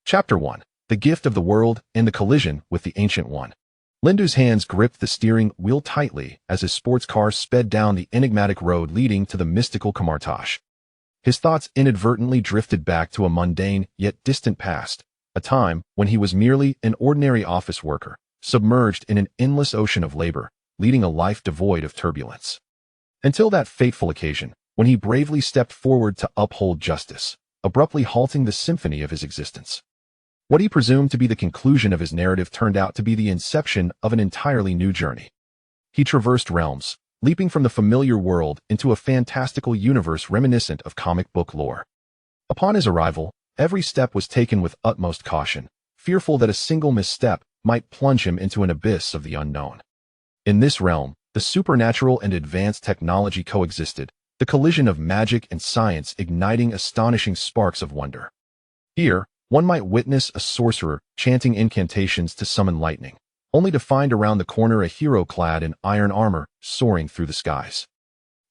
Chapter 1. The Gift of the World and the Collision with the Ancient One. Lindu's hands gripped the steering wheel tightly as his sports car sped down the enigmatic road leading to the mystical Kamartaj. His thoughts inadvertently drifted back to a mundane yet distant past, a time when he was merely an ordinary office worker, submerged in an endless ocean of labor, leading a life devoid of turbulence. Until that fateful occasion, when he bravely stepped forward to uphold justice, abruptly halting the symphony of his existence. What he presumed to be the conclusion of his narrative turned out to be the inception of an entirely new journey. He traversed realms, leaping from the familiar world into a fantastical universe reminiscent of comic book lore. Upon his arrival, every step was taken with utmost caution, fearful that a single misstep might plunge him into an abyss of the unknown. In this realm, the supernatural and advanced technology coexisted, the collision of magic and science igniting astonishing sparks of wonder. Here, one might witness a sorcerer chanting incantations to summon lightning, only to find around the corner a hero clad in iron armor soaring through the skies.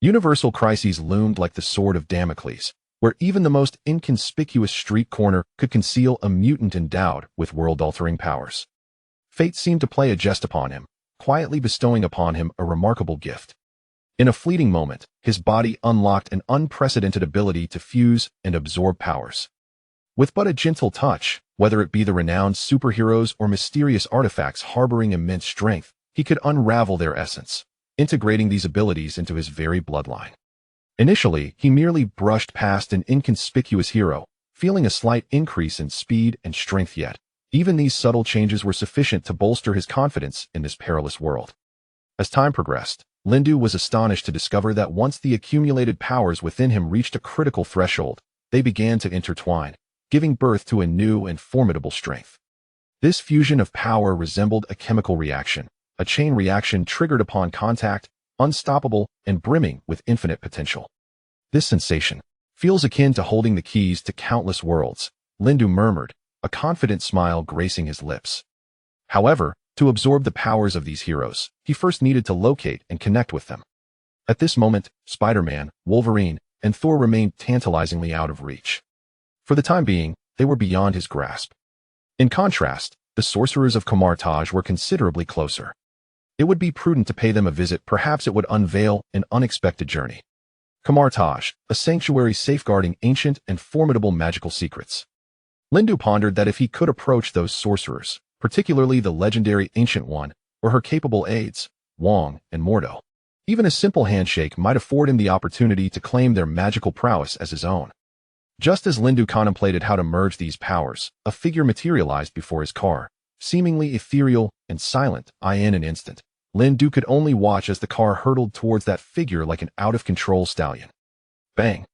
Universal crises loomed like the sword of Damocles, where even the most inconspicuous street corner could conceal a mutant endowed with world-altering powers. Fate seemed to play a jest upon him, quietly bestowing upon him a remarkable gift. In a fleeting moment, his body unlocked an unprecedented ability to fuse and absorb powers. With but a gentle touch, whether it be the renowned superheroes or mysterious artifacts harboring immense strength, he could unravel their essence, integrating these abilities into his very bloodline. Initially, he merely brushed past an inconspicuous hero, feeling a slight increase in speed and strength, yet even these subtle changes were sufficient to bolster his confidence in this perilous world. As time progressed, Lindu was astonished to discover that once the accumulated powers within him reached a critical threshold, they began to intertwine, giving birth to a new and formidable strength. This fusion of power resembled a chemical reaction, a chain reaction triggered upon contact, unstoppable and brimming with infinite potential. This sensation feels akin to holding the keys to countless worlds, Lindu murmured, a confident smile gracing his lips. However, to absorb the powers of these heroes, he first needed to locate and connect with them. At this moment, Spider-Man, Wolverine, and Thor remained tantalizingly out of reach. For the time being, they were beyond his grasp. In contrast, the sorcerers of Kamartaj were considerably closer. It would be prudent to pay them a visit, perhaps it would unveil an unexpected journey. Kamartaj, a sanctuary safeguarding ancient and formidable magical secrets. Lindu pondered that if he could approach those sorcerers, particularly the legendary Ancient One, or her capable aides, Wong and Mordo, even a simple handshake might afford him the opportunity to claim their magical prowess as his own. Just as Lindu contemplated how to merge these powers, a figure materialized before his car, seemingly ethereal and silent. In an instant, Lindu could only watch as the car hurtled towards that figure like an out-of-control stallion. Bang!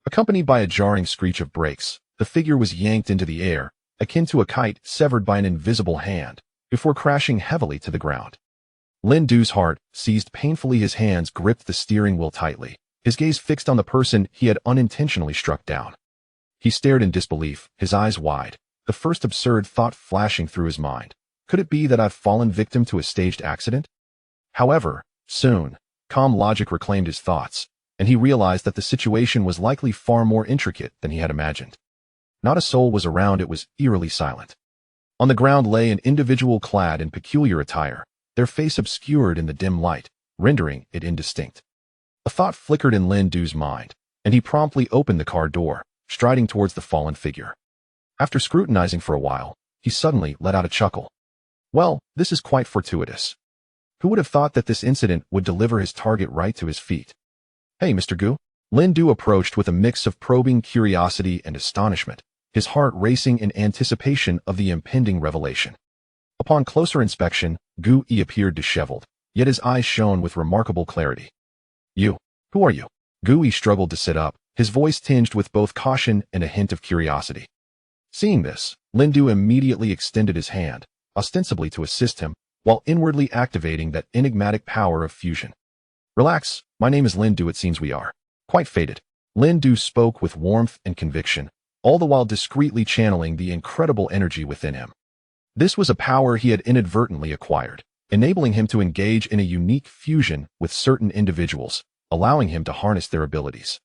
Accompanied by a jarring screech of brakes, the figure was yanked into the air, akin to a kite severed by an invisible hand, before crashing heavily to the ground. Lindu's heart seized painfully, his hands gripped the steering wheel tightly, his gaze fixed on the person he had unintentionally struck down. He stared in disbelief, his eyes wide, the first absurd thought flashing through his mind. Could it be that I've fallen victim to a staged accident? However, soon, calm logic reclaimed his thoughts, and he realized that the situation was likely far more intricate than he had imagined. Not a soul was around, it was eerily silent. On the ground lay an individual clad in peculiar attire, their face obscured in the dim light, rendering it indistinct. A thought flickered in Lindu's mind, and he promptly opened the car door, striding towards the fallen figure. After scrutinizing for a while, he suddenly let out a chuckle. Well, this is quite fortuitous. Who would have thought that this incident would deliver his target right to his feet? Hey, Mr. Gu. Lindu approached with a mix of probing curiosity and astonishment, his heart racing in anticipation of the impending revelation. Upon closer inspection, Gu appeared disheveled, yet his eyes shone with remarkable clarity. You, who are you? Gu struggled to sit up, his voice tinged with both caution and a hint of curiosity. Seeing this, Lindu immediately extended his hand, ostensibly to assist him, while inwardly activating that enigmatic power of fusion. Relax, my name is Lindu, it seems we are quite fated. Lindu spoke with warmth and conviction, all the while discreetly channeling the incredible energy within him. This was a power he had inadvertently acquired, enabling him to engage in a unique fusion with certain individuals, allowing him to harness their abilities.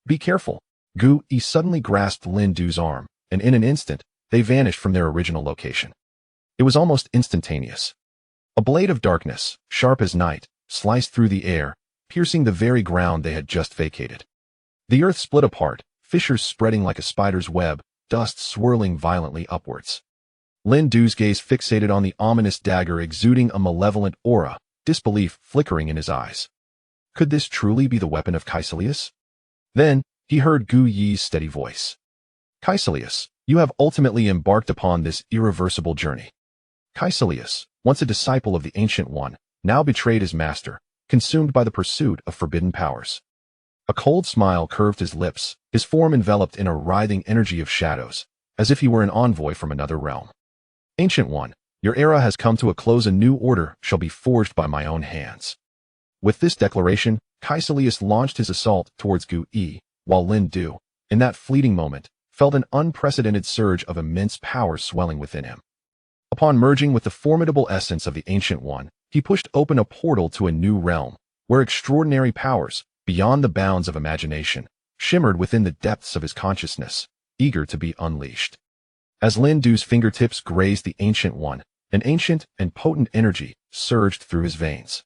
Be careful. Gu suddenly grasped Lindu's arm, and in an instant, they vanished from their original location. It was almost instantaneous. A blade of darkness, sharp as night, sliced through the air, piercing the very ground they had just vacated. The earth split apart, fissures spreading like a spider's web, dust swirling violently upwards. Lin Du's gaze fixated on the ominous dagger exuding a malevolent aura, disbelief flickering in his eyes. Could this truly be the weapon of Kaecilius? Then, he heard Gu Yi's steady voice. Kaecilius, you have ultimately embarked upon this irreversible journey. Kaecilius, once a disciple of the Ancient One, now betrayed his master, consumed by the pursuit of forbidden powers. A cold smile curved his lips, his form enveloped in a writhing energy of shadows, as if he were an envoy from another realm. Ancient One, your era has come to a close. A new order shall be forged by my own hands. With this declaration, Kaecilius launched his assault towards Gu Yi, while Lin Du, in that fleeting moment, felt an unprecedented surge of immense power swelling within him. Upon merging with the formidable essence of the Ancient One, he pushed open a portal to a new realm, where extraordinary powers, beyond the bounds of imagination, shimmered within the depths of his consciousness, eager to be unleashed. As Lin Du's fingertips grazed the Ancient One, an ancient and potent energy surged through his veins.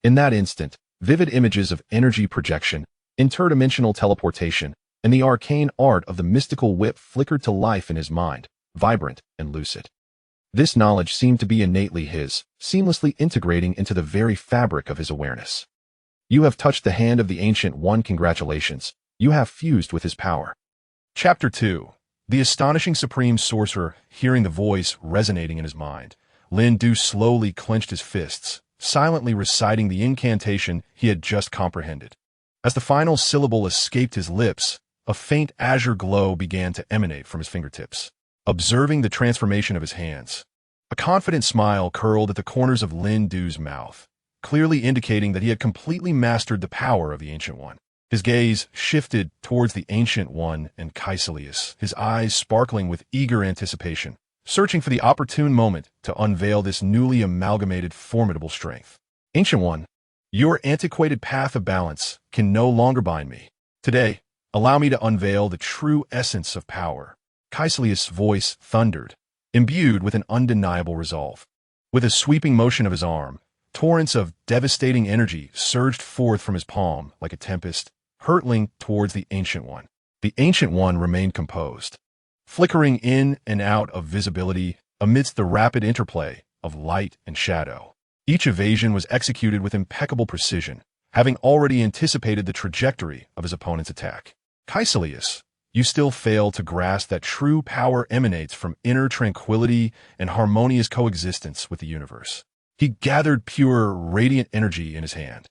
In that instant, vivid images of energy projection, interdimensional teleportation, and the arcane art of the mystical whip flickered to life in his mind, vibrant and lucid. This knowledge seemed to be innately his, seamlessly integrating into the very fabric of his awareness. You have touched the hand of the Ancient One. Congratulations, you have fused with his power. Chapter 2. The astonishing Supreme Sorcerer, hearing the voice resonating in his mind, Lin Du slowly clenched his fists, silently reciting the incantation he had just comprehended. As the final syllable escaped his lips, a faint azure glow began to emanate from his fingertips. Observing the transformation of his hands, a confident smile curled at the corners of Lin Du's mouth, clearly indicating that he had completely mastered the power of the Ancient One. His gaze shifted towards the Ancient One and Kaecilius, his eyes sparkling with eager anticipation, searching for the opportune moment to unveil this newly amalgamated formidable strength. Ancient One, your antiquated path of balance can no longer bind me. Today, allow me to unveil the true essence of power. Kaecilius' voice thundered, imbued with an undeniable resolve. With a sweeping motion of his arm, torrents of devastating energy surged forth from his palm like a tempest, hurtling towards the Ancient One. The Ancient One remained composed, flickering in and out of visibility amidst the rapid interplay of light and shadow. Each evasion was executed with impeccable precision, having already anticipated the trajectory of his opponent's attack. Kaecilius, you still fail to grasp that true power emanates from inner tranquility and harmonious coexistence with the universe. He gathered pure, radiant energy in his hand,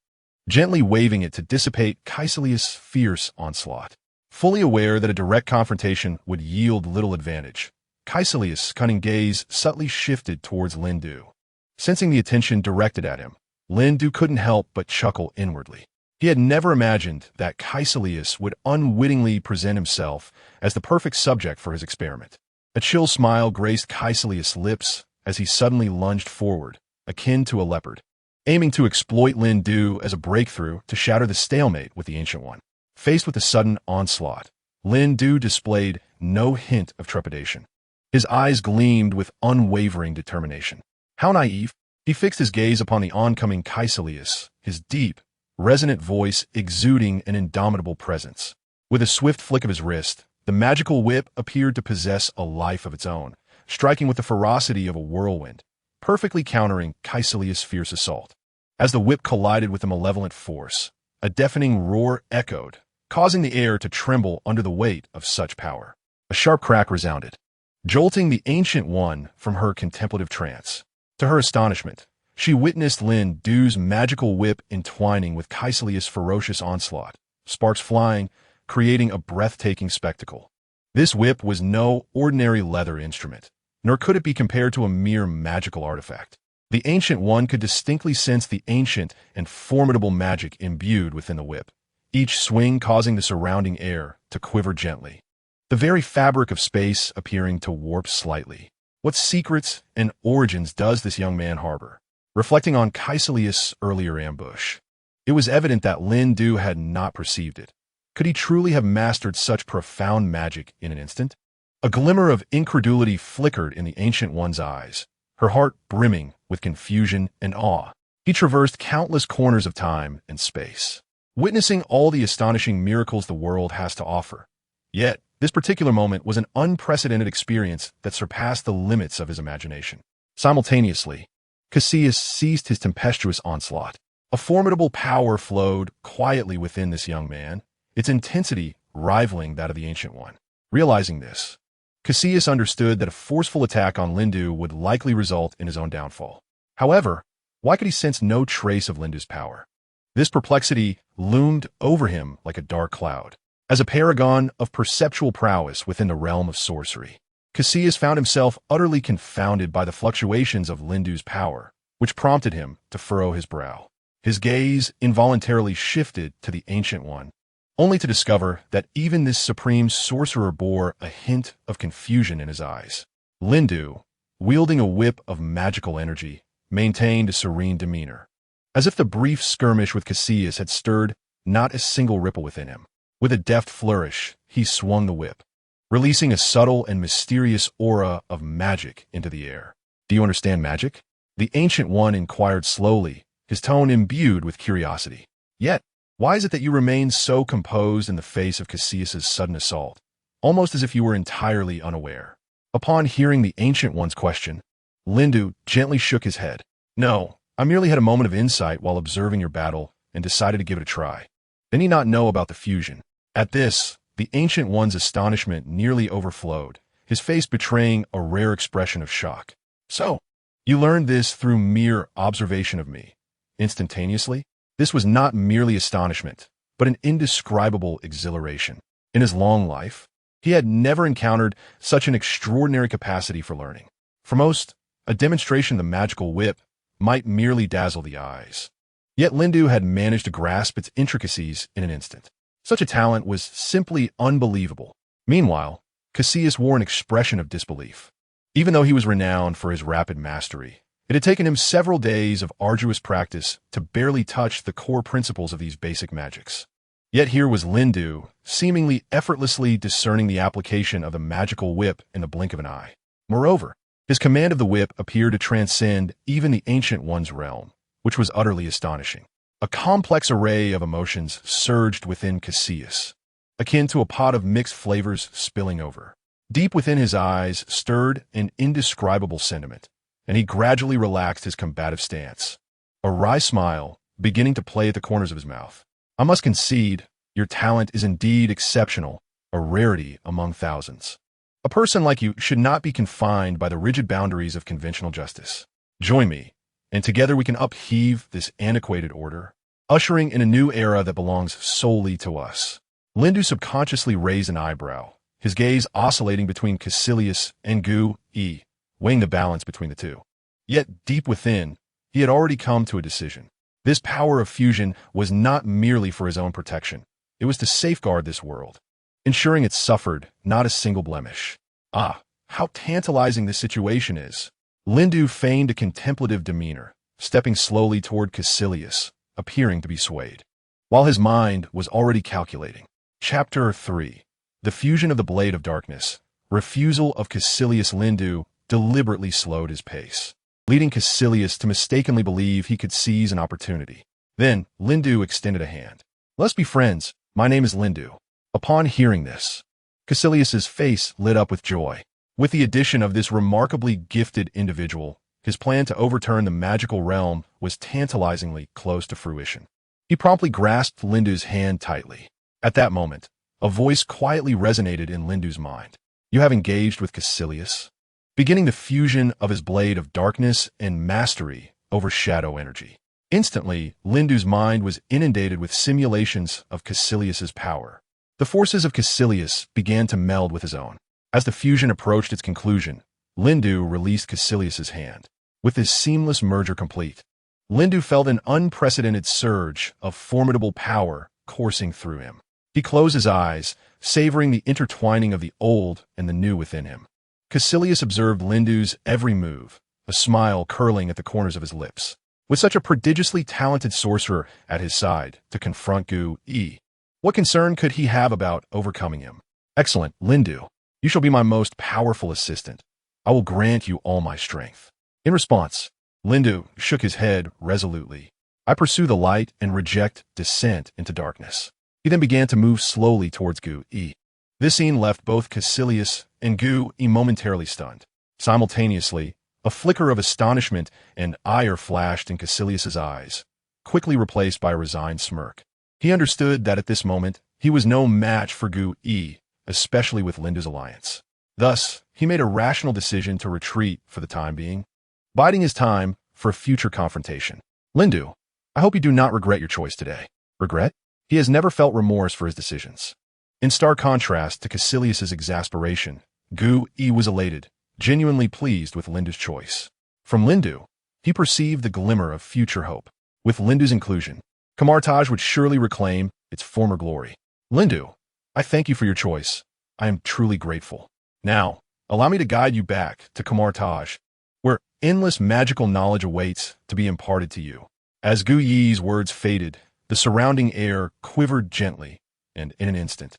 gently waving it to dissipate Kaecilius' fierce onslaught. Fully aware that a direct confrontation would yield little advantage, Kaecilius' cunning gaze subtly shifted towards Lin Du. Sensing the attention directed at him, Lin Du couldn't help but chuckle inwardly. He had never imagined that Kaecilius would unwittingly present himself as the perfect subject for his experiment. A chill smile graced Kaecilius' lips as he suddenly lunged forward, akin to a leopard, aiming to exploit Lin Du as a breakthrough to shatter the stalemate with the Ancient One. Faced with the sudden onslaught, Lin Du displayed no hint of trepidation. His eyes gleamed with unwavering determination. How naive! He fixed his gaze upon the oncoming Kaecilius, his deep, resonant voice exuding an indomitable presence. With a swift flick of his wrist, the magical whip appeared to possess a life of its own, striking with the ferocity of a whirlwind, perfectly countering Kaecilius' fierce assault. As the whip collided with the malevolent force, a deafening roar echoed, causing the air to tremble under the weight of such power. A sharp crack resounded, jolting the Ancient One from her contemplative trance. To her astonishment, she witnessed Lin Du's magical whip entwining with Kaecilius' ferocious onslaught, sparks flying, creating a breathtaking spectacle. This whip was no ordinary leather instrument, nor could it be compared to a mere magical artifact. The Ancient One could distinctly sense the ancient and formidable magic imbued within the whip, each swing causing the surrounding air to quiver gently, the very fabric of space appearing to warp slightly. What secrets and origins does this young man harbor? Reflecting on Kaecilius' earlier ambush, it was evident that Lin Du had not perceived it. Could he truly have mastered such profound magic in an instant? A glimmer of incredulity flickered in the Ancient One's eyes, her heart brimming with confusion and awe. He traversed countless corners of time and space, witnessing all the astonishing miracles the world has to offer. Yet, this particular moment was an unprecedented experience that surpassed the limits of his imagination. Simultaneously, Kaecilius ceased his tempestuous onslaught. A formidable power flowed quietly within this young man, its intensity rivaling that of the Ancient One. Realizing this, Kaecilius understood that a forceful attack on Lindu would likely result in his own downfall. However, why could he sense no trace of Lindu's power? This perplexity loomed over him like a dark cloud. As a paragon of perceptual prowess within the realm of sorcery, Kaecilius found himself utterly confounded by the fluctuations of Lindu's power, which prompted him to furrow his brow. His gaze involuntarily shifted to the Ancient One, only to discover that even this supreme sorcerer bore a hint of confusion in his eyes. Lindu, wielding a whip of magical energy, maintained a serene demeanor, as if the brief skirmish with Kaecilius had stirred not a single ripple within him. With a deft flourish, he swung the whip, releasing a subtle and mysterious aura of magic into the air. "Do you understand magic?" The Ancient One inquired slowly, his tone imbued with curiosity. "Yet, why is it that you remain so composed in the face of Kaecilius's sudden assault, almost as if you were entirely unaware?" Upon hearing the Ancient One's question, Lindu gently shook his head. "No, I merely had a moment of insight while observing your battle and decided to give it a try. Did he not know about the fusion?" At this, the Ancient One's astonishment nearly overflowed, his face betraying a rare expression of shock. "So, you learned this through mere observation of me?" Instantaneously, this was not merely astonishment, but an indescribable exhilaration. In his long life, he had never encountered such an extraordinary capacity for learning. For most, a demonstration of the magical whip might merely dazzle the eyes. Yet Lindu had managed to grasp its intricacies in an instant. Such a talent was simply unbelievable. Meanwhile, Kaecilius wore an expression of disbelief. Even though he was renowned for his rapid mastery, it had taken him several days of arduous practice to barely touch the core principles of these basic magics. Yet here was Lindu, seemingly effortlessly discerning the application of the magical whip in the blink of an eye. Moreover, his command of the whip appeared to transcend even the Ancient One's realm, which was utterly astonishing. A complex array of emotions surged within Kaecilius, akin to a pot of mixed flavors spilling over. Deep within his eyes stirred an indescribable sentiment, and he gradually relaxed his combative stance, a wry smile beginning to play at the corners of his mouth. "I must concede, your talent is indeed exceptional, a rarity among thousands. A person like you should not be confined by the rigid boundaries of conventional justice. Join me, and together we can upheave this antiquated order, ushering in a new era that belongs solely to us." Lindu subconsciously raised an eyebrow, his gaze oscillating between Kaecilius and Gu-e, weighing the balance between the two. Yet deep within, he had already come to a decision. This power of fusion was not merely for his own protection. It was to safeguard this world, ensuring it suffered not a single blemish. Ah, how tantalizing this situation is. Lindu feigned a contemplative demeanor, stepping slowly toward Kaecilius, appearing to be swayed, while his mind was already calculating. Chapter 3. The Fusion of the Blade of Darkness. Refusal of Kaecilius. Lindu deliberately slowed his pace, leading Kaecilius to mistakenly believe he could seize an opportunity. Then, Lindu extended a hand. "Let's be friends. My name is Lindu." Upon hearing this, Kaecilius's face lit up with joy. With the addition of this remarkably gifted individual, his plan to overturn the magical realm was tantalizingly close to fruition. He promptly grasped Lindu's hand tightly. At that moment, a voice quietly resonated in Lindu's mind. "You have engaged with Kaecilius?" Beginning the fusion of his blade of darkness and mastery over shadow energy. Instantly, Lindu's mind was inundated with simulations of Kaecilius's power. The forces of Kaecilius began to meld with his own. As the fusion approached its conclusion, Lindu released Kaecilius's hand. With this seamless merger complete, Lindu felt an unprecedented surge of formidable power coursing through him. He closed his eyes, savoring the intertwining of the old and the new within him. Kaecilius observed Lindu's every move, a smile curling at the corners of his lips. With such a prodigiously talented sorcerer at his side to confront Gu-e, what concern could he have about overcoming him? "Excellent, Lindu. You shall be my most powerful assistant. I will grant you all my strength." In response, Lindu shook his head resolutely. "I pursue the light and reject descent into darkness." He then began to move slowly towards Gu-E. This scene left both Kaecilius and Gu-E momentarily stunned. Simultaneously, a flicker of astonishment and ire flashed in Kaecilius's eyes, quickly replaced by a resigned smirk. He understood that at this moment, he was no match for Gu-E, especially with Lindu's alliance. Thus, he made a rational decision to retreat for the time being, biding his time for a future confrontation. "Lindu, I hope you do not regret your choice today." Regret? He has never felt remorse for his decisions. In stark contrast to Kaecilius's exasperation, Gu-E was elated, genuinely pleased with Lindu's choice. From Lindu, he perceived the glimmer of future hope. With Lindu's inclusion, Camartage would surely reclaim its former glory. "Lindu, I thank you for your choice. I am truly grateful. Now, allow me to guide you back to Camartage, where endless magical knowledge awaits to be imparted to you." As Gu-Yi's words faded, the surrounding air quivered gently, and in an instant,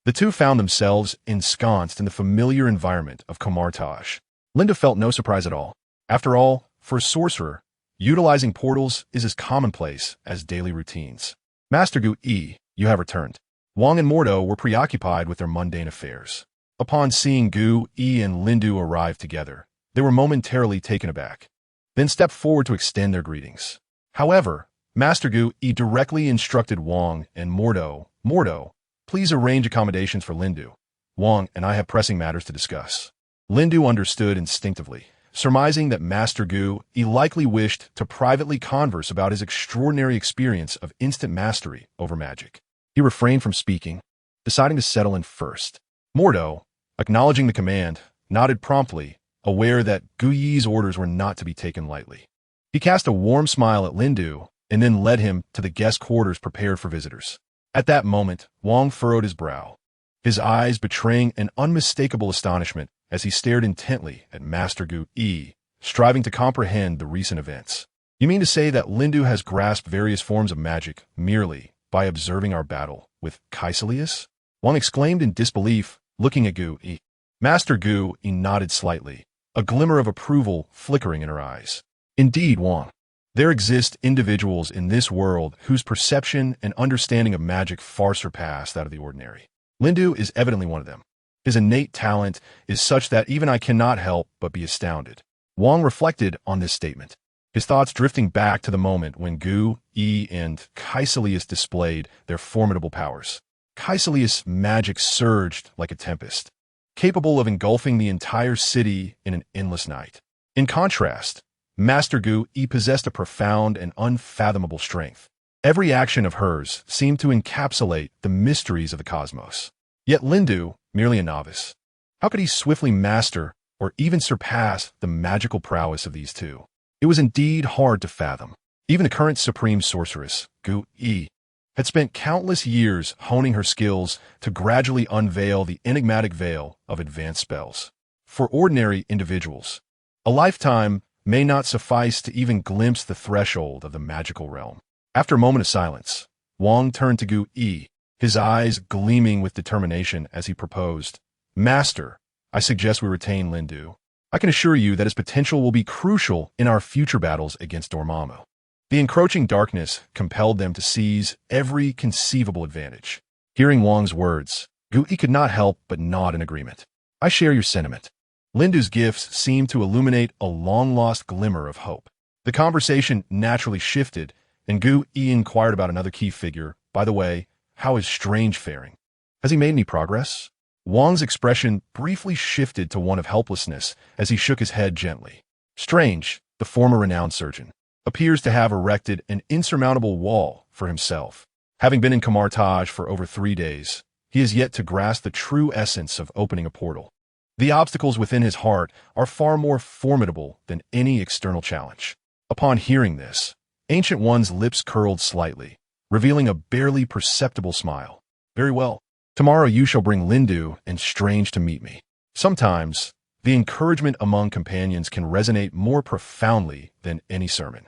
the two found themselves ensconced in the familiar environment of Camartage. Lindu felt no surprise at all. After all, for a sorcerer, utilizing portals is as commonplace as daily routines. "Master Gu-E, you have returned." Wang and Mordo were preoccupied with their mundane affairs. Upon seeing Gu-E and Lindu arrive together, they were momentarily taken aback, then stepped forward to extend their greetings. However, Master Gu-E directly instructed Wang and Mordo, "Please arrange accommodations for Lindu. Wang and I have pressing matters to discuss." Lindu understood instinctively, surmising that Master Gu-E likely wished to privately converse about his extraordinary experience of instant mastery over magic. He refrained from speaking, deciding to settle in first. Mordo, acknowledging the command, nodded promptly, aware that Gu-Yi's orders were not to be taken lightly. He cast a warm smile at Lindu and then led him to the guest quarters prepared for visitors. At that moment, Wang furrowed his brow, his eyes betraying an unmistakable astonishment as he stared intently at Master Gu-E, striving to comprehend the recent events. "You mean to say that Lindu has grasped various forms of magic merely by observing our battle with Kaecilius?" Wang exclaimed in disbelief, looking at Gu-E. Master Gu-E nodded slightly, a glimmer of approval flickering in her eyes. "Indeed, Wang. There exist individuals in this world whose perception and understanding of magic far surpass that of the ordinary. Lindu is evidently one of them. His innate talent is such that even I cannot help but be astounded." Wang reflected on this statement, his thoughts drifting back to the moment when Gu-E and Kaecilius displayed their formidable powers. Kaecilius' magic surged like a tempest, capable of engulfing the entire city in an endless night. In contrast, Master Gu-E possessed a profound and unfathomable strength. Every action of hers seemed to encapsulate the mysteries of the cosmos. Yet Lindu, merely a novice, how could he swiftly master or even surpass the magical prowess of these two? It was indeed hard to fathom. Even the current supreme sorceress, Gu-E, had spent countless years honing her skills to gradually unveil the enigmatic veil of advanced spells. For ordinary individuals, a lifetime may not suffice to even glimpse the threshold of the magical realm. After a moment of silence, Wang turned to Gu-E, his eyes gleaming with determination as he proposed, "Master, I suggest we retain Lindu. I can assure you that his potential will be crucial in our future battles against Dormammu." The encroaching darkness compelled them to seize every conceivable advantage. Hearing Wang's words, Gu-E could not help but nod in agreement. "I share your sentiment." Lindu's gifts seemed to illuminate a long-lost glimmer of hope. The conversation naturally shifted, and Gu-E inquired about another key figure. "By the way, how is Strange faring? Has he made any progress?" Wang's expression briefly shifted to one of helplessness as he shook his head gently. Strange, the former renowned surgeon, appears to have erected an insurmountable wall for himself. Having been in Camartage for over 3 days, he is yet to grasp the true essence of opening a portal. The obstacles within his heart are far more formidable than any external challenge. Upon hearing this, Ancient One's lips curled slightly, revealing a barely perceptible smile. "Very well. Tomorrow you shall bring Lindu and Strange to meet me." Sometimes, the encouragement among companions can resonate more profoundly than any sermon.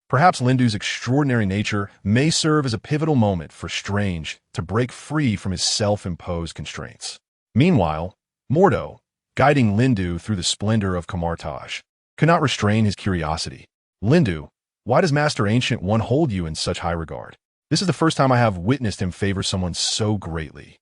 Perhaps Lindu's extraordinary nature may serve as a pivotal moment for Strange to break free from his self-imposed constraints. Meanwhile, Mordo, guiding Lindu through the splendor of Camartage, could not restrain his curiosity. Lindu, why does Master Ancient One hold you in such high regard? This is the first time I have witnessed him favor someone so greatly.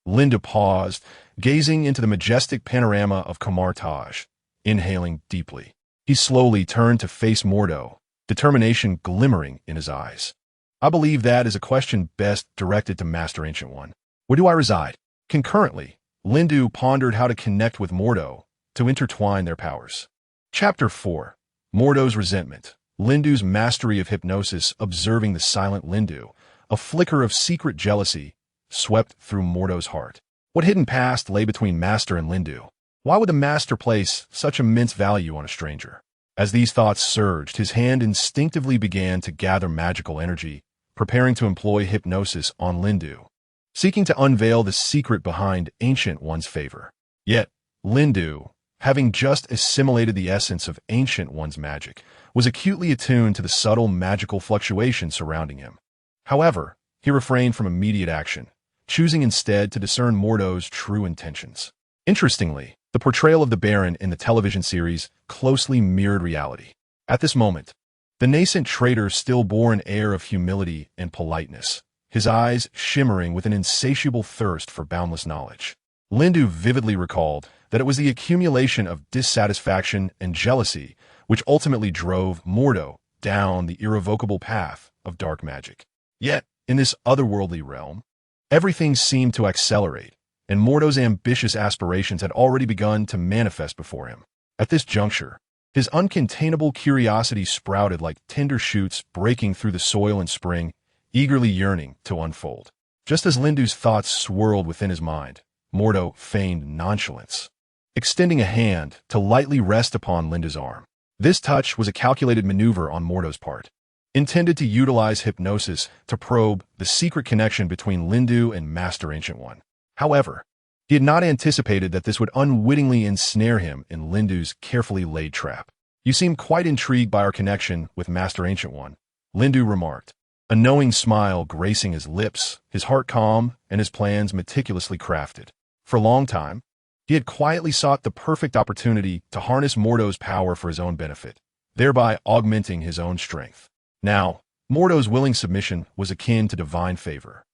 Lindu paused, gazing into the majestic panorama of Camartage, inhaling deeply. He slowly turned to face Mordo, determination glimmering in his eyes. I believe that is a question best directed to Master Ancient One. Where do I reside? Concurrently, Lindu pondered how to connect with Mordo to intertwine their powers. Chapter 4. Mordo's Resentment. Lindu's mastery of hypnosis observing the silent Lindu, a flicker of secret jealousy, swept through Mordo's heart. What hidden past lay between Master and Lindu? Why would the Master place such immense value on a stranger? As these thoughts surged, his hand instinctively began to gather magical energy, preparing to employ hypnosis on Lindu, seeking to unveil the secret behind Ancient One's favor. Yet, Lindu, having just assimilated the essence of Ancient One's magic, was acutely attuned to the subtle magical fluctuations surrounding him. However, he refrained from immediate action, choosing instead to discern Mordo's true intentions. Interestingly, the portrayal of the Baron in the television series closely mirrored reality. At this moment, the nascent traitor still bore an air of humility and politeness, his eyes shimmering with an insatiable thirst for boundless knowledge. Lindu vividly recalled that it was the accumulation of dissatisfaction and jealousy which ultimately drove Mordo down the irrevocable path of dark magic. Yet, in this otherworldly realm, everything seemed to accelerate, and Mordo's ambitious aspirations had already begun to manifest before him. At this juncture, his uncontainable curiosity sprouted like tender shoots breaking through the soil in spring, eagerly yearning to unfold. Just as Lindu's thoughts swirled within his mind, Mordo feigned nonchalance, extending a hand to lightly rest upon Lindu's arm. This touch was a calculated maneuver on Mordo's part, intended to utilize hypnosis to probe the secret connection between Lindu and Master Ancient One. However, he had not anticipated that this would unwittingly ensnare him in Lindu's carefully laid trap. You seem quite intrigued by our connection with Master Ancient One, Lindu remarked, a knowing smile gracing his lips, his heart calm, and his plans meticulously crafted. For a long time, he had quietly sought the perfect opportunity to harness Mordo's power for his own benefit, thereby augmenting his own strength. Now, Mordo's willing submission was akin to divine favor,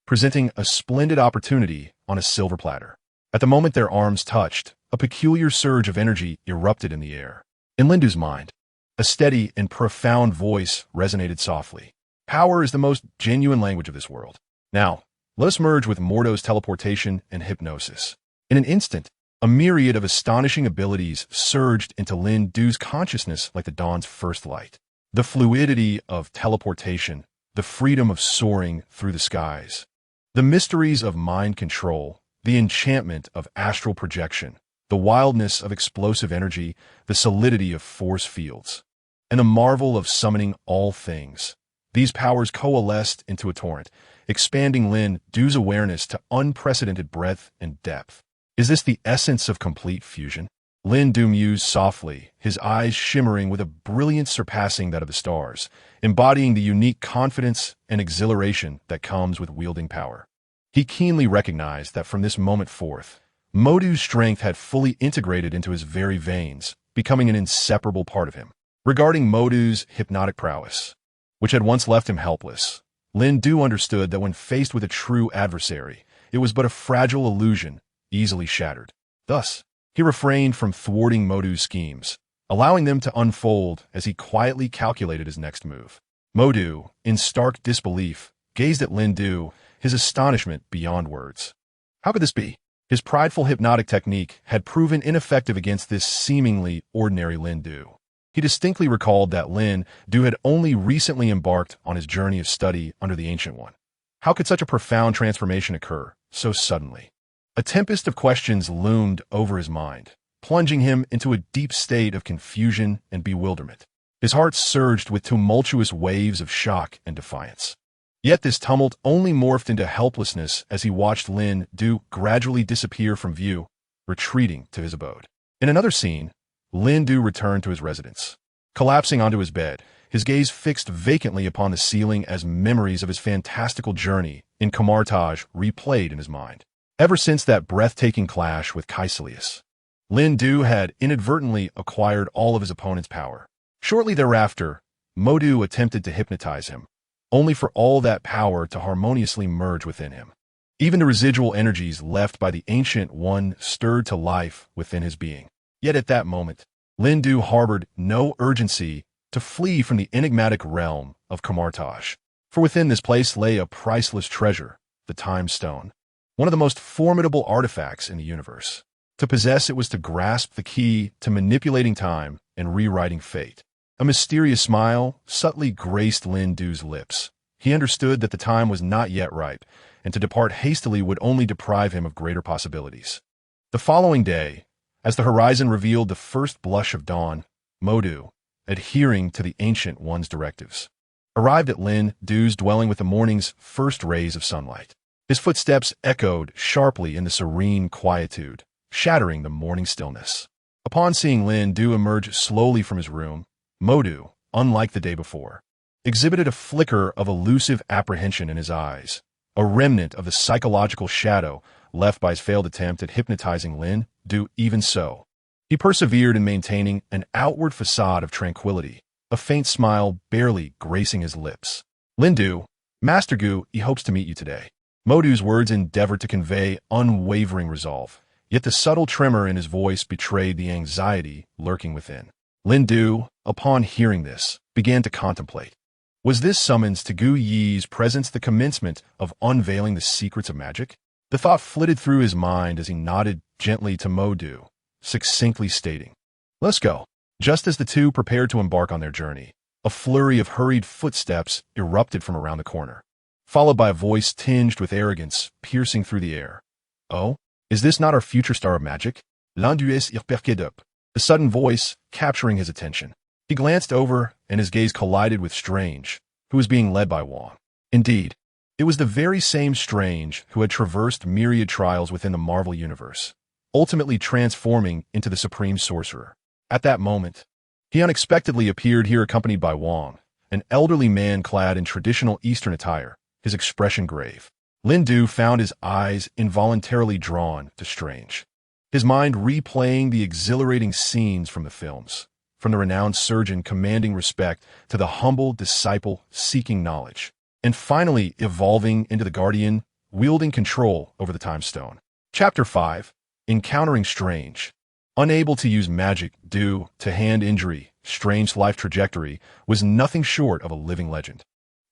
presenting a splendid opportunity on a silver platter. At the moment their arms touched, a peculiar surge of energy erupted in the air. In Lindu's mind, a steady and profound voice resonated softly. Power is the most genuine language of this world. Now, let us merge with Mordo's teleportation and hypnosis. In an instant, a myriad of astonishing abilities surged into Lindu's consciousness like the dawn's first light. The fluidity of teleportation, the freedom of soaring through the skies, the mysteries of mind control, the enchantment of astral projection, the wildness of explosive energy, the solidity of force fields, and the marvel of summoning all things. These powers coalesced into a torrent, expanding Lindu's awareness to unprecedented breadth and depth. Is this the essence of complete fusion? Lindu mused softly, his eyes shimmering with a brilliance surpassing that of the stars, embodying the unique confidence and exhilaration that comes with wielding power. He keenly recognized that from this moment forth, Mordo's strength had fully integrated into his very veins, becoming an inseparable part of him. Regarding Mordo's hypnotic prowess, which had once left him helpless, Lindu understood that when faced with a true adversary, it was but a fragile illusion, easily shattered. Thus, he refrained from thwarting Mordo's schemes, allowing them to unfold as he quietly calculated his next move. Mordo, in stark disbelief, gazed at Lindu, his astonishment beyond words. How could this be? His prideful hypnotic technique had proven ineffective against this seemingly ordinary Lindu. He distinctly recalled that Lindu had only recently embarked on his journey of study under the Ancient One. How could such a profound transformation occur so suddenly? A tempest of questions loomed over his mind, plunging him into a deep state of confusion and bewilderment. His heart surged with tumultuous waves of shock and defiance. Yet this tumult only morphed into helplessness as he watched Lindu gradually disappear from view, retreating to his abode. In another scene, Lindu returned to his residence. Collapsing onto his bed, his gaze fixed vacantly upon the ceiling as memories of his fantastical journey in Camartage replayed in his mind. Ever since that breathtaking clash with Kaecilius, Lin Du had inadvertently acquired all of his opponent's power. Shortly thereafter, Modu attempted to hypnotize him, only for all that power to harmoniously merge within him. Even the residual energies left by the Ancient One stirred to life within his being. Yet at that moment, Lin Du harbored no urgency to flee from the enigmatic realm of Kamartaj. For within this place lay a priceless treasure, the Time Stone, one of the most formidable artifacts in the universe. To possess it was to grasp the key to manipulating time and rewriting fate. A mysterious smile subtly graced Lin Du's lips. He understood that the time was not yet ripe, and to depart hastily would only deprive him of greater possibilities. The following day, as the horizon revealed the first blush of dawn, Modu, adhering to the Ancient One's directives, arrived at Lin Du's dwelling with the morning's first rays of sunlight. His footsteps echoed sharply in the serene quietude, shattering the morning stillness. Upon seeing Lin Du emerge slowly from his room, Modu, unlike the day before, exhibited a flicker of elusive apprehension in his eyes, a remnant of the psychological shadow left by his failed attempt at hypnotizing Lin Du. Even so, he persevered in maintaining an outward facade of tranquility, a faint smile barely gracing his lips. Lin Du, Master Gu, he hopes to meet you today. Modu's words endeavored to convey unwavering resolve, yet the subtle tremor in his voice betrayed the anxiety lurking within. Lin Du, upon hearing this, began to contemplate. Was this summons to Gu Yi's presence the commencement of unveiling the secrets of magic? The thought flitted through his mind as he nodded gently to Modu, succinctly stating, "Let's go." Just as the two prepared to embark on their journey, a flurry of hurried footsteps erupted from around the corner, followed by a voice tinged with arrogance piercing through the air. "Oh, is this not our future star of magic? L'un d'eux est perqué. The sudden voice capturing his attention. He glanced over, and his gaze collided with Strange, who was being led by Wong. Indeed, it was the very same Strange who had traversed myriad trials within the Marvel Universe, ultimately transforming into the Supreme Sorcerer. At that moment, he unexpectedly appeared here accompanied by Wong, an elderly man clad in traditional Eastern attire, his expression grave. Lin Du found his eyes involuntarily drawn to Strange, his mind replaying the exhilarating scenes from the films, from the renowned surgeon commanding respect to the humble disciple seeking knowledge, and finally evolving into the guardian wielding control over the Time Stone. Chapter 5. Encountering Strange. Unable to use magic due to hand injury, Strange's life trajectory was nothing short of a living legend.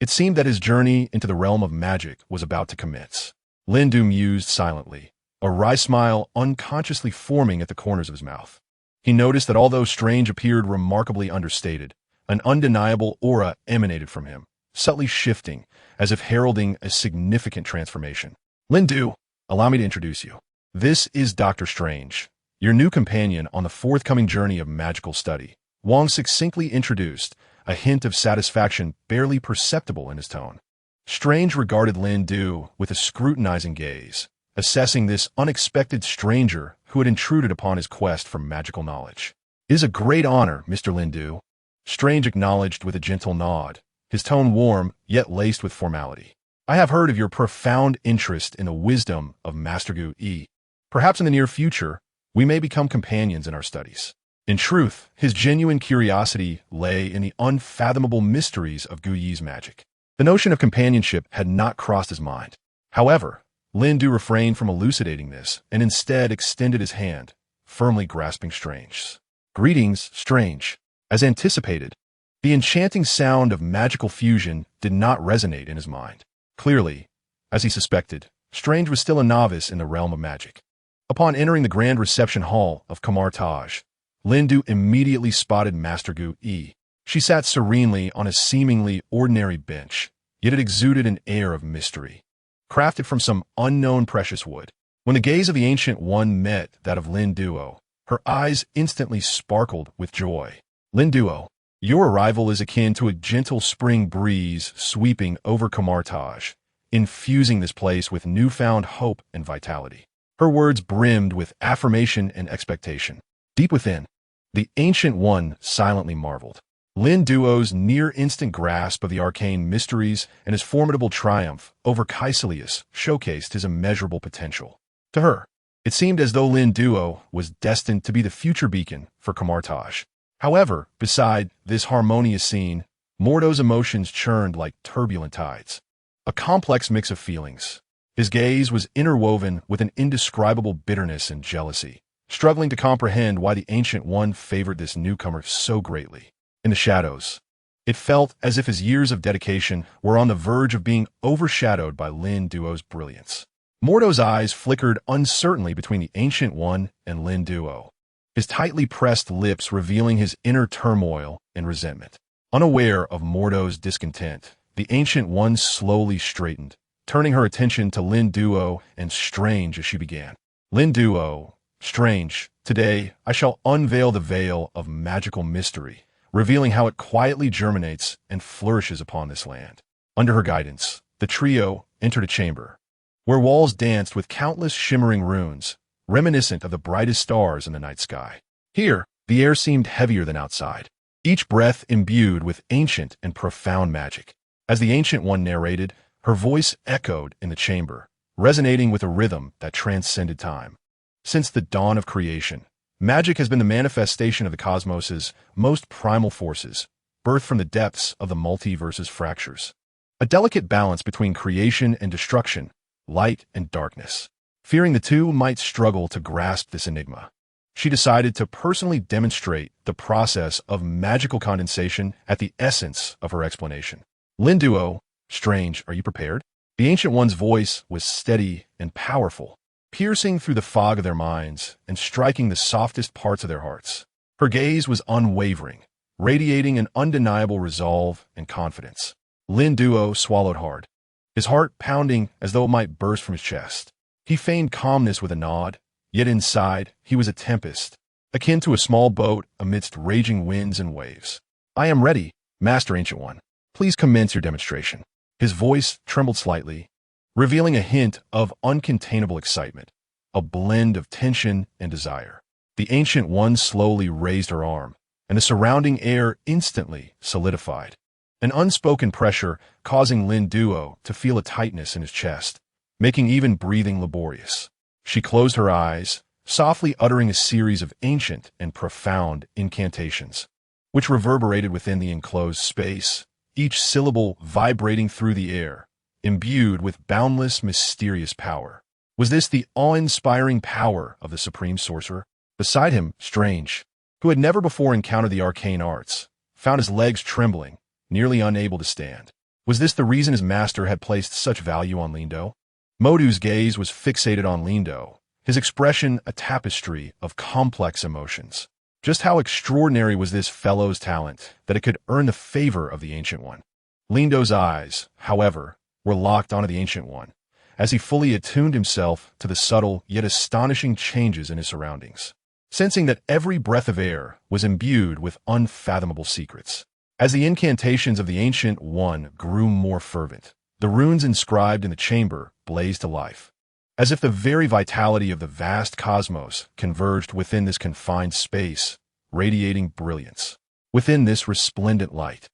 It seemed that his journey into the realm of magic was about to commence. Lin Du mused silently, a wry smile unconsciously forming at the corners of his mouth. He noticed that although Strange appeared remarkably understated, an undeniable aura emanated from him, subtly shifting, as if heralding a significant transformation. "Lin Du, allow me to introduce you. This is Dr. Strange, your new companion on the forthcoming journey of magical study." Wong succinctly introduced, a hint of satisfaction barely perceptible in his tone. Strange regarded Lin Du with a scrutinizing gaze, assessing this unexpected stranger who had intruded upon his quest for magical knowledge. "It is a great honor, Mr. Lin Du." Strange acknowledged with a gentle nod, his tone warm yet laced with formality. "I have heard of your profound interest in the wisdom of Master Gu Yi. Perhaps in the near future, we may become companions in our studies." In truth, his genuine curiosity lay in the unfathomable mysteries of Gu Yi's magic. The notion of companionship had not crossed his mind. However, Lin Du refrained from elucidating this and instead extended his hand, firmly grasping Strange's. "Greetings, Strange." As anticipated, the enchanting sound of magical fusion did not resonate in his mind. Clearly, as he suspected, Strange was still a novice in the realm of magic. Upon entering the grand reception hall of Kamartaj, Lin Du immediately spotted Master Gu Yi. She sat serenely on a seemingly ordinary bench, yet it exuded an air of mystery, crafted from some unknown precious wood. When the gaze of the Ancient One met that of Lin Duo, her eyes instantly sparkled with joy. "Lin Duo, your arrival is akin to a gentle spring breeze sweeping over Kamartaj, infusing this place with newfound hope and vitality." Her words brimmed with affirmation and expectation. Deep within, the Ancient One silently marveled. Lin Duo's near-instant grasp of the arcane mysteries and his formidable triumph over Kaecilius showcased his immeasurable potential. To her, it seemed as though Lin Duo was destined to be the future beacon for Kamartaj. However, beside this harmonious scene, Mordo's emotions churned like turbulent tides. A complex mix of feelings. His gaze was interwoven with an indescribable bitterness and jealousy, struggling to comprehend why the Ancient One favored this newcomer so greatly. In the shadows, it felt as if his years of dedication were on the verge of being overshadowed by Lin Duo's brilliance. Mordo's eyes flickered uncertainly between the Ancient One and Lin Duo, his tightly pressed lips revealing his inner turmoil and resentment. Unaware of Mordo's discontent, the Ancient One slowly straightened, turning her attention to Lin Duo and Strange as she began. Lin Duo, Strange, today I shall unveil the veil of magical mystery, revealing how it quietly germinates and flourishes upon this land. Under her guidance, the trio entered a chamber, where walls danced with countless shimmering runes, reminiscent of the brightest stars in the night sky. Here, the air seemed heavier than outside, each breath imbued with ancient and profound magic. As the Ancient One narrated, her voice echoed in the chamber, resonating with a rhythm that transcended time. Since the dawn of creation, magic has been the manifestation of the cosmos's most primal forces, birthed from the depths of the multiverse's fractures. A delicate balance between creation and destruction, light and darkness. Fearing the two might struggle to grasp this enigma, she decided to personally demonstrate the process of magical condensation at the essence of her explanation. Lin Duo, Strange, are you prepared? The Ancient One's voice was steady and powerful, piercing through the fog of their minds and striking the softest parts of their hearts. Her gaze was unwavering, radiating an undeniable resolve and confidence. Lin Duo swallowed hard, his heart pounding as though it might burst from his chest. He feigned calmness with a nod, yet inside he was a tempest, akin to a small boat amidst raging winds and waves. I am ready, Master Ancient One. Please commence your demonstration. His voice trembled slightly, revealing a hint of uncontainable excitement, a blend of tension and desire. The Ancient One slowly raised her arm, and the surrounding air instantly solidified, an unspoken pressure causing Lin Duo to feel a tightness in his chest, making even breathing laborious. She closed her eyes, softly uttering a series of ancient and profound incantations, which reverberated within the enclosed space, each syllable vibrating through the air, imbued with boundless, mysterious power. Was this the awe-inspiring power of the Supreme Sorcerer? Beside him, Strange, who had never before encountered the arcane arts, found his legs trembling, nearly unable to stand. Was this the reason his master had placed such value on Lindo? Modu's gaze was fixated on Lindo, his expression a tapestry of complex emotions. Just how extraordinary was this fellow's talent that it could earn the favor of the Ancient One? Lindo's eyes, however, were locked onto the Ancient One, as he fully attuned himself to the subtle yet astonishing changes in his surroundings, sensing that every breath of air was imbued with unfathomable secrets. As the incantations of the Ancient One grew more fervent, the runes inscribed in the chamber blazed to life, as if the very vitality of the vast cosmos converged within this confined space, radiating brilliance. Within this resplendent light,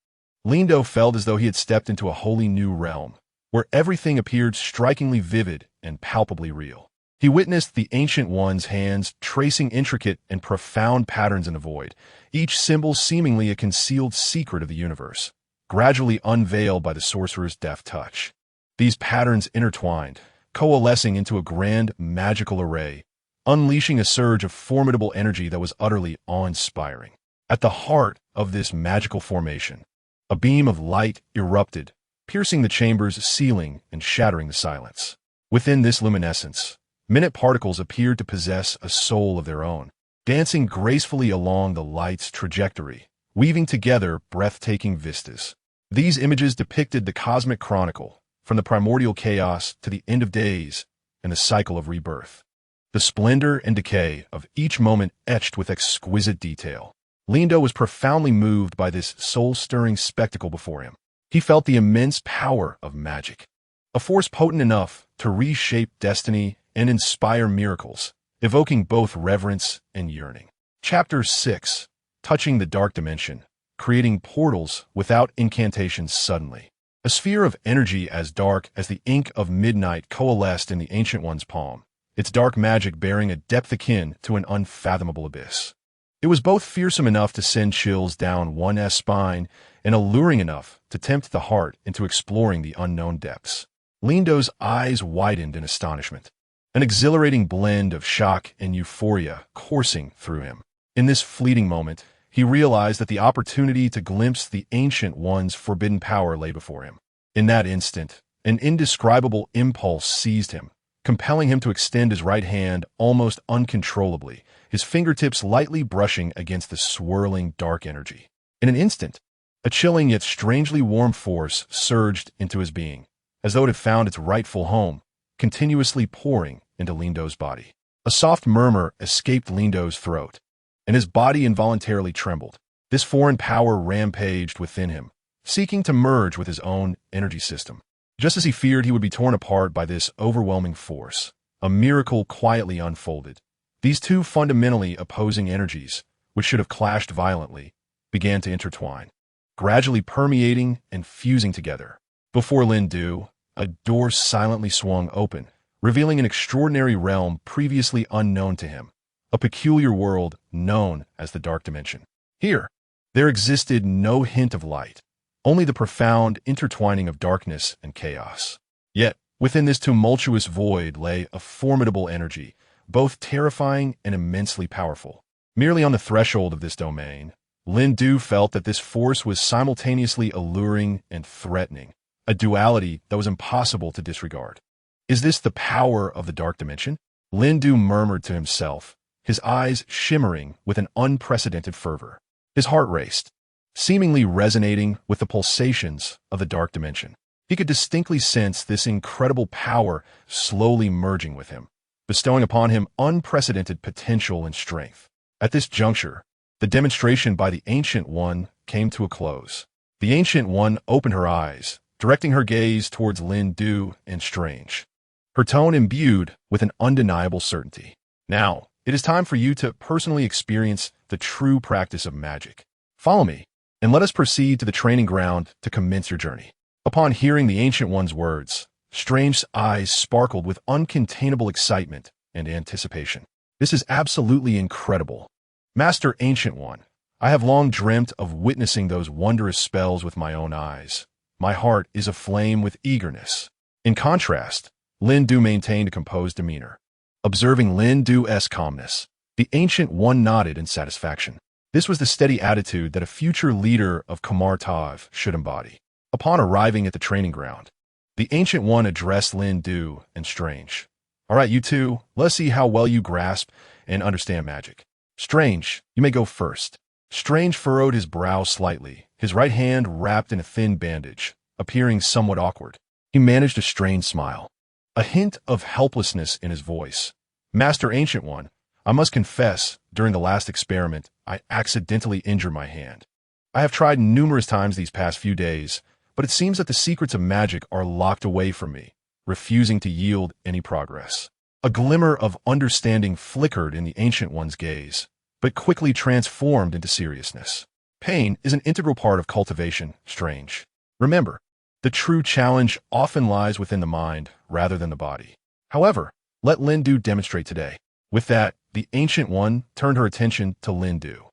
Lindo felt as though he had stepped into a wholly new realm, where everything appeared strikingly vivid and palpably real. He witnessed the Ancient One's hands tracing intricate and profound patterns in the void, each symbol seemingly a concealed secret of the universe, gradually unveiled by the sorcerer's deft touch. These patterns intertwined, coalescing into a grand magical array, unleashing a surge of formidable energy that was utterly awe-inspiring. At the heart of this magical formation, a beam of light erupted, piercing the chamber's ceiling and shattering the silence. Within this luminescence, minute particles appeared to possess a soul of their own, dancing gracefully along the light's trajectory, weaving together breathtaking vistas. These images depicted the cosmic chronicle, from the primordial chaos to the end of days and the cycle of rebirth. The splendor and decay of each moment etched with exquisite detail. Lindo was profoundly moved by this soul-stirring spectacle before him. He felt the immense power of magic, a force potent enough to reshape destiny and inspire miracles, evoking both reverence and yearning. Chapter 6. Touching the Dark Dimension, creating portals without incantations suddenly. A sphere of energy as dark as the ink of midnight coalesced in the Ancient One's palm, its dark magic bearing a depth akin to an unfathomable abyss. It was both fearsome enough to send chills down one's spine and alluring enough to tempt the heart into exploring the unknown depths. Lindo's eyes widened in astonishment, an exhilarating blend of shock and euphoria coursing through him. In this fleeting moment, he realized that the opportunity to glimpse the Ancient One's forbidden power lay before him. In that instant, an indescribable impulse seized him, compelling him to extend his right hand almost uncontrollably, his fingertips lightly brushing against the swirling dark energy. In an instant, a chilling yet strangely warm force surged into his being, as though it had found its rightful home, continuously pouring into Lindo's body. A soft murmur escaped Lindo's throat, and his body involuntarily trembled. This foreign power rampaged within him, seeking to merge with his own energy system. Just as he feared he would be torn apart by this overwhelming force, a miracle quietly unfolded. These two fundamentally opposing energies, which should have clashed violently, began to intertwine, gradually permeating and fusing together. Before Lindu, a door silently swung open, revealing an extraordinary realm previously unknown to him, a peculiar world known as the Dark Dimension. Here, there existed no hint of light, only the profound intertwining of darkness and chaos. Yet, within this tumultuous void lay a formidable energy, both terrifying and immensely powerful. Merely on the threshold of this domain, Lindu felt that this force was simultaneously alluring and threatening, a duality that was impossible to disregard. Is this the power of the Dark Dimension? Lindu murmured to himself, his eyes shimmering with an unprecedented fervor. His heart raced, seemingly resonating with the pulsations of the Dark Dimension. He could distinctly sense this incredible power slowly merging with him, bestowing upon him unprecedented potential and strength. At this juncture, the demonstration by the Ancient One came to a close. The Ancient One opened her eyes, directing her gaze towards Lindu and Strange, her tone imbued with an undeniable certainty. Now, it is time for you to personally experience the true practice of magic. Follow me, and let us proceed to the training ground to commence your journey. Upon hearing the Ancient One's words, Strange's eyes sparkled with uncontainable excitement and anticipation. This is absolutely incredible. Master Ancient One, I have long dreamt of witnessing those wondrous spells with my own eyes. My heart is aflame with eagerness. In contrast, Lindu maintained a composed demeanor. Observing Lindu's calmness, the Ancient One nodded in satisfaction. This was the steady attitude that a future leader of Kamartav should embody. Upon arriving at the training ground, the Ancient One addressed Lindu and Strange. All right, you two, let's see how well you grasp and understand magic. Strange, you may go first. Strange furrowed his brow slightly, his right hand wrapped in a thin bandage, appearing somewhat awkward. He managed a strained smile, a hint of helplessness in his voice. Master Ancient One, I must confess, during the last experiment, I accidentally injured my hand. I have tried numerous times these past few days, but it seems that the secrets of magic are locked away from me, refusing to yield any progress. A glimmer of understanding flickered in the Ancient One's gaze, but quickly transformed into seriousness. Pain is an integral part of cultivation, Strange. Remember, the true challenge often lies within the mind rather than the body. However, let Lindu demonstrate today. With that, the Ancient One turned her attention to Lindu.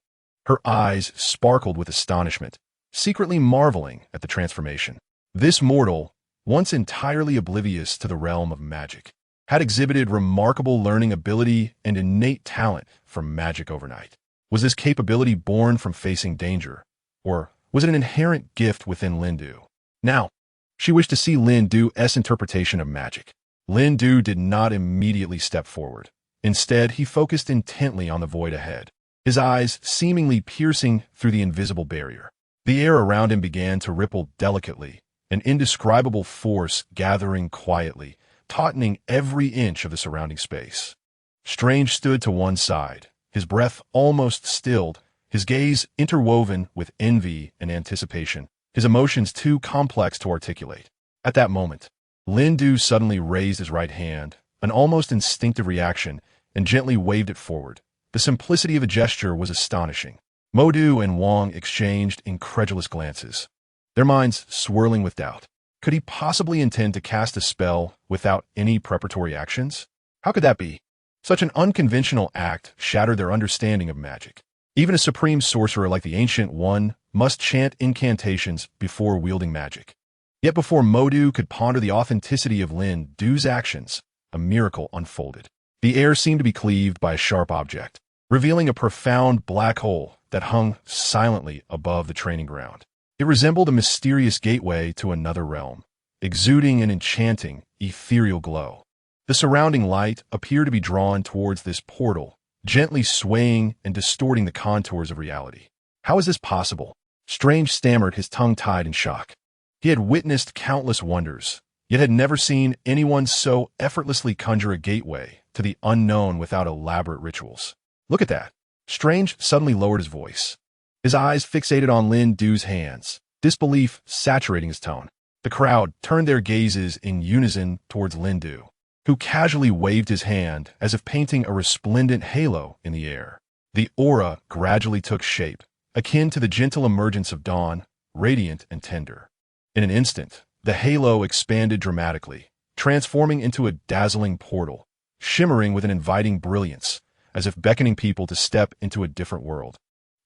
Her eyes sparkled with astonishment, secretly marveling at the transformation. This mortal, once entirely oblivious to the realm of magic, had exhibited remarkable learning ability and innate talent for magic overnight. Was this capability born from facing danger, or was it an inherent gift within Lindu? Now, she wished to see Lindu's interpretation of magic. Lindu did not immediately step forward. Instead, he focused intently on the void ahead, his eyes seemingly piercing through the invisible barrier. The air around him began to ripple delicately, an indescribable force gathering quietly, tautening every inch of the surrounding space. Strange stood to one side, his breath almost stilled, his gaze interwoven with envy and anticipation, his emotions too complex to articulate. At that moment, Lindu suddenly raised his right hand, an almost instinctive reaction, and gently waved it forward. The simplicity of the gesture was astonishing. Modu and Wang exchanged incredulous glances, their minds swirling with doubt. Could he possibly intend to cast a spell without any preparatory actions? How could that be? Such an unconventional act shattered their understanding of magic. Even a supreme sorcerer like the Ancient One must chant incantations before wielding magic. Yet before Modu could ponder the authenticity of Lindu's actions, a miracle unfolded. The air seemed to be cleaved by a sharp object, revealing a profound black hole that hung silently above the training ground. It resembled a mysterious gateway to another realm, exuding an enchanting, ethereal glow. The surrounding light appeared to be drawn towards this portal, gently swaying and distorting the contours of reality. How is this possible? Strange stammered, his tongue tied in shock. He had witnessed countless wonders, yet had never seen anyone so effortlessly conjure a gateway to the unknown without elaborate rituals. Look at that. Strange suddenly lowered his voice. His eyes fixated on Lindu's hands, disbelief saturating his tone. The crowd turned their gazes in unison towards Lindu, who casually waved his hand as if painting a resplendent halo in the air. The aura gradually took shape, akin to the gentle emergence of dawn, radiant and tender. In an instant, the halo expanded dramatically, transforming into a dazzling portal, shimmering with an inviting brilliance, as if beckoning people to step into a different world.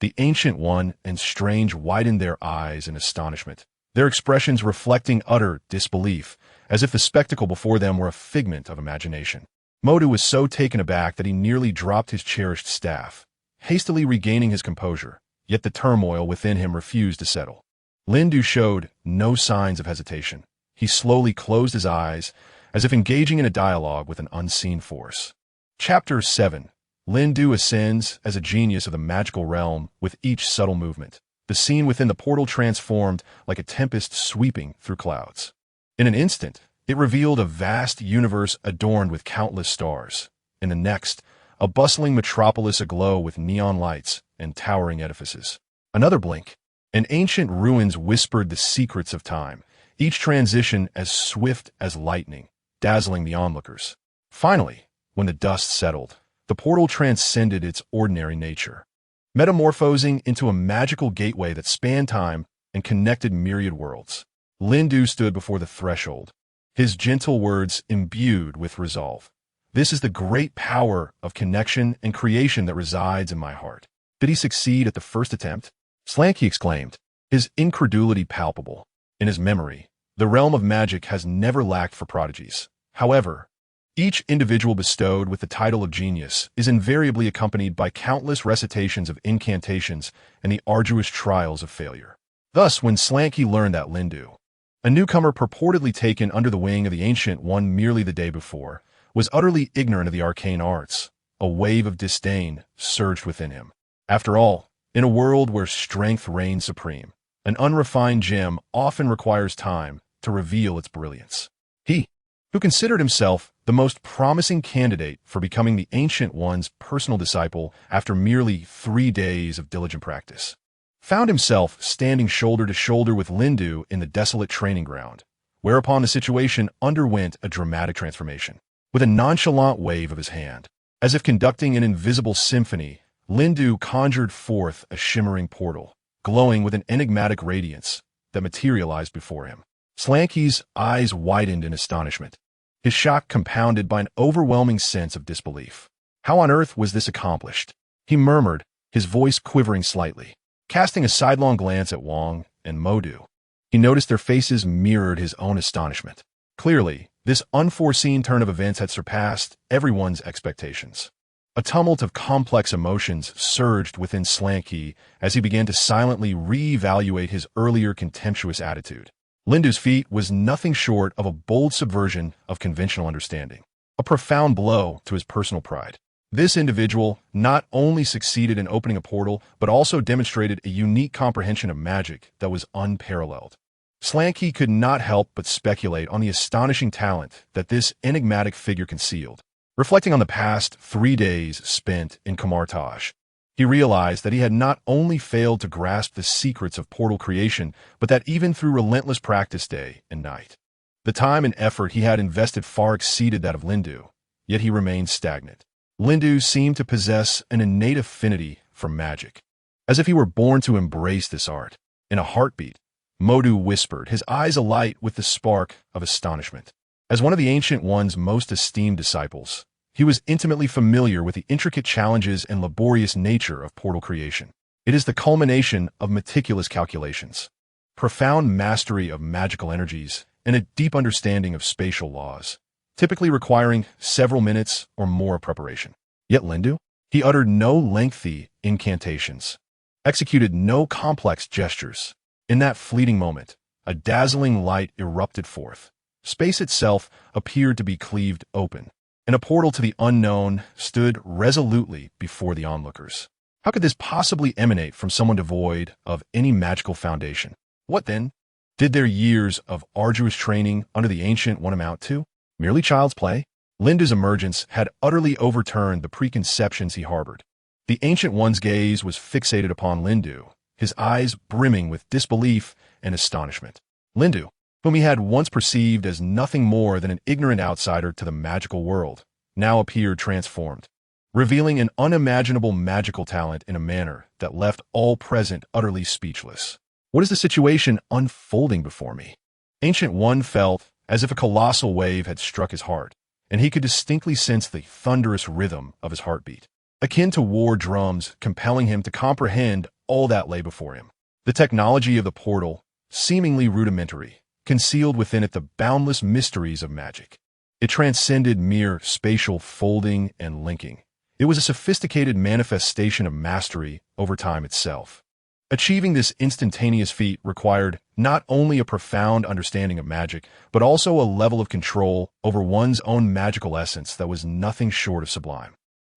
The Ancient One and Strange widened their eyes in astonishment, their expressions reflecting utter disbelief, as if the spectacle before them were a figment of imagination. Modu was so taken aback that he nearly dropped his cherished staff, hastily regaining his composure, yet the turmoil within him refused to settle. Lindu showed no signs of hesitation. He slowly closed his eyes, as if engaging in a dialogue with an unseen force. Chapter 7. Lindu ascends as a genius of the magical realm with each subtle movement. The scene within the portal transformed like a tempest sweeping through clouds. In an instant, it revealed a vast universe adorned with countless stars. In the next, a bustling metropolis aglow with neon lights and towering edifices. Another blink, and ancient ruins whispered the secrets of time, each transition as swift as lightning, dazzling the onlookers. Finally, when the dust settled, the portal transcended its ordinary nature, metamorphosing into a magical gateway that spanned time and connected myriad worlds. Lindu stood before the threshold, his gentle words imbued with resolve. This is the great power of connection and creation that resides in my heart. Did he succeed at the first attempt? Slanky exclaimed, his incredulity palpable. In his memory, the realm of magic has never lacked for prodigies. However, each individual bestowed with the title of genius is invariably accompanied by countless recitations of incantations and the arduous trials of failure. Thus, when Slanky learned that Lindu, a newcomer purportedly taken under the wing of the Ancient One merely the day before, was utterly ignorant of the arcane arts, a wave of disdain surged within him. After all, in a world where strength reigns supreme, an unrefined gem often requires time to reveal its brilliance. He, who considered himself the most promising candidate for becoming the Ancient One's personal disciple after merely 3 days of diligent practice, found himself standing shoulder to shoulder with Lindu in the desolate training ground, whereupon the situation underwent a dramatic transformation. With a nonchalant wave of his hand, as if conducting an invisible symphony, Lindu conjured forth a shimmering portal, glowing with an enigmatic radiance that materialized before him. Slanky's eyes widened in astonishment, his shock compounded by an overwhelming sense of disbelief. How on earth was this accomplished? He murmured, his voice quivering slightly. Casting a sidelong glance at Wong and Modu, he noticed their faces mirrored his own astonishment. Clearly, this unforeseen turn of events had surpassed everyone's expectations. A tumult of complex emotions surged within Slanky as he began to silently reevaluate his earlier contemptuous attitude. Lindu's feat was nothing short of a bold subversion of conventional understanding, a profound blow to his personal pride. This individual not only succeeded in opening a portal, but also demonstrated a unique comprehension of magic that was unparalleled. Slanky could not help but speculate on the astonishing talent that this enigmatic figure concealed. Reflecting on the past 3 days spent in Kamartaj, he realized that he had not only failed to grasp the secrets of portal creation, but that even through relentless practice day and night, the time and effort he had invested far exceeded that of Lindu, yet he remained stagnant. Lindu seemed to possess an innate affinity for magic, as if he were born to embrace this art. In a heartbeat, Modu whispered, his eyes alight with the spark of astonishment. As one of the Ancient One's most esteemed disciples, He was intimately familiar with the intricate challenges and laborious nature of portal creation. It is the culmination of meticulous calculations, profound mastery of magical energies, and a deep understanding of spatial laws, typically requiring several minutes or more of preparation. Yet Lindu? He uttered no lengthy incantations, executed no complex gestures. In that fleeting moment, a dazzling light erupted forth. Space itself appeared to be cleaved open, and a portal to the unknown stood resolutely before the onlookers. How could this possibly emanate from someone devoid of any magical foundation? What then did their years of arduous training under the Ancient One amount to? Merely child's play? Lindu's emergence had utterly overturned the preconceptions he harbored. The Ancient One's gaze was fixated upon Lindu, his eyes brimming with disbelief and astonishment. Lindu, whom he had once perceived as nothing more than an ignorant outsider to the magical world, now appeared transformed, revealing an unimaginable magical talent in a manner that left all present utterly speechless. What is the situation unfolding before me? Ancient One felt as if a colossal wave had struck his heart, and he could distinctly sense the thunderous rhythm of his heartbeat, akin to war drums, compelling him to comprehend all that lay before him. The technology of the portal, seemingly rudimentary, concealed within it the boundless mysteries of magic. It transcended mere spatial folding and linking. It was a sophisticated manifestation of mastery over time itself. Achieving this instantaneous feat required not only a profound understanding of magic, but also a level of control over one's own magical essence that was nothing short of sublime.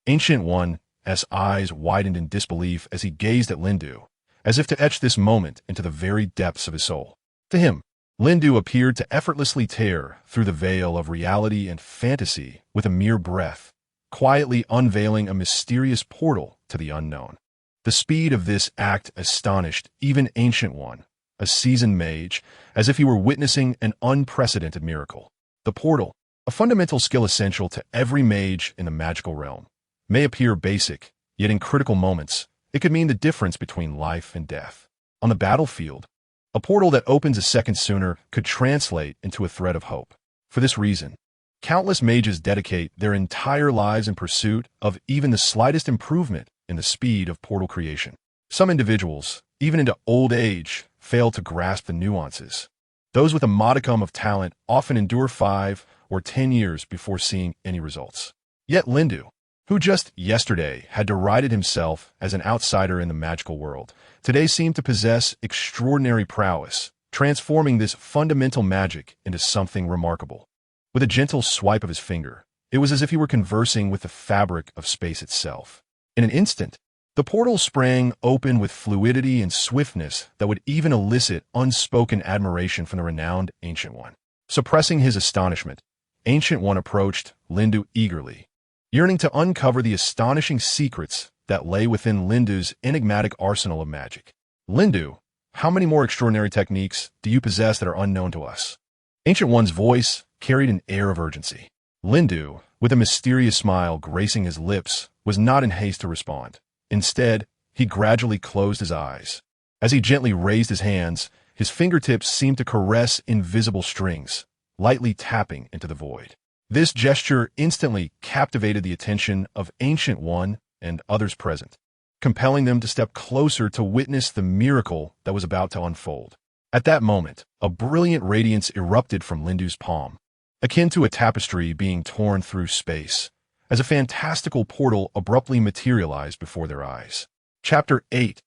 Ancient One's eyes widened in disbelief as he gazed at Lindu, as if to etch this moment into the very depths of his soul. To him, Lindu appeared to effortlessly tear through the veil of reality and fantasy with a mere breath, quietly unveiling a mysterious portal to the unknown. The speed of this act astonished even Ancient One, a seasoned mage, as if he were witnessing an unprecedented miracle. The portal, a fundamental skill essential to every mage in the magical realm, may appear basic, yet in critical moments, it could mean the difference between life and death. On the battlefield, a portal that opens a second sooner could translate into a thread of hope. For this reason, countless mages dedicate their entire lives in pursuit of even the slightest improvement in the speed of portal creation. Some individuals, even into old age, fail to grasp the nuances. Those with a modicum of talent often endure 5 or 10 years before seeing any results. Yet Lindu, who just yesterday had derided himself as an outsider in the magical world, today seemed to possess extraordinary prowess, transforming this fundamental magic into something remarkable. With a gentle swipe of his finger, it was as if he were conversing with the fabric of space itself. In an instant, the portal sprang open with fluidity and swiftness that would even elicit unspoken admiration from the renowned Ancient One. Suppressing his astonishment, Ancient One approached Lindu eagerly, yearning to uncover the astonishing secrets that lay within Lindu's enigmatic arsenal of magic. Lindu, how many more extraordinary techniques do you possess that are unknown to us? Ancient One's voice carried an air of urgency. Lindu, with a mysterious smile gracing his lips, was not in haste to respond. Instead, he gradually closed his eyes. As he gently raised his hands, his fingertips seemed to caress invisible strings, lightly tapping into the void. This gesture instantly captivated the attention of Ancient One and others present, compelling them to step closer to witness the miracle that was about to unfold. At that moment, a brilliant radiance erupted from Lindu's palm, akin to a tapestry being torn through space, as a fantastical portal abruptly materialized before their eyes. Chapter 8.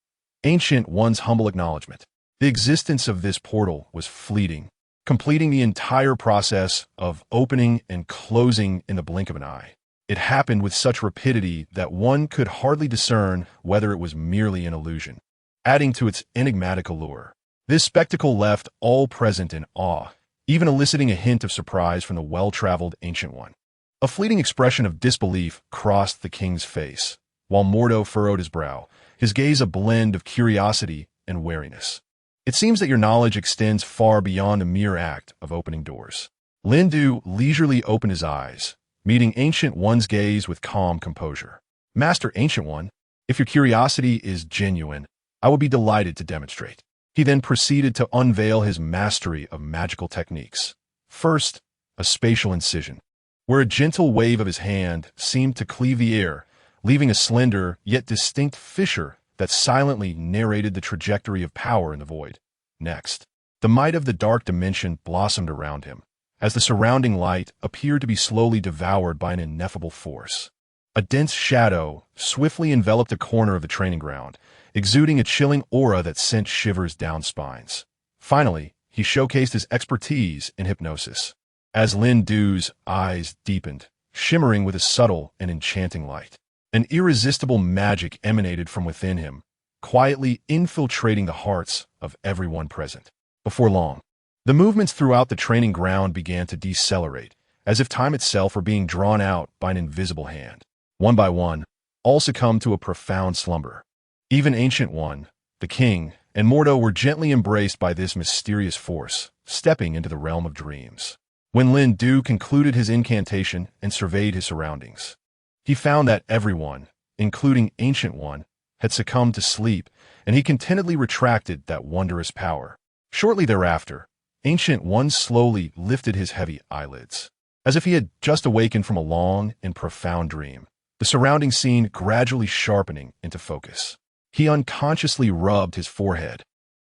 Ancient One's Humble Acknowledgement. The existence of this portal was fleeting, completing the entire process of opening and closing in the blink of an eye. It happened with such rapidity that one could hardly discern whether it was merely an illusion, adding to its enigmatic allure. This spectacle left all present in awe, even eliciting a hint of surprise from the well-traveled Ancient One. A fleeting expression of disbelief crossed the king's face, while Mordo furrowed his brow, his gaze a blend of curiosity and wariness. It seems that your knowledge extends far beyond the mere act of opening doors. Lindu leisurely opened his eyes, meeting Ancient One's gaze with calm composure. Master Ancient One, if your curiosity is genuine, I will be delighted to demonstrate. He then proceeded to unveil his mastery of magical techniques. First, a spatial incision. where a gentle wave of his hand seemed to cleave the air, leaving a slender yet distinct fissure that silently narrated the trajectory of power in the void. Next, the might of the dark dimension blossomed around him, as the surrounding light appeared to be slowly devoured by an ineffable force. A dense shadow swiftly enveloped a corner of the training ground, exuding a chilling aura that sent shivers down spines. Finally, he showcased his expertise in hypnosis. As Lin Du's eyes deepened, shimmering with a subtle and enchanting light, an irresistible magic emanated from within him, quietly infiltrating the hearts of everyone present. Before long, the movements throughout the training ground began to decelerate, as if time itself were being drawn out by an invisible hand. One by one, all succumbed to a profound slumber. Even Ancient One, the king, and Mordo were gently embraced by this mysterious force, stepping into the realm of dreams. When Lin Du concluded his incantation and surveyed his surroundings, he found that everyone, including Ancient One, had succumbed to sleep, and he contentedly retracted that wondrous power. Shortly thereafter, Ancient One slowly lifted his heavy eyelids, as if he had just awakened from a long and profound dream, the surrounding scene gradually sharpening into focus. He unconsciously rubbed his forehead,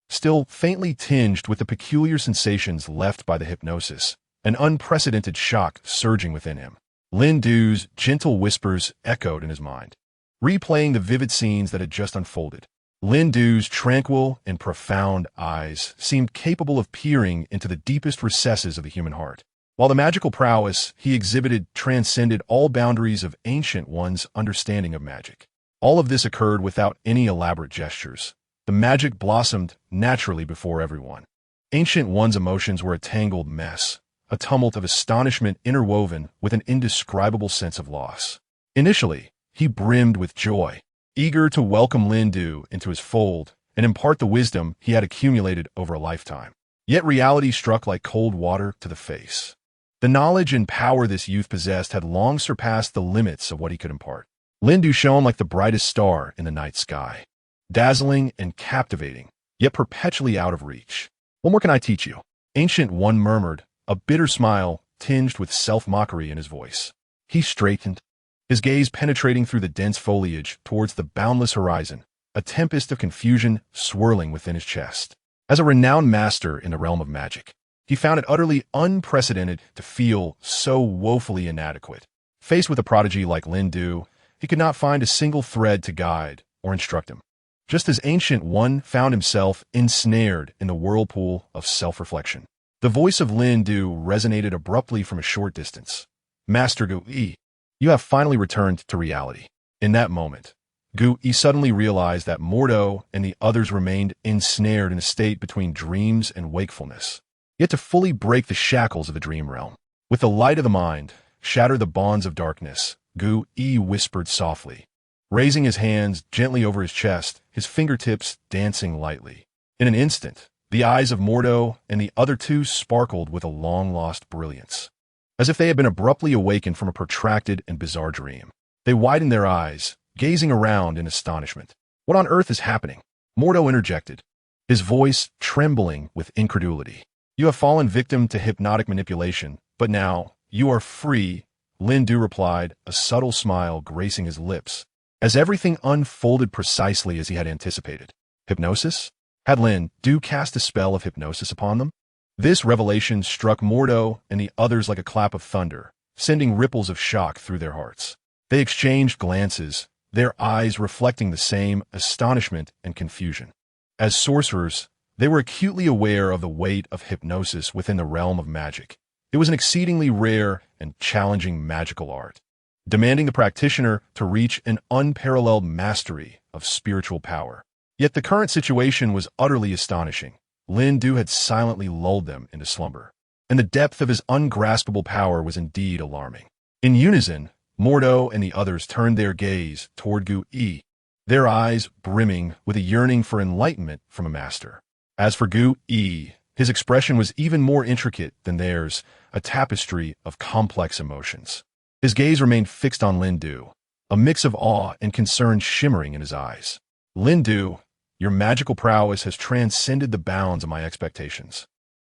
still faintly tinged with the peculiar sensations left by the hypnosis, an unprecedented shock surging within him. Lin Du's gentle whispers echoed in his mind, replaying the vivid scenes that had just unfolded. Lin Du's tranquil and profound eyes seemed capable of peering into the deepest recesses of the human heart, while the magical prowess he exhibited transcended all boundaries of Ancient One's understanding of magic. All of this occurred without any elaborate gestures. The magic blossomed naturally before everyone. Ancient One's emotions were a tangled mess, a tumult of astonishment interwoven with an indescribable sense of loss. Initially, he brimmed with joy, eager to welcome Lin Du into his fold and impart the wisdom he had accumulated over a lifetime. Yet reality struck like cold water to the face. The knowledge and power this youth possessed had long surpassed the limits of what he could impart. Lin Du shone like the brightest star in the night sky, dazzling and captivating, yet perpetually out of reach. "What more can I teach you?" Ancient One murmured, a bitter smile tinged with self-mockery in his voice. He straightened, his gaze penetrating through the dense foliage towards the boundless horizon, a tempest of confusion swirling within his chest. As a renowned master in the realm of magic, he found it utterly unprecedented to feel so woefully inadequate. Faced with a prodigy like Lin Du, he could not find a single thread to guide or instruct him. Just as Ancient One found himself ensnared in the whirlpool of self-reflection, the voice of Lin Du resonated abruptly from a short distance. "Master Gu Yi, you have finally returned to reality." In that moment, Gu Yi suddenly realized that Mordo and the others remained ensnared in a state between dreams and wakefulness, yet to fully break the shackles of the dream realm. With the light of the mind, shatter the bonds of darkness, Gu Yi whispered softly, raising his hands gently over his chest, his fingertips dancing lightly. In an instant, the eyes of Mordo and the other two sparkled with a long-lost brilliance, as if they had been abruptly awakened from a protracted and bizarre dream. They widened their eyes, gazing around in astonishment. "What on earth is happening?" Mordo interjected, his voice trembling with incredulity. "You have fallen victim to hypnotic manipulation, but now you are free," Lin Du replied, a subtle smile gracing his lips, as everything unfolded precisely as he had anticipated. Hypnosis? Had Lin Du cast a spell of hypnosis upon them? This revelation struck Mordo and the others like a clap of thunder, sending ripples of shock through their hearts. They exchanged glances, their eyes reflecting the same astonishment and confusion. As sorcerers, they were acutely aware of the weight of hypnosis within the realm of magic. It was an exceedingly rare and challenging magical art, demanding the practitioner to reach an unparalleled mastery of spiritual power. Yet the current situation was utterly astonishing. Lin Du had silently lulled them into slumber, and the depth of his ungraspable power was indeed alarming. In unison, Mordo and the others turned their gaze toward Gu Yi, their eyes brimming with a yearning for enlightenment from a master. As for Gu Yi, his expression was even more intricate than theirs, a tapestry of complex emotions. His gaze remained fixed on Lin Du, a mix of awe and concern shimmering in his eyes. "Lin Du, your magical prowess has transcended the bounds of my expectations,"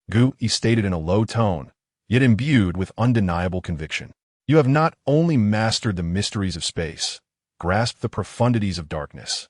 Gu Yi stated in a low tone, yet imbued with undeniable conviction. You have not only mastered the mysteries of space, grasped the profundities of darkness,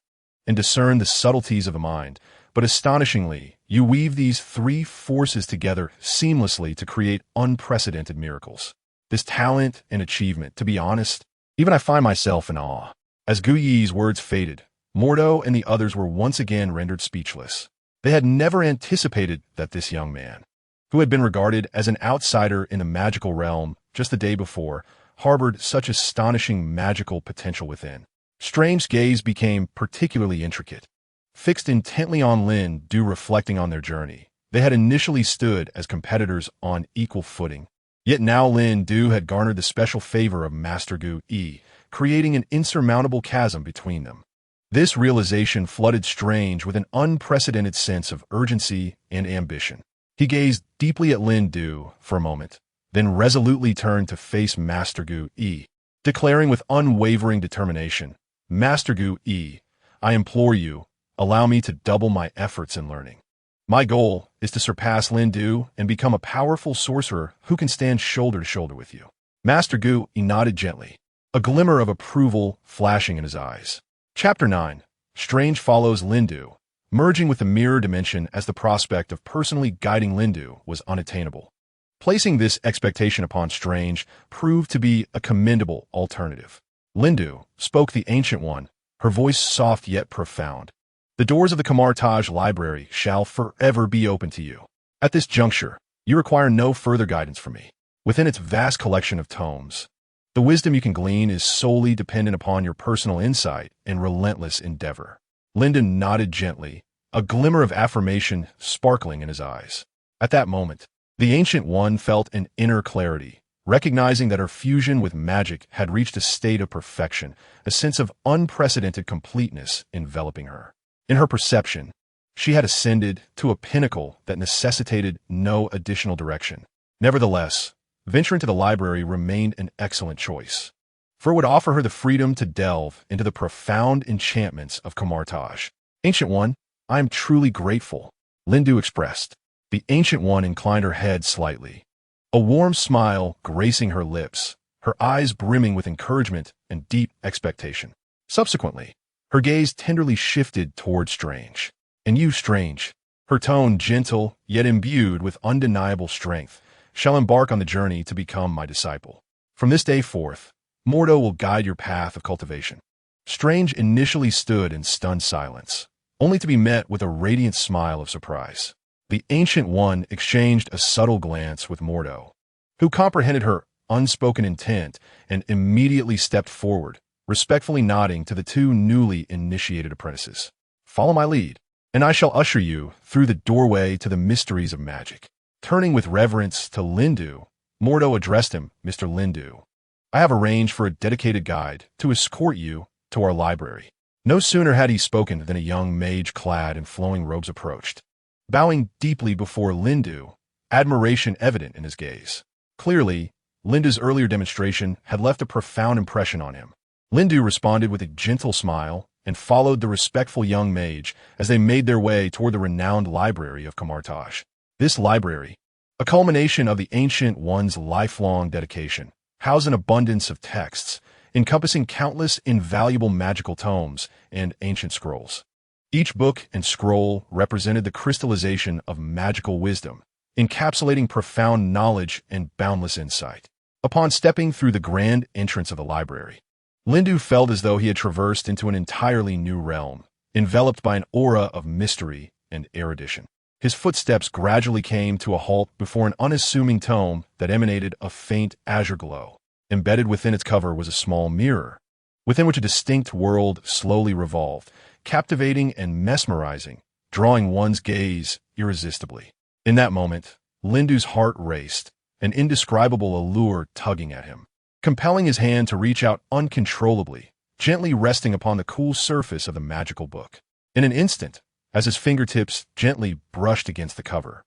and discerned the subtleties of the mind, but astonishingly, you weave these three forces together seamlessly to create unprecedented miracles. This talent and achievement, to be honest, even I find myself in awe. As Gu Yi's words faded, Mordo and the others were once again rendered speechless. They had never anticipated that this young man, who had been regarded as an outsider in the magical realm just the day before, harbored such astonishing magical potential within. Strange's gaze became particularly intricate. Fixed intently on Lin Du, reflecting on their journey, they had initially stood as competitors on equal footing. Yet now Lin Du had garnered the special favor of Master Gu Yi, creating an insurmountable chasm between them. This realization flooded Strange with an unprecedented sense of urgency and ambition. He gazed deeply at Lin Du for a moment, then resolutely turned to face Master Gu Yi, declaring with unwavering determination, "Master Gu Yi, I implore you, allow me to double my efforts in learning. My goal is to surpass Lin Du and become a powerful sorcerer who can stand shoulder to shoulder with you." Master Gu Yi nodded gently, a glimmer of approval flashing in his eyes. Chapter 9. Strange follows Lin Du, merging with the mirror dimension as the prospect of personally guiding Lin Du was unattainable. Placing this expectation upon Strange proved to be a commendable alternative. "Lin Du," spoke the Ancient One, her voice soft yet profound. "The doors of the Camartage Library shall forever be open to you. At this juncture, you require no further guidance from me. Within its vast collection of tomes, the wisdom you can glean is solely dependent upon your personal insight and relentless endeavor." Lyndon nodded gently, a glimmer of affirmation sparkling in his eyes. At that moment, the Ancient One felt an inner clarity, recognizing that her fusion with magic had reached a state of perfection, a sense of unprecedented completeness enveloping her. In her perception, she had ascended to a pinnacle that necessitated no additional direction. Nevertheless, venturing to the library remained an excellent choice, for it would offer her the freedom to delve into the profound enchantments of Camartage. "Ancient One, I am truly grateful," Lin Du expressed. The Ancient One inclined her head slightly, a warm smile gracing her lips, her eyes brimming with encouragement and deep expectation. Subsequently, her gaze tenderly shifted toward Strange. "And you, Strange," her tone gentle yet imbued with undeniable strength, "shall embark on the journey to become my disciple. From this day forth, Mordo will guide your path of cultivation." Strange initially stood in stunned silence, only to be met with a radiant smile of surprise. The Ancient One exchanged a subtle glance with Mordo, who comprehended her unspoken intent and immediately stepped forward, respectfully nodding to the two newly initiated apprentices. "Follow my lead, and I shall usher you through the doorway to the mysteries of magic." Turning with reverence to Lin Du, Mordo addressed him, "Mr. Lin Du, I have arranged for a dedicated guide to escort you to our library." No sooner had he spoken than a young mage clad in flowing robes approached, bowing deeply before Lin Du, admiration evident in his gaze. Clearly, Lin Du's earlier demonstration had left a profound impression on him. Lin Du responded with a gentle smile and followed the respectful young mage as they made their way toward the renowned library of Camartage. This library, a culmination of the Ancient One's lifelong dedication, housed an abundance of texts, encompassing countless invaluable magical tomes and ancient scrolls. Each book and scroll represented the crystallization of magical wisdom, encapsulating profound knowledge and boundless insight. Upon stepping through the grand entrance of the library, Lin Du felt as though he had traversed into an entirely new realm, enveloped by an aura of mystery and erudition. His footsteps gradually came to a halt before an unassuming tome that emanated a faint azure glow. Embedded within its cover was a small mirror, within which a distinct world slowly revolved, captivating and mesmerizing, drawing one's gaze irresistibly. In that moment, Lin Du's heart raced, an indescribable allure tugging at him, compelling his hand to reach out uncontrollably, gently resting upon the cool surface of the magical book. In an instant, as his fingertips gently brushed against the cover,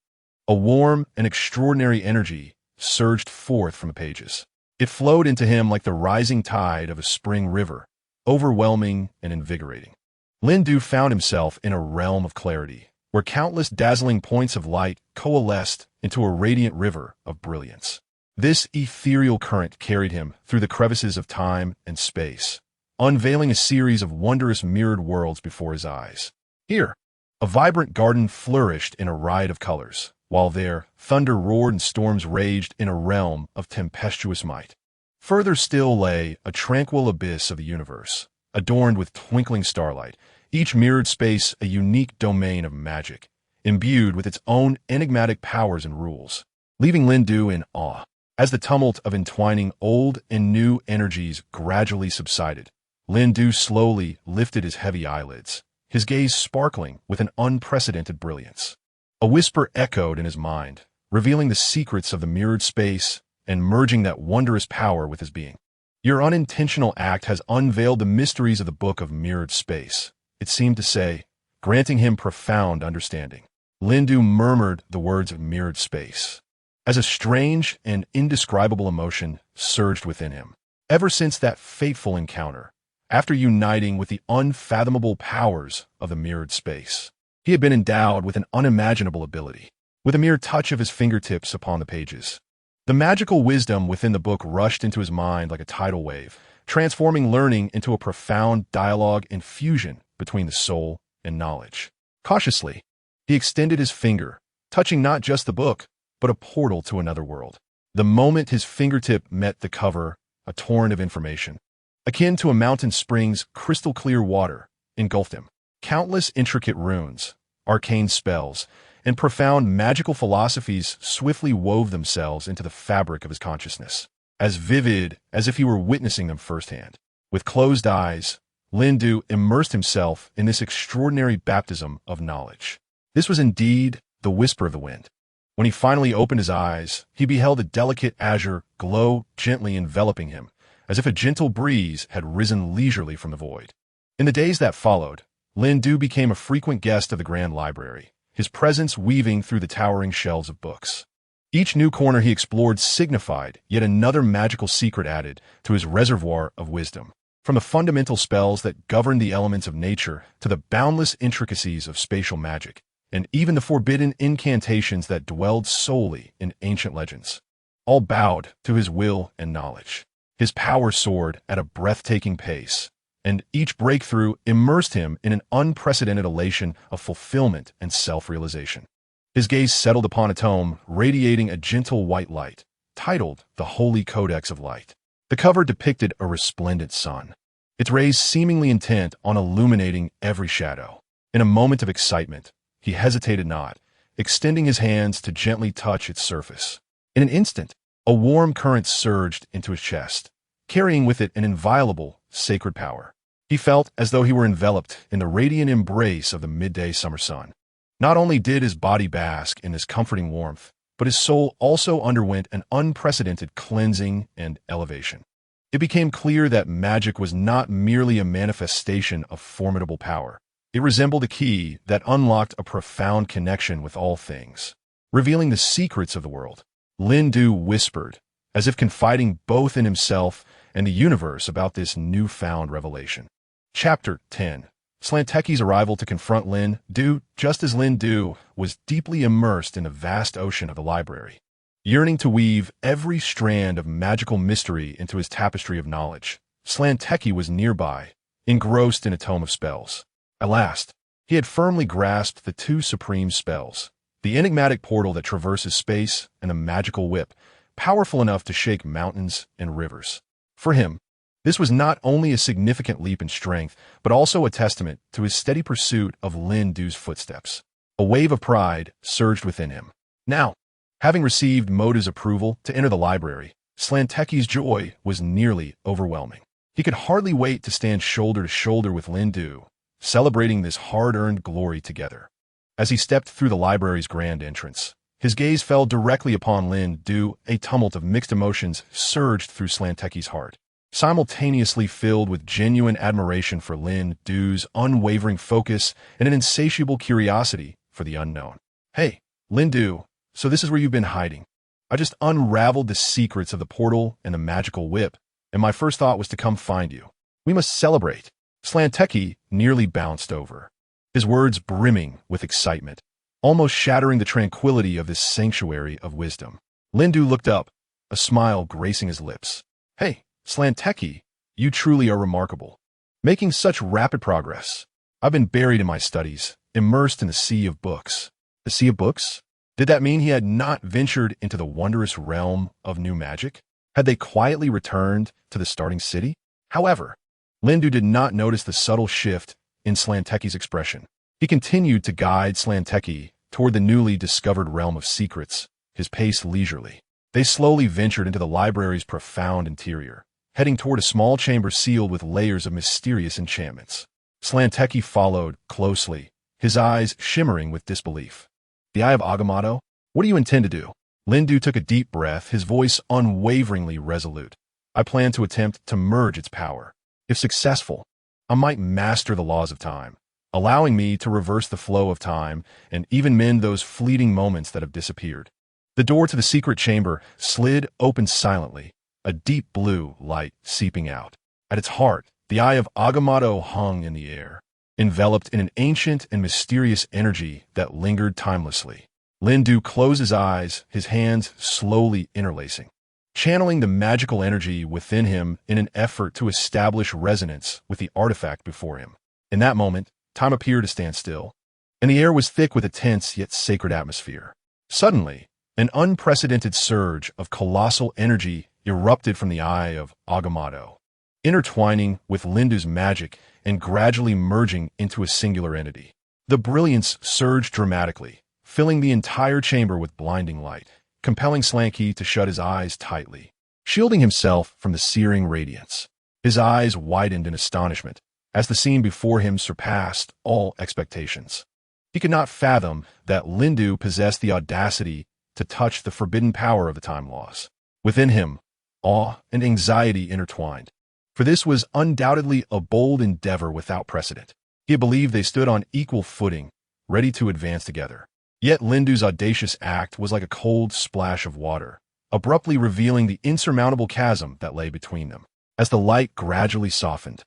a warm and extraordinary energy surged forth from the pages. It flowed into him like the rising tide of a spring river, overwhelming and invigorating. Lin Du found himself in a realm of clarity, where countless dazzling points of light coalesced into a radiant river of brilliance. This ethereal current carried him through the crevices of time and space, unveiling a series of wondrous mirrored worlds before his eyes. Here, a vibrant garden flourished in a riot of colors, while there, thunder roared and storms raged in a realm of tempestuous might. Further still lay a tranquil abyss of the universe, adorned with twinkling starlight, each mirrored space a unique domain of magic, imbued with its own enigmatic powers and rules, leaving Lindu in awe. As the tumult of entwining old and new energies gradually subsided, Lindu slowly lifted his heavy eyelids, his gaze sparkling with an unprecedented brilliance. A whisper echoed in his mind, revealing the secrets of the mirrored space and merging that wondrous power with his being. Your unintentional act has unveiled the mysteries of the book of mirrored space, it seemed to say, granting him profound understanding. Lindu murmured the words of mirrored space, as a strange and indescribable emotion surged within him. Ever since that fateful encounter, after uniting with the unfathomable powers of the mirrored space, he had been endowed with an unimaginable ability. With a mere touch of his fingertips upon the pages, the magical wisdom within the book rushed into his mind like a tidal wave, transforming learning into a profound dialogue and fusion between the soul and knowledge. Cautiously, he extended his finger, touching not just the book, but a portal to another world. The moment his fingertip met the cover, a torrent of information, akin to a mountain spring's crystal-clear water, engulfed him. Countless intricate runes, arcane spells, and profound magical philosophies swiftly wove themselves into the fabric of his consciousness, as vivid as if he were witnessing them firsthand. With closed eyes, Lindu immersed himself in this extraordinary baptism of knowledge. This was indeed the whisper of the wind. When he finally opened his eyes, he beheld a delicate azure glow gently enveloping him, as if a gentle breeze had risen leisurely from the void. In the days that followed, Lindu became a frequent guest of the Grand Library, his presence weaving through the towering shelves of books. Each new corner he explored signified yet another magical secret added to his reservoir of wisdom, from the fundamental spells that governed the elements of nature to the boundless intricacies of spatial magic, and even the forbidden incantations that dwelled solely in ancient legends. All bowed to his will and knowledge. His power soared at a breathtaking pace, and each breakthrough immersed him in an unprecedented elation of fulfillment and self-realization. His gaze settled upon a tome radiating a gentle white light, titled The Holy Codex of Light. The cover depicted a resplendent sun, its rays seemingly intent on illuminating every shadow. In a moment of excitement, he hesitated not, extending his hands to gently touch its surface. In an instant, a warm current surged into his chest, carrying with it an inviolable, sacred power. He felt as though he were enveloped in the radiant embrace of the midday summer sun. Not only did his body bask in this comforting warmth, but his soul also underwent an unprecedented cleansing and elevation. It became clear that magic was not merely a manifestation of formidable power. It resembled a key that unlocked a profound connection with all things, revealing the secrets of the world. Lindu whispered, as if confiding both in himself and the universe about this newfound revelation. Chapter 10. Slanteki's arrival to confront Lindu, just as Lindu was deeply immersed in the vast ocean of the library, yearning to weave every strand of magical mystery into his tapestry of knowledge. Slanteki was nearby, engrossed in a tome of spells. At last, he had firmly grasped the two supreme spells, the enigmatic portal that traverses space and the magical whip, powerful enough to shake mountains and rivers. For him, this was not only a significant leap in strength, but also a testament to his steady pursuit of Lindu's footsteps. A wave of pride surged within him. Now, having received Moda's approval to enter the library, Slanteki's joy was nearly overwhelming. He could hardly wait to stand shoulder to shoulder with Lindu, celebrating this hard-earned glory together. As he stepped through the library's grand entrance, his gaze fell directly upon Lindu. A tumult of mixed emotions surged through Slanteki's heart, simultaneously filled with genuine admiration for Lindu's unwavering focus and an insatiable curiosity for the unknown. "Hey, Lindu, so this is where you've been hiding. I just unraveled the secrets of the portal and the magical whip, and my first thought was to come find you. We must celebrate." Slanteki nearly bounced over, his words brimming with excitement, almost shattering the tranquility of this sanctuary of wisdom. Lindu looked up, a smile gracing his lips. "Hey, Slanteki, you truly are remarkable. Making such rapid progress. I've been buried in my studies, immersed in the sea of books." The sea of books? Did that mean he had not ventured into the wondrous realm of new magic? Had they quietly returned to the starting city? However, Lindu did not notice the subtle shift in Slanteki's expression. He continued to guide Slanteki toward the newly discovered realm of secrets, his pace leisurely. They slowly ventured into the library's profound interior, heading toward a small chamber sealed with layers of mysterious enchantments. Slanteki followed closely, his eyes shimmering with disbelief. "The Eye of Agamotto? What do you intend to do?" Lindu took a deep breath, his voice unwaveringly resolute. "I plan to attempt to merge its power. If successful, I might master the laws of time, allowing me to reverse the flow of time and even mend those fleeting moments that have disappeared." The door to the secret chamber slid open silently, a deep blue light seeping out. At its heart, the Eye of Agamotto hung in the air, enveloped in an ancient and mysterious energy that lingered timelessly. Lindu closed his eyes, his hands slowly interlacing, channeling the magical energy within him in an effort to establish resonance with the artifact before him. In that moment, time appeared to stand still, and the air was thick with a tense yet sacred atmosphere. Suddenly, an unprecedented surge of colossal energy erupted from the Eye of Agamotto, intertwining with Lindu's magic and gradually merging into a singular entity. The brilliance surged dramatically, filling the entire chamber with blinding light, compelling Slanky to shut his eyes tightly, shielding himself from the searing radiance. His eyes widened in astonishment as the scene before him surpassed all expectations. He could not fathom that Lindu possessed the audacity to touch the forbidden power of the time laws. Within him, awe and anxiety intertwined, for this was undoubtedly a bold endeavor without precedent. He believed they stood on equal footing, ready to advance together. Yet Lindu's audacious act was like a cold splash of water, abruptly revealing the insurmountable chasm that lay between them. As the light gradually softened,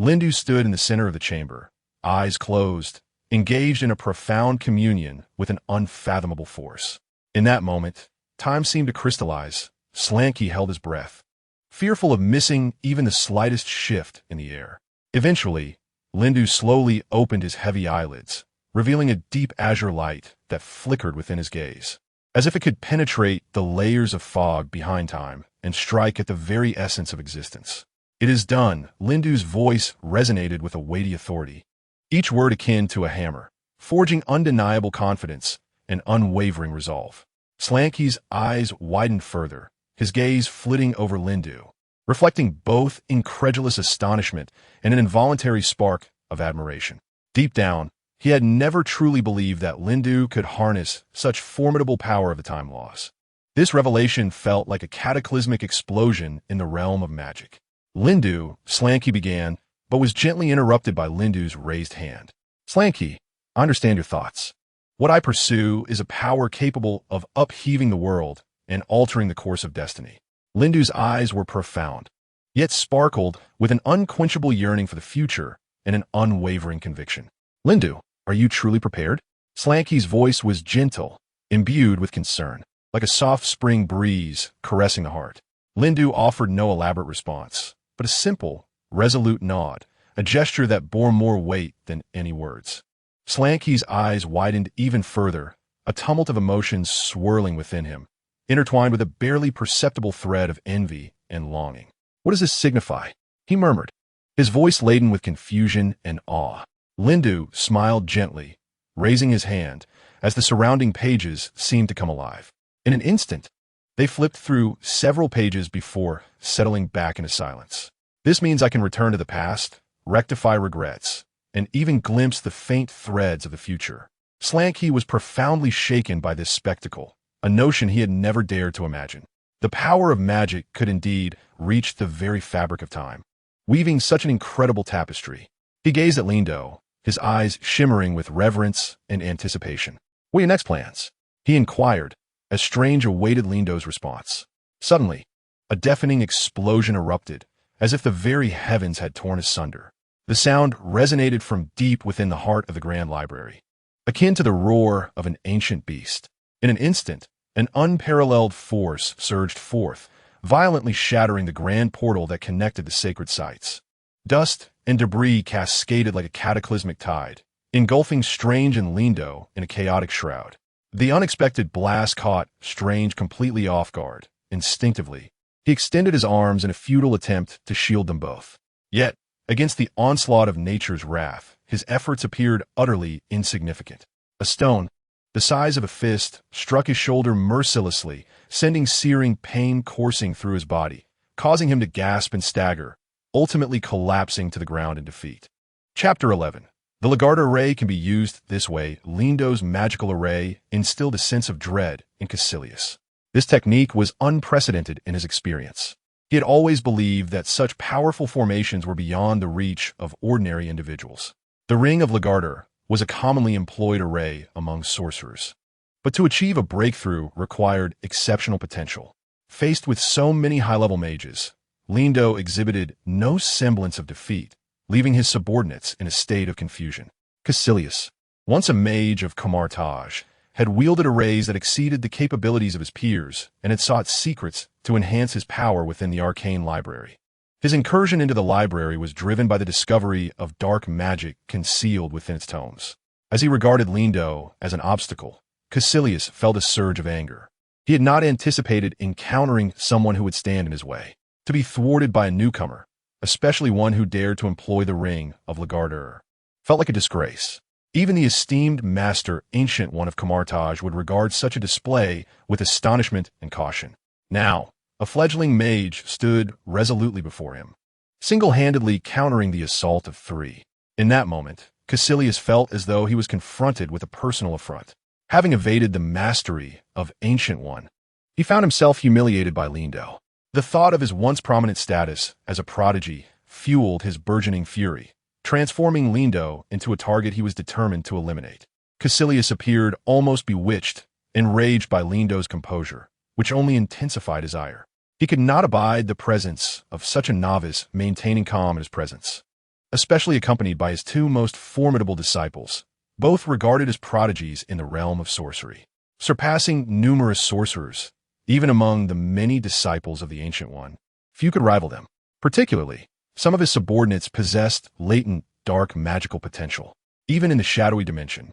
Lindu stood in the center of the chamber, eyes closed, engaged in a profound communion with an unfathomable force. In that moment, time seemed to crystallize. Slanky held his breath, fearful of missing even the slightest shift in the air. Eventually, Lindu slowly opened his heavy eyelids, revealing a deep azure light that flickered within his gaze, as if it could penetrate the layers of fog behind time and strike at the very essence of existence. "It is done." Lindu's voice resonated with a weighty authority, each word akin to a hammer, forging undeniable confidence and unwavering resolve. Slanky's eyes widened further, his gaze flitting over Lindu, reflecting both incredulous astonishment and an involuntary spark of admiration. Deep down, he had never truly believed that Lindu could harness such formidable power of the time laws. This revelation felt like a cataclysmic explosion in the realm of magic. "Lindu," Slanky began, but was gently interrupted by Lindu's raised hand. "Slanky, I understand your thoughts. What I pursue is a power capable of upheaving the world and altering the course of destiny." Lindu's eyes were profound, yet sparkled with an unquenchable yearning for the future and an unwavering conviction. "Lindu, are you truly prepared?" Slanky's voice was gentle, imbued with concern, like a soft spring breeze caressing the heart. Lindu offered no elaborate response, but a simple, resolute nod, a gesture that bore more weight than any words. Slanky's eyes widened even further, a tumult of emotions swirling within him, intertwined with a barely perceptible thread of envy and longing. "What does this signify?" he murmured, his voice laden with confusion and awe. Lindu smiled gently, raising his hand as the surrounding pages seemed to come alive. In an instant, they flipped through several pages before settling back into silence. "This means I can return to the past, rectify regrets, and even glimpse the faint threads of the future." Slanky was profoundly shaken by this spectacle, a notion he had never dared to imagine. The power of magic could indeed reach the very fabric of time, weaving such an incredible tapestry. He gazed at Lindo, his eyes shimmering with reverence and anticipation. "What are your next plans?" he inquired, as Strange awaited Lindo's response. Suddenly, a deafening explosion erupted, as if the very heavens had torn asunder. The sound resonated from deep within the heart of the Grand Library, akin to the roar of an ancient beast. In an instant, an unparalleled force surged forth, violently shattering the grand portal that connected the sacred sites. Dust and debris cascaded like a cataclysmic tide, engulfing Strange and Lindo in a chaotic shroud. The unexpected blast caught Strange completely off guard. Instinctively, he extended his arms in a futile attempt to shield them both. Yet, against the onslaught of nature's wrath, his efforts appeared utterly insignificant. A stone, the size of a fist, struck his shoulder mercilessly, sending searing pain coursing through his body, causing him to gasp and stagger, ultimately collapsing to the ground in defeat. Chapter 11. The Lagarde Array can be used this way. Lindo's magical array instilled a sense of dread in Kaecilius. This technique was unprecedented in his experience. He had always believed that such powerful formations were beyond the reach of ordinary individuals. The Ring of Lagarde was a commonly employed array among sorcerers. But to achieve a breakthrough required exceptional potential. Faced with so many high-level mages, Lindo exhibited no semblance of defeat, leaving his subordinates in a state of confusion. Kaecilius, once a mage of Camartage, had wielded arrays that exceeded the capabilities of his peers and had sought secrets to enhance his power within the arcane library. His incursion into the library was driven by the discovery of dark magic concealed within its tomes. As he regarded Lindo as an obstacle, Kaecilius felt a surge of anger. He had not anticipated encountering someone who would stand in his way. To be thwarted by a newcomer, especially one who dared to employ the Ring of Lagarde, felt like a disgrace. Even the esteemed master, Ancient One of Camartage, would regard such a display with astonishment and caution. Now, a fledgling mage stood resolutely before him, single-handedly countering the assault of three. In that moment, Kaecilius felt as though he was confronted with a personal affront. Having evaded the mastery of Ancient One, he found himself humiliated by Lindo. The thought of his once prominent status as a prodigy fueled his burgeoning fury, transforming Lindo into a target he was determined to eliminate. Kaecilius appeared almost bewitched, enraged by Lindo's composure, which only intensified his ire. He could not abide the presence of such a novice maintaining calm in his presence, especially accompanied by his two most formidable disciples, both regarded as prodigies in the realm of sorcery, surpassing numerous sorcerers. Even among the many disciples of the Ancient One, few could rival them. Particularly, some of his subordinates possessed latent, dark magical potential. Even in the shadowy dimension,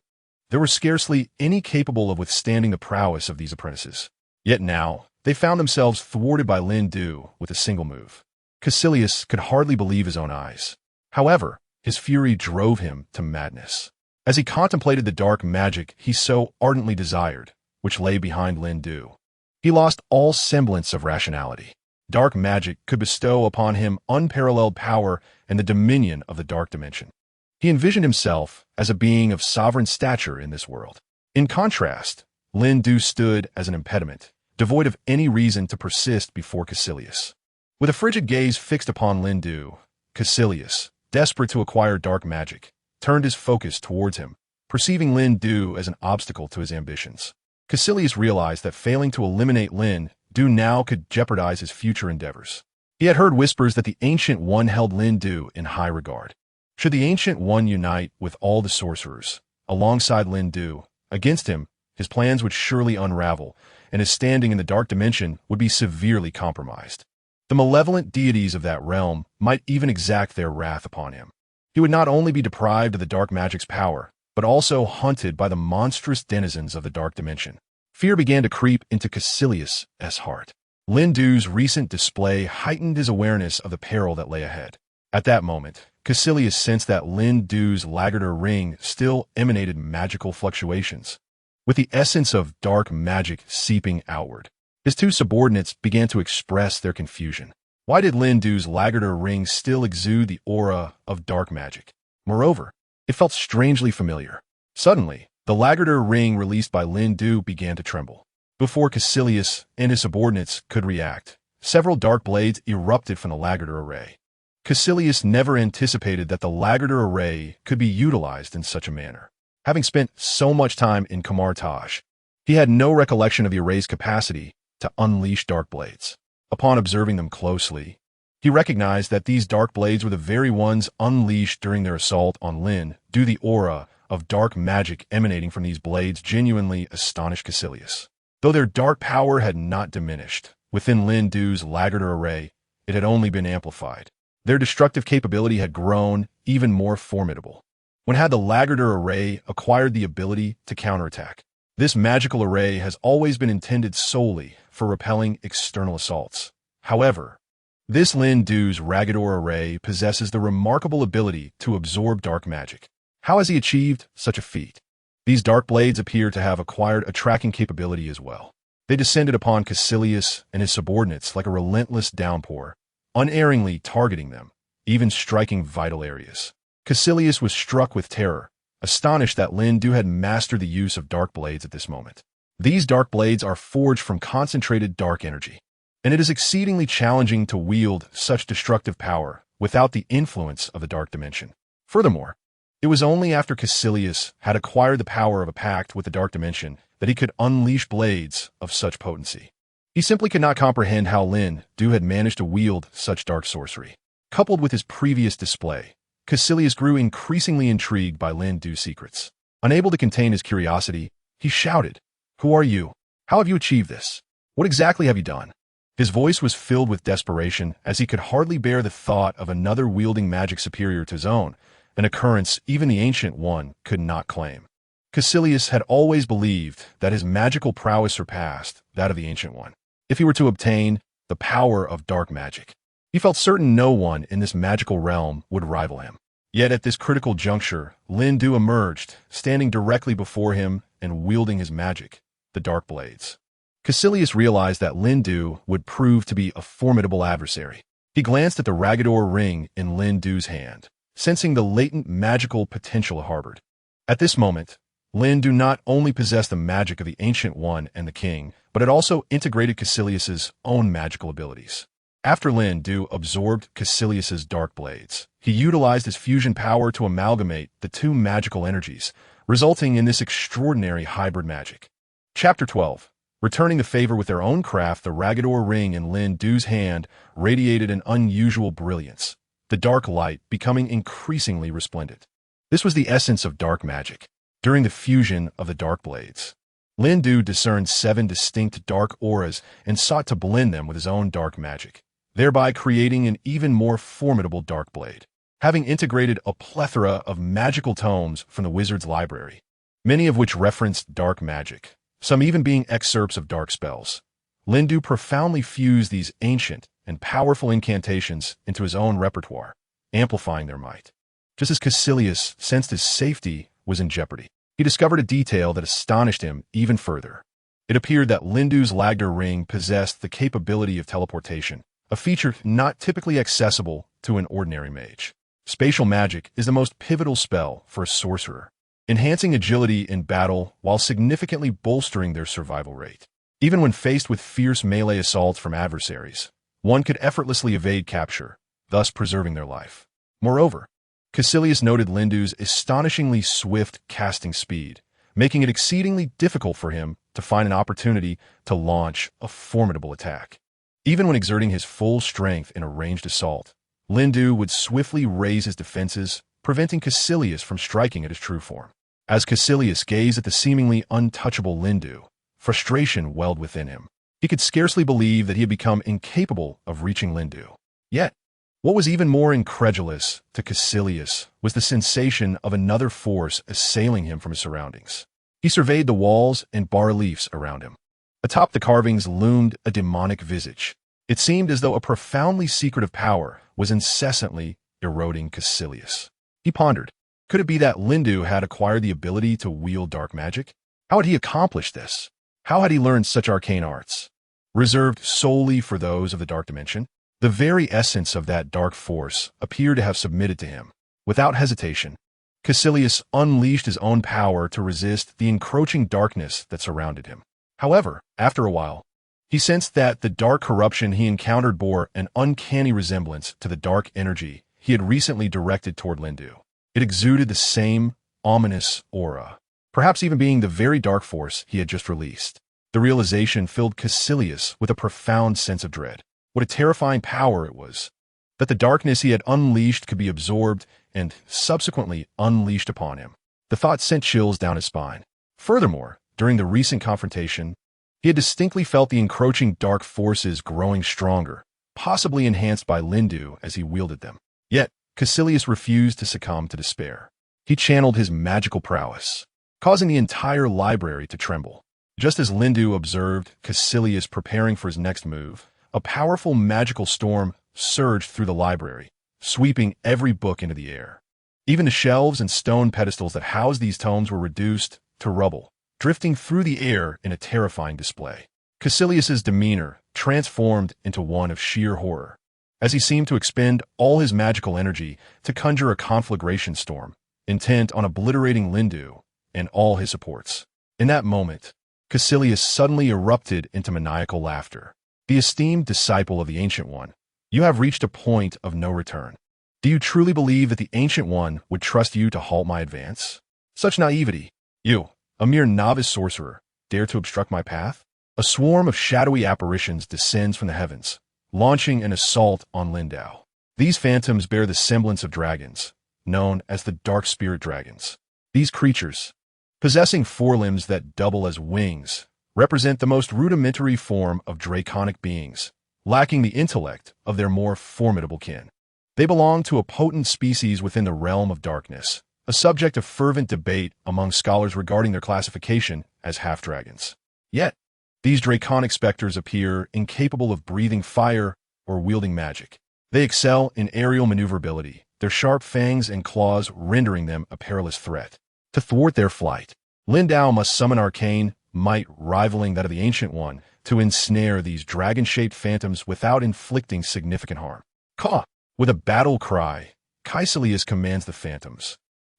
there were scarcely any capable of withstanding the prowess of these apprentices. Yet now, they found themselves thwarted by Lindo with a single move. Kaecilius could hardly believe his own eyes. However, his fury drove him to madness. As he contemplated the dark magic he so ardently desired, which lay behind Lindo, he lost all semblance of rationality. Dark magic could bestow upon him unparalleled power and the dominion of the dark dimension. He envisioned himself as a being of sovereign stature in this world. In contrast, Lindo stood as an impediment, devoid of any reason to persist before Kaecilius. With a frigid gaze fixed upon Lindo, Kaecilius, desperate to acquire dark magic, turned his focus towards him, perceiving Lindo as an obstacle to his ambitions. Kaecilius realized that failing to eliminate Lindo now could jeopardize his future endeavors. He had heard whispers that the Ancient One held Lindo in high regard. Should the Ancient One unite with all the sorcerers, alongside Lindo, against him, his plans would surely unravel, and his standing in the dark dimension would be severely compromised. The malevolent deities of that realm might even exact their wrath upon him. He would not only be deprived of the dark magic's power, but also hunted by the monstrous denizens of the dark dimension. Fear began to creep into Kaecilius' heart. Lindo's recent display heightened his awareness of the peril that lay ahead. At that moment, Kaecilius sensed that Lindo's Lagarde ring still emanated magical fluctuations, with the essence of dark magic seeping outward. His two subordinates began to express their confusion. Why did Lindo's Lagarde ring still exude the aura of dark magic? Moreover, it felt strangely familiar. Suddenly, the Lagarde ring released by Lindo began to tremble. Before Kaecilius and his subordinates could react, several dark blades erupted from the Lagarde array. Kaecilius never anticipated that the Lagarde array could be utilized in such a manner. Having spent so much time in Camartage, he had no recollection of the array's capacity to unleash dark blades. Upon observing them closely, he recognized that these dark blades were the very ones unleashed during their assault on Lindo. The aura of dark magic emanating from these blades genuinely astonished Kaecilius. Though their dark power had not diminished, Within Lindu's Laggarder array, it had only been amplified. Their destructive capability had grown even more formidable. When had the Laggarder array acquired the ability to counterattack? This magical array has always been intended solely for repelling external assaults. However, this Lindu's Raggador array possesses the remarkable ability to absorb dark magic. How has he achieved such a feat? These dark blades appear to have acquired a tracking capability as well. They descended upon Kaecilius and his subordinates like a relentless downpour, unerringly targeting them, even striking vital areas. Kaecilius was struck with terror, astonished that Lindu had mastered the use of dark blades at this moment. These dark blades are forged from concentrated dark energy, and it is exceedingly challenging to wield such destructive power without the influence of the dark dimension. Furthermore, it was only after Kaecilius had acquired the power of a pact with the dark dimension that he could unleash blades of such potency. He simply could not comprehend how Lindu had managed to wield such dark sorcery. Coupled with his previous display, Kaecilius grew increasingly intrigued by Lindu's secrets. Unable to contain his curiosity, he shouted, "Who are you? How have you achieved this? What exactly have you done?" His voice was filled with desperation as he could hardly bear the thought of another wielding magic superior to his own, an occurrence even the Ancient One could not claim. Kaecilius had always believed that his magical prowess surpassed that of the Ancient One. If he were to obtain the power of dark magic, he felt certain no one in this magical realm would rival him. Yet at this critical juncture, Lindu emerged, standing directly before him and wielding his magic, the dark blades. Kaecilius realized that Lindu would prove to be a formidable adversary. He glanced at the Raggador ring in Lindu's hand, sensing the latent magical potential it harbored. At this moment, Lindu not only possessed the magic of the Ancient One and the King, but had also integrated Kaecilius's own magical abilities. After Lindu absorbed Kaecilius's dark blades, he utilized his fusion power to amalgamate the two magical energies, resulting in this extraordinary hybrid magic. Chapter 12. Returning the favor with their own craft, the Raggador ring in Lindu's hand radiated an unusual brilliance, the dark light becoming increasingly resplendent. This was the essence of dark magic. During the fusion of the dark blades, Lindu discerned 7 distinct dark auras and sought to blend them with his own dark magic, thereby creating an even more formidable dark blade. Having integrated a plethora of magical tomes from the wizard's library, many of which referenced dark magic, some even being excerpts of dark spells, Lindu profoundly fused these ancient and powerful incantations into his own repertoire, amplifying their might. Just as Kaecilius sensed his safety was in jeopardy, he discovered a detail that astonished him even further. It appeared that Lindu's Laggarder ring possessed the capability of teleportation, a feature not typically accessible to an ordinary mage. Spatial magic is the most pivotal spell for a sorcerer, enhancing agility in battle while significantly bolstering their survival rate. Even when faced with fierce melee assaults from adversaries, one could effortlessly evade capture, thus preserving their life. Moreover, Kaecilius noted Lindu's astonishingly swift casting speed, making it exceedingly difficult for him to find an opportunity to launch a formidable attack. Even when exerting his full strength in a ranged assault, Lindu would swiftly raise his defenses, preventing Kaecilius from striking at his true form. As Kaecilius gazed at the seemingly untouchable Lindu, frustration welled within him. He could scarcely believe that he had become incapable of reaching Lindu. Yet, what was even more incredulous to Kaecilius was the sensation of another force assailing him from his surroundings. He surveyed the walls and bas-reliefs around him. Atop the carvings loomed a demonic visage. It seemed as though a profoundly secretive power was incessantly eroding Kaecilius. He pondered, could it be that Lindu had acquired the ability to wield dark magic? How had he accomplished this? How had he learned such arcane arts, reserved solely for those of the dark dimension? The very essence of that dark force appeared to have submitted to him. Without hesitation, Kaecilius unleashed his own power to resist the encroaching darkness that surrounded him. However, after a while, he sensed that the dark corruption he encountered bore an uncanny resemblance to the dark energy he had recently directed toward Lindu. It exuded the same ominous aura, perhaps even being the very dark force he had just released. The realization filled Kaecilius with a profound sense of dread. What a terrifying power it was, that the darkness he had unleashed could be absorbed and subsequently unleashed upon him. The thought sent chills down his spine. Furthermore, during the recent confrontation, He had distinctly felt the encroaching dark forces growing stronger, possibly enhanced by Lindu as he wielded them. Yet, Kaecilius refused to succumb to despair. He channeled his magical prowess, causing the entire library to tremble. Just as Lindu observed Kaecilius preparing for his next move, a powerful magical storm surged through the library, sweeping every book into the air. Even the shelves and stone pedestals that housed these tomes were reduced to rubble, drifting through the air in a terrifying display. Kaecilius's demeanor transformed into one of sheer horror, as he seemed to expend all his magical energy to conjure a conflagration storm, intent on obliterating Lindu and all his supports. In that moment, Kaecilius suddenly erupted into maniacal laughter. The esteemed disciple of the Ancient One, you have reached a point of no return. Do you truly believe that the Ancient One would trust you to halt my advance? Such naivety! You, a mere novice sorcerer, dare to obstruct my path? A swarm of shadowy apparitions descends from the heavens, launching an assault on Lindu. These phantoms bear the semblance of dragons, known as the Dark Spirit Dragons. These creatures, possessing forelimbs that double as wings, represent the most rudimentary form of draconic beings, lacking the intellect of their more formidable kin. They belong to a potent species within the realm of darkness, a subject of fervent debate among scholars regarding their classification as half-dragons. Yet, these draconic specters appear incapable of breathing fire or wielding magic. They excel in aerial maneuverability, their sharp fangs and claws rendering them a perilous threat. To thwart their flight, Lindu must summon arcane might rivaling that of the Ancient One to ensnare these dragon-shaped phantoms without inflicting significant harm. Caw! With a battle cry, Kaecilius commands the phantoms,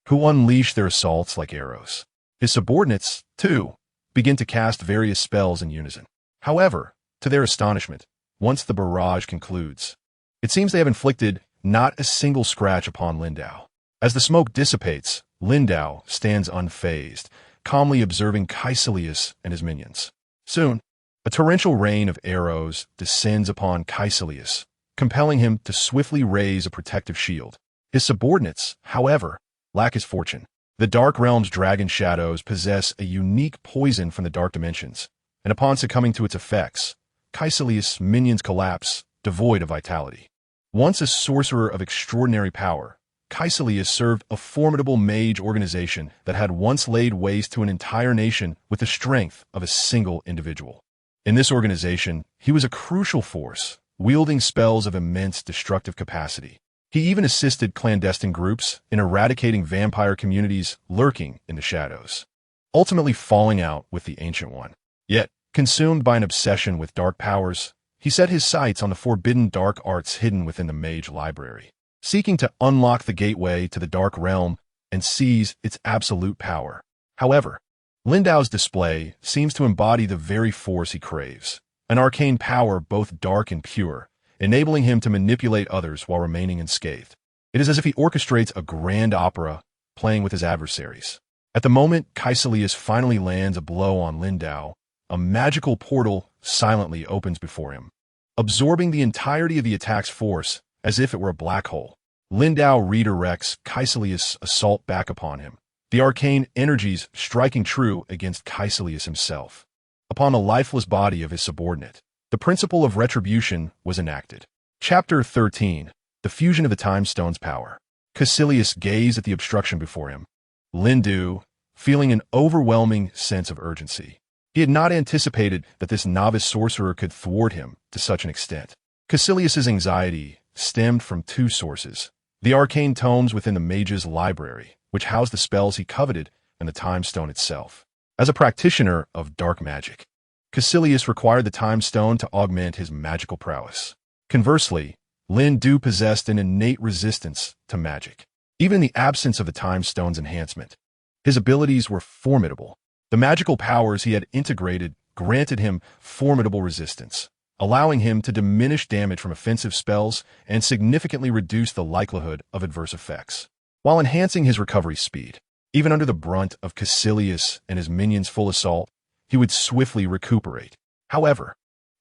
who unleash their assaults like arrows. His subordinates, too, begin to cast various spells in unison. However, to their astonishment, once the barrage concludes, it seems they have inflicted not a single scratch upon Lindu. As the smoke dissipates, Lindu stands unfazed, calmly observing Kaecilius and his minions. Soon, a torrential rain of arrows descends upon Kaecilius, compelling him to swiftly raise a protective shield. His subordinates, however, lack his fortune. The Dark Realm's dragon shadows possess a unique poison from the dark dimensions, and upon succumbing to its effects, Kaecilius' minions collapse, devoid of vitality. Once a sorcerer of extraordinary power, Kaecilius served a formidable mage organization that had once laid waste to an entire nation with the strength of a single individual. In this organization, he was a crucial force, wielding spells of immense destructive capacity. He even assisted clandestine groups in eradicating vampire communities lurking in the shadows, ultimately falling out with the Ancient One. Yet, consumed by an obsession with dark powers, he set his sights on the forbidden dark arts hidden within the mage library, seeking to unlock the gateway to the Dark Realm and seize its absolute power. However, Lindu's display seems to embody the very force he craves, an arcane power both dark and pure, enabling him to manipulate others while remaining unscathed. It is as if he orchestrates a grand opera, playing with his adversaries. At the moment Kaecilius finally lands a blow on Lindu, a magical portal silently opens before him, absorbing the entirety of the attack's force as if it were a black hole. Lindu redirects Kaecilius' assault back upon him, the arcane energies striking true against Kaecilius himself. Upon the lifeless body of his subordinate, the principle of retribution was enacted. Chapter 13. The Fusion of the Time Stone's Power. Kaecilius gazed at the obstruction before him, Lindu feeling an overwhelming sense of urgency. He had not anticipated that this novice sorcerer could thwart him to such an extent. Kaecilius' anxiety stemmed from two sources: the arcane tomes within the mage's library, which housed the spells he coveted, and the Time Stone itself. As a practitioner of dark magic, Kaecilius required the Time Stone to augment his magical prowess. Conversely, Lindu possessed an innate resistance to magic. Even in the absence of the Time Stone's enhancement, his abilities were formidable. The magical powers he had integrated granted him formidable resistance, allowing him to diminish damage from offensive spells and significantly reduce the likelihood of adverse effects, while enhancing his recovery speed. Even under the brunt of Kaecilius and his minions' full assault, he would swiftly recuperate. However,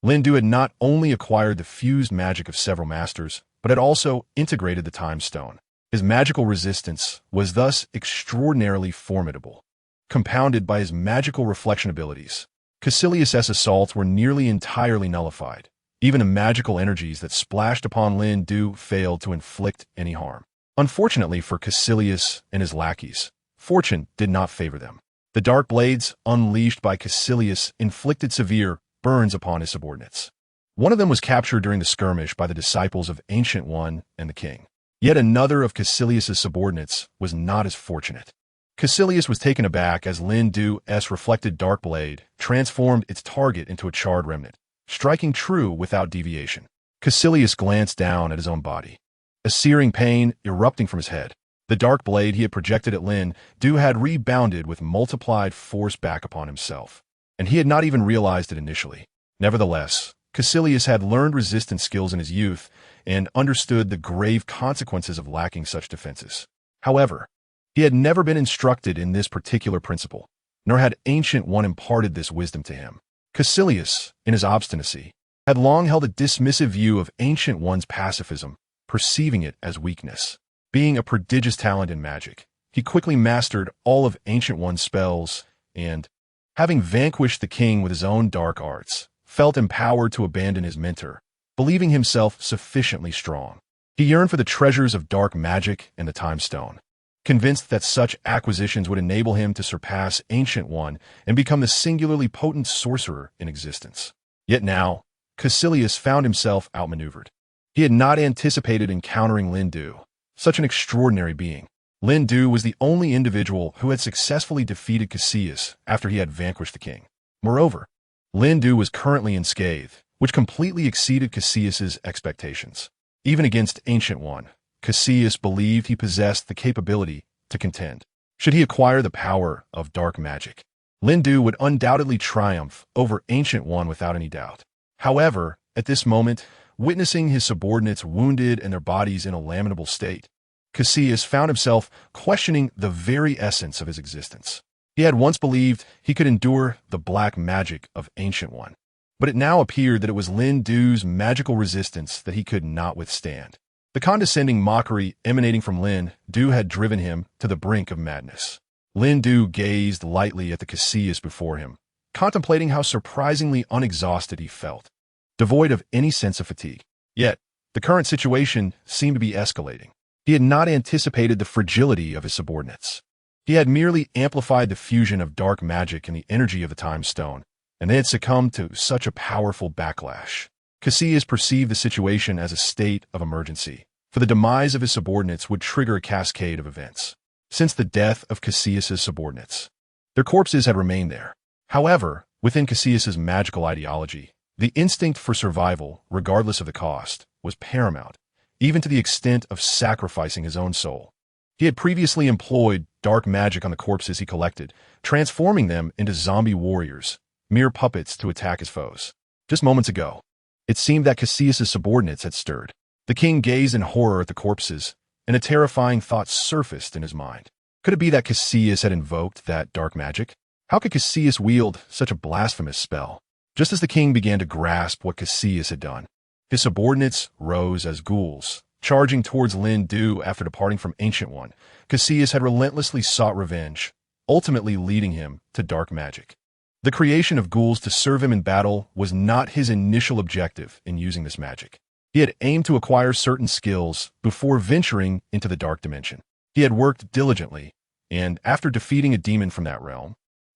Lindu had not only acquired the fused magic of several masters, but had also integrated the Time Stone. His magical resistance was thus extraordinarily formidable, compounded by his magical reflection abilities. Kaecilius' assaults were nearly entirely nullified. Even the magical energies that splashed upon Lindu failed to inflict any harm. Unfortunately for Kaecilius and his lackeys, fortune did not favor them. The dark blades, unleashed by Kaecilius, inflicted severe burns upon his subordinates. One of them was captured during the skirmish by the disciples of Ancient One and the king. Yet another of Kaecilius' subordinates was not as fortunate. Kaecilius was taken aback as Lindu's reflected dark blade transformed its target into a charred remnant, striking true without deviation. Kaecilius glanced down at his own body, a searing pain erupting from his head. The dark blade he had projected at Lindu had rebounded with multiplied force back upon himself, and he had not even realized it initially. Nevertheless, Kaecilius had learned resistance skills in his youth and understood the grave consequences of lacking such defenses. However, he had never been instructed in this particular principle, nor had Ancient One imparted this wisdom to him. Kaecilius, in his obstinacy, had long held a dismissive view of Ancient One's pacifism, perceiving it as weakness. Being a prodigious talent in magic, he quickly mastered all of Ancient One's spells and, having vanquished the king with his own dark arts, felt empowered to abandon his mentor, believing himself sufficiently strong. He yearned for the treasures of dark magic and the time stone, convinced that such acquisitions would enable him to surpass Ancient One and become the singularly potent sorcerer in existence. Yet now, Kaecilius found himself outmaneuvered. He had not anticipated encountering Lindu, such an extraordinary being. Lindu was the only individual who had successfully defeated Kaecilius after he had vanquished the king. Moreover, Lindu was currently unscathed, which completely exceeded Kaecilius' expectations. Even against Ancient One, Kaecilius believed he possessed the capability to contend. Should he acquire the power of dark magic, Lindu would undoubtedly triumph over Ancient One without any doubt. However, at this moment, witnessing his subordinates wounded and their bodies in a lamentable state, Kaecilius found himself questioning the very essence of his existence. He had once believed he could endure the black magic of Ancient One, but it now appeared that it was Lindu's magical resistance that he could not withstand. The condescending mockery emanating from Lindu had driven him to the brink of madness. Lindu gazed lightly at the Kaecilius before him, contemplating how surprisingly unexhausted he felt, devoid of any sense of fatigue. Yet, the current situation seemed to be escalating. He had not anticipated the fragility of his subordinates. He had merely amplified the fusion of dark magic and the energy of the time stone, and they had succumbed to such a powerful backlash. Kaecilius perceived the situation as a state of emergency, for the demise of his subordinates would trigger a cascade of events. Since the death of Kaecilius' subordinates, their corpses had remained there. However, within Kaecilius' magical ideology, the instinct for survival, regardless of the cost, was paramount, even to the extent of sacrificing his own soul. He had previously employed dark magic on the corpses he collected, transforming them into zombie warriors, mere puppets to attack his foes. Just moments ago, it seemed that Kaecilius' subordinates had stirred. The king gazed in horror at the corpses, and a terrifying thought surfaced in his mind. Could it be that Kaecilius had invoked that dark magic? How could Kaecilius wield such a blasphemous spell? Just as the king began to grasp what Kaecilius had done, his subordinates rose as ghouls, charging towards Lindu after departing from Ancient One. Kaecilius had relentlessly sought revenge, ultimately leading him to dark magic. The creation of ghouls to serve him in battle was not his initial objective in using this magic. He had aimed to acquire certain skills before venturing into the dark dimension. He had worked diligently, and after defeating a demon from that realm,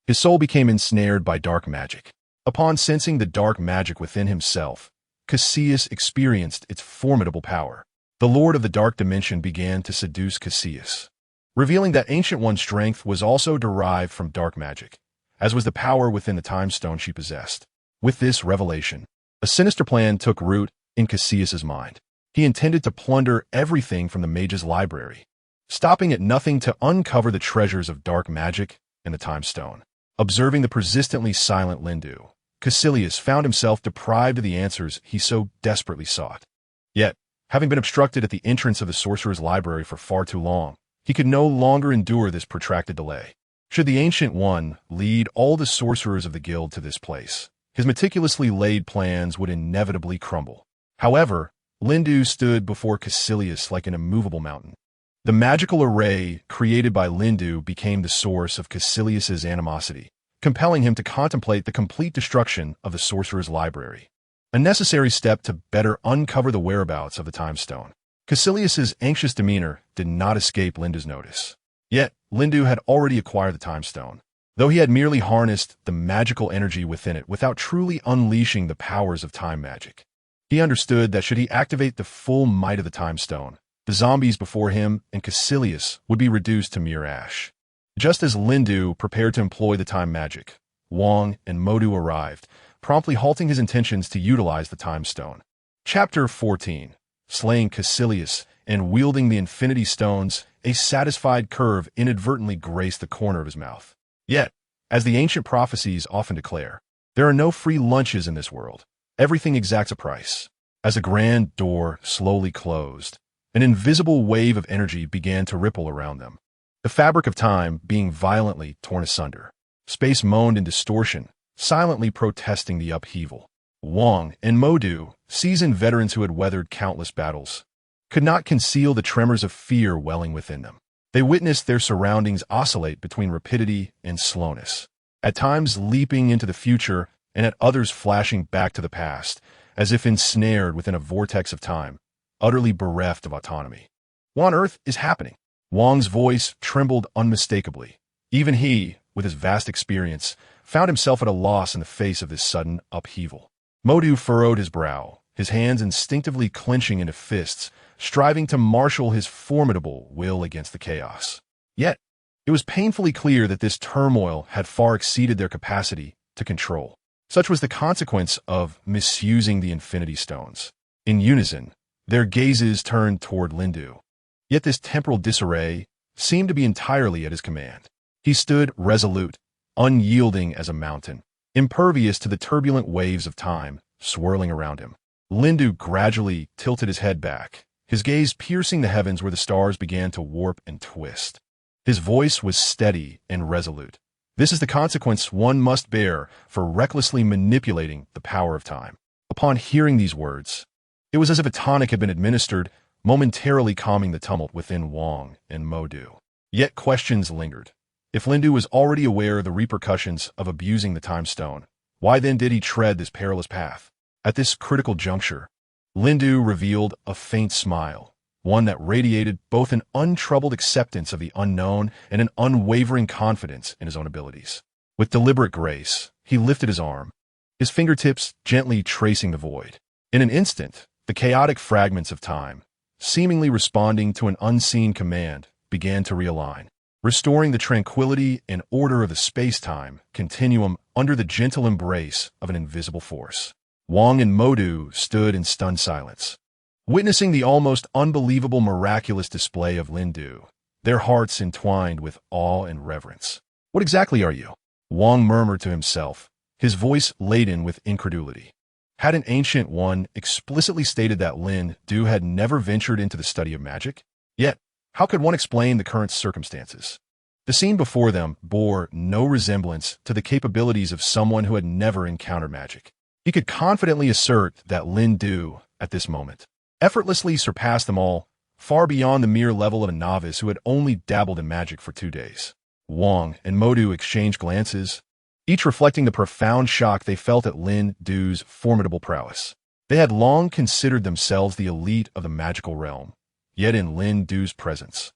his soul became ensnared by dark magic. Upon sensing the dark magic within himself, Kaecilius experienced its formidable power. The Lord of the Dark Dimension began to seduce Kaecilius, revealing that Ancient One's strength was also derived from dark magic, as was the power within the time stone she possessed. With this revelation, a sinister plan took root in Kaecilius' mind. He intended to plunder everything from the mage's library, stopping at nothing to uncover the treasures of dark magic and the time stone. Observing the persistently silent Lindu, Kaecilius found himself deprived of the answers he so desperately sought. Yet, having been obstructed at the entrance of the sorcerer's library for far too long, he could no longer endure this protracted delay. Should the Ancient One lead all the sorcerers of the guild to this place, his meticulously laid plans would inevitably crumble. However, Lindu stood before Kaecilius like an immovable mountain. The magical array created by Lindu became the source of Kaecilius' animosity, compelling him to contemplate the complete destruction of the sorcerer's library. A necessary step to better uncover the whereabouts of the Time Stone. Kaecilius's anxious demeanor did not escape Lindu's notice. Yet, Lindu had already acquired the Time Stone, though he had merely harnessed the magical energy within it without truly unleashing the powers of time magic. He understood that should he activate the full might of the Time Stone, the zombies before him and Kaecilius would be reduced to mere ash. Just as Lindu prepared to employ the time magic, Wong and Modu arrived, promptly halting his intentions to utilize the Time Stone. Chapter 14. Slaying Kaecilius and wielding the Infinity Stones, a satisfied curve inadvertently graced the corner of his mouth. Yet, as the ancient prophecies often declare, there are no free lunches in this world. Everything exacts a price. As the grand door slowly closed, an invisible wave of energy began to ripple around them, the fabric of time being violently torn asunder. Space moaned in distortion, silently protesting the upheaval. Wong and Modu, seasoned veterans who had weathered countless battles, could not conceal the tremors of fear welling within them. They witnessed their surroundings oscillate between rapidity and slowness, at times leaping into the future and at others flashing back to the past, as if ensnared within a vortex of time, utterly bereft of autonomy. What on earth is happening? Wong's voice trembled unmistakably. Even he, with his vast experience, found himself at a loss in the face of this sudden upheaval. Modu furrowed his brow, his hands instinctively clenching into fists, striving to marshal his formidable will against the chaos. Yet, it was painfully clear that this turmoil had far exceeded their capacity to control. Such was the consequence of misusing the Infinity Stones. In unison, their gazes turned toward Lindu. Yet this temporal disarray seemed to be entirely at his command. He stood resolute, unyielding as a mountain, impervious to the turbulent waves of time swirling around him. Lindu gradually tilted his head back, his gaze piercing the heavens where the stars began to warp and twist. His voice was steady and resolute. This is the consequence one must bear for recklessly manipulating the power of time. Upon hearing these words, it was as if a tonic had been administered, momentarily calming the tumult within Wong and Modu. Yet questions lingered. If Lindu was already aware of the repercussions of abusing the Time Stone, why then did he tread this perilous path? At this critical juncture, Lindu revealed a faint smile, one that radiated both an untroubled acceptance of the unknown and an unwavering confidence in his own abilities. With deliberate grace, he lifted his arm, his fingertips gently tracing the void. In an instant, the chaotic fragments of time, seemingly responding to an unseen command, began to realign, restoring the tranquility and order of the space-time continuum under the gentle embrace of an invisible force. Wong and Modu stood in stunned silence, witnessing the almost unbelievable miraculous display of Lindu, their hearts entwined with awe and reverence. "What exactly are you?" Wong murmured to himself, his voice laden with incredulity. Had an ancient one explicitly stated that Lindu had never ventured into the study of magic? Yet, how could one explain the current circumstances? The scene before them bore no resemblance to the capabilities of someone who had never encountered magic. He could confidently assert that Lindu, at this moment, effortlessly surpassed them all, far beyond the mere level of a novice who had only dabbled in magic for 2 days. Wong and Modu exchanged glances, each reflecting the profound shock they felt at Lindu's formidable prowess. They had long considered themselves the elite of the magical realm, yet in Lindu's presence,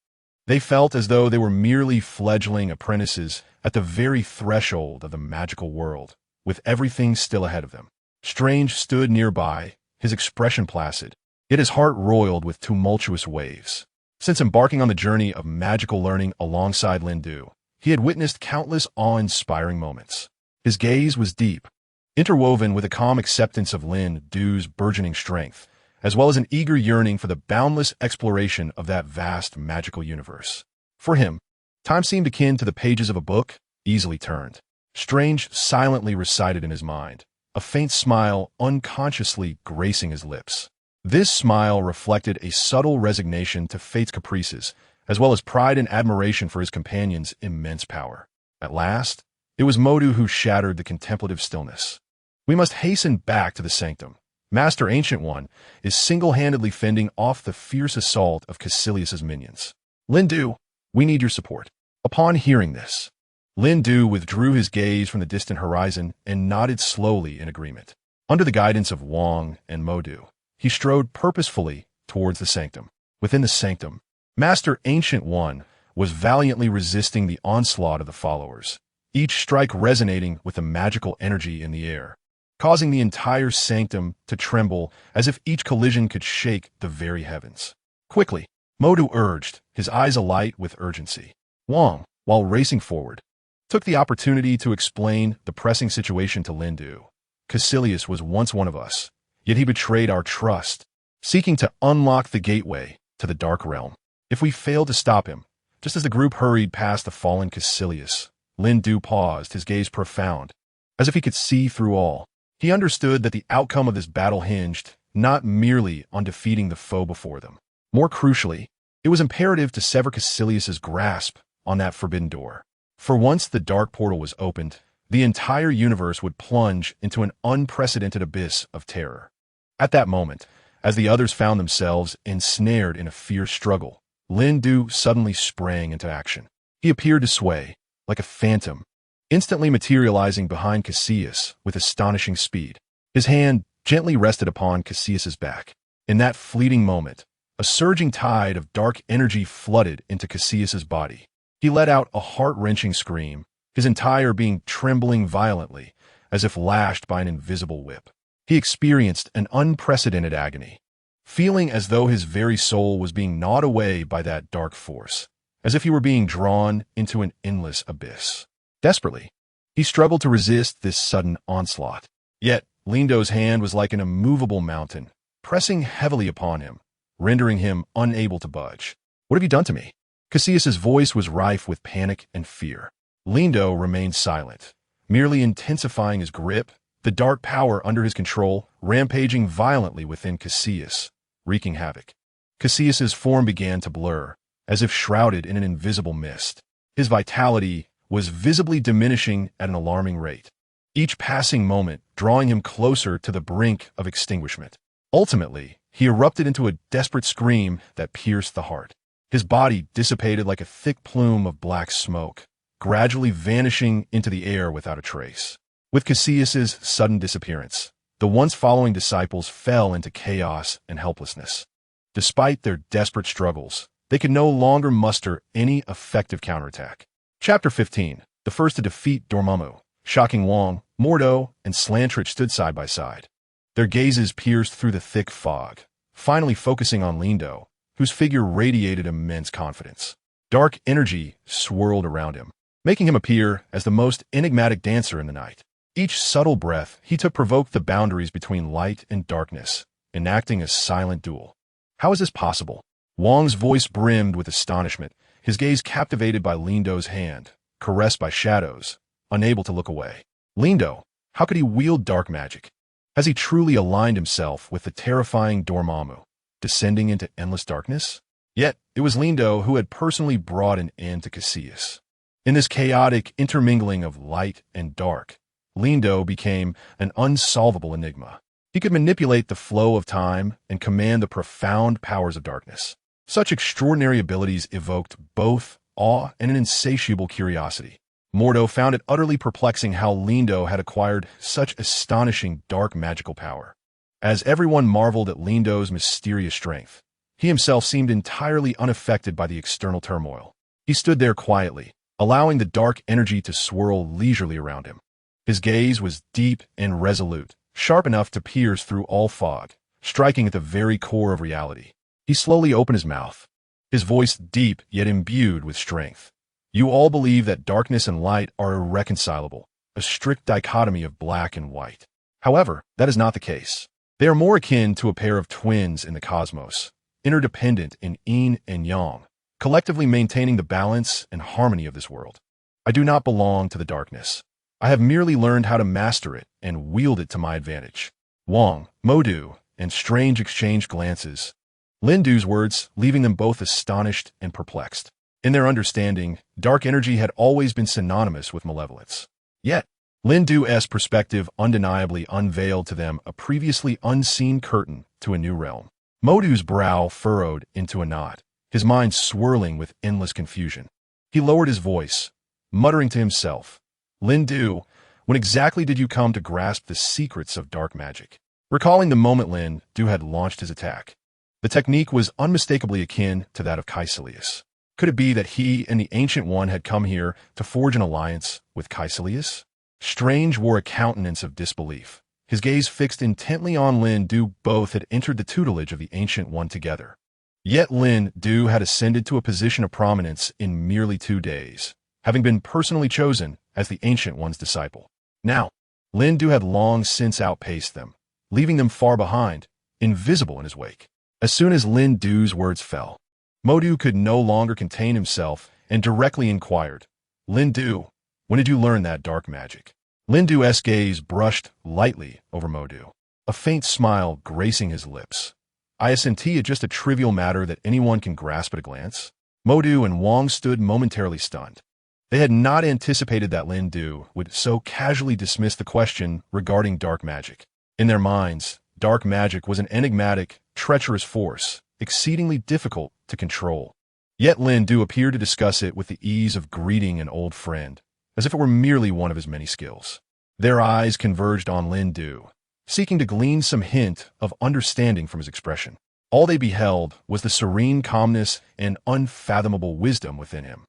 they felt as though they were merely fledgling apprentices at the very threshold of the magical world, with everything still ahead of them. Strange stood nearby, his expression placid, yet his heart roiled with tumultuous waves. Since embarking on the journey of magical learning alongside Lindu, he had witnessed countless awe-inspiring moments. His gaze was deep, interwoven with a calm acceptance of Lindu's burgeoning strength, as well as an eager yearning for the boundless exploration of that vast magical universe. For him, time seemed akin to the pages of a book, easily turned. Strange silently recited in his mind, a faint smile unconsciously gracing his lips. This smile reflected a subtle resignation to fate's caprices, as well as pride and admiration for his companion's immense power. At last, it was Modu who shattered the contemplative stillness. "We must hasten back to the sanctum. Master Ancient One is single-handedly fending off the fierce assault of Kaecilius's minions. Lindu, we need your support." Upon hearing this, Lin Du withdrew his gaze from the distant horizon and nodded slowly in agreement. Under the guidance of Wang and Modu, he strode purposefully towards the sanctum. Within the sanctum, Master Ancient One was valiantly resisting the onslaught of the followers, each strike resonating with the magical energy in the air, causing the entire sanctum to tremble as if each collision could shake the very heavens. Quickly, Modu urged, his eyes alight with urgency. Wang, while racing forward, took the opportunity to explain the pressing situation to Lin Du. Kaecilius was once one of us, yet he betrayed our trust, seeking to unlock the gateway to the Dark Realm. If we failed to stop him, just as the group hurried past the fallen Kaecilius, Lin Du paused, his gaze profound, as if he could see through all. He understood that the outcome of this battle hinged not merely on defeating the foe before them. More crucially, it was imperative to sever Kaecilius's grasp on that forbidden door. For once the dark portal was opened, the entire universe would plunge into an unprecedented abyss of terror. At that moment, as the others found themselves ensnared in a fierce struggle, Lin Du suddenly sprang into action. He appeared to sway, like a phantom, instantly materializing behind Kaecilius with astonishing speed. His hand gently rested upon Caecilius's back. In that fleeting moment, a surging tide of dark energy flooded into Caecilius's body. He let out a heart-wrenching scream, his entire being trembling violently, as if lashed by an invisible whip. He experienced an unprecedented agony, feeling as though his very soul was being gnawed away by that dark force, as if he were being drawn into an endless abyss. Desperately, he struggled to resist this sudden onslaught. Yet, Lin Du's hand was like an immovable mountain, pressing heavily upon him, rendering him unable to budge. "What have you done to me?" Caecilius's voice was rife with panic and fear. Lin Du remained silent, merely intensifying his grip, the dark power under his control rampaging violently within Kaecilius, wreaking havoc. Caecilius's form began to blur, as if shrouded in an invisible mist. His vitality was visibly diminishing at an alarming rate, each passing moment drawing him closer to the brink of extinguishment. Ultimately, he erupted into a desperate scream that pierced the heart. His body dissipated like a thick plume of black smoke, gradually vanishing into the air without a trace. With Caecilius's sudden disappearance, the once following disciples fell into chaos and helplessness. Despite their desperate struggles, they could no longer muster any effective counterattack. Chapter 15. The first to defeat Dormammu. Shocking Wang, Mordo, and Snatched stood side by side. Their gazes pierced through the thick fog, finally focusing on Lin Du, whose figure radiated immense confidence. Dark energy swirled around him, making him appear as the most enigmatic dancer in the night. Each subtle breath he took provoked the boundaries between light and darkness, enacting a silent duel. How is this possible? Wang's voice brimmed with astonishment, his gaze captivated by Lin Du's hand, caressed by shadows, unable to look away. Lin Du, how could he wield dark magic? Has he truly aligned himself with the terrifying Dormammu, descending into endless darkness? Yet, it was Lin Du who had personally brought an end to Kaecilius. In this chaotic intermingling of light and dark, Lin Du became an unsolvable enigma. He could manipulate the flow of time and command the profound powers of darkness. Such extraordinary abilities evoked both awe and an insatiable curiosity. Mordo found it utterly perplexing how Lin Du had acquired such astonishing dark magical power. As everyone marveled at Lin Du's mysterious strength, he himself seemed entirely unaffected by the external turmoil. He stood there quietly, allowing the dark energy to swirl leisurely around him. His gaze was deep and resolute, sharp enough to pierce through all fog, striking at the very core of reality. He slowly opened his mouth, his voice deep yet imbued with strength. "You all believe that darkness and light are irreconcilable, a strict dichotomy of black and white. However, that is not the case. They are more akin to a pair of twins in the cosmos, interdependent in yin and yang, collectively maintaining the balance and harmony of this world. I do not belong to the darkness. I have merely learned how to master it and wield it to my advantage." Wang, Modu, and Strange exchanged glances, Lin Du's words leaving them both astonished and perplexed. In their understanding, dark energy had always been synonymous with malevolence. Yet, Lin Du's perspective undeniably unveiled to them a previously unseen curtain to a new realm. Modu's brow furrowed into a knot, his mind swirling with endless confusion. He lowered his voice, muttering to himself, "Lin Du, when exactly did you come to grasp the secrets of dark magic?" Recalling the moment Lin Du had launched his attack, the technique was unmistakably akin to that of Kaecilius. Could it be that he and the Ancient One had come here to forge an alliance with Kaecilius? Strange wore a countenance of disbelief. His gaze fixed intently on Lin Du. Both had entered the tutelage of the Ancient One together. Yet Lin Du had ascended to a position of prominence in merely 2 days, having been personally chosen as the Ancient One's disciple. Now, Lin Du had long since outpaced them, leaving them far behind, invisible in his wake. As soon as Lin Du's words fell, Modu could no longer contain himself and directly inquired, "Lin Du, when did you learn that dark magic?" Lin Du's gaze brushed lightly over Modu, a faint smile gracing his lips. "Isn't it just a trivial matter that anyone can grasp at a glance?" Modu and Wang stood momentarily stunned. They had not anticipated that Lin Du would so casually dismiss the question regarding dark magic. In their minds, dark magic was an enigmatic, treacherous force, exceedingly difficult to control. Yet Lin Du appeared to discuss it with the ease of greeting an old friend, as if it were merely one of his many skills. Their eyes converged on Lin Du, seeking to glean some hint of understanding from his expression. All they beheld was the serene calmness and unfathomable wisdom within him.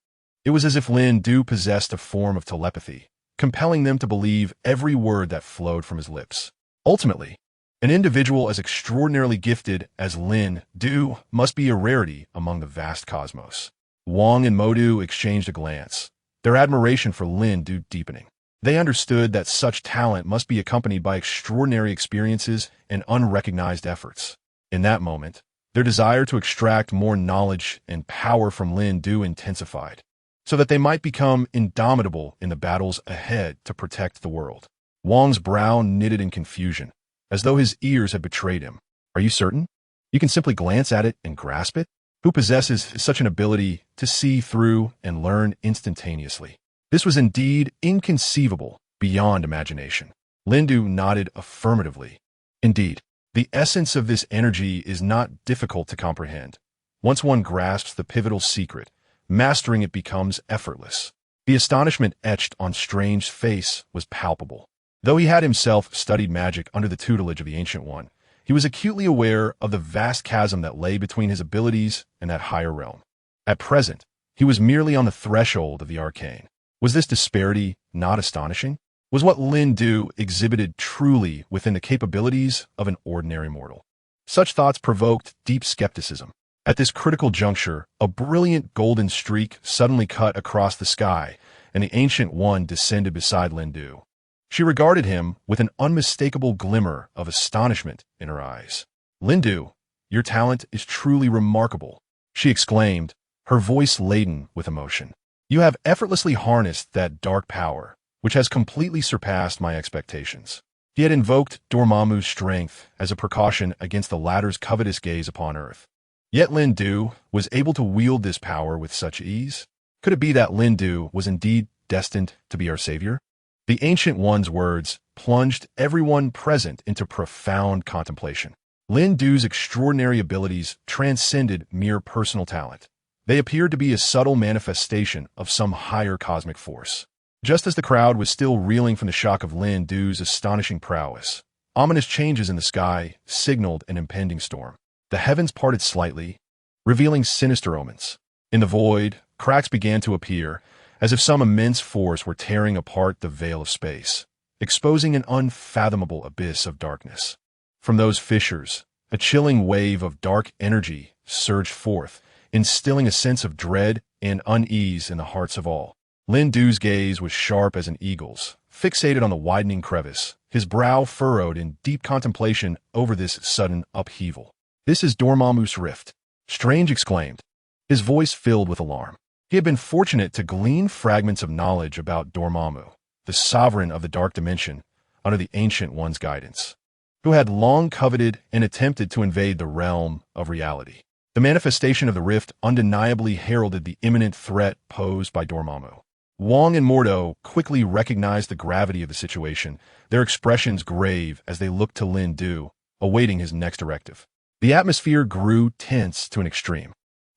It was as if Lin Du possessed a form of telepathy, compelling them to believe every word that flowed from his lips. Ultimately, an individual as extraordinarily gifted as Lin Du must be a rarity among the vast cosmos. Wang and Modu exchanged a glance, their admiration for Lin Du deepening. They understood that such talent must be accompanied by extraordinary experiences and unrecognized efforts. In that moment, their desire to extract more knowledge and power from Lin Du intensified, so that they might become indomitable in the battles ahead to protect the world. Wang's brow knitted in confusion, as though his ears had betrayed him. "Are you certain? You can simply glance at it and grasp it? Who possesses such an ability to see through and learn instantaneously?" This was indeed inconceivable, beyond imagination. Lin Du nodded affirmatively. "Indeed, the essence of this energy is not difficult to comprehend. Once one grasps the pivotal secret, mastering it becomes effortless." The astonishment etched on Strange's face was palpable. Though he had himself studied magic under the tutelage of the Ancient One, he was acutely aware of the vast chasm that lay between his abilities and that higher realm. At present, he was merely on the threshold of the arcane. Was this disparity not astonishing? Was what Lin Du exhibited truly within the capabilities of an ordinary mortal? Such thoughts provoked deep skepticism. At this critical juncture, a brilliant golden streak suddenly cut across the sky, and the Ancient One descended beside Lin Du. She regarded him with an unmistakable glimmer of astonishment in her eyes. "Lin Du, your talent is truly remarkable," she exclaimed, her voice laden with emotion. "You have effortlessly harnessed that dark power, which has completely surpassed my expectations." He had invoked Dormammu's strength as a precaution against the latter's covetous gaze upon Earth. Yet Lin Du was able to wield this power with such ease. Could it be that Lin Du was indeed destined to be our savior? The Ancient One's words plunged everyone present into profound contemplation. Lin Du's extraordinary abilities transcended mere personal talent. They appeared to be a subtle manifestation of some higher cosmic force. Just as the crowd was still reeling from the shock of Lin Du's astonishing prowess, ominous changes in the sky signaled an impending storm. The heavens parted slightly, revealing sinister omens. In the void, cracks began to appear, as if some immense force were tearing apart the veil of space, exposing an unfathomable abyss of darkness. From those fissures, a chilling wave of dark energy surged forth, instilling a sense of dread and unease in the hearts of all. Lin Du's gaze was sharp as an eagle's, fixated on the widening crevice, his brow furrowed in deep contemplation over this sudden upheaval. "This is Dormammu's rift," Strange exclaimed, his voice filled with alarm. He had been fortunate to glean fragments of knowledge about Dormammu, the sovereign of the dark dimension, under the Ancient One's guidance, who had long coveted and attempted to invade the realm of reality. The manifestation of the rift undeniably heralded the imminent threat posed by Dormammu. Wang and Mordo quickly recognized the gravity of the situation, their expressions grave as they looked to Lin Du, awaiting his next directive. The atmosphere grew tense to an extreme.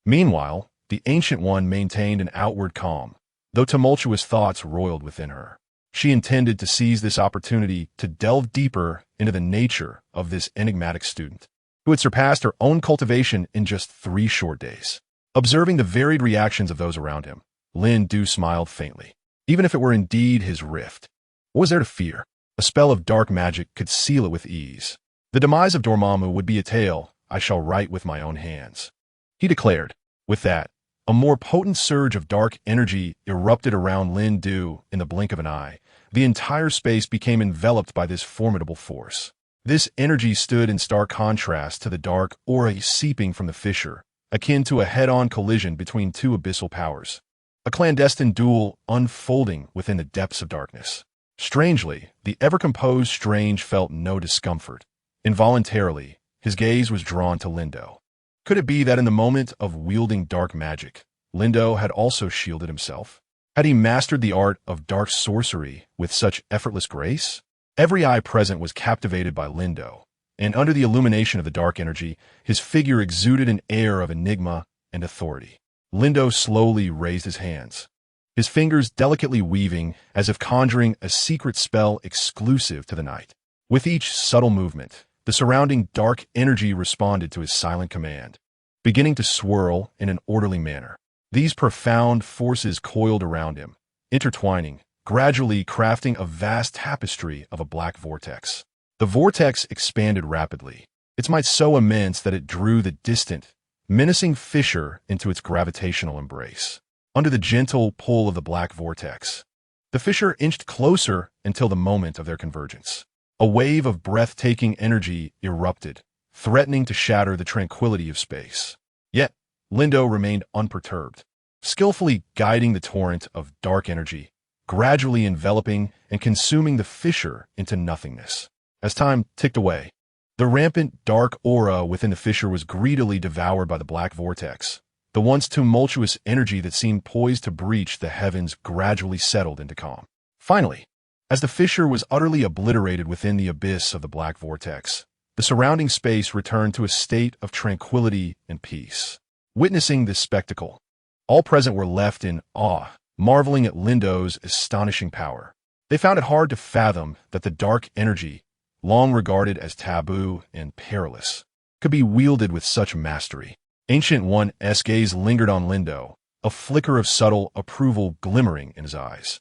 Meanwhile, the Ancient One maintained an outward calm, though tumultuous thoughts roiled within her. She intended to seize this opportunity to delve deeper into the nature of this enigmatic student, who had surpassed her own cultivation in just 3 short days. Observing the varied reactions of those around him, Lindu smiled faintly. Even if it were indeed his rift, what was there to fear? A spell of dark magic could seal it with ease. The demise of Dormammu would be a tale I shall write with my own hands, he declared. With that, a more potent surge of dark energy erupted around Lindu in the blink of an eye. The entire space became enveloped by this formidable force. This energy stood in stark contrast to the dark aura seeping from the fissure, akin to a head-on collision between 2 abyssal powers. A clandestine duel unfolding within the depths of darkness. Strangely, the ever-composed Strange felt no discomfort. Involuntarily, his gaze was drawn to Lindo. Could it be that in the moment of wielding dark magic, Lindo had also shielded himself? Had he mastered the art of dark sorcery with such effortless grace? Every eye present was captivated by Lindo, and under the illumination of the dark energy, his figure exuded an air of enigma and authority. Lindo slowly raised his hands, his fingers delicately weaving as if conjuring a secret spell exclusive to the night. With each subtle movement, the surrounding dark energy responded to his silent command, beginning to swirl in an orderly manner. These profound forces coiled around him, intertwining, gradually crafting a vast tapestry of a black vortex. The vortex expanded rapidly, its might so immense that it drew the distant, menacing fissure into its gravitational embrace. Under the gentle pull of the black vortex, the fissure inched closer until the moment of their convergence. A wave of breathtaking energy erupted, threatening to shatter the tranquility of space. Yet, Lindo remained unperturbed, skillfully guiding the torrent of dark energy, gradually enveloping and consuming the fissure into nothingness. As time ticked away, the rampant dark aura within the fissure was greedily devoured by the black vortex. The once tumultuous energy that seemed poised to breach the heavens gradually settled into calm. Finally, as the fissure was utterly obliterated within the abyss of the black vortex, the surrounding space returned to a state of tranquility and peace. Witnessing this spectacle, all present were left in awe, marveling at Lindo's astonishing power. They found it hard to fathom that the dark energy, long regarded as taboo and perilous, could be wielded with such mastery. Ancient One's gaze lingered on Lindo, a flicker of subtle approval glimmering in his eyes.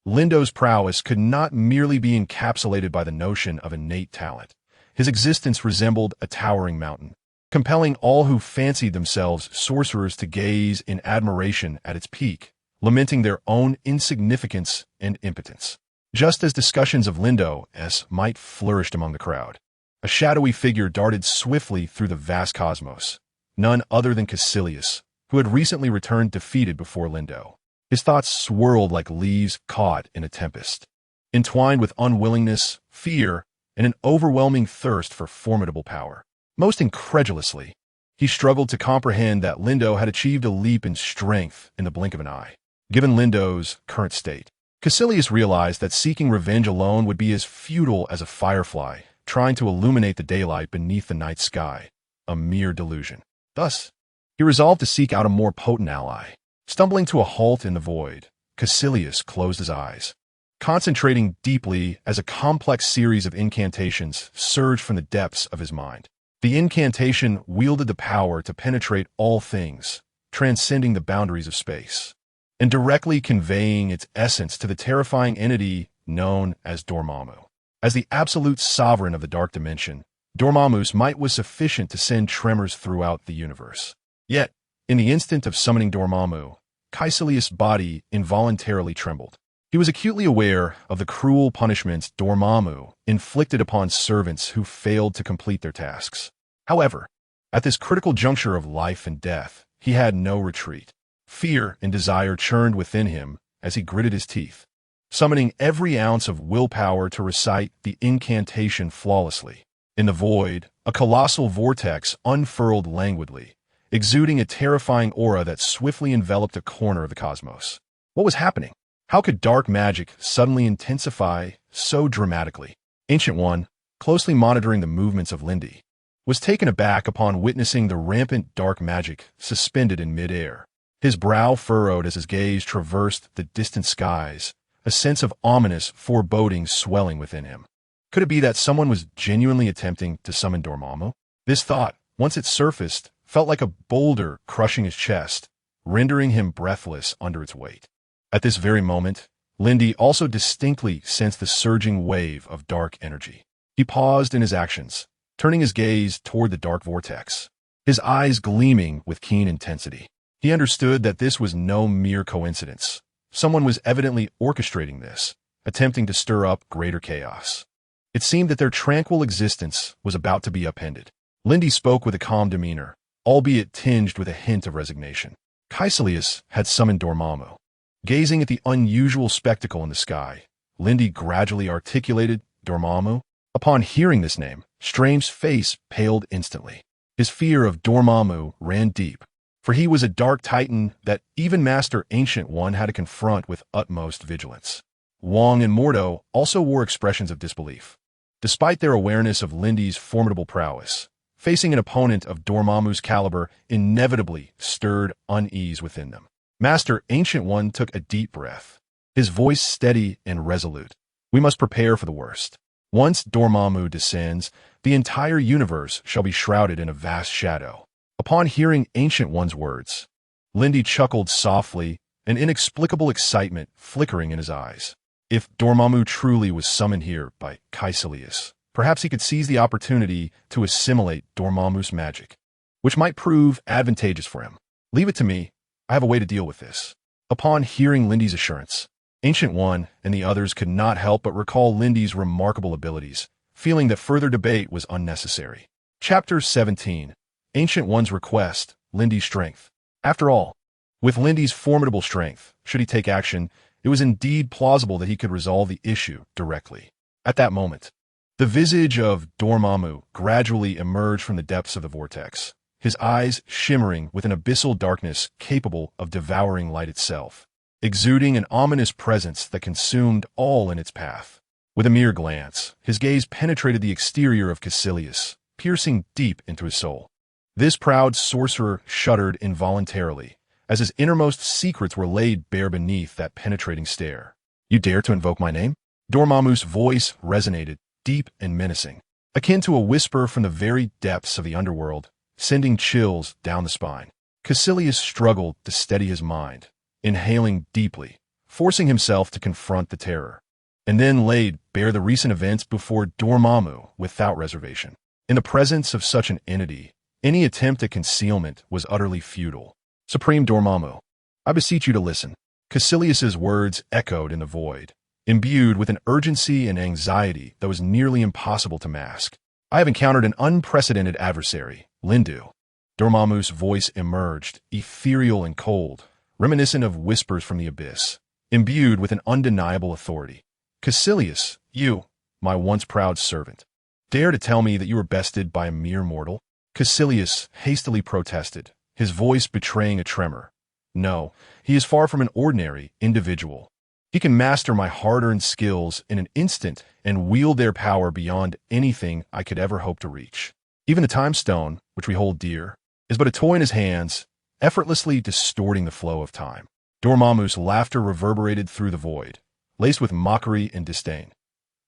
Lindo's prowess could not merely be encapsulated by the notion of innate talent. His existence resembled a towering mountain, compelling all who fancied themselves sorcerers to gaze in admiration at its peak, lamenting their own insignificance and impotence. Just as discussions of Lindo's might flourished among the crowd, a shadowy figure darted swiftly through the vast cosmos, none other than Kaecilius, who had recently returned defeated before Lindo. His thoughts swirled like leaves caught in a tempest, entwined with unwillingness, fear, and an overwhelming thirst for formidable power. Most incredulously, he struggled to comprehend that Lindo had achieved a leap in strength in the blink of an eye. Given Lindo's current state, Kaecilius realized that seeking revenge alone would be as futile as a firefly trying to illuminate the daylight beneath the night sky, a mere delusion. Thus, he resolved to seek out a more potent ally. Stumbling to a halt in the void, Kaecilius closed his eyes, concentrating deeply as a complex series of incantations surged from the depths of his mind. The incantation wielded the power to penetrate all things, transcending the boundaries of space, and directly conveying its essence to the terrifying entity known as Dormammu. As the absolute sovereign of the dark dimension, Dormammu's might was sufficient to send tremors throughout the universe. Yet, in the instant of summoning Dormammu, Kaecilius' body involuntarily trembled. He was acutely aware of the cruel punishments Dormammu inflicted upon servants who failed to complete their tasks. However, at this critical juncture of life and death, he had no retreat. Fear and desire churned within him as he gritted his teeth, summoning every ounce of willpower to recite the incantation flawlessly. In the void, a colossal vortex unfurled languidly, exuding a terrifying aura that swiftly enveloped a corner of the cosmos. What was happening? How could dark magic suddenly intensify so dramatically? Ancient One, closely monitoring the movements of Lindy, was taken aback upon witnessing the rampant dark magic suspended in midair. His brow furrowed as his gaze traversed the distant skies, a sense of ominous foreboding swelling within him. Could it be that someone was genuinely attempting to summon Dormammu? This thought, once it surfaced, felt like a boulder crushing his chest, rendering him breathless under its weight. At this very moment, Lindy also distinctly sensed the surging wave of dark energy. He paused in his actions, turning his gaze toward the dark vortex, his eyes gleaming with keen intensity. He understood that this was no mere coincidence. Someone was evidently orchestrating this, attempting to stir up greater chaos. It seemed that their tranquil existence was about to be upended. Lindy spoke with a calm demeanor, albeit tinged with a hint of resignation. Kaecilius had summoned Dormammu. Gazing at the unusual spectacle in the sky, Lindy gradually articulated Dormammu. Upon hearing this name, Strange's face paled instantly. His fear of Dormammu ran deep, for he was a dark titan that even Master Ancient One had to confront with utmost vigilance. Wong and Mordo also wore expressions of disbelief. Despite their awareness of Lindy's formidable prowess, facing an opponent of Dormammu's caliber inevitably stirred unease within them. Master Ancient One took a deep breath, his voice steady and resolute. We must prepare for the worst. Once Dormammu descends, the entire universe shall be shrouded in a vast shadow. Upon hearing Ancient One's words, Lindy chuckled softly, an inexplicable excitement flickering in his eyes. If Dormammu truly was summoned here by Kaecilius, perhaps he could seize the opportunity to assimilate Dormammu's magic, which might prove advantageous for him. Leave it to me. I have a way to deal with this. Upon hearing Lindy's assurance, Ancient One and the others could not help but recall Lindy's remarkable abilities, feeling that further debate was unnecessary. Chapter 17. Ancient One's Request, Lindy's Strength. After all, with Lindy's formidable strength, should he take action, it was indeed plausible that he could resolve the issue directly. At that moment, the visage of Dormammu gradually emerged from the depths of the vortex, his eyes shimmering with an abyssal darkness capable of devouring light itself, exuding an ominous presence that consumed all in its path. With a mere glance, his gaze penetrated the exterior of Kaecilius, piercing deep into his soul. This proud sorcerer shuddered involuntarily, as his innermost secrets were laid bare beneath that penetrating stare. You dare to invoke my name? Dormammu's voice resonated, deep and menacing, akin to a whisper from the very depths of the underworld, sending chills down the spine. Kaecilius struggled to steady his mind, inhaling deeply, forcing himself to confront the terror, and then laid bare the recent events before Dormammu without reservation. In the presence of such an entity, any attempt at concealment was utterly futile. Supreme Dormammu, I beseech you to listen. Kaecilius's words echoed in the void, imbued with an urgency and anxiety that was nearly impossible to mask. I have encountered an unprecedented adversary, Lindu. Dormammu's voice emerged, ethereal and cold, reminiscent of whispers from the abyss, imbued with an undeniable authority. Kaecilius, you, my once proud servant, dare to tell me that you were bested by a mere mortal? Kaecilius hastily protested, his voice betraying a tremor. No, he is far from an ordinary individual. He can master my hard-earned skills in an instant and wield their power beyond anything I could ever hope to reach. Even the time stone, which we hold dear, is but a toy in his hands, effortlessly distorting the flow of time. Dormammu's laughter reverberated through the void, laced with mockery and disdain.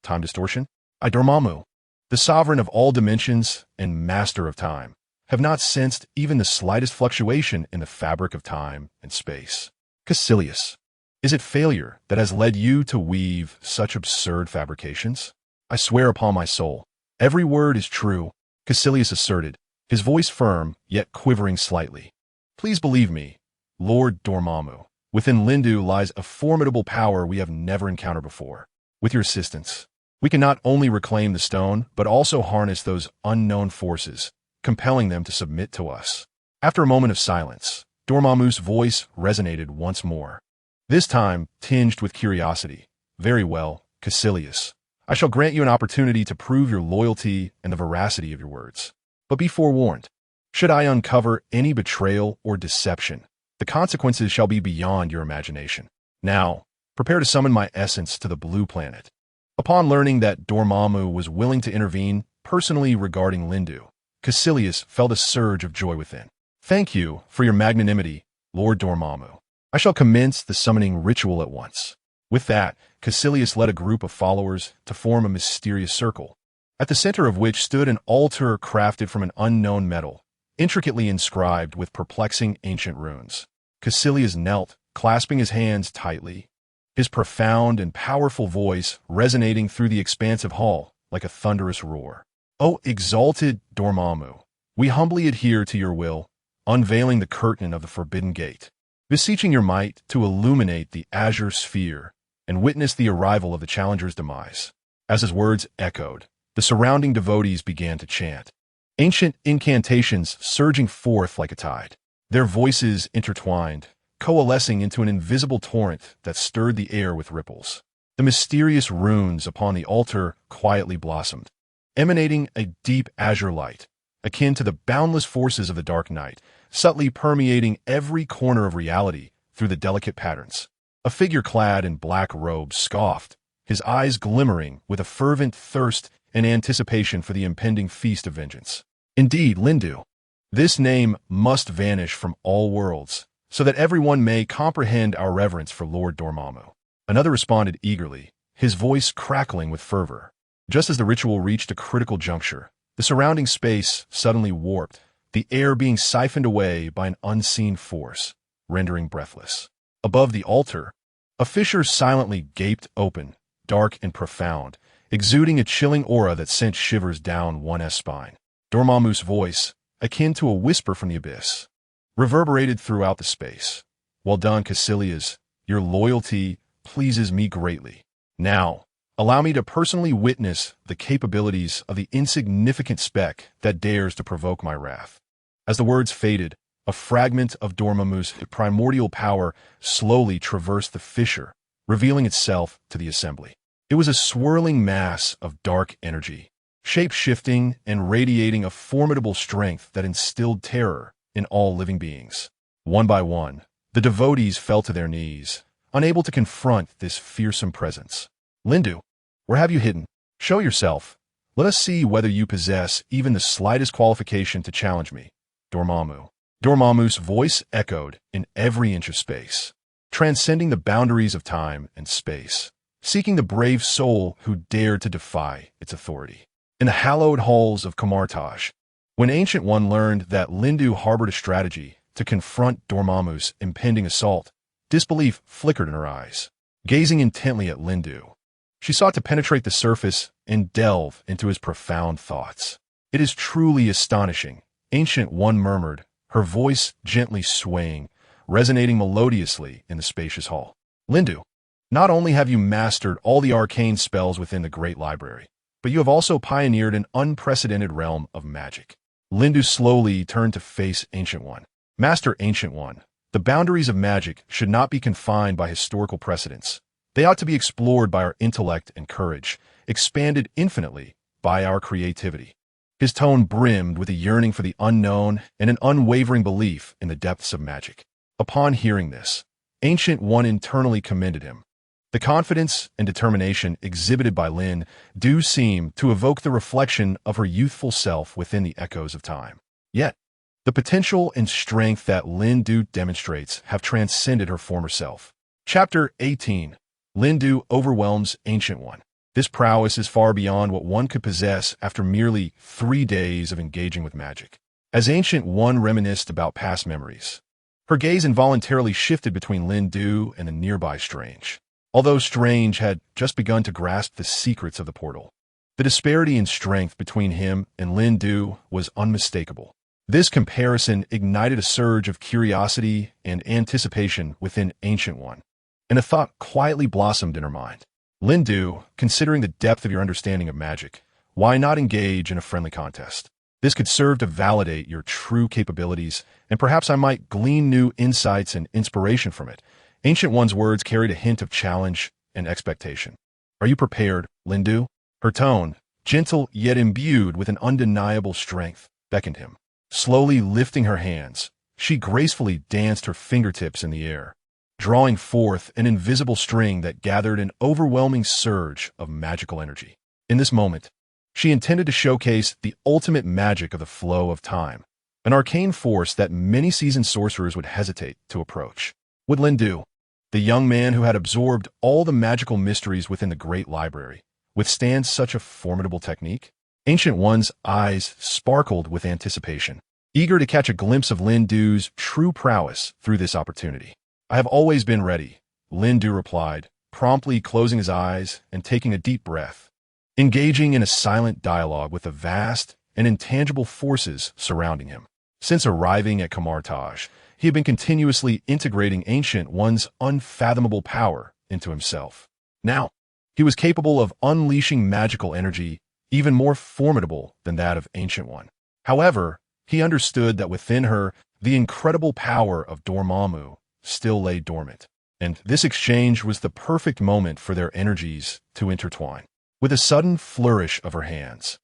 Time distortion? I, Dormammu, the sovereign of all dimensions and master of time, have not sensed even the slightest fluctuation in the fabric of time and space. Kaecilius, is it failure that has led you to weave such absurd fabrications? I swear upon my soul, every word is true, Kaecilius asserted, his voice firm, yet quivering slightly. Please believe me, Lord Dormammu, within Lindu lies a formidable power we have never encountered before. With your assistance, we can not only reclaim the stone, but also harness those unknown forces, compelling them to submit to us. After a moment of silence, Dormammu's voice resonated once more, this time tinged with curiosity. Very well, Kaecilius. I shall grant you an opportunity to prove your loyalty and the veracity of your words. But be forewarned. Should I uncover any betrayal or deception, the consequences shall be beyond your imagination. Now, prepare to summon my essence to the blue planet. Upon learning that Dormammu was willing to intervene personally regarding Lindu, Kaecilius felt a surge of joy within. Thank you for your magnanimity, Lord Dormammu. I shall commence the summoning ritual at once." With that, Kaecilius led a group of followers to form a mysterious circle, at the center of which stood an altar crafted from an unknown metal, intricately inscribed with perplexing ancient runes. Kaecilius knelt, clasping his hands tightly, his profound and powerful voice resonating through the expansive hall like a thunderous roar. "O exalted Dormammu, we humbly adhere to your will, unveiling the curtain of the forbidden gate, beseeching your might to illuminate the azure sphere and witness the arrival of the challenger's demise." As his words echoed, the surrounding devotees began to chant, ancient incantations surging forth like a tide, their voices intertwined, coalescing into an invisible torrent that stirred the air with ripples. The mysterious runes upon the altar quietly blossomed, emanating a deep azure light, akin to the boundless forces of the dark night, subtly permeating every corner of reality through the delicate patterns. A figure clad in black robes scoffed, his eyes glimmering with a fervent thirst and anticipation for the impending feast of vengeance. "Indeed, Lindu, this name must vanish from all worlds, so that everyone may comprehend our reverence for Lord Dormammu." Another responded eagerly, his voice crackling with fervor. Just as the ritual reached a critical juncture, the surrounding space suddenly warped, the air being siphoned away by an unseen force, rendering breathless. Above the altar, a fissure silently gaped open, dark and profound, exuding a chilling aura that sent shivers down one's spine. Dormammu's voice, akin to a whisper from the abyss, reverberated throughout the space. "Well done, Kaecilius. Your loyalty pleases me greatly. Now, allow me to personally witness the capabilities of the insignificant speck that dares to provoke my wrath." As the words faded, a fragment of Dormammu's primordial power slowly traversed the fissure, revealing itself to the assembly. It was a swirling mass of dark energy, shape-shifting and radiating a formidable strength that instilled terror in all living beings. One by one, the devotees fell to their knees, unable to confront this fearsome presence. "Lindu, where have you hidden? Show yourself. Let us see whether you possess even the slightest qualification to challenge me, Dormammu." Dormammu's voice echoed in every inch of space, transcending the boundaries of time and space, seeking the brave soul who dared to defy its authority. In the hallowed halls of Kamartaj, when Ancient One learned that Lindu harbored a strategy to confront Dormammu's impending assault, disbelief flickered in her eyes. Gazing intently at Lindu, she sought to penetrate the surface and delve into his profound thoughts. "It is truly astonishing," Ancient One murmured, her voice gently swaying, resonating melodiously in the spacious hall. "Lindu, not only have you mastered all the arcane spells within the Great Library, but you have also pioneered an unprecedented realm of magic." Lindu slowly turned to face Ancient One. "Master Ancient One, the boundaries of magic should not be confined by historical precedents. They ought to be explored by our intellect and courage, expanded infinitely by our creativity." His tone brimmed with a yearning for the unknown and an unwavering belief in the depths of magic. Upon hearing this, Ancient One internally commended him. The confidence and determination exhibited by Lin do seem to evoke the reflection of her youthful self within the echoes of time. Yet, the potential and strength that Lindu demonstrates have transcended her former self. Chapter 18. Lindu overwhelms Ancient One. This prowess is far beyond what one could possess after merely 3 days of engaging with magic. As Ancient One reminisced about past memories, her gaze involuntarily shifted between Lindu and the nearby Strange. Although Strange had just begun to grasp the secrets of the portal, the disparity in strength between him and Lindu was unmistakable. This comparison ignited a surge of curiosity and anticipation within Ancient One, and a thought quietly blossomed in her mind. "Lindu, considering the depth of your understanding of magic, why not engage in a friendly contest? This could serve to validate your true capabilities, and perhaps I might glean new insights and inspiration from it." Ancient One's words carried a hint of challenge and expectation. "Are you prepared, Lindu?" Her tone, gentle yet imbued with an undeniable strength, beckoned him. Slowly lifting her hands, she gracefully danced her fingertips in the air, drawing forth an invisible string that gathered an overwhelming surge of magical energy. In this moment, she intended to showcase the ultimate magic of the flow of time, an arcane force that many seasoned sorcerers would hesitate to approach. Would Lindu, the young man who had absorbed all the magical mysteries within the great library, withstand such a formidable technique? Ancient One's eyes sparkled with anticipation, eager to catch a glimpse of Lindu's true prowess through this opportunity. I have always been ready, Lindu replied, promptly closing his eyes and taking a deep breath, engaging in a silent dialogue with the vast and intangible forces surrounding him. Since arriving at Camartage, he had been continuously integrating Ancient One's unfathomable power into himself. Now, he was capable of unleashing magical energy even more formidable than that of Ancient One. However, he understood that within her, the incredible power of Dormammu still lay dormant, and this exchange was the perfect moment for their energies to intertwine. With a sudden flourish of her hands,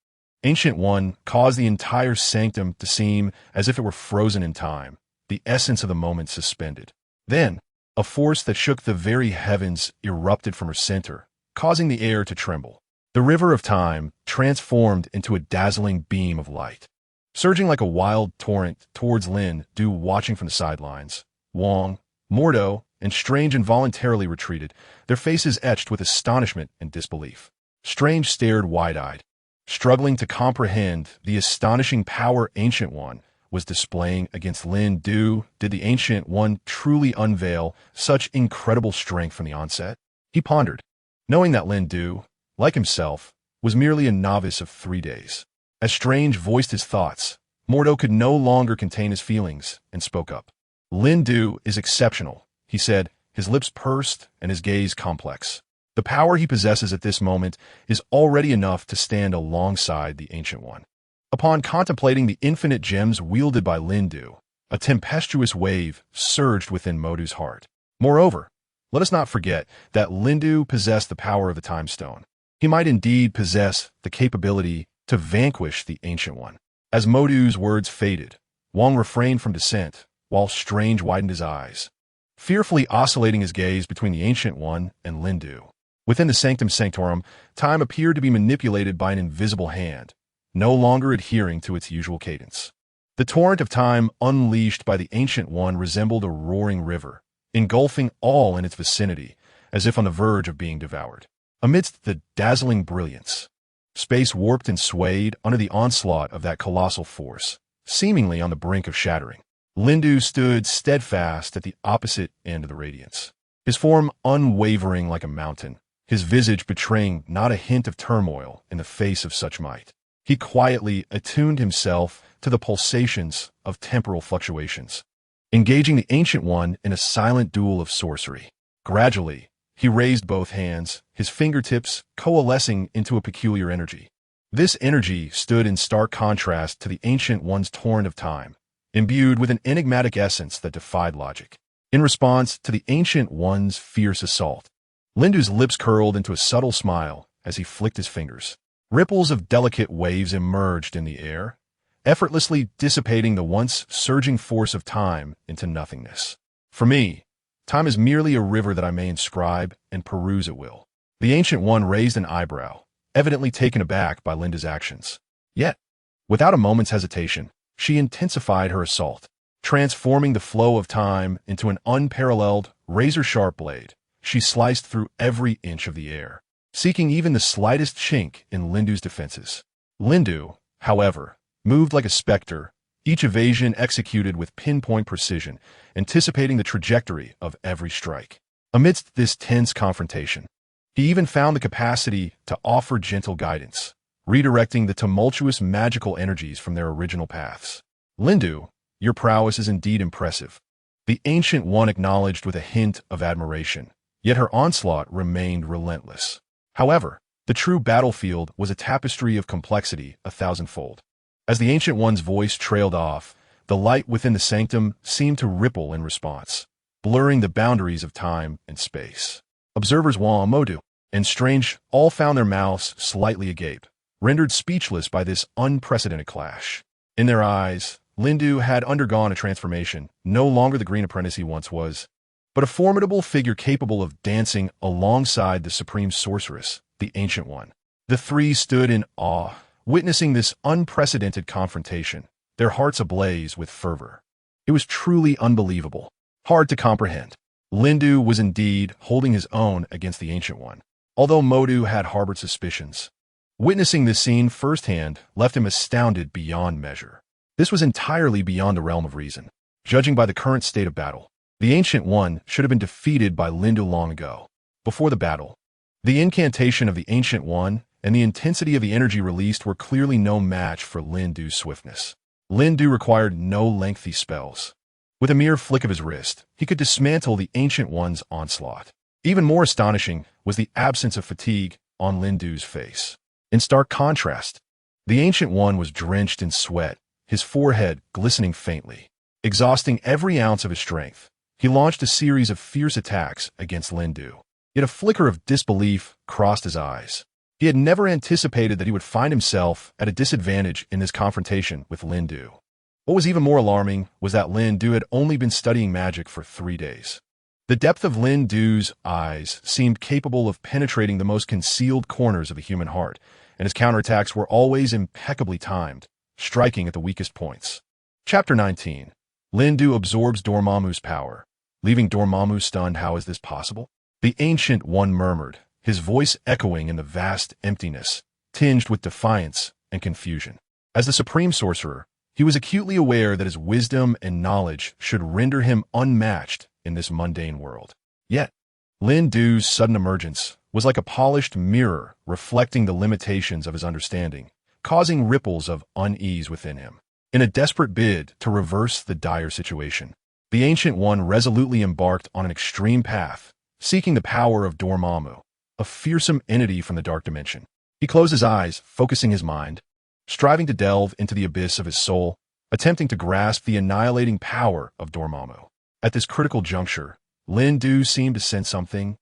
Ancient One caused the entire sanctum to seem as if it were frozen in time, the essence of the moment suspended. Then, a force that shook the very heavens erupted from her center, causing the air to tremble. The river of time transformed into a dazzling beam of light. Surging like a wild torrent towards Lin Du watching from the sidelines, Wong, Mordo, and Strange involuntarily retreated, their faces etched with astonishment and disbelief. Strange stared wide-eyed, struggling to comprehend the astonishing power Ancient One was displaying against Lin Du. Did the Ancient One truly unveil such incredible strength from the onset? He pondered, knowing that Lin Du, like himself, was merely a novice of 3 days. As Strange voiced his thoughts, Mordo could no longer contain his feelings and spoke up. Lin Du is exceptional, he said, his lips pursed and his gaze complex. The power he possesses at this moment is already enough to stand alongside the Ancient One. Upon contemplating the infinite gems wielded by Lin Du, a tempestuous wave surged within Modu's heart. Moreover, let us not forget that Lin Du possessed the power of the Time Stone. He might indeed possess the capability to vanquish the Ancient One. As Modu's words faded, Wong refrained from dissent, while Strange widened his eyes, fearfully oscillating his gaze between the Ancient One and Lin Du. Within the Sanctum Sanctorum, time appeared to be manipulated by an invisible hand, no longer adhering to its usual cadence. The torrent of time unleashed by the Ancient One resembled a roaring river, engulfing all in its vicinity, as if on the verge of being devoured. Amidst the dazzling brilliance, space warped and swayed under the onslaught of that colossal force, seemingly on the brink of shattering. Lin Du stood steadfast at the opposite end of the radiance, his form unwavering like a mountain, his visage betraying not a hint of turmoil in the face of such might. He quietly attuned himself to the pulsations of temporal fluctuations, engaging the Ancient One in a silent duel of sorcery. Gradually, he raised both hands, his fingertips coalescing into a peculiar energy. This energy stood in stark contrast to the Ancient One's torrent of time, imbued with an enigmatic essence that defied logic. In response to the Ancient One's fierce assault, Lin Du's lips curled into a subtle smile as he flicked his fingers. Ripples of delicate waves emerged in the air, effortlessly dissipating the once surging force of time into nothingness. For me, time is merely a river that I may inscribe and peruse at will. The Ancient One raised an eyebrow, evidently taken aback by Linda's actions. Yet, without a moment's hesitation, she intensified her assault, transforming the flow of time into an unparalleled, razor-sharp blade. She sliced through every inch of the air, seeking even the slightest chink in Lin Du's defenses. Lin Du, however, moved like a specter, each evasion executed with pinpoint precision, anticipating the trajectory of every strike. Amidst this tense confrontation, he even found the capacity to offer gentle guidance, redirecting the tumultuous magical energies from their original paths. Lin Du, your prowess is indeed impressive, the Ancient One acknowledged with a hint of admiration, yet her onslaught remained relentless. However, the true battlefield was a tapestry of complexity 1,000-fold. As the Ancient One's voice trailed off, the light within the sanctum seemed to ripple in response, blurring the boundaries of time and space. Observers Wong, Modu, and Strange all found their mouths slightly agape, rendered speechless by this unprecedented clash. In their eyes, Lin Du had undergone a transformation, no longer the green apprentice he once was, but a formidable figure capable of dancing alongside the supreme sorceress, the Ancient One. The three stood in awe, witnessing this unprecedented confrontation, their hearts ablaze with fervor. It was truly unbelievable, hard to comprehend. Lindu was indeed holding his own against the Ancient One, although Modu had harbored suspicions. Witnessing this scene firsthand left him astounded beyond measure. This was entirely beyond the realm of reason. Judging by the current state of battle, the Ancient One should have been defeated by Lindu long ago. Before the battle, the incantation of the Ancient One and the intensity of the energy released were clearly no match for Lindu's swiftness. Lindu required no lengthy spells. With a mere flick of his wrist, he could dismantle the Ancient One's onslaught. Even more astonishing was the absence of fatigue on Lindu's face. In stark contrast, the Ancient One was drenched in sweat, his forehead glistening faintly. Exhausting every ounce of his strength, he launched a series of fierce attacks against Lindu. Yet a flicker of disbelief crossed his eyes. He had never anticipated that he would find himself at a disadvantage in this confrontation with Lindu. What was even more alarming was that Lindu had only been studying magic for 3 days. The depth of Lindu's eyes seemed capable of penetrating the most concealed corners of the human heart, and his counterattacks were always impeccably timed, striking at the weakest points. Chapter 19. Lindu absorbs Dormammu's power, leaving Dormammu stunned. How is this possible? The Ancient One murmured, his voice echoing in the vast emptiness, tinged with defiance and confusion. As the supreme sorcerer, he was acutely aware that his wisdom and knowledge should render him unmatched in this mundane world. Yet, Lindu's sudden emergence was like a polished mirror reflecting the limitations of his understanding, causing ripples of unease within him. In a desperate bid to reverse the dire situation, the Ancient One resolutely embarked on an extreme path, seeking the power of Dormammu, a fearsome entity from the dark dimension. He closed his eyes, focusing his mind, striving to delve into the abyss of his soul, attempting to grasp the annihilating power of Dormammu. At this critical juncture, Lindu seemed to sense something,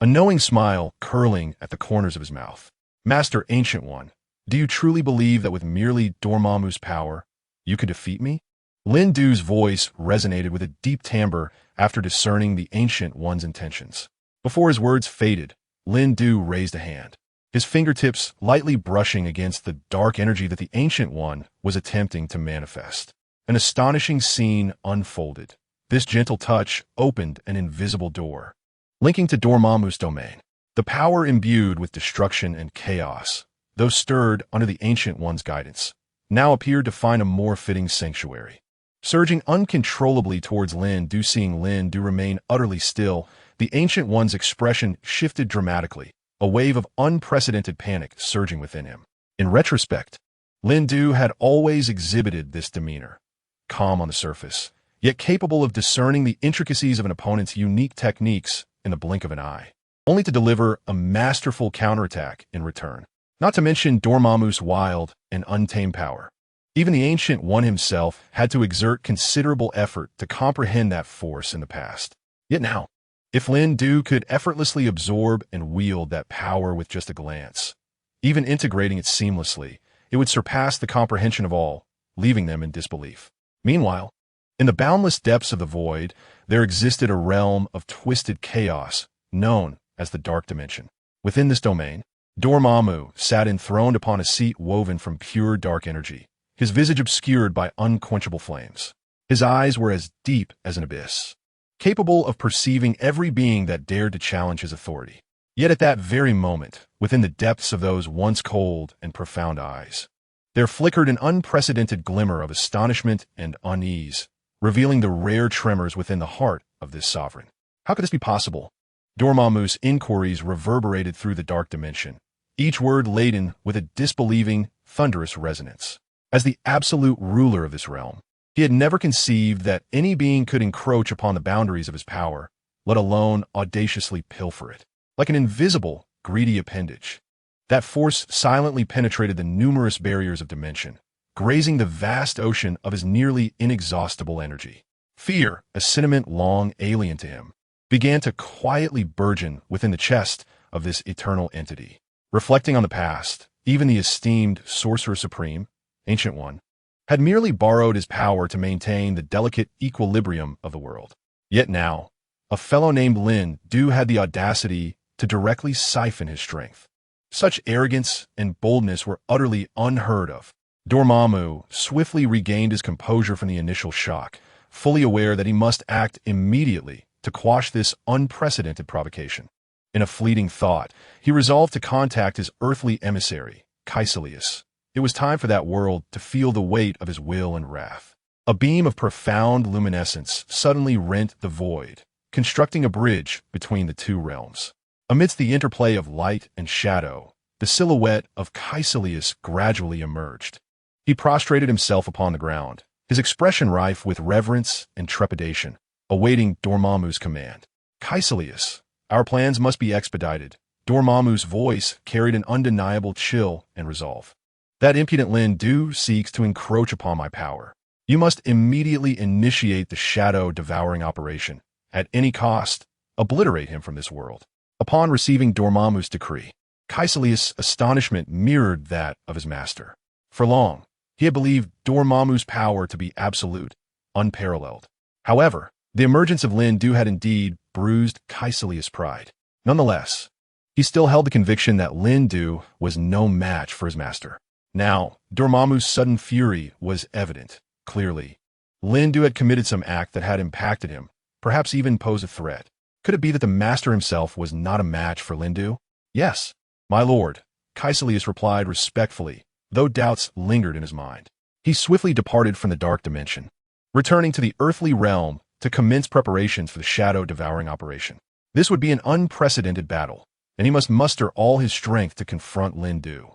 a knowing smile curling at the corners of his mouth. Master Ancient One, do you truly believe that with merely Dormammu's power, you could defeat me? Lindu's voice resonated with a deep timbre after discerning the Ancient One's intentions. Before his words faded, Lindu raised a hand, his fingertips lightly brushing against the dark energy that the Ancient One was attempting to manifest. An astonishing scene unfolded. This gentle touch opened an invisible door, linking to Dormammu's domain. The power imbued with destruction and chaos, though stirred under the Ancient One's guidance, now appeared to find a more fitting sanctuary. Surging uncontrollably towards Lindu, seeing Lindu remain utterly still, the Ancient One's expression shifted dramatically, a wave of unprecedented panic surging within him. In retrospect, Lindu had always exhibited this demeanor, calm on the surface, yet capable of discerning the intricacies of an opponent's unique techniques in the blink of an eye, only to deliver a masterful counterattack in return. Not to mention Dormammu's wild and untamed power. Even the Ancient One himself had to exert considerable effort to comprehend that force in the past. Yet now, if Lindu could effortlessly absorb and wield that power with just a glance, even integrating it seamlessly, it would surpass the comprehension of all, leaving them in disbelief. Meanwhile, in the boundless depths of the void, there existed a realm of twisted chaos known as the Dark Dimension. Within this domain, Dormammu sat enthroned upon a seat woven from pure dark energy, his visage obscured by unquenchable flames. His eyes were as deep as an abyss, capable of perceiving every being that dared to challenge his authority. Yet at that very moment, within the depths of those once cold and profound eyes, there flickered an unprecedented glimmer of astonishment and unease, revealing the rare tremors within the heart of this sovereign. How could this be possible? Dormammu's inquiries reverberated through the dark dimension, each word laden with a disbelieving, thunderous resonance. As the absolute ruler of this realm, he had never conceived that any being could encroach upon the boundaries of his power, let alone audaciously pilfer it. Like an invisible, greedy appendage, that force silently penetrated the numerous barriers of dimension, grazing the vast ocean of his nearly inexhaustible energy. Fear, a sentiment long alien to him, began to quietly burgeon within the chest of this eternal entity. Reflecting on the past, even the esteemed Sorcerer Supreme, Ancient One, had merely borrowed his power to maintain the delicate equilibrium of the world. Yet now, a fellow named Lindu had the audacity to directly siphon his strength. Such arrogance and boldness were utterly unheard of, Dormammu swiftly regained his composure from the initial shock, fully aware that he must act immediately to quash this unprecedented provocation. In a fleeting thought, he resolved to contact his earthly emissary, Kaecilius. It was time for that world to feel the weight of his will and wrath. A beam of profound luminescence suddenly rent the void, constructing a bridge between the two realms. Amidst the interplay of light and shadow, the silhouette of Kaecilius gradually emerged. He prostrated himself upon the ground, his expression rife with reverence and trepidation, awaiting Dormammu's command. Kaecilius, our plans must be expedited. Dormammu's voice carried an undeniable chill and resolve. That impudent Lindu seeks to encroach upon my power. You must immediately initiate the shadow-devouring operation. At any cost, obliterate him from this world. Upon receiving Dormammu's decree, Kaecilius' astonishment mirrored that of his master. For long, he had believed Dormammu's power to be absolute, unparalleled. However, the emergence of Lindu had indeed bruised Kaecilius' pride. Nonetheless, he still held the conviction that Lindu was no match for his master. Now, Dormammu's sudden fury was evident, clearly. Lindu had committed some act that had impacted him, perhaps even posed a threat. Could it be that the master himself was not a match for Lindu? Yes, my lord, Kaecilius replied respectfully, though doubts lingered in his mind. He swiftly departed from the dark dimension, returning to the earthly realm to commence preparations for the shadow-devouring operation. This would be an unprecedented battle, and he must muster all his strength to confront Lindu.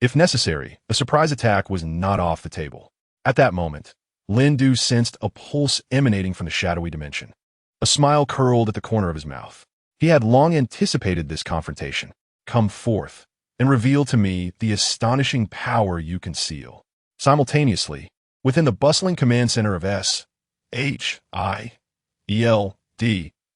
If necessary, a surprise attack was not off the table. At that moment, Lindu sensed a pulse emanating from the shadowy dimension. A smile curled at the corner of his mouth. He had long anticipated this confrontation. Come forth, and reveal to me the astonishing power you conceal. Simultaneously, within the bustling command center of SHIELD,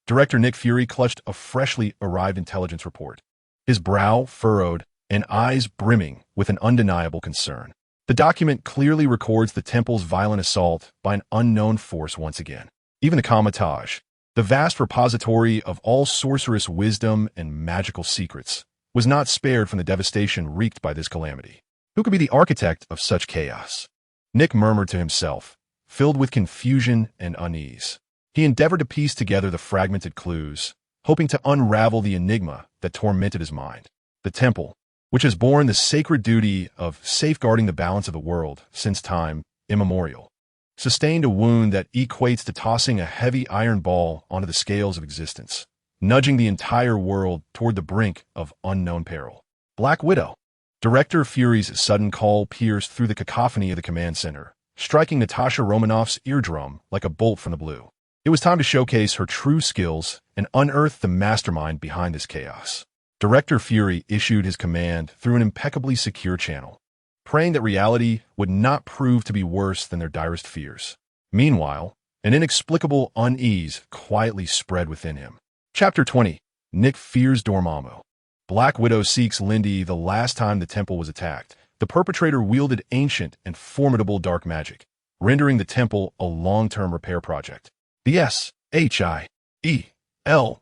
Director Nick Fury clutched a freshly arrived intelligence report, his brow furrowed and eyes brimming with an undeniable concern. The document clearly records the temple's violent assault by an unknown force once again. Even the Kamar-Taj, the vast repository of all sorcerous wisdom and magical secrets, was not spared from the devastation wreaked by this calamity. Who could be the architect of such chaos? Nick murmured to himself, filled with confusion and unease. He endeavored to piece together the fragmented clues, hoping to unravel the enigma that tormented his mind. The temple, which has borne the sacred duty of safeguarding the balance of the world since time immemorial, sustained a wound that equates to tossing a heavy iron ball onto the scales of existence, nudging the entire world toward the brink of unknown peril. Black Widow. Director Fury's sudden call pierced through the cacophony of the command center, striking Natasha Romanoff's eardrum like a bolt from the blue. It was time to showcase her true skills and unearth the mastermind behind this chaos. Director Fury issued his command through an impeccably secure channel, praying that reality would not prove to be worse than their direst fears. Meanwhile, an inexplicable unease quietly spread within him. Chapter 20. Nick fears Dormammu. Black Widow seeks Lindy. The last time the temple was attacked, the perpetrator wielded ancient and formidable dark magic, rendering the temple a long-term repair project. The SHIELD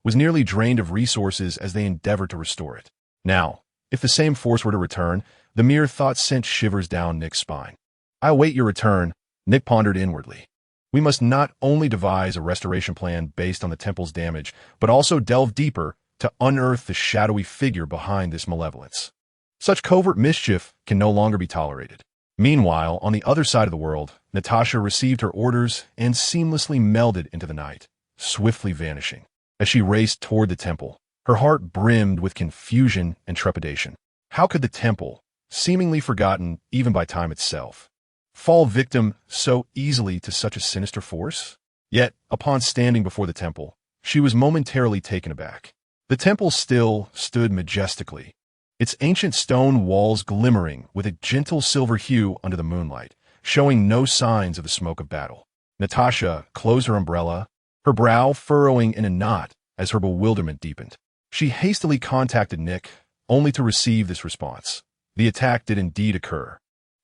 was nearly drained of resources as they endeavored to restore it. Now, if the same force were to return, the mere thought sent shivers down Nick's spine. I await your return, Nick pondered inwardly. We must not only devise a restoration plan based on the temple's damage, but also delve deeper to unearth the shadowy figure behind this malevolence. Such covert mischief can no longer be tolerated. Meanwhile, on the other side of the world, Natasha received her orders and seamlessly melded into the night, swiftly vanishing. As she raced toward the temple, her heart brimmed with confusion and trepidation. How could the temple, seemingly forgotten even by time itself, fall victim so easily to such a sinister force? Yet, upon standing before the temple, she was momentarily taken aback. The temple still stood majestically, its ancient stone walls glimmering with a gentle silver hue under the moonlight, showing no signs of the smoke of battle. Natasha closed her umbrella, her brow furrowing in a knot as her bewilderment deepened. She hastily contacted Nick, only to receive this response. The attack did indeed occur,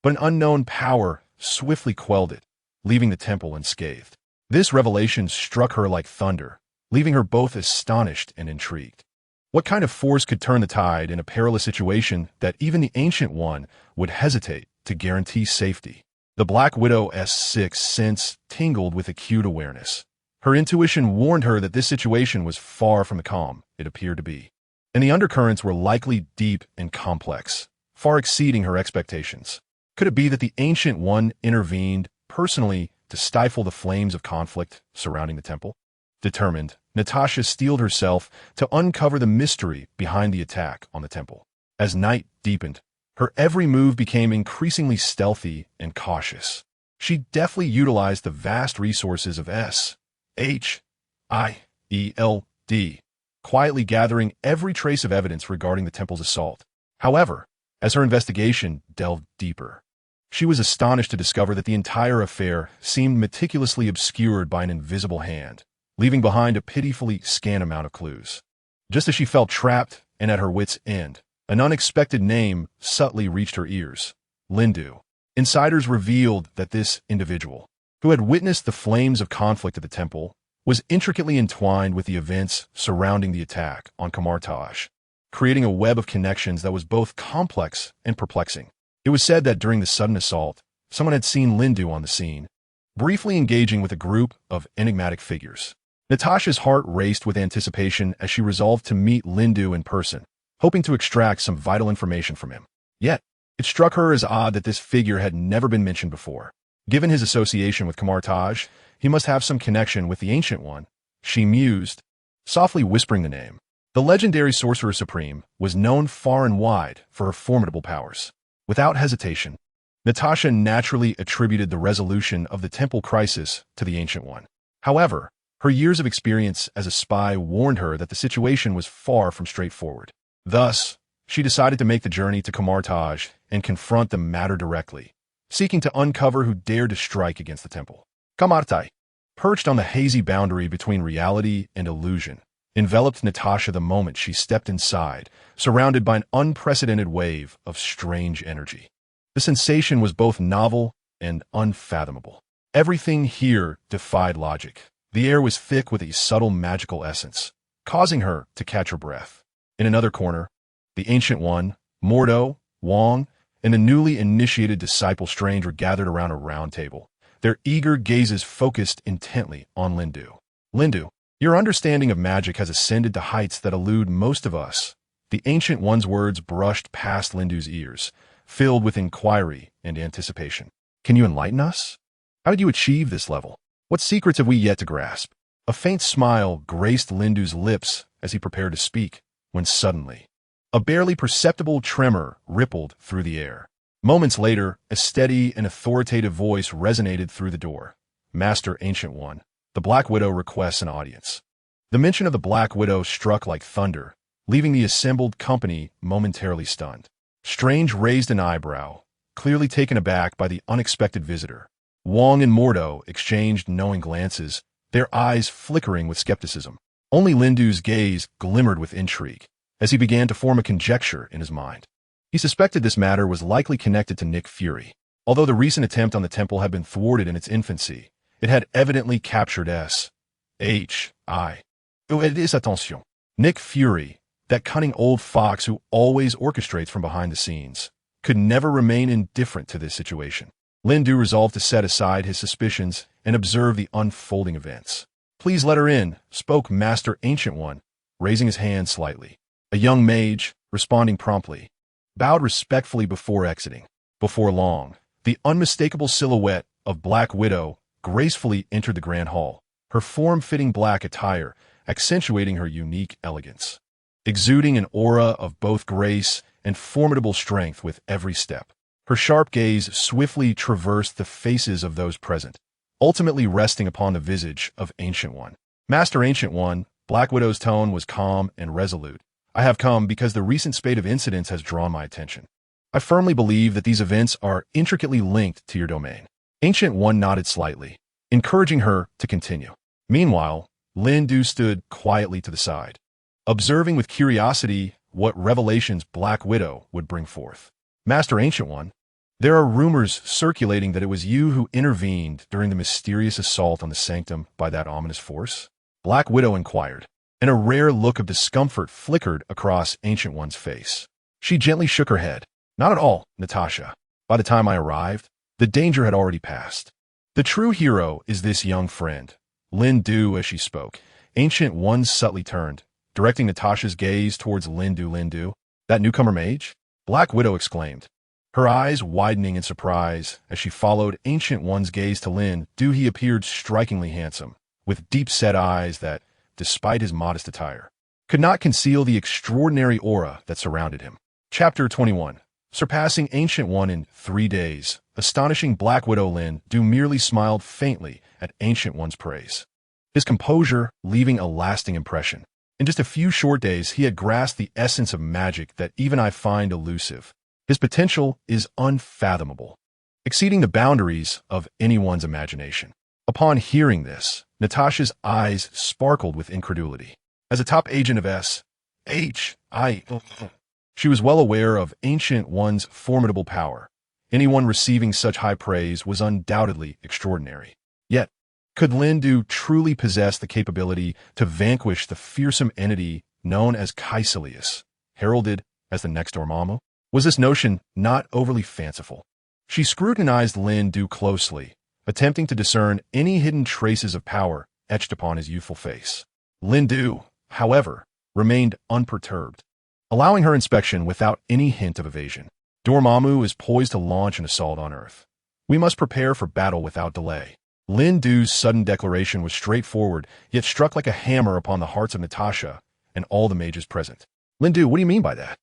but an unknown power swiftly quelled it, leaving the temple unscathed. This revelation struck her like thunder, leaving her both astonished and intrigued. What kind of force could turn the tide in a perilous situation that even the Ancient One would hesitate to guarantee safety. The Black Widow's sixth sense tingled with acute awareness. Her intuition warned her that this situation was far from the calm it appeared to be, and the undercurrents were likely deep and complex, far exceeding her expectations. Could it be that the Ancient One intervened personally to stifle the flames of conflict surrounding the temple? Determined, Natasha steeled herself to uncover the mystery behind the attack on the temple. As night deepened, her every move became increasingly stealthy and cautious. She deftly utilized the vast resources of SHIELD, quietly gathering every trace of evidence regarding the temple's assault. However, as her investigation delved deeper, she was astonished to discover that the entire affair seemed meticulously obscured by an invisible hand, leaving behind a pitifully scant amount of clues. Just as she felt trapped and at her wits' end, an unexpected name subtly reached her ears: Lindu. Insiders revealed that this individual, who had witnessed the flames of conflict at the temple, was intricately entwined with the events surrounding the attack on Kamartaj, creating a web of connections that was both complex and perplexing. It was said that during the sudden assault, someone had seen Lindu on the scene, briefly engaging with a group of enigmatic figures. Natasha's heart raced with anticipation as she resolved to meet Lindu in person, hoping to extract some vital information from him. Yet, it struck her as odd that this figure had never been mentioned before. Given his association with Kamartaj, he must have some connection with the Ancient One, she mused, softly whispering the name. The legendary Sorcerer Supreme was known far and wide for her formidable powers. Without hesitation, Natasha naturally attributed the resolution of the temple crisis to the Ancient One. However, her years of experience as a spy warned her that the situation was far from straightforward. Thus, she decided to make the journey to Kamartaj and confront the matter directly, seeking to uncover who dared to strike against the temple. Kamartai, perched on the hazy boundary between reality and illusion, enveloped Natasha the moment she stepped inside, surrounded by an unprecedented wave of strange energy. The sensation was both novel and unfathomable. Everything here defied logic. The air was thick with a subtle magical essence, causing her to catch her breath. In another corner, the Ancient One, Mordo, Wong, and the newly initiated disciple stranger gathered around a round table, their eager gazes focused intently on Lindu. Lindu, your understanding of magic has ascended to heights that elude most of us. The Ancient One's words brushed past Lindu's ears, filled with inquiry and anticipation. Can you enlighten us? How did you achieve this level? What secrets have we yet to grasp? A faint smile graced Lindu's lips as he prepared to speak, when suddenly, a barely perceptible tremor rippled through the air. Moments later, a steady and authoritative voice resonated through the door. Master Ancient One, the Black Widow requests an audience. The mention of the Black Widow struck like thunder, leaving the assembled company momentarily stunned. Strange raised an eyebrow, clearly taken aback by the unexpected visitor. Wong and Mordo exchanged knowing glances, their eyes flickering with skepticism. Only Lindu's gaze glimmered with intrigue, as he began to form a conjecture in his mind. He suspected this matter was likely connected to Nick Fury. Although the recent attempt on the temple had been thwarted in its infancy, it had evidently captured attention. Nick Fury, that cunning old fox who always orchestrates from behind the scenes, could never remain indifferent to this situation. Lindu resolved to set aside his suspicions and observe the unfolding events. Please let her in, spoke Master Ancient One, raising his hand slightly. A young mage, responding promptly, bowed respectfully before exiting. Before long, the unmistakable silhouette of Black Widow gracefully entered the grand hall, her form-fitting black attire accentuating her unique elegance, exuding an aura of both grace and formidable strength with every step. Her sharp gaze swiftly traversed the faces of those present, ultimately resting upon the visage of Ancient One. Master Ancient One, Black Widow's tone was calm and resolute. I have come because the recent spate of incidents has drawn my attention. I firmly believe that these events are intricately linked to your domain. Ancient One nodded slightly, encouraging her to continue. Meanwhile, Lindu stood quietly to the side, observing with curiosity what revelations Black Widow would bring forth. Master Ancient One, there are rumors circulating that it was you who intervened during the mysterious assault on the sanctum by that ominous force? Black Widow inquired, and a rare look of discomfort flickered across Ancient One's face. She gently shook her head. Not at all, Natasha. By the time I arrived, the danger had already passed. The true hero is this young friend. Lindu, as she spoke. Ancient One subtly turned, directing Natasha's gaze towards Lindu. That newcomer mage? Black Widow exclaimed, her eyes widening in surprise as she followed Ancient One's gaze to Lindu. He appeared strikingly handsome, with deep-set eyes that, despite his modest attire, could not conceal the extraordinary aura that surrounded him. Chapter 21. Surpassing Ancient One in 3 days, astonishing Black Widow Lindu merely smiled faintly at Ancient One's praise. His composure leaving a lasting impression. In just a few short days, he had grasped the essence of magic that even I find elusive. His potential is unfathomable, exceeding the boundaries of anyone's imagination. Upon hearing this, Natasha's eyes sparkled with incredulity. As a top agent of S.H.I., she was well aware of Ancient One's formidable power. Anyone receiving such high praise was undoubtedly extraordinary. Yet, could Lindu truly possess the capability to vanquish the fearsome entity known as Kaecilius, heralded as the next Dormammu? Was this notion not overly fanciful? She scrutinized Lindu closely, attempting to discern any hidden traces of power etched upon his youthful face. Lindu, however, remained unperturbed, allowing her inspection without any hint of evasion. Dormammu is poised to launch an assault on Earth. We must prepare for battle without delay. Lindu's sudden declaration was straightforward, yet struck like a hammer upon the hearts of Natasha and all the mages present. Lindu, what do you mean by that?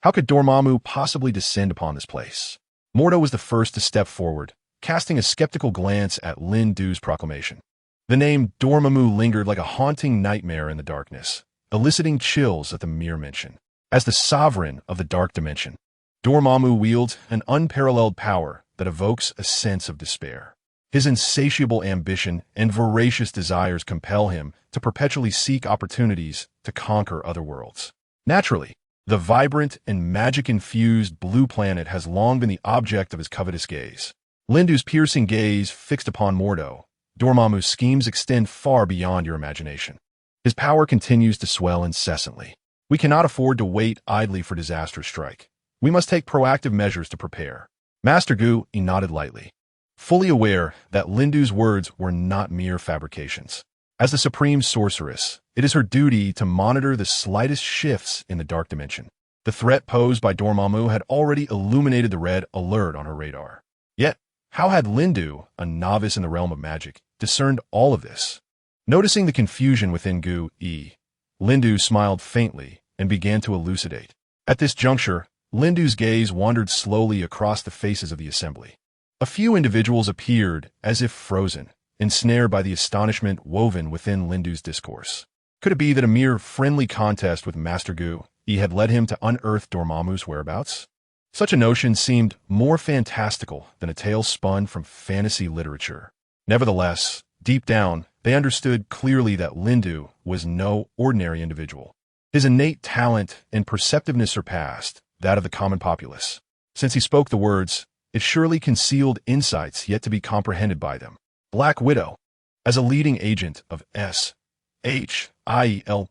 How could Dormammu possibly descend upon this place? Mordo was the first to step forward, casting a skeptical glance at Lindu's proclamation. The name Dormammu lingered like a haunting nightmare in the darkness, eliciting chills at the mere mention. As the sovereign of the dark dimension, Dormammu wields an unparalleled power that evokes a sense of despair. His insatiable ambition and voracious desires compel him to perpetually seek opportunities to conquer other worlds. Naturally, the vibrant and magic-infused blue planet has long been the object of his covetous gaze. Lindu's piercing gaze fixed upon Mordo. Dormammu's schemes extend far beyond your imagination. His power continues to swell incessantly. We cannot afford to wait idly for disaster to strike. We must take proactive measures to prepare. Master Gu nodded lightly, fully aware that Lindu's words were not mere fabrications. As the supreme sorceress, it is her duty to monitor the slightest shifts in the dark dimension. The threat posed by Dormammu had already illuminated the red alert on her radar. Yet, how had Lindu, a novice in the realm of magic, discerned all of this? Noticing the confusion within Lindu smiled faintly and began to elucidate. At this juncture, Lindu's gaze wandered slowly across the faces of the assembly. A few individuals appeared as if frozen, ensnared by the astonishment woven within Lindu's discourse. Could it be that a mere friendly contest with Master Gu had led him to unearth Dormammu's whereabouts? Such a notion seemed more fantastical than a tale spun from fantasy literature. Nevertheless, deep down, they understood clearly that Lindu was no ordinary individual. His innate talent and perceptiveness surpassed that of the common populace. Since he spoke the words, it surely concealed insights yet to be comprehended by them. Black Widow, as a leading agent of SHIELD,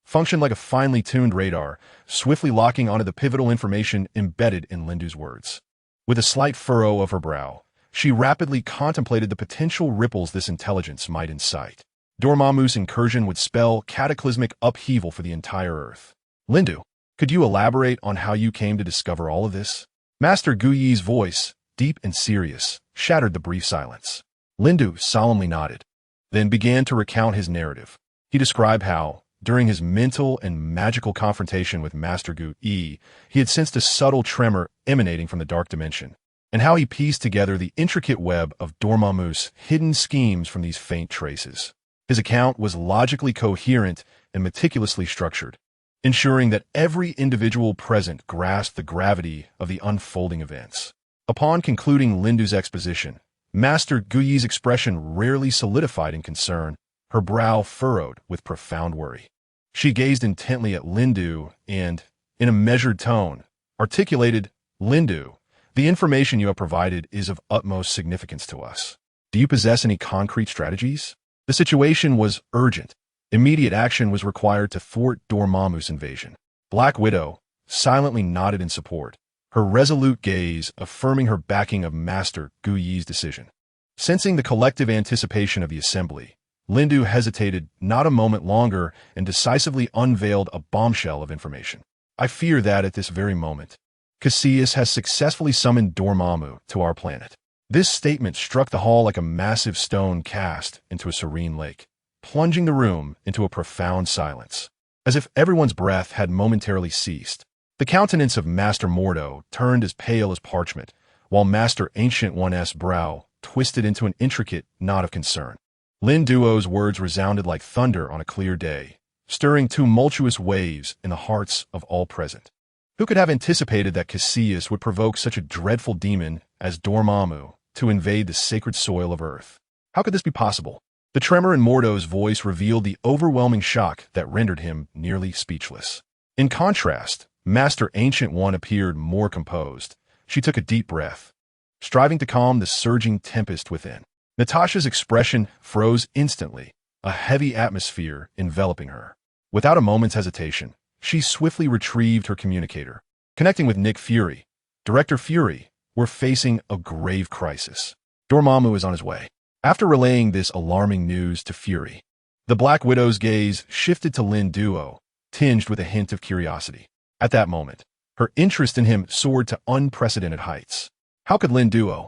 functioned like a finely tuned radar, swiftly locking onto the pivotal information embedded in Lindu's words. With a slight furrow of her brow, she rapidly contemplated the potential ripples this intelligence might incite. Dormammu's incursion would spell cataclysmic upheaval for the entire Earth. Lindu, could you elaborate on how you came to discover all of this? Master Guyi's voice, deep and serious, shattered the brief silence. Lindu solemnly nodded, then began to recount his narrative. He described how, during his mental and magical confrontation with Master Gu, he had sensed a subtle tremor emanating from the dark dimension, and how he pieced together the intricate web of Dormammu's hidden schemes from these faint traces. His account was logically coherent and meticulously structured, ensuring that every individual present grasped the gravity of the unfolding events. Upon concluding Lindu's exposition, Master Guyi's expression rarely solidified in concern, her brow furrowed with profound worry. She gazed intently at Lindu and, in a measured tone, articulated, "Lindu, the information you have provided is of utmost significance to us. Do you possess any concrete strategies?" The situation was urgent. Immediate action was required to thwart Dormammu's invasion. Black Widow silently nodded in support, her resolute gaze affirming her backing of Master Guyi's decision. Sensing the collective anticipation of the assembly, Lindu hesitated not a moment longer and decisively unveiled a bombshell of information. I fear that at this very moment, Kaecilius has successfully summoned Dormammu to our planet. This statement struck the hall like a massive stone cast into a serene lake, plunging the room into a profound silence. As if everyone's breath had momentarily ceased, the countenance of Master Mordo turned as pale as parchment, while Master Ancient One's brow twisted into an intricate knot of concern. Lin Duo's words resounded like thunder on a clear day, stirring tumultuous waves in the hearts of all present. Who could have anticipated that Kaecilius would provoke such a dreadful demon as Dormammu to invade the sacred soil of Earth? How could this be possible? The tremor in Mordo's voice revealed the overwhelming shock that rendered him nearly speechless. In contrast, Master Ancient One appeared more composed. She took a deep breath, striving to calm the surging tempest within. Natasha's expression froze instantly, a heavy atmosphere enveloping her. Without a moment's hesitation, she swiftly retrieved her communicator. Connecting with Nick Fury, Director Fury, we're facing a grave crisis. Dormammu is on his way. After relaying this alarming news to Fury, the Black Widow's gaze shifted to Lin Duo, tinged with a hint of curiosity. At that moment, her interest in him soared to unprecedented heights. How could Lin Duo,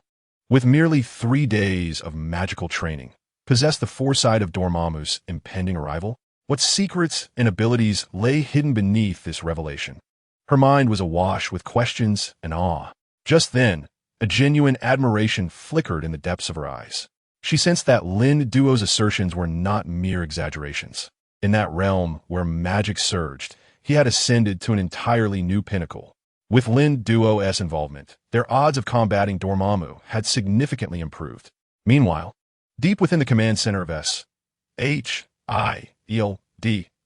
with merely 3 days of magical training, possess the foresight of Dormammu's impending arrival? What secrets and abilities lay hidden beneath this revelation? Her mind was awash with questions and awe. Just then, a genuine admiration flickered in the depths of her eyes. She sensed that Lin Duo's assertions were not mere exaggerations. In that realm where magic surged, he had ascended to an entirely new pinnacle. With Lin Duo's involvement, their odds of combating Dormammu had significantly improved. Meanwhile, deep within the command center of S.H.I.E.L.D.,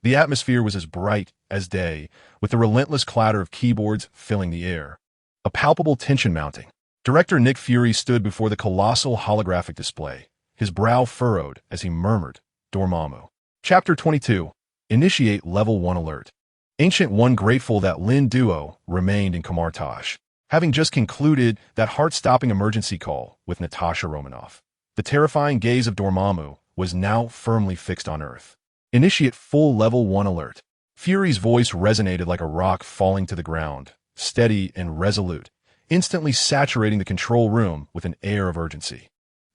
the atmosphere was as bright as day, with the relentless clatter of keyboards filling the air. A palpable tension mounting. Director Nick Fury stood before the colossal holographic display, his brow furrowed as he murmured, Dormammu. Chapter 22. Initiate Level 1 Alert. Ancient One grateful that Lin Duo remained in Kamartaj, having just concluded that heart-stopping emergency call with Natasha Romanoff. The terrifying gaze of Dormammu was now firmly fixed on Earth. Initiate full Level 1 Alert. Fury's voice resonated like a rock falling to the ground, steady and resolute, instantly saturating the control room with an air of urgency.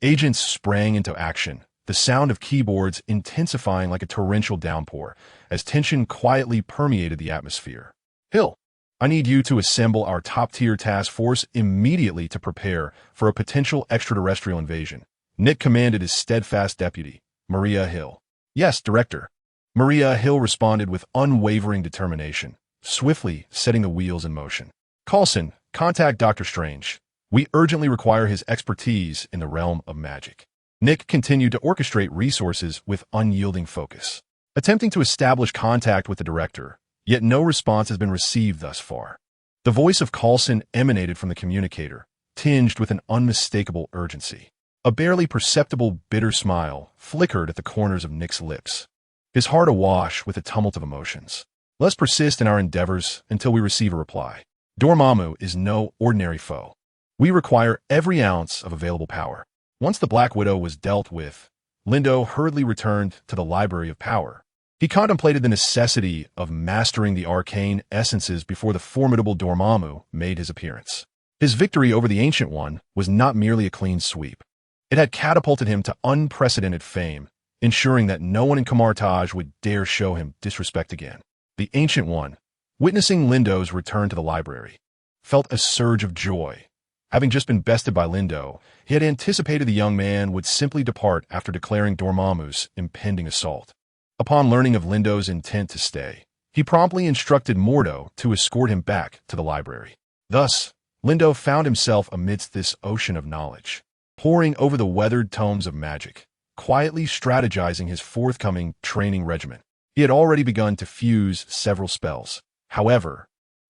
Agents sprang into action, the sound of keyboards intensifying like a torrential downpour as tension quietly permeated the atmosphere. Hill, I need you to assemble our top-tier task force immediately to prepare for a potential extraterrestrial invasion. Nick commanded his steadfast deputy, Maria Hill. Yes, Director. Maria Hill responded with unwavering determination, swiftly setting the wheels in motion. Coulson, contact Dr. Strange. We urgently require his expertise in the realm of magic. Nick continued to orchestrate resources with unyielding focus, attempting to establish contact with the director, yet no response has been received thus far. The voice of Coulson emanated from the communicator, tinged with an unmistakable urgency. A barely perceptible bitter smile flickered at the corners of Nick's lips, his heart awash with a tumult of emotions. Let's persist in our endeavors until we receive a reply. Dormammu is no ordinary foe. We require every ounce of available power. Once the Black Widow was dealt with, Lindo hurriedly returned to the Library of Power. He contemplated the necessity of mastering the arcane essences before the formidable Dormammu made his appearance. His victory over the Ancient One was not merely a clean sweep. It had catapulted him to unprecedented fame, ensuring that no one in Kamartaj would dare show him disrespect again. The Ancient One, witnessing Lindo's return to the library, felt a surge of joy. Having just been bested by Lindo, he had anticipated the young man would simply depart after declaring Dormammu's impending assault. Upon learning of Lindo's intent to stay, he promptly instructed Mordo to escort him back to the library. Thus, Lindo found himself amidst this ocean of knowledge, poring over the weathered tomes of magic, quietly strategizing his forthcoming training regimen. He had already begun to fuse several spells. However,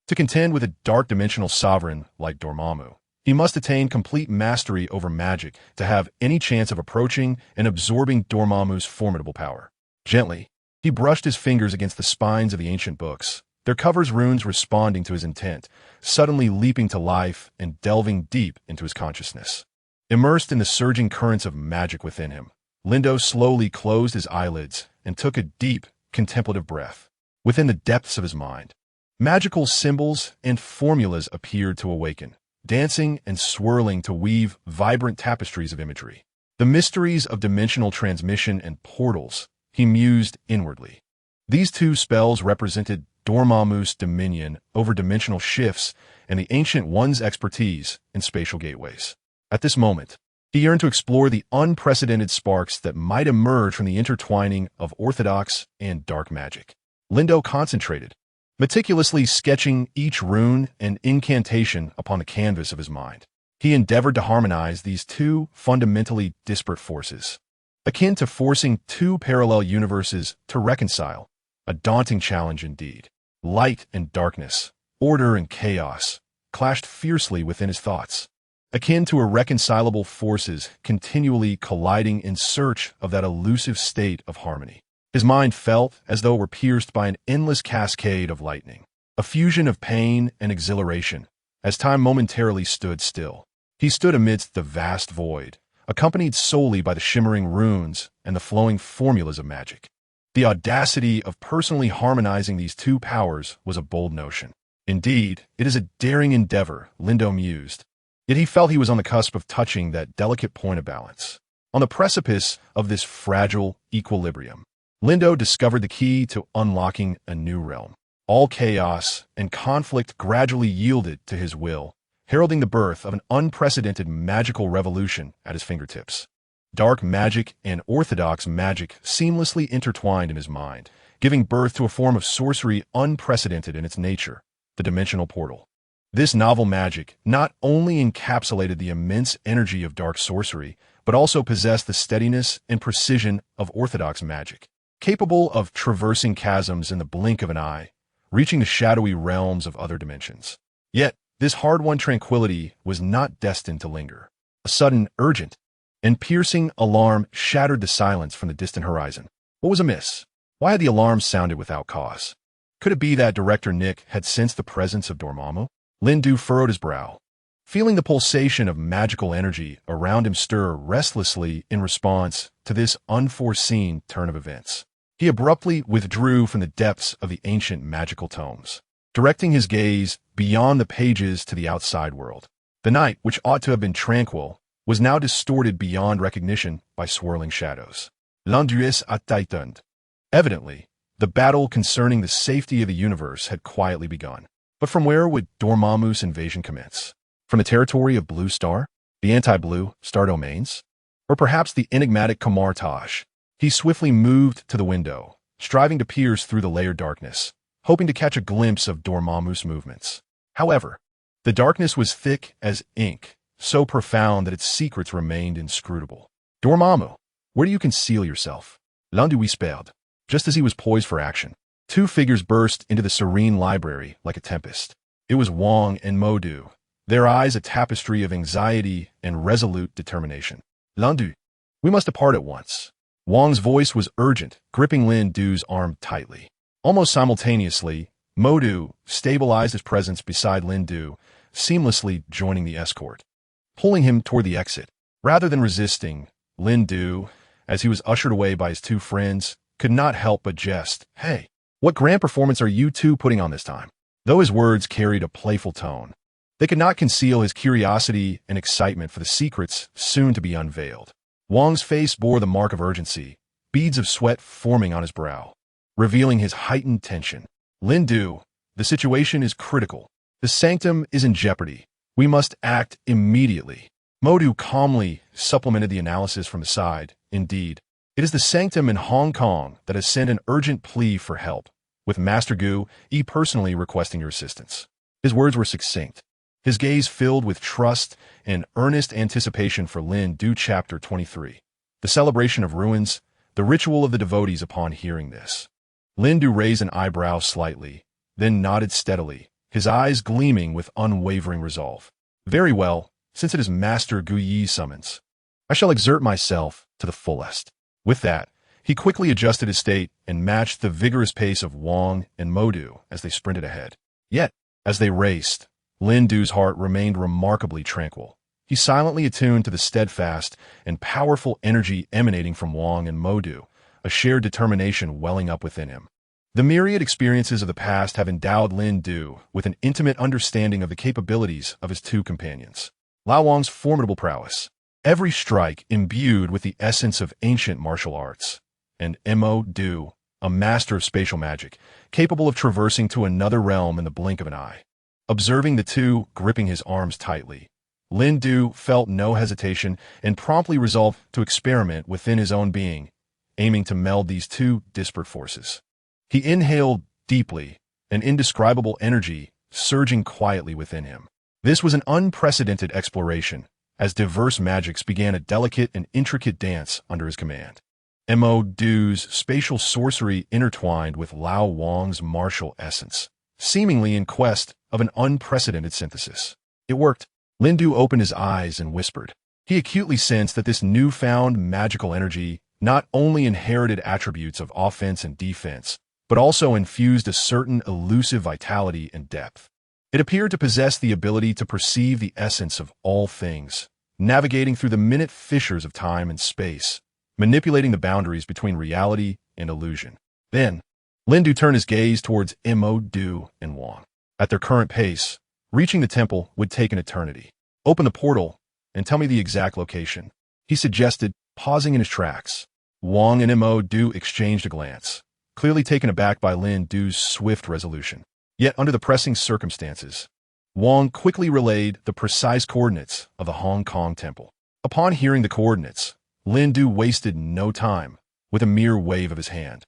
to contend with a dark dimensional sovereign like Dormammu, he must attain complete mastery over magic to have any chance of approaching and absorbing Dormammu's formidable power. Gently, he brushed his fingers against the spines of the ancient books, their covers runes responding to his intent, suddenly leaping to life and delving deep into his consciousness. Immersed in the surging currents of magic within him, Lindo slowly closed his eyelids and took a deep, contemplative breath. Within the depths of his mind, magical symbols and formulas appeared to awaken, dancing and swirling to weave vibrant tapestries of imagery. The mysteries of dimensional transmission and portals, he mused inwardly. These two spells represented Dormammu's dominion over dimensional shifts and the Ancient One's expertise in spatial gateways. At this moment, he yearned to explore the unprecedented sparks that might emerge from the intertwining of orthodox and dark magic. Lindo concentrated, meticulously sketching each rune and incantation upon the canvas of his mind. He endeavored to harmonize these two fundamentally disparate forces, akin to forcing two parallel universes to reconcile, a daunting challenge indeed. Light and darkness, order and chaos, clashed fiercely within his thoughts, akin to irreconcilable forces continually colliding in search of that elusive state of harmony. His mind felt as though it were pierced by an endless cascade of lightning, a fusion of pain and exhilaration, as time momentarily stood still. He stood amidst the vast void, accompanied solely by the shimmering runes and the flowing formulas of magic. The audacity of personally harmonizing these two powers was a bold notion. Indeed, it is a daring endeavor, Lindo mused. Yet he felt he was on the cusp of touching that delicate point of balance. On the precipice of this fragile equilibrium, Lindo discovered the key to unlocking a new realm. All chaos and conflict gradually yielded to his will, heralding the birth of an unprecedented magical revolution at his fingertips. Dark magic and orthodox magic seamlessly intertwined in his mind, giving birth to a form of sorcery unprecedented in its nature, the dimensional portal. This novel magic not only encapsulated the immense energy of dark sorcery, but also possessed the steadiness and precision of orthodox magic, capable of traversing chasms in the blink of an eye, reaching the shadowy realms of other dimensions. Yet, this hard-won tranquility was not destined to linger. A sudden, urgent, and piercing alarm shattered the silence from the distant horizon. What was amiss? Why had the alarm sounded without cause? Could it be that Director Nick had sensed the presence of Dormammu? Lindo furrowed his brow, feeling the pulsation of magical energy around him stir restlessly in response to this unforeseen turn of events. He abruptly withdrew from the depths of the ancient magical tomes, directing his gaze beyond the pages to the outside world. The night, which ought to have been tranquil, was now distorted beyond recognition by swirling shadows. L'Anduis a tightened. Evidently, the battle concerning the safety of the universe had quietly begun. But from where would Dormammu's invasion commence? From the territory of Blue Star? The anti-blue Star domains? Or perhaps the enigmatic Kamartaj? He swiftly moved to the window, striving to pierce through the layered darkness, hoping to catch a glimpse of Dormammu's movements. However, the darkness was thick as ink, so profound that its secrets remained inscrutable. Dormammu, where do you conceal yourself? Lindo whispered. Just as he was poised for action, two figures burst into the serene library like a tempest. It was Wong and Modu, their eyes a tapestry of anxiety and resolute determination. Lindo, we must depart at once. Wong's voice was urgent, gripping Lindo's arm tightly. Almost simultaneously, Modu stabilized his presence beside Lindo, seamlessly joining the escort, pulling him toward the exit. Rather than resisting, Lindo, as he was ushered away by his two friends, could not help but jest. Hey, what grand performance are you two putting on this time? Though his words carried a playful tone, they could not conceal his curiosity and excitement for the secrets soon to be unveiled. Wong's face bore the mark of urgency, beads of sweat forming on his brow, revealing his heightened tension. Lindo, the situation is critical. The sanctum is in jeopardy. We must act immediately. Modu calmly supplemented the analysis from the side. Indeed, it is the sanctum in Hong Kong that has sent an urgent plea for help, with Master Gu personally requesting your assistance. His words were succinct, his gaze filled with trust and earnest anticipation for Lindo Chapter 23. The celebration of ruins, the ritual of the devotees. Upon hearing this, Lindo raised an eyebrow slightly, then nodded steadily, his eyes gleaming with unwavering resolve. Very well, since it is Master Gu Yi's summons, I shall exert myself to the fullest. With that, He quickly adjusted his state and matched the vigorous pace of Wang and Modu as they sprinted ahead. Yet, as they raced, Lin Du's heart remained remarkably tranquil. He silently attuned to the steadfast and powerful energy emanating from Wang and Modu, a shared determination welling up within him. The myriad experiences of the past have endowed Lin Du with an intimate understanding of the capabilities of his two companions. Lao Wang's formidable prowess, every strike imbued with the essence of ancient martial arts, and Mo Du, a master of spatial magic, capable of traversing to another realm in the blink of an eye. Observing the two gripping his arms tightly, Lin Du felt no hesitation and promptly resolved to experiment within his own being, aiming to meld these two disparate forces. He inhaled deeply, an indescribable energy surging quietly within him. This was an unprecedented exploration, as diverse magics began a delicate and intricate dance under his command. Mo Du's spatial sorcery intertwined with Lao Wang's martial essence, seemingly in quest of an unprecedented synthesis. It worked. Lin Du opened his eyes and whispered. He acutely sensed that this newfound magical energy not only inherited attributes of offense and defense, but also infused a certain elusive vitality and depth. It appeared to possess the ability to perceive the essence of all things, navigating through the minute fissures of time and space, manipulating the boundaries between reality and illusion. Then, Lin Du turned his gaze towards Mo Du and Wang. At their current pace, reaching the temple would take an eternity. Open the portal and tell me the exact location, he suggested, pausing in his tracks. Wang and Mo Du exchanged a glance, clearly taken aback by Lin Du's swift resolution. Yet under the pressing circumstances, Wang quickly relayed the precise coordinates of the Hong Kong temple. Upon hearing the coordinates, Lin Du wasted no time. With a mere wave of his hand,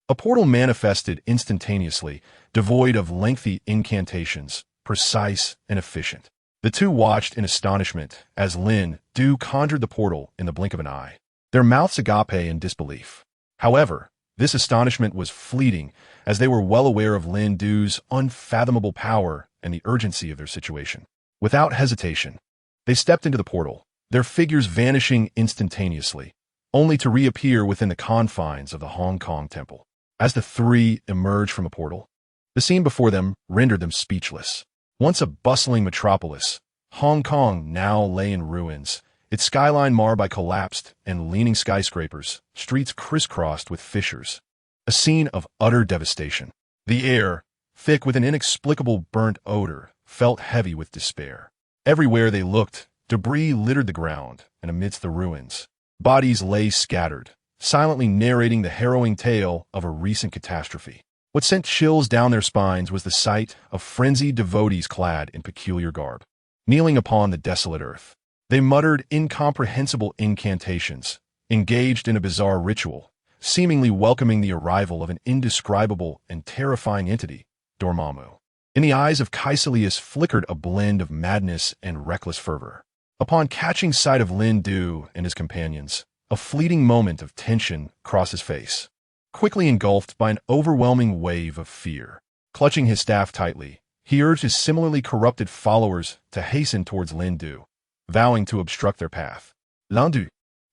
a portal manifested instantaneously, devoid of lengthy incantations, precise and efficient. The two watched in astonishment as Lin Du conjured the portal in the blink of an eye, their mouths agape in disbelief. However, this astonishment was fleeting, as they were well aware of Lin Du's unfathomable power and the urgency of their situation. Without hesitation, they stepped into the portal, their figures vanishing instantaneously, only to reappear within the confines of the Hong Kong temple. As the three emerged from the portal, the scene before them rendered them speechless. Once a bustling metropolis, Hong Kong now lay in ruins, its skyline marred by collapsed and leaning skyscrapers, streets crisscrossed with fissures. A scene of utter devastation. The air, thick with an inexplicable burnt odor, felt heavy with despair. Everywhere they looked, debris littered the ground, and amidst the ruins, bodies lay scattered, silently narrating the harrowing tale of a recent catastrophe. What sent chills down their spines was the sight of frenzied devotees clad in peculiar garb, kneeling upon the desolate earth. They muttered incomprehensible incantations, engaged in a bizarre ritual, seemingly welcoming the arrival of an indescribable and terrifying entity, Dormammu. In the eyes of Kaecilius flickered a blend of madness and reckless fervor. Upon catching sight of Lin Du and his companions, a fleeting moment of tension crossed his face, quickly engulfed by an overwhelming wave of fear. Clutching his staff tightly, he urged his similarly corrupted followers to hasten towards Lin Du, vowing to obstruct their path. Lin Du,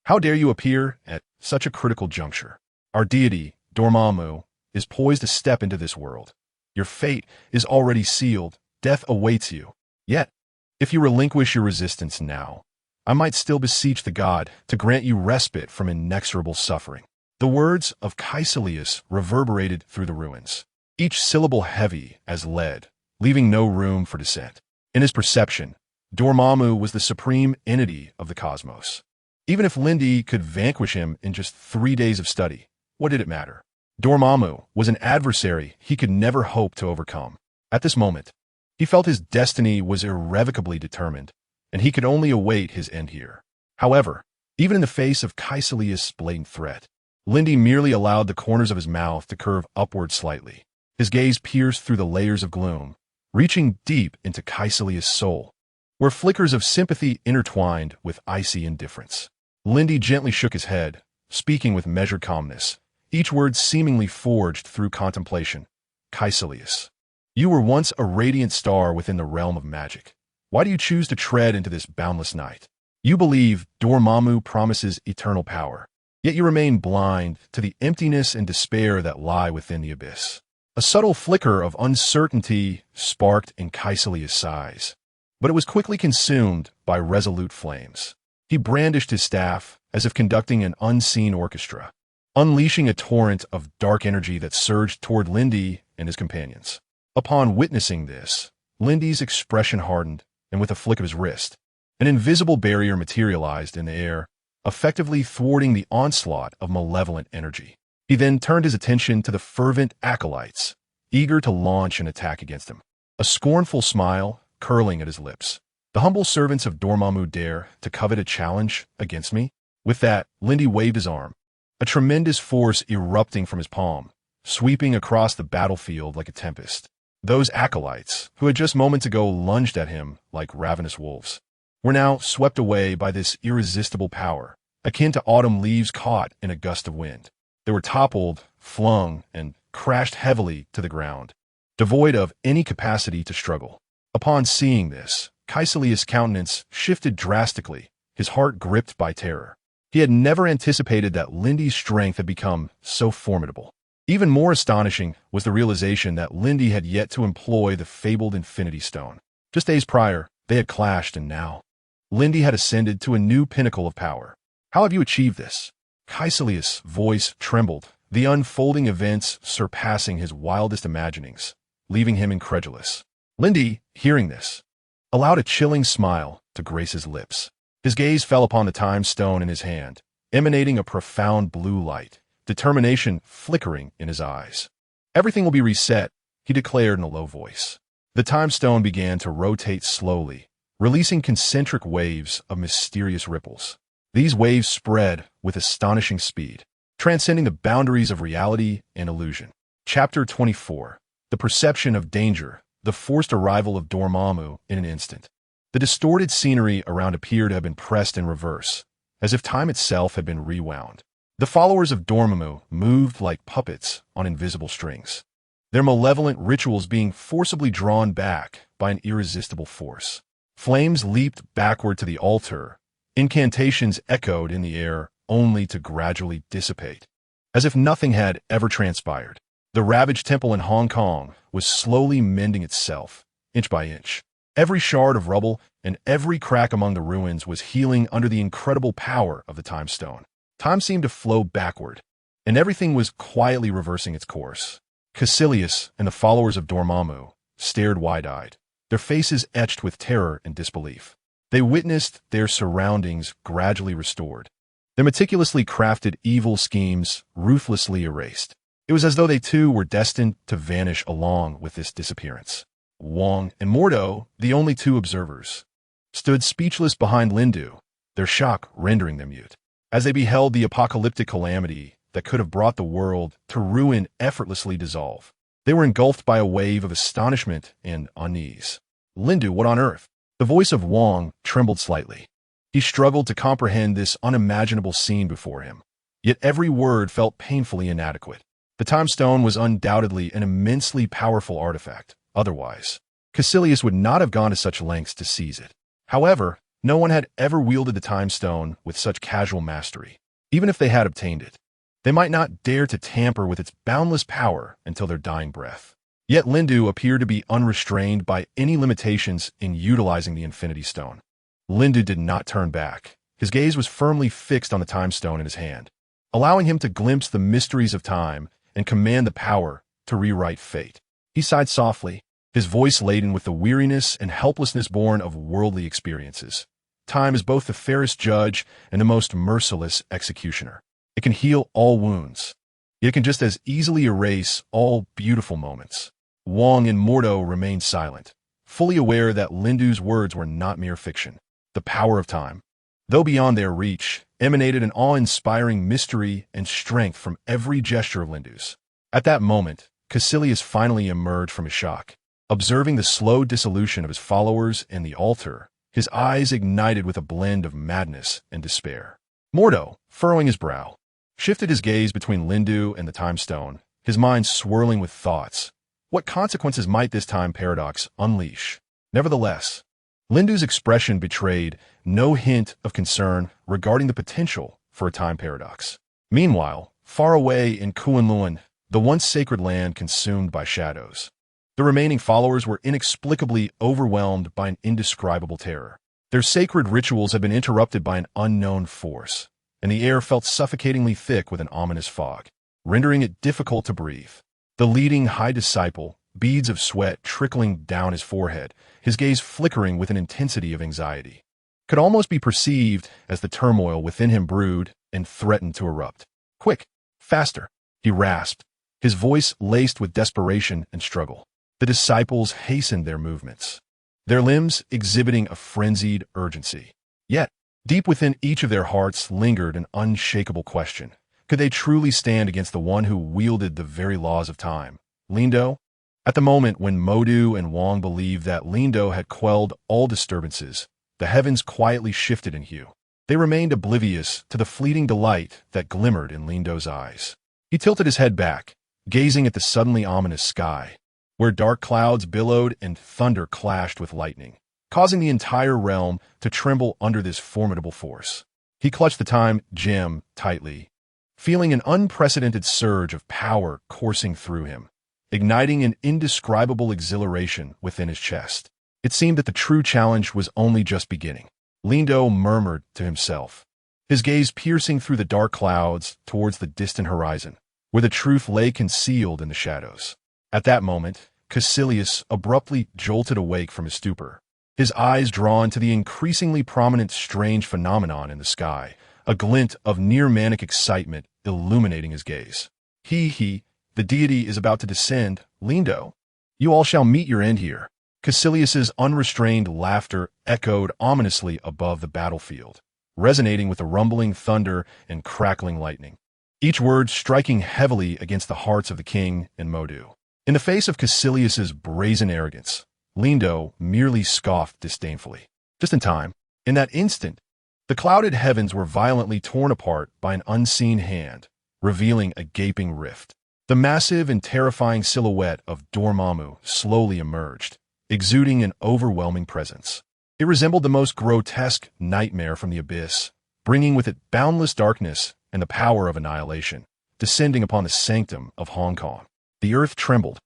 how dare you appear at such a critical juncture? Our deity, Dormammu, is poised to step into this world. Your fate is already sealed. Death awaits you. Yet, if you relinquish your resistance now, I might still beseech the god to grant you respite from inexorable suffering. The words of Kaecilius reverberated through the ruins, each syllable heavy as lead, leaving no room for dissent. In his perception, Dormammu was the supreme entity of the cosmos. Even if Lindy could vanquish him in just 3 days of study, what did it matter? Dormammu was an adversary he could never hope to overcome. At this moment, he felt his destiny was irrevocably determined, and he could only await his end here. However, even in the face of Kaecilius' blatant threat, Lindy merely allowed the corners of his mouth to curve upward slightly. His gaze pierced through the layers of gloom, reaching deep into Kaecilius' soul, where flickers of sympathy intertwined with icy indifference. Lindy gently shook his head, speaking with measured calmness, each word seemingly forged through contemplation. Kaecilius, you were once a radiant star within the realm of magic. Why do you choose to tread into this boundless night? You believe Dormammu promises eternal power. yet you remain blind to the emptiness and despair that lie within the abyss. A subtle flicker of uncertainty sparked in Kaecilius' eyes, but it was quickly consumed by resolute flames. He brandished his staff as if conducting an unseen orchestra, unleashing a torrent of dark energy that surged toward Lindy and his companions. Upon witnessing this, Lindy's expression hardened, and with a flick of his wrist, an invisible barrier materialized in the air, effectively thwarting the onslaught of malevolent energy. He then turned his attention to the fervent acolytes, eager to launch an attack against him, a scornful smile curling at his lips. The humble servants of Dormammu dare to covet a challenge against me? With that, Lindy waved his arm, a tremendous force erupting from his palm, sweeping across the battlefield like a tempest. Those acolytes, who had just moments ago lunged at him like ravenous wolves, were now swept away by this irresistible power, akin to autumn leaves caught in a gust of wind. They were toppled, flung, and crashed heavily to the ground, devoid of any capacity to struggle. Upon seeing this, Kaecilius' countenance shifted drastically, his heart gripped by terror. He had never anticipated that Lindy's strength had become so formidable. Even more astonishing was the realization that Lindy had yet to employ the fabled Infinity Stone. Just days prior, they had clashed, and now Lindy had ascended to a new pinnacle of power. How have you achieved this? Kaecilius' voice trembled, the unfolding events surpassing his wildest imaginings, leaving him incredulous. Lindy, hearing this, allowed a chilling smile to grace his lips. His gaze fell upon the time stone in his hand, emanating a profound blue light, determination flickering in his eyes. Everything will be reset, he declared in a low voice. The time stone began to rotate slowly, releasing concentric waves of mysterious ripples. These waves spread with astonishing speed, transcending the boundaries of reality and illusion. Chapter 24. The perception of danger, the forced arrival of Dormammu in an instant. The distorted scenery around appeared to have been pressed in reverse, as if time itself had been rewound. The followers of Dormammu moved like puppets on invisible strings, their malevolent rituals being forcibly drawn back by an irresistible force. Flames leaped backward to the altar, incantations echoed in the air only to gradually dissipate, as if nothing had ever transpired. The ravaged temple in Hong Kong was slowly mending itself, inch by inch. Every shard of rubble and every crack among the ruins was healing under the incredible power of the time stone. Time seemed to flow backward, and everything was quietly reversing its course. Kaecilius and the followers of Dormammu stared wide-eyed, their faces etched with terror and disbelief. They witnessed their surroundings gradually restored, their meticulously crafted evil schemes ruthlessly erased. It was as though they too were destined to vanish along with this disappearance. Wong and Mordo, the only two observers, stood speechless behind Lindu, their shock rendering them mute, as they beheld the apocalyptic calamity that could have brought the world to ruin effortlessly dissolve. They were engulfed by a wave of astonishment and unease. Lindu, what on earth? The voice of Wong trembled slightly. He struggled to comprehend this unimaginable scene before him, yet every word felt painfully inadequate. The time stone was undoubtedly an immensely powerful artifact. Otherwise, Kaecilius would not have gone to such lengths to seize it. However, no one had ever wielded the time stone with such casual mastery. Even if they had obtained it, they might not dare to tamper with its boundless power until their dying breath. Yet Lindu appeared to be unrestrained by any limitations in utilizing the Infinity Stone. Lindu did not turn back. His gaze was firmly fixed on the time stone in his hand, allowing him to glimpse the mysteries of time and command the power to rewrite fate. He sighed softly, his voice laden with the weariness and helplessness born of worldly experiences. Time is both the fairest judge and the most merciless executioner. It can heal all wounds, yet it can just as easily erase all beautiful moments. Wong and Mordo remained silent, fully aware that Lindu's words were not mere fiction. The power of time, though beyond their reach, emanated an awe-inspiring mystery and strength from every gesture of Lindu's. At that moment, Kaecilius finally emerged from his shock. Observing the slow dissolution of his followers and the altar, his eyes ignited with a blend of madness and despair. Mordo, furrowing his brow, shifted his gaze between Lindu and the time stone, his mind swirling with thoughts. What consequences might this time paradox unleash? Nevertheless, Lindu's expression betrayed no hint of concern regarding the potential for a time paradox. Meanwhile, far away in Kunlun, the once sacred land consumed by shadows, the remaining followers were inexplicably overwhelmed by an indescribable terror. Their sacred rituals had been interrupted by an unknown force, and the air felt suffocatingly thick with an ominous fog, rendering it difficult to breathe. The leading high disciple, beads of sweat trickling down his forehead, his gaze flickering with an intensity of anxiety, could almost be perceived as the turmoil within him brewed and threatened to erupt. "Quick! Faster!" he rasped, his voice laced with desperation and struggle. The disciples hastened their movements, their limbs exhibiting a frenzied urgency. Yet, deep within each of their hearts lingered an unshakable question. Could they truly stand against the one who wielded the very laws of time, Lindo? At the moment when Modu and Wang believed that Lindo had quelled all disturbances, the heavens quietly shifted in hue. They remained oblivious to the fleeting delight that glimmered in Lindo's eyes. He tilted his head back, gazing at the suddenly ominous sky, where dark clouds billowed and thunder clashed with lightning, causing the entire realm to tremble under this formidable force. He clutched the time gem tightly, feeling an unprecedented surge of power coursing through him, igniting an indescribable exhilaration within his chest. It seemed that the true challenge was only just beginning. Lindo murmured to himself, his gaze piercing through the dark clouds towards the distant horizon, where the truth lay concealed in the shadows. At that moment, Kaecilius abruptly jolted awake from his stupor, his eyes drawn to the increasingly prominent strange phenomenon in the sky, a glint of near-manic excitement illuminating his gaze. The deity is about to descend, Lindo. You all shall meet your end here." Kaecilius's unrestrained laughter echoed ominously above the battlefield, resonating with the rumbling thunder and crackling lightning, each word striking heavily against the hearts of the king and Modu. In the face of Kaecilius's brazen arrogance, Lindo merely scoffed disdainfully. Just in time, in that instant, the clouded heavens were violently torn apart by an unseen hand, revealing a gaping rift. The massive and terrifying silhouette of Dormammu slowly emerged, exuding an overwhelming presence. It resembled the most grotesque nightmare from the abyss, bringing with it boundless darkness and the power of annihilation, descending upon the sanctum of Hong Kong. The earth trembled,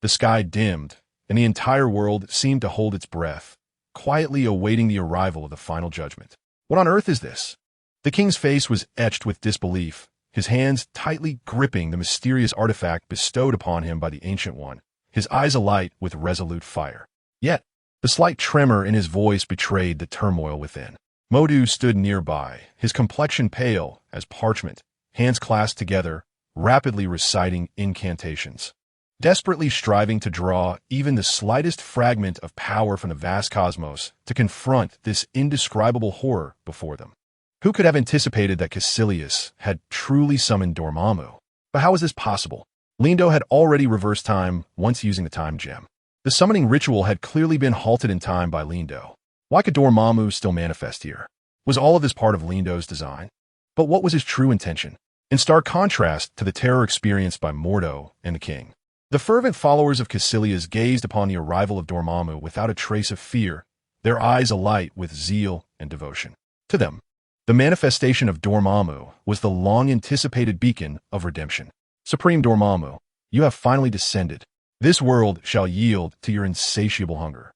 the sky dimmed, and the entire world seemed to hold its breath, quietly awaiting the arrival of the final judgment. What on earth is this? The king's face was etched with disbelief, his hands tightly gripping the mysterious artifact bestowed upon him by the Ancient One, his eyes alight with resolute fire. Yet, the slight tremor in his voice betrayed the turmoil within. Modu stood nearby, his complexion pale as parchment, hands clasped together, rapidly reciting incantations, desperately striving to draw even the slightest fragment of power from the vast cosmos to confront this indescribable horror before them. Who could have anticipated that Kaecilius had truly summoned Dormammu? But how was this possible? Lindo had already reversed time once using the time gem. The summoning ritual had clearly been halted in time by Lindo. Why could Dormammu still manifest here? Was all of this part of Lindo's design? But what was his true intention? In stark contrast to the terror experienced by Mordo and the king, the fervent followers of Kaecilius gazed upon the arrival of Dormammu without a trace of fear, their eyes alight with zeal and devotion. To them, the manifestation of Dormammu was the long-anticipated beacon of redemption. Supreme Dormammu, you have finally descended. This world shall yield to your insatiable hunger,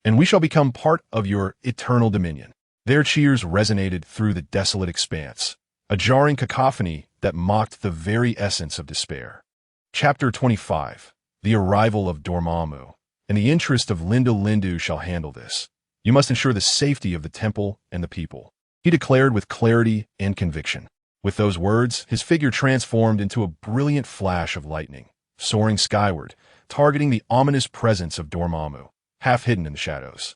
and we shall become part of your eternal dominion. Their cheers resonated through the desolate expanse, a jarring cacophony that mocked the very essence of despair. Chapter 25. The Arrival of Dormammu. In the interest of Lindu shall handle this. You must ensure the safety of the temple and the people, he declared with clarity and conviction. With those words, his figure transformed into a brilliant flash of lightning, soaring skyward, targeting the ominous presence of Dormammu, half hidden in the shadows.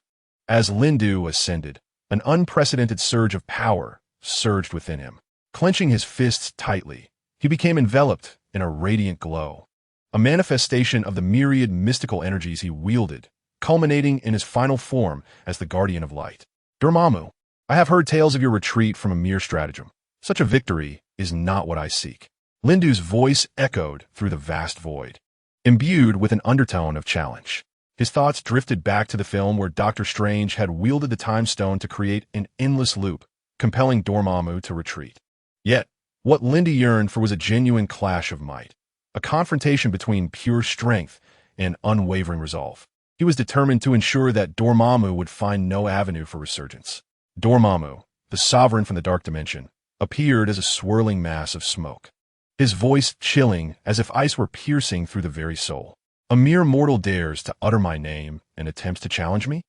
As Lindu ascended, an unprecedented surge of power surged within him. Clenching his fists tightly, he became enveloped in a radiant glow, a manifestation of the myriad mystical energies he wielded, culminating in his final form as the Guardian of Light. Dormammu, I have heard tales of your retreat from a mere stratagem. Such a victory is not what I seek. Lindu's voice echoed through the vast void, imbued with an undertone of challenge. His thoughts drifted back to the film where Doctor Strange had wielded the Time Stone to create an endless loop, compelling Dormammu to retreat. Yet, What Lindu yearned for was a genuine clash of might, a confrontation between pure strength and unwavering resolve. He was determined to ensure that Dormammu would find no avenue for resurgence. Dormammu, the sovereign from the dark dimension, appeared as a swirling mass of smoke, his voice chilling as if ice were piercing through the very soul. A mere mortal dares to utter my name and attempts to challenge me?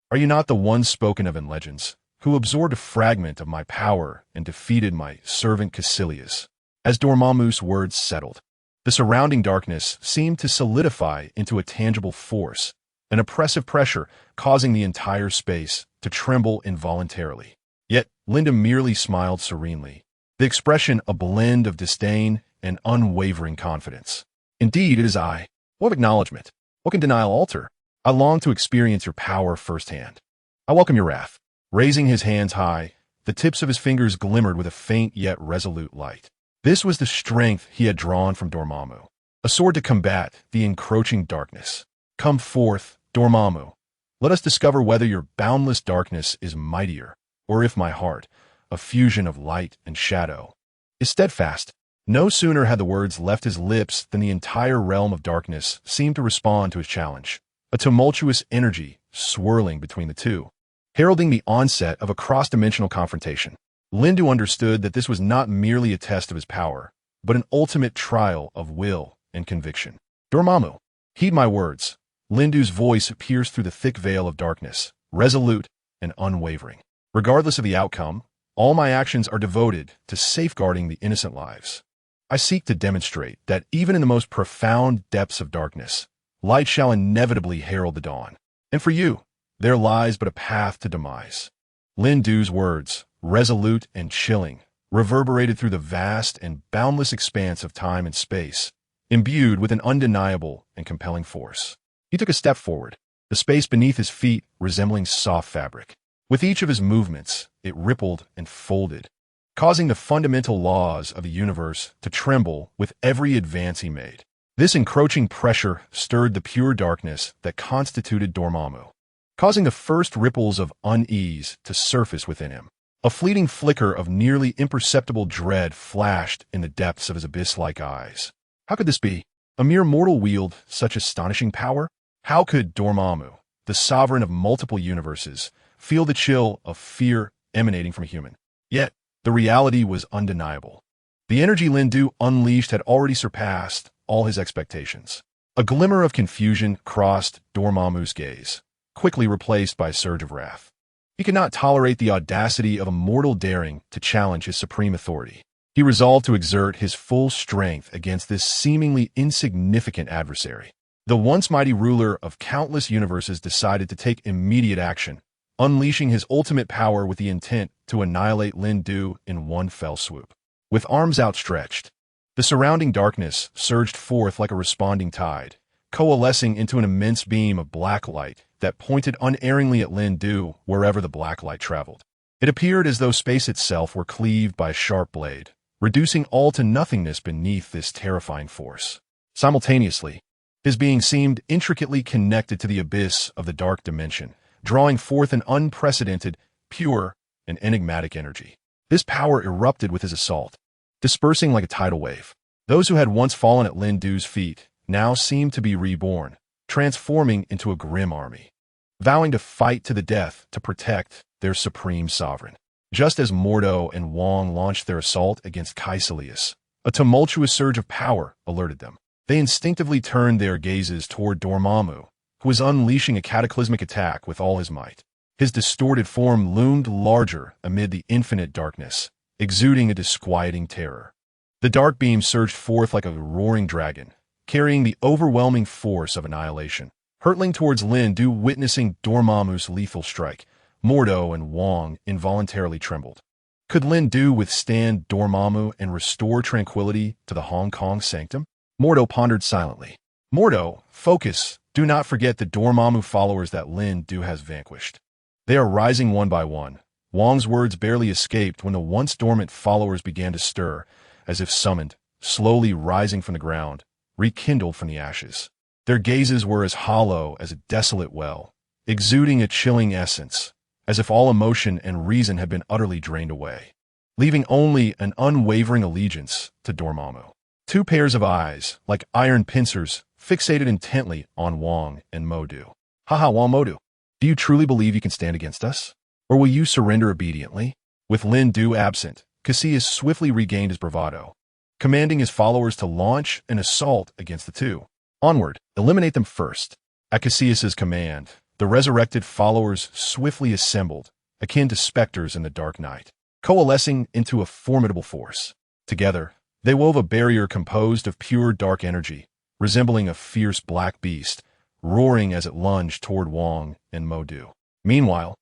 Are you not the one spoken of in legends, who absorbed a fragment of my power and defeated my servant Kaecilius? As Dormammu's words settled, the surrounding darkness seemed to solidify into a tangible force, an oppressive pressure causing the entire space to tremble involuntarily. Yet Linda merely smiled serenely, the expression a blend of disdain and unwavering confidence. Indeed, it is I. What acknowledgement? What can denial alter? I long to experience your power firsthand. I welcome your wrath. Raising his hands high, the tips of his fingers glimmered with a faint yet resolute light. This was the strength he had drawn from Dormammu, a sword to combat the encroaching darkness. Come forth, Dormammu. Let us discover whether your boundless darkness is mightier, or if my heart, a fusion of light and shadow, is steadfast. No sooner had the words left his lips than the entire realm of darkness seemed to respond to his challenge, a tumultuous energy swirling between the two, heralding the onset of a cross-dimensional confrontation. Lindu understood that this was not merely a test of his power, but an ultimate trial of will and conviction. Dormammu, heed my words. Lindu's voice pierced through the thick veil of darkness, resolute and unwavering. Regardless of the outcome, all my actions are devoted to safeguarding the innocent lives. I seek to demonstrate that even in the most profound depths of darkness, light shall inevitably herald the dawn. And for you, there lies but a path to demise. Lindu's words, resolute and chilling, reverberated through the vast and boundless expanse of time and space, imbued with an undeniable and compelling force. He took a step forward, the space beneath his feet resembling soft fabric. With each of his movements, it rippled and folded, causing the fundamental laws of the universe to tremble with every advance he made. This encroaching pressure stirred the pure darkness that constituted Dormammu, causing the first ripples of unease to surface within him. A fleeting flicker of nearly imperceptible dread flashed in the depths of his abyss-like eyes. How could this be? A mere mortal wield such astonishing power? How could Dormammu, the sovereign of multiple universes, feel the chill of fear emanating from a human? Yet, the reality was undeniable. The energy Lindu unleashed had already surpassed all his expectations. A glimmer of confusion crossed Dormammu's gaze, quickly replaced by a surge of wrath. He could not tolerate the audacity of a mortal daring to challenge his supreme authority. He resolved to exert his full strength against this seemingly insignificant adversary. The once mighty ruler of countless universes decided to take immediate action, unleashing his ultimate power with the intent to annihilate Lindu in one fell swoop. With arms outstretched, the surrounding darkness surged forth like a responding tide, coalescing into an immense beam of black light that pointed unerringly at Lindu wherever the black light traveled. It appeared as though space itself were cleaved by a sharp blade, reducing all to nothingness beneath this terrifying force. Simultaneously, his being seemed intricately connected to the abyss of the dark dimension, drawing forth an unprecedented, pure, and enigmatic energy. This power erupted with his assault, dispersing like a tidal wave. Those who had once fallen at Lindu's feet now seemed to be reborn, transforming into a grim army, vowing to fight to the death to protect their supreme sovereign. Just as Mordo and Wong launched their assault against Kaecilius, a tumultuous surge of power alerted them. They instinctively turned their gazes toward Dormammu, who was unleashing a cataclysmic attack with all his might. His distorted form loomed larger amid the infinite darkness, exuding a disquieting terror. The dark beam surged forth like a roaring dragon, carrying the overwhelming force of annihilation. Hurtling towards Lindu, witnessing Dormammu's lethal strike, Mordo and Wong involuntarily trembled. Could Lindu withstand Dormammu and restore tranquility to the Hong Kong sanctum? Mordo pondered silently. Mordo, focus. Do not forget the Dormammu followers that Lindu has vanquished. They are rising one by one. Wong's words barely escaped when the once dormant followers began to stir, as if summoned, slowly rising from the ground, rekindled from the ashes. Their gazes were as hollow as a desolate well, exuding a chilling essence, as if all emotion and reason had been utterly drained away. leaving only an unwavering allegiance to Dormammu. Two pairs of eyes, like iron pincers, fixated intently on Wong and Modu. Haha, Wong Modu. Do you truly believe you can stand against us? Or will you surrender obediently? With Lin Du absent, Kaecilius swiftly regained his bravado, commanding his followers to launch an assault against the two. Onward, eliminate them first. At Kaecilius's command, the resurrected followers swiftly assembled, akin to specters in the dark night, coalescing into a formidable force. Together, they wove a barrier composed of pure dark energy, resembling a fierce black beast, roaring as it lunged toward Wong and Modu. Meanwhile,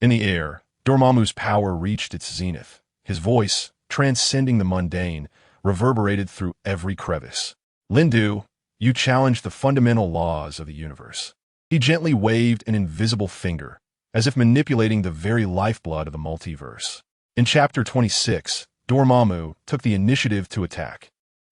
in the air, Dormammu's power reached its zenith. His voice, transcending the mundane, reverberated through every crevice. Lin Du, you challenged the fundamental laws of the universe. He gently waved an invisible finger, as if manipulating the very lifeblood of the multiverse. In Chapter 26, Dormammu took the initiative to attack,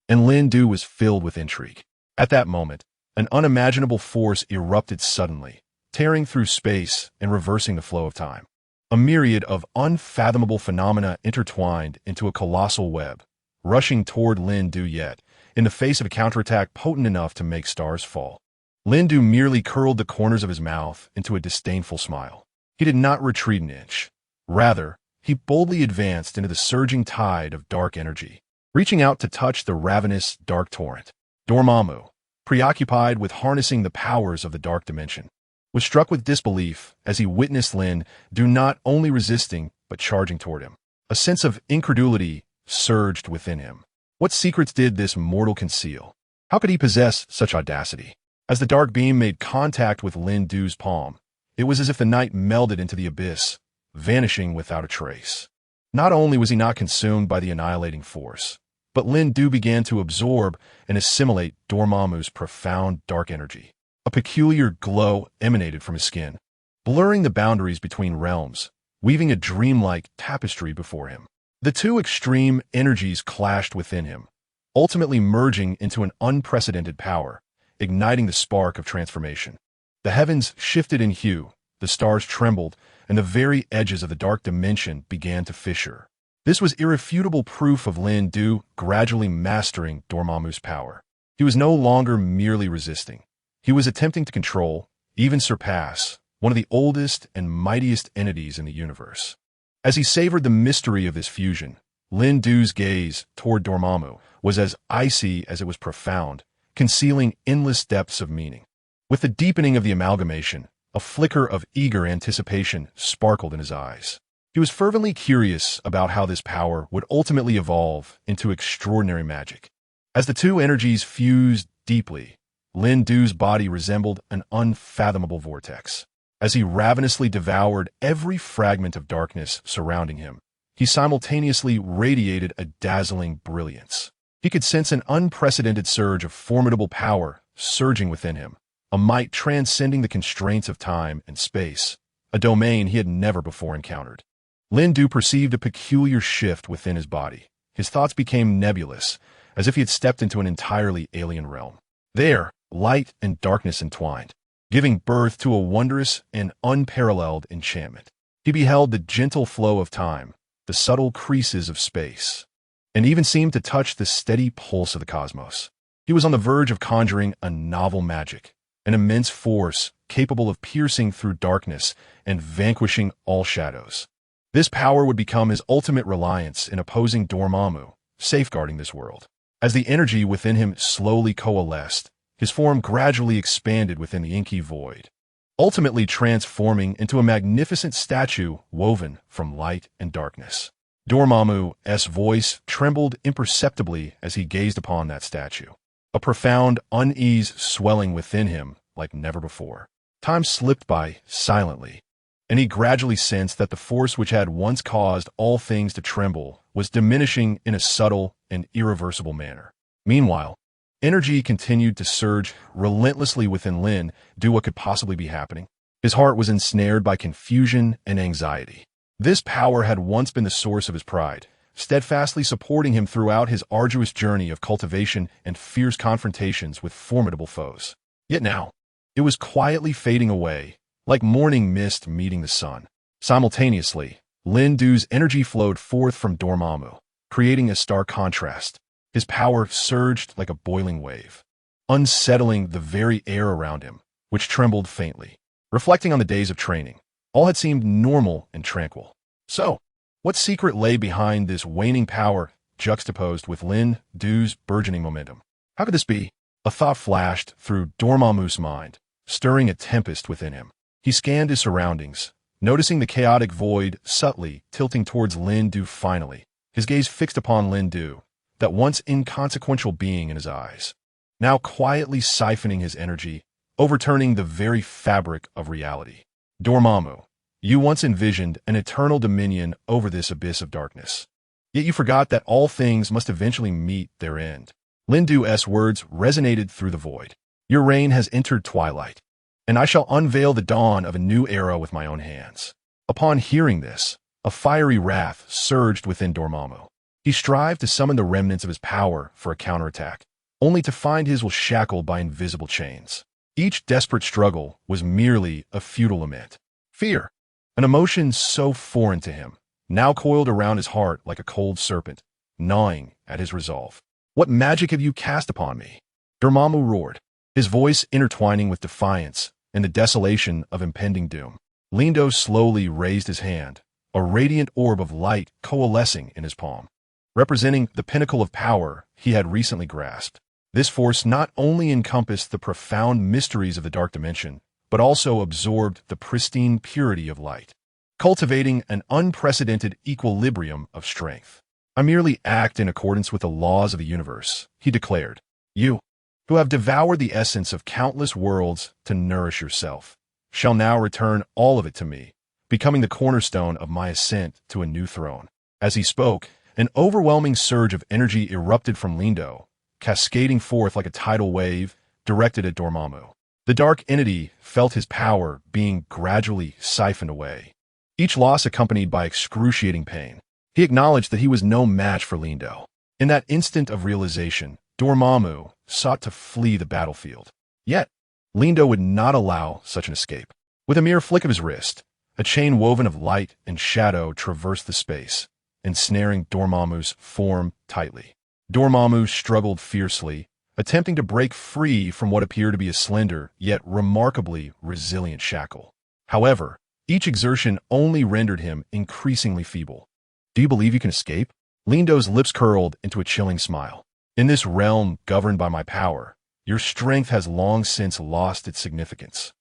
and Lin Du was filled with intrigue. At that moment, an unimaginable force erupted suddenly, tearing through space and reversing the flow of time. A myriad of unfathomable phenomena intertwined into a colossal web, rushing toward Lin Du yet, in the face of a counterattack potent enough to make stars fall. Lin Du merely curled the corners of his mouth into a disdainful smile. He did not retreat an inch. Rather, he boldly advanced into the surging tide of dark energy, reaching out to touch the ravenous dark torrent. Dormammu, preoccupied with harnessing the powers of the dark dimension, was struck with disbelief as he witnessed Lin Du not only resisting but charging toward him. A sense of incredulity surged within him. What secrets did this mortal conceal? How could he possess such audacity? As the dark beam made contact with Lin Du's palm, it was as if the night melded into the abyss, vanishing without a trace. Not only was he not consumed by the annihilating force, but Lin Du began to absorb and assimilate Dormammu's profound dark energy. A peculiar glow emanated from his skin, blurring the boundaries between realms, weaving a dreamlike tapestry before him. The two extreme energies clashed within him, ultimately merging into an unprecedented power, igniting the spark of transformation. The heavens shifted in hue, the stars trembled, and the very edges of the dark dimension began to fissure. This was irrefutable proof of Lin Du gradually mastering Dormammu's power. He was no longer merely resisting. He was attempting to control, even surpass, one of the oldest and mightiest entities in the universe. As he savored the mystery of this fusion, Lin Du's gaze toward Dormammu was as icy as it was profound, concealing endless depths of meaning. With the deepening of the amalgamation, a flicker of eager anticipation sparkled in his eyes. He was fervently curious about how this power would ultimately evolve into extraordinary magic. As the two energies fused deeply, Lin Du's body resembled an unfathomable vortex. As he ravenously devoured every fragment of darkness surrounding him, he simultaneously radiated a dazzling brilliance. He could sense an unprecedented surge of formidable power surging within him, a might transcending the constraints of time and space, a domain he had never before encountered. Lin Du perceived a peculiar shift within his body. His thoughts became nebulous, as if he had stepped into an entirely alien realm. There, light and darkness entwined, giving birth to a wondrous and unparalleled enchantment. He beheld the gentle flow of time, the subtle creases of space, and even seemed to touch the steady pulse of the cosmos. He was on the verge of conjuring a novel magic, an immense force capable of piercing through darkness and vanquishing all shadows. This power would become his ultimate reliance in opposing Dormammu, safeguarding this world. As the energy within him slowly coalesced, his form gradually expanded within the inky void, ultimately transforming into a magnificent statue woven from light and darkness. Dormammu's voice trembled imperceptibly as he gazed upon that statue, a profound unease swelling within him like never before. Time slipped by silently, and he gradually sensed that the force which had once caused all things to tremble was diminishing in a subtle and irreversible manner. Meanwhile, energy continued to surge relentlessly within Lin Du. What could possibly be happening? His heart was ensnared by confusion and anxiety. This power had once been the source of his pride, steadfastly supporting him throughout his arduous journey of cultivation and fierce confrontations with formidable foes. Yet now, it was quietly fading away, like morning mist meeting the sun. Simultaneously, Lin Du's energy flowed forth from Dormammu, creating a stark contrast. His power surged like a boiling wave, unsettling the very air around him, which trembled faintly. Reflecting on the days of training, all had seemed normal and tranquil. So, what secret lay behind this waning power juxtaposed with Lin Du's burgeoning momentum? How could this be? A thought flashed through Dormammu's mind, stirring a tempest within him. He scanned his surroundings, noticing the chaotic void subtly tilting towards Lin Du finally, his gaze fixed upon Lin Du, that once inconsequential being in his eyes, now quietly siphoning his energy, overturning the very fabric of reality. Dormammu, you once envisioned an eternal dominion over this abyss of darkness. Yet you forgot that all things must eventually meet their end. Lin Du's words resonated through the void. Your reign has entered twilight, and I shall unveil the dawn of a new era with my own hands. Upon hearing this, a fiery wrath surged within Dormammu. He strived to summon the remnants of his power for a counterattack, only to find his will shackled by invisible chains. Each desperate struggle was merely a futile lament. Fear, an emotion so foreign to him, now coiled around his heart like a cold serpent, gnawing at his resolve. What magic have you cast upon me? Dormammu roared, his voice intertwining with defiance and the desolation of impending doom. Lin Du slowly raised his hand, a radiant orb of light coalescing in his palm, representing the pinnacle of power he had recently grasped. This force not only encompassed the profound mysteries of the dark dimension, but also absorbed the pristine purity of light, cultivating an unprecedented equilibrium of strength. I merely act in accordance with the laws of the universe, he declared. You, who have devoured the essence of countless worlds to nourish yourself, shall now return all of it to me, becoming the cornerstone of my ascent to a new throne. As he spoke, an overwhelming surge of energy erupted from Lin Du, cascading forth like a tidal wave directed at Dormammu. The dark entity felt his power being gradually siphoned away, each loss accompanied by excruciating pain. He acknowledged that he was no match for Lin Du. In that instant of realization, Dormammu sought to flee the battlefield. Yet, Lin Du would not allow such an escape. With a mere flick of his wrist, a chain woven of light and shadow traversed the space, ensnaring Dormammu's form tightly. Dormammu struggled fiercely, attempting to break free from what appeared to be a slender, yet remarkably resilient shackle. However, each exertion only rendered him increasingly feeble. Do you believe you can escape? Lin Du's lips curled into a chilling smile. In this realm governed by my power, your strength has long since lost its significance.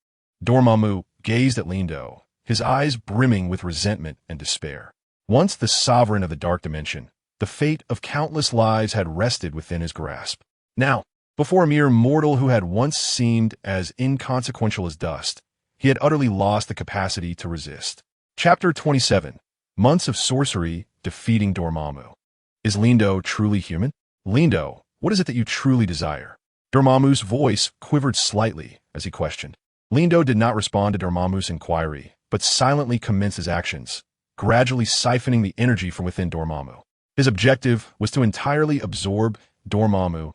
Dormammu gazed at Lin Du, his eyes brimming with resentment and despair. Once the sovereign of the dark dimension, the fate of countless lives had rested within his grasp. Now, before a mere mortal who had once seemed as inconsequential as dust, he had utterly lost the capacity to resist. Chapter 27. Months of Sorcery Defeating Dormammu. Is Lin Du truly human? Lin Du, what is it that you truly desire? Dormammu's voice quivered slightly as he questioned. Lin Du did not respond to Dormammu's inquiry, but silently commenced his actions, gradually siphoning the energy from within Dormammu. His objective was to entirely absorb Dormammu's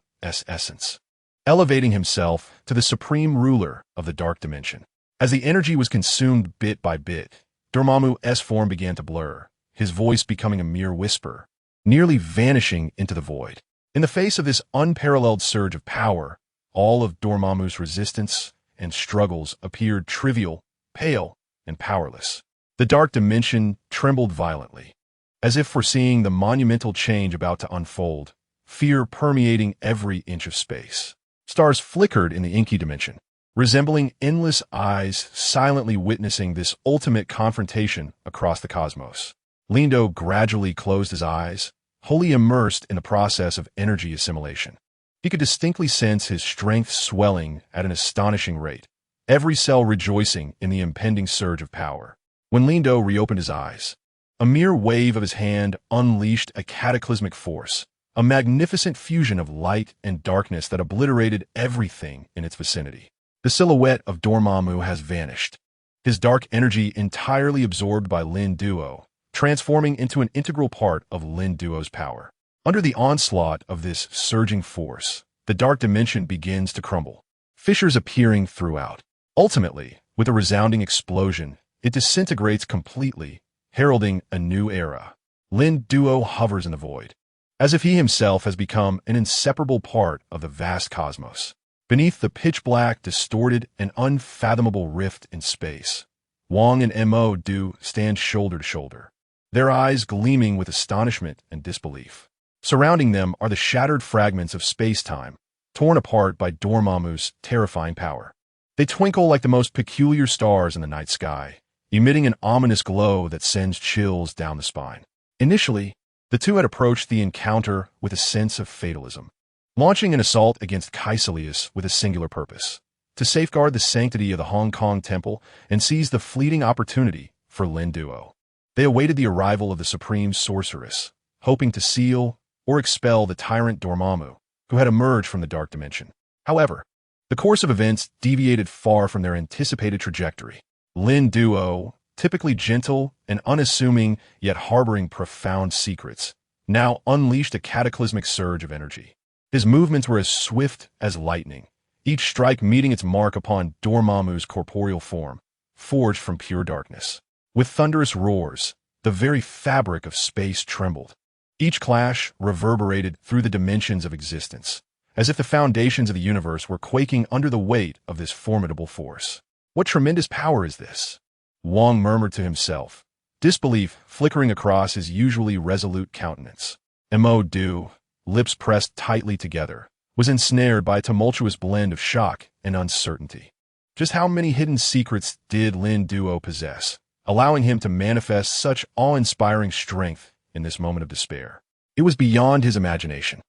essence, elevating himself to the supreme ruler of the dark dimension. As the energy was consumed bit by bit, Dormammu's form began to blur, his voice becoming a mere whisper, nearly vanishing into the void. In the face of this unparalleled surge of power, all of Dormammu's resistance and struggles appeared trivial, pale, and powerless. The dark dimension trembled violently, as if foreseeing the monumental change about to unfold, fear permeating every inch of space. Stars flickered in the inky dimension, resembling endless eyes silently witnessing this ultimate confrontation across the cosmos. Lin Du gradually closed his eyes, wholly immersed in the process of energy assimilation. He could distinctly sense his strength swelling at an astonishing rate, every cell rejoicing in the impending surge of power. When Lin Du reopened his eyes, a mere wave of his hand unleashed a cataclysmic force, a magnificent fusion of light and darkness that obliterated everything in its vicinity. The silhouette of Dormammu has vanished, his dark energy entirely absorbed by Lin Du, transforming into an integral part of Lin Du's power. Under the onslaught of this surging force, the dark dimension begins to crumble, fissures appearing throughout. Ultimately, with a resounding explosion, it disintegrates completely, heralding a new era. Lin Duo hovers in the void, as if he himself has become an inseparable part of the vast cosmos. Beneath the pitch-black, distorted, and unfathomable rift in space, Wang and Mo Du stand shoulder to shoulder, their eyes gleaming with astonishment and disbelief. Surrounding them are the shattered fragments of space-time, torn apart by Dormammu's terrifying power. They twinkle like the most peculiar stars in the night sky, emitting an ominous glow that sends chills down the spine. Initially, the two had approached the encounter with a sense of fatalism, launching an assault against Kaecilius with a singular purpose: to safeguard the sanctity of the Hong Kong temple and seize the fleeting opportunity for Lin Duo. They awaited the arrival of the supreme sorceress, hoping to seal or expel the tyrant Dormammu, who had emerged from the dark dimension. However, the course of events deviated far from their anticipated trajectory. Lin Duo, typically gentle and unassuming yet harboring profound secrets, now unleashed a cataclysmic surge of energy. His movements were as swift as lightning, each strike meeting its mark upon Dormammu's corporeal form, forged from pure darkness. With thunderous roars, the very fabric of space trembled. Each clash reverberated through the dimensions of existence, as if the foundations of the universe were quaking under the weight of this formidable force. What tremendous power is this? Wang murmured to himself, disbelief flickering across his usually resolute countenance. Mo Du, lips pressed tightly together, was ensnared by a tumultuous blend of shock and uncertainty. Just how many hidden secrets did Lin Duo possess, allowing him to manifest such awe-inspiring strength in this moment of despair? It was beyond his imagination.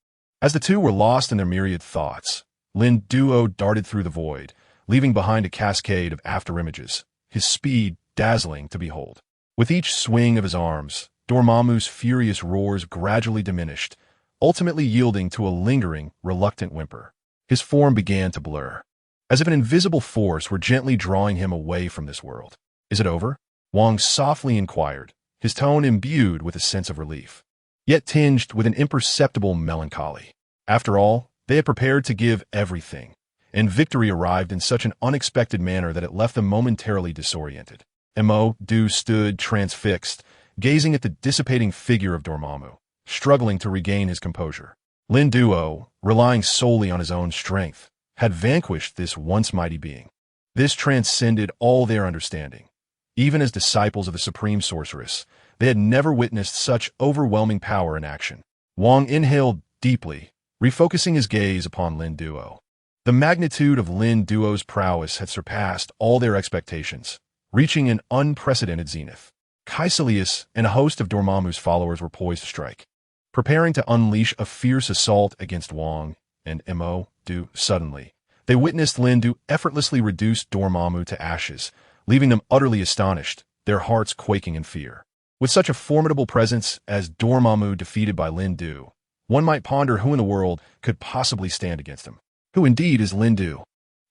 As the two were lost in their myriad thoughts, Lin Duo darted through the void, leaving behind a cascade of afterimages, his speed dazzling to behold. With each swing of his arms, Dormammu's furious roars gradually diminished, ultimately yielding to a lingering, reluctant whimper. His form began to blur, as if an invisible force were gently drawing him away from this world. "Is it over?" Wang softly inquired, his tone imbued with a sense of relief, yet tinged with an imperceptible melancholy. After all, they had prepared to give everything, and victory arrived in such an unexpected manner that it left them momentarily disoriented. Mo Du stood transfixed, gazing at the dissipating figure of Dormammu, struggling to regain his composure. Lin Duo, relying solely on his own strength, had vanquished this once mighty being. This transcended all their understanding. Even as disciples of the supreme sorceress, they had never witnessed such overwhelming power in action. Wang inhaled deeply, refocusing his gaze upon Lin Duo. The magnitude of Lin Duo's prowess had surpassed all their expectations, reaching an unprecedented zenith. Kaecilius and a host of Dormammu's followers were poised to strike, preparing to unleash a fierce assault against Wang and Mo Du. Suddenly, they witnessed Lin Duo effortlessly reduce Dormammu to ashes, leaving them utterly astonished, their hearts quaking in fear. With such a formidable presence as Dormammu defeated by Lin Duo, one might ponder who in the world could possibly stand against him. Who indeed is Lin Duo?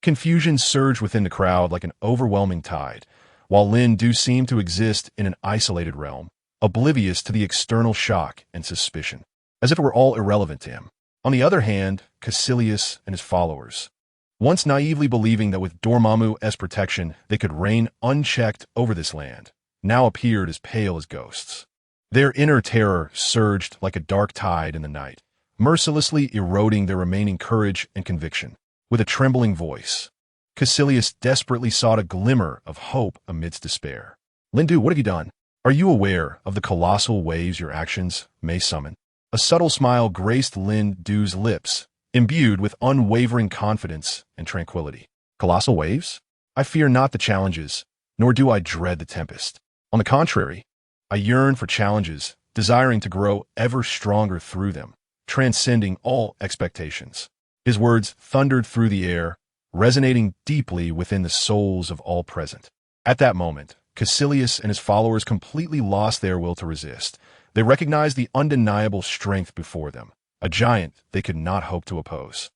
Confusion surged within the crowd like an overwhelming tide, while Lin Duo seemed to exist in an isolated realm, oblivious to the external shock and suspicion, as if it were all irrelevant to him. On the other hand, Kaecilius and his followers, once naively believing that with Dormammu's protection they could reign unchecked over this land, now appeared as pale as ghosts. Their inner terror surged like a dark tide in the night, mercilessly eroding their remaining courage and conviction. With a trembling voice, Kaecilius desperately sought a glimmer of hope amidst despair. "Lin Duo, what have you done? Are you aware of the colossal waves your actions may summon?" A subtle smile graced Lin Duo's lips, imbued with unwavering confidence and tranquility. "Colossal waves? I fear not the challenges, nor do I dread the tempest. On the contrary, I yearn for challenges, desiring to grow ever stronger through them, transcending all expectations." His words thundered through the air, resonating deeply within the souls of all present. At that moment, Kaecilius and his followers completely lost their will to resist. They recognized the undeniable strength before them, a giant they could not hope to oppose.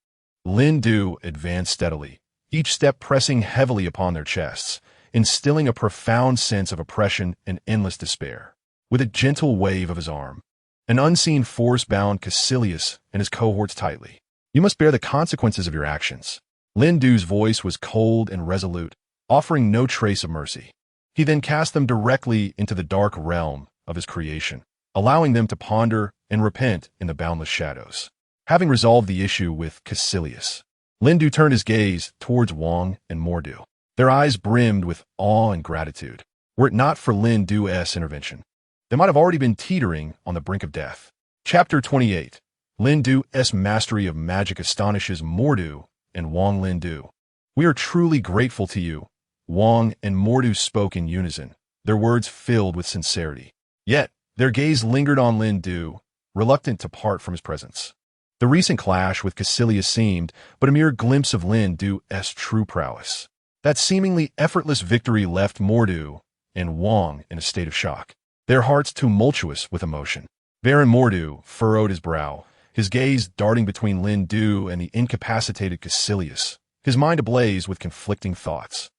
Lin Duo advanced steadily, each step pressing heavily upon their chests, instilling a profound sense of oppression and endless despair. With a gentle wave of his arm, an unseen force bound Kaecilius and his cohorts tightly. "You must bear the consequences of your actions." Lin Duo's voice was cold and resolute, offering no trace of mercy. He then cast them directly into the dark realm of his creation, allowing them to ponder and repent in the boundless shadows. Having resolved the issue with Kaecilius, Lindu turned his gaze towards Wong and Mordu. Their eyes brimmed with awe and gratitude. Were it not for Lindu's intervention, they might have already been teetering on the brink of death. Chapter 28. Lindu's mastery of magic astonishes Mordu and Wong. Lindu: "We are truly grateful to you." Wong and Mordu spoke in unison, their words filled with sincerity. Yet, their gaze lingered on Lindu, reluctant to part from his presence. The recent clash with Kaecilius seemed but a mere glimpse of Lindu's true prowess. That seemingly effortless victory left Mordu and Wong in a state of shock, their hearts tumultuous with emotion. Baron Mordu furrowed his brow, his gaze darting between Lindu and the incapacitated Kaecilius, his mind ablaze with conflicting thoughts.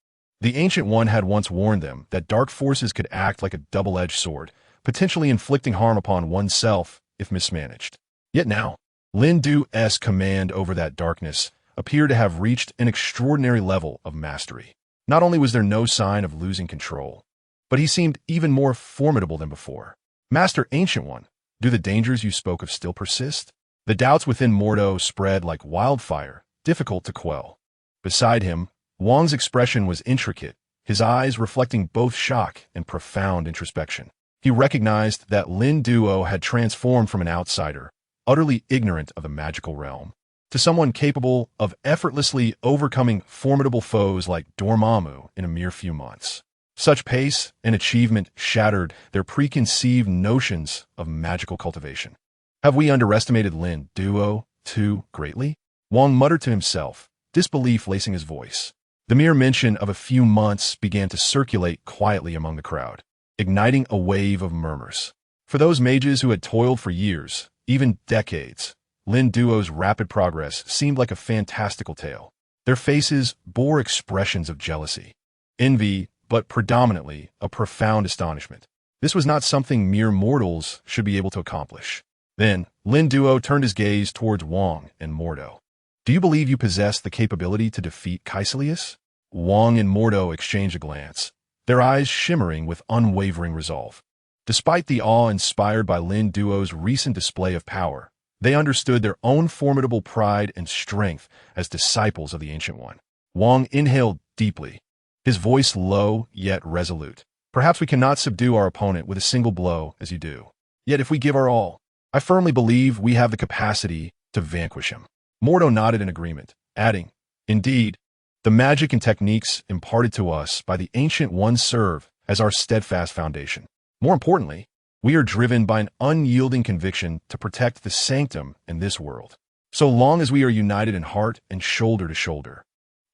The Ancient One had once warned them that dark forces could act like a double-edged sword, potentially inflicting harm upon oneself if mismanaged. Yet now, Lindu's command over that darkness appeared to have reached an extraordinary level of mastery. Not only was there no sign of losing control, but he seemed even more formidable than before. "Master Ancient One, do the dangers you spoke of still persist?" The doubts within Mordo spread like wildfire, difficult to quell. Beside him, Wong's expression was intricate, his eyes reflecting both shock and profound introspection. He recognized that Linduo had transformed from an outsider, utterly ignorant of the magical realm, to someone capable of effortlessly overcoming formidable foes like Dormammu in a mere few months. Such pace and achievement shattered their preconceived notions of magical cultivation. "Have we underestimated Linduo too greatly?" Wong muttered to himself, disbelief lacing his voice. The mere mention of a few months began to circulate quietly among the crowd, igniting a wave of murmurs. For those mages who had toiled for years, even decades, Linduo's rapid progress seemed like a fantastical tale. Their faces bore expressions of jealousy, envy, but predominantly a profound astonishment. This was not something mere mortals should be able to accomplish. Then, Linduo turned his gaze towards Wong and Mordo. "Do you believe you possess the capability to defeat Kaecilius?" Wong and Mordo exchanged a glance, their eyes shimmering with unwavering resolve. Despite the awe inspired by Linduo's recent display of power, they understood their own formidable pride and strength as disciples of the Ancient One. Wong inhaled deeply, his voice low yet resolute. "Perhaps we cannot subdue our opponent with a single blow as you do. Yet if we give our all, I firmly believe we have the capacity to vanquish him." Mordo nodded in agreement, adding, "Indeed, the magic and techniques imparted to us by the Ancient One serve as our steadfast foundation. More importantly, we are driven by an unyielding conviction to protect the sanctum in this world. So long as we are united in heart and shoulder to shoulder,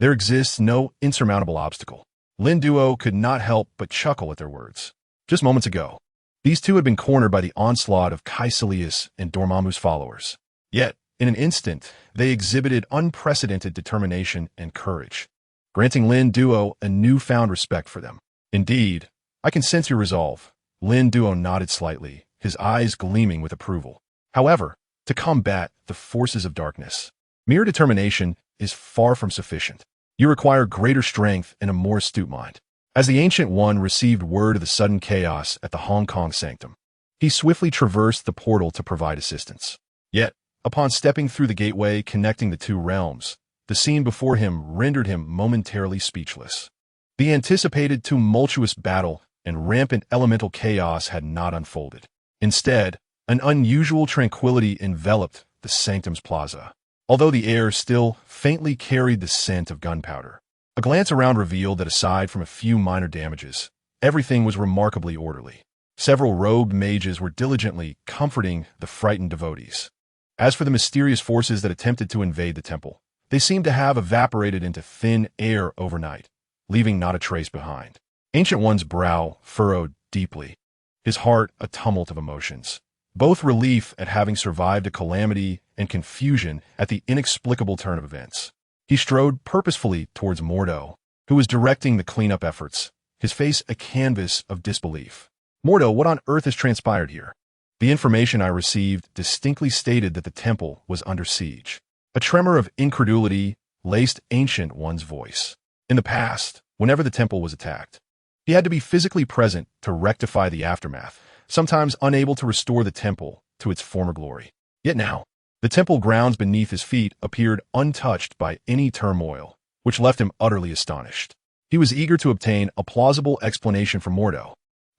there exists no insurmountable obstacle." Linduo could not help but chuckle at their words. Just moments ago, these two had been cornered by the onslaught of Kaecilius and Dormammu's followers. Yet, in an instant, they exhibited unprecedented determination and courage, granting Linduo a newfound respect for them. "Indeed, I can sense your resolve." Linduo nodded slightly, his eyes gleaming with approval. "However, to combat the forces of darkness, mere determination is far from sufficient. You require greater strength and a more astute mind." As the Ancient One received word of the sudden chaos at the Hong Kong sanctum, he swiftly traversed the portal to provide assistance. Yet, upon stepping through the gateway connecting the two realms, the scene before him rendered him momentarily speechless. The anticipated tumultuous battle and rampant elemental chaos had not unfolded. Instead, an unusual tranquility enveloped the sanctum's plaza, although the air still faintly carried the scent of gunpowder. A glance around revealed that aside from a few minor damages, everything was remarkably orderly. Several robed mages were diligently comforting the frightened devotees. As for the mysterious forces that attempted to invade the temple, they seemed to have evaporated into thin air overnight, leaving not a trace behind. Ancient One's brow furrowed deeply, his heart a tumult of emotions, both relief at having survived a calamity and confusion at the inexplicable turn of events. He strode purposefully towards Mordo, who was directing the cleanup efforts, his face a canvas of disbelief. "Mordo, what on earth has transpired here?" The information I received distinctly stated that the temple was under siege. A tremor of incredulity laced Ancient One's voice. In the past, whenever the temple was attacked, He had to be physically present to rectify the aftermath, sometimes unable to restore the temple to its former glory. Yet now, the temple grounds beneath his feet appeared untouched by any turmoil, which left him utterly astonished. He was eager to obtain a plausible explanation from Mordo.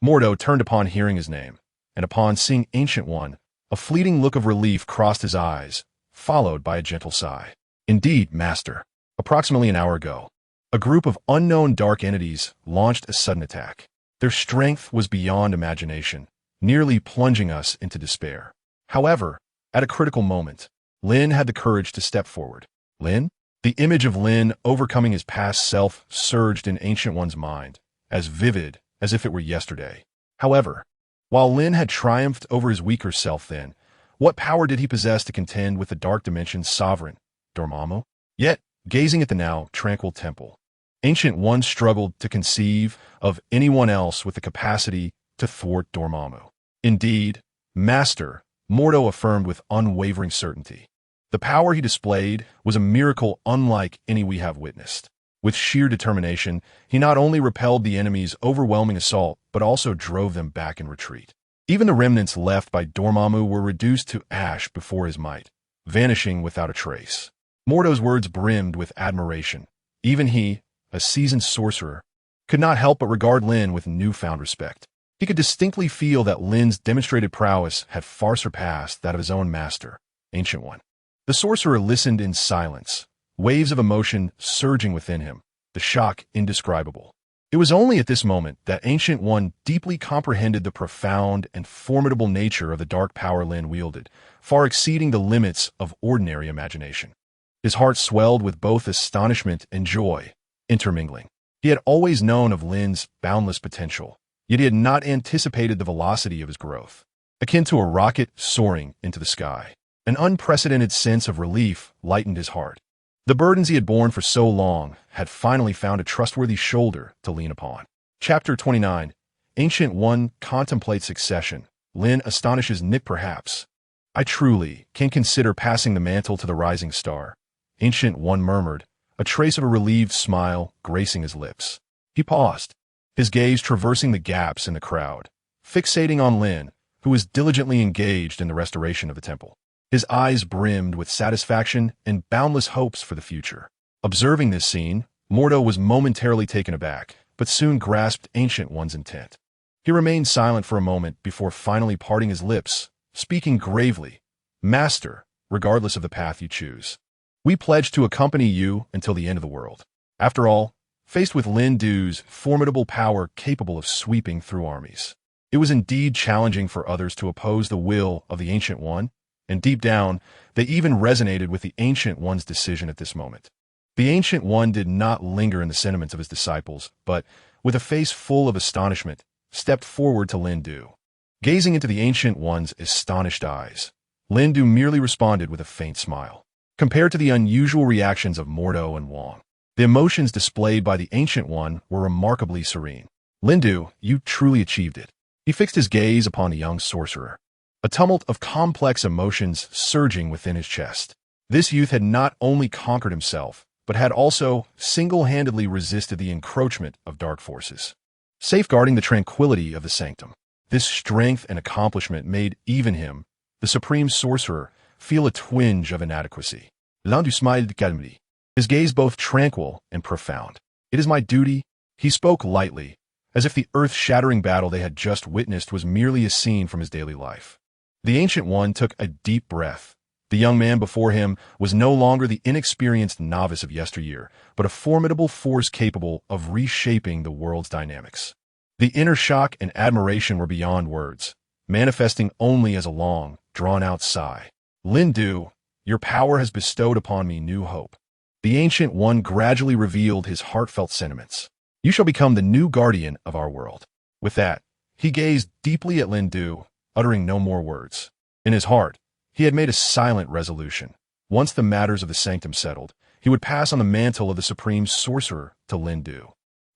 Mordo turned upon hearing his name, and upon seeing Ancient One, a fleeting look of relief crossed his eyes, followed by a gentle sigh. Indeed, Master. Approximately an hour ago, a group of unknown dark entities launched a sudden attack. Their strength was beyond imagination, nearly plunging us into despair. However, at a critical moment, Lin had the courage to step forward. Lin? The image of Lin overcoming his past self surged in Ancient One's mind, as vivid as if it were yesterday. However, while Lin had triumphed over his weaker self then, what power did he possess to contend with the Dark Dimension's sovereign, Dormammu? Yet, gazing at the now tranquil temple, Ancient One struggled to conceive of anyone else with the capacity to thwart Dormammu. Indeed, Master, Mordo affirmed with unwavering certainty. The power he displayed was a miracle unlike any we have witnessed. With sheer determination, he not only repelled the enemy's overwhelming assault, but also drove them back in retreat. Even the remnants left by Dormammu were reduced to ash before his might, vanishing without a trace. Mordo's words brimmed with admiration. Even he, a seasoned sorcerer, could not help but regard Lin with newfound respect. He could distinctly feel that Lin's demonstrated prowess had far surpassed that of his own master, Ancient One. The sorcerer listened in silence, waves of emotion surging within him, the shock indescribable. It was only at this moment that Ancient One deeply comprehended the profound and formidable nature of the dark power Lin wielded, far exceeding the limits of ordinary imagination. His heart swelled with both astonishment and joy, intermingling. He had always known of Lin's boundless potential, yet he had not anticipated the velocity of his growth. Akin to a rocket soaring into the sky, an unprecedented sense of relief lightened his heart. The burdens he had borne for so long had finally found a trustworthy shoulder to lean upon. Chapter 29. Ancient One contemplates succession. Lin astonishes Nick perhaps. I truly can consider passing the mantle to the rising star, Ancient One murmured, a trace of a relieved smile gracing his lips. He paused, his gaze traversing the gaps in the crowd, fixating on Lin, who was diligently engaged in the restoration of the temple. His eyes brimmed with satisfaction and boundless hopes for the future. Observing this scene, Mordo was momentarily taken aback, but soon grasped Ancient One's intent. He remained silent for a moment before finally parting his lips, speaking gravely, Master, regardless of the path you choose, we pledge to accompany you until the end of the world. After all, faced with Lin Du's formidable power capable of sweeping through armies, it was indeed challenging for others to oppose the will of the Ancient One, and deep down, they even resonated with the Ancient One's decision at this moment. The Ancient One did not linger in the sentiments of his disciples, but, with a face full of astonishment, stepped forward to Lin Du. Gazing into the Ancient One's astonished eyes, Lin Du merely responded with a faint smile. Compared to the unusual reactions of Mordo and Wong, the emotions displayed by the Ancient One were remarkably serene. Lin Du, you truly achieved it. He fixed his gaze upon the young sorcerer, a tumult of complex emotions surging within his chest. This youth had not only conquered himself, but had also single-handedly resisted the encroachment of dark forces, safeguarding the tranquility of the sanctum. This strength and accomplishment made even him, the supreme sorcerer, feel a twinge of inadequacy. L'un du smiled calmly, his gaze both tranquil and profound. It is my duty, he spoke lightly, as if the earth-shattering battle they had just witnessed was merely a scene from his daily life. The Ancient One took a deep breath. The young man before him was no longer the inexperienced novice of yesteryear, but a formidable force capable of reshaping the world's dynamics. The inner shock and admiration were beyond words, manifesting only as a long, drawn-out sigh. Lin Du, your power has bestowed upon me new hope. The Ancient One gradually revealed his heartfelt sentiments. You shall become the new guardian of our world. With that, he gazed deeply at Lin Du, uttering no more words. In his heart, he had made a silent resolution. Once the matters of the sanctum settled, he would pass on the mantle of the supreme sorcerer to Lin Du.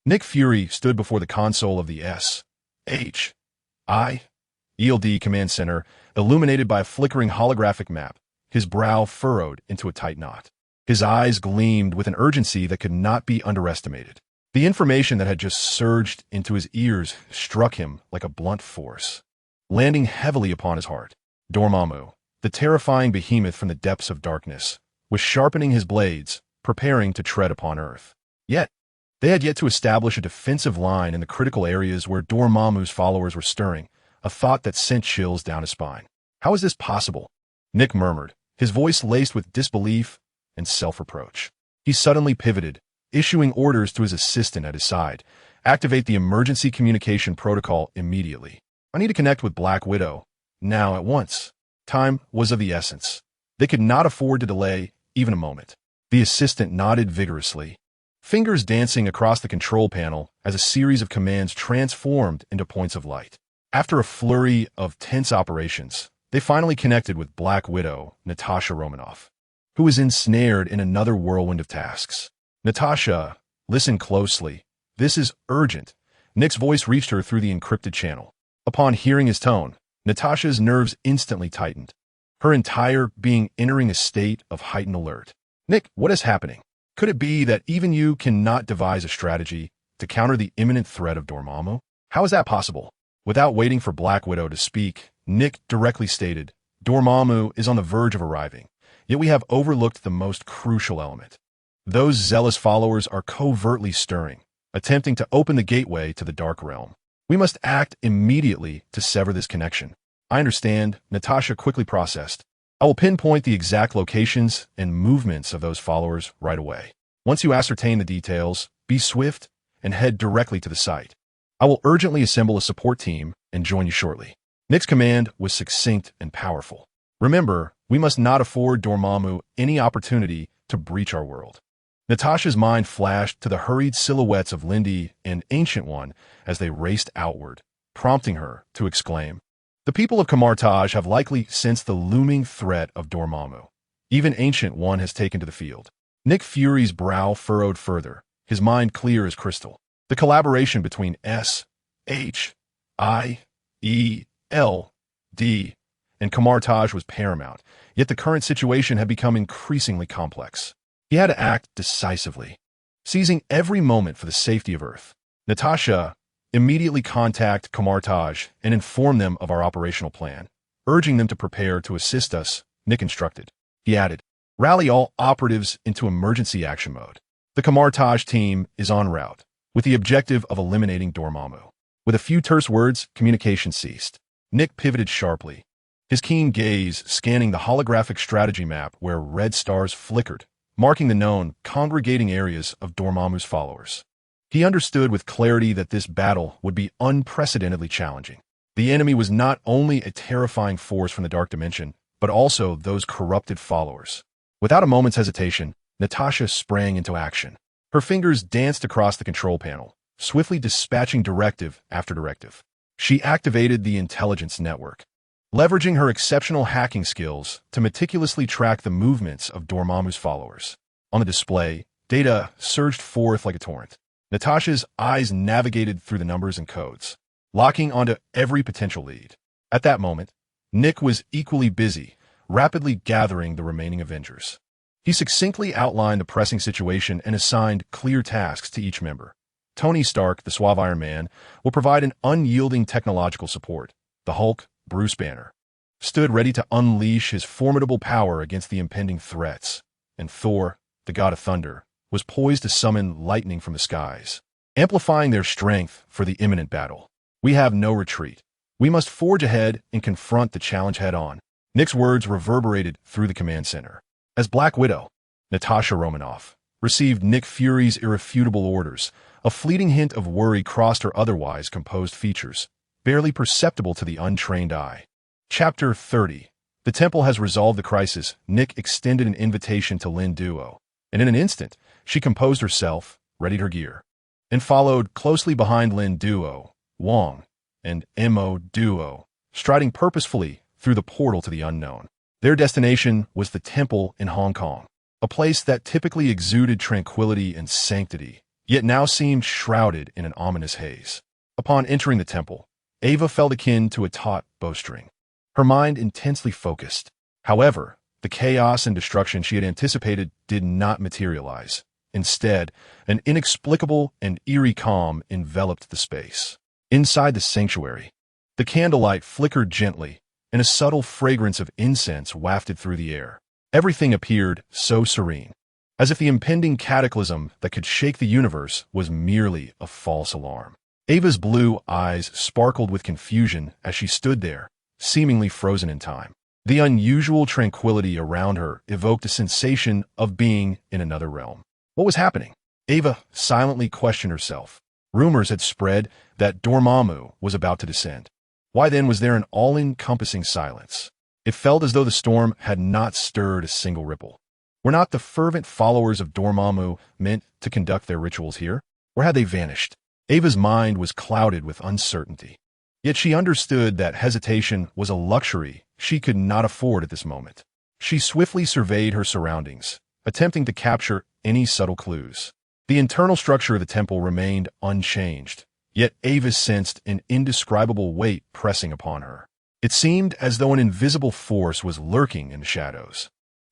Nick Fury stood before the console of the ELD Command Center, illuminated by a flickering holographic map, his brow furrowed into a tight knot. His eyes gleamed with an urgency that could not be underestimated. The information that had just surged into his ears struck him like a blunt force, landing heavily upon his heart. Dormammu, the terrifying behemoth from the depths of darkness, was sharpening his blades, preparing to tread upon Earth. Yet, they had yet to establish a defensive line in the critical areas where Dormammu's followers were stirring, a thought that sent chills down his spine. How is this possible? Nick murmured, his voice laced with disbelief and self-reproach. He suddenly pivoted, issuing orders to his assistant at his side. Activate the emergency communication protocol immediately. I need to connect with Black Widow, now at once. Time was of the essence. They could not afford to delay even a moment. The assistant nodded vigorously, fingers dancing across the control panel as a series of commands transformed into points of light. After a flurry of tense operations, they finally connected with Black Widow, Natasha Romanoff, who was ensnared in another whirlwind of tasks. Natasha, listen closely. This is urgent. Nick's voice reached her through the encrypted channel. Upon hearing his tone, Natasha's nerves instantly tightened, her entire being entering a state of heightened alert. Nick, what is happening? Could it be that even you cannot devise a strategy to counter the imminent threat of Dormammu? How is that possible? Without waiting for Black Widow to speak, Nick directly stated, Dormammu is on the verge of arriving, yet we have overlooked the most crucial element. Those zealous followers are covertly stirring, attempting to open the gateway to the Dark Realm. We must act immediately to sever this connection. I understand, Natasha quickly processed. I will pinpoint the exact locations and movements of those followers right away. Once you ascertain the details, be swift and head directly to the site. I will urgently assemble a support team and join you shortly. Nick's command was succinct and powerful. Remember, we must not afford Dormammu any opportunity to breach our world. Natasha's mind flashed to the hurried silhouettes of Lindy and Ancient One as they raced outward, prompting her to exclaim, the people of Camartage have likely sensed the looming threat of Dormammu. Even Ancient One has taken to the field. Nick Fury's brow furrowed further, his mind clear as crystal. The collaboration between S, H, I, E, L, D, and Camartage was paramount, yet the current situation had become increasingly complex. He had to act decisively, seizing every moment for the safety of Earth. Natasha, immediately contact Camartage and inform them of our operational plan, urging them to prepare to assist us, Nick instructed. He added, rally all operatives into emergency action mode. The Camartage team is en route, with the objective of eliminating Dormammu. With a few terse words, communication ceased. Nick pivoted sharply, his keen gaze scanning the holographic strategy map where red stars flickered, marking the known, congregating areas of Dormammu's followers. He understood with clarity that this battle would be unprecedentedly challenging. The enemy was not only a terrifying force from the Dark Dimension, but also those corrupted followers. Without a moment's hesitation, Natasha sprang into action. Her fingers danced across the control panel, swiftly dispatching directive after directive. She activated the intelligence network, leveraging her exceptional hacking skills to meticulously track the movements of Dormammu's followers. On the display, data surged forth like a torrent. Natasha's eyes navigated through the numbers and codes, locking onto every potential lead. At that moment, Nick was equally busy, rapidly gathering the remaining Avengers. He succinctly outlined the pressing situation and assigned clear tasks to each member. Tony Stark, the suave Iron Man, will provide an unyielding technological support. The Hulk, Bruce Banner, stood ready to unleash his formidable power against the impending threats. And Thor, the God of Thunder, was poised to summon lightning from the skies, amplifying their strength for the imminent battle. We have no retreat. We must forge ahead and confront the challenge head-on. Nick's words reverberated through the command center. As Black Widow, Natasha Romanoff received Nick Fury's irrefutable orders, a fleeting hint of worry crossed her otherwise composed features, barely perceptible to the untrained eye. Chapter 30. The Temple has resolved the crisis. Nick extended an invitation to Lin Duo, and in an instant, she composed herself, readied her gear, and followed closely behind Lin Duo, Wong, and Mo Duo, striding purposefully through the portal to the unknown. Their destination was the temple in Hong Kong, a place that typically exuded tranquility and sanctity, yet now seemed shrouded in an ominous haze. Upon entering the temple, Ava felt akin to a taut bowstring, her mind intensely focused. However, the chaos and destruction she had anticipated did not materialize. Instead, an inexplicable and eerie calm enveloped the space. Inside the sanctuary, the candlelight flickered gently, and a subtle fragrance of incense wafted through the air. Everything appeared so serene, as if the impending cataclysm that could shake the universe was merely a false alarm. Ava's blue eyes sparkled with confusion as she stood there, seemingly frozen in time. The unusual tranquility around her evoked a sensation of being in another realm. What was happening? Ava silently questioned herself. Rumors had spread that Dormammu was about to descend. Why then was there an all-encompassing silence? It felt as though the storm had not stirred a single ripple. Were not the fervent followers of Dormammu meant to conduct their rituals here? Or had they vanished? Ava's mind was clouded with uncertainty. Yet she understood that hesitation was a luxury she could not afford at this moment. She swiftly surveyed her surroundings, attempting to capture any subtle clues. The internal structure of the temple remained unchanged, yet Ava sensed an indescribable weight pressing upon her. It seemed as though an invisible force was lurking in the shadows.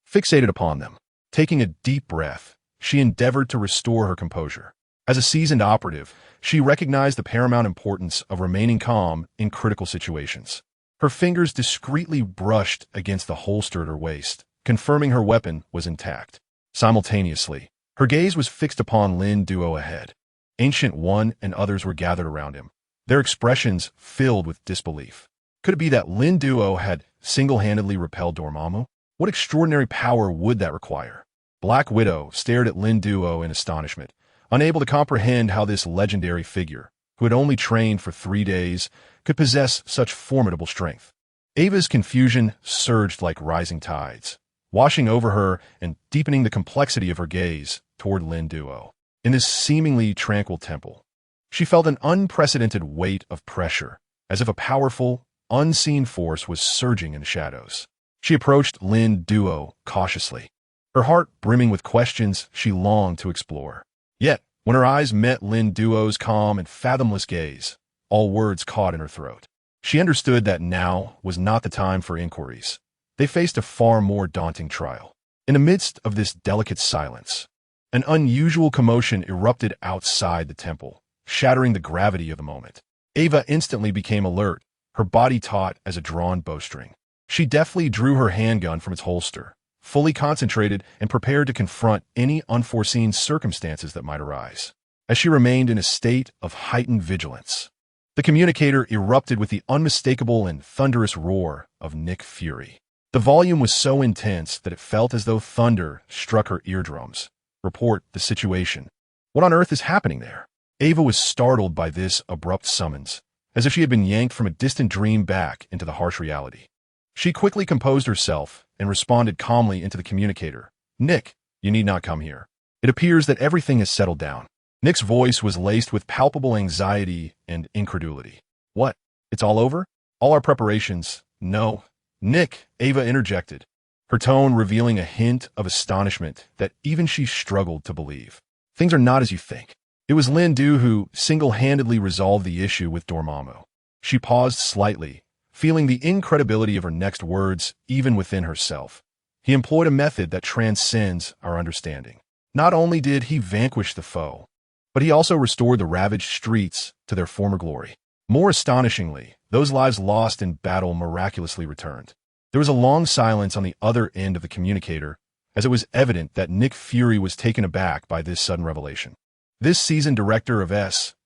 Fixated upon them, taking a deep breath, she endeavored to restore her composure. As a seasoned operative, she recognized the paramount importance of remaining calm in critical situations. Her fingers discreetly brushed against the holster at her waist, confirming her weapon was intact. Simultaneously, her gaze was fixed upon Lin Duo ahead. Ancient One and others were gathered around him, their expressions filled with disbelief. Could it be that Lin Duo had single-handedly repelled Dormammu? What extraordinary power would that require? Black Widow stared at Lin Duo in astonishment, unable to comprehend how this legendary figure, who had only trained for 3 days, could possess such formidable strength. Ava's confusion surged like rising tides, washing over her and deepening the complexity of her gaze toward Lin Duo. In this seemingly tranquil temple, she felt an unprecedented weight of pressure, as if a powerful, unseen force was surging in the shadows. She approached Lin Duo cautiously, her heart brimming with questions she longed to explore. Yet, when her eyes met Lin Duo's calm and fathomless gaze, all words caught in her throat. She understood that now was not the time for inquiries. They faced a far more daunting trial. In the midst of this delicate silence, an unusual commotion erupted outside the temple, shattering the gravity of the moment. Ava instantly became alert, her body taut as a drawn bowstring. She deftly drew her handgun from its holster, fully concentrated and prepared to confront any unforeseen circumstances that might arise. As she remained in a state of heightened vigilance, the communicator erupted with the unmistakable and thunderous roar of Nick Fury. The volume was so intense that it felt as though thunder struck her eardrums. Report the situation. What on earth is happening there? Ava was startled by this abrupt summons, as if she had been yanked from a distant dream back into the harsh reality. She quickly composed herself and responded calmly into the communicator. Nick, you need not come here. It appears that everything has settled down. Nick's voice was laced with palpable anxiety and incredulity. What? It's all over? All our preparations? No. Nick, Ava interjected, her tone revealing a hint of astonishment that even she struggled to believe. Things are not as you think. It was Lin Du who single-handedly resolved the issue with Dormammu. She paused slightly, feeling the incredibility of her next words even within herself. He employed a method that transcends our understanding. Not only did he vanquish the foe, but he also restored the ravaged streets to their former glory. More astonishingly, those lives lost in battle miraculously returned. There was a long silence on the other end of the communicator, as it was evident that Nick Fury was taken aback by this sudden revelation. This seasoned director of S.H.I.E.L.D.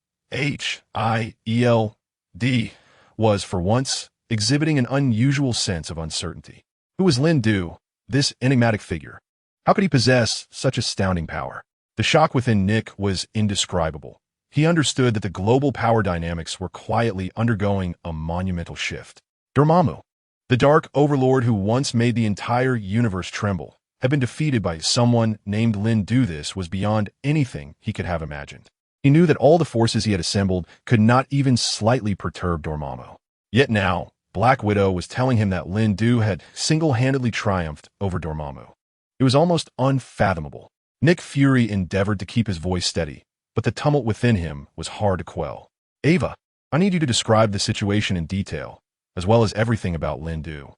was, for once, exhibiting an unusual sense of uncertainty. Who was Lin Du, this enigmatic figure? How could he possess such astounding power? The shock within Nick was indescribable. He understood that the global power dynamics were quietly undergoing a monumental shift. Dormammu, the dark overlord who once made the entire universe tremble, had been defeated by someone named Lin Du. This was beyond anything he could have imagined. He knew that all the forces he had assembled could not even slightly perturb Dormammu. Yet now, Black Widow was telling him that Lin Du had single-handedly triumphed over Dormammu. It was almost unfathomable. Nick Fury endeavored to keep his voice steady, but the tumult within him was hard to quell. Ava, I need you to describe the situation in detail, as well as everything about Lin Du.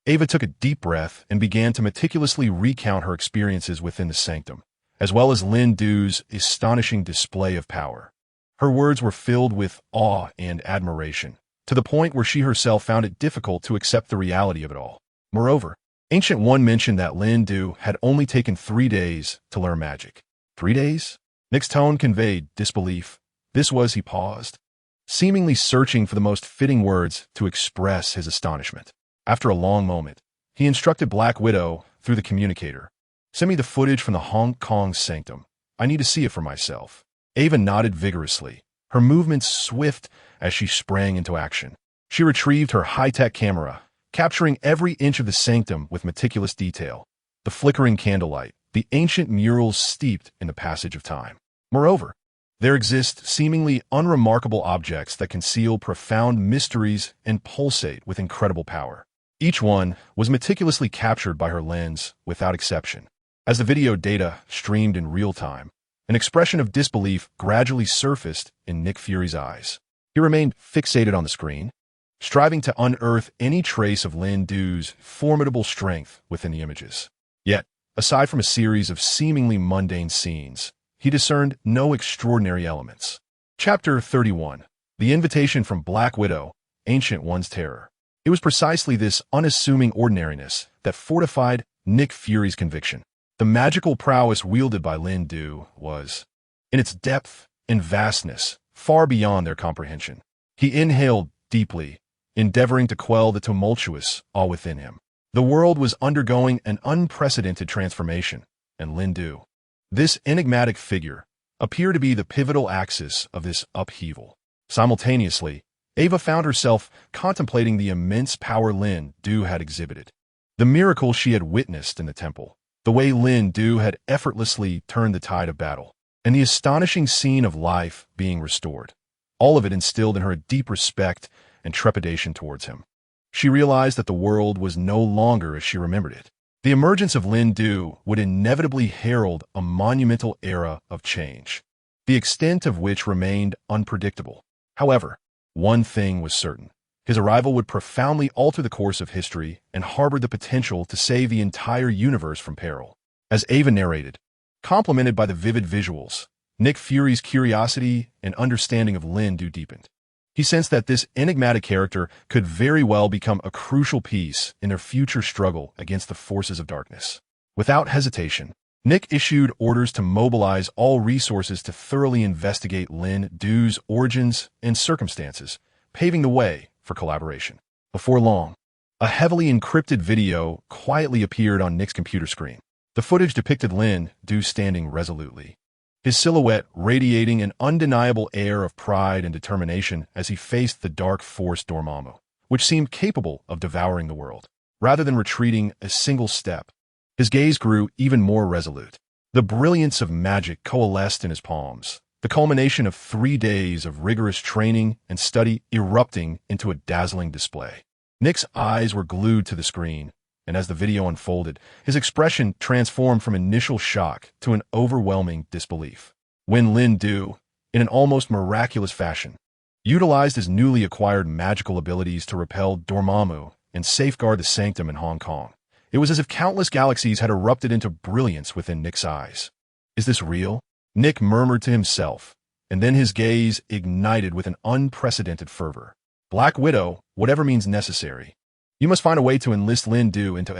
Ava took a deep breath and began to meticulously recount her experiences within the sanctum, as well as Lin Du's astonishing display of power. Her words were filled with awe and admiration, to the point where she herself found it difficult to accept the reality of it all. Moreover, Ancient One mentioned that Lin Du had only taken 3 days to learn magic. 3 days? Nick's tone conveyed disbelief. This was, he paused, seemingly searching for the most fitting words to express his astonishment. After a long moment, he instructed Black Widow through the communicator. Send me the footage from the Hong Kong sanctum. I need to see it for myself. Ava nodded vigorously, her movements swift as she sprang into action. She retrieved her high-tech camera, capturing every inch of the sanctum with meticulous detail. The flickering candlelight, the ancient murals steeped in the passage of time. Moreover, there exist seemingly unremarkable objects that conceal profound mysteries and pulsate with incredible power. Each one was meticulously captured by her lens, without exception. As the video data streamed in real time, an expression of disbelief gradually surfaced in Nick Fury's eyes. He remained fixated on the screen, striving to unearth any trace of Lin Du's formidable strength within the images. Yet, aside from a series of seemingly mundane scenes, he discerned no extraordinary elements. Chapter 31. The Invitation from Black Widow, Ancient One's Terror. It was precisely this unassuming ordinariness that fortified Nick Fury's conviction. The magical prowess wielded by Lin Du was, in its depth and vastness, far beyond their comprehension. He inhaled deeply, endeavoring to quell the tumultuous awe within him. The world was undergoing an unprecedented transformation, and Lin Du, this enigmatic figure, appeared to be the pivotal axis of this upheaval. Simultaneously, Ava found herself contemplating the immense power Lin Du had exhibited. The miracle she had witnessed in the temple, the way Lin Du had effortlessly turned the tide of battle, and the astonishing scene of life being restored. All of it instilled in her a deep respect and trepidation towards him. She realized that the world was no longer as she remembered it. The emergence of Lin Du would inevitably herald a monumental era of change, the extent of which remained unpredictable. However, one thing was certain. His arrival would profoundly alter the course of history and harbored the potential to save the entire universe from peril. As Ava narrated, complemented by the vivid visuals, Nick Fury's curiosity and understanding of Lin Du deepened. He sensed that this enigmatic character could very well become a crucial piece in their future struggle against the forces of darkness. Without hesitation, Nick issued orders to mobilize all resources to thoroughly investigate Lin Du's origins and circumstances, paving the way for collaboration. Before long, a heavily encrypted video quietly appeared on Nick's computer screen. The footage depicted Lin Du standing resolutely, his silhouette radiating an undeniable air of pride and determination as he faced the dark force Dormammu, which seemed capable of devouring the world. Rather than retreating a single step, his gaze grew even more resolute. The brilliance of magic coalesced in his palms, the culmination of 3 days of rigorous training and study erupting into a dazzling display. Nick's eyes were glued to the screen, and as the video unfolded, his expression transformed from initial shock to an overwhelming disbelief. When Lin Du, in an almost miraculous fashion, utilized his newly acquired magical abilities to repel Dormammu and safeguard the sanctum in Hong Kong, it was as if countless galaxies had erupted into brilliance within Nick's eyes. Is this real? Nick murmured to himself, and then his gaze ignited with an unprecedented fervor. Black Widow, whatever means necessary. You must find a way to enlist Lin Du into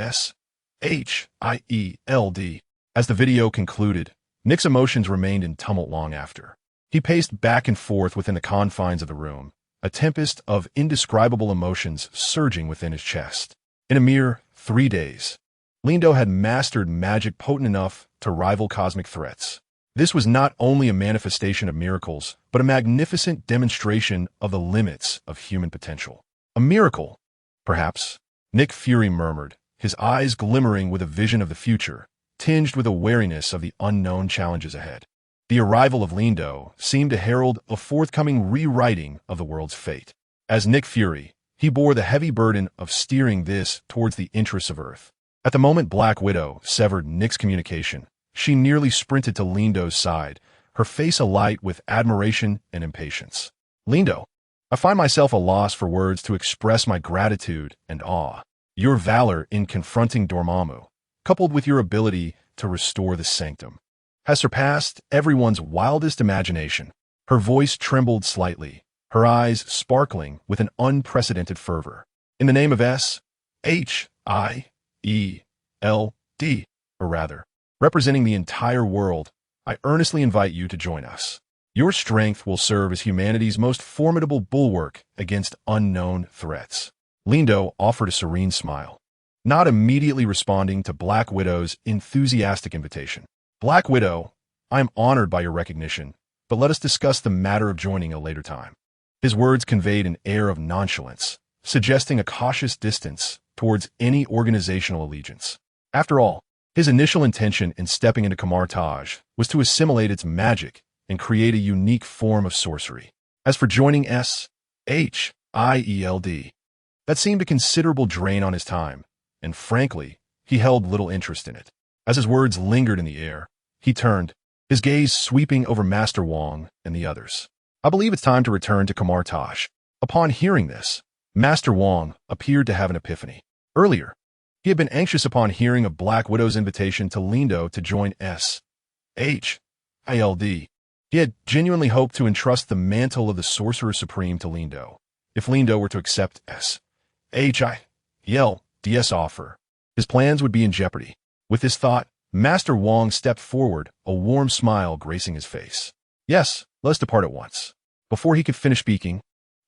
SHIELD. As the video concluded, Nick's emotions remained in tumult long after. He paced back and forth within the confines of the room, a tempest of indescribable emotions surging within his chest. In a mere 3 days, Lin Du had mastered magic potent enough to rival cosmic threats. This was not only a manifestation of miracles, but a magnificent demonstration of the limits of human potential. A miracle, perhaps, Nick Fury murmured, his eyes glimmering with a vision of the future, tinged with a wariness of the unknown challenges ahead. The arrival of Lin Du seemed to herald a forthcoming rewriting of the world's fate. As Nick Fury, he bore the heavy burden of steering this towards the interests of Earth. At the moment Black Widow severed Nick's communication, she nearly sprinted to Lin Du's side, her face alight with admiration and impatience. Lin Du, I find myself a loss for words to express my gratitude and awe. Your valor in confronting Dormammu, coupled with your ability to restore the sanctum, has surpassed everyone's wildest imagination. Her voice trembled slightly, her eyes sparkling with an unprecedented fervor. In the name of S-H-I-E-L-D, or rather, representing the entire world, I earnestly invite you to join us. Your strength will serve as humanity's most formidable bulwark against unknown threats. Lindo offered a serene smile, not immediately responding to Black Widow's enthusiastic invitation. Black Widow, I am honored by your recognition, but let us discuss the matter of joining a later time. His words conveyed an air of nonchalance, suggesting a cautious distance towards any organizational allegiance. After all, his initial intention in stepping into Camartage was to assimilate its magic and create a unique form of sorcery. As for joining S-H-I-E-L-D, that seemed a considerable drain on his time, and frankly, he held little interest in it. As his words lingered in the air, he turned, his gaze sweeping over Master Wong and the others. I believe it's time to return to Camartage. Upon hearing this, Master Wong appeared to have an epiphany. Earlier, he had been anxious upon hearing of Black Widow's invitation to Lindo to join S-H-I-L-D. He had genuinely hoped to entrust the mantle of the Sorcerer Supreme to Lindo. If Lindo were to accept S-H-I-L-D's offer, his plans would be in jeopardy. With this thought, Master Wong stepped forward, a warm smile gracing his face. Yes, let us depart at once. Before he could finish speaking,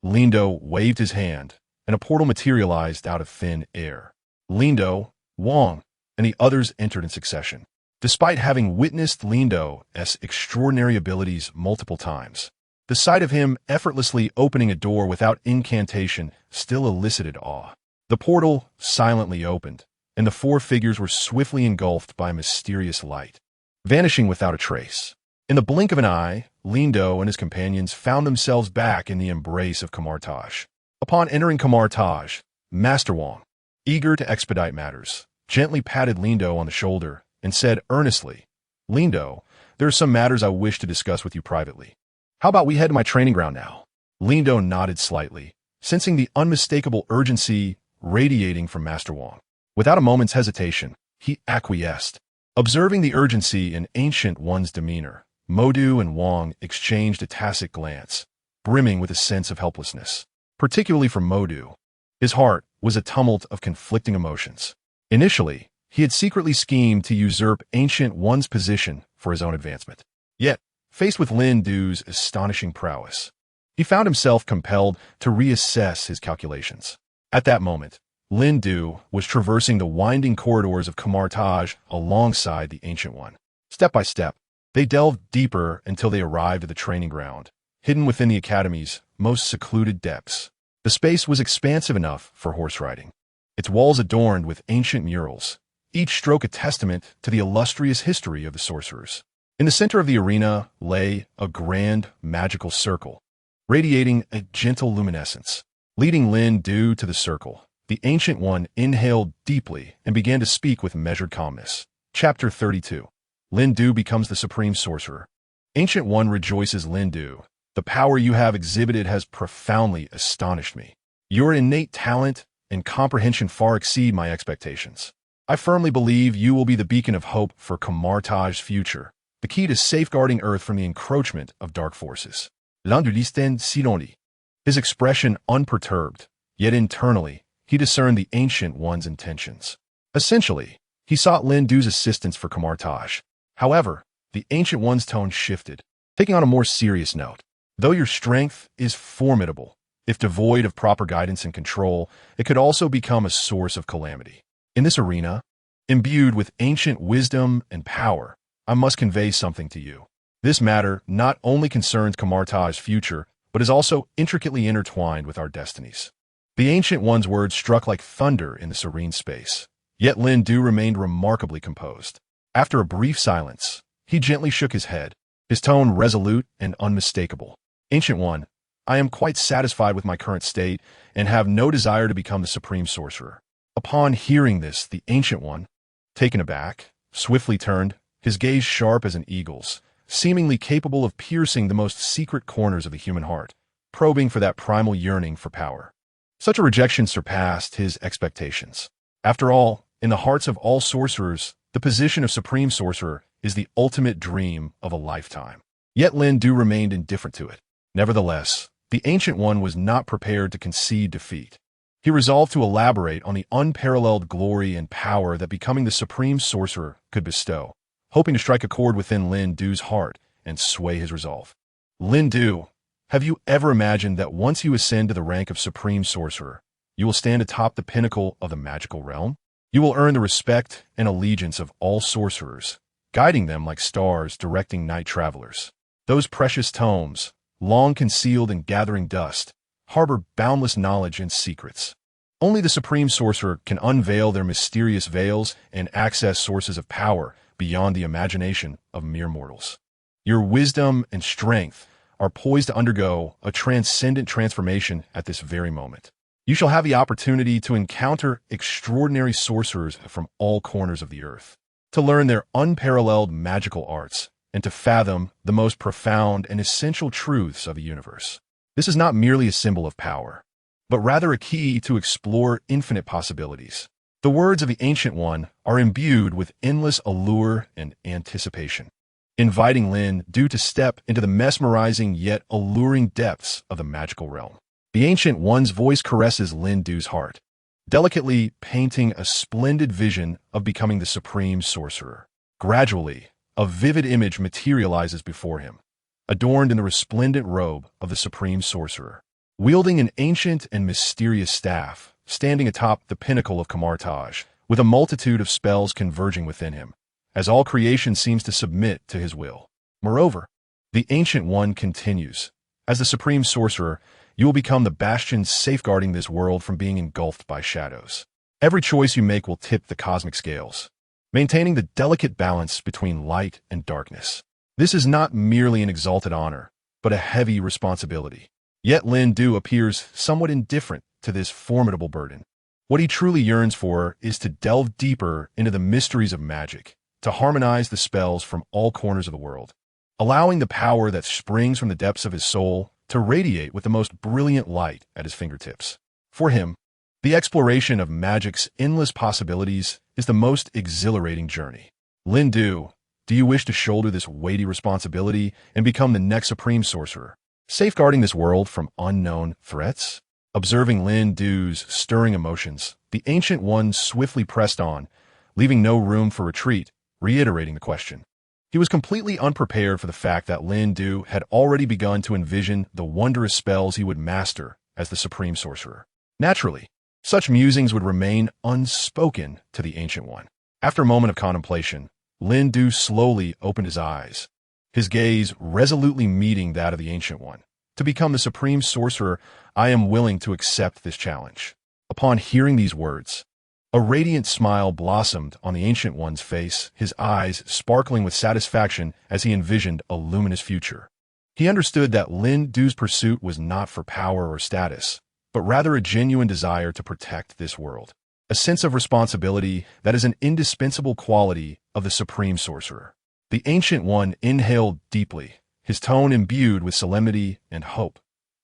Lindo waved his hand, and a portal materialized out of thin air. Lindo, Wong, and the others entered in succession. Despite having witnessed Lindo's extraordinary abilities multiple times, the sight of him effortlessly opening a door without incantation still elicited awe. The portal silently opened, and the four figures were swiftly engulfed by a mysterious light, vanishing without a trace. In the blink of an eye, Lindo and his companions found themselves back in the embrace of Camartage. Upon entering Camartage, Master Wong, eager to expedite matters, gently patted Lindo on the shoulder and said earnestly, Lindo, there are some matters I wish to discuss with you privately. How about we head to my training ground now? Lindo nodded slightly, sensing the unmistakable urgency radiating from Master Wong. Without a moment's hesitation, he acquiesced. Observing the urgency in Ancient One's demeanor, Modu and Wong exchanged a tacit glance, brimming with a sense of helplessness. Particularly for Modu, his heart was a tumult of conflicting emotions. Initially, he had secretly schemed to usurp Ancient One's position for his own advancement. Yet, faced with Lin Du's astonishing prowess, he found himself compelled to reassess his calculations. At that moment, Lin Du was traversing the winding corridors of Camartage alongside the Ancient One. Step by step, they delved deeper until they arrived at the training ground, hidden within the Academy's most secluded depths. The space was expansive enough for horse riding, its walls adorned with ancient murals, each stroke a testament to the illustrious history of the sorcerers. In the center of the arena lay a grand, magical circle, radiating a gentle luminescence. Leading Lin Du to the circle, the Ancient One inhaled deeply and began to speak with measured calmness. Chapter 32. Lin Du becomes the Supreme Sorcerer. Ancient One rejoices Lin Du. The power you have exhibited has profoundly astonished me. Your innate talent and comprehension far exceed my expectations. I firmly believe you will be the beacon of hope for Camartage's future, the key to safeguarding Earth from the encroachment of dark forces. L'un du listin silonli. His expression unperturbed, yet internally, he discerned the Ancient One's intentions. Essentially, he sought Lin Du's assistance for Camartage. However, the Ancient One's tone shifted, taking on a more serious note. Though your strength is formidable, if devoid of proper guidance and control, it could also become a source of calamity. In this arena, imbued with ancient wisdom and power, I must convey something to you. This matter not only concerns Camartage's future, but is also intricately intertwined with our destinies. The Ancient One's words struck like thunder in the serene space, yet Lin Du remained remarkably composed. After a brief silence, he gently shook his head, his tone resolute and unmistakable. Ancient One, I am quite satisfied with my current state and have no desire to become the Supreme Sorcerer. Upon hearing this, the Ancient One, taken aback, swiftly turned, his gaze sharp as an eagle's, seemingly capable of piercing the most secret corners of the human heart, probing for that primal yearning for power. Such a rejection surpassed his expectations. After all, in the hearts of all sorcerers, the position of Supreme Sorcerer is the ultimate dream of a lifetime. Yet Lin Du remained indifferent to it. Nevertheless, the Ancient One was not prepared to concede defeat. He resolved to elaborate on the unparalleled glory and power that becoming the supreme sorcerer could bestow, hoping to strike a chord within Lin Du's heart and sway his resolve. Lin Du, have you ever imagined that once you ascend to the rank of supreme sorcerer, you will stand atop the pinnacle of the magical realm? You will earn the respect and allegiance of all sorcerers, guiding them like stars directing night travelers. Those precious tomes, long concealed and gathering dust, harbor boundless knowledge and secrets. Only the supreme sorcerer can unveil their mysterious veils and access sources of power beyond the imagination of mere mortals. Your wisdom and strength are poised to undergo a transcendent transformation at this very moment. You shall have the opportunity to encounter extraordinary sorcerers from all corners of the earth, to learn their unparalleled magical arts, and to fathom the most profound and essential truths of the universe. This is not merely a symbol of power, but rather a key to explore infinite possibilities. The words of the Ancient One are imbued with endless allure and anticipation, inviting Lin Du to step into the mesmerizing yet alluring depths of the magical realm. The Ancient One's voice caresses Lin Du's heart, delicately painting a splendid vision of becoming the supreme sorcerer. Gradually, a vivid image materializes before him, adorned in the resplendent robe of the supreme sorcerer, wielding an ancient and mysterious staff, standing atop the pinnacle of Kamartaj, with a multitude of spells converging within him, as all creation seems to submit to his will. Moreover, the Ancient One continues, as the supreme sorcerer, you will become the bastion safeguarding this world from being engulfed by shadows. Every choice you make will tip the cosmic scales, maintaining the delicate balance between light and darkness. This is not merely an exalted honor, but a heavy responsibility. Yet Lin Du appears somewhat indifferent to this formidable burden. What he truly yearns for is to delve deeper into the mysteries of magic, to harmonize the spells from all corners of the world, allowing the power that springs from the depths of his soul to radiate with the most brilliant light at his fingertips. For him, the exploration of magic's endless possibilities is the most exhilarating journey. Lin Du, do you wish to shoulder this weighty responsibility and become the next supreme sorcerer, safeguarding this world from unknown threats? Observing Lin Du's stirring emotions, the Ancient One swiftly pressed on, leaving no room for retreat, reiterating the question. He was completely unprepared for the fact that Lin Du had already begun to envision the wondrous spells he would master as the supreme sorcerer. Naturally, such musings would remain unspoken to the Ancient One. After a moment of contemplation, Lin Du slowly opened his eyes, his gaze resolutely meeting that of the Ancient One. To become the supreme sorcerer, I am willing to accept this challenge. Upon hearing these words, a radiant smile blossomed on the Ancient One's face, his eyes sparkling with satisfaction as he envisioned a luminous future. He understood that Lin Du's pursuit was not for power or status, but rather a genuine desire to protect this world, a sense of responsibility that is an indispensable quality of the supreme sorcerer. The Ancient One inhaled deeply, his tone imbued with solemnity and hope.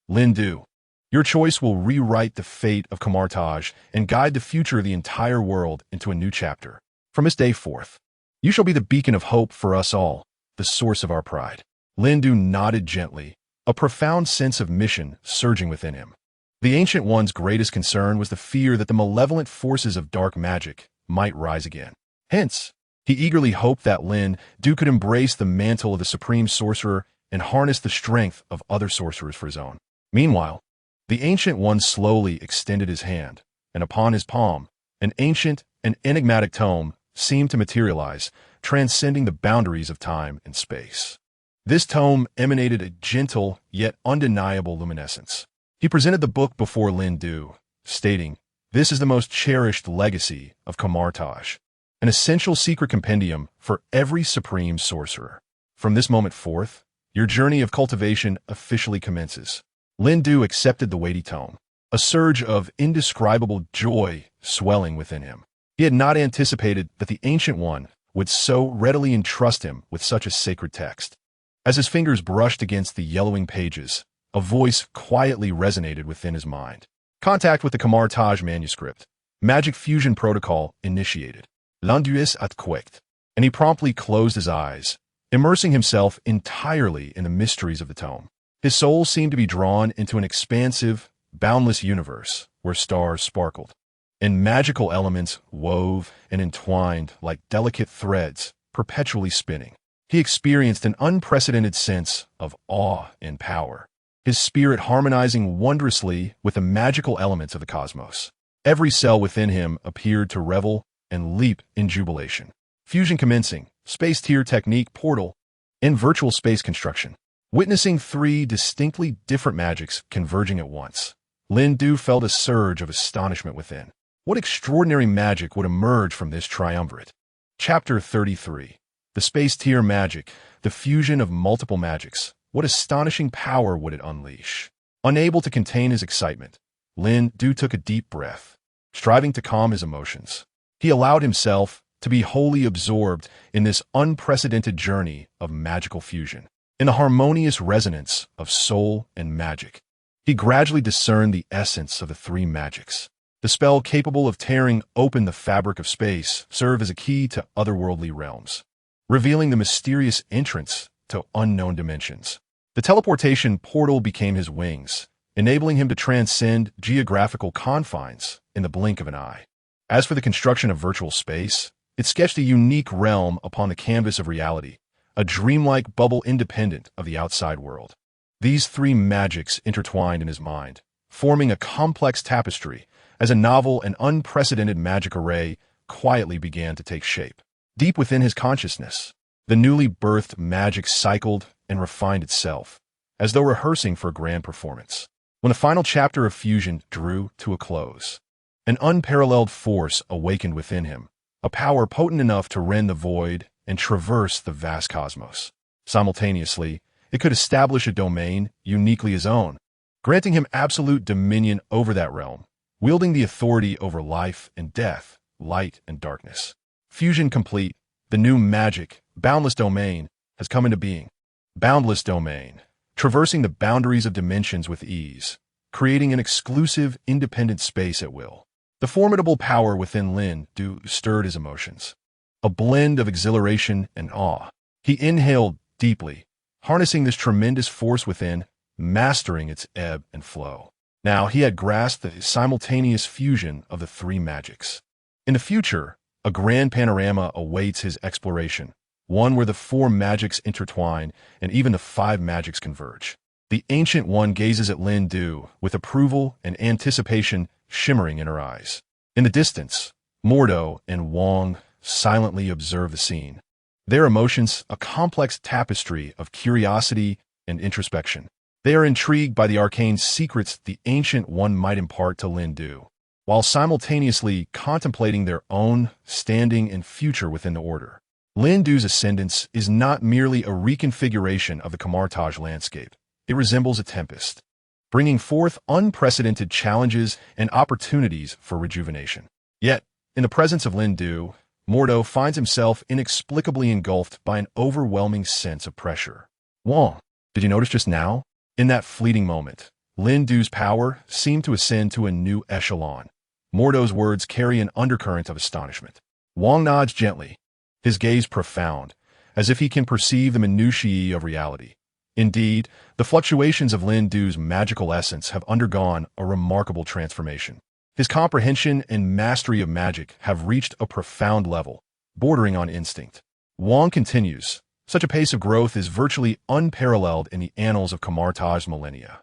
Lin Du, your choice will rewrite the fate of Kamartaj and guide the future of the entire world into a new chapter. From this day forth, you shall be the beacon of hope for us all, the source of our pride. Lin Du nodded gently, a profound sense of mission surging within him. The Ancient One's greatest concern was the fear that the malevolent forces of dark magic might rise again. Hence, he eagerly hoped that Lin Du could embrace the mantle of the supreme sorcerer and harness the strength of other sorcerers for his own. Meanwhile, the Ancient One slowly extended his hand, and upon his palm, an ancient and enigmatic tome seemed to materialize, transcending the boundaries of time and space. This tome emanated a gentle yet undeniable luminescence. He presented the book before Lin Du, stating, "This is the most cherished legacy of Kamartaj, an essential secret compendium for every supreme sorcerer. From this moment forth, your journey of cultivation officially commences." Lin Du accepted the weighty tome, a surge of indescribable joy swelling within him. He had not anticipated that the Ancient One would so readily entrust him with such a sacred text. As his fingers brushed against the yellowing pages, a voice quietly resonated within his mind. Contact with the Kamartaj manuscript. Magic fusion protocol initiated. L'Anduis at Quect. and he promptly closed his eyes, immersing himself entirely in the mysteries of the tome. His soul seemed to be drawn into an expansive, boundless universe where stars sparkled, and magical elements wove and entwined like delicate threads, perpetually spinning. He experienced an unprecedented sense of awe and power, his spirit harmonizing wondrously with the magical elements of the cosmos. Every cell within him appeared to revel and leap in jubilation. Fusion commencing, space tier technique portal, and virtual space construction. Witnessing three distinctly different magics converging at once, Lin Du felt a surge of astonishment within. What extraordinary magic would emerge from this triumvirate? Chapter 33. The space tier magic, the fusion of multiple magics. What astonishing power would it unleash? Unable to contain his excitement, Lin Du took a deep breath, striving to calm his emotions. He allowed himself to be wholly absorbed in this unprecedented journey of magical fusion. In the harmonious resonance of soul and magic, he gradually discerned the essence of the three magics. The spell capable of tearing open the fabric of space served as a key to otherworldly realms, revealing the mysterious entrance to unknown dimensions. The teleportation portal became his wings, enabling him to transcend geographical confines in the blink of an eye. As for the construction of virtual space, it sketched a unique realm upon the canvas of reality, a dreamlike bubble independent of the outside world. These three magics intertwined in his mind, forming a complex tapestry as a novel and unprecedented magic array quietly began to take shape. Deep within his consciousness, the newly birthed magic cycled and refined itself, as though rehearsing for a grand performance. When the final chapter of fusion drew to a close, an unparalleled force awakened within him, a power potent enough to rend the void and traverse the vast cosmos. Simultaneously, it could establish a domain uniquely his own, granting him absolute dominion over that realm, wielding the authority over life and death, light and darkness. Fusion complete, the new magic, boundless domain, has come into being. Boundless domain, traversing the boundaries of dimensions with ease, creating an exclusive, independent space at will. The formidable power within Lin Du stirred his emotions. A blend of exhilaration and awe. He inhaled deeply, harnessing this tremendous force within, mastering its ebb and flow. Now he had grasped the simultaneous fusion of the three magics. In the future, a grand panorama awaits his exploration, one where the four magics intertwine and even the five magics converge. The Ancient One gazes at Lin Du with approval and anticipation shimmering in her eyes. In the distance, Mordo and Wong silently observe the scene, their emotions a complex tapestry of curiosity and introspection. They are intrigued by the arcane secrets the Ancient One might impart to Lin Du, while simultaneously contemplating their own standing and future within the order. Lin Du's ascendance is not merely a reconfiguration of the Camartage landscape. It resembles a tempest, bringing forth unprecedented challenges and opportunities for rejuvenation. Yet, in the presence of Lin Du, Mordo finds himself inexplicably engulfed by an overwhelming sense of pressure. Wong, did you notice just now? In that fleeting moment, Lin Du's power seemed to ascend to a new echelon. Mordo's words carry an undercurrent of astonishment. Wong nods gently, his gaze profound, as if he can perceive the minutiae of reality. Indeed, the fluctuations of Lin Du's magical essence have undergone a remarkable transformation. His comprehension and mastery of magic have reached a profound level, bordering on instinct. Wong continues, such a pace of growth is virtually unparalleled in the annals of Camartage millennia.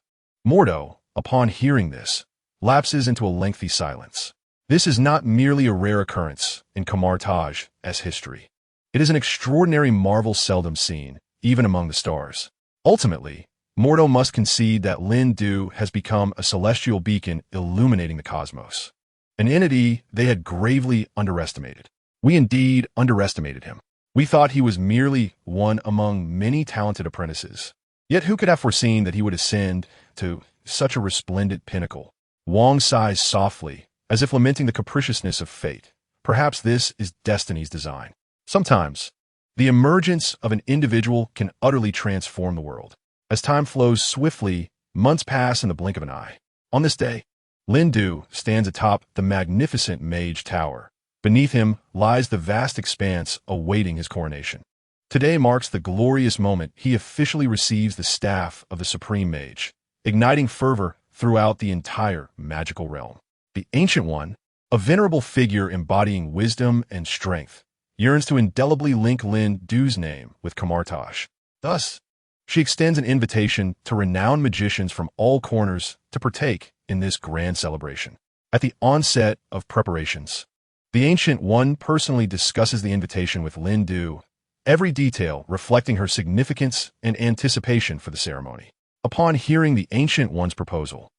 Mordo, upon hearing this, lapses into a lengthy silence. This is not merely a rare occurrence in Camartage as history. It is an extraordinary marvel seldom seen, even among the stars. Ultimately, Mordo must concede that Lin Du has become a celestial beacon illuminating the cosmos, an entity they had gravely underestimated. We indeed underestimated him. We thought he was merely one among many talented apprentices. Yet who could have foreseen that he would ascend to such a resplendent pinnacle? Wong sighs softly, as if lamenting the capriciousness of fate. Perhaps this is destiny's design. Sometimes, the emergence of an individual can utterly transform the world. As time flows swiftly, months pass in the blink of an eye. On this day, Lin Du stands atop the magnificent Mage Tower, Beneath him lies the vast expanse awaiting his coronation. Today marks the glorious moment he officially receives the staff of the Supreme Mage, igniting fervor throughout the entire magical realm. The Ancient One, a venerable figure embodying wisdom and strength, yearns to indelibly link Lin Du's name with Kamartaj. Thus, she extends an invitation to renowned magicians from all corners to partake in this grand celebration. At the onset of preparations, the Ancient One personally discusses the invitation with Lin Du, every detail reflecting her significance and anticipation for the ceremony. Upon hearing the Ancient One's proposal,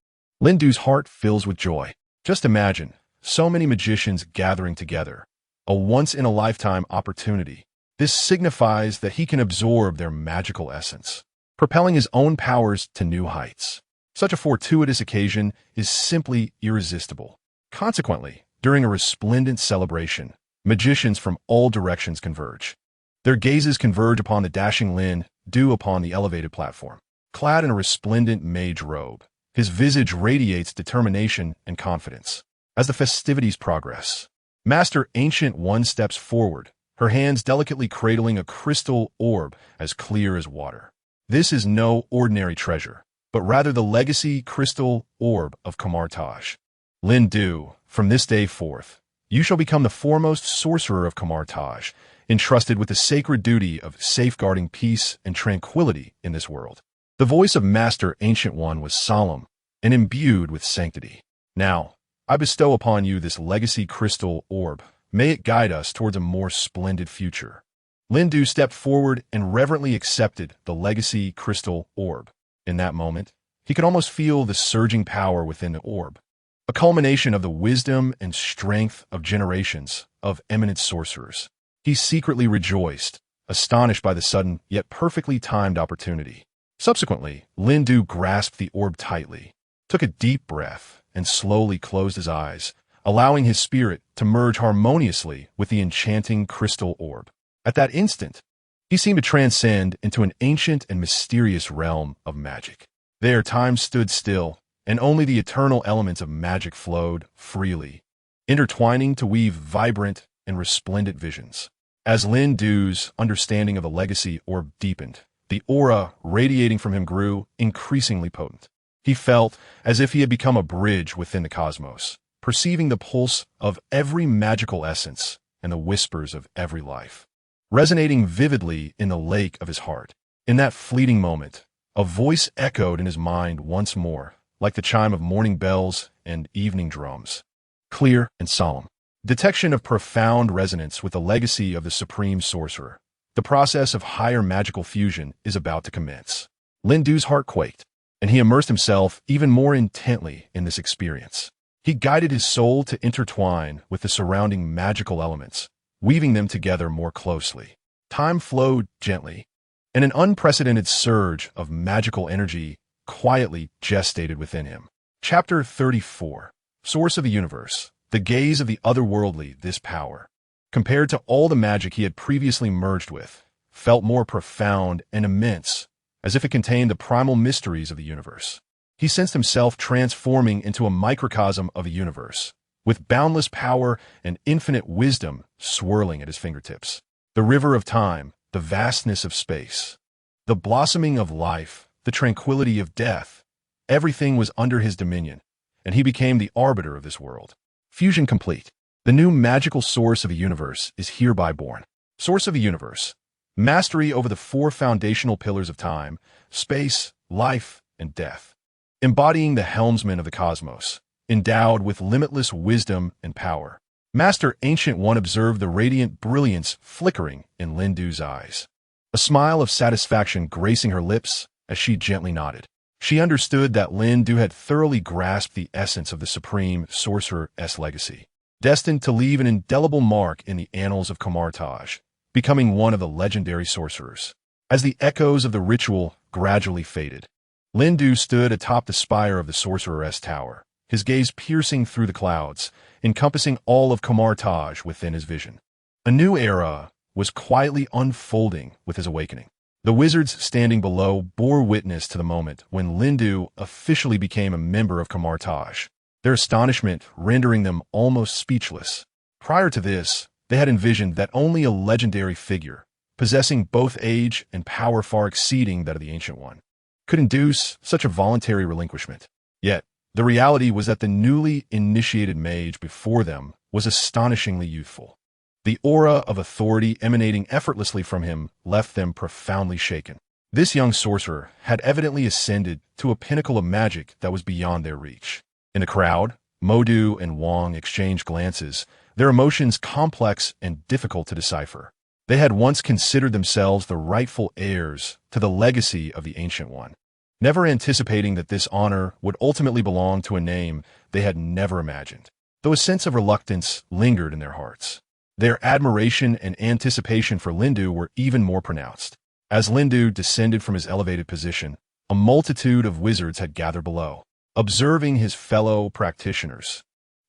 Lin Du's heart fills with joy. Just imagine, so many magicians gathering together, a once-in-a-lifetime opportunity. This signifies that he can absorb their magical essence, propelling his own powers to new heights. Such a fortuitous occasion is simply irresistible. Consequently, during a resplendent celebration, magicians from all directions converge. Their gazes converge upon the dashing Lin Du upon the elevated platform. Clad in a resplendent mage robe, his visage radiates determination and confidence. As the festivities progress, Master Ancient One steps forward, her hands delicately cradling a crystal orb as clear as water. This is no ordinary treasure, but rather the legacy crystal orb of Kamartaj. Lin Du, from this day forth, you shall become the foremost sorcerer of Kamartaj, entrusted with the sacred duty of safeguarding peace and tranquility in this world. The voice of Master Ancient One was solemn and imbued with sanctity. Now, I bestow upon you this legacy crystal orb. May it guide us towards a more splendid future. Lin Du stepped forward and reverently accepted the legacy crystal orb. In that moment, he could almost feel the surging power within the orb, a culmination of the wisdom and strength of generations of eminent sorcerers. He secretly rejoiced, astonished by the sudden yet perfectly timed opportunity. Subsequently, Lin Du grasped the orb tightly, took a deep breath, and slowly closed his eyes, allowing his spirit to merge harmoniously with the enchanting crystal orb. At that instant, he seemed to transcend into an ancient and mysterious realm of magic. There, time stood still, and only the eternal elements of magic flowed freely, intertwining to weave vibrant and resplendent visions. As Lin Du's understanding of the legacy orb deepened, the aura radiating from him grew increasingly potent. He felt as if he had become a bridge within the cosmos, perceiving the pulse of every magical essence and the whispers of every life, resonating vividly in the lake of his heart. In that fleeting moment, a voice echoed in his mind once more, like the chime of morning bells and evening drums, clear and solemn. Detection of profound resonance with the legacy of the Supreme Sorcerer. The process of higher magical fusion is about to commence. Lin Du's heart quaked, and he immersed himself even more intently in this experience. He guided his soul to intertwine with the surrounding magical elements, weaving them together more closely. Time flowed gently, and an unprecedented surge of magical energy quietly gestated within him. Chapter 34. Source of the Universe. The gaze of the otherworldly, this power, compared to all the magic he had previously merged with, felt more profound and immense, as if it contained the primal mysteries of the universe. He sensed himself transforming into a microcosm of the universe, with boundless power and infinite wisdom swirling at his fingertips. The river of time, the vastness of space, the blossoming of life, the tranquility of death, everything was under his dominion, and he became the arbiter of this world. Fusion complete. The new magical source of the universe is hereby born. Source of the universe. Mastery over the four foundational pillars of time, space, life, and death. Embodying the helmsman of the cosmos, endowed with limitless wisdom and power. Master Ancient One observed the radiant brilliance flickering in Lin Du's eyes, a smile of satisfaction gracing her lips as she gently nodded. She understood that Lin Du had thoroughly grasped the essence of the Supreme Sorcerer's legacy, destined to leave an indelible mark in the annals of Kamartaj, becoming one of the legendary sorcerers. As the echoes of the ritual gradually faded, Lin Du stood atop the spire of the Sorcerer's Tower, his gaze piercing through the clouds, encompassing all of Kamartaj within his vision. A new era was quietly unfolding with his awakening. The wizards standing below bore witness to the moment when Lin Du officially became a member of Kamartaj, their astonishment rendering them almost speechless. Prior to this, they had envisioned that only a legendary figure, possessing both age and power far exceeding that of the Ancient One, could induce such a voluntary relinquishment. Yet, the reality was that the newly initiated mage before them was astonishingly youthful. The aura of authority emanating effortlessly from him left them profoundly shaken. This young sorcerer had evidently ascended to a pinnacle of magic that was beyond their reach. In the crowd, Modu and Wang exchanged glances, their emotions complex and difficult to decipher. They had once considered themselves the rightful heirs to the legacy of the Ancient One, never anticipating that this honor would ultimately belong to a name they had never imagined, though a sense of reluctance lingered in their hearts. Their admiration and anticipation for Lindu were even more pronounced. As Lindu descended from his elevated position, a multitude of wizards had gathered below, observing his fellow practitioners.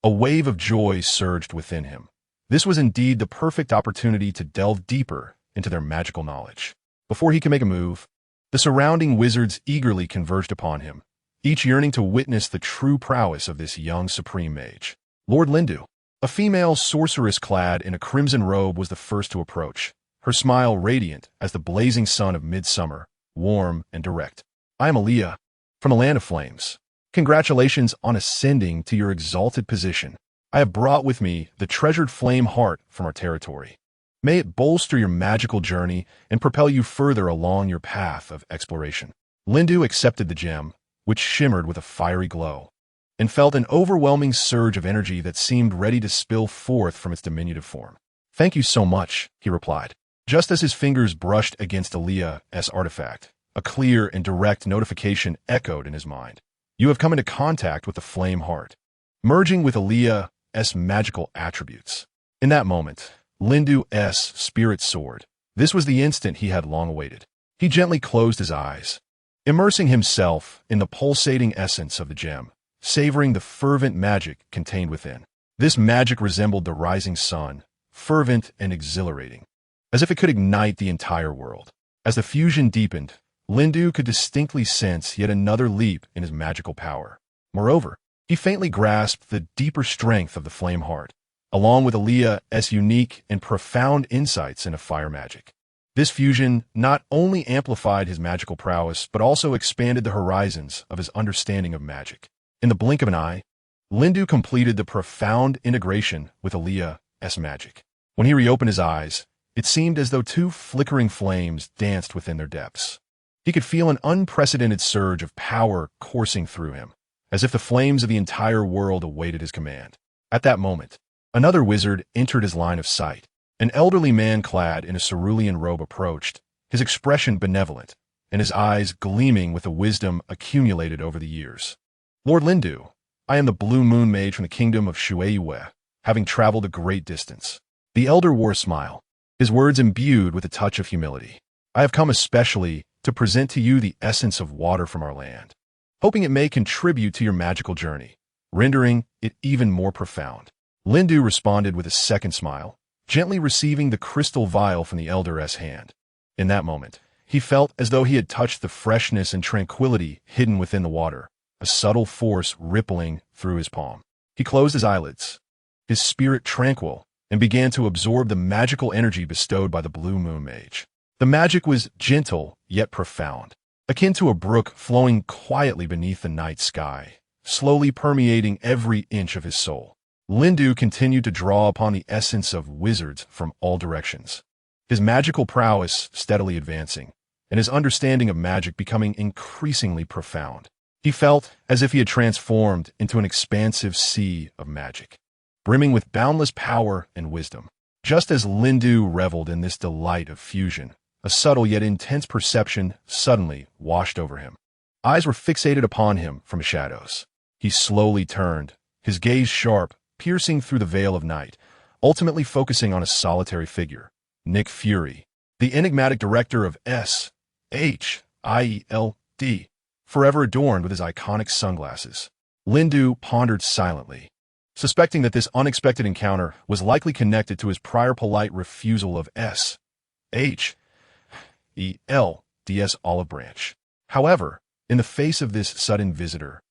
A wave of joy surged within him. This was indeed the perfect opportunity to delve deeper into their magical knowledge. Before he could make a move, the surrounding wizards eagerly converged upon him, each yearning to witness the true prowess of this young supreme mage. Lord Lindu, a female sorceress clad in a crimson robe, was the first to approach, her smile radiant as the blazing sun of midsummer, warm and direct. I am Aaliyah, from the Land of Flames. Congratulations on ascending to your exalted position. I have brought with me the treasured flame heart from our territory. May it bolster your magical journey and propel you further along your path of exploration. Lindu accepted the gem, which shimmered with a fiery glow, and felt an overwhelming surge of energy that seemed ready to spill forth from its diminutive form. Thank you so much, he replied. Just as his fingers brushed against Aaliyah's artifact, a clear and direct notification echoed in his mind. You have come into contact with the flame heart, merging with Aaliyah's magical attributes. In that moment, Lindu's spirit soared. This was the instant he had long awaited. He gently closed his eyes, immersing himself in the pulsating essence of the gem, savoring the fervent magic contained within. This magic resembled the rising sun, fervent and exhilarating, as if it could ignite the entire world. As the fusion deepened, Lindu could distinctly sense yet another leap in his magical power. Moreover, he faintly grasped the deeper strength of the flame heart, along with Aaliyah's unique and profound insights into fire magic. This fusion not only amplified his magical prowess, but also expanded the horizons of his understanding of magic. In the blink of an eye, Lindu completed the profound integration with Aaliyah's magic. When he reopened his eyes, it seemed as though two flickering flames danced within their depths. He could feel an unprecedented surge of power coursing through him, as if the flames of the entire world awaited his command. At that moment, another wizard entered his line of sight. An elderly man clad in a cerulean robe approached, his expression benevolent, and his eyes gleaming with the wisdom accumulated over the years. Lord Lindu, I am the Blue Moon Mage from the kingdom of Shueyue, having traveled a great distance. The elder wore a smile, his words imbued with a touch of humility. I have come especially to present to you the essence of water from our land, hoping it may contribute to your magical journey, rendering it even more profound. Lindu responded with a second smile, gently receiving the crystal vial from the elder's hand. In that moment, he felt as though he had touched the freshness and tranquility hidden within the water, a subtle force rippling through his palm. He closed his eyelids, his spirit tranquil, and began to absorb the magical energy bestowed by the Blue Moon Mage. The magic was gentle yet profound, akin to a brook flowing quietly beneath the night sky, slowly permeating every inch of his soul. Lindu continued to draw upon the essence of wizards from all directions, his magical prowess steadily advancing, and his understanding of magic becoming increasingly profound. He felt as if he had transformed into an expansive sea of magic, brimming with boundless power and wisdom. Just as Lindu reveled in this delight of fusion, a subtle yet intense perception suddenly washed over him. Eyes were fixated upon him from shadows. He slowly turned, his gaze sharp, piercing through the veil of night, ultimately focusing on a solitary figure, Nick Fury, the enigmatic director of SHIELD, forever adorned with his iconic sunglasses. Lindu pondered silently, suspecting that this unexpected encounter was likely connected to his prior polite refusal of SHIELD's olive branch. However, in the face of this sudden visitor,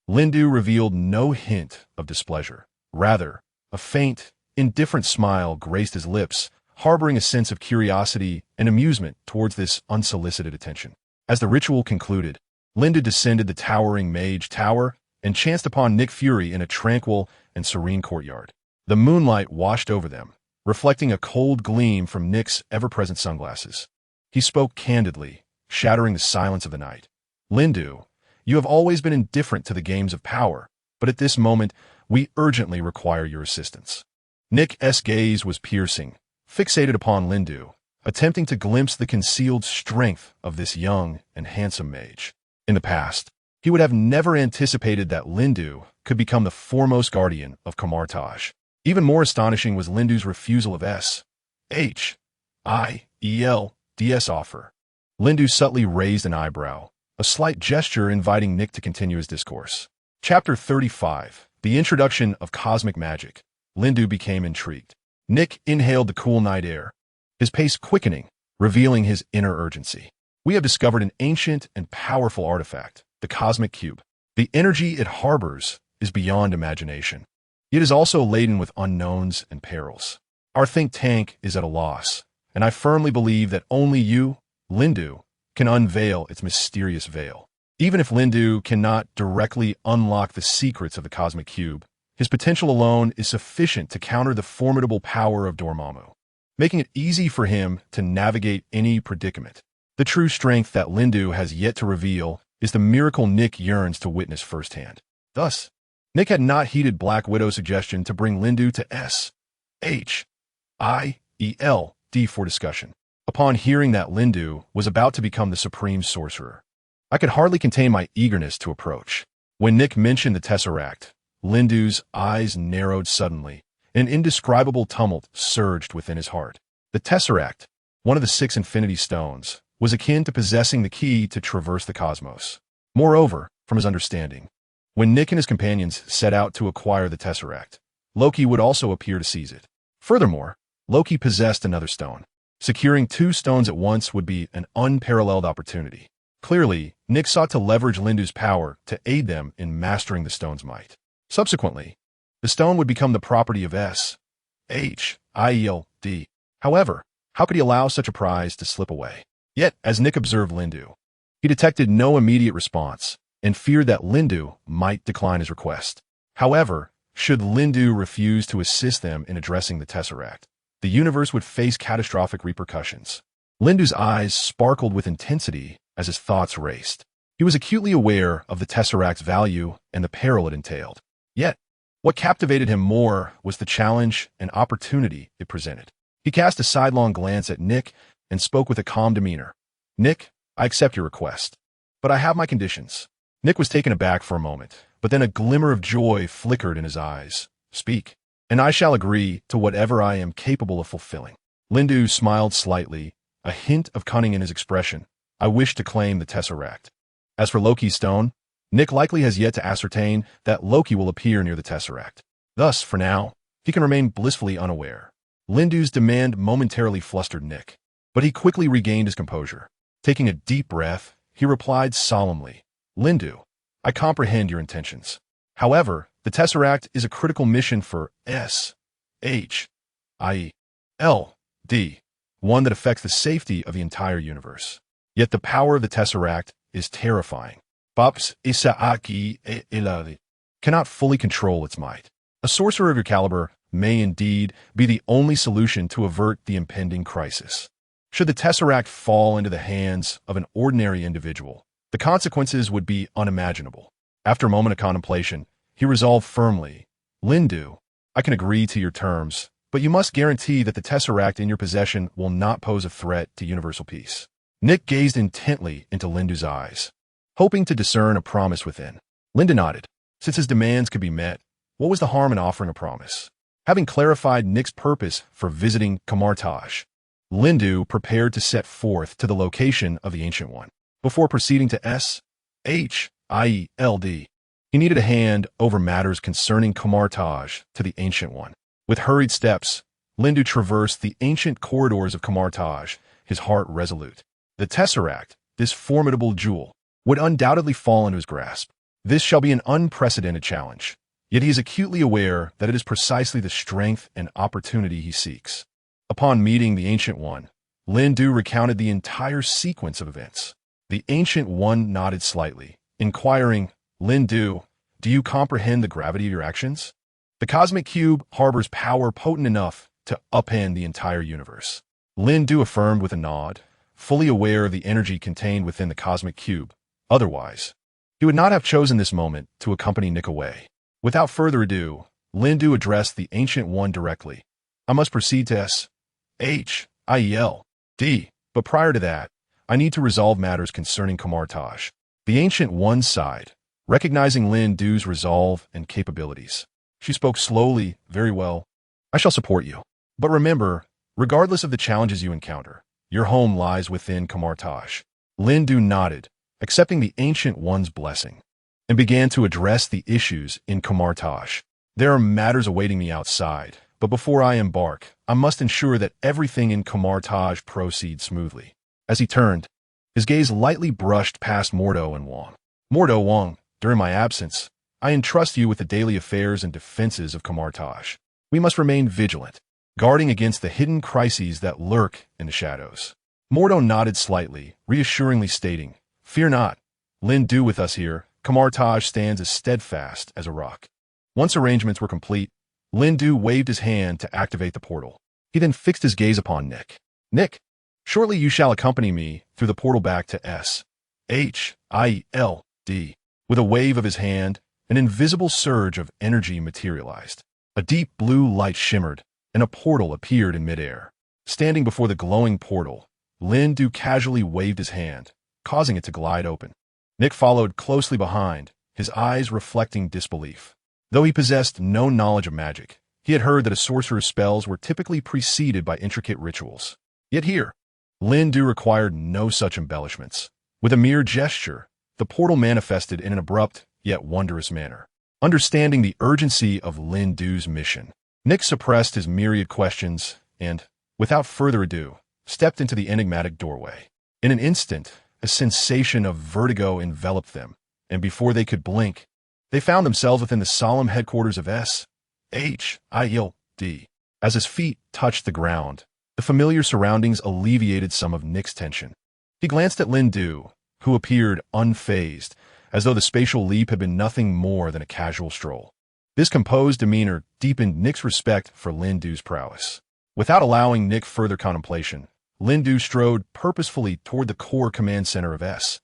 Lindu revealed no hint of displeasure. Rather, a faint, indifferent smile graced his lips, harboring a sense of curiosity and amusement towards this unsolicited attention. As the ritual concluded, Lindu descended the towering mage tower and chanced upon Nick Fury in a tranquil and serene courtyard. The moonlight washed over them, reflecting a cold gleam from Nick's ever-present sunglasses. He spoke candidly, shattering the silence of the night. Lindu, you have always been indifferent to the games of power, but at this moment, we urgently require your assistance. Nick's gaze was piercing, fixated upon Lindu, attempting to glimpse the concealed strength of this young and handsome mage. In the past, he would have never anticipated that Lindu could become the foremost guardian of Kamartaj. Even more astonishing was Lindu's refusal of S.H.I.E.L.D.'s offer. Lindu subtly raised an eyebrow, a slight gesture inviting Nick to continue his discourse. Chapter 35. The Introduction of Cosmic Magic. Lindu became intrigued. Nick inhaled the cool night air, his pace quickening, revealing his inner urgency. We have discovered an ancient and powerful artifact, the Cosmic Cube. The energy it harbors is beyond imagination. It is also laden with unknowns and perils. Our think tank is at a loss, and I firmly believe that only you, Lindu, can unveil its mysterious veil. Even if Lindu cannot directly unlock the secrets of the Cosmic Cube, his potential alone is sufficient to counter the formidable power of Dormammu, making it easy for him to navigate any predicament. The true strength that Lindu has yet to reveal is the miracle Nick yearns to witness firsthand. Thus, Nick had not heeded Black Widow's suggestion to bring Lindu to S.H.I.E.L.D. for discussion. Upon hearing that Lindu was about to become the supreme sorcerer, I could hardly contain my eagerness to approach. When Nick mentioned the Tesseract, Lindu's eyes narrowed suddenly, and an indescribable tumult surged within his heart. The Tesseract, one of the 6 Infinity Stones, was akin to possessing the key to traverse the cosmos. Moreover, from his understanding, when Nick and his companions set out to acquire the Tesseract, Loki would also appear to seize it. Furthermore, Loki possessed another stone. Securing 2 stones at once would be an unparalleled opportunity. Clearly, Nick sought to leverage Lindu's power to aid them in mastering the stone's might. Subsequently, the stone would become the property of S.H.I.E.L.D. However, how could he allow such a prize to slip away? Yet, as Nick observed Lindu, he detected no immediate response and feared that Lindu might decline his request. However, should Lindu refuse to assist them in addressing the Tesseract, the universe would face catastrophic repercussions. Lindu's eyes sparkled with intensity as his thoughts raced. He was acutely aware of the Tesseract's value and the peril it entailed. Yet, what captivated him more was the challenge and opportunity it presented. He cast a sidelong glance at Nick and spoke with a calm demeanor. "Nick, I accept your request, but I have my conditions." Nick was taken aback for a moment, but then a glimmer of joy flickered in his eyes. "Speak, and I shall agree to whatever I am capable of fulfilling." Lindu smiled slightly, a hint of cunning in his expression. "I wish to claim the Tesseract. As for Loki's stone, Nick likely has yet to ascertain that Loki will appear near the Tesseract. Thus, for now, he can remain blissfully unaware." Lindu's demand momentarily flustered Nick, but he quickly regained his composure. Taking a deep breath, he replied solemnly, "Lindu, I comprehend your intentions. However, the Tesseract is a critical mission for S.H.I.E.L.D., one that affects the safety of the entire universe. Yet the power of the Tesseract is terrifying. Pops S.H.I.E.L.D. cannot fully control its might. A sorcerer of your caliber may indeed be the only solution to avert the impending crisis. Should the Tesseract fall into the hands of an ordinary individual, the consequences would be unimaginable." After a moment of contemplation, he resolved firmly, "Lindu, I can agree to your terms, but you must guarantee that the Tesseract in your possession will not pose a threat to universal peace." Nick gazed intently into Lindu's eyes, hoping to discern a promise within. Lindu nodded. Since his demands could be met, what was the harm in offering a promise? Having clarified Nick's purpose for visiting Kamartaj, Lindu prepared to set forth to the location of the Ancient One. Before proceeding to S.H.I.E.L.D., he needed a hand over matters concerning Kamartaj to the Ancient One. With hurried steps, Lindu traversed the ancient corridors of Kamartaj, his heart resolute. The Tesseract, this formidable jewel, would undoubtedly fall into his grasp. This shall be an unprecedented challenge. Yet he is acutely aware that it is precisely the strength and opportunity he seeks. Upon meeting the Ancient One, Lin Du recounted the entire sequence of events. The Ancient One nodded slightly, inquiring, Lin Du, do you comprehend the gravity of your actions? The cosmic cube harbors power potent enough to upend the entire universe. Lin Du affirmed with a nod, fully aware of the energy contained within the cosmic cube. Otherwise, he would not have chosen this moment to accompany Nick away. Without further ado, Lin Du addressed the Ancient One directly. I must proceed to S.H.I.E.L.D. But prior to that, I need to resolve matters concerning Kamartaj. The Ancient One sighed, recognizing Lin Du's resolve and capabilities. She spoke slowly, very well. I shall support you. But remember, regardless of the challenges you encounter, your home lies within Kamartaj. Lin Du nodded, accepting the Ancient One's blessing, and began to address the issues in Kamartaj. There are matters awaiting me outside, but before I embark, I must ensure that everything in Kamartaj proceeds smoothly. As he turned, his gaze lightly brushed past Mordo and Wong. Mordo, Wong, during my absence, I entrust you with the daily affairs and defenses of Kamartaj. We must remain vigilant, guarding against the hidden crises that lurk in the shadows. Mordo nodded slightly, reassuringly stating, Fear not. Lin Du with us here, Kamartaj stands as steadfast as a rock. Once arrangements were complete, Lin Du waved his hand to activate the portal. He then fixed his gaze upon Nick. Nick, shortly you shall accompany me through the portal back to S.H.I.E.L.D. With a wave of his hand, an invisible surge of energy materialized. A deep blue light shimmered, and a portal appeared in midair. Standing before the glowing portal, Lin Du casually waved his hand, causing it to glide open. Nick followed closely behind, his eyes reflecting disbelief. Though he possessed no knowledge of magic, he had heard that a sorcerer's spells were typically preceded by intricate rituals. Yet here, Lin Du required no such embellishments. With a mere gesture, the portal manifested in an abrupt yet wondrous manner. Understanding the urgency of Lin Du's mission, Nick suppressed his myriad questions and, without further ado, stepped into the enigmatic doorway. In an instant, a sensation of vertigo enveloped them, and before they could blink, they found themselves within the solemn headquarters of S.H.I.E.L.D. As his feet touched the ground, the familiar surroundings alleviated some of Nick's tension. He glanced at Lin Du, who appeared unfazed, as though the spatial leap had been nothing more than a casual stroll. This composed demeanor deepened Nick's respect for Lin Du's prowess. Without allowing Nick further contemplation, Lin Du strode purposefully toward the core command center of S.H.I.E.L.D.,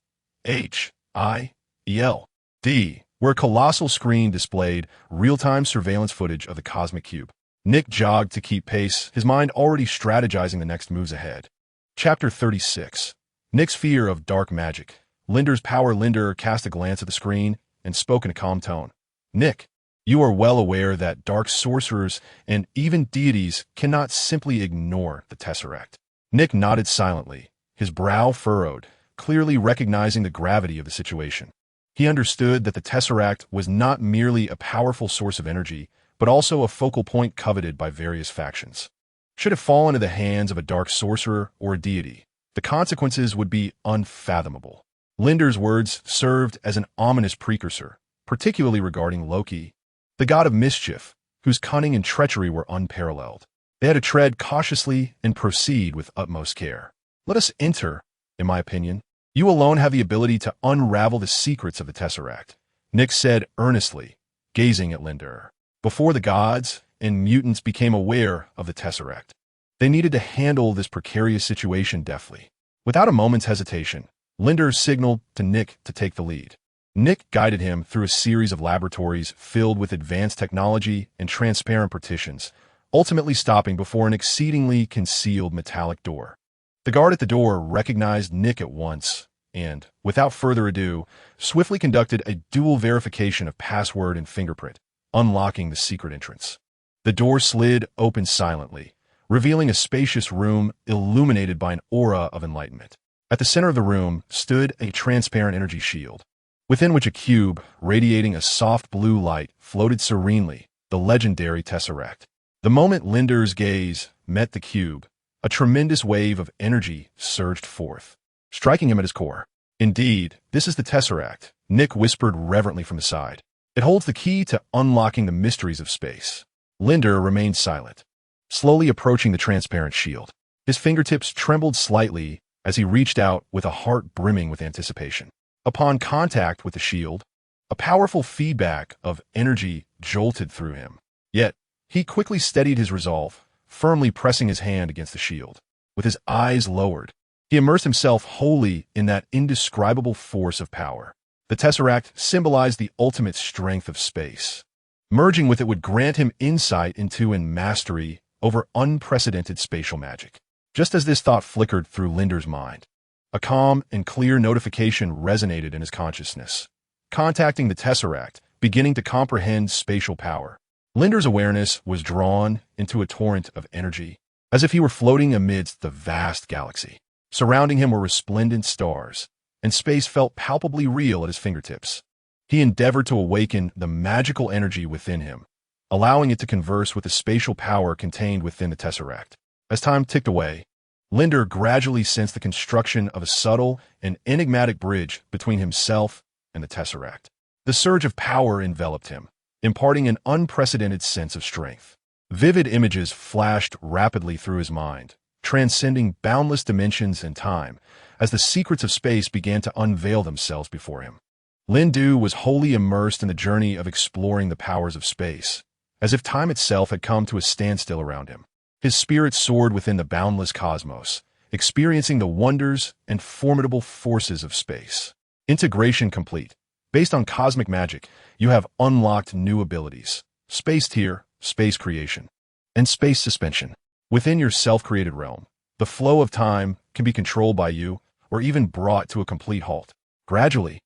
where a colossal screen displayed real-time surveillance footage of the cosmic cube. Nick jogged to keep pace, his mind already strategizing the next moves ahead. Chapter 36. Nick's fear of dark magic. Linder's power. Linder cast a glance at the screen and spoke in a calm tone. Nick, you are well aware that dark sorcerers and even deities cannot simply ignore the Tesseract. Nick nodded silently, his brow furrowed, clearly recognizing the gravity of the situation. He understood that the Tesseract was not merely a powerful source of energy, but also a focal point coveted by various factions. Should it fall into the hands of a dark sorcerer or a deity, the consequences would be unfathomable. Linder's words served as an ominous precursor, particularly regarding Loki, the god of mischief, whose cunning and treachery were unparalleled. They had to tread cautiously and proceed with utmost care. Let us enter, in my opinion. You alone have the ability to unravel the secrets of the Tesseract, Nick said earnestly, gazing at Linder. Before the gods and mutants became aware of the Tesseract, they needed to handle this precarious situation deftly. Without a moment's hesitation, Linder signaled to Nick to take the lead. Nick guided him through a series of laboratories filled with advanced technology and transparent partitions, ultimately stopping before an exceedingly concealed metallic door. The guard at the door recognized Nick at once and, without further ado, swiftly conducted a dual verification of password and fingerprint, unlocking the secret entrance. The door slid open silently, revealing a spacious room illuminated by an aura of enlightenment. At the center of the room stood a transparent energy shield, within which a cube, radiating a soft blue light, floated serenely, the legendary Tesseract. The moment Linder's gaze met the cube, a tremendous wave of energy surged forth, striking him at his core. Indeed, this is the Tesseract, Nick whispered reverently from the side. It holds the key to unlocking the mysteries of space. Linder remained silent, slowly approaching the transparent shield. His fingertips trembled slightly as he reached out with a heart brimming with anticipation. Upon contact with the shield, a powerful feedback of energy jolted through him. Yet, he quickly steadied his resolve, firmly pressing his hand against the shield. With his eyes lowered, he immersed himself wholly in that indescribable force of power. The Tesseract symbolized the ultimate strength of space. Merging with it would grant him insight into and mastery over unprecedented spatial magic. Just as this thought flickered through Linder's mind, a calm and clear notification resonated in his consciousness. Contacting the Tesseract, beginning to comprehend spatial power. Linder's awareness was drawn into a torrent of energy, as if he were floating amidst the vast galaxy. Surrounding him were resplendent stars, and space felt palpably real at his fingertips. He endeavored to awaken the magical energy within him, allowing it to converse with the spatial power contained within the Tesseract. As time ticked away, Linder gradually sensed the construction of a subtle and enigmatic bridge between himself and the Tesseract. The surge of power enveloped him, imparting an unprecedented sense of strength. Vivid images flashed rapidly through his mind, transcending boundless dimensions and time, as the secrets of space began to unveil themselves before him. Lindu was wholly immersed in the journey of exploring the powers of space, as if time itself had come to a standstill around him. His spirit soared within the boundless cosmos, experiencing the wonders and formidable forces of space. Integration complete. Based on cosmic magic, you have unlocked new abilities: space tier, space creation, and space suspension. Within your self-created realm, the flow of time can be controlled by you or even brought to a complete halt. Gradually,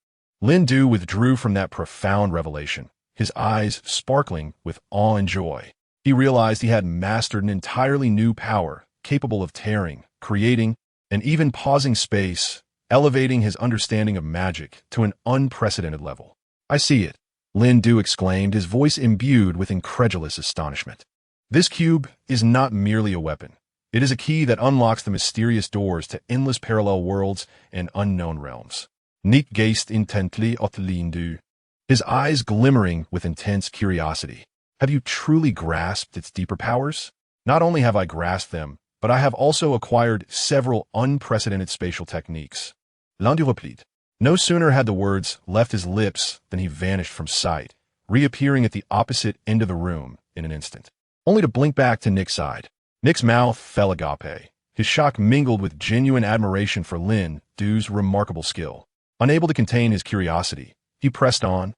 Lindu withdrew from that profound revelation, his eyes sparkling with awe and joy. He realized he had mastered an entirely new power, capable of tearing, creating, and even pausing space, elevating his understanding of magic to an unprecedented level. "I see it," Lindu exclaimed, his voice imbued with incredulous astonishment. "This cube is not merely a weapon. It is a key that unlocks the mysterious doors to endless parallel worlds and unknown realms." Nick gazed intently at Lindu, his eyes glimmering with intense curiosity. "Have you truly grasped its deeper powers?" "Not only have I grasped them, but I have also acquired several unprecedented spatial techniques." Lindu replied. No sooner had the words left his lips than he vanished from sight, reappearing at the opposite end of the room in an instant, only to blink back to Nick's side. Nick's mouth fell agape, his shock mingled with genuine admiration for Lindu's remarkable skill. Unable to contain his curiosity, he pressed on.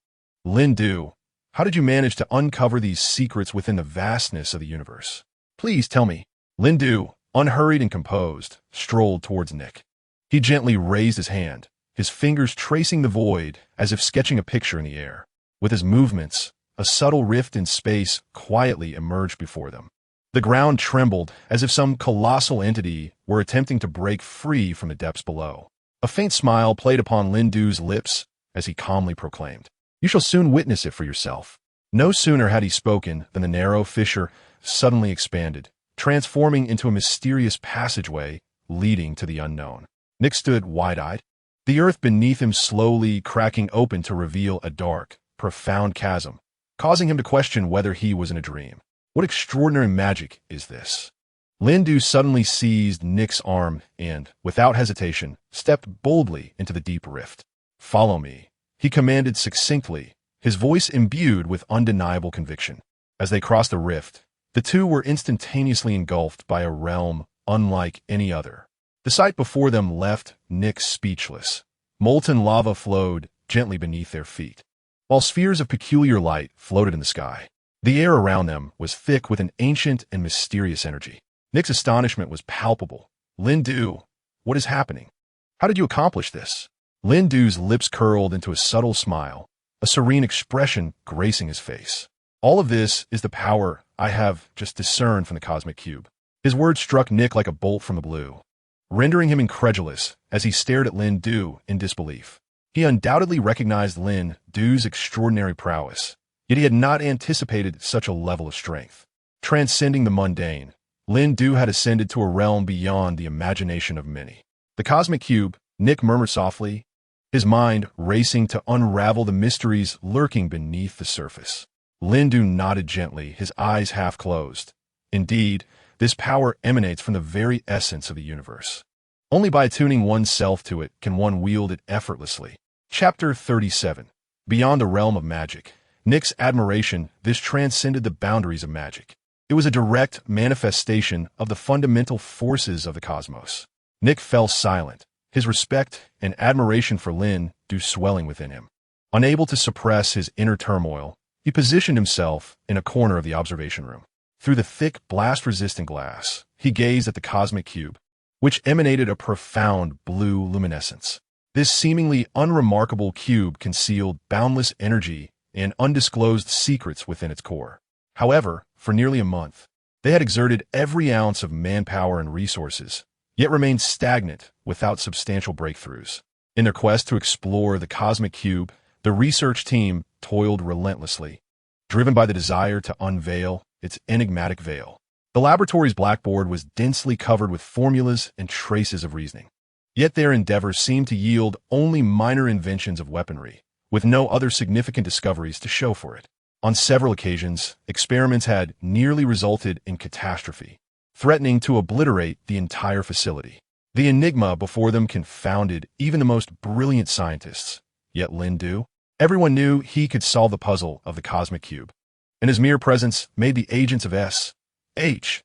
"Lindu, how did you manage to uncover these secrets within the vastness of the universe? Please tell me." Lindu, unhurried and composed, strolled towards Nick. He gently raised his hand, his fingers tracing the void as if sketching a picture in the air. With his movements, a subtle rift in space quietly emerged before them. The ground trembled as if some colossal entity were attempting to break free from the depths below. A faint smile played upon Lindu's lips as he calmly proclaimed, "You shall soon witness it for yourself." No sooner had he spoken than the narrow fissure suddenly expanded, transforming into a mysterious passageway leading to the unknown. Nick stood wide-eyed, the earth beneath him slowly cracking open to reveal a dark, profound chasm, causing him to question whether he was in a dream. What extraordinary magic is this? Lindu suddenly seized Nick's arm and, without hesitation, stepped boldly into the deep rift. "Follow me," he commanded succinctly, his voice imbued with undeniable conviction. As they crossed the rift, the two were instantaneously engulfed by a realm unlike any other. The sight before them left Nick speechless. Molten lava flowed gently beneath their feet, while spheres of peculiar light floated in the sky. The air around them was thick with an ancient and mysterious energy. Nick's astonishment was palpable. "Lindu, what is happening? How did you accomplish this?" Lindu's lips curled into a subtle smile, a serene expression gracing his face. "All of this is the power I have just discerned from the cosmic cube." His words struck Nick like a bolt from the blue, rendering him incredulous as he stared at Lindu in disbelief. He undoubtedly recognized Lindu's extraordinary prowess, yet he had not anticipated such a level of strength. Transcending the mundane, Lindu had ascended to a realm beyond the imagination of many. "The cosmic cube," Nick murmured softly, his mind racing to unravel the mysteries lurking beneath the surface. Lindu nodded gently, his eyes half closed. Indeed, this power emanates from the very essence of the universe. Only by attuning oneself to it can one wield it effortlessly. Chapter 37. Beyond the realm of magic. Nick's admiration, this transcended the boundaries of magic. It was a direct manifestation of the fundamental forces of the cosmos. Nick fell silent, his respect and admiration for Lindu swelling within him. Unable to suppress his inner turmoil, he positioned himself in a corner of the observation room. Through the thick, blast-resistant glass, he gazed at the cosmic cube, which emanated a profound blue luminescence. This seemingly unremarkable cube concealed boundless energy and undisclosed secrets within its core. However, for nearly a month, they had exerted every ounce of manpower and resources, yet remained stagnant without substantial breakthroughs. In their quest to explore the cosmic cube, the research team toiled relentlessly, driven by the desire to unveil its enigmatic veil. The laboratory's blackboard was densely covered with formulas and traces of reasoning. Yet their endeavors seemed to yield only minor inventions of weaponry, with no other significant discoveries to show for it. On several occasions, experiments had nearly resulted in catastrophe, threatening to obliterate the entire facility. The enigma before them confounded even the most brilliant scientists. Yet Lindu, everyone knew he could solve the puzzle of the cosmic cube, and his mere presence made the agents of snatched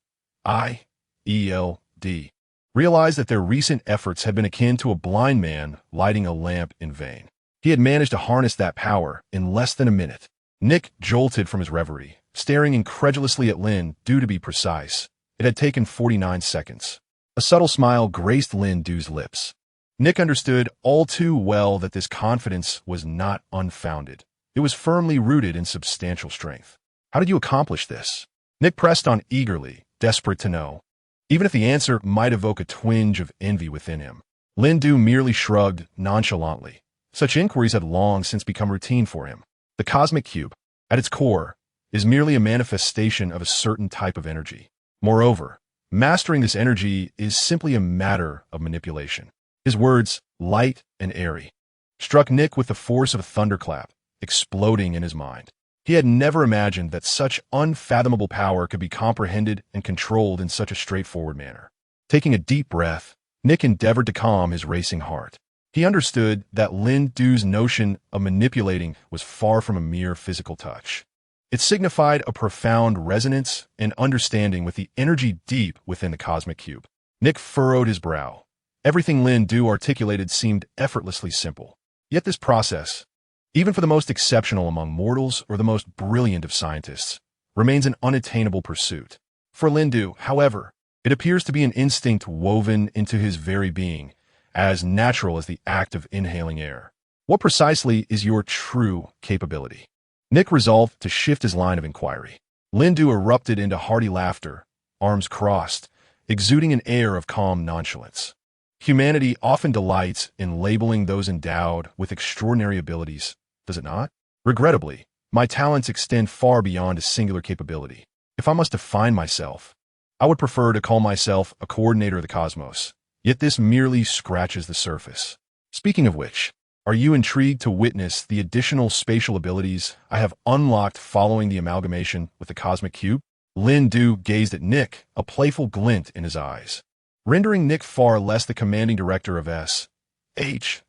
realize that their recent efforts had been akin to a blind man lighting a lamp in vain. He had managed to harness that power in less than a minute. Nick jolted from his reverie, staring incredulously at Lindu. To be precise, it had taken 49 seconds. A subtle smile graced Lindu's lips. Nick understood all too well that this confidence was not unfounded. It was firmly rooted in substantial strength. How did you accomplish this? Nick pressed on eagerly, desperate to know, even if the answer might evoke a twinge of envy within him. Lindu merely shrugged nonchalantly. Such inquiries had long since become routine for him. The cosmic cube, at its core, is merely a manifestation of a certain type of energy. Moreover, mastering this energy is simply a matter of manipulation. His words, light and airy, struck Nick with the force of a thunderclap, exploding in his mind. He had never imagined that such unfathomable power could be comprehended and controlled in such a straightforward manner. Taking a deep breath, Nick endeavored to calm his racing heart. He understood that Lindu's notion of manipulating was far from a mere physical touch. It signified a profound resonance and understanding with the energy deep within the cosmic cube. Nick furrowed his brow. Everything Lindu articulated seemed effortlessly simple. Yet this process, even for the most exceptional among mortals or the most brilliant of scientists, remains an unattainable pursuit. For Lindu, however, it appears to be an instinct woven into his very being, as natural as the act of inhaling air. What precisely is your true capability? Nick resolved to shift his line of inquiry. Lindu erupted into hearty laughter, arms crossed, exuding an air of calm nonchalance. Humanity often delights in labeling those endowed with extraordinary abilities, does it not? Regrettably, my talents extend far beyond a singular capability. If I must define myself, I would prefer to call myself a coordinator of the cosmos. Yet this merely scratches the surface. Speaking of which, are you intrigued to witness the additional spatial abilities I have unlocked following the amalgamation with the cosmic cube? Lindu gazed at Nick, a playful glint in his eyes, rendering Nick far less the commanding director of snatched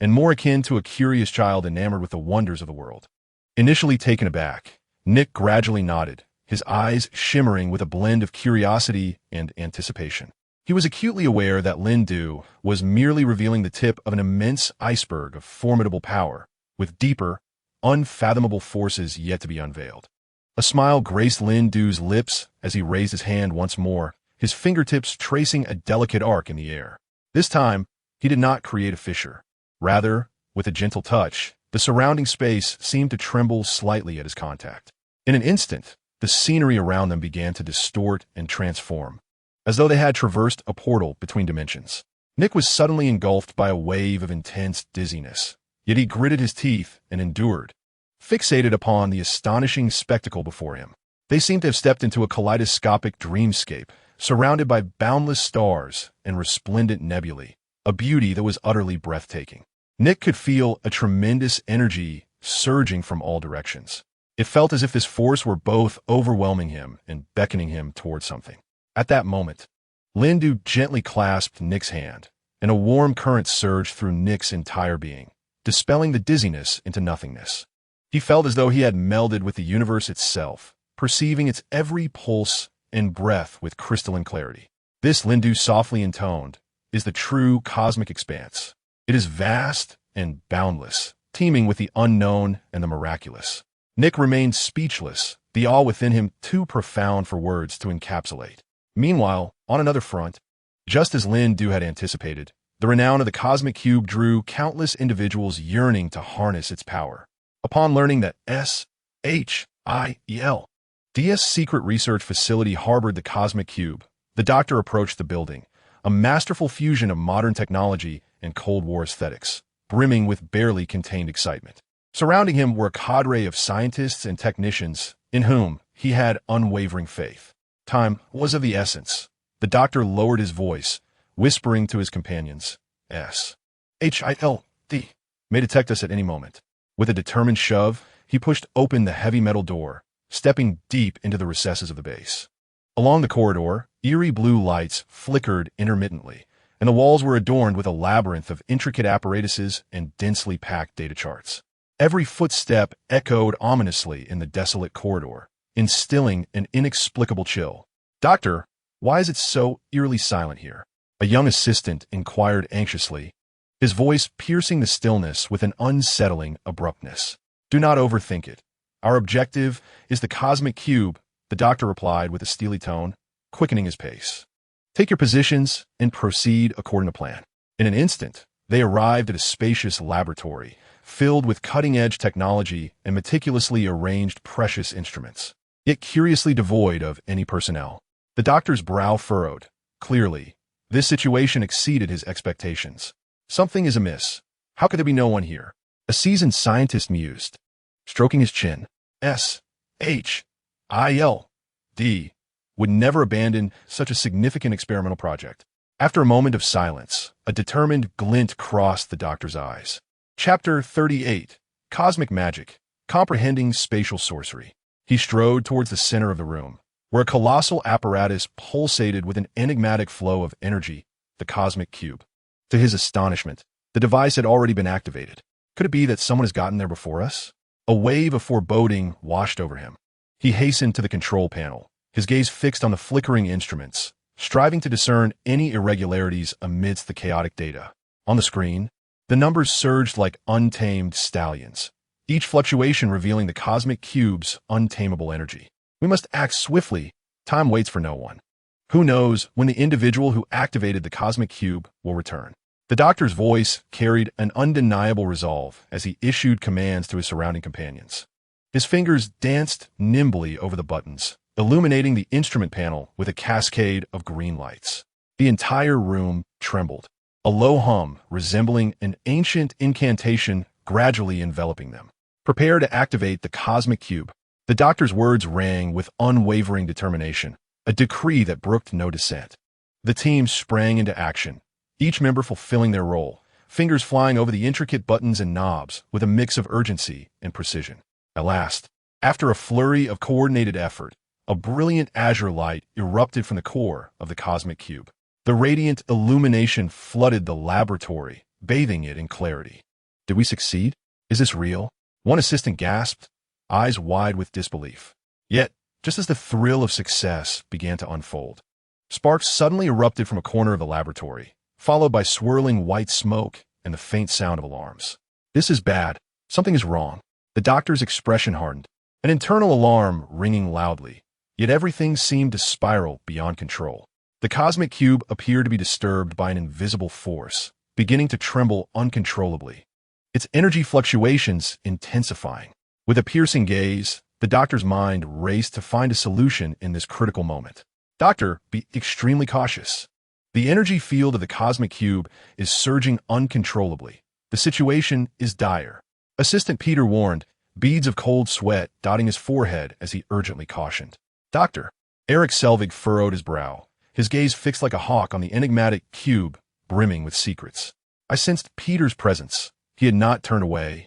and more akin to a curious child enamored with the wonders of the world. Initially taken aback, Nick gradually nodded, his eyes shimmering with a blend of curiosity and anticipation. He was acutely aware that Lindu was merely revealing the tip of an immense iceberg of formidable power, with deeper, unfathomable forces yet to be unveiled. A smile graced Lindu's lips as he raised his hand once more, his fingertips tracing a delicate arc in the air. This time, he did not create a fissure. Rather, with a gentle touch, the surrounding space seemed to tremble slightly at his contact. In an instant, the scenery around them began to distort and transform, as though they had traversed a portal between dimensions. Nick was suddenly engulfed by a wave of intense dizziness, yet he gritted his teeth and endured, fixated upon the astonishing spectacle before him. They seemed to have stepped into a kaleidoscopic dreamscape, surrounded by boundless stars and resplendent nebulae, a beauty that was utterly breathtaking. Nick could feel a tremendous energy surging from all directions. It felt as if this force were both overwhelming him and beckoning him towards something. At that moment, Lindu gently clasped Nick's hand, and a warm current surged through Nick's entire being, dispelling the dizziness into nothingness. He felt as though he had melded with the universe itself, perceiving its every pulse and breath with crystalline clarity. This, Lindu softly intoned, is the true cosmic expanse. It is vast and boundless, teeming with the unknown and the miraculous. Nick remained speechless, the awe within him too profound for words to encapsulate. Meanwhile, on another front, just as Lindu had anticipated, the renown of the cosmic cube drew countless individuals yearning to harness its power. Upon learning that SHIELD's secret research facility harbored the cosmic cube, the doctor approached the building, a masterful fusion of modern technology and Cold War aesthetics, brimming with barely contained excitement. Surrounding him were a cadre of scientists and technicians in whom he had unwavering faith. Time was of the essence. The doctor lowered his voice, whispering to his companions, SHIELD may detect us at any moment. With a determined shove, he pushed open the heavy metal door, stepping deep into the recesses of the base. Along the corridor, eerie blue lights flickered intermittently, and the walls were adorned with a labyrinth of intricate apparatuses and densely packed data charts. Every footstep echoed ominously in the desolate corridor, instilling an inexplicable chill. "Doctor, why is it so eerily silent here?" a young assistant inquired anxiously, his voice piercing the stillness with an unsettling abruptness. "Do not overthink it. Our objective is the cosmic cube," the doctor replied with a steely tone, quickening his pace. "Take your positions and proceed according to plan." In an instant, they arrived at a spacious laboratory, filled with cutting-edge technology and meticulously arranged precious instruments, yet curiously devoid of any personnel. The doctor's brow furrowed. Clearly, this situation exceeded his expectations. "Something is amiss. How could there be no one here?" a seasoned scientist mused, stroking his chin. SHIELD would never abandon such a significant experimental project. After a moment of silence, a determined glint crossed the doctor's eyes. Chapter 38, Cosmic Magic, Comprehending Spatial Sorcery. He strode towards the center of the room, where a colossal apparatus pulsated with an enigmatic flow of energy, the cosmic cube. To his astonishment, the device had already been activated. Could it be that someone has gotten there before us? A wave of foreboding washed over him. He hastened to the control panel, his gaze fixed on the flickering instruments, striving to discern any irregularities amidst the chaotic data. On the screen, the numbers surged like untamed stallions, each fluctuation revealing the cosmic cube's untamable energy. "We must act swiftly. Time waits for no one. Who knows when the individual who activated the cosmic cube will return?" The doctor's voice carried an undeniable resolve as he issued commands to his surrounding companions. His fingers danced nimbly over the buttons, illuminating the instrument panel with a cascade of green lights. The entire room trembled, a low hum resembling an ancient incantation gradually enveloping them. "Prepare to activate the cosmic cube." The doctor's words rang with unwavering determination, a decree that brooked no dissent. The team sprang into action, each member fulfilling their role, fingers flying over the intricate buttons and knobs with a mix of urgency and precision. At last, after a flurry of coordinated effort, a brilliant azure light erupted from the core of the cosmic cube. The radiant illumination flooded the laboratory, bathing it in clarity. "Did we succeed? Is this real?" one assistant gasped, eyes wide with disbelief. Yet, just as the thrill of success began to unfold, sparks suddenly erupted from a corner of the laboratory, followed by swirling white smoke and the faint sound of alarms. "This is bad. Something is wrong." The doctor's expression hardened, an internal alarm ringing loudly, yet everything seemed to spiral beyond control. The cosmic cube appeared to be disturbed by an invisible force, beginning to tremble uncontrollably, its energy fluctuations intensifying. With a piercing gaze, the doctor's mind raced to find a solution in this critical moment. "Doctor, be extremely cautious. The energy field of the cosmic cube is surging uncontrollably. The situation is dire." Assistant Peter warned, beads of cold sweat dotting his forehead as he urgently cautioned. "Doctor." Eric Selvig furrowed his brow, his gaze fixed like a hawk on the enigmatic cube brimming with secrets. I sensed Peter's presence. He had not turned away.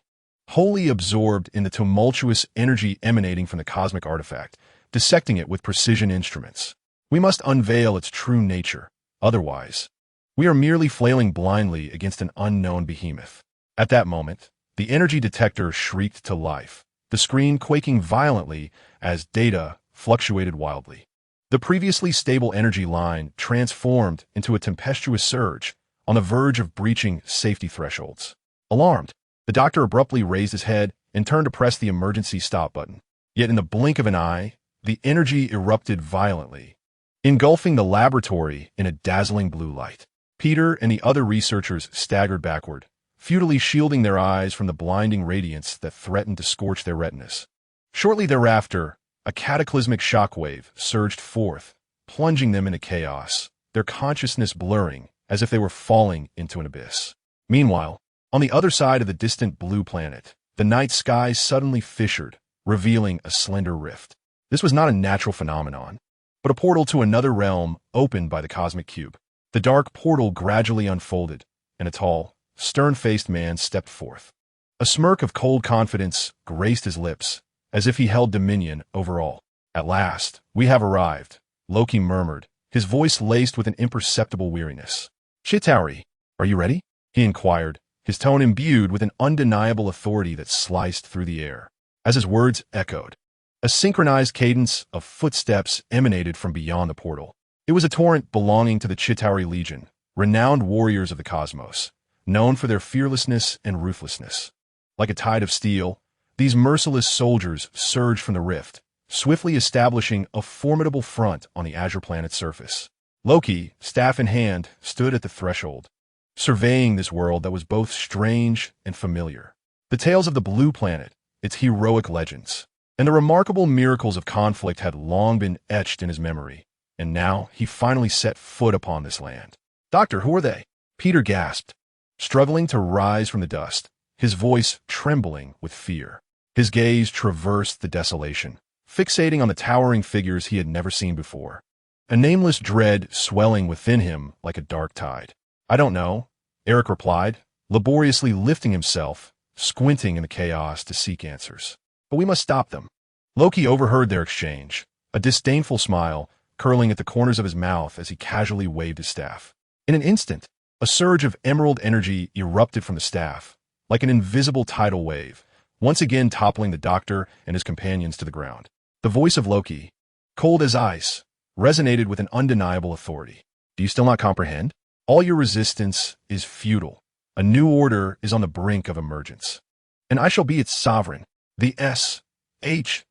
Wholly absorbed in the tumultuous energy emanating from the cosmic artifact, dissecting it with precision instruments. We must unveil its true nature. Otherwise, we are merely flailing blindly against an unknown behemoth. At that moment, the energy detector shrieked to life, the screen quaking violently as data fluctuated wildly. The previously stable energy line transformed into a tempestuous surge, on the verge of breaching safety thresholds. Alarmed, the doctor abruptly raised his head and turned to press the emergency stop button. Yet in the blink of an eye, the energy erupted violently, engulfing the laboratory in a dazzling blue light. Peter and the other researchers staggered backward, futilely shielding their eyes from the blinding radiance that threatened to scorch their retinas. Shortly thereafter, a cataclysmic shockwave surged forth, plunging them into chaos, their consciousness blurring as if they were falling into an abyss. Meanwhile, on the other side of the distant blue planet, the night sky suddenly fissured, revealing a slender rift. This was not a natural phenomenon, but a portal to another realm opened by the cosmic cube. The dark portal gradually unfolded, and a tall, stern-faced man stepped forth. A smirk of cold confidence graced his lips, as if he held dominion over all. "At last, we have arrived," Loki murmured, his voice laced with an imperceptible weariness. "Chitauri, are you ready?" he inquired, his tone imbued with an undeniable authority that sliced through the air. As his words echoed, a synchronized cadence of footsteps emanated from beyond the portal. It was a torrent belonging to the Chitauri Legion, renowned warriors of the cosmos, known for their fearlessness and ruthlessness. Like a tide of steel, these merciless soldiers surged from the rift, swiftly establishing a formidable front on the azure planet's surface. Loki, staff in hand, stood at the threshold, surveying this world that was both strange and familiar. The tales of the blue planet, its heroic legends, and the remarkable miracles of conflict had long been etched in his memory, and now he finally set foot upon this land. "Doctor, who are they?" Peter gasped, struggling to rise from the dust, his voice trembling with fear. His gaze traversed the desolation, fixating on the towering figures he had never seen before, a nameless dread swelling within him like a dark tide. "I don't know," Eric replied, laboriously lifting himself, squinting in the chaos to seek answers. "But we must stop them." Loki overheard their exchange, a disdainful smile curling at the corners of his mouth as he casually waved his staff. In an instant, a surge of emerald energy erupted from the staff, like an invisible tidal wave, once again toppling the doctor and his companions to the ground. The voice of Loki, cold as ice, resonated with an undeniable authority. "Do you still not comprehend? All your resistance is futile. A new order is on the brink of emergence, and I shall be its sovereign." The snatched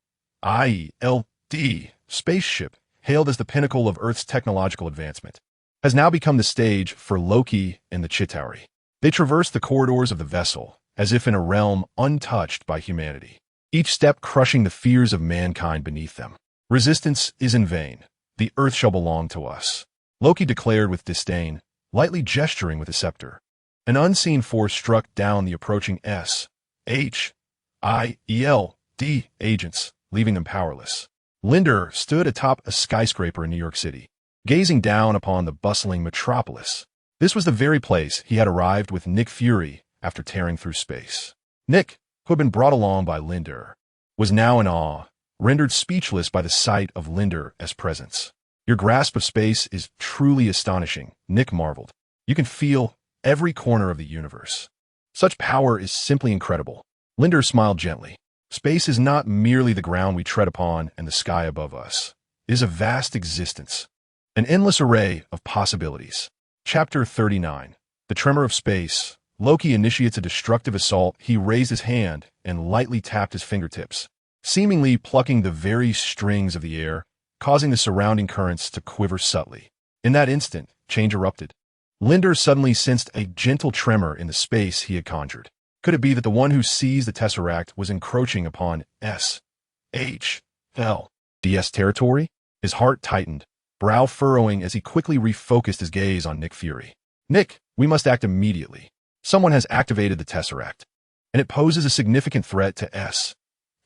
spaceship, hailed as the pinnacle of Earth's technological advancement, has now become the stage for Loki and the Chitauri. They traverse the corridors of the vessel, as if in a realm untouched by humanity, each step crushing the fears of mankind beneath them. "Resistance is in vain. The Earth shall belong to us," Loki declared with disdain, lightly gesturing with a scepter. An unseen force struck down the approaching snatched agents, leaving them powerless. Linder stood atop a skyscraper in New York City, gazing down upon the bustling metropolis. This was the very place he had arrived with Nick Fury after tearing through space. Nick, who had been brought along by Linder, was now in awe, rendered speechless by the sight of Linder's presence. "Your grasp of space is truly astonishing," Nick marveled. "You can feel every corner of the universe. Such power is simply incredible." Linder smiled gently. "Space is not merely the ground we tread upon and the sky above us. It is a vast existence, an endless array of possibilities." Chapter 39. The Tremor of Space. Loki initiates a destructive assault. He raised his hand and lightly tapped his fingertips, seemingly plucking the very strings of the air, causing the surrounding currents to quiver subtly. In that instant, change erupted. Linder suddenly sensed a gentle tremor in the space he had conjured. Could it be that the one who seized the Tesseract was encroaching upon SHLDS territory? His heart tightened, brow furrowing as he quickly refocused his gaze on Nick Fury. "Nick, we must act immediately. Someone has activated the Tesseract, and it poses a significant threat to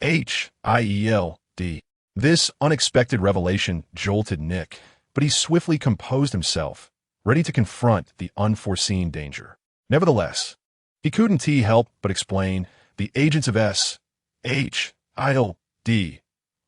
SHIELD. This unexpected revelation jolted Nick, but he swiftly composed himself, ready to confront the unforeseen danger. Nevertheless, he couldn't help but explain, the agents of S.H.I.L.D.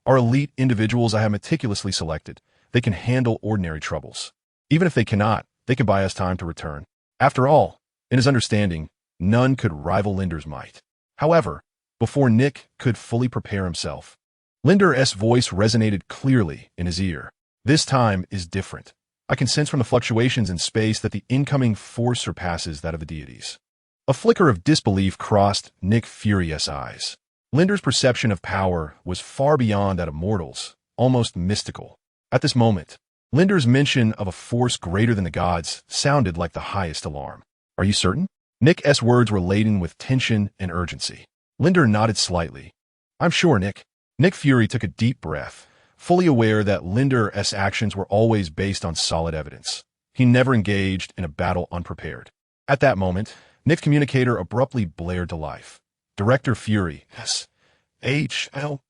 are elite individuals I have meticulously selected. They can handle ordinary troubles. Even if they cannot, they can buy us time to return. After all, in his understanding, none could rival Linder's might. However, before Nick could fully prepare himself, Linder's voice resonated clearly in his ear. This time is different. I can sense from the fluctuations in space that the incoming force surpasses that of the deities. A flicker of disbelief crossed Nick Fury's eyes. Linder's perception of power was far beyond that of mortals, almost mystical. At this moment, Linder's mention of a force greater than the gods sounded like the highest alarm. Are you certain? Nick's words were laden with tension and urgency. Linder nodded slightly. I'm sure, Nick. Nick Fury took a deep breath, fully aware that Linder's actions were always based on solid evidence. He never engaged in a battle unprepared. At that moment, Nick's communicator abruptly blared to life. Director Fury, S.H.L.D.,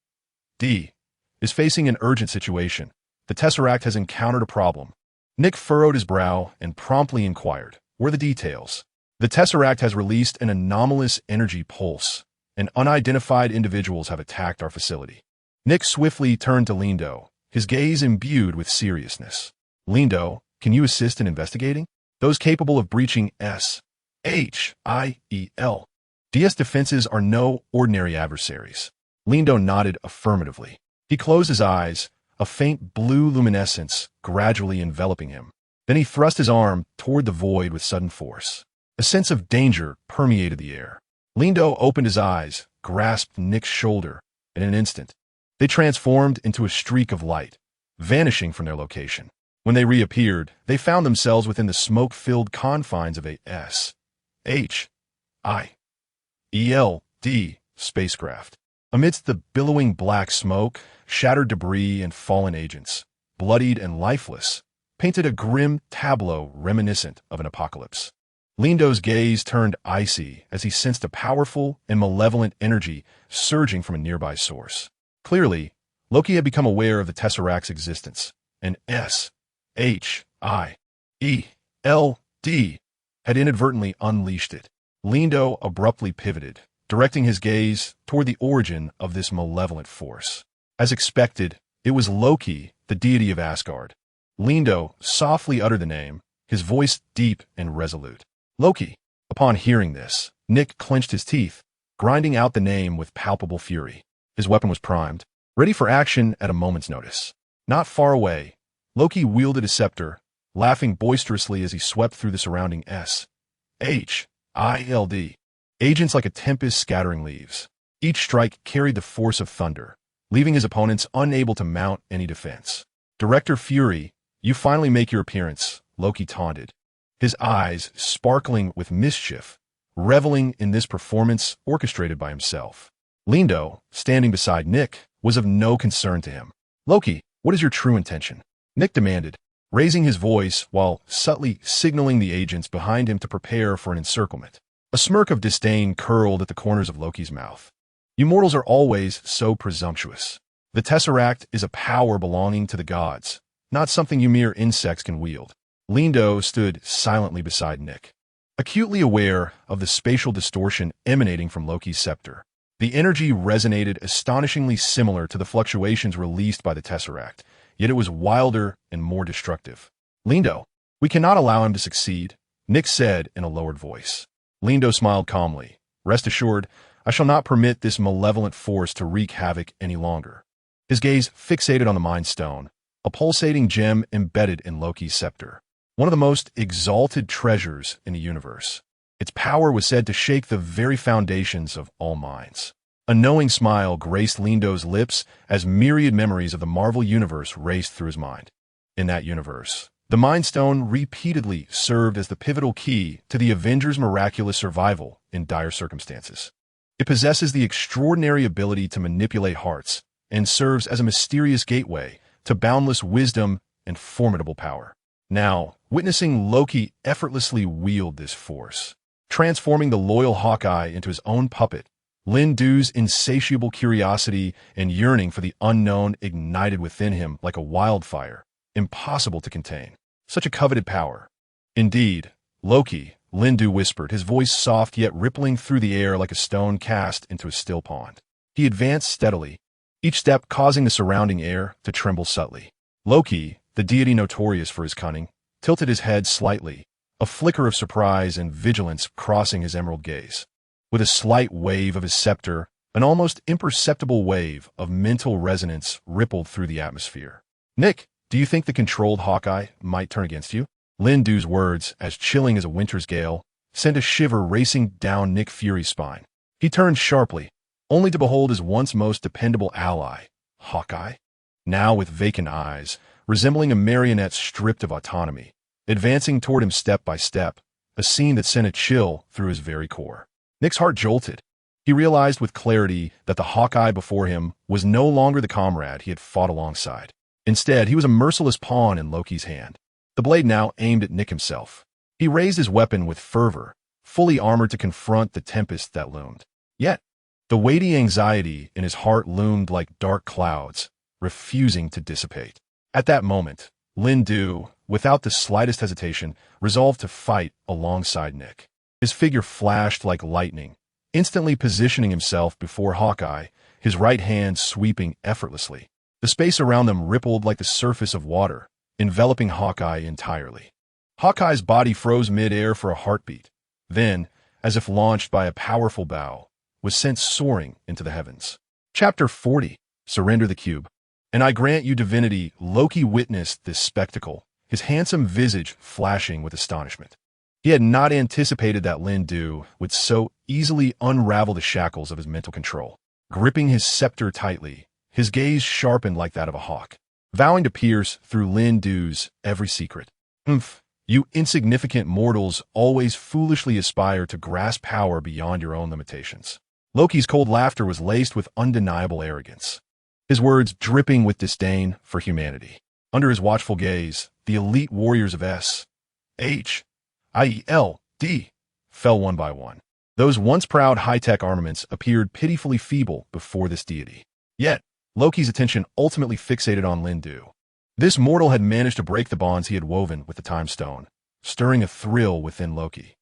is facing an urgent situation. The Tesseract has encountered a problem. Nick furrowed his brow and promptly inquired, "What are the details?" The Tesseract has released an anomalous energy pulse, and unidentified individuals have attacked our facility. Nick swiftly turned to Lindo, his gaze imbued with seriousness. Lindo, can you assist in investigating? Those capable of breaching S.H.I.E.L.D.'s defenses are no ordinary adversaries. Lindo nodded affirmatively. He closed his eyes, a faint blue luminescence gradually enveloping him. Then he thrust his arm toward the void with sudden force. A sense of danger permeated the air. Lindo opened his eyes, grasped Nick's shoulder. In an instant, they transformed into a streak of light, vanishing from their location. When they reappeared, they found themselves within the smoke-filled confines of a S.H.I.E.L.D. spacecraft. Amidst the billowing black smoke, shattered debris and fallen agents, bloodied and lifeless, painted a grim tableau reminiscent of an apocalypse. Lindo's gaze turned icy as he sensed a powerful and malevolent energy surging from a nearby source. Clearly, Loki had become aware of the Tesseract's existence, and S.H.I.E.L.D. had inadvertently unleashed it. Lindo abruptly pivoted, directing his gaze toward the origin of this malevolent force. As expected, it was Loki, the deity of Asgard. Lindo softly uttered the name, his voice deep and resolute. Loki. Upon hearing this, Nick clenched his teeth, grinding out the name with palpable fury. His weapon was primed, ready for action at a moment's notice. Not far away, Loki wielded his scepter, laughing boisterously as he swept through the surrounding S.H.I.L.D. agents like a tempest scattering leaves. Each strike carried the force of thunder, leaving his opponents unable to mount any defense. Director Fury, you finally make your appearance, Loki taunted, his eyes sparkling with mischief, reveling in this performance orchestrated by himself. Lindo, standing beside Nick, was of no concern to him. Loki, what is your true intention? Nick demanded, raising his voice while subtly signaling the agents behind him to prepare for an encirclement. A smirk of disdain curled at the corners of Loki's mouth. You mortals are always so presumptuous. The Tesseract is a power belonging to the gods, not something you mere insects can wield. Lindo stood silently beside Nick, acutely aware of the spatial distortion emanating from Loki's scepter. The energy resonated astonishingly similar to the fluctuations released by the Tesseract, yet it was wilder and more destructive. Lindo, we cannot allow him to succeed, Nick said in a lowered voice. Lindo smiled calmly. Rest assured, I shall not permit this malevolent force to wreak havoc any longer. His gaze fixated on the Mind Stone, a pulsating gem embedded in Loki's scepter. One of the most exalted treasures in the universe. Its power was said to shake the very foundations of all minds. A knowing smile graced Lindo's lips as myriad memories of the Marvel Universe raced through his mind. In that universe, the Mind Stone repeatedly served as the pivotal key to the Avengers' miraculous survival in dire circumstances. It possesses the extraordinary ability to manipulate hearts and serves as a mysterious gateway to boundless wisdom and formidable power. Now, witnessing Loki effortlessly wield this force, transforming the loyal Hawkeye into his own puppet, Lindo's insatiable curiosity and yearning for the unknown ignited within him like a wildfire, impossible to contain. Such a coveted power, Indeed, Loki, Lindu whispered, his voice soft yet rippling through the air like a stone cast into a still pond. He advanced steadily, each step causing the surrounding air to tremble subtly. Loki, the deity notorious for his cunning, tilted his head slightly, a flicker of surprise and vigilance crossing his emerald gaze. With a slight wave of his scepter, an almost imperceptible wave of mental resonance rippled through the atmosphere. "Nick, do you think the controlled Hawkeye might turn against you?" Lindu's words, as chilling as a winter's gale, sent a shiver racing down Nick Fury's spine. He turned sharply, only to behold his once most dependable ally, Hawkeye, now with vacant eyes, resembling a marionette stripped of autonomy, advancing toward him step by step, a scene that sent a chill through his very core. Nick's heart jolted. He realized with clarity that the Hawkeye before him was no longer the comrade he had fought alongside. Instead, he was a merciless pawn in Loki's hand, the blade now aimed at Nick himself. He raised his weapon with fervor, fully armored to confront the tempest that loomed. Yet, the weighty anxiety in his heart loomed like dark clouds, refusing to dissipate. At that moment, Lindu, without the slightest hesitation, resolved to fight alongside Nick. His figure flashed like lightning, instantly positioning himself before Hawkeye, his right hand sweeping effortlessly. The space around them rippled like the surface of water, enveloping Hawkeye entirely. Hawkeye's body froze mid-air for a heartbeat, then, as if launched by a powerful bow, was sent soaring into the heavens. Chapter 40, Surrender the Cube. "And I grant you divinity," Loki witnessed this spectacle, his handsome visage flashing with astonishment. He had not anticipated that Lindu would so easily unravel the shackles of his mental control. Gripping his scepter tightly, his gaze sharpened like that of a hawk, vowing to pierce through Lindu's every secret. You insignificant mortals always foolishly aspire to grasp power beyond your own limitations." Loki's cold laughter was laced with undeniable arrogance, his words dripping with disdain for humanity. Under his watchful gaze, the elite warriors of snatched fell one by one. Those once proud high-tech armaments appeared pitifully feeble before this deity. Yet, Loki's attention ultimately fixated on Lindu. This mortal had managed to break the bonds he had woven with the Time Stone, stirring a thrill within Loki.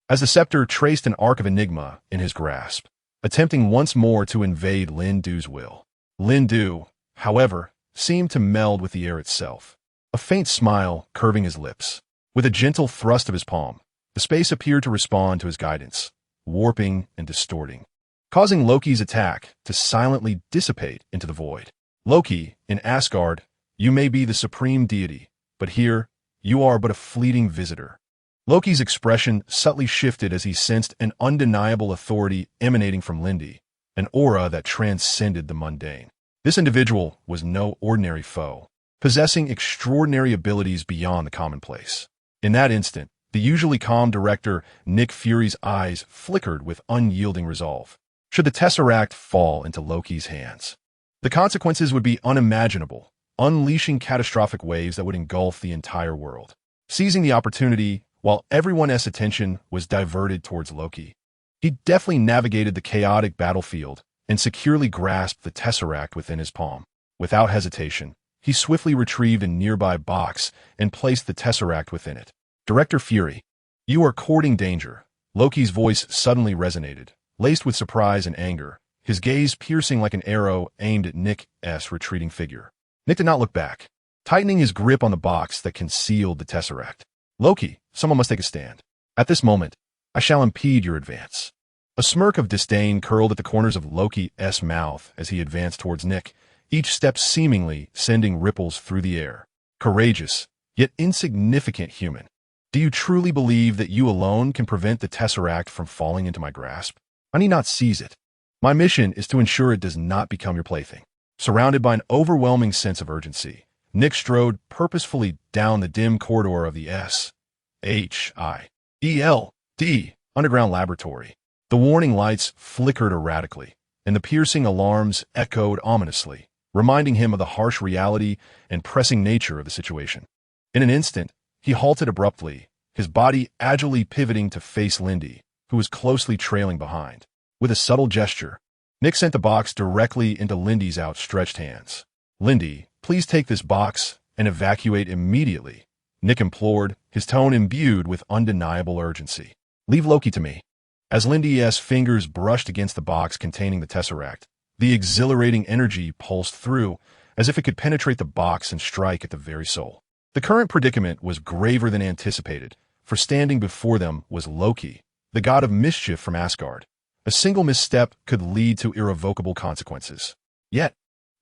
As the scepter traced an arc of enigma in his grasp, attempting once more to invade Lindu's will. Lindu, however, seemed to meld with the air itself, a faint smile curving his lips. With a gentle thrust of his palm, the space appeared to respond to his guidance, warping and distorting, causing Loki's attack to silently dissipate into the void. "Loki, in Asgard, you may be the supreme deity, but here, you are but a fleeting visitor." Loki's expression subtly shifted as he sensed an undeniable authority emanating from Lindu, an aura that transcended the mundane. This individual was no ordinary foe, possessing extraordinary abilities beyond the commonplace. In that instant, the usually calm director Nick Fury's eyes flickered with unyielding resolve. Should the Tesseract fall into Loki's hands, the consequences would be unimaginable, unleashing catastrophic waves that would engulf the entire world. Seizing the opportunity, while everyone else's attention was diverted towards Loki, he deftly navigated the chaotic battlefield and securely grasped the Tesseract within his palm. Without hesitation, he swiftly retrieved a nearby box and placed the Tesseract within it. "Director Fury, you are courting danger." Loki's voice suddenly resonated, laced with surprise and anger, his gaze piercing like an arrow aimed at Nick's retreating figure. Nick did not look back, tightening his grip on the box that concealed the Tesseract. "Loki, someone must take a stand. At this moment, I shall impede your advance." A smirk of disdain curled at the corners of Loki's mouth as he advanced towards Nick, each step seemingly sending ripples through the air. "Courageous, yet insignificant human. Do you truly believe that you alone can prevent the Tesseract from falling into my grasp? I need not seize it. My mission is to ensure it does not become your plaything." Surrounded by an overwhelming sense of urgency, Nick strode purposefully down the dim corridor of the SHIELD underground laboratory. The warning lights flickered erratically, and the piercing alarms echoed ominously, reminding him of the harsh reality and pressing nature of the situation. In an instant, he halted abruptly, his body agilely pivoting to face Lindu, who was closely trailing behind. With a subtle gesture, Nick sent the box directly into Lindy's outstretched hands. "Lindu, please take this box and evacuate immediately," Nick implored, his tone imbued with undeniable urgency. "Leave Loki to me." As Lindy's fingers brushed against the box containing the Tesseract, the exhilarating energy pulsed through, as if it could penetrate the box and strike at the very soul. The current predicament was graver than anticipated, for standing before them was Loki, the god of mischief from Asgard. A single misstep could lead to irrevocable consequences. Yet,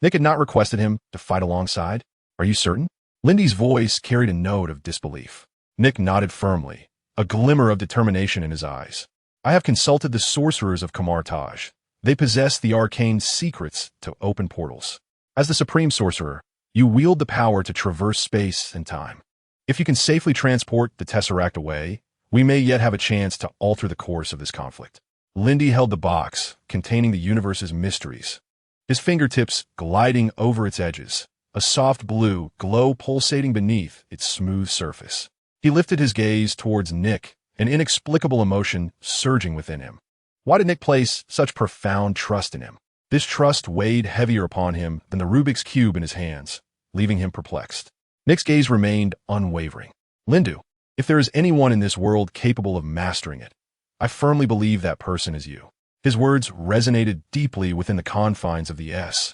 Nick had not requested him to fight alongside. "Are you certain?" Lindy's voice carried a note of disbelief. Nick nodded firmly, a glimmer of determination in his eyes. "I have consulted the sorcerers of Kamar-Taj. They possess the arcane secrets to open portals. As the supreme sorcerer, you wield the power to traverse space and time. If you can safely transport the Tesseract away, we may yet have a chance to alter the course of this conflict." Lindy held the box, containing the universe's mysteries, his fingertips gliding over its edges, a soft blue glow pulsating beneath its smooth surface. He lifted his gaze towards Nick, an inexplicable emotion surging within him. Why did Nick place such profound trust in him? This trust weighed heavier upon him than the Rubik's Cube in his hands, leaving him perplexed. Nick's gaze remained unwavering. "Lindu, if there is anyone in this world capable of mastering it, I firmly believe that person is you." His words resonated deeply within the confines of the S.H.I.E.L.D.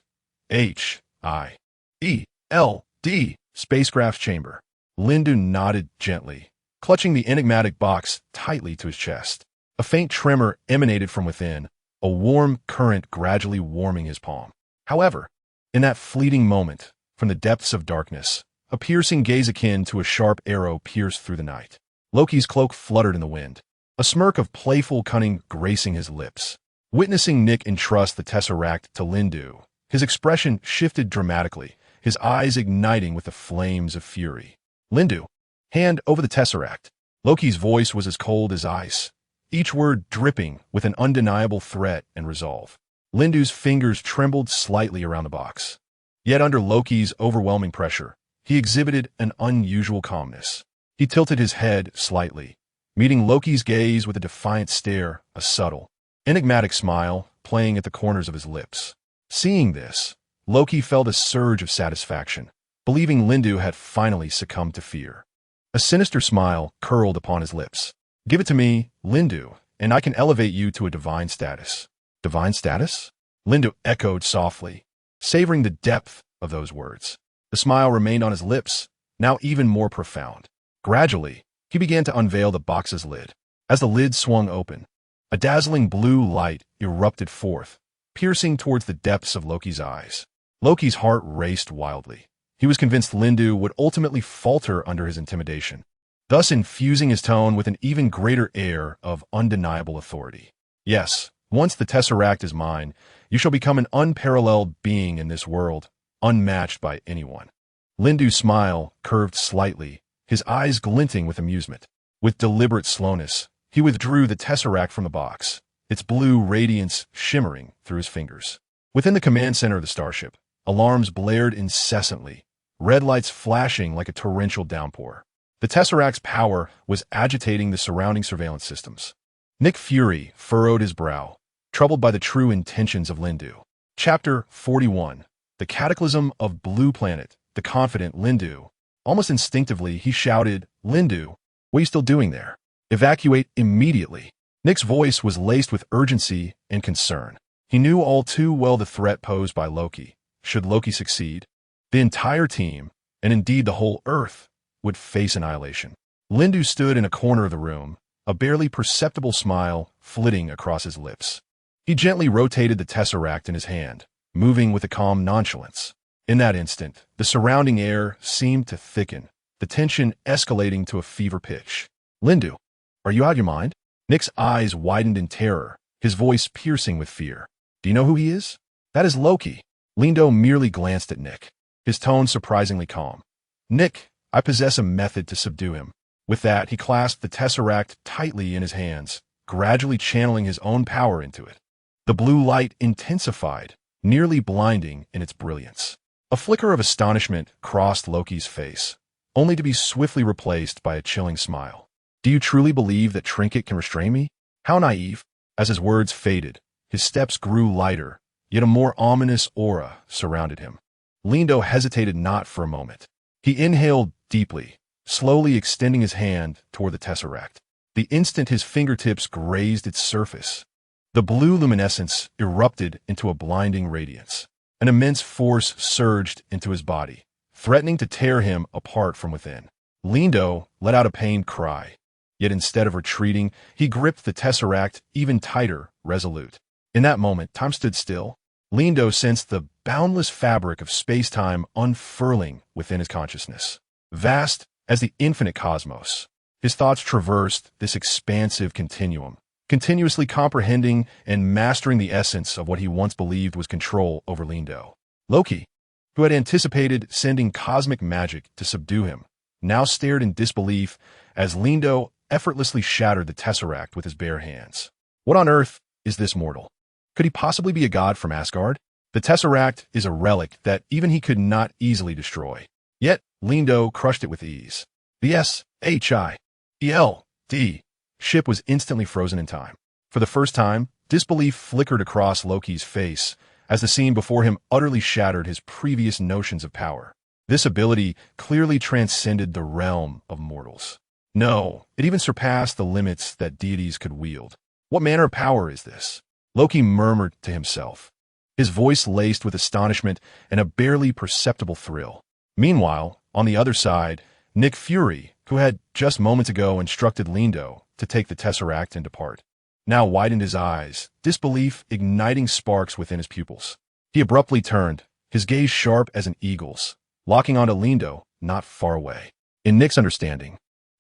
spacecraft chamber. Lindu nodded gently, clutching the enigmatic box tightly to his chest. A faint tremor emanated from within, a warm current gradually warming his palm. However, in that fleeting moment, from the depths of darkness, a piercing gaze akin to a sharp arrow pierced through the night. Loki's cloak fluttered in the wind, a smirk of playful cunning gracing his lips. Witnessing Nick entrust the Tesseract to Lindu, his expression shifted dramatically, his eyes igniting with the flames of fury. "Lindu, hand over the Tesseract." Loki's voice was as cold as ice, each word dripping with an undeniable threat and resolve. Lindu's fingers trembled slightly around the box. Yet under Loki's overwhelming pressure, he exhibited an unusual calmness. He tilted his head slightly, meeting Loki's gaze with a defiant stare, a subtle, enigmatic smile playing at the corners of his lips. Seeing this, Loki felt a surge of satisfaction, believing Lindu had finally succumbed to fear. A sinister smile curled upon his lips. "Give it to me, Lindu, and I can elevate you to a divine status." "Divine status?" Lindu echoed softly, savoring the depth of those words. The smile remained on his lips, now even more profound. Gradually, he began to unveil the box's lid. As the lid swung open, a dazzling blue light erupted forth, piercing towards the depths of Loki's eyes. Loki's heart raced wildly. He was convinced Lindu would ultimately falter under his intimidation, thus infusing his tone with an even greater air of undeniable authority. "Yes, once the Tesseract is mine, you shall become an unparalleled being in this world, unmatched by anyone." Lindu's smile curved slightly, his eyes glinting with amusement. With deliberate slowness, he withdrew the Tesseract from the box, its blue radiance shimmering through his fingers. Within the command center of the starship, alarms blared incessantly, red lights flashing like a torrential downpour. The Tesseract's power was agitating the surrounding surveillance systems. Nick Fury furrowed his brow, troubled by the true intentions of Lindu. Chapter 41. The Cataclysm of Blue Planet. The confident Lindu. Almost instinctively, he shouted, "Lindu, what are you still doing there? Evacuate immediately." Nick's voice was laced with urgency and concern. He knew all too well the threat posed by Loki. Should Loki succeed, the entire team, and indeed the whole Earth, would face annihilation. Lindu stood in a corner of the room, a barely perceptible smile flitting across his lips. He gently rotated the Tesseract in his hand, moving with a calm nonchalance. In that instant, the surrounding air seemed to thicken, the tension escalating to a fever pitch. "Lindu, are you out of your mind?" Nick's eyes widened in terror, his voice piercing with fear. "Do you know who he is?" "That is Loki." Lindu merely glanced at Nick, his tone surprisingly calm. "Nick, I possess a method to subdue him." With that, he clasped the Tesseract tightly in his hands, gradually channeling his own power into it. The blue light intensified, nearly blinding in its brilliance. A flicker of astonishment crossed Loki's face, only to be swiftly replaced by a chilling smile. "Do you truly believe that Trinket can restrain me? How naive." As his words faded, his steps grew lighter, yet a more ominous aura surrounded him. Lindu hesitated not for a moment. He inhaled deeply, slowly extending his hand toward the tesseract. The instant his fingertips grazed its surface, the blue luminescence erupted into a blinding radiance. An immense force surged into his body, threatening to tear him apart from within. Lindo let out a pained cry. Yet instead of retreating, he gripped the tesseract even tighter, resolute. In that moment, time stood still. Lindo sensed the boundless fabric of space-time unfurling within his consciousness. Vast as the infinite cosmos, his thoughts traversed this expansive continuum, continuously comprehending and mastering the essence of what he once believed was control over Lindo. Loki, who had anticipated sending cosmic magic to subdue him, now stared in disbelief as Lindo effortlessly shattered the tesseract with his bare hands. What on earth is this mortal? Could he possibly be a god from Asgard? The tesseract is a relic that even he could not easily destroy. Yet, Lindo crushed it with ease. The SHIELD ship was instantly frozen in time. For the first time, disbelief flickered across Loki's face as the scene before him utterly shattered his previous notions of power. This ability clearly transcended the realm of mortals. No, it even surpassed the limits that deities could wield. What manner of power is this? Loki murmured to himself, his voice laced with astonishment and a barely perceptible thrill. Meanwhile, on the other side, Nick Fury, who had just moments ago instructed Lindo to take the tesseract and depart, now widened his eyes, disbelief igniting sparks within his pupils. He abruptly turned, his gaze sharp as an eagle's, locking onto Lindo not far away. In Nick's understanding,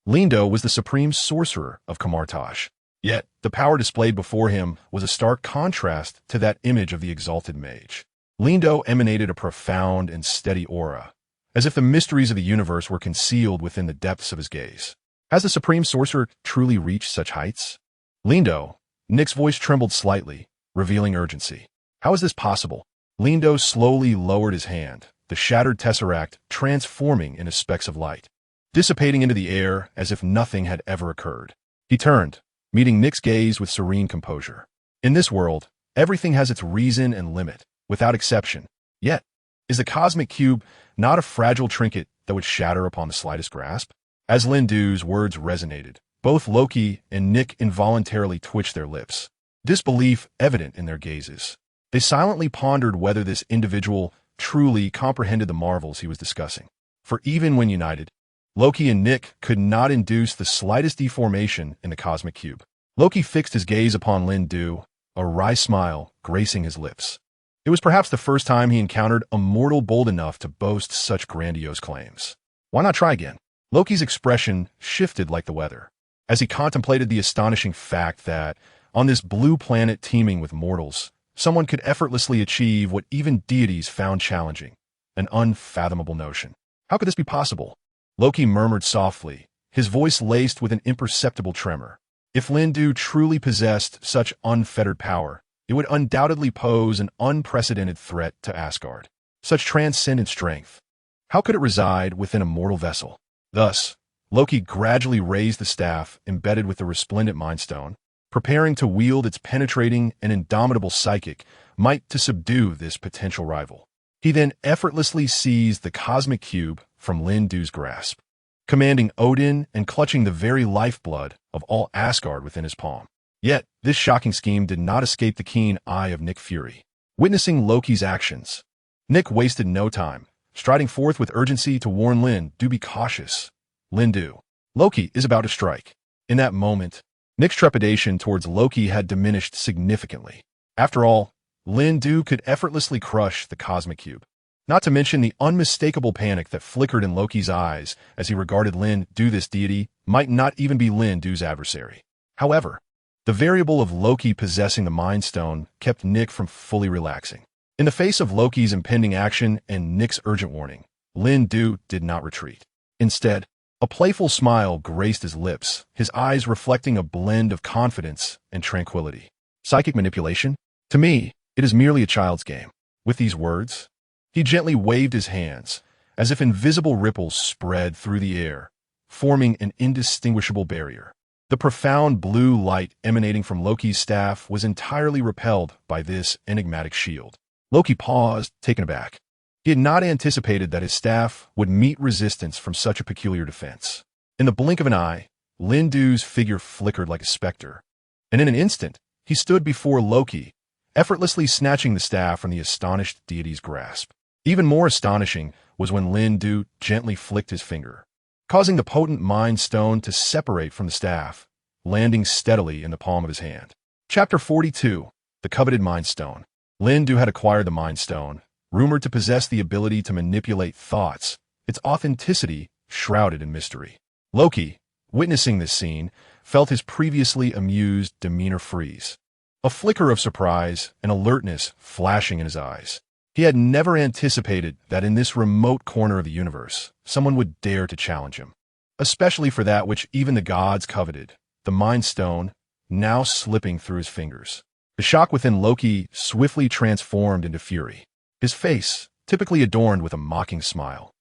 Lindo was the supreme sorcerer of Kamartaj. Yet, the power displayed before him was a stark contrast to that image of the exalted mage. Lindo emanated a profound and steady aura, as if the mysteries of the universe were concealed within the depths of his gaze. Has the supreme sorcerer truly reached such heights? Lindo, Nick's voice trembled slightly, revealing urgency. How is this possible? Lindo slowly lowered his hand, the shattered tesseract transforming into specks of light, dissipating into the air as if nothing had ever occurred. He turned, meeting Nick's gaze with serene composure. In this world, everything has its reason and limit, without exception. Yet, is the cosmic cube not a fragile trinket that would shatter upon the slightest grasp? As Lindu's words resonated, both Loki and Nick involuntarily twitched their lips, disbelief evident in their gazes. They silently pondered whether this individual truly comprehended the marvels he was discussing. For even when united, Loki and Nick could not induce the slightest deformation in the cosmic cube. Loki fixed his gaze upon Lindu, a wry smile gracing his lips. It was perhaps the first time he encountered a mortal bold enough to boast such grandiose claims. Why not try again? Loki's expression shifted like the weather, as he contemplated the astonishing fact that, on this blue planet teeming with mortals, someone could effortlessly achieve what even deities found challenging, an unfathomable notion. How could this be possible? Loki murmured softly, his voice laced with an imperceptible tremor. If Lindu truly possessed such unfettered power, it would undoubtedly pose an unprecedented threat to Asgard. Such transcendent strength. How could it reside within a mortal vessel? Thus, Loki gradually raised the staff embedded with the resplendent Mind Stone, preparing to wield its penetrating and indomitable psychic might to subdue this potential rival. He then effortlessly seized the cosmic cube from Lindu's grasp, commanding Odin and clutching the very lifeblood of all Asgard within his palm. Yet, this shocking scheme did not escape the keen eye of Nick Fury. Witnessing Loki's actions, Nick wasted no time, striding forth with urgency to warn Lindu, be cautious. Lindu, Loki is about to strike. In that moment, Nick's trepidation towards Loki had diminished significantly. After all, Lindu could effortlessly crush the cosmic cube. Not to mention the unmistakable panic that flickered in Loki's eyes as he regarded Lindu. This deity might not even be Lindu's adversary. However, the variable of Loki possessing the Mind Stone kept Nick from fully relaxing. In the face of Loki's impending action and Nick's urgent warning, Lindu did not retreat. Instead, a playful smile graced his lips, his eyes reflecting a blend of confidence and tranquility. Psychic manipulation? To me, it is merely a child's game. With these words, he gently waved his hands, as if invisible ripples spread through the air, forming an indistinguishable barrier. The profound blue light emanating from Loki's staff was entirely repelled by this enigmatic shield. Loki paused, taken aback. He had not anticipated that his staff would meet resistance from such a peculiar defense. In the blink of an eye, Lindu's figure flickered like a specter, and in an instant, he stood before Loki, effortlessly snatching the staff from the astonished deity's grasp. Even more astonishing was when Lindu gently flicked his finger, causing the potent Mind Stone to separate from the staff, landing steadily in the palm of his hand. Chapter 42. The Coveted Mind Stone. Lindu had acquired the Mind Stone, rumored to possess the ability to manipulate thoughts, its authenticity shrouded in mystery. Loki, witnessing this scene, felt his previously amused demeanor freeze, a flicker of surprise and alertness flashing in his eyes. He had never anticipated that in this remote corner of the universe, someone would dare to challenge him, especially for that which even the gods coveted, the Mind Stone, now slipping through his fingers. The shock within Loki swiftly transformed into fury. His face, typically adorned with a mocking smile,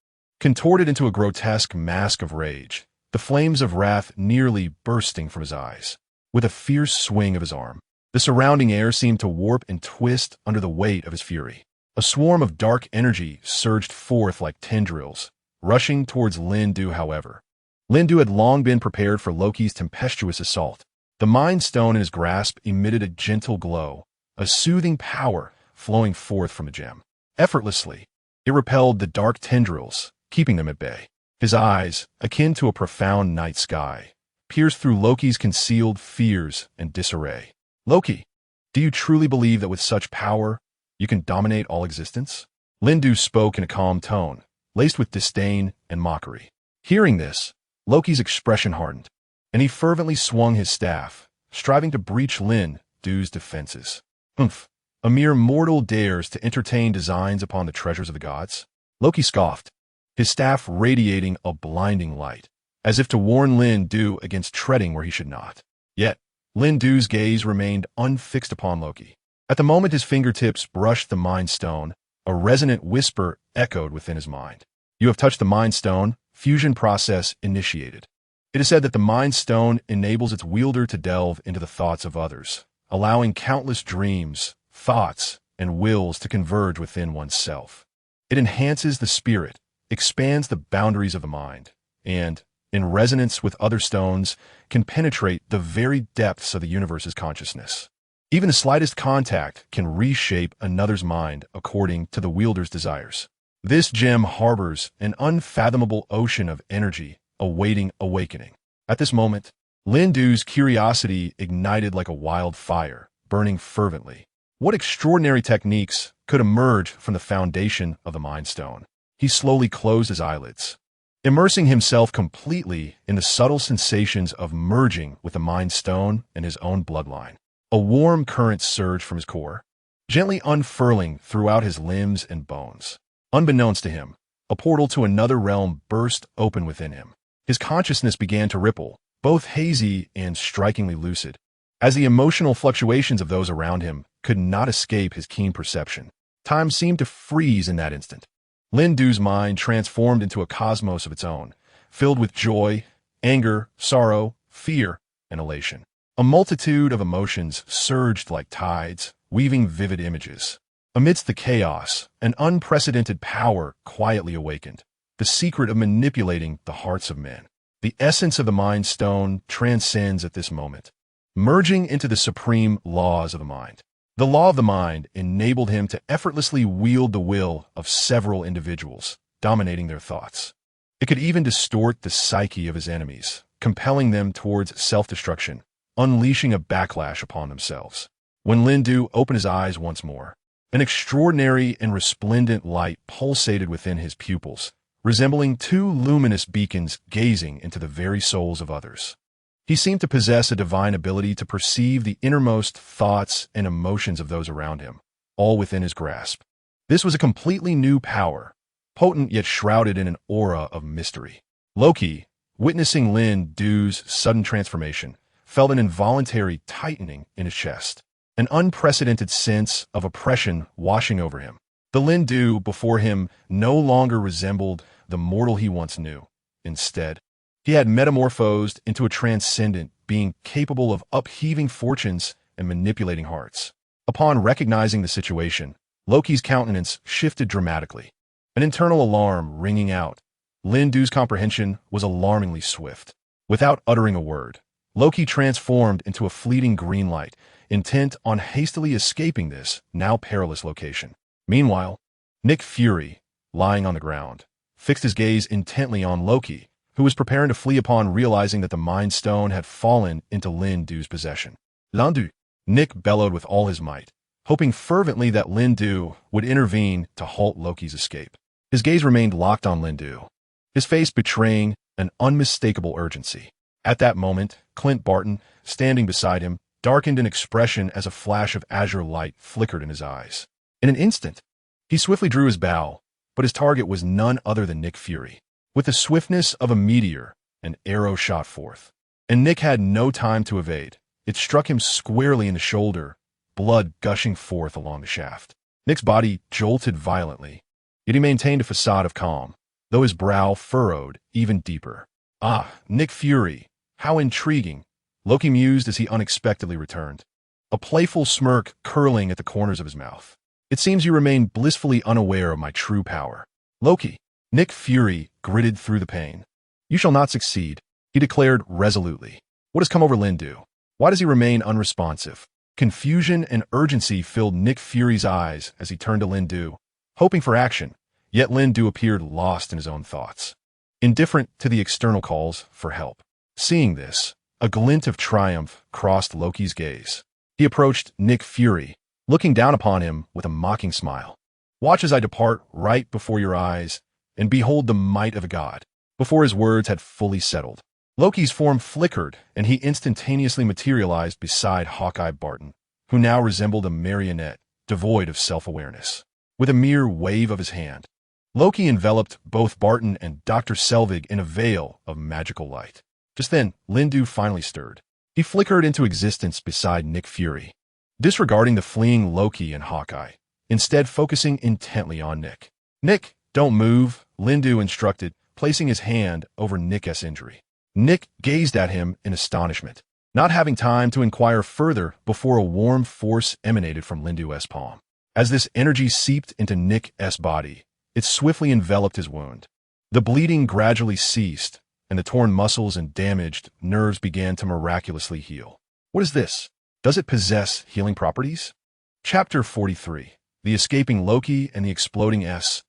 contorted into a grotesque mask of rage, the flames of wrath nearly bursting from his eyes. With a fierce swing of his arm, the surrounding air seemed to warp and twist under the weight of his fury. A swarm of dark energy surged forth like tendrils, rushing towards Lindu, however. Lindu had long been prepared for Loki's tempestuous assault. The Mind Stone in his grasp emitted a gentle glow, a soothing power flowing forth from the gem. Effortlessly, it repelled the dark tendrils, keeping them at bay. His eyes, akin to a profound night sky, pierced through Loki's concealed fears and disarray. Loki, do you truly believe that with such power, you can dominate all existence? Lindu spoke in a calm tone, laced with disdain and mockery. Hearing this, Loki's expression hardened, and he fervently swung his staff, striving to breach Lindu's defenses. Umph! A mere mortal dares to entertain designs upon the treasures of the gods? Loki scoffed, his staff radiating a blinding light, as if to warn Lindu against treading where he should not. Yet, Lindu's gaze remained unfixed upon Loki. At the moment his fingertips brushed the Mind Stone, a resonant whisper echoed within his mind. You have touched the Mind Stone, fusion process initiated. It is said that the Mind Stone enables its wielder to delve into the thoughts of others, allowing countless dreams, thoughts, and wills to converge within oneself. It enhances the spirit, expands the boundaries of the mind, and, in resonance with other stones, can penetrate the very depths of the universe's consciousness. Even the slightest contact can reshape another's mind according to the wielder's desires. This gem harbors an unfathomable ocean of energy awaiting awakening. At this moment, Lindu's curiosity ignited like a wildfire, burning fervently. What extraordinary techniques could emerge from the foundation of the Mind Stone? He slowly closed his eyelids, immersing himself completely in the subtle sensations of merging with the Mind Stone and his own bloodline. A warm current surged from his core, gently unfurling throughout his limbs and bones. Unbeknownst to him, a portal to another realm burst open within him. His consciousness began to ripple, both hazy and strikingly lucid, as the emotional fluctuations of those around him could not escape his keen perception. Time seemed to freeze in that instant. Lindu's mind transformed into a cosmos of its own, filled with joy, anger, sorrow, fear, and elation. A multitude of emotions surged like tides, weaving vivid images. Amidst the chaos, an unprecedented power quietly awakened, the secret of manipulating the hearts of men. The essence of the Mind Stone transcends at this moment, merging into the supreme laws of the mind. The law of the mind enabled him to effortlessly wield the will of several individuals, dominating their thoughts. It could even distort the psyche of his enemies, compelling them towards self-destruction, unleashing a backlash upon themselves. When Lindu opened his eyes once more, an extraordinary and resplendent light pulsated within his pupils, resembling two luminous beacons gazing into the very souls of others. He seemed to possess a divine ability to perceive the innermost thoughts and emotions of those around him, all within his grasp. This was a completely new power, potent yet shrouded in an aura of mystery. Loki, witnessing Lindu's sudden transformation, felt an involuntary tightening in his chest, an unprecedented sense of oppression washing over him. The Lindu before him no longer resembled the mortal he once knew. Instead, he had metamorphosed into a transcendent being capable of upheaving fortunes and manipulating hearts. Upon recognizing the situation, Loki's countenance shifted dramatically. an internal alarm ringing out. Lindu's comprehension was alarmingly swift. Without uttering a word, Loki transformed into a fleeting green light, intent on hastily escaping this, now perilous location. Meanwhile, Nick Fury, lying on the ground, fixed his gaze intently on Loki, who was preparing to flee upon realizing that the Mind Stone had fallen into Lindu's possession. Lindu! Nick bellowed with all his might, hoping fervently that Lindu would intervene to halt Loki's escape. His gaze remained locked on Lindu, his face betraying an unmistakable urgency. At that moment, Clint Barton, standing beside him, darkened in expression as a flash of azure light flickered in his eyes. In an instant, he swiftly drew his bow, but his target was none other than Nick Fury. With the swiftness of a meteor, an arrow shot forth, and Nick had no time to evade. It struck him squarely in the shoulder, blood gushing forth along the shaft. Nick's body jolted violently, yet he maintained a facade of calm, though his brow furrowed even deeper. Ah, Nick Fury, how intriguing, Loki mused as he unexpectedly returned, a playful smirk curling at the corners of his mouth. It seems you remain blissfully unaware of my true power. Loki, Nick Fury gritted through the pain. You shall not succeed, he declared resolutely. What has come over Lindu? Why does he remain unresponsive? Confusion and urgency filled Nick Fury's eyes as he turned to Lindu, hoping for action, yet Lindu appeared lost in his own thoughts, indifferent to the external calls for help. Seeing this, a glint of triumph crossed Loki's gaze. He approached Nick Fury, looking down upon him with a mocking smile. Watch as I depart right before your eyes, and behold the might of a god. Before his words had fully settled, Loki's form flickered, and he instantaneously materialized beside Hawkeye Barton, who now resembled a marionette, devoid of self-awareness. With a mere wave of his hand, Loki enveloped both Barton and Dr. Selvig in a veil of magical light. Just then, Lindu finally stirred. He flickered into existence beside Nick Fury, disregarding the fleeing Loki and Hawkeye, instead focusing intently on Nick. Nick, don't move, Lindu instructed, placing his hand over Nick's injury. Nick gazed at him in astonishment, not having time to inquire further before a warm force emanated from Lindu's palm. As this energy seeped into Nick's body, it swiftly enveloped his wound. The bleeding gradually ceased, and the torn muscles and damaged nerves began to miraculously heal. What is this? Does it possess healing properties? Chapter 43. The Escaping Loki and the Exploding S.H.L.D.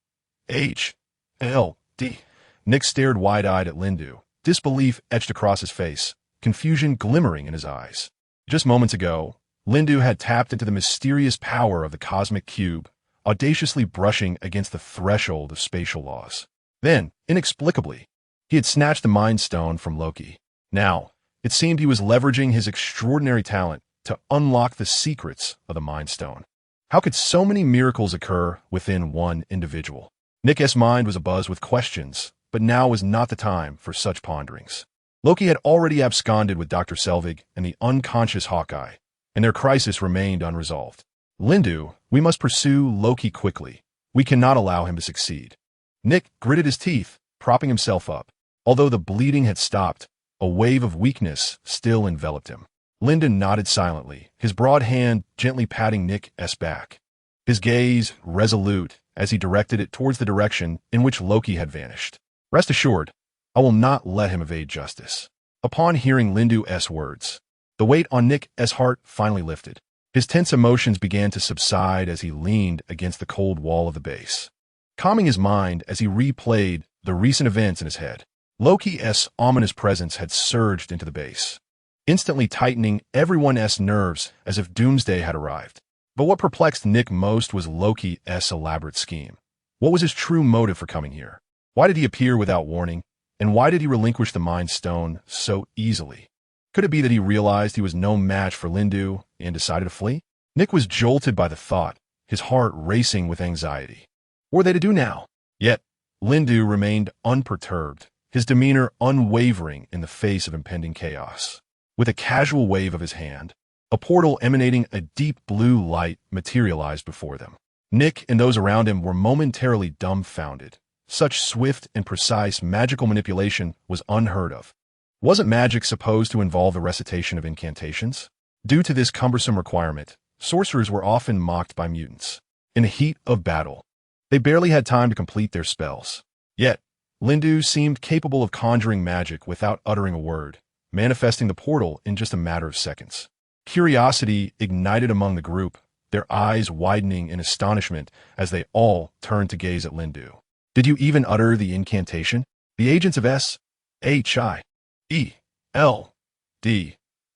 Nick stared wide-eyed at Lindu, disbelief etched across his face, confusion glimmering in his eyes. Just moments ago, Lindu had tapped into the mysterious power of the cosmic cube, audaciously brushing against the threshold of spatial laws. Then, inexplicably, he had snatched the Mind Stone from Loki. Now, it seemed he was leveraging his extraordinary talent to unlock the secrets of the Mind Stone. How could so many miracles occur within one individual? Nick's mind was abuzz with questions, but now was not the time for such ponderings. Loki had already absconded with Dr. Selvig and the unconscious Hawkeye, and their crisis remained unresolved. Lindu, we must pursue Loki quickly. We cannot allow him to succeed. Nick gritted his teeth, propping himself up. Although the bleeding had stopped, a wave of weakness still enveloped him. Lindu nodded silently, his broad hand gently patting Nick's back, his gaze resolute as he directed it towards the direction in which Loki had vanished. Rest assured, I will not let him evade justice. Upon hearing Lindu's words, the weight on Nick's heart finally lifted. His tense emotions began to subside as he leaned against the cold wall of the base, calming his mind as he replayed the recent events in his head. Loki's ominous presence had surged into the base, instantly tightening everyone's nerves as if doomsday had arrived. But what perplexed Nick most was Loki's elaborate scheme. What was his true motive for coming here? Why did he appear without warning? And why did he relinquish the Mind Stone so easily? Could it be that he realized he was no match for Lindu and decided to flee? Nick was jolted by the thought, his heart racing with anxiety. What were they to do now? Yet, Lindu remained unperturbed, his demeanor unwavering in the face of impending chaos. With a casual wave of his hand, a portal emanating a deep blue light materialized before them. Nick and those around him were momentarily dumbfounded. Such swift and precise magical manipulation was unheard of. Wasn't magic supposed to involve the recitation of incantations? Due to this cumbersome requirement, sorcerers were often mocked by mutants. In the heat of battle, They barely had time to complete their spells. Yet, Lindu seemed capable of conjuring magic without uttering a word, manifesting the portal in just a matter of seconds. Curiosity ignited among the group, their eyes widening in astonishment as they all turned to gaze at Lindu. "Did you even utter the incantation?" The agents of S.H.I.E.L.D.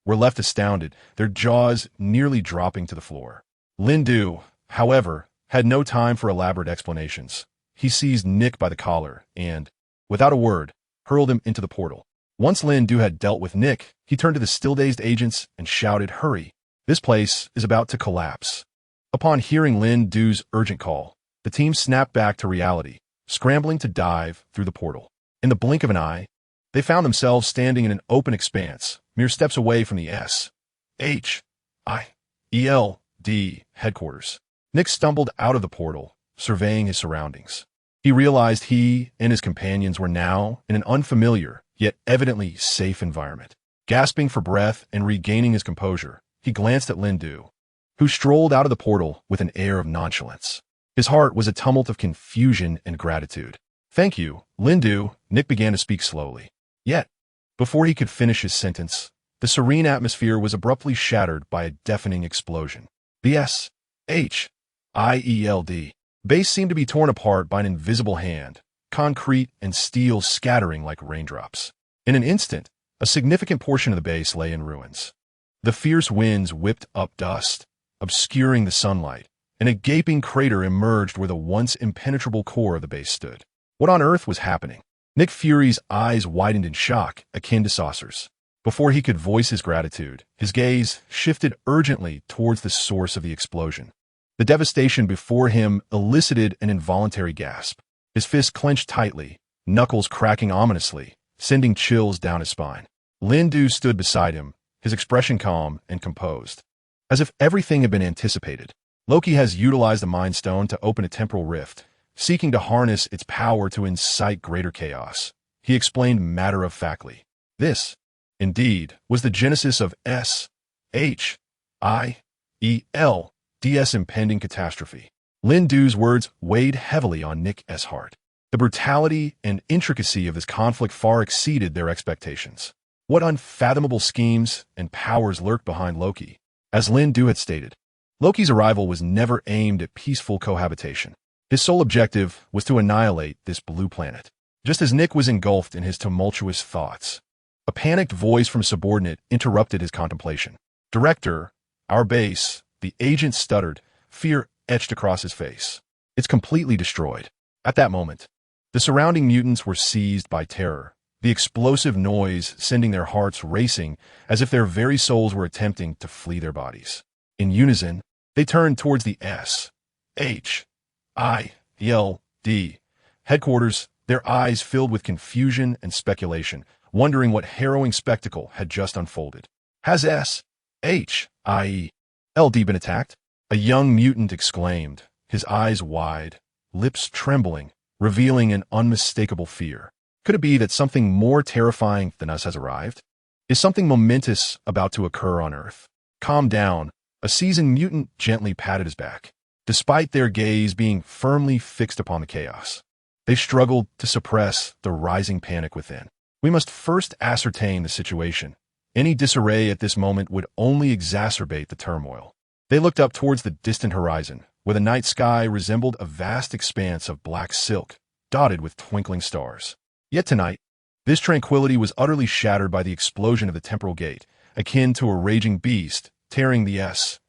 were left astounded, their jaws nearly dropping to the floor. Lindu, however, had no time for elaborate explanations. He seized Nick by the collar and, without a word, hurled him into the portal. Once Lindu had dealt with Nick, he turned to the still-dazed agents and shouted, "Hurry! This place is about to collapse." Upon hearing Lindu's urgent call, the team snapped back to reality, scrambling to dive through the portal. In the blink of an eye, they found themselves standing in an open expanse, mere steps away from the S.H.I.E.L.D. headquarters. Nick stumbled out of the portal, surveying his surroundings. He realized he and his companions were now in an unfamiliar, yet evidently safe environment. Gasping for breath and regaining his composure, he glanced at Lindu, who strolled out of the portal with an air of nonchalance. His heart was a tumult of confusion and gratitude. "Thank you, Lindu," Nick began to speak slowly. Yet, before he could finish his sentence, the serene atmosphere was abruptly shattered by a deafening explosion. The S.H.I.E.L.D. base seemed to be torn apart by an invisible hand, concrete and steel scattering like raindrops. In an instant, a significant portion of the base lay in ruins. The fierce winds whipped up dust, obscuring the sunlight, and a gaping crater emerged where the once impenetrable core of the base stood. What on earth was happening? Nick Fury's eyes widened in shock, akin to saucers. Before he could voice his gratitude, his gaze shifted urgently towards the source of the explosion. The devastation before him elicited an involuntary gasp. His fists clenched tightly, knuckles cracking ominously, sending chills down his spine. Lindu stood beside him, his expression calm and composed, as if everything had been anticipated. "Loki has utilized the Mind Stone to open a temporal rift, seeking to harness its power to incite greater chaos," he explained matter-of-factly. This, indeed, was the genesis of S.H.I.E.L.D.'s impending catastrophe. Lindu's words weighed heavily on Nick's heart. The brutality and intricacy of this conflict far exceeded their expectations. What unfathomable schemes and powers lurked behind Loki? As Lindu had stated, Loki's arrival was never aimed at peaceful cohabitation. His sole objective was to annihilate this blue planet. Just as Nick was engulfed in his tumultuous thoughts, a panicked voice from a subordinate interrupted his contemplation. "Director, our base," the agent stuttered, fear etched across his face. "It's completely destroyed." At that moment, the surrounding mutants were seized by terror, the explosive noise sending their hearts racing as if their very souls were attempting to flee their bodies. In unison, they turned towards the S.H.I.E.L.D. headquarters, their eyes filled with confusion and speculation, wondering what harrowing spectacle had just unfolded. "Has S.H.I.E.L.D. been attacked?" a young mutant exclaimed, his eyes wide, lips trembling, revealing an unmistakable fear. Could it be that something more terrifying than us has arrived? Is something momentous about to occur on Earth? "Calm down," a seasoned mutant gently patted his back. Despite their gaze being firmly fixed upon the chaos, they struggled to suppress the rising panic within. "We must first ascertain the situation. Any disarray at this moment would only exacerbate the turmoil." They looked up towards the distant horizon, where the night sky resembled a vast expanse of black silk, dotted with twinkling stars. Yet tonight, this tranquility was utterly shattered by the explosion of the temporal gate, akin to a raging beast tearing the S.H.I.E.L.D.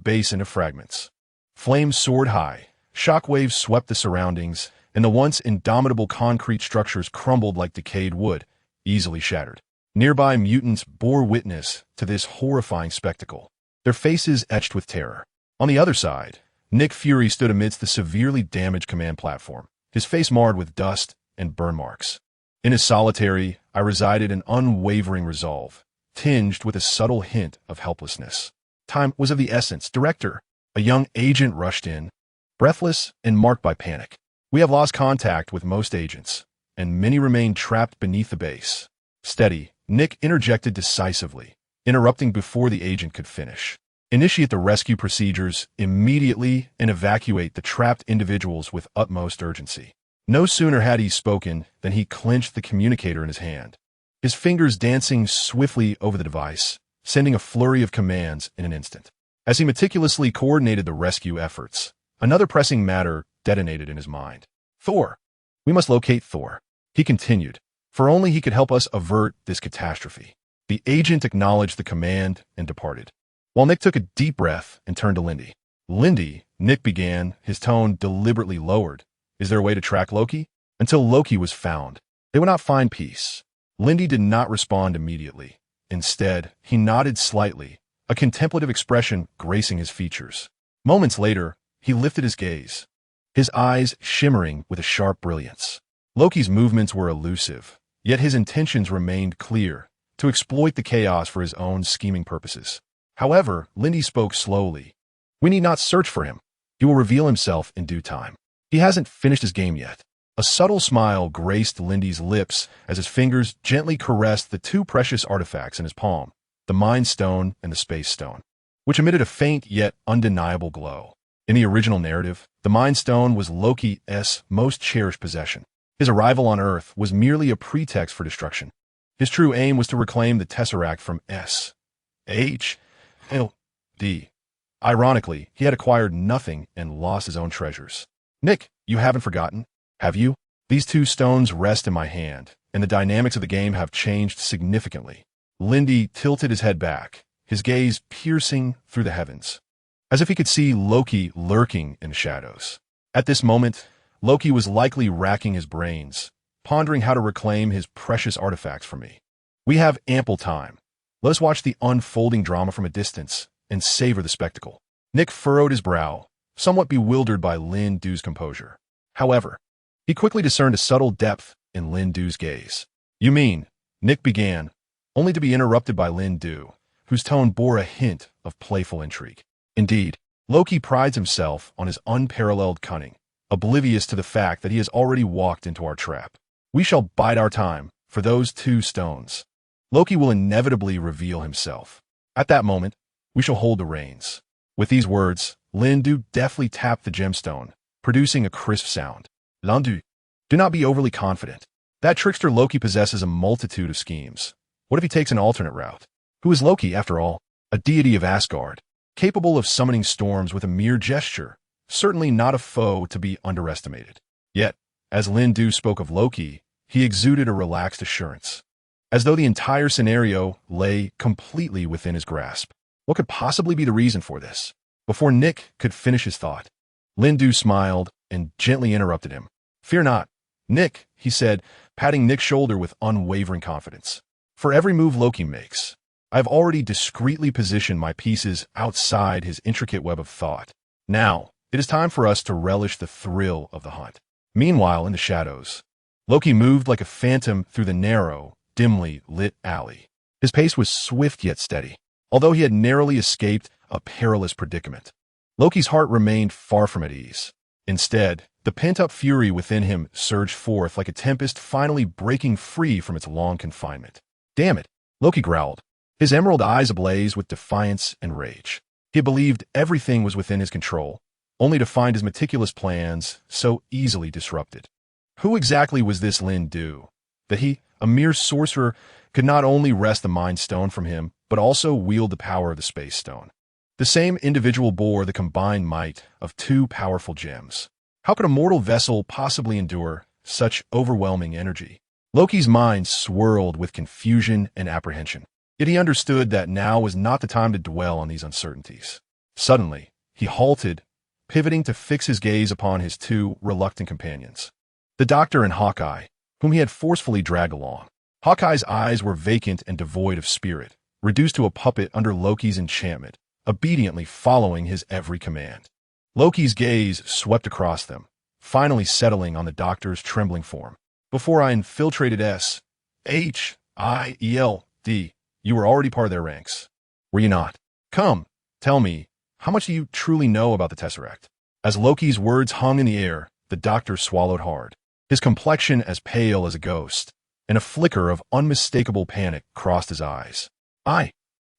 base into fragments. Flames soared high, shockwaves swept the surroundings, and the once indomitable concrete structures crumbled like decayed wood, easily shattered. Nearby mutants bore witness to this horrifying spectacle, their faces etched with terror. On the other side, Nick Fury stood amidst the severely damaged command platform, his face marred with dust and burn marks. In his solitary, I resided an unwavering resolve, tinged with a subtle hint of helplessness. Time was of the essence. "Director," a young agent rushed in, breathless and marked by panic. "We have lost contact with most agents, and many remain trapped beneath the base." "Steady," Nick interjected decisively, interrupting before the agent could finish. Initiate the rescue procedures immediately and evacuate the trapped individuals with utmost urgency. No sooner had he spoken than he clenched the communicator in his hand, his fingers dancing swiftly over the device, sending a flurry of commands in an instant. As he meticulously coordinated the rescue efforts, another pressing matter detonated in his mind. Thor. We must locate Thor, he continued, for only he could help us avert this catastrophe. The agent acknowledged the command and departed, while Nick took a deep breath and turned to Lindy. Lindy, Nick began, his tone deliberately lowered. Is there a way to track Loki? Until Loki was found, they would not find peace. Lindy did not respond immediately. Instead, he nodded slightly, a contemplative expression gracing his features. Moments later, he lifted his gaze, his eyes shimmering with a sharp brilliance. Loki's movements were elusive, yet his intentions remained clear, to exploit the chaos for his own scheming purposes. However, Lindy spoke slowly. We need not search for him. He will reveal himself in due time. He hasn't finished his game yet. A subtle smile graced Lindy's lips as his fingers gently caressed the two precious artifacts in his palm, the Mind Stone and the Space Stone, which emitted a faint yet undeniable glow. In the original narrative, the Mind Stone was Loki's most cherished possession. His arrival on Earth was merely a pretext for destruction. His true aim was to reclaim the Tesseract from S.H.L.D. Ironically, he had acquired nothing and lost his own treasures. Nick, you haven't forgotten, have you? These two stones rest in my hand, and the dynamics of the game have changed significantly. Lindy tilted his head back, his gaze piercing through the heavens, as if he could see Loki lurking in the shadows. At this moment, Loki was likely racking his brains, pondering how to reclaim his precious artifacts from me. We have ample time. Let us watch the unfolding drama from a distance and savor the spectacle. Nick furrowed his brow, somewhat bewildered by Lin Du's composure. However, he quickly discerned a subtle depth in Lin Du's gaze. You mean, Nick began, only to be interrupted by Lin Du, whose tone bore a hint of playful intrigue. Indeed, Loki prides himself on his unparalleled cunning, oblivious to the fact that he has already walked into our trap. We shall bide our time for those two stones. Loki will inevitably reveal himself. At that moment, we shall hold the reins. With these words, Lin Du deftly tapped the gemstone, producing a crisp sound. Lin Du, do not be overly confident. That trickster Loki possesses a multitude of schemes. What if he takes an alternate route? Who is Loki, after all? A deity of Asgard, capable of summoning storms with a mere gesture, certainly not a foe to be underestimated. Yet, as Lin Du spoke of Loki, he exuded a relaxed assurance, as though the entire scenario lay completely within his grasp. What could possibly be the reason for this? Before Nick could finish his thought, Lin Du smiled and gently interrupted him. Fear not, Nick, he said, patting Nick's shoulder with unwavering confidence. For every move Loki makes, I have already discreetly positioned my pieces outside his intricate web of thought. Now, it is time for us to relish the thrill of the hunt. Meanwhile, in the shadows, Loki moved like a phantom through the narrow, dimly lit alley. His pace was swift yet steady, although he had narrowly escaped a perilous predicament. Loki's heart remained far from at ease. Instead, the pent-up fury within him surged forth like a tempest finally breaking free from its long confinement. Damn it, Loki growled, his emerald eyes ablaze with defiance and rage. He believed everything was within his control, only to find his meticulous plans so easily disrupted. Who exactly was this Lin Du, that he, a mere sorcerer, could not only wrest the Mind Stone from him, but also wield the power of the Space Stone? The same individual bore the combined might of two powerful gems. How could a mortal vessel possibly endure such overwhelming energy? Loki's mind swirled with confusion and apprehension, yet he understood that now was not the time to dwell on these uncertainties. Suddenly, he halted, pivoting to fix his gaze upon his two reluctant companions, the Doctor and Hawkeye, whom he had forcefully dragged along. Hawkeye's eyes were vacant and devoid of spirit, reduced to a puppet under Loki's enchantment, obediently following his every command. Loki's gaze swept across them, finally settling on the Doctor's trembling form. Before I infiltrated S.H.I.E.L.D., you were already part of their ranks, were you not? Come, tell me, how much do you truly know about the Tesseract? As Loki's words hung in the air, the Doctor swallowed hard, his complexion as pale as a ghost, and a flicker of unmistakable panic crossed his eyes. I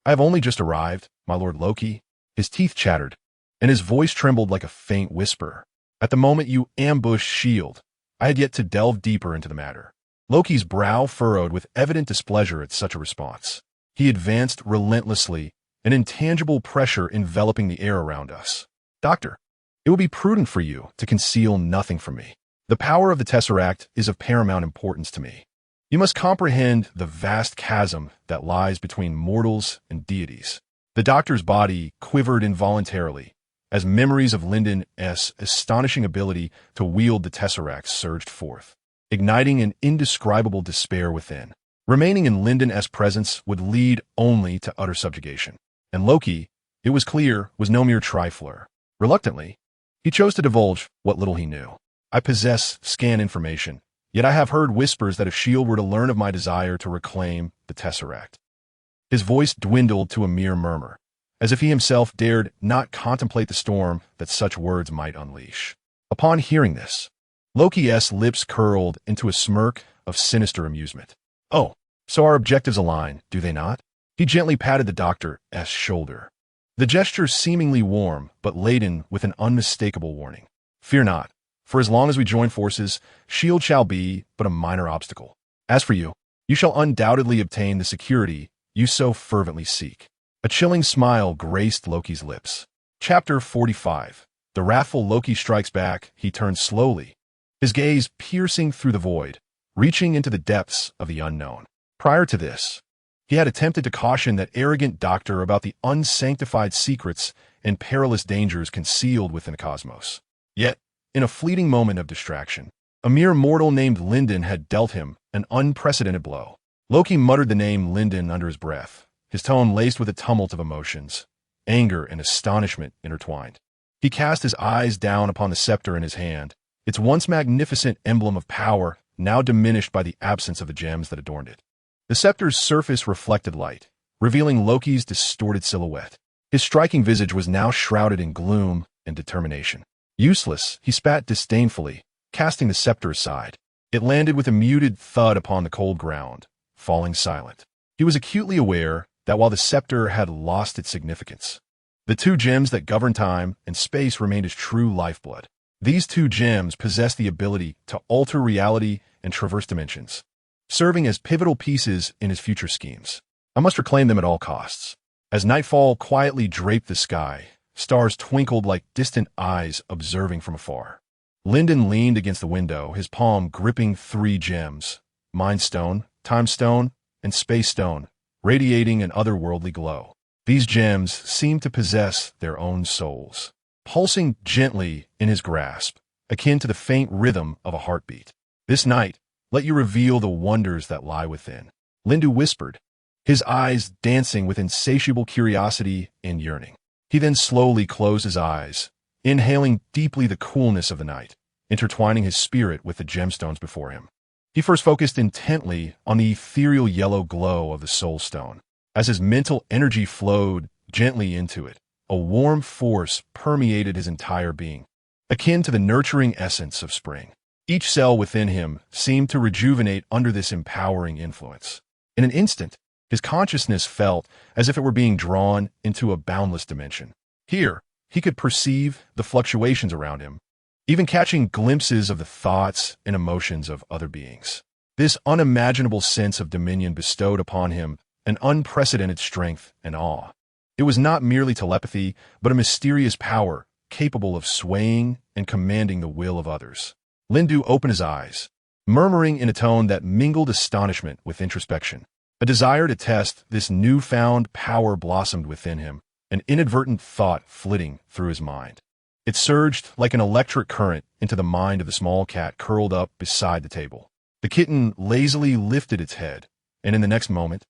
have only just arrived, my Lord Loki. His teeth chattered, and his voice trembled like a faint whisper. At the moment you ambushed S.H.I.E.L.D., I had yet to delve deeper into the matter. Loki's brow furrowed with evident displeasure at such a response. He advanced relentlessly, an intangible pressure enveloping the air around us. Doctor, it will be prudent for you to conceal nothing from me. The power of the Tesseract is of paramount importance to me. You must comprehend the vast chasm that lies between mortals and deities. The doctor's body quivered involuntarily as memories of Linden's astonishing ability to wield the Tesseract surged forth, igniting an indescribable despair within. Remaining in Linden's presence would lead only to utter subjugation. And Loki, it was clear, was no mere trifler. Reluctantly, he chose to divulge what little he knew. I possess scan information, yet I have heard whispers that if S.H.I.E.L.D. were to learn of my desire to reclaim the Tesseract. His voice dwindled to a mere murmur, as if he himself dared not contemplate the storm that such words might unleash. Upon hearing this, Loki's lips curled into a smirk of sinister amusement. Oh, so our objectives align, do they not? He gently patted the doctor's shoulder, the gesture seemingly warm but laden with an unmistakable warning. Fear not, for as long as we join forces, S.H.I.E.L.D. shall be but a minor obstacle. As for you, you shall undoubtedly obtain the security you so fervently seek. A chilling smile graced Loki's lips. Chapter 45. The wrathful Loki strikes back. He turns slowly, his gaze piercing through the void, reaching into the depths of the unknown. Prior to this, he had attempted to caution that arrogant doctor about the unsanctified secrets and perilous dangers concealed within the cosmos. Yet, in a fleeting moment of distraction, a mere mortal named Linden had dealt him an unprecedented blow. Loki muttered the name Linden under his breath, his tone laced with a tumult of emotions, anger and astonishment intertwined. He cast his eyes down upon the scepter in his hand, its once magnificent emblem of power now diminished by the absence of the gems that adorned it. The scepter's surface reflected light, revealing Loki's distorted silhouette. His striking visage was now shrouded in gloom and determination. Useless, he spat disdainfully, casting the scepter aside. It landed with a muted thud upon the cold ground, falling silent. He was acutely aware that while the scepter had lost its significance, the two gems that govern time and space remained his true lifeblood. These two gems possessed the ability to alter reality and traverse dimensions, serving as pivotal pieces in his future schemes. I must reclaim them at all costs. As nightfall quietly draped the sky, stars twinkled like distant eyes observing from afar. Linden leaned against the window, his palm gripping three gems, Mind Stone, Time Stone, and Space Stone, radiating an otherworldly glow. These gems seemed to possess their own souls, pulsing gently in his grasp, akin to the faint rhythm of a heartbeat. This night, let you reveal the wonders that lie within, Lindu whispered, his eyes dancing with insatiable curiosity and yearning. He then slowly closed his eyes, inhaling deeply the coolness of the night, intertwining his spirit with the gemstones before him. He first focused intently on the ethereal yellow glow of the soul stone. As his mental energy flowed gently into it, a warm force permeated his entire being, akin to the nurturing essence of spring. Each cell within him seemed to rejuvenate under this empowering influence. In an instant, his consciousness felt as if it were being drawn into a boundless dimension. Here, he could perceive the fluctuations around him, even catching glimpses of the thoughts and emotions of other beings. This unimaginable sense of dominion bestowed upon him an unprecedented strength and awe. It was not merely telepathy, but a mysterious power capable of swaying and commanding the will of others. Lindu opened his eyes, murmuring in a tone that mingled astonishment with introspection. A desire to test this newfound power blossomed within him, an inadvertent thought flitting through his mind. It surged like an electric current into the mind of the small cat curled up beside the table. The kitten lazily lifted its head, and in the next moment,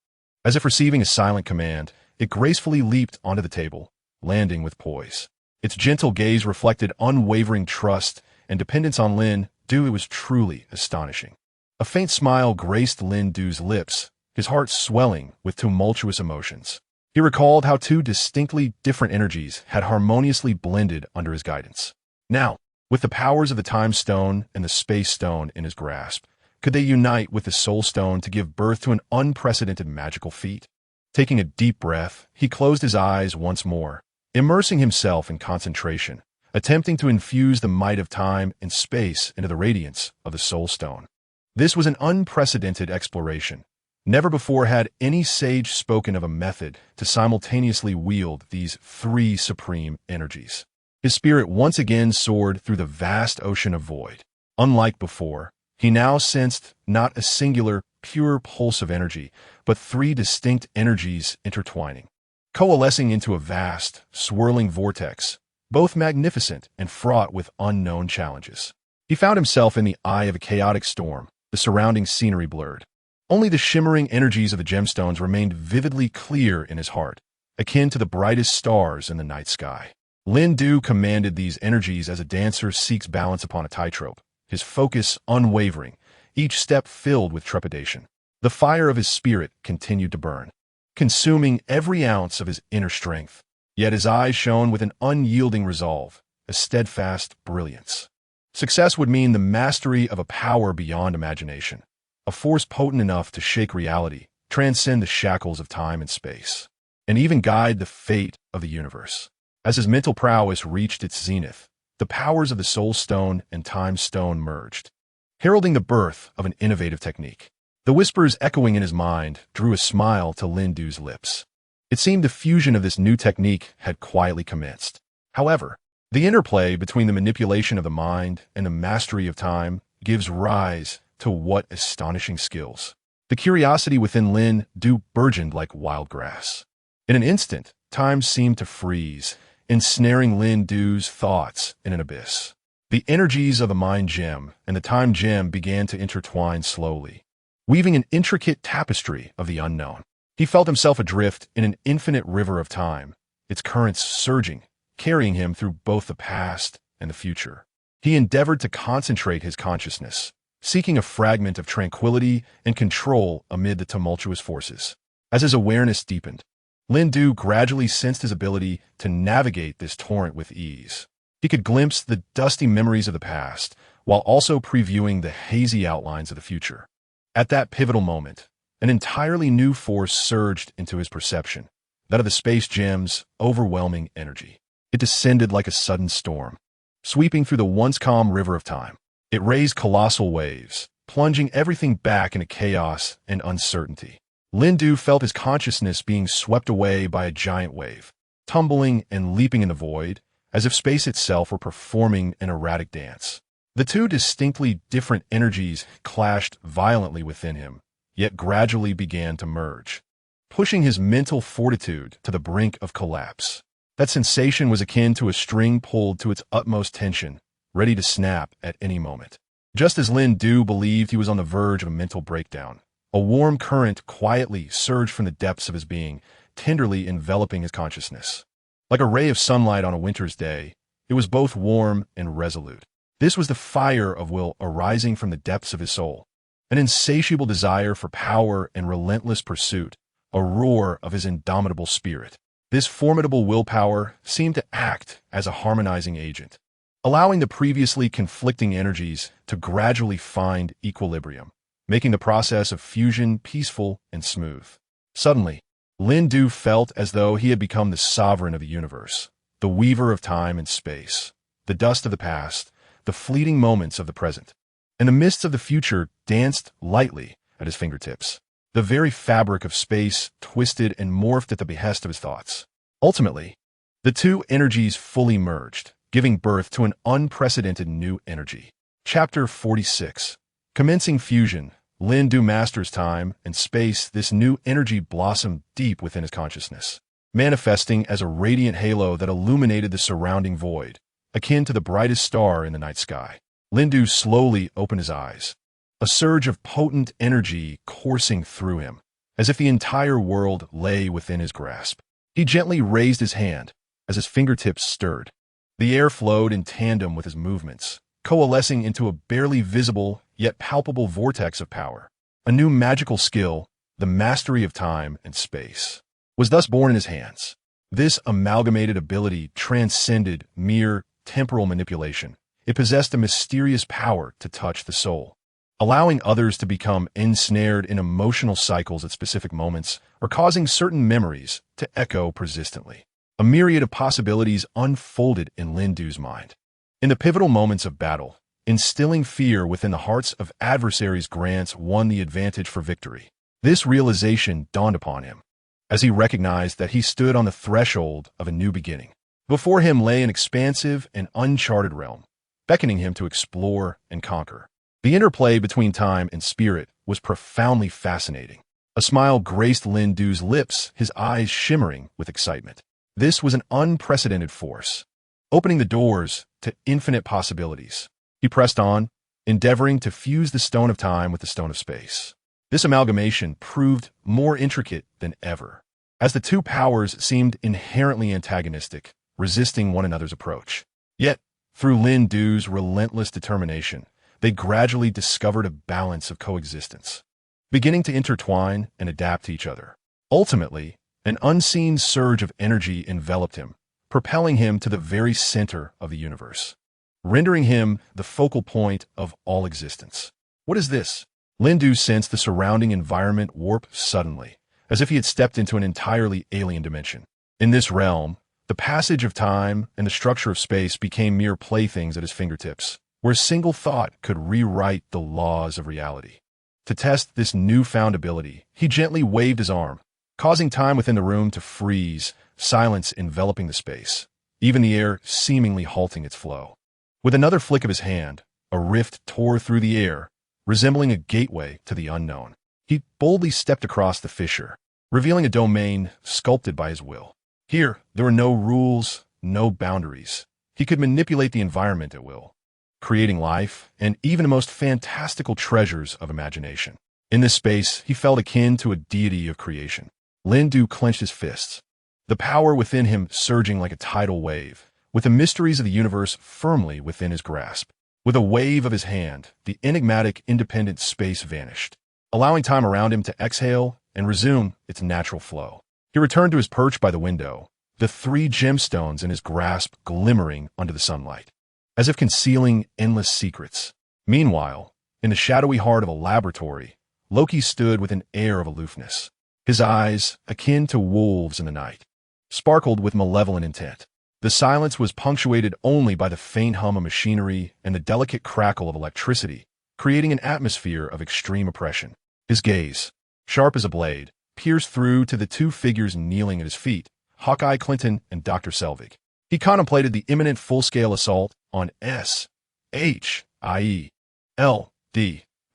as if receiving a silent command, it gracefully leaped onto the table, landing with poise. Its gentle gaze reflected unwavering trust and dependence on Lindu. It was truly astonishing. A faint smile graced Lindu's lips, his heart swelling with tumultuous emotions. He recalled how two distinctly different energies had harmoniously blended under his guidance. Now, with the powers of the Time Stone and the Space Stone in his grasp, could they unite with the Soul Stone to give birth to an unprecedented magical feat? Taking a deep breath, he closed his eyes once more, immersing himself in concentration, attempting to infuse the might of time and space into the radiance of the Soul Stone. This was an unprecedented exploration. Never before had any sage spoken of a method to simultaneously wield these three supreme energies. His spirit once again soared through the vast ocean of void. Unlike before, he now sensed not a singular, pure pulse of energy, but three distinct energies intertwining, coalescing into a vast, swirling vortex, both magnificent and fraught with unknown challenges. He found himself in the eye of a chaotic storm, the surrounding scenery blurred. Only the shimmering energies of the gemstones remained vividly clear in his heart, akin to the brightest stars in the night sky. Lin Du commanded these energies as a dancer seeks balance upon a tightrope, his focus unwavering, each step filled with trepidation. The fire of his spirit continued to burn, consuming every ounce of his inner strength. Yet his eyes shone with an unyielding resolve, a steadfast brilliance. Success would mean the mastery of a power beyond imagination, a force potent enough to shake reality, transcend the shackles of time and space, and even guide the fate of the universe. As his mental prowess reached its zenith, the powers of the Soul Stone and Time Stone merged, heralding the birth of an innovative technique. The whispers echoing in his mind drew a smile to Lin Du's lips. It seemed the fusion of this new technique had quietly commenced. However, the interplay between the manipulation of the mind and the mastery of time gives rise to what astonishing skills. The curiosity within Lin Du burgeoned like wild grass. In an instant, time seemed to freeze, ensnaring Lin Du's thoughts in an abyss. The energies of the mind gem and the time gem began to intertwine slowly, weaving an intricate tapestry of the unknown. He felt himself adrift in an infinite river of time, its currents surging, carrying him through both the past and the future. He endeavored to concentrate his consciousness, seeking a fragment of tranquility and control amid the tumultuous forces. As his awareness deepened, Lin Du gradually sensed his ability to navigate this torrent with ease. He could glimpse the dusty memories of the past, while also previewing the hazy outlines of the future. At that pivotal moment, an entirely new force surged into his perception, that of the space gem's overwhelming energy. It descended like a sudden storm, sweeping through the once calm river of time. It raised colossal waves, plunging everything back into chaos and uncertainty. Lin Du felt his consciousness being swept away by a giant wave, tumbling and leaping in the void, as if space itself were performing an erratic dance. The two distinctly different energies clashed violently within him, yet gradually began to merge, pushing his mental fortitude to the brink of collapse. That sensation was akin to a string pulled to its utmost tension, ready to snap at any moment. Just as Lin Du believed he was on the verge of a mental breakdown, a warm current quietly surged from the depths of his being, tenderly enveloping his consciousness. Like a ray of sunlight on a winter's day, it was both warm and resolute. This was the fire of will arising from the depths of his soul, an insatiable desire for power and relentless pursuit, a roar of his indomitable spirit. This formidable willpower seemed to act as a harmonizing agent, allowing the previously conflicting energies to gradually find equilibrium, making the process of fusion peaceful and smooth. Suddenly, Lin Du felt as though he had become the sovereign of the universe, the weaver of time and space. The dust of the past, the fleeting moments of the present, and the mists of the future danced lightly at his fingertips. The very fabric of space twisted and morphed at the behest of his thoughts. Ultimately, the two energies fully merged, giving birth to an unprecedented new energy. Chapter 46. Commencing fusion, Lin Du masters time and space. This new energy blossomed deep within his consciousness, manifesting as a radiant halo that illuminated the surrounding void, akin to the brightest star in the night sky. Lin Du slowly opened his eyes, a surge of potent energy coursing through him, as if the entire world lay within his grasp. He gently raised his hand as his fingertips stirred. The air flowed in tandem with his movements, coalescing into a barely visible yet palpable vortex of power. A new magical skill, the mastery of time and space, was thus born in his hands. This amalgamated ability transcended mere temporal manipulation. It possessed a mysterious power to touch the soul, allowing others to become ensnared in emotional cycles at specific moments or causing certain memories to echo persistently. A myriad of possibilities unfolded in Lindu's mind. In the pivotal moments of battle, instilling fear within the hearts of adversaries grants won the advantage for victory. This realization dawned upon him as he recognized that he stood on the threshold of a new beginning. Before him lay an expansive and uncharted realm, beckoning him to explore and conquer. The interplay between time and spirit was profoundly fascinating. A smile graced Lindu's lips, his eyes shimmering with excitement. This was an unprecedented force, opening the doors to infinite possibilities. He pressed on, endeavoring to fuse the stone of time with the stone of space. This amalgamation proved more intricate than ever, as the two powers seemed inherently antagonistic, resisting one another's approach. Yet, through Lindu's relentless determination, they gradually discovered a balance of coexistence, beginning to intertwine and adapt to each other. Ultimately, an unseen surge of energy enveloped him, propelling him to the very center of the universe, rendering him the focal point of all existence. What is this? Lindu sensed the surrounding environment warp suddenly, as if he had stepped into an entirely alien dimension. In this realm, the passage of time and the structure of space became mere playthings at his fingertips, where a single thought could rewrite the laws of reality. To test this newfound ability, he gently waved his arm, causing time within the room to freeze, silence enveloping the space, even the air seemingly halting its flow. With another flick of his hand, a rift tore through the air, resembling a gateway to the unknown. He boldly stepped across the fissure, revealing a domain sculpted by his will. Here, there were no rules, no boundaries. He could manipulate the environment at will, creating life and even the most fantastical treasures of imagination. In this space, he felt akin to a deity of creation. Lindu clenched his fists, the power within him surging like a tidal wave, with the mysteries of the universe firmly within his grasp. With a wave of his hand, the enigmatic, independent space vanished, allowing time around him to exhale and resume its natural flow. He returned to his perch by the window, the three gemstones in his grasp glimmering under the sunlight, as if concealing endless secrets. Meanwhile, in the shadowy heart of a laboratory, Loki stood with an air of aloofness. His eyes, akin to wolves in the night, sparkled with malevolent intent. The silence was punctuated only by the faint hum of machinery and the delicate crackle of electricity, creating an atmosphere of extreme oppression. His gaze, sharp as a blade, pierced through to the two figures kneeling at his feet, Hawkeye Clinton and Dr. Selvig. He contemplated the imminent full-scale assault on S.H.I.E.L.D.,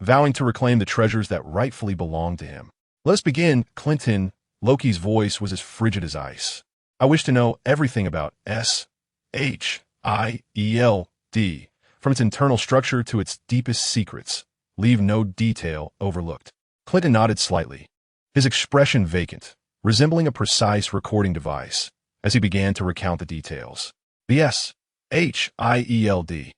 vowing to reclaim the treasures that rightfully belonged to him. "Let us begin, Clinton." Loki's voice was as frigid as ice. "I wish to know everything about S.H.I.E.L.D., from its internal structure to its deepest secrets. Leave no detail overlooked." Clinton nodded slightly, his expression vacant, resembling a precise recording device, as he began to recount the details. The S.H.I.E.L.D.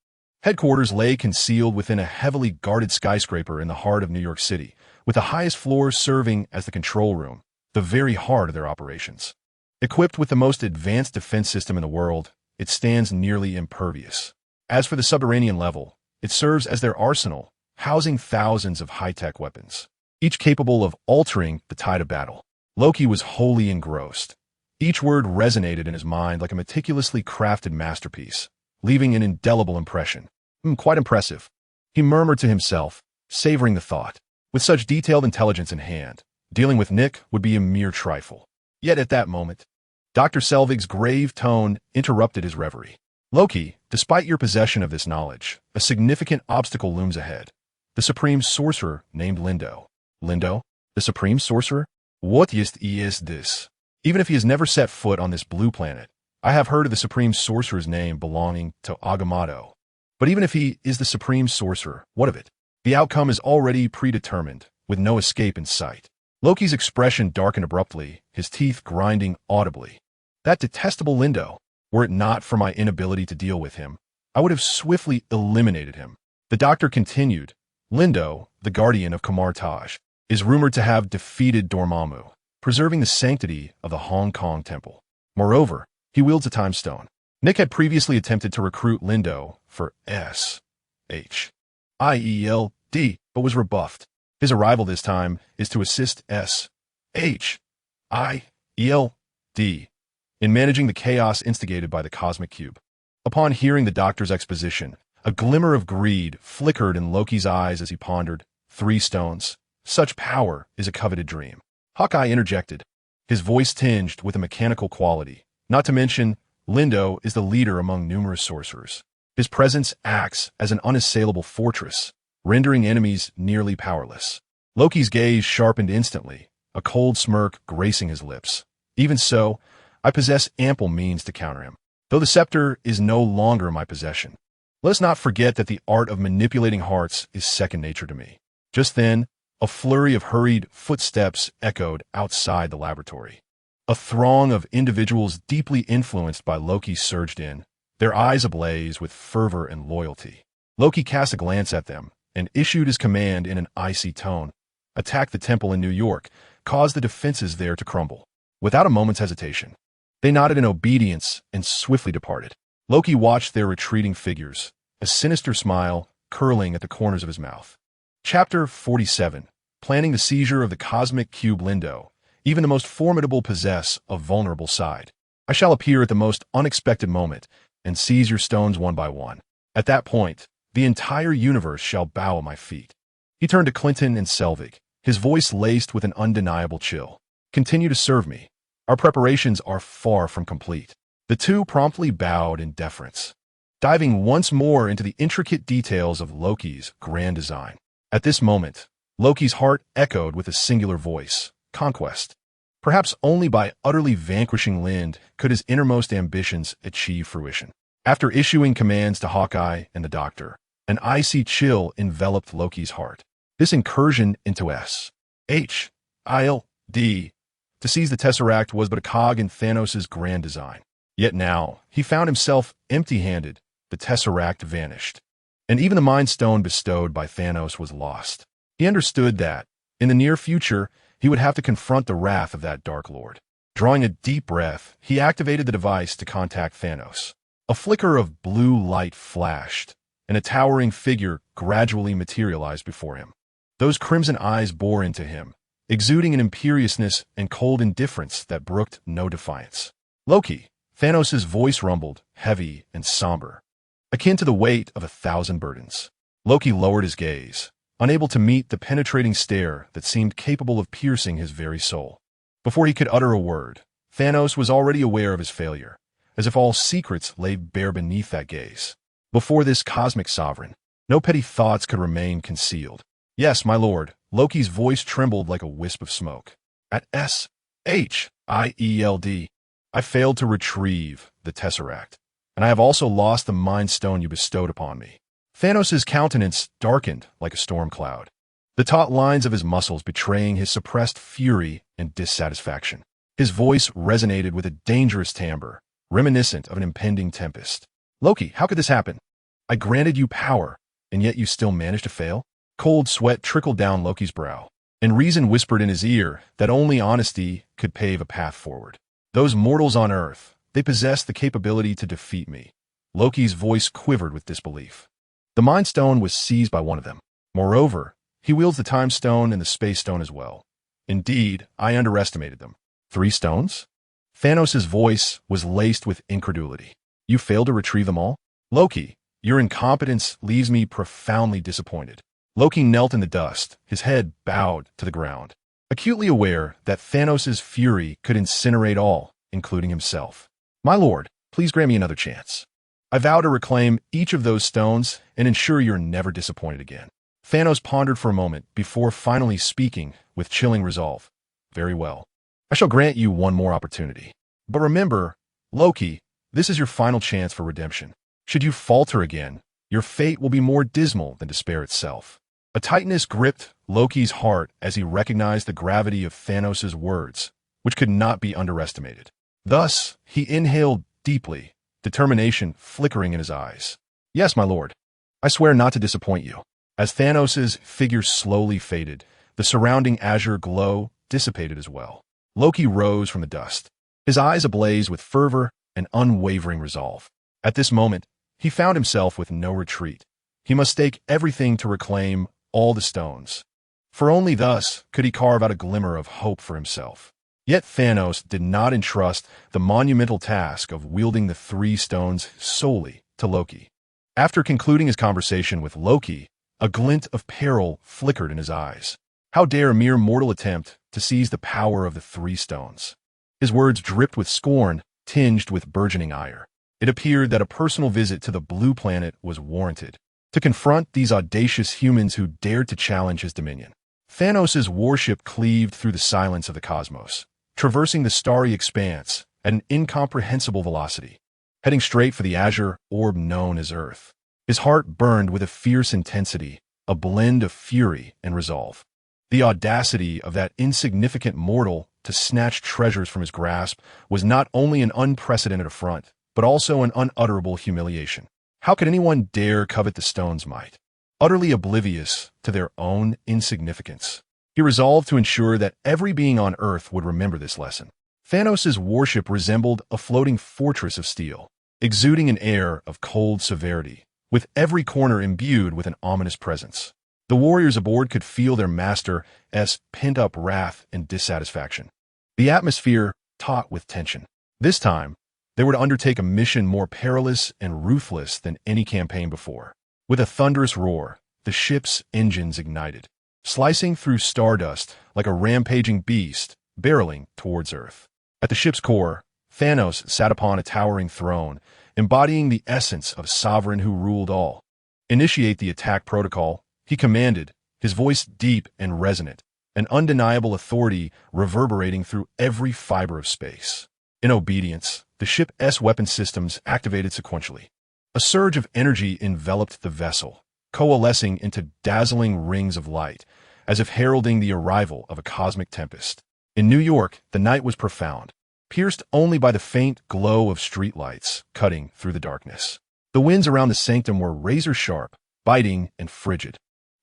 headquarters lay concealed within a heavily guarded skyscraper in the heart of New York City, with the highest floors serving as the control room, the very heart of their operations. Equipped with the most advanced defense system in the world, it stands nearly impervious. As for the subterranean level, it serves as their arsenal, housing thousands of high-tech weapons, each capable of altering the tide of battle. Loki was wholly engrossed. Each word resonated in his mind like a meticulously crafted masterpiece, leaving an indelible impression. Quite impressive, he murmured to himself, savoring the thought. With such detailed intelligence in hand, dealing with Nick would be a mere trifle. Yet at that moment, Dr. Selvig's grave tone interrupted his reverie. "Loki, despite your possession of this knowledge, a significant obstacle looms ahead. The supreme sorcerer named Lindo." Lindo? The supreme sorcerer? What is this? Even if he has never set foot on this blue planet, I have heard of the supreme sorcerer's name belonging to Agamotto. But even if he is the supreme sorcerer, what of it? The outcome is already predetermined, with no escape in sight. Loki's expression darkened abruptly, his teeth grinding audibly. That detestable Lindo, were it not for my inability to deal with him, I would have swiftly eliminated him. The doctor continued, "Lindo, the guardian of Kamar Taj, is rumored to have defeated Dormammu, preserving the sanctity of the Hong Kong temple. Moreover, he wields a time stone." Nick had previously attempted to recruit Lindo for S.H.I.E.L.D., but was rebuffed. His arrival this time is to assist S.H.I.E.L.D. in managing the chaos instigated by the cosmic cube. Upon hearing the doctor's exposition, a glimmer of greed flickered in Loki's eyes as he pondered, 3 stones. Such power is a coveted dream. Hawkeye interjected, his voice tinged with a mechanical quality. Not to mention, Lindo is the leader among numerous sorcerers. His presence acts as an unassailable fortress, rendering enemies nearly powerless. Loki's gaze sharpened instantly, a cold smirk gracing his lips. Even so, I possess ample means to counter him, though the scepter is no longer my possession. Let us not forget that the art of manipulating hearts is second nature to me. Just then, a flurry of hurried footsteps echoed outside the laboratory. A throng of individuals deeply influenced by Loki surged in, their eyes ablaze with fervor and loyalty. Loki cast a glance at them and issued his command in an icy tone. Attack the temple in New York, cause the defenses there to crumble. Without a moment's hesitation, they nodded in obedience and swiftly departed. Loki watched their retreating figures, a sinister smile curling at the corners of his mouth. Chapter 47. Planning the seizure of the cosmic cube. Lindo, even the most formidable possess a vulnerable side. I shall appear at the most unexpected moment and seize your stones one by one. At that point, the entire universe shall bow at my feet. He turned to Clinton and Selvig, his voice laced with an undeniable chill. Continue to serve me. Our preparations are far from complete. The two promptly bowed in deference, diving once more into the intricate details of Loki's grand design. At this moment, Loki's heart echoed with a singular voice, conquest. Perhaps only by utterly vanquishing Lind could his innermost ambitions achieve fruition. After issuing commands to Hawkeye and the Doctor, an icy chill enveloped Loki's heart. This incursion into S.H.I.L.D. to seize the Tesseract was but a cog in Thanos' grand design. Yet now, he found himself empty-handed. The Tesseract vanished, and even the Mind Stone bestowed by Thanos was lost. He understood that, in the near future, he would have to confront the wrath of that Dark Lord. Drawing a deep breath, he activated the device to contact Thanos. A flicker of blue light flashed, and a towering figure gradually materialized before him. Those crimson eyes bore into him, exuding an imperiousness and cold indifference that brooked no defiance. Loki, Thanos' voice rumbled, heavy and somber, akin to the weight of 1,000 burdens. Loki lowered his gaze, unable to meet the penetrating stare that seemed capable of piercing his very soul. Before he could utter a word, Thanos was already aware of his failure, as if all secrets lay bare beneath that gaze. Before this cosmic sovereign, no petty thoughts could remain concealed. Yes, my lord, Loki's voice trembled like a wisp of smoke. At S.H.I.E.L.D., I failed to retrieve the Tesseract, and I have also lost the Mind Stone you bestowed upon me. Thanos' countenance darkened like a storm cloud, the taut lines of his muscles betraying his suppressed fury and dissatisfaction. His voice resonated with a dangerous timbre, reminiscent of an impending tempest. Loki, how could this happen? I granted you power, and yet you still managed to fail? Cold sweat trickled down Loki's brow, and reason whispered in his ear that only honesty could pave a path forward. Those mortals on Earth, they possessed the capability to defeat me. Loki's voice quivered with disbelief. The Mind Stone was seized by one of them. Moreover, he wields the Time Stone and the Space Stone as well. Indeed, I underestimated them. 3 stones? Thanos' voice was laced with incredulity. You failed to retrieve them all? Loki, your incompetence leaves me profoundly disappointed. Loki knelt in the dust, his head bowed to the ground, acutely aware that Thanos' fury could incinerate all, including himself. My lord, please grant me another chance. I vow to reclaim each of those stones and ensure you're never disappointed again. Thanos pondered for a moment before finally speaking with chilling resolve. Very well. I shall grant you one more opportunity. But remember, Loki, this is your final chance for redemption. Should you falter again, your fate will be more dismal than despair itself. A tightness gripped Loki's heart as he recognized the gravity of Thanos' words, which could not be underestimated. Thus, he inhaled deeply, determination flickering in his eyes. Yes, my lord. I swear not to disappoint you. As Thanos' figure slowly faded, the surrounding azure glow dissipated as well. Loki rose from the dust, his eyes ablaze with fervor and unwavering resolve. At this moment, he found himself with no retreat. He must stake everything to reclaim all the stones, for only thus could he carve out a glimmer of hope for himself. Yet Thanos did not entrust the monumental task of wielding the three stones solely to Loki. After concluding his conversation with Loki, a glint of peril flickered in his eyes. How dare a mere mortal attempt to seize the power of the three stones? His words dripped with scorn, tinged with burgeoning ire. It appeared that a personal visit to the blue planet was warranted, to confront these audacious humans who dared to challenge his dominion. Thanos' warship cleaved through the silence of the cosmos, traversing the starry expanse at an incomprehensible velocity, heading straight for the azure orb known as Earth. His heart burned with a fierce intensity, a blend of fury and resolve. The audacity of that insignificant mortal to snatch treasures from his grasp was not only an unprecedented affront, but also an unutterable humiliation. How could anyone dare covet the stone's might? Utterly oblivious to their own insignificance, he resolved to ensure that every being on Earth would remember this lesson. Thanos' warship resembled a floating fortress of steel, exuding an air of cold severity, with every corner imbued with an ominous presence. The warriors aboard could feel their master's pent-up wrath and dissatisfaction. The atmosphere taut with tension. This time, they were to undertake a mission more perilous and ruthless than any campaign before. With a thunderous roar, the ship's engines ignited, slicing through stardust like a rampaging beast barreling towards Earth. At the ship's core, Thanos sat upon a towering throne, embodying the essence of a sovereign who ruled all. Initiate the attack protocol, he commanded, his voice deep and resonant, an undeniable authority reverberating through every fiber of space. In obedience, the ship's weapon systems activated sequentially. A surge of energy enveloped the vessel, coalescing into dazzling rings of light, as if heralding the arrival of a cosmic tempest. In New York, the night was profound, pierced only by the faint glow of streetlights cutting through the darkness. The winds around the sanctum were razor-sharp, biting, and frigid.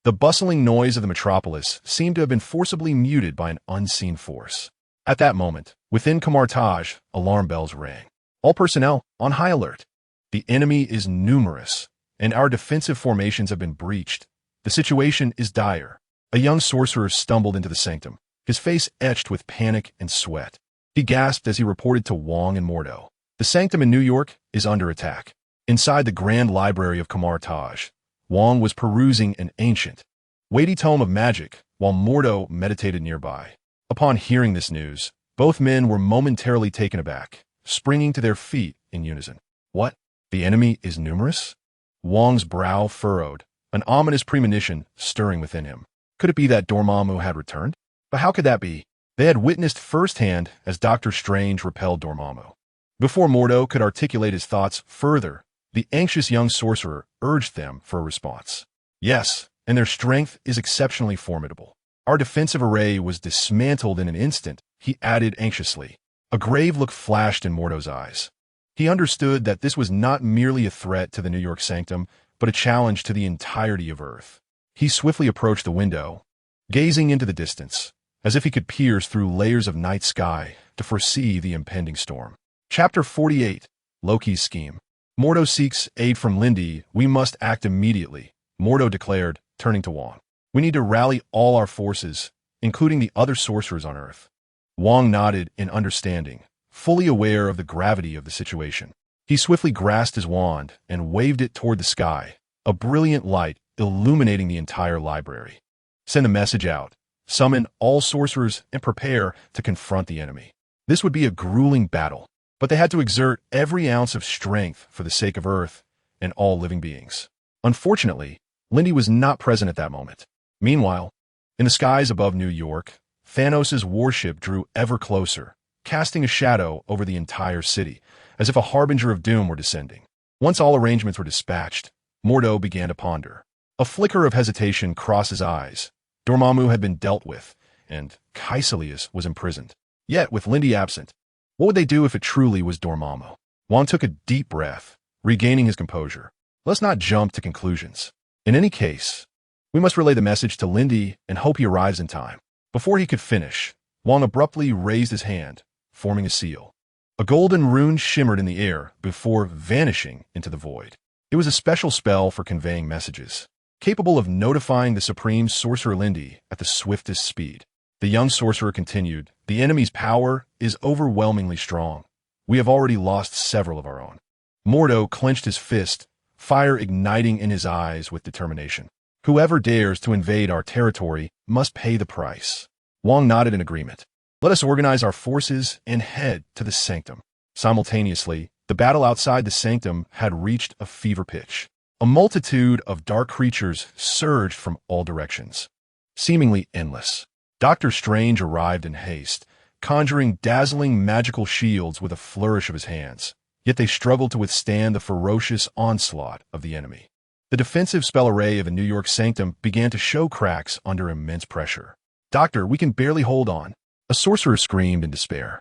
The bustling noise of the metropolis seemed to have been forcibly muted by an unseen force. At that moment, within Kamartaj, alarm bells rang. All personnel on high alert. The enemy is numerous, and our defensive formations have been breached. The situation is dire. A young sorcerer stumbled into the sanctum, his face etched with panic and sweat. He gasped as he reported to Wong and Mordo. The sanctum in New York is under attack. Inside the grand library of Kamartaj, Wong was perusing an ancient, weighty tome of magic, while Mordo meditated nearby. Upon hearing this news, both men were momentarily taken aback, springing to their feet in unison. What? The enemy is numerous? Wong's brow furrowed, an ominous premonition stirring within him. Could it be that Dormammu had returned? But how could that be? They had witnessed firsthand as Doctor Strange repelled Dormammu. Before Mordo could articulate his thoughts further, the anxious young sorcerer urged them for a response. Yes, and their strength is exceptionally formidable. Our defensive array was dismantled in an instant, he added anxiously. A grave look flashed in Mordo's eyes. He understood that this was not merely a threat to the New York sanctum, but a challenge to the entirety of Earth. He swiftly approached the window, gazing into the distance, as if he could pierce through layers of night sky to foresee the impending storm. Chapter 48, Loki's Scheme. Mordo seeks aid from Lindy. We must act immediately, Mordo declared, turning to Wong. We need to rally all our forces, including the other sorcerers on Earth. Wong nodded in understanding, fully aware of the gravity of the situation. He swiftly grasped his wand and waved it toward the sky, a brilliant light illuminating the entire library. Send a message out. Summon all sorcerers and prepare to confront the enemy. This would be a grueling battle, but they had to exert every ounce of strength for the sake of Earth and all living beings. Unfortunately, Lindy was not present at that moment. Meanwhile, in the skies above New York, Thanos' warship drew ever closer, casting a shadow over the entire city, as if a harbinger of doom were descending. Once all arrangements were dispatched, Mordo began to ponder. A flicker of hesitation crossed his eyes. Dormammu had been dealt with, and Kaecilius was imprisoned. Yet, with Lindy absent, what would they do if it truly was Dormammu? Wong took a deep breath, regaining his composure. Let's not jump to conclusions. In any case, we must relay the message to Lindy and hope he arrives in time. Before he could finish, Wong abruptly raised his hand, forming a seal. A golden rune shimmered in the air before vanishing into the void. It was a special spell for conveying messages, capable of notifying the supreme sorcerer Lindy at the swiftest speed. The young sorcerer continued, "The enemy's power is overwhelmingly strong. We have already lost several of our own." Mordo clenched his fist, fire igniting in his eyes with determination. "Whoever dares to invade our territory must pay the price." Wong nodded in agreement. "Let us organize our forces and head to the sanctum." Simultaneously, the battle outside the sanctum had reached a fever pitch. A multitude of dark creatures surged from all directions, seemingly endless. Doctor Strange arrived in haste, conjuring dazzling magical shields with a flourish of his hands. Yet they struggled to withstand the ferocious onslaught of the enemy. The defensive spell array of a New York sanctum began to show cracks under immense pressure. "Doctor, we can barely hold on," a sorcerer screamed in despair,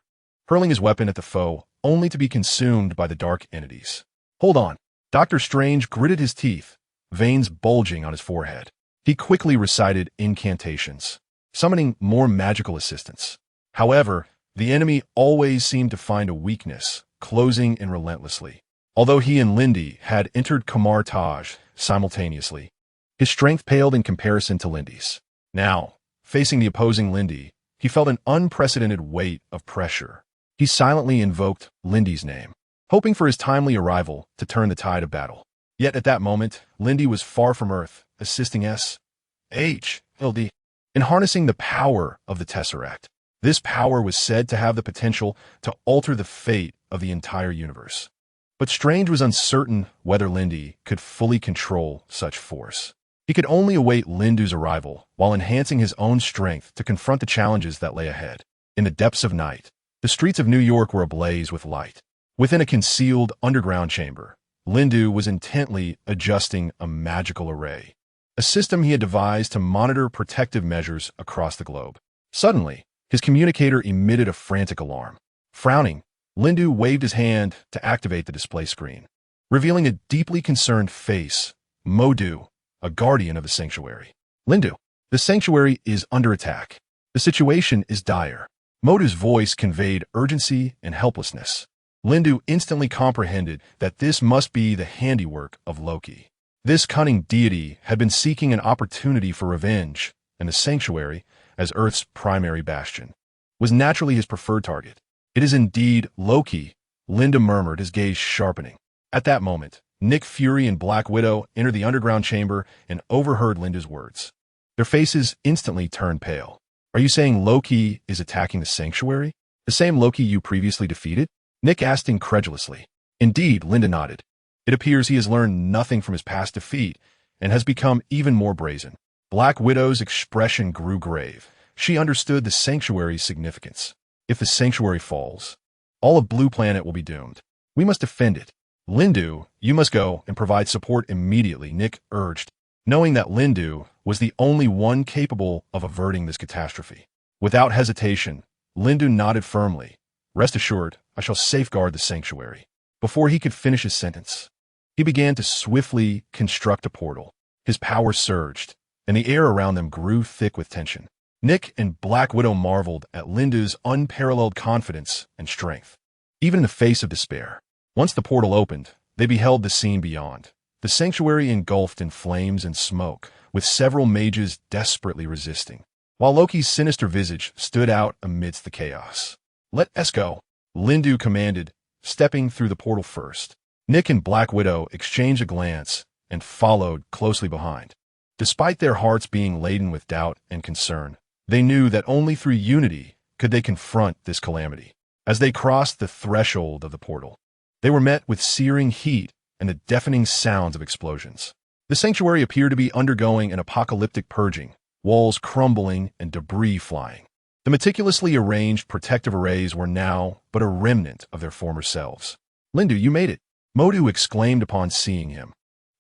hurling his weapon at the foe, only to be consumed by the dark entities. "Hold on." Doctor Strange gritted his teeth, veins bulging on his forehead. He quickly recited incantations, summoning more magical assistance. However, the enemy always seemed to find a weakness, closing in relentlessly. Although he and Lindy had entered Kamartaj simultaneously, his strength paled in comparison to Lindy's. Now, facing the opposing Lindy, he felt an unprecedented weight of pressure. He silently invoked Lindy's name, hoping for his timely arrival to turn the tide of battle. Yet at that moment, Lindy was far from Earth, assisting S.H.L.D. in harnessing the power of the Tesseract. This power was said to have the potential to alter the fate of the entire universe. But Strange was uncertain whether Lindy could fully control such force. He could only await Lindu's arrival while enhancing his own strength to confront the challenges that lay ahead. In the depths of night, the streets of New York were ablaze with light. Within a concealed underground chamber, Lindu was intently adjusting a magical array, a system he had devised to monitor protective measures across the globe. Suddenly, his communicator emitted a frantic alarm. Frowning, Lindu waved his hand to activate the display screen, revealing a deeply concerned face, Modu, a guardian of the sanctuary. "Lindu, the sanctuary is under attack. The situation is dire." Modu's voice conveyed urgency and helplessness. Lindu instantly comprehended that this must be the handiwork of Loki. This cunning deity had been seeking an opportunity for revenge, and the sanctuary, as Earth's primary bastion, was naturally his preferred target. "It is indeed Loki," Linda murmured, his gaze sharpening. At that moment, Nick Fury and Black Widow entered the underground chamber and overheard Linda's words. Their faces instantly turned pale. "Are you saying Loki is attacking the sanctuary? The same Loki you previously defeated?" Nick asked incredulously. "Indeed," Linda nodded. "It appears he has learned nothing from his past defeat and has become even more brazen." Black Widow's expression grew grave. She understood the sanctuary's significance. "If the sanctuary falls, all of Blue Planet will be doomed. We must defend it." "Lindu, you must go and provide support immediately," Nick urged, knowing that Lindu was the only one capable of averting this catastrophe. Without hesitation, Lindu nodded firmly. "Rest assured, I shall safeguard the sanctuary." Before he could finish his sentence, he began to swiftly construct a portal. His power surged, and the air around them grew thick with tension. Nick and Black Widow marveled at Lindu's unparalleled confidence and strength, even in the face of despair. Once the portal opened, they beheld the scene beyond. The sanctuary engulfed in flames and smoke, with several mages desperately resisting, while Loki's sinister visage stood out amidst the chaos. "Let us go," Lindu commanded, stepping through the portal first. Nick and Black Widow exchanged a glance and followed closely behind. Despite their hearts being laden with doubt and concern, they knew that only through unity could they confront this calamity. As they crossed the threshold of the portal, they were met with searing heat and the deafening sounds of explosions. The sanctuary appeared to be undergoing an apocalyptic purging, walls crumbling and debris flying. The meticulously arranged protective arrays were now but a remnant of their former selves. "Lindu, you made it," Modu exclaimed upon seeing him,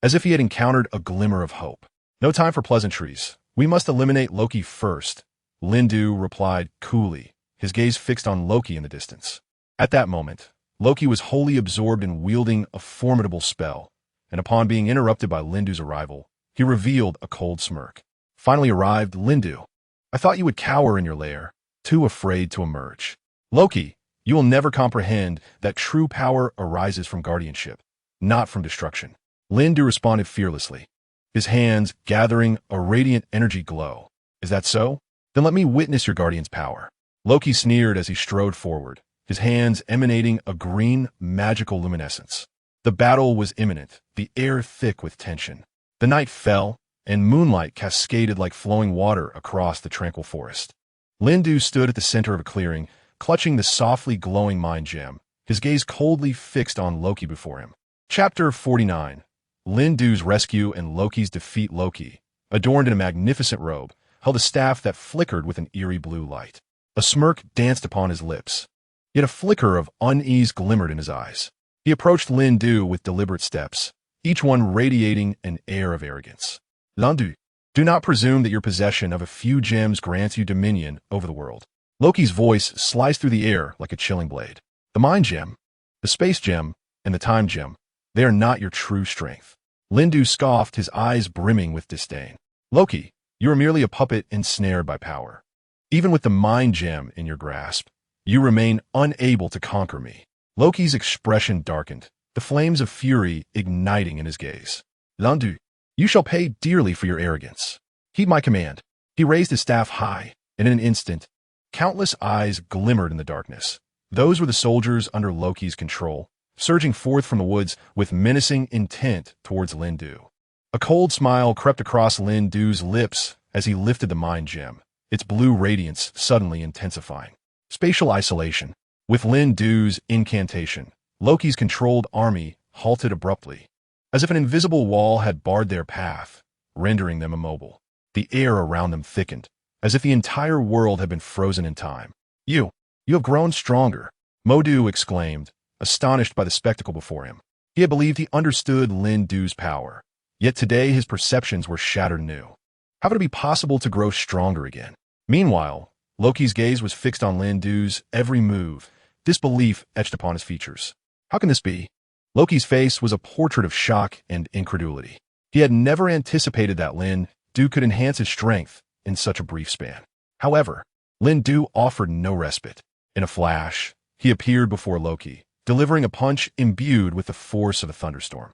as if he had encountered a glimmer of hope. "No time for pleasantries. We must eliminate Loki first," Lindu replied coolly, his gaze fixed on Loki in the distance. At that moment, Loki was wholly absorbed in wielding a formidable spell, and upon being interrupted by Lindu's arrival, he revealed a cold smirk. "Finally arrived, Lindu. I thought you would cower in your lair, too afraid to emerge. Loki, you will never comprehend that true power arises from guardianship, not from destruction." Lindu responded fearlessly, his hands gathering a radiant energy glow. "Is that so?" Then let me witness your guardian's power. Loki sneered as he strode forward, his hands emanating a green, magical luminescence. The battle was imminent, the air thick with tension. The night fell, and moonlight cascaded like flowing water across the tranquil forest. Lindu stood at the center of a clearing, clutching the softly glowing mind gem, his gaze coldly fixed on Loki before him. Chapter 49. Lindu's Rescue and Loki's Defeat. Loki, adorned in a magnificent robe, held a staff that flickered with an eerie blue light. A smirk danced upon his lips, yet a flicker of unease glimmered in his eyes. He approached Lindu with deliberate steps, each one radiating an air of arrogance. Lindu, do not presume that your possession of a few gems grants you dominion over the world. Loki's voice sliced through the air like a chilling blade. The mind gem, the space gem, and the time gem, they are not your true strength. Lindu scoffed, his eyes brimming with disdain. Loki, you are merely a puppet ensnared by power. Even with the mind gem in your grasp, you remain unable to conquer me. Loki's expression darkened, the flames of fury igniting in his gaze. Lindu, you shall pay dearly for your arrogance. Heed my command. He raised his staff high, and in an instant, countless eyes glimmered in the darkness. Those were the soldiers under Loki's control, surging forth from the woods with menacing intent towards Lindu. A cold smile crept across Lindu's lips as he lifted the mind gem, its blue radiance suddenly intensifying. Spatial isolation. With Lindu's incantation, Loki's controlled army halted abruptly, as if an invisible wall had barred their path, rendering them immobile. The air around them thickened, as if the entire world had been frozen in time. You have grown stronger, Modu exclaimed, astonished by the spectacle before him. He had believed he understood Lindu's power, yet today his perceptions were shattered anew. How could it be possible to grow stronger again? Meanwhile, Loki's gaze was fixed on Lindu's every move, disbelief etched upon his features. How can this be? Loki's face was a portrait of shock and incredulity. He had never anticipated that Lindu could enhance his strength in such a brief span. However, Lindu offered no respite. In a flash, he appeared before Loki, delivering a punch imbued with the force of a thunderstorm.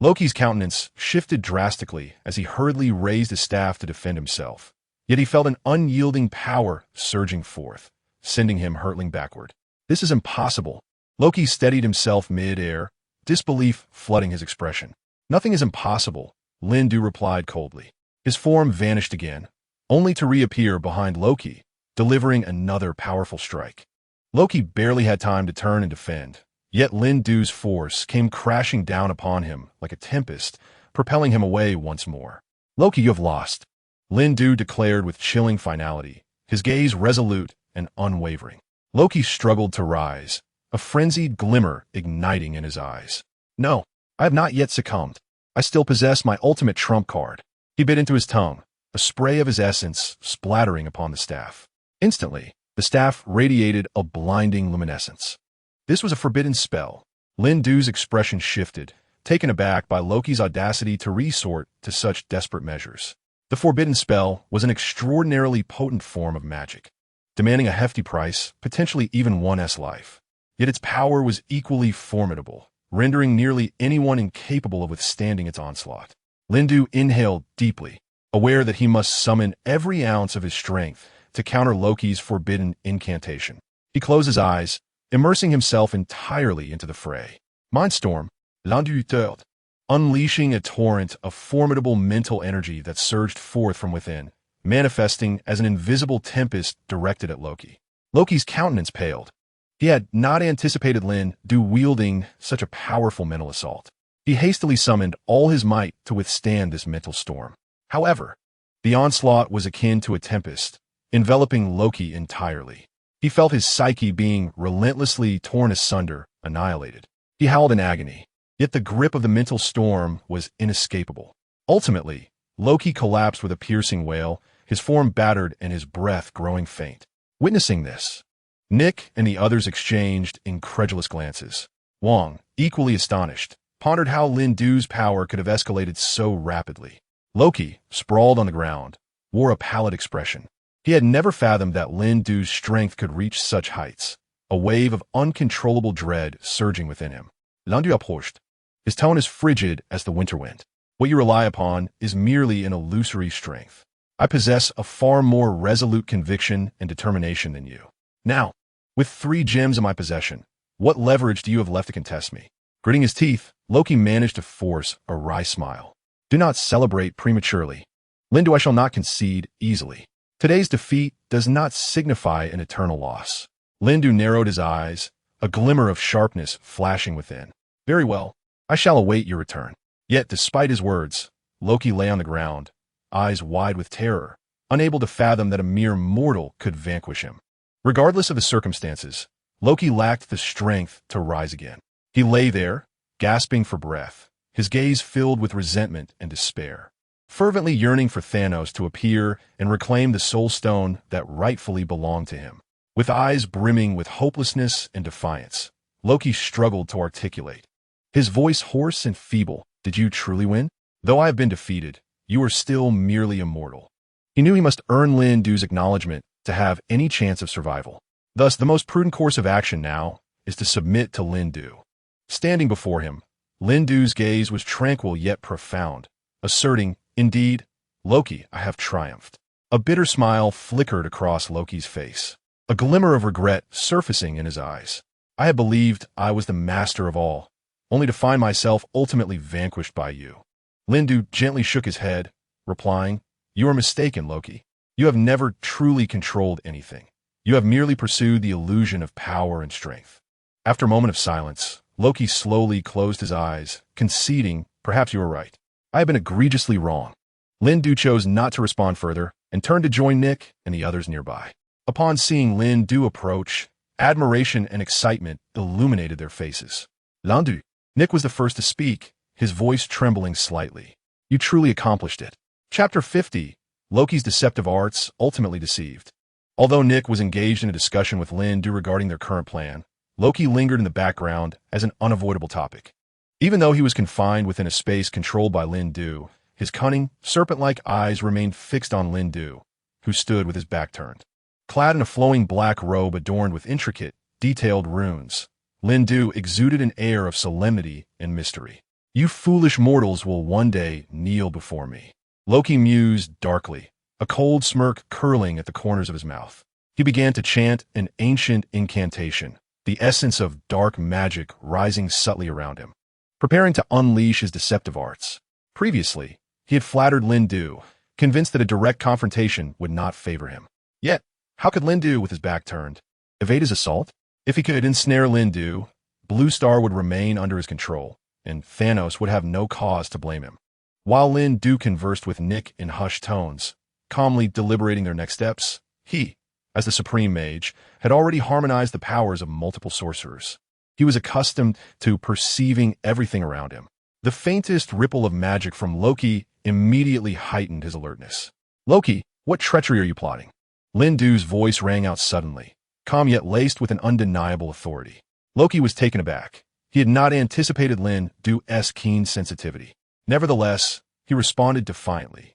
Loki's countenance shifted drastically as he hurriedly raised his staff to defend himself. Yet he felt an unyielding power surging forth, sending him hurtling backward. This is impossible. Loki steadied himself mid-air, disbelief flooding his expression. Nothing is impossible, Lindu replied coldly. His form vanished again, only to reappear behind Loki, delivering another powerful strike. Loki barely had time to turn and defend, yet Lindu's force came crashing down upon him like a tempest, propelling him away once more. Loki, you have lost, Lindu declared with chilling finality, his gaze resolute and unwavering. Loki struggled to rise, a frenzied glimmer igniting in his eyes. No, I have not yet succumbed. I still possess my ultimate trump card. He bit into his tongue, a spray of his essence splattering upon the staff. Instantly, the staff radiated a blinding luminescence. This was a forbidden spell. Lindu's expression shifted, taken aback by Loki's audacity to resort to such desperate measures. The forbidden spell was an extraordinarily potent form of magic, demanding a hefty price, potentially even one's life. Yet its power was equally formidable, rendering nearly anyone incapable of withstanding its onslaught. Lindu inhaled deeply, aware that he must summon every ounce of his strength to counter Loki's forbidden incantation. He closed his eyes, immersing himself entirely into the fray. Mindstorm, Lindu turned, unleashing a torrent of formidable mental energy that surged forth from within, manifesting as an invisible tempest directed at Loki. Loki's countenance paled. He had not anticipated Lindu wielding such a powerful mental assault. He hastily summoned all his might to withstand this mental storm. However, the onslaught was akin to a tempest, enveloping Loki entirely. He felt his psyche being relentlessly torn asunder, annihilated. He howled in agony, yet the grip of the mental storm was inescapable. Ultimately, Loki collapsed with a piercing wail, his form battered and his breath growing faint. Witnessing this, Nick and the others exchanged incredulous glances. Wong, equally astonished, pondered how Lindu's power could have escalated so rapidly. Loki, sprawled on the ground, wore a pallid expression. He had never fathomed that Lindu's strength could reach such heights, a wave of uncontrollable dread surging within him. Lindu approached. His tone as frigid as the winter wind. What you rely upon is merely an illusory strength. I possess a far more resolute conviction and determination than you. Now, with 3 gems in my possession, what leverage do you have left to contest me? Gritting his teeth, Loki managed to force a wry smile. Do not celebrate prematurely. Lindu, I shall not concede easily. Today's defeat does not signify an eternal loss. Lindu narrowed his eyes, a glimmer of sharpness flashing within. Very well, I shall await your return. Yet, despite his words, Loki lay on the ground, eyes wide with terror, unable to fathom that a mere mortal could vanquish him. Regardless of the circumstances, Loki lacked the strength to rise again. He lay there, gasping for breath, his gaze filled with resentment and despair, fervently yearning for Thanos to appear and reclaim the soul stone that rightfully belonged to him. With eyes brimming with hopelessness and defiance, Loki struggled to articulate. His voice hoarse and feeble. Did you truly win? Though I have been defeated, you are still merely immortal. He knew he must earn Lindu's acknowledgement to have any chance of survival. Thus, the most prudent course of action now is to submit to Lindu. Standing before him, Lindu's gaze was tranquil yet profound, asserting, "Indeed, Loki, I have triumphed." A bitter smile flickered across Loki's face, a glimmer of regret surfacing in his eyes. I had believed I was the master of all, only to find myself ultimately vanquished by you. Lindu gently shook his head, replying, "You are mistaken, Loki. You have never truly controlled anything. You have merely pursued the illusion of power and strength." After a moment of silence, Loki slowly closed his eyes, conceding, "Perhaps you are right. I have been egregiously wrong." Lindu chose not to respond further and turned to join Nick and the others nearby. Upon seeing Lindu approach, admiration and excitement illuminated their faces. "Lindu." Nick was the first to speak, his voice trembling slightly. "You truly accomplished it." Chapter 50, Loki's Deceptive Arts Ultimately Deceived. Although Nick was engaged in a discussion with Lindu regarding their current plan, Loki lingered in the background as an unavoidable topic. Even though he was confined within a space controlled by Lindu, his cunning, serpent-like eyes remained fixed on Lindu, who stood with his back turned. Clad in a flowing black robe adorned with intricate, detailed runes, Lindu exuded an air of solemnity and mystery. "You foolish mortals will one day kneel before me," Loki mused darkly, a cold smirk curling at the corners of his mouth. He began to chant an ancient incantation, the essence of dark magic rising subtly around him, preparing to unleash his deceptive arts. Previously, he had flattered Lindu, convinced that a direct confrontation would not favor him. Yet, how could Lindu, with his back turned, evade his assault? If he could ensnare Lindu, Blue Star would remain under his control, and Thanos would have no cause to blame him. While Lindu conversed with Nick in hushed tones, calmly deliberating their next steps, he, as the Supreme Mage, had already harmonized the powers of multiple sorcerers. He was accustomed to perceiving everything around him. The faintest ripple of magic from Loki immediately heightened his alertness. "Loki, what treachery are you plotting?" Lindu's voice rang out suddenly, calm yet laced with an undeniable authority. Loki was taken aback. He had not anticipated Lindu's keen sensitivity. Nevertheless, he responded defiantly.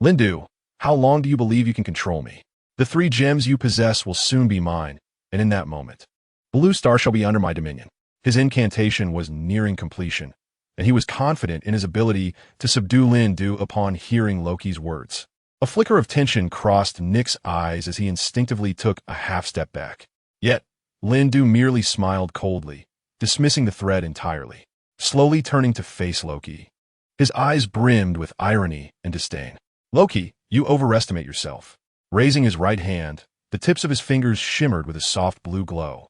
"Lindu, how long do you believe you can control me? The 3 gems you possess will soon be mine, and in that moment, Blue Star shall be under my dominion." His incantation was nearing completion, and he was confident in his ability to subdue Lindu upon hearing Loki's words. A flicker of tension crossed Nick's eyes as he instinctively took a half-step back. Yet, Lindu merely smiled coldly, dismissing the threat entirely. Slowly turning to face Loki, his eyes brimmed with irony and disdain. "Loki, you overestimate yourself." Raising his right hand, the tips of his fingers shimmered with a soft blue glow.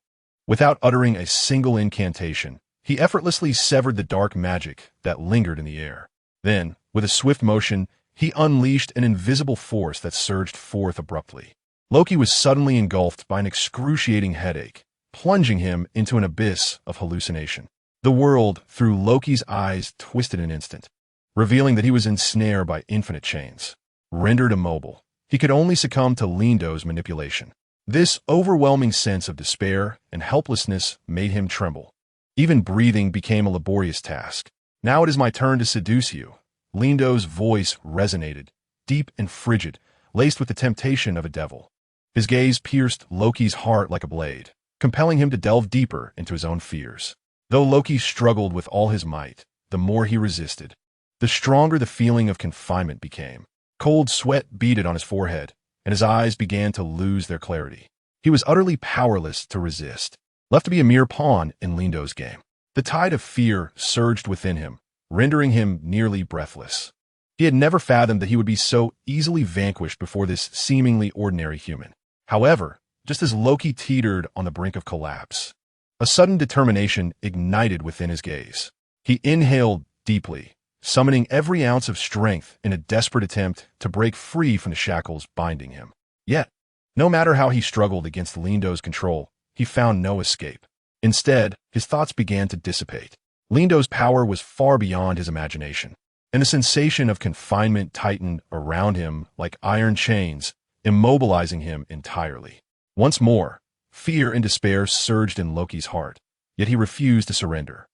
Without uttering a single incantation, he effortlessly severed the dark magic that lingered in the air. Then, with a swift motion, he unleashed an invisible force that surged forth abruptly. Loki was suddenly engulfed by an excruciating headache, plunging him into an abyss of hallucination. The world, through Loki's eyes, twisted in an instant, revealing that he was ensnared by infinite chains. Rendered immobile, he could only succumb to Lindu's manipulation. This overwhelming sense of despair and helplessness made him tremble. Even breathing became a laborious task. "Now it is my turn to seduce you." Lindu's voice resonated, deep and frigid, laced with the temptation of a devil. His gaze pierced Loki's heart like a blade, compelling him to delve deeper into his own fears. Though Loki struggled with all his might, the more he resisted, the stronger the feeling of confinement became. Cold sweat beaded on his forehead, and his eyes began to lose their clarity. He was utterly powerless to resist, left to be a mere pawn in Lindo's game. The tide of fear surged within him, rendering him nearly breathless. He had never fathomed that he would be so easily vanquished before this seemingly ordinary human. However, just as Loki teetered on the brink of collapse, a sudden determination ignited within his gaze. He inhaled deeply, summoning every ounce of strength in a desperate attempt to break free from the shackles binding him. Yet, no matter how he struggled against Lindo's control, he found no escape. Instead, his thoughts began to dissipate. Lindo's power was far beyond his imagination, and the sensation of confinement tightened around him like iron chains, immobilizing him entirely. Once more, fear and despair surged in Loki's heart, yet he refused to surrender.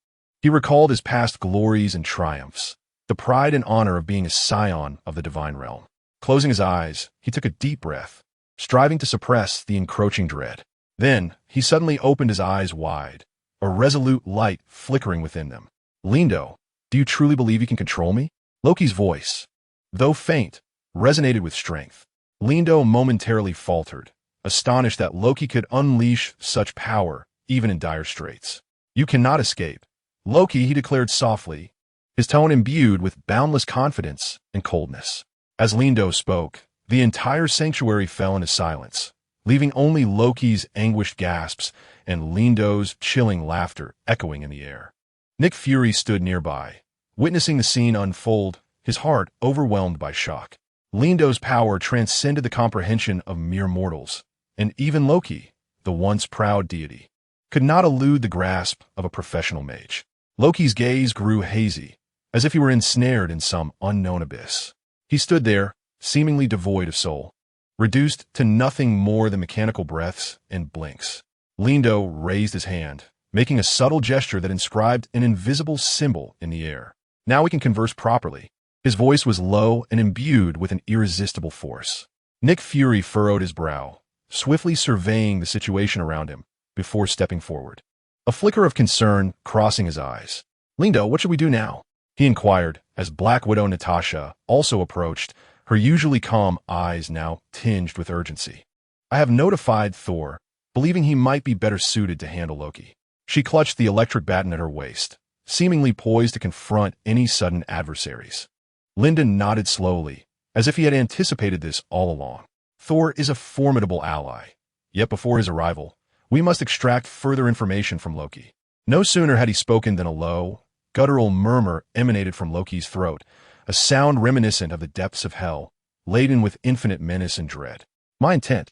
He recalled his past glories and triumphs, the pride and honor of being a scion of the divine realm. Closing his eyes, he took a deep breath, striving to suppress the encroaching dread. Then, he suddenly opened his eyes wide, a resolute light flickering within them. "Lindo, do you truly believe you can control me?" Loki's voice, though faint, resonated with strength. Lindo momentarily faltered, astonished that Loki could unleash such power, even in dire straits. "You cannot escape. Loki," he declared softly, his tone imbued with boundless confidence and coldness. As Lindo spoke, the entire sanctuary fell into silence, leaving only Loki's anguished gasps and Lindo's chilling laughter echoing in the air. Nick Fury stood nearby, witnessing the scene unfold, his heart overwhelmed by shock. Lindo's power transcended the comprehension of mere mortals, and even Loki, the once proud deity, could not elude the grasp of a professional mage. Loki's gaze grew hazy, as if he were ensnared in some unknown abyss. He stood there, seemingly devoid of soul, reduced to nothing more than mechanical breaths and blinks. Lindo raised his hand, making a subtle gesture that inscribed an invisible symbol in the air. "Now we can converse properly." His voice was low and imbued with an irresistible force. Nick Fury furrowed his brow, swiftly surveying the situation around him before stepping forward, a flicker of concern crossing his eyes. "Lindo, what should we do now?" he inquired as Black Widow Natasha also approached, her usually calm eyes now tinged with urgency. "I have notified Thor, believing he might be better suited to handle Loki." She clutched the electric baton at her waist, seemingly poised to confront any sudden adversaries. Lyndon nodded slowly, as if he had anticipated this all along. "Thor is a formidable ally, yet before his arrival, we must extract further information from Loki." No sooner had he spoken than a low, guttural murmur emanated from Loki's throat, a sound reminiscent of the depths of hell, laden with infinite menace and dread. "My intent,"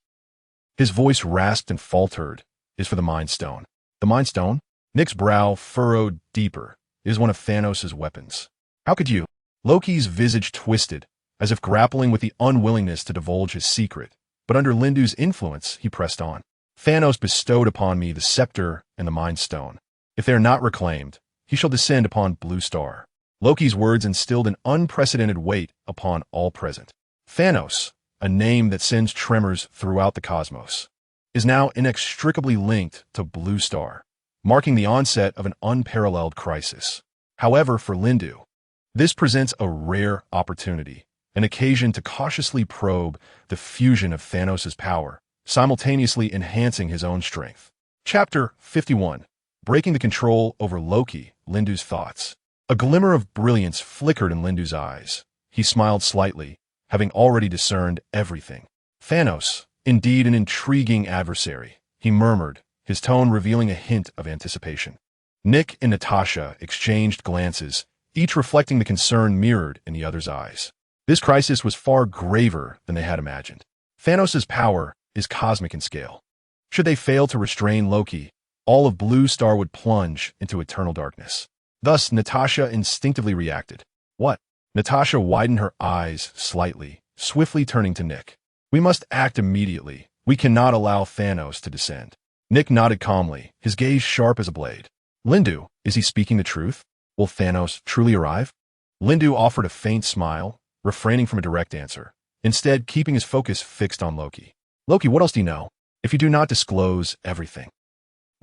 his voice rasped and faltered, "is for the Mind Stone." "The Mind Stone?" Nick's brow furrowed deeper. "It is one of Thanos' weapons." "How could you?" Loki's visage twisted, as if grappling with the unwillingness to divulge his secret, but under Lindo's influence, he pressed on. "Thanos bestowed upon me the scepter and the Mind Stone. If they are not reclaimed, he shall descend upon Blue Star." Loki's words instilled an unprecedented weight upon all present. Thanos, a name that sends tremors throughout the cosmos, is now inextricably linked to Blue Star, marking the onset of an unparalleled crisis. However, for Lindu, this presents a rare opportunity, an occasion to cautiously probe the fusion of Thanos' power, simultaneously enhancing his own strength. Chapter 51. Breaking the control over Loki, Lindu's thoughts. A glimmer of brilliance flickered in Lindu's eyes. He smiled slightly, having already discerned everything. "Thanos, indeed an intriguing adversary," he murmured, his tone revealing a hint of anticipation. Nick and Natasha exchanged glances, each reflecting the concern mirrored in the other's eyes. This crisis was far graver than they had imagined. Thanos' power is cosmic in scale. Should they fail to restrain Loki, all of Blue Star would plunge into eternal darkness. Thus, Natasha instinctively reacted. "What?" Natasha widened her eyes slightly, swiftly turning to Nick. "We must act immediately. We cannot allow Thanos to descend." Nick nodded calmly, his gaze sharp as a blade. "Lindu, is he speaking the truth? Will Thanos truly arrive?" Lindu offered a faint smile, refraining from a direct answer, instead keeping his focus fixed on Loki. "Loki, what else do you know? If you do not disclose everything."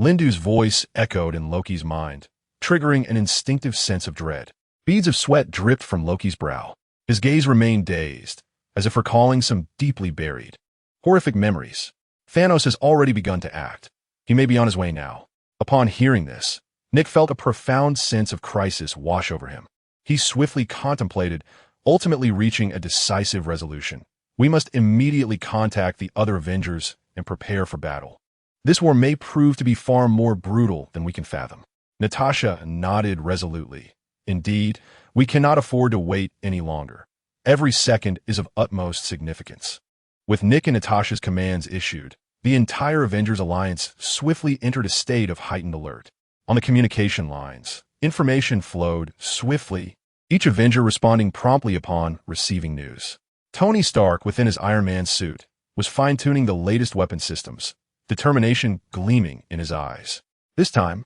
Lindu's voice echoed in Loki's mind, triggering an instinctive sense of dread. Beads of sweat dripped from Loki's brow. His gaze remained dazed, as if recalling some deeply buried, horrific memories. Thanos has already begun to act. He may be on his way now. Upon hearing this, Nick felt a profound sense of crisis wash over him. He swiftly contemplated, ultimately reaching a decisive resolution. We must immediately contact the other Avengers and prepare for battle. This war may prove to be far more brutal than we can fathom. Natasha nodded resolutely. Indeed, we cannot afford to wait any longer. Every second is of utmost significance. With Nick and Natasha's commands issued, the entire Avengers Alliance swiftly entered a state of heightened alert. On the communication lines, information flowed swiftly, each Avenger responding promptly upon receiving news. Tony Stark, within his Iron Man suit, was fine-tuning the latest weapon systems, determination gleaming in his eyes. This time,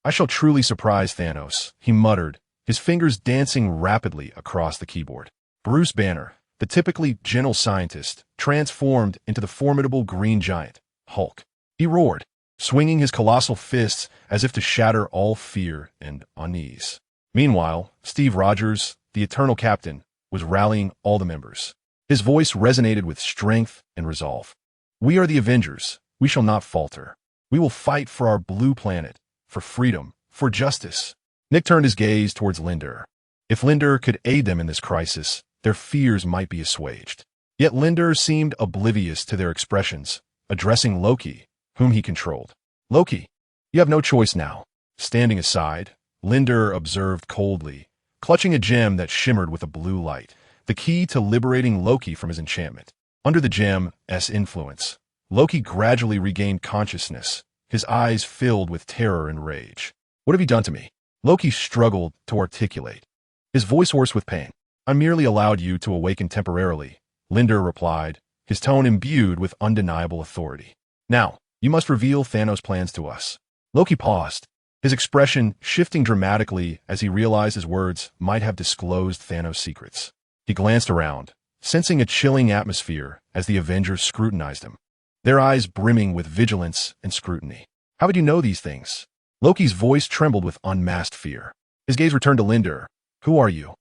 I shall truly surprise Thanos, he muttered, his fingers dancing rapidly across the keyboard. Bruce Banner, the typically gentle scientist, transformed into the formidable green giant, Hulk. He roared, swinging his colossal fists as if to shatter all fear and unease. Meanwhile, Steve Rogers, the Eternal Captain, was rallying all the members. His voice resonated with strength and resolve. We are the Avengers. We shall not falter. We will fight for our blue planet, for freedom, for justice. Nick turned his gaze towards Linder. If Linder could aid them in this crisis, their fears might be assuaged. Yet Linder seemed oblivious to their expressions, addressing Loki, whom he controlled. Loki, you have no choice now. Standing aside, Linder observed coldly, clutching a gem that shimmered with a blue light, the key to liberating Loki from his enchantment. Under the gem's influence, Loki gradually regained consciousness, his eyes filled with terror and rage. What have you done to me? Loki struggled to articulate, his voice hoarse with pain. I merely allowed you to awaken temporarily, Linder replied, his tone imbued with undeniable authority. Now, you must reveal Thanos' plans to us. Loki paused, his expression shifting dramatically as he realized his words might have disclosed Thanos' secrets. He glanced around, sensing a chilling atmosphere as the Avengers scrutinized him, their eyes brimming with vigilance and scrutiny. How would you know these things? Loki's voice trembled with unmasked fear. His gaze returned to Linder. Who are you?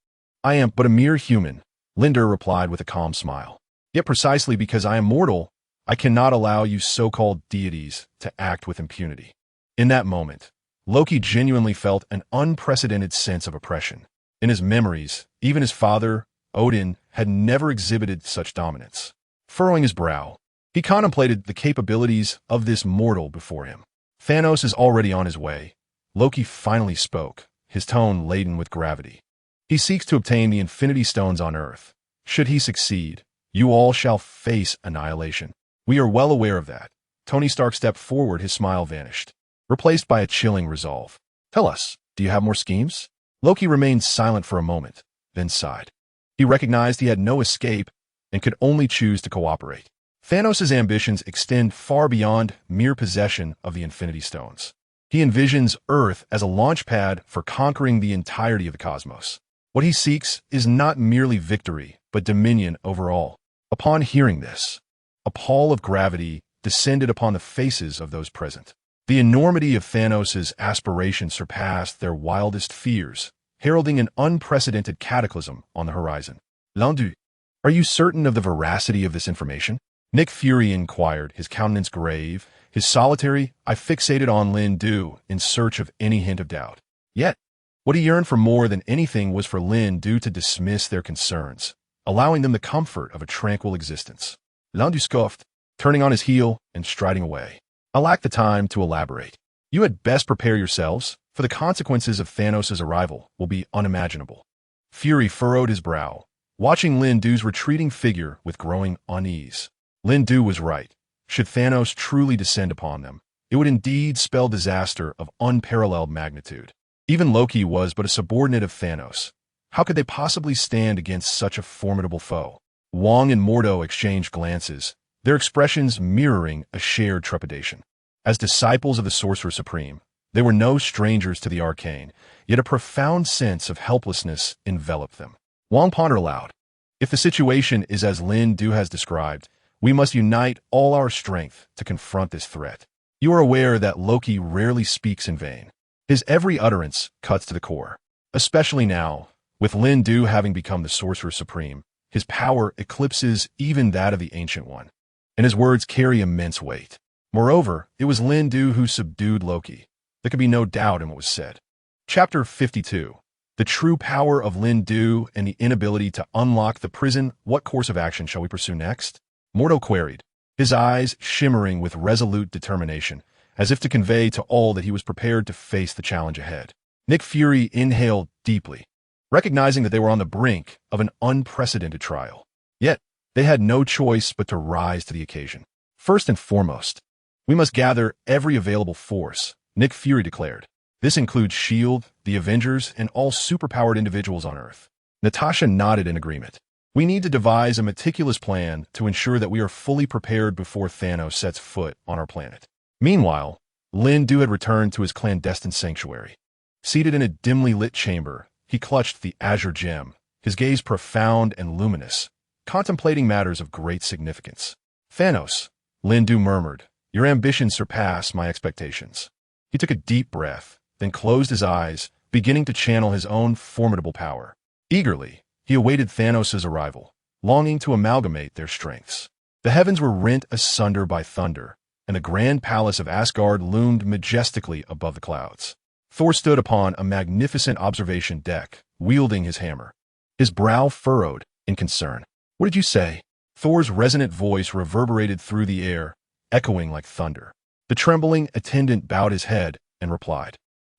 I am but a mere human, Linder replied with a calm smile. Yet precisely because I am mortal, I cannot allow you so-called deities to act with impunity. In that moment, Loki genuinely felt an unprecedented sense of oppression. In his memories, even his father, Odin, had never exhibited such dominance. Furrowing his brow, he contemplated the capabilities of this mortal before him. Thanos is already on his way. Loki finally spoke, his tone laden with gravity. He seeks to obtain the Infinity Stones on Earth. Should he succeed, you all shall face annihilation. We are well aware of that. Tony Stark stepped forward, his smile vanished, replaced by a chilling resolve. Tell us, do you have more schemes? Loki remained silent for a moment, then sighed. He recognized he had no escape and could only choose to cooperate. Thanos' ambitions extend far beyond mere possession of the Infinity Stones. He envisions Earth as a launch pad for conquering the entirety of the cosmos. What he seeks is not merely victory, but dominion over all. Upon hearing this, a pall of gravity descended upon the faces of those present. The enormity of Thanos' aspirations surpassed their wildest fears, heralding an unprecedented cataclysm on the horizon. Landu, are you certain of the veracity of this information? Nick Fury inquired, his countenance grave, his solitary eye fixated on Lindu in search of any hint of doubt. Yet, what he yearned for more than anything was for Lindu to dismiss their concerns, allowing them the comfort of a tranquil existence. Landu scoffed, turning on his heel and striding away. I lack the time to elaborate. You had best prepare yourselves, for the consequences of Thanos' arrival will be unimaginable. Fury furrowed his brow, watching Lindu's retreating figure with growing unease. Lindu was right. Should Thanos truly descend upon them, it would indeed spell disaster of unparalleled magnitude. Even Loki was but a subordinate of Thanos. How could they possibly stand against such a formidable foe? Wong and Mordo exchanged glances, their expressions mirroring a shared trepidation. As disciples of the Sorcerer Supreme, they were no strangers to the arcane, yet a profound sense of helplessness enveloped them. Wong pondered aloud. If the situation is as Lindu has described, we must unite all our strength to confront this threat. You are aware that Loki rarely speaks in vain. His every utterance cuts to the core. Especially now, with Lindu having become the Sorcerer Supreme, his power eclipses even that of the Ancient One, and his words carry immense weight. Moreover, it was Lindu who subdued Loki. There could be no doubt in what was said. Chapter 52. The true power of Lindu and the inability to unlock the prison. What course of action shall we pursue next? Mordo queried, his eyes shimmering with resolute determination, as if to convey to all that he was prepared to face the challenge ahead. Nick Fury inhaled deeply, recognizing that they were on the brink of an unprecedented trial. Yet, they had no choice but to rise to the occasion. First and foremost, we must gather every available force, Nick Fury declared. This includes S.H.I.E.L.D., the Avengers, and all superpowered individuals on Earth. Natasha nodded in agreement. We need to devise a meticulous plan to ensure that we are fully prepared before Thanos sets foot on our planet. Meanwhile, Lindu had returned to his clandestine sanctuary. Seated in a dimly lit chamber, he clutched the azure gem, his gaze profound and luminous, contemplating matters of great significance. Thanos, Lindu murmured, your ambitions surpass my expectations. He took a deep breath, then closed his eyes, beginning to channel his own formidable power. Eagerly, he awaited Thanos' arrival, longing to amalgamate their strengths. The heavens were rent asunder by thunder, and the grand palace of Asgard loomed majestically above the clouds. Thor stood upon a magnificent observation deck, wielding his hammer. His brow furrowed in concern. What did you say? Thor's resonant voice reverberated through the air, echoing like thunder. The trembling attendant bowed his head and replied,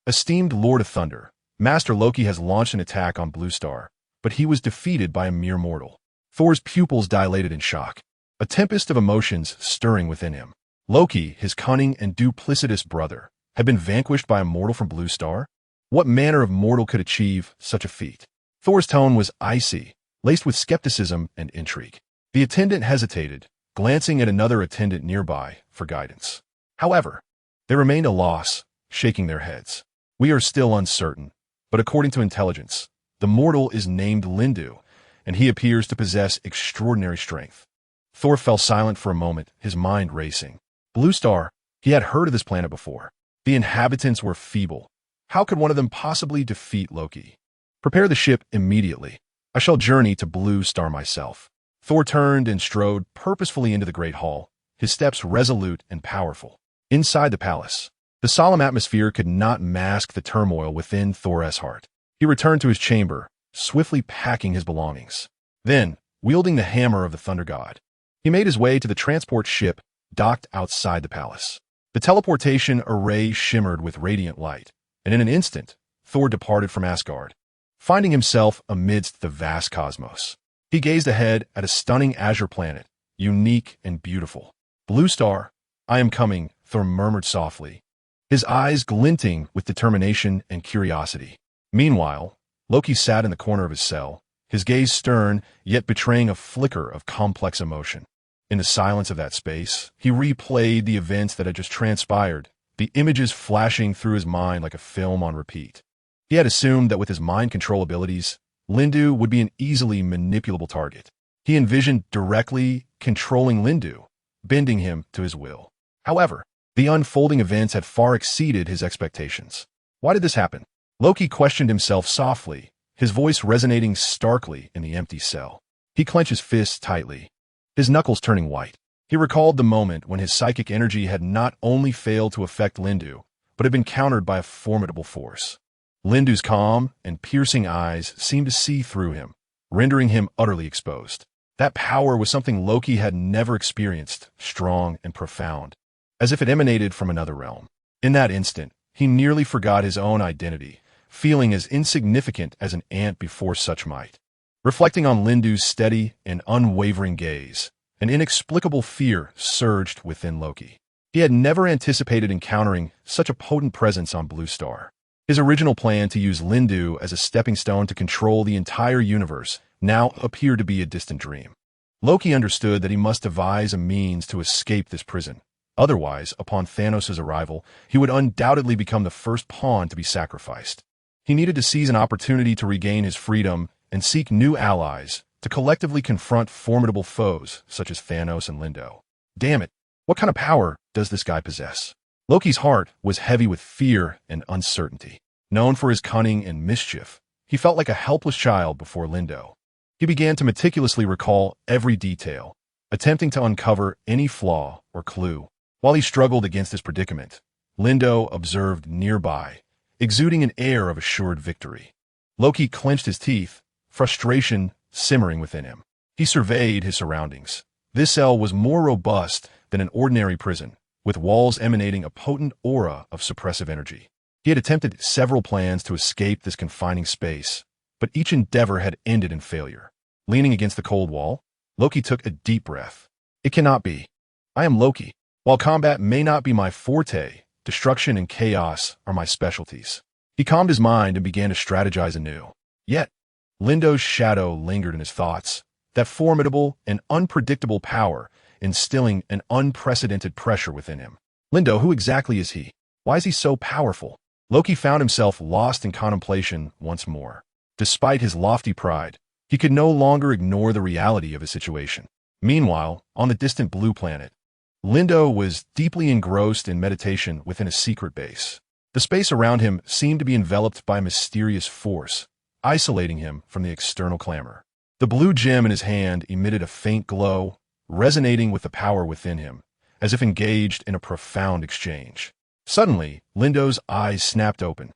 Esteemed Lord of Thunder, Master Loki has launched an attack on Blue Star, but he was defeated by a mere mortal. Thor's pupils dilated in shock, a tempest of emotions stirring within him. Loki, his cunning and duplicitous brother, had been vanquished by a mortal from Blue Star? What manner of mortal could achieve such a feat? Thor's tone was icy, laced with skepticism and intrigue. The attendant hesitated, glancing at another attendant nearby for guidance. However, they remained a loss, shaking their heads. We are still uncertain, but according to intelligence, the mortal is named Lindu, and he appears to possess extraordinary strength. Thor fell silent for a moment, his mind racing. Blue Star, he had heard of this planet before. The inhabitants were feeble. How could one of them possibly defeat Loki? Prepare the ship immediately. I shall journey to Blue Star myself. Thor turned and strode purposefully into the great hall, his steps resolute and powerful. Inside the palace, the solemn atmosphere could not mask the turmoil within Thor's heart. He returned to his chamber, swiftly packing his belongings. Then, wielding the hammer of the Thunder God, he made his way to the transport ship docked outside the palace. The teleportation array shimmered with radiant light, and in an instant, Thor departed from Asgard, finding himself amidst the vast cosmos. He gazed ahead at a stunning azure planet, unique and beautiful. Blue Star, I am coming, Thor murmured softly, his eyes glinting with determination and curiosity. Meanwhile, Loki sat in the corner of his cell, his gaze stern, yet betraying a flicker of complex emotion. In the silence of that space, he replayed the events that had just transpired, the images flashing through his mind like a film on repeat. He had assumed that with his mind control abilities, Lindu would be an easily manipulable target. He envisioned directly controlling Lindu, bending him to his will. However, the unfolding events had far exceeded his expectations. Why did this happen? Loki questioned himself softly, his voice resonating starkly in the empty cell. He clenched his fists tightly, his knuckles turning white. He recalled the moment when his psychic energy had not only failed to affect Lindu, but had been countered by a formidable force. Lindu's calm and piercing eyes seemed to see through him, rendering him utterly exposed. That power was something Loki had never experienced, strong and profound, as if it emanated from another realm. In that instant, he nearly forgot his own identity, feeling as insignificant as an ant before such might. Reflecting on Lindu's steady and unwavering gaze, an inexplicable fear surged within Loki. He had never anticipated encountering such a potent presence on Blue Star. His original plan to use Lindu as a stepping stone to control the entire universe now appeared to be a distant dream. Loki understood that he must devise a means to escape this prison. Otherwise, upon Thanos' arrival, he would undoubtedly become the first pawn to be sacrificed. He needed to seize an opportunity to regain his freedom and seek new allies to collectively confront formidable foes such as Thanos and Lindu. Damn it, what kind of power does this guy possess? Loki's heart was heavy with fear and uncertainty. Known for his cunning and mischief, he felt like a helpless child before Lindu. He began to meticulously recall every detail, attempting to uncover any flaw or clue. While he struggled against his predicament, Lindo observed nearby, exuding an air of assured victory. Loki clenched his teeth, frustration simmering within him. He surveyed his surroundings. This cell was more robust than an ordinary prison, with walls emanating a potent aura of suppressive energy. He had attempted several plans to escape this confining space, but each endeavor had ended in failure. Leaning against the cold wall, Loki took a deep breath. It cannot be. I am Loki. While combat may not be my forte, destruction and chaos are my specialties. He calmed his mind and began to strategize anew. Yet, Lindo's shadow lingered in his thoughts, that formidable and unpredictable power instilling an unprecedented pressure within him. Lindo, who exactly is he? Why is he so powerful? Loki found himself lost in contemplation once more. Despite his lofty pride, he could no longer ignore the reality of his situation. Meanwhile, on the distant blue planet, Lindo was deeply engrossed in meditation within a secret base. The space around him seemed to be enveloped by a mysterious force, isolating him from the external clamor. The blue gem in his hand emitted a faint glow, resonating with the power within him, as if engaged in a profound exchange. Suddenly, Lindo's eyes snapped open,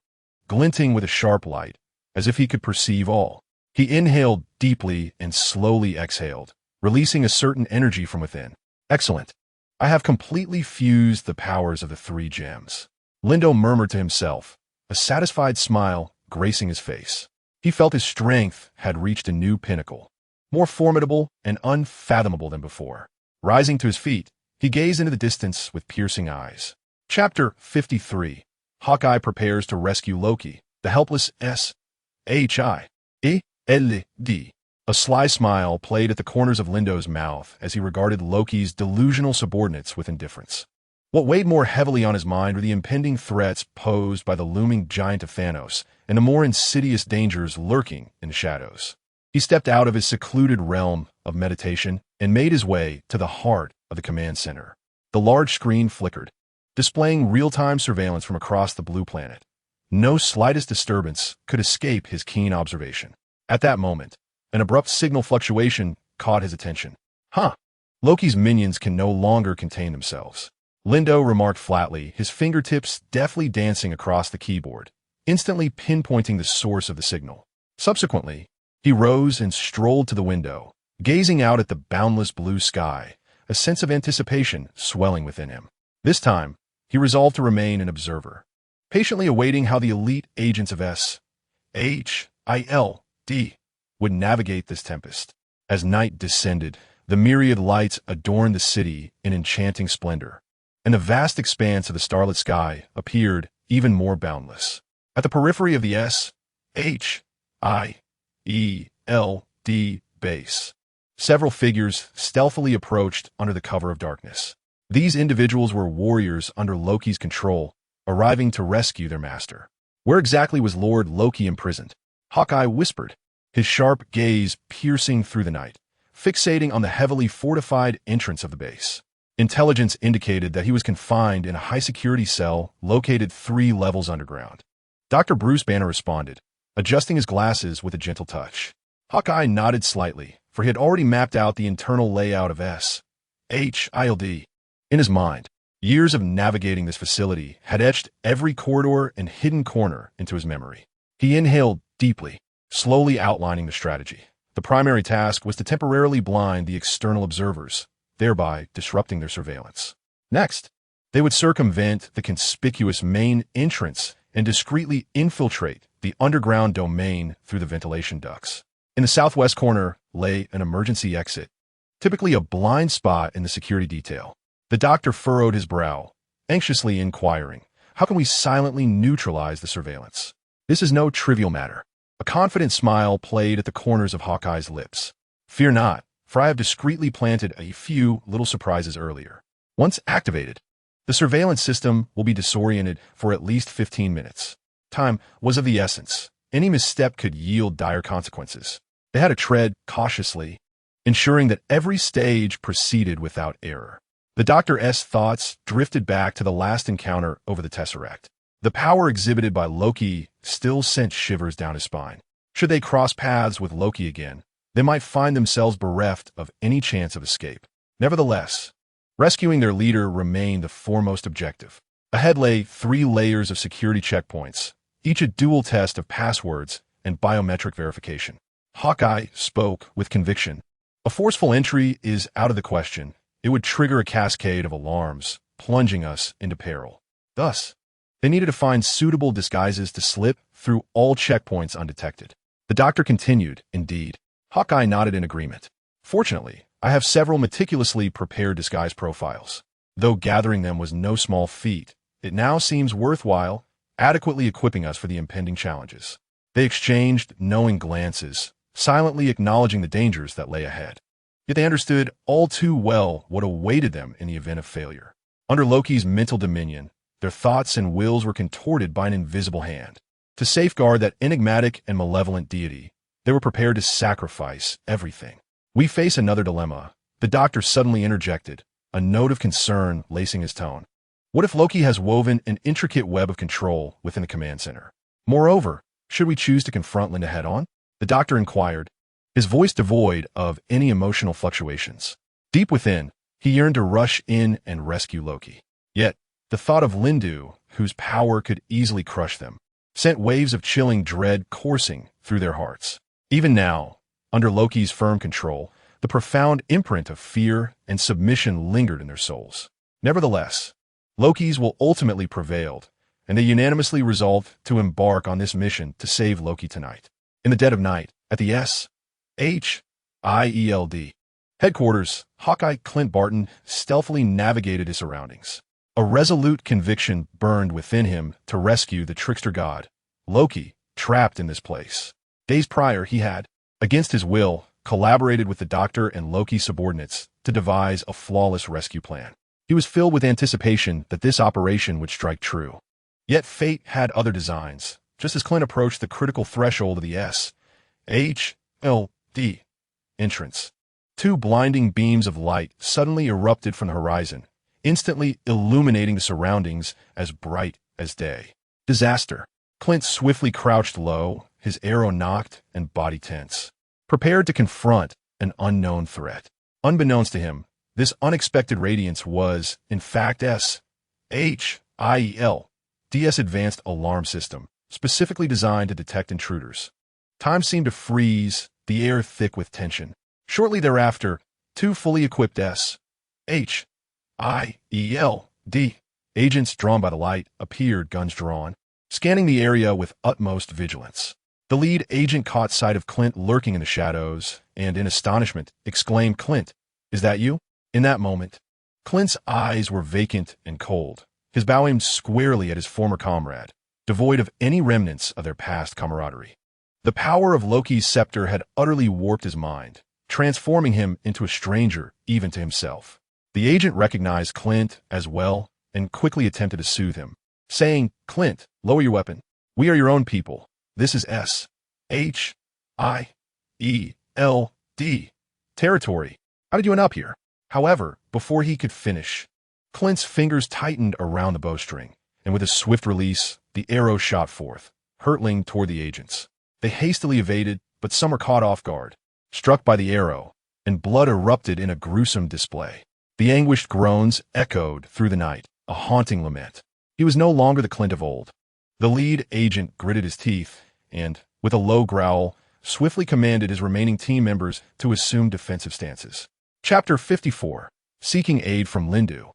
glinting with a sharp light, as if he could perceive all. He inhaled deeply and slowly exhaled, releasing a certain energy from within. Excellent. I have completely fused the powers of the three gems. Lindo murmured to himself, a satisfied smile gracing his face. He felt his strength had reached a new pinnacle, more formidable and unfathomable than before. Rising to his feet, he gazed into the distance with piercing eyes. Chapter 53. Hawkeye prepares to rescue Loki, the helpless S.H.I.E.L.D. A sly smile played at the corners of Lindo's mouth as he regarded Loki's delusional subordinates with indifference. What weighed more heavily on his mind were the impending threats posed by the looming giant of Thanos and the more insidious dangers lurking in the shadows. He stepped out of his secluded realm of meditation and made his way to the heart of the command center. The large screen flickered, displaying real-time surveillance from across the blue planet. No slightest disturbance could escape his keen observation. At that moment, an abrupt signal fluctuation caught his attention. Loki's minions can no longer contain themselves. Lindo remarked flatly, his fingertips deftly dancing across the keyboard, instantly pinpointing the source of the signal. Subsequently, he rose and strolled to the window, gazing out at the boundless blue sky, a sense of anticipation swelling within him. This time, he resolved to remain an observer, patiently awaiting how the elite agents of S.H.I.E.L.D. would navigate this tempest. As night descended, the myriad lights adorned the city in enchanting splendor, and the vast expanse of the starlit sky appeared even more boundless. At the periphery of the S.H.I.E.L.D. base, several figures stealthily approached under the cover of darkness. These individuals were warriors under Loki's control, arriving to rescue their master. Where exactly was Lord Loki imprisoned? Hawkeye whispered, his sharp gaze piercing through the night, fixating on the heavily fortified entrance of the base. Intelligence indicated that he was confined in a high-security cell located 3 levels underground. Dr. Bruce Banner responded, adjusting his glasses with a gentle touch. Hawkeye nodded slightly, for he had already mapped out the internal layout of S.H.I.E.L.D. in his mind. Years of navigating this facility had etched every corridor and hidden corner into his memory. He inhaled deeply, slowly outlining the strategy. The primary task was to temporarily blind the external observers, thereby disrupting their surveillance. Next, they would circumvent the conspicuous main entrance and discreetly infiltrate the underground domain through the ventilation ducts. In the southwest corner lay an emergency exit, typically a blind spot in the security detail. The doctor furrowed his brow, anxiously inquiring, how can we silently neutralize the surveillance? This is no trivial matter. A confident smile played at the corners of Hawkeye's lips. Fear not, for I have discreetly planted a few little surprises earlier. Once activated, the surveillance system will be disoriented for at least 15 minutes. Time was of the essence. Any misstep could yield dire consequences. They had to tread cautiously, ensuring that every stage proceeded without error. The Doctor's thoughts drifted back to the last encounter over the Tesseract. The power exhibited by Loki still sent shivers down his spine. Should they cross paths with Loki again, they might find themselves bereft of any chance of escape. Nevertheless, rescuing their leader remained the foremost objective. Ahead lay 3 layers of security checkpoints, each a dual test of passwords and biometric verification. Hawkeye spoke with conviction. A forceful entry is out of the question. It would trigger a cascade of alarms, plunging us into peril. Thus, they needed to find suitable disguises to slip through all checkpoints undetected. The doctor continued, indeed. Hawkeye nodded in agreement. Fortunately, I have several meticulously prepared disguise profiles. Though gathering them was no small feat, it now seems worthwhile, adequately equipping us for the impending challenges. They exchanged knowing glances, silently acknowledging the dangers that lay ahead. Yet they understood all too well what awaited them in the event of failure. Under Loki's mental dominion, their thoughts and wills were contorted by an invisible hand. To safeguard that enigmatic and malevolent deity, they were prepared to sacrifice everything. We face another dilemma. The doctor suddenly interjected, a note of concern lacing his tone. What if Loki has woven an intricate web of control within the command center? Moreover, should we choose to confront Linda head-on? The doctor inquired, his voice devoid of any emotional fluctuations. Deep within, he yearned to rush in and rescue Loki. Yet, the thought of Lindu, whose power could easily crush them, sent waves of chilling dread coursing through their hearts. Even now, under Loki's firm control, the profound imprint of fear and submission lingered in their souls. Nevertheless, Loki's will ultimately prevailed, and they unanimously resolved to embark on this mission to save Loki tonight. In the dead of night, at the SHIELD headquarters, Hawkeye Clint Barton stealthily navigated his surroundings. A resolute conviction burned within him to rescue the trickster god, Loki, trapped in this place. Days prior, he had, against his will, collaborated with the Doctor and Loki's subordinates to devise a flawless rescue plan. He was filled with anticipation that this operation would strike true. Yet fate had other designs. Just as Clint approached the critical threshold of the SHIELD entrance, 2 blinding beams of light suddenly erupted from the horizon, instantly illuminating the surroundings as bright as day. Disaster. Clint swiftly crouched low, his arrow knocked and body tense, prepared to confront an unknown threat. Unbeknownst to him, this unexpected radiance was, in fact, SHIELD's advanced alarm system, specifically designed to detect intruders. Time seemed to freeze, the air thick with tension. Shortly thereafter, 2 fully equipped SHIELD agents drawn by the light appeared, guns drawn, scanning the area with utmost vigilance. The lead agent caught sight of Clint lurking in the shadows, and in astonishment, exclaimed, "Clint, is that you?" In that moment, Clint's eyes were vacant and cold, his bow aimed squarely at his former comrade, devoid of any remnants of their past camaraderie. The power of Loki's scepter had utterly warped his mind, transforming him into a stranger even to himself. The agent recognized Clint as well and quickly attempted to soothe him, saying, "Clint, lower your weapon. We are your own people. This is SHIELD territory. How did you end up here?" However, before he could finish, Clint's fingers tightened around the bowstring, and with a swift release, the arrow shot forth, hurtling toward the agents. They hastily evaded, but some were caught off guard, struck by the arrow, and blood erupted in a gruesome display. The anguished groans echoed through the night, a haunting lament. He was no longer the Clint of old. The lead agent gritted his teeth and, with a low growl, swiftly commanded his remaining team members to assume defensive stances. Chapter 54. Seeking Aid from Lindu.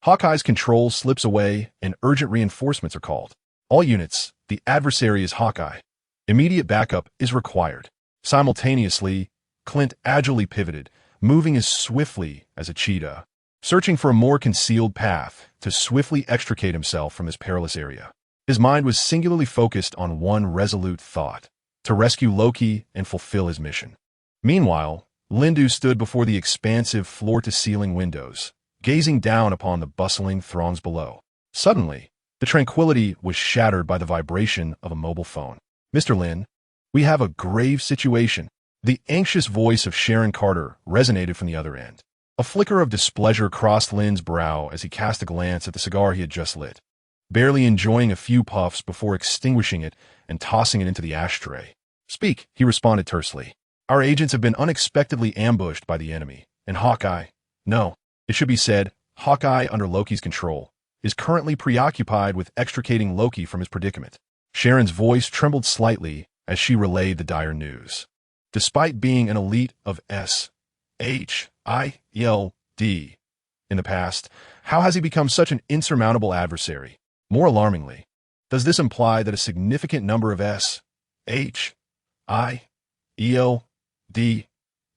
Hawkeye's control slips away and urgent reinforcements are called. All units, the adversary is Hawkeye. Immediate backup is required. Simultaneously, Clint agilely pivoted, moving as swiftly as a cheetah, searching for a more concealed path to swiftly extricate himself from this perilous area. His mind was singularly focused on one resolute thought: to rescue Loki and fulfill his mission. Meanwhile, Lindu stood before the expansive floor-to-ceiling windows, gazing down upon the bustling throngs below. Suddenly, the tranquility was shattered by the vibration of a mobile phone. "Mr. Lin, we have a grave situation." The anxious voice of Sharon Carter resonated from the other end. A flicker of displeasure crossed Lin's brow as he cast a glance at the cigar he had just lit, barely enjoying a few puffs before extinguishing it and tossing it into the ashtray. "Speak," he responded tersely. Our agents have been unexpectedly ambushed by the enemy, and no, it should be said, Hawkeye, under Loki's control, is currently preoccupied with extricating Loki from his predicament. Sharon's voice trembled slightly as she relayed the dire news. Despite being an elite of snatched in the past, how has he become such an insurmountable adversary? More alarmingly, does this imply that a significant number of snatched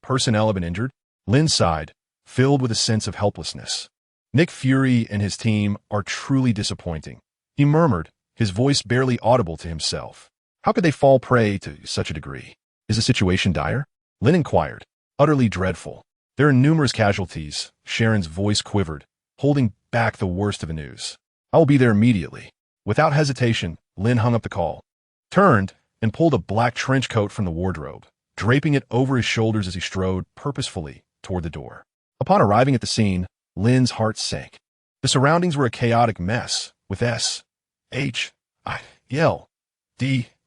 personnel have been injured? Lynn sighed, filled with a sense of helplessness. Nick Fury and his team are truly disappointing, he murmured, his voice barely audible to himself. How could they fall prey to such a degree? Is the situation dire? Lynn inquired. Utterly dreadful. There are numerous casualties. Sharon's voice quivered, holding back the worst of the news. I will be there immediately. Without hesitation, Lynn hung up the call, turned, and pulled a black trench coat from the wardrobe, draping it over his shoulders as he strode purposefully toward the door. Upon arriving at the scene, Lynn's heart sank. The surroundings were a chaotic mess, with snatched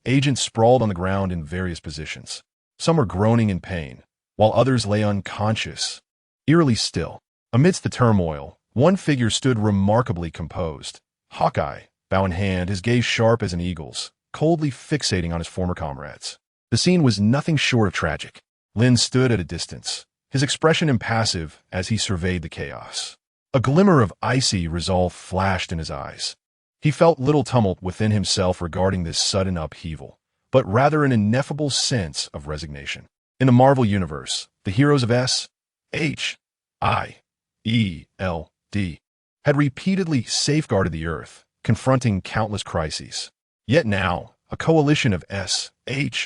agents sprawled on the ground in various positions. Some were groaning in pain, while others lay unconscious, eerily still. Amidst the turmoil, one figure stood remarkably composed. Hawkeye, bow in hand, his gaze sharp as an eagle's, coldly fixating on his former comrades. The scene was nothing short of tragic. Lynn stood at a distance, his expression impassive as he surveyed the chaos. A glimmer of icy resolve flashed in his eyes. He felt little tumult within himself regarding this sudden upheaval, but rather an ineffable sense of resignation. In the Marvel Universe, the heroes of snatched had repeatedly safeguarded the Earth, confronting countless crises. Yet now, a coalition of snatched's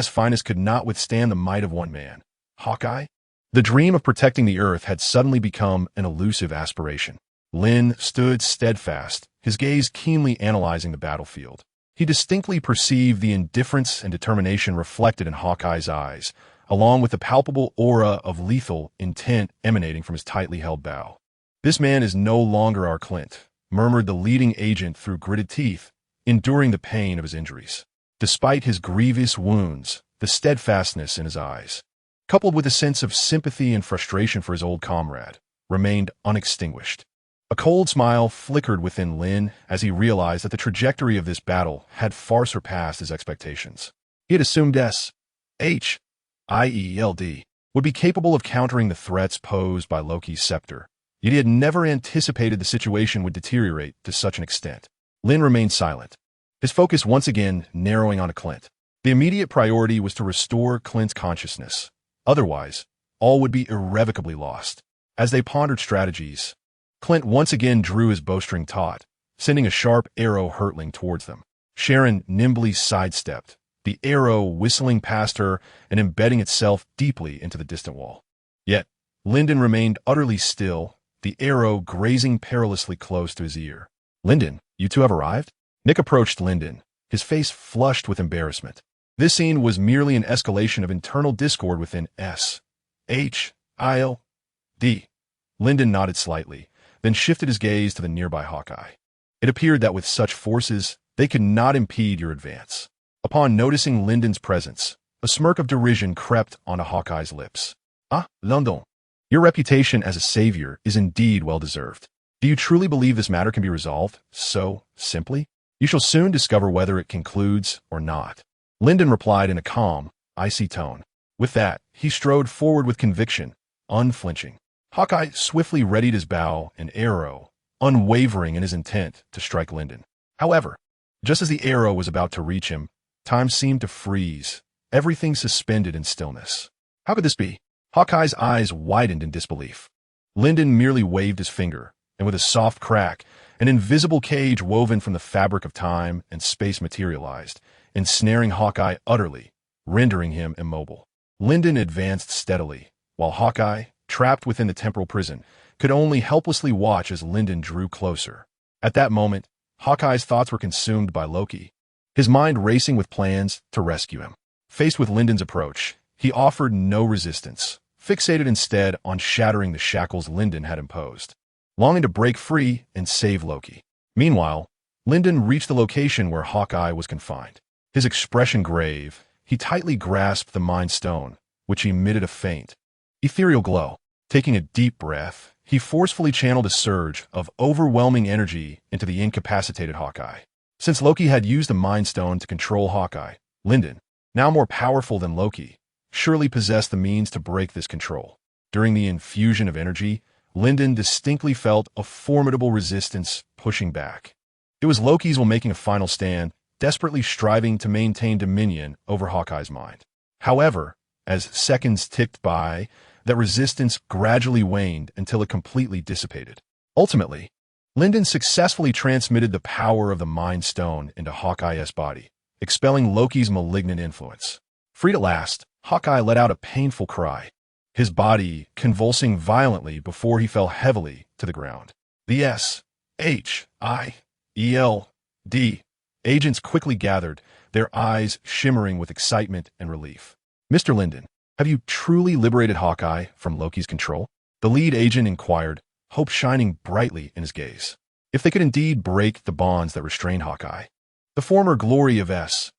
finest could not withstand the might of one man, Hawkeye. The dream of protecting the Earth had suddenly become an elusive aspiration. Lynn stood steadfast, his gaze keenly analyzing the battlefield. He distinctly perceived the indifference and determination reflected in Hawkeye's eyes, along with the palpable aura of lethal intent emanating from his tightly held bow. "This man is no longer our Clint," murmured the leading agent through gritted teeth, enduring the pain of his injuries. Despite his grievous wounds, the steadfastness in his eyes, coupled with a sense of sympathy and frustration for his old comrade, remained unextinguished. A cold smile flickered within Lynn as he realized that the trajectory of this battle had far surpassed his expectations. He had assumed snatched would be capable of countering the threats posed by Loki's scepter, yet he had never anticipated the situation would deteriorate to such an extent. Lynn remained silent, his focus once again narrowing onto Clint. The immediate priority was to restore Clint's consciousness. Otherwise, all would be irrevocably lost. As they pondered strategies, Clint once again drew his bowstring taut, sending a sharp arrow hurtling towards them. Sharon nimbly sidestepped, the arrow whistling past her and embedding itself deeply into the distant wall. Yet, Lyndon remained utterly still, the arrow grazing perilously close to his ear. "Lyndon, you two have arrived?" Nick approached Lyndon, his face flushed with embarrassment. This scene was merely an escalation of internal discord within snatched. Lyndon nodded slightly, then shifted his gaze to the nearby Hawkeye. "It appeared that with such forces, they could not impede your advance." Upon noticing Lyndon's presence, a smirk of derision crept onto Hawkeye's lips. "Ah, Lyndon, your reputation as a savior is indeed well-deserved. Do you truly believe this matter can be resolved so simply? You shall soon discover whether it concludes or not." Lyndon replied in a calm, icy tone. With that, he strode forward with conviction, unflinching. Hawkeye swiftly readied his bow and arrow, unwavering in his intent to strike Lyndon. However, just as the arrow was about to reach him, time seemed to freeze, everything suspended in stillness. How could this be? Hawkeye's eyes widened in disbelief. Lyndon merely waved his finger, and with a soft crack, an invisible cage woven from the fabric of time and space materialized, ensnaring Hawkeye utterly, rendering him immobile. Lyndon advanced steadily, while Hawkeye, trapped within the temporal prison, could only helplessly watch as Lyndon drew closer. At that moment, Hawkeye's thoughts were consumed by Loki, his mind racing with plans to rescue him. Faced with Lyndon's approach, he offered no resistance, fixated instead on shattering the shackles Lyndon had imposed, longing to break free and save Loki. Meanwhile, Lyndon reached the location where Hawkeye was confined. His expression grave, he tightly grasped the Mind Stone, which emitted a faint, ethereal glow. Taking a deep breath, he forcefully channeled a surge of overwhelming energy into the incapacitated Hawkeye. Since Loki had used the Mind Stone to control Hawkeye, Linden, now more powerful than Loki, surely possessed the means to break this control. During the infusion of energy, Linden distinctly felt a formidable resistance pushing back. It was Loki's while making a final stand, desperately striving to maintain dominion over Hawkeye's mind. However, as seconds ticked by, that resistance gradually waned until it completely dissipated. Ultimately, Linden successfully transmitted the power of the Mind Stone into Hawkeye's body, expelling Loki's malignant influence. Freed at last, Hawkeye let out a painful cry, his body convulsing violently before he fell heavily to the ground. The S.H.I.E.L.D. agents quickly gathered, their eyes shimmering with excitement and relief. "Mr. Linden, have you truly liberated Hawkeye from Loki's control?" The lead agent inquired, hope shining brightly in his gaze. If they could indeed break the bonds that restrained Hawkeye, the former glory of S.H.I.E.L.D.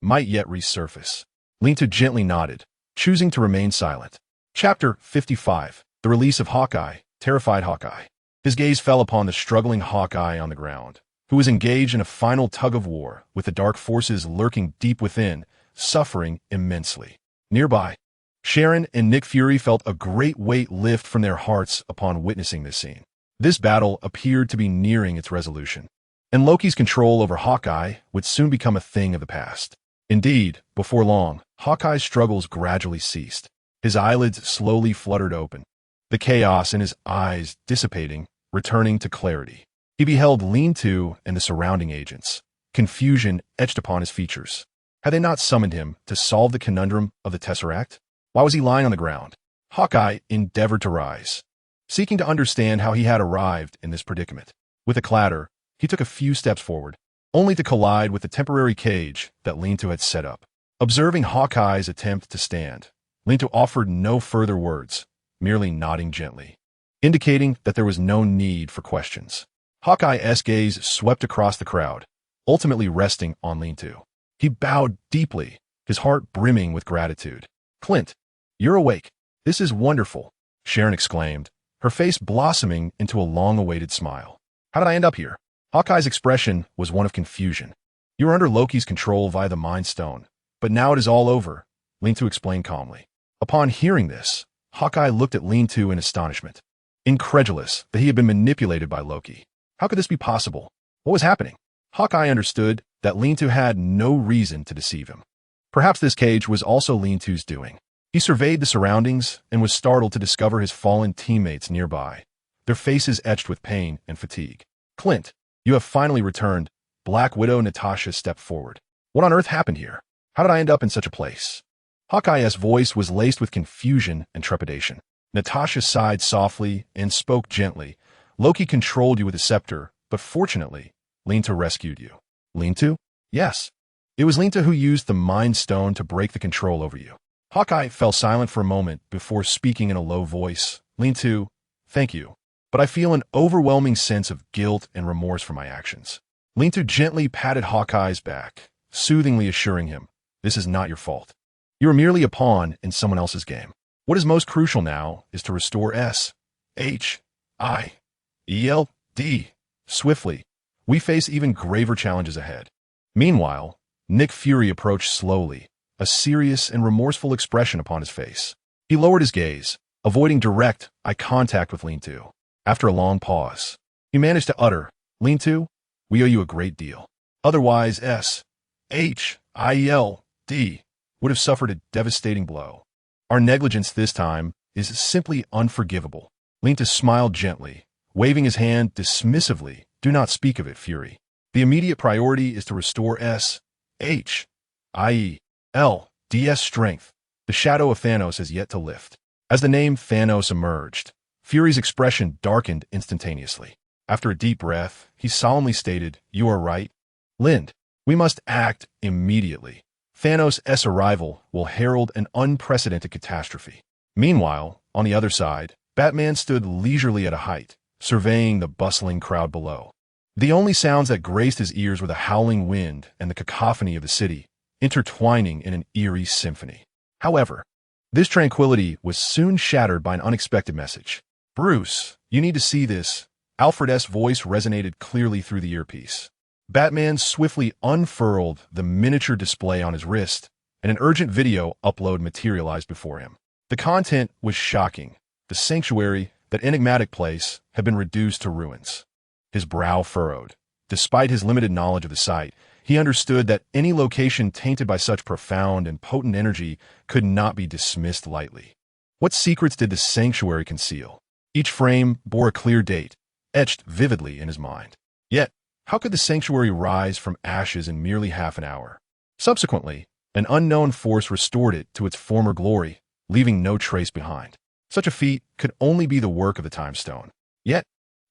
might yet resurface. Lintu gently nodded, choosing to remain silent. Chapter 55. The Release of Hawkeye, Terrified Hawkeye. His gaze fell upon the struggling Hawkeye on the ground, who was engaged in a final tug-of-war with the dark forces lurking deep within, suffering immensely. Nearby, Sharon and Nick Fury felt a great weight lift from their hearts upon witnessing this scene. This battle appeared to be nearing its resolution, and Loki's control over Hawkeye would soon become a thing of the past. Indeed, before long, Hawkeye's struggles gradually ceased. His eyelids slowly fluttered open, the chaos in his eyes dissipating, returning to clarity. He beheld Lean-To and the surrounding agents. Confusion etched upon his features. Had they not summoned him to solve the conundrum of the Tesseract? Why was he lying on the ground? Hawkeye endeavored to rise, seeking to understand how he had arrived in this predicament. With a clatter, he took a few steps forward, only to collide with the temporary cage that Lean-To had set up. Observing Hawkeye's attempt to stand, Lean-To offered no further words, merely nodding gently, indicating that there was no need for questions. Hawkeye's gaze swept across the crowd, ultimately resting on Lean-To. He bowed deeply, his heart brimming with gratitude. "Clint, you're awake. This is wonderful," Sharon exclaimed, her face blossoming into a long-awaited smile. "How did I end up here?" Hawkeye's expression was one of confusion. "You were under Loki's control via the Mind Stone, but now it is all over," Lean-To explained calmly. Upon hearing this, Hawkeye looked at Lean-To in astonishment, incredulous that he had been manipulated by Loki. How could this be possible? What was happening? Hawkeye understood that Lean-To had no reason to deceive him. Perhaps this cage was also Lean-To's doing. He surveyed the surroundings and was startled to discover his fallen teammates nearby, their faces etched with pain and fatigue. "Clint, you have finally returned." Black Widow Natasha stepped forward. "What on earth happened here? How did I end up in such a place?" Hawkeye's voice was laced with confusion and trepidation. Natasha sighed softly and spoke gently. "Loki controlled you with a scepter, but fortunately, Lean-To rescued you." "Lean-To?" "Yes. It was Lean-To who used the Mind Stone to break the control over you." Hawkeye fell silent for a moment before speaking in a low voice. "Lean-To, thank you, but I feel an overwhelming sense of guilt and remorse for my actions." Lean-To gently patted Hawkeye's back, soothingly assuring him, "This is not your fault. You are merely a pawn in someone else's game. What is most crucial now is to restore S.H.I.E.L.D. swiftly. We face even graver challenges ahead." Meanwhile, Nick Fury approached slowly, a serious and remorseful expression upon his face. He lowered his gaze, avoiding direct eye contact with Lean-To. After a long pause, he managed to utter, "Lean-To, we owe you a great deal. Otherwise, S.H.I.E.L.D. would have suffered a devastating blow. Our negligence this time is simply unforgivable." Lean-To smiled gently, waving his hand dismissively. "Do not speak of it, Fury. The immediate priority is to restore S.H.I.E.L.D.'s strength. The shadow of Thanos has yet to lift." As the name Thanos emerged, Fury's expression darkened instantaneously. After a deep breath, he solemnly stated, "You are right, Lind. We must act immediately. Thanos' arrival will herald an unprecedented catastrophe." Meanwhile, on the other side, Batman stood leisurely at a height, surveying the bustling crowd below. The only sounds that graced his ears were the howling wind and the cacophony of the city, intertwining in an eerie symphony. However, this tranquility was soon shattered by an unexpected message. "Bruce, you need to see this." Alfred's voice resonated clearly through the earpiece. Batman swiftly unfurled the miniature display on his wrist, and an urgent video upload materialized before him. The content was shocking. The sanctuary, that enigmatic place, had been reduced to ruins. His brow furrowed. Despite his limited knowledge of the site, he understood that any location tainted by such profound and potent energy could not be dismissed lightly. What secrets did the sanctuary conceal? Each frame bore a clear date, etched vividly in his mind. Yet, how could the sanctuary rise from ashes in merely half an hour? Subsequently, an unknown force restored it to its former glory, leaving no trace behind. Such a feat could only be the work of the Time Stone. Yet,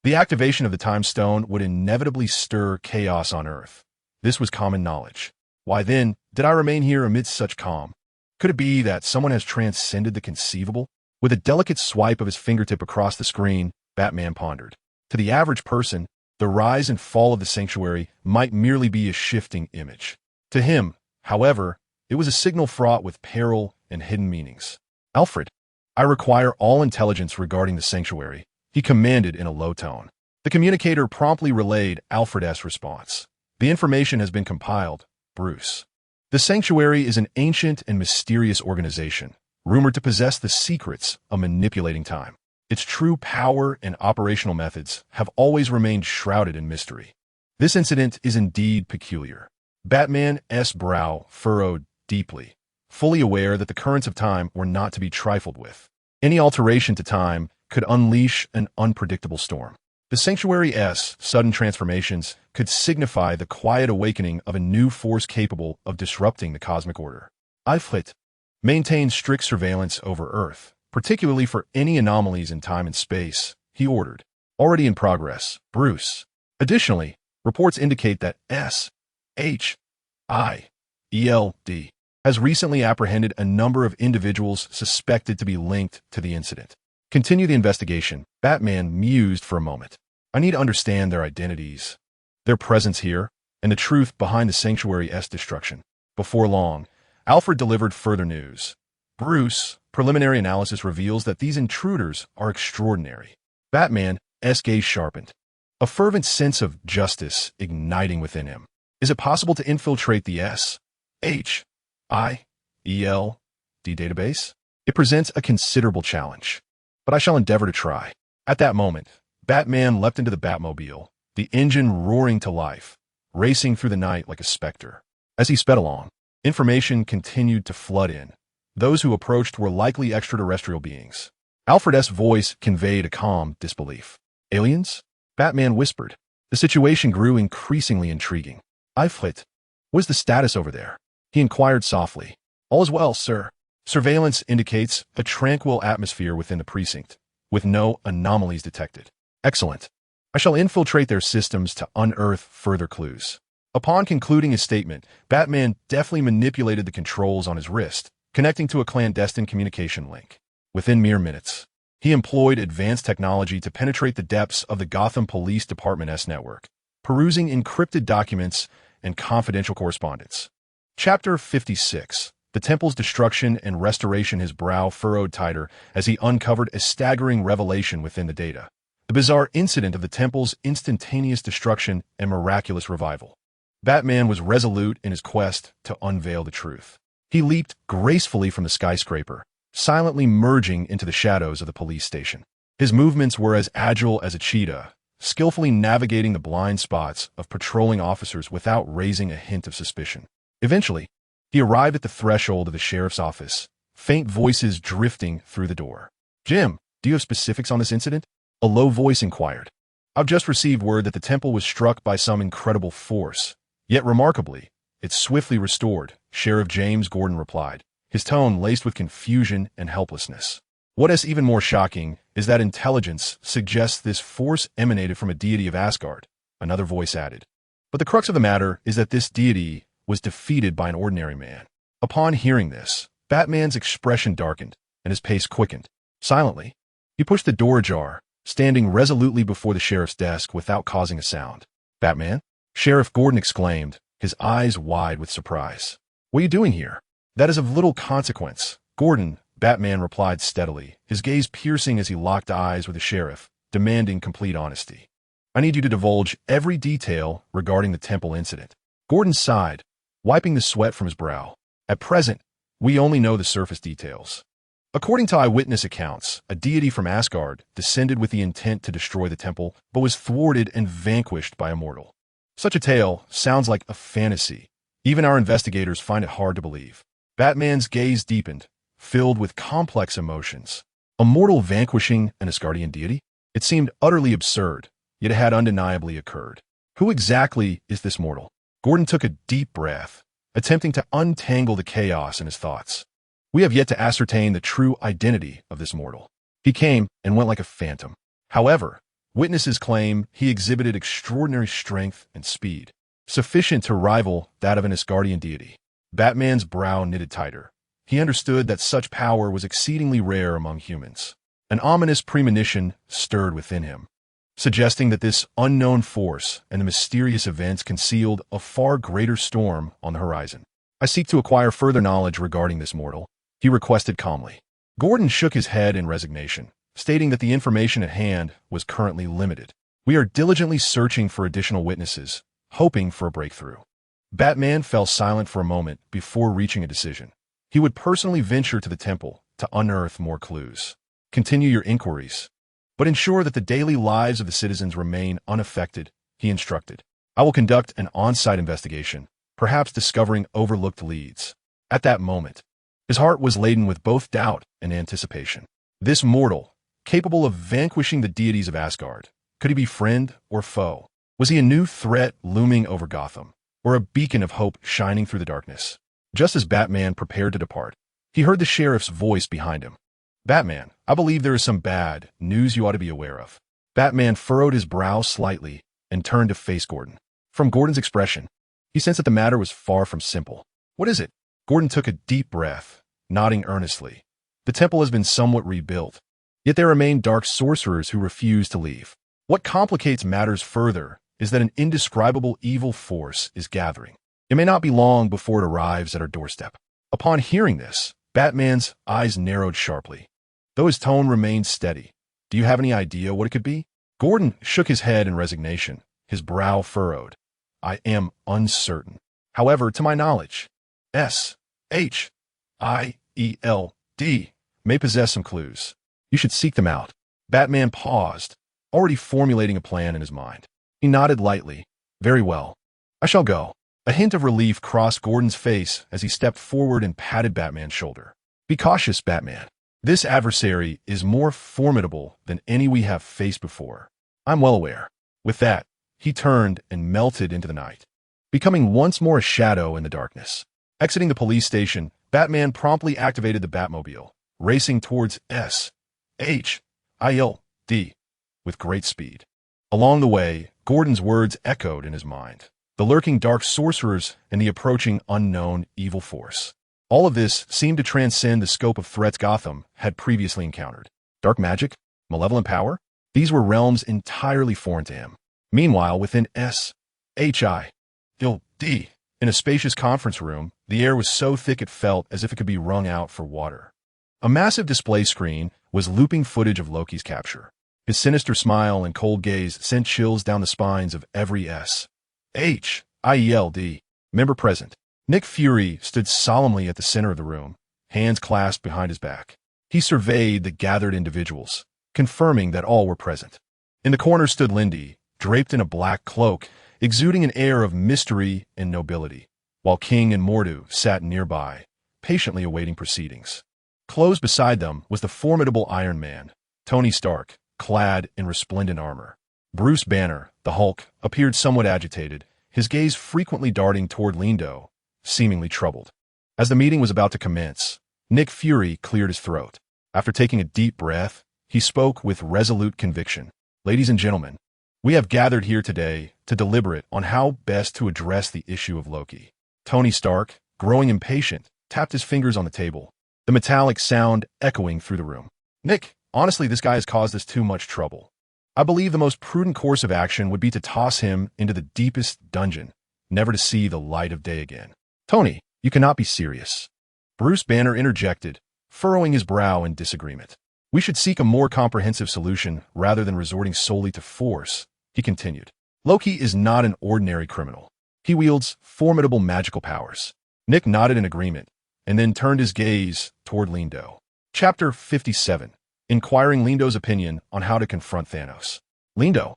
the activation of the Time Stone would inevitably stir chaos on Earth. This was common knowledge. Why then did I remain here amidst such calm? Could it be that someone has transcended the conceivable? With a delicate swipe of his fingertip across the screen, Batman pondered. To the average person, the rise and fall of the sanctuary might merely be a shifting image. To him, however, it was a signal fraught with peril and hidden meanings. "Alfred, I require all intelligence regarding the sanctuary," he commanded in a low tone. The communicator promptly relayed Alfred's response. "The information has been compiled, Bruce. The sanctuary is an ancient and mysterious organization, rumored to possess the secrets of manipulating time. Its true power and operational methods have always remained shrouded in mystery. This incident is indeed peculiar." Batman's brow furrowed deeply, fully aware that the currents of time were not to be trifled with. Any alteration to time could unleash an unpredictable storm. The sanctuary's sudden transformations could signify the quiet awakening of a new force capable of disrupting the cosmic order. Iflit maintained strict surveillance over Earth, particularly for any anomalies in time and space, he ordered. "Already in progress, Bruce." Additionally, reports indicate that SHIELD has recently apprehended a number of individuals suspected to be linked to the incident. "Continue the investigation," Batman mused for a moment. "I need to understand their identities, their presence here, and the truth behind the sanctuary's destruction." Before long, Alfred delivered further news. "Bruce, preliminary analysis reveals that these intruders are extraordinary." Batman's gaze sharpened, a fervent sense of justice igniting within him. "Is it possible to infiltrate the SHIELD database? It presents a considerable challenge, but I shall endeavor to try." At that moment, Batman leapt into the Batmobile, the engine roaring to life, racing through the night like a specter. As he sped along, information continued to flood in. Those who approached were likely extraterrestrial beings. Alfred's voice conveyed a calm disbelief. "Aliens?" Batman whispered. The situation grew increasingly intriguing. "Iflit, what's the status over there?" he inquired softly. "All is well, sir. Surveillance indicates a tranquil atmosphere within the precinct, with no anomalies detected." "Excellent. I shall infiltrate their systems to unearth further clues." Upon concluding his statement, Batman deftly manipulated the controls on his wrist, connecting to a clandestine communication link. Within mere minutes, he employed advanced technology to penetrate the depths of the Gotham Police Department's network, perusing encrypted documents and confidential correspondence. Chapter 56. The Temple's Destruction and Restoration. His brow furrowed tighter as he uncovered a staggering revelation within the data. The bizarre incident of the Temple's instantaneous destruction and miraculous revival. Batman was resolute in his quest to unveil the truth. He leaped gracefully from the skyscraper, silently merging into the shadows of the police station. His movements were as agile as a cheetah, skillfully navigating the blind spots of patrolling officers without raising a hint of suspicion. Eventually, he arrived at the threshold of the sheriff's office, faint voices drifting through the door. "Jim, do you have specifics on this incident?" a low voice inquired. "I've just received word that the temple was struck by some incredible force. Yet remarkably, it's swiftly restored," Sheriff James Gordon replied, his tone laced with confusion and helplessness. "What is even more shocking is that intelligence suggests this force emanated from a deity of Asgard," another voice added. "But the crux of the matter is that this deity was defeated by an ordinary man." Upon hearing this, Batman's expression darkened and his pace quickened. Silently, he pushed the door ajar, standing resolutely before the sheriff's desk without causing a sound. Batman? Sheriff Gordon exclaimed, his eyes wide with surprise. What are you doing here? That is of little consequence, Gordon, Batman replied steadily, his gaze piercing as he locked eyes with the sheriff, demanding complete honesty. I need you to divulge every detail regarding the temple incident. Gordon sighed, wiping the sweat from his brow. At present, we only know the surface details. According to eyewitness accounts, a deity from Asgard descended with the intent to destroy the temple, but was thwarted and vanquished by a mortal. Such a tale sounds like a fantasy. Even our investigators find it hard to believe. Batman's gaze deepened, filled with complex emotions. A mortal vanquishing an Asgardian deity? It seemed utterly absurd, yet it had undeniably occurred. Who exactly is this mortal? Gordon took a deep breath, attempting to untangle the chaos in his thoughts. We have yet to ascertain the true identity of this mortal. He came and went like a phantom. However, witnesses claim he exhibited extraordinary strength and speed, sufficient to rival that of an Asgardian deity. Batman's brow knitted tighter. He understood that such power was exceedingly rare among humans. An ominous premonition stirred within him, suggesting that this unknown force and the mysterious events concealed a far greater storm on the horizon. I seek to acquire further knowledge regarding this mortal, he requested calmly. Gordon shook his head in resignation, stating that the information at hand was currently limited. We are diligently searching for additional witnesses, hoping for a breakthrough. Batman fell silent for a moment before reaching a decision. He would personally venture to the temple to unearth more clues. Continue your inquiries, but ensure that the daily lives of the citizens remain unaffected, he instructed. I will conduct an on-site investigation, perhaps discovering overlooked leads. At that moment, his heart was laden with both doubt and anticipation. This mortal, capable of vanquishing the deities of Asgard, could he be friend or foe? Was he a new threat looming over Gotham, or a beacon of hope shining through the darkness? Just as Batman prepared to depart, he heard the sheriff's voice behind him. Batman, I believe there is some bad news you ought to be aware of. Batman furrowed his brow slightly and turned to face Gordon. From Gordon's expression, he sensed that the matter was far from simple. What is it? Gordon took a deep breath, nodding earnestly. The temple has been somewhat rebuilt, yet there remain dark sorcerers who refuse to leave. What complicates matters further is that an indescribable evil force is gathering. It may not be long before it arrives at our doorstep. Upon hearing this, Batman's eyes narrowed sharply, though his tone remained steady. Do you have any idea what it could be? Gordon shook his head in resignation, his brow furrowed. I am uncertain. However, to my knowledge, snatched may possess some clues. You should seek them out. Batman paused, already formulating a plan in his mind. He nodded lightly. Very well. I shall go. A hint of relief crossed Gordon's face as he stepped forward and patted Batman's shoulder. Be cautious, Batman. This adversary is more formidable than any we have faced before. I'm well aware. With that, he turned and melted into the night, becoming once more a shadow in the darkness. Exiting the police station, Batman promptly activated the Batmobile, racing towards snatched with great speed. Along the way, Gordon's words echoed in his mind. The lurking dark sorcerers and the approaching unknown evil force. All of this seemed to transcend the scope of threats Gotham had previously encountered. Dark magic? Malevolent power? These were realms entirely foreign to him. Meanwhile, within snatched, in a spacious conference room, the air was so thick it felt as if it could be wrung out for water. A massive display screen was looping footage of Loki's capture. His sinister smile and cold gaze sent chills down the spines of every snatched member present. Nick Fury stood solemnly at the center of the room, hands clasped behind his back. He surveyed the gathered individuals, confirming that all were present. In the corner stood Lindy, draped in a black cloak, exuding an air of mystery and nobility, while King and Mordo sat nearby, patiently awaiting proceedings. Close beside them was the formidable Iron Man, Tony Stark, clad in resplendent armor. Bruce Banner, the Hulk, appeared somewhat agitated, his gaze frequently darting toward Lindo, seemingly troubled. As the meeting was about to commence, Nick Fury cleared his throat. After taking a deep breath, he spoke with resolute conviction. Ladies and gentlemen, we have gathered here today to deliberate on how best to address the issue of Loki. Tony Stark, growing impatient, tapped his fingers on the table, the metallic sound echoing through the room. Nick, honestly, this guy has caused us too much trouble. I believe the most prudent course of action would be to toss him into the deepest dungeon, never to see the light of day again. Tony, you cannot be serious. Bruce Banner interjected, furrowing his brow in disagreement. We should seek a more comprehensive solution rather than resorting solely to force, he continued. Loki is not an ordinary criminal. He wields formidable magical powers. Nick nodded in agreement, and then turned his gaze toward Lindo. Chapter 57. Inquiring Lindo's opinion on how to confront Thanos. Lindo,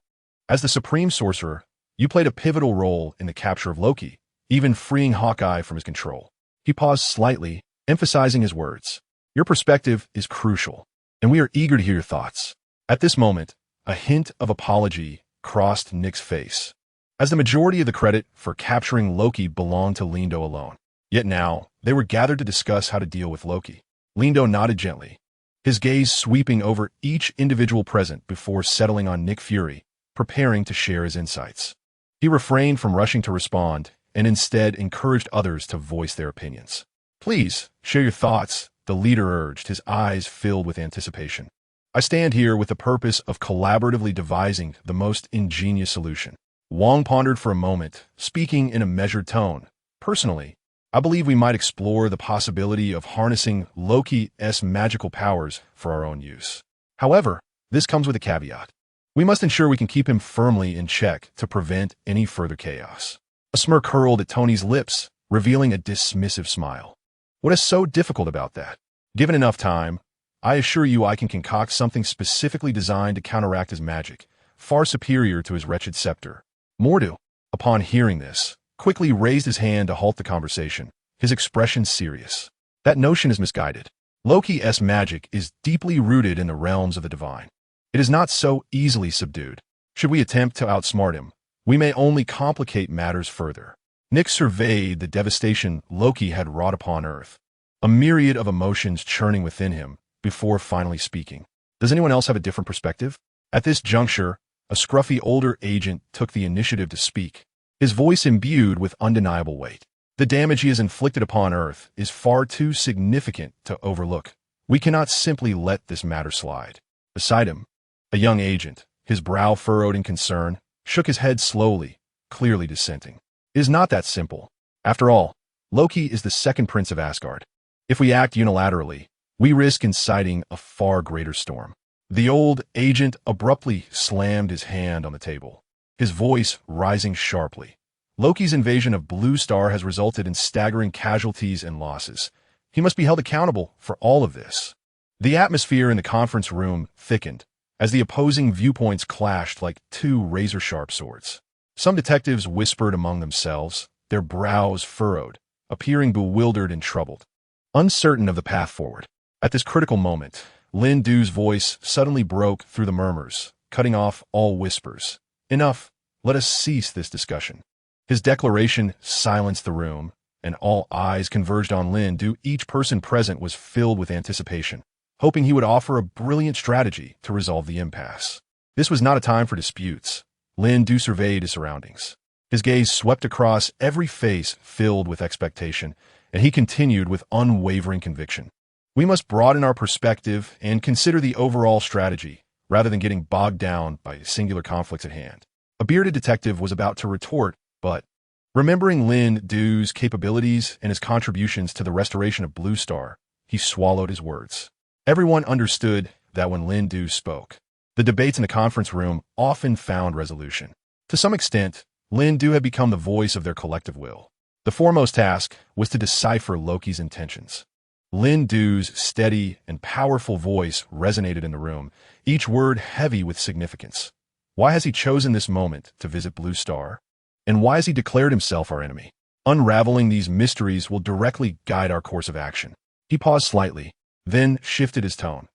as the Supreme Sorcerer, you played a pivotal role in the capture of Loki, even freeing Hawkeye from his control. He paused slightly, emphasizing his words. Your perspective is crucial, and we are eager to hear your thoughts. At this moment, a hint of apology crossed Nick's face, as the majority of the credit for capturing Loki belonged to Lindo alone. Yet now, they were gathered to discuss how to deal with Loki. Lindo nodded gently, his gaze sweeping over each individual present before settling on Nick Fury, preparing to share his insights. He refrained from rushing to respond and instead encouraged others to voice their opinions. Please, share your thoughts, the leader urged, his eyes filled with anticipation. I stand here with the purpose of collaboratively devising the most ingenious solution. Wong pondered for a moment, speaking in a measured tone. Personally, I believe we might explore the possibility of harnessing Loki's magical powers for our own use. However, this comes with a caveat. We must ensure we can keep him firmly in check to prevent any further chaos. A smirk curled at Tony's lips, revealing a dismissive smile. What is so difficult about that? Given enough time, I assure you I can concoct something specifically designed to counteract his magic, far superior to his wretched scepter. Mordu, upon hearing this, quickly raised his hand to halt the conversation, his expression serious. That notion is misguided. Loki's magic is deeply rooted in the realms of the divine. It is not so easily subdued. Should we attempt to outsmart him, we may only complicate matters further. Nick surveyed the devastation Loki had wrought upon Earth, a myriad of emotions churning within him, before finally speaking. Does anyone else have a different perspective? At this juncture, a scruffy older agent took the initiative to speak, his voice imbued with undeniable weight. The damage he has inflicted upon Earth is far too significant to overlook. We cannot simply let this matter slide. Beside him, a young agent, his brow furrowed in concern, shook his head slowly, clearly dissenting. It is not that simple. After all, Loki is the second prince of Asgard. If we act unilaterally, we risk inciting a far greater storm. The old agent abruptly slammed his hand on the table, his voice rising sharply. Loki's invasion of Blue Star has resulted in staggering casualties and losses. He must be held accountable for all of this. The atmosphere in the conference room thickened as the opposing viewpoints clashed like two razor-sharp swords. Some detectives whispered among themselves, their brows furrowed, appearing bewildered and troubled, uncertain of the path forward. At this critical moment, Lin Du's voice suddenly broke through the murmurs, cutting off all whispers. Enough, let us cease this discussion. His declaration silenced the room, and all eyes converged on Lin Du. Each person present was filled with anticipation, hoping he would offer a brilliant strategy to resolve the impasse. This was not a time for disputes. Lin Du surveyed his surroundings. His gaze swept across every face filled with expectation, and he continued with unwavering conviction. We must broaden our perspective and consider the overall strategy, rather than getting bogged down by singular conflicts at hand. A bearded detective was about to retort, but remembering Lin Du's capabilities and his contributions to the restoration of Blue Star, he swallowed his words. Everyone understood that when Lin Du spoke, the debates in the conference room often found resolution. To some extent, Lin Du had become the voice of their collective will. The foremost task was to decipher Loki's intentions. Lin Du's steady and powerful voice resonated in the room, each word heavy with significance. Why has he chosen this moment to visit Blue Star? And why has he declared himself our enemy? Unraveling these mysteries will directly guide our course of action. He paused slightly, then shifted his tone.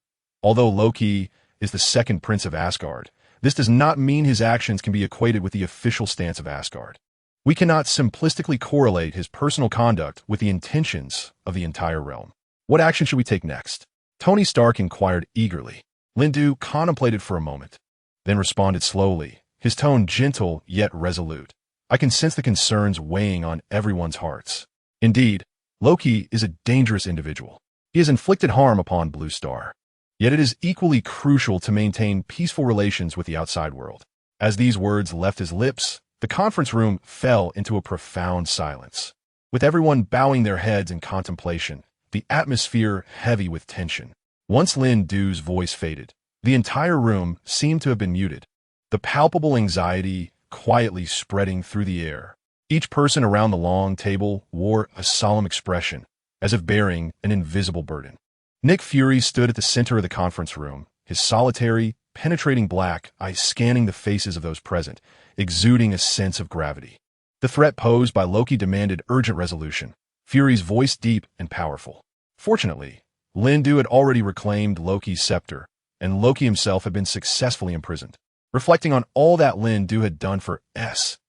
Although Loki is the second prince of Asgard, this does not mean his actions can be equated with the official stance of Asgard. We cannot simplistically correlate his personal conduct with the intentions of the entire realm. What action should we take next? Tony Stark inquired eagerly. Lin Du contemplated for a moment, then responded slowly, his tone gentle yet resolute. I can sense the concerns weighing on everyone's hearts. Indeed, Loki is a dangerous individual. He has inflicted harm upon Blue Star. Yet it is equally crucial to maintain peaceful relations with the outside world. As these words left his lips, the conference room fell into a profound silence. With everyone bowing their heads in contemplation, the atmosphere heavy with tension. Once Lin Du's voice faded, the entire room seemed to have been muted, the palpable anxiety quietly spreading through the air. Each person around the long table wore a solemn expression, as if bearing an invisible burden. Nick Fury stood at the center of the conference room, his solitary, penetrating black eyes scanning the faces of those present, exuding a sense of gravity. The threat posed by Loki demanded urgent resolution, Fury's voice deep and powerful. Fortunately, Lin Du had already reclaimed Loki's scepter, and Loki himself had been successfully imprisoned. Reflecting on all that Lin Du had done for S.H.I.E.L.D.,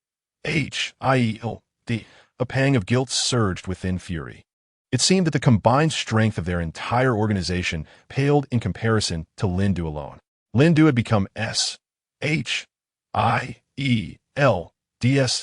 a pang of guilt surged within Fury. It seemed that the combined strength of their entire organization paled in comparison to Lin Du alone. Lin Du had become S.H.I.E.L.D's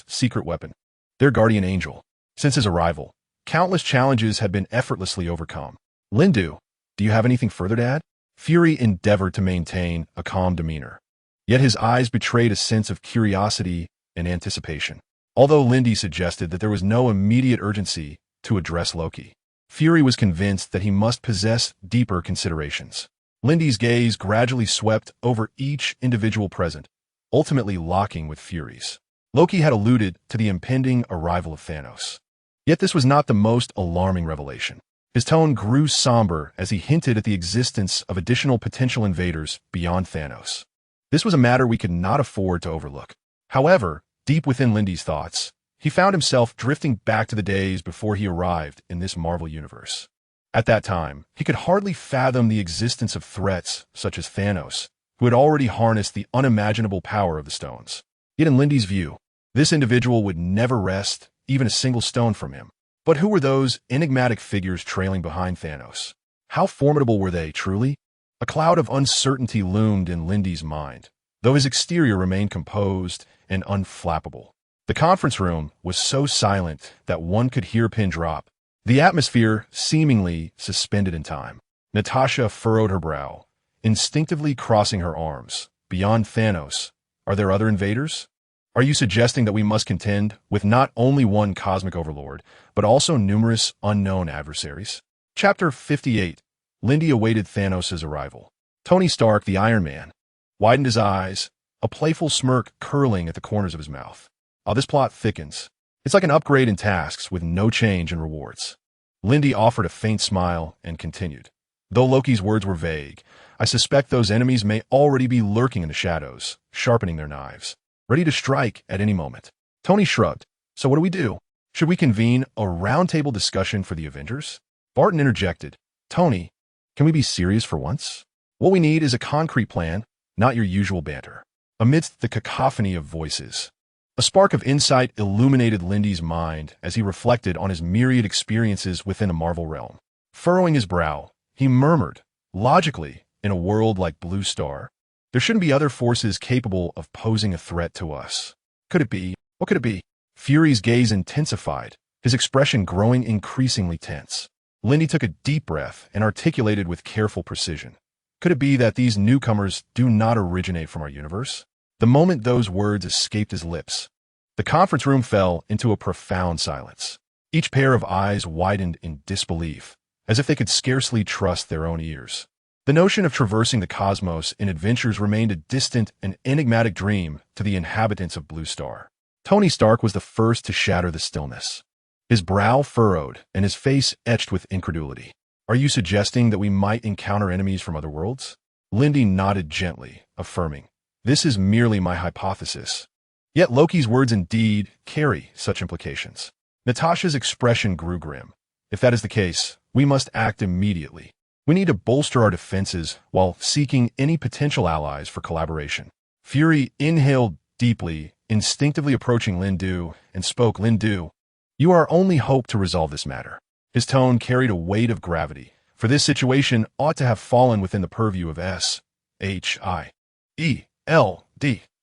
secret weapon, their guardian angel. Since his arrival, countless challenges had been effortlessly overcome. Lin Du, do you have anything further to add? Fury endeavored to maintain a calm demeanor. Yet his eyes betrayed a sense of curiosity and anticipation. Although Lindy suggested that there was no immediate urgency to address Loki, Fury was convinced that he must possess deeper considerations. Lindy's gaze gradually swept over each individual present, ultimately locking with Fury's. Loki had alluded to the impending arrival of Thanos. Yet this was not the most alarming revelation. His tone grew somber as he hinted at the existence of additional potential invaders beyond Thanos. This was a matter we could not afford to overlook. However, deep within Lindy's thoughts, he found himself drifting back to the days before he arrived in this Marvel universe. At that time, he could hardly fathom the existence of threats such as Thanos, who had already harnessed the unimaginable power of the stones. Yet in Lindy's view, this individual would never wrest even a single stone from him. But who were those enigmatic figures trailing behind Thanos? How formidable were they, truly? A cloud of uncertainty loomed in Lindy's mind, though his exterior remained composed and unflappable. The conference room was so silent that one could hear a pin drop, the atmosphere seemingly suspended in time. Natasha furrowed her brow, instinctively crossing her arms. Beyond Thanos, are there other invaders? Are you suggesting that we must contend with not only one cosmic overlord, but also numerous unknown adversaries? Chapter 58. Lindy awaited Thanos' arrival. Tony Stark, the Iron Man, widened his eyes, a playful smirk curling at the corners of his mouth. This plot thickens. It's like an upgrade in tasks with no change in rewards. Lindy offered a faint smile and continued. Though Loki's words were vague, I suspect those enemies may already be lurking in the shadows, sharpening their knives, ready to strike at any moment. Tony shrugged. So what do? Should we convene a roundtable discussion for the Avengers? Barton interjected. Tony, can we be serious for once? What we need is a concrete plan, not your usual banter. Amidst the cacophony of voices, a spark of insight illuminated Lindy's mind as he reflected on his myriad experiences within a Marvel realm. Furrowing his brow, he murmured, logically, in a world like Blue Star, there shouldn't be other forces capable of posing a threat to us. Could it be? What could it be? Fury's gaze intensified, his expression growing increasingly tense. Lindy took a deep breath and articulated with careful precision. Could it be that these newcomers do not originate from our universe? The moment those words escaped his lips, the conference room fell into a profound silence. Each pair of eyes widened in disbelief, as if they could scarcely trust their own ears. The notion of traversing the cosmos in adventures remained a distant and enigmatic dream to the inhabitants of Blue Star. Tony Stark was the first to shatter the stillness. His brow furrowed and his face etched with incredulity. Are you suggesting that we might encounter enemies from other worlds? Lindy nodded gently, affirming, this is merely my hypothesis. Yet Loki's words indeed carry such implications. Natasha's expression grew grim. If that is the case, we must act immediately. We need to bolster our defenses while seeking any potential allies for collaboration. Fury inhaled deeply, instinctively approaching Lin Du, and spoke. Lin Du, you are our only hope to resolve this matter. His tone carried a weight of gravity, for this situation ought to have fallen within the purview of S.H.I.E.L.D.,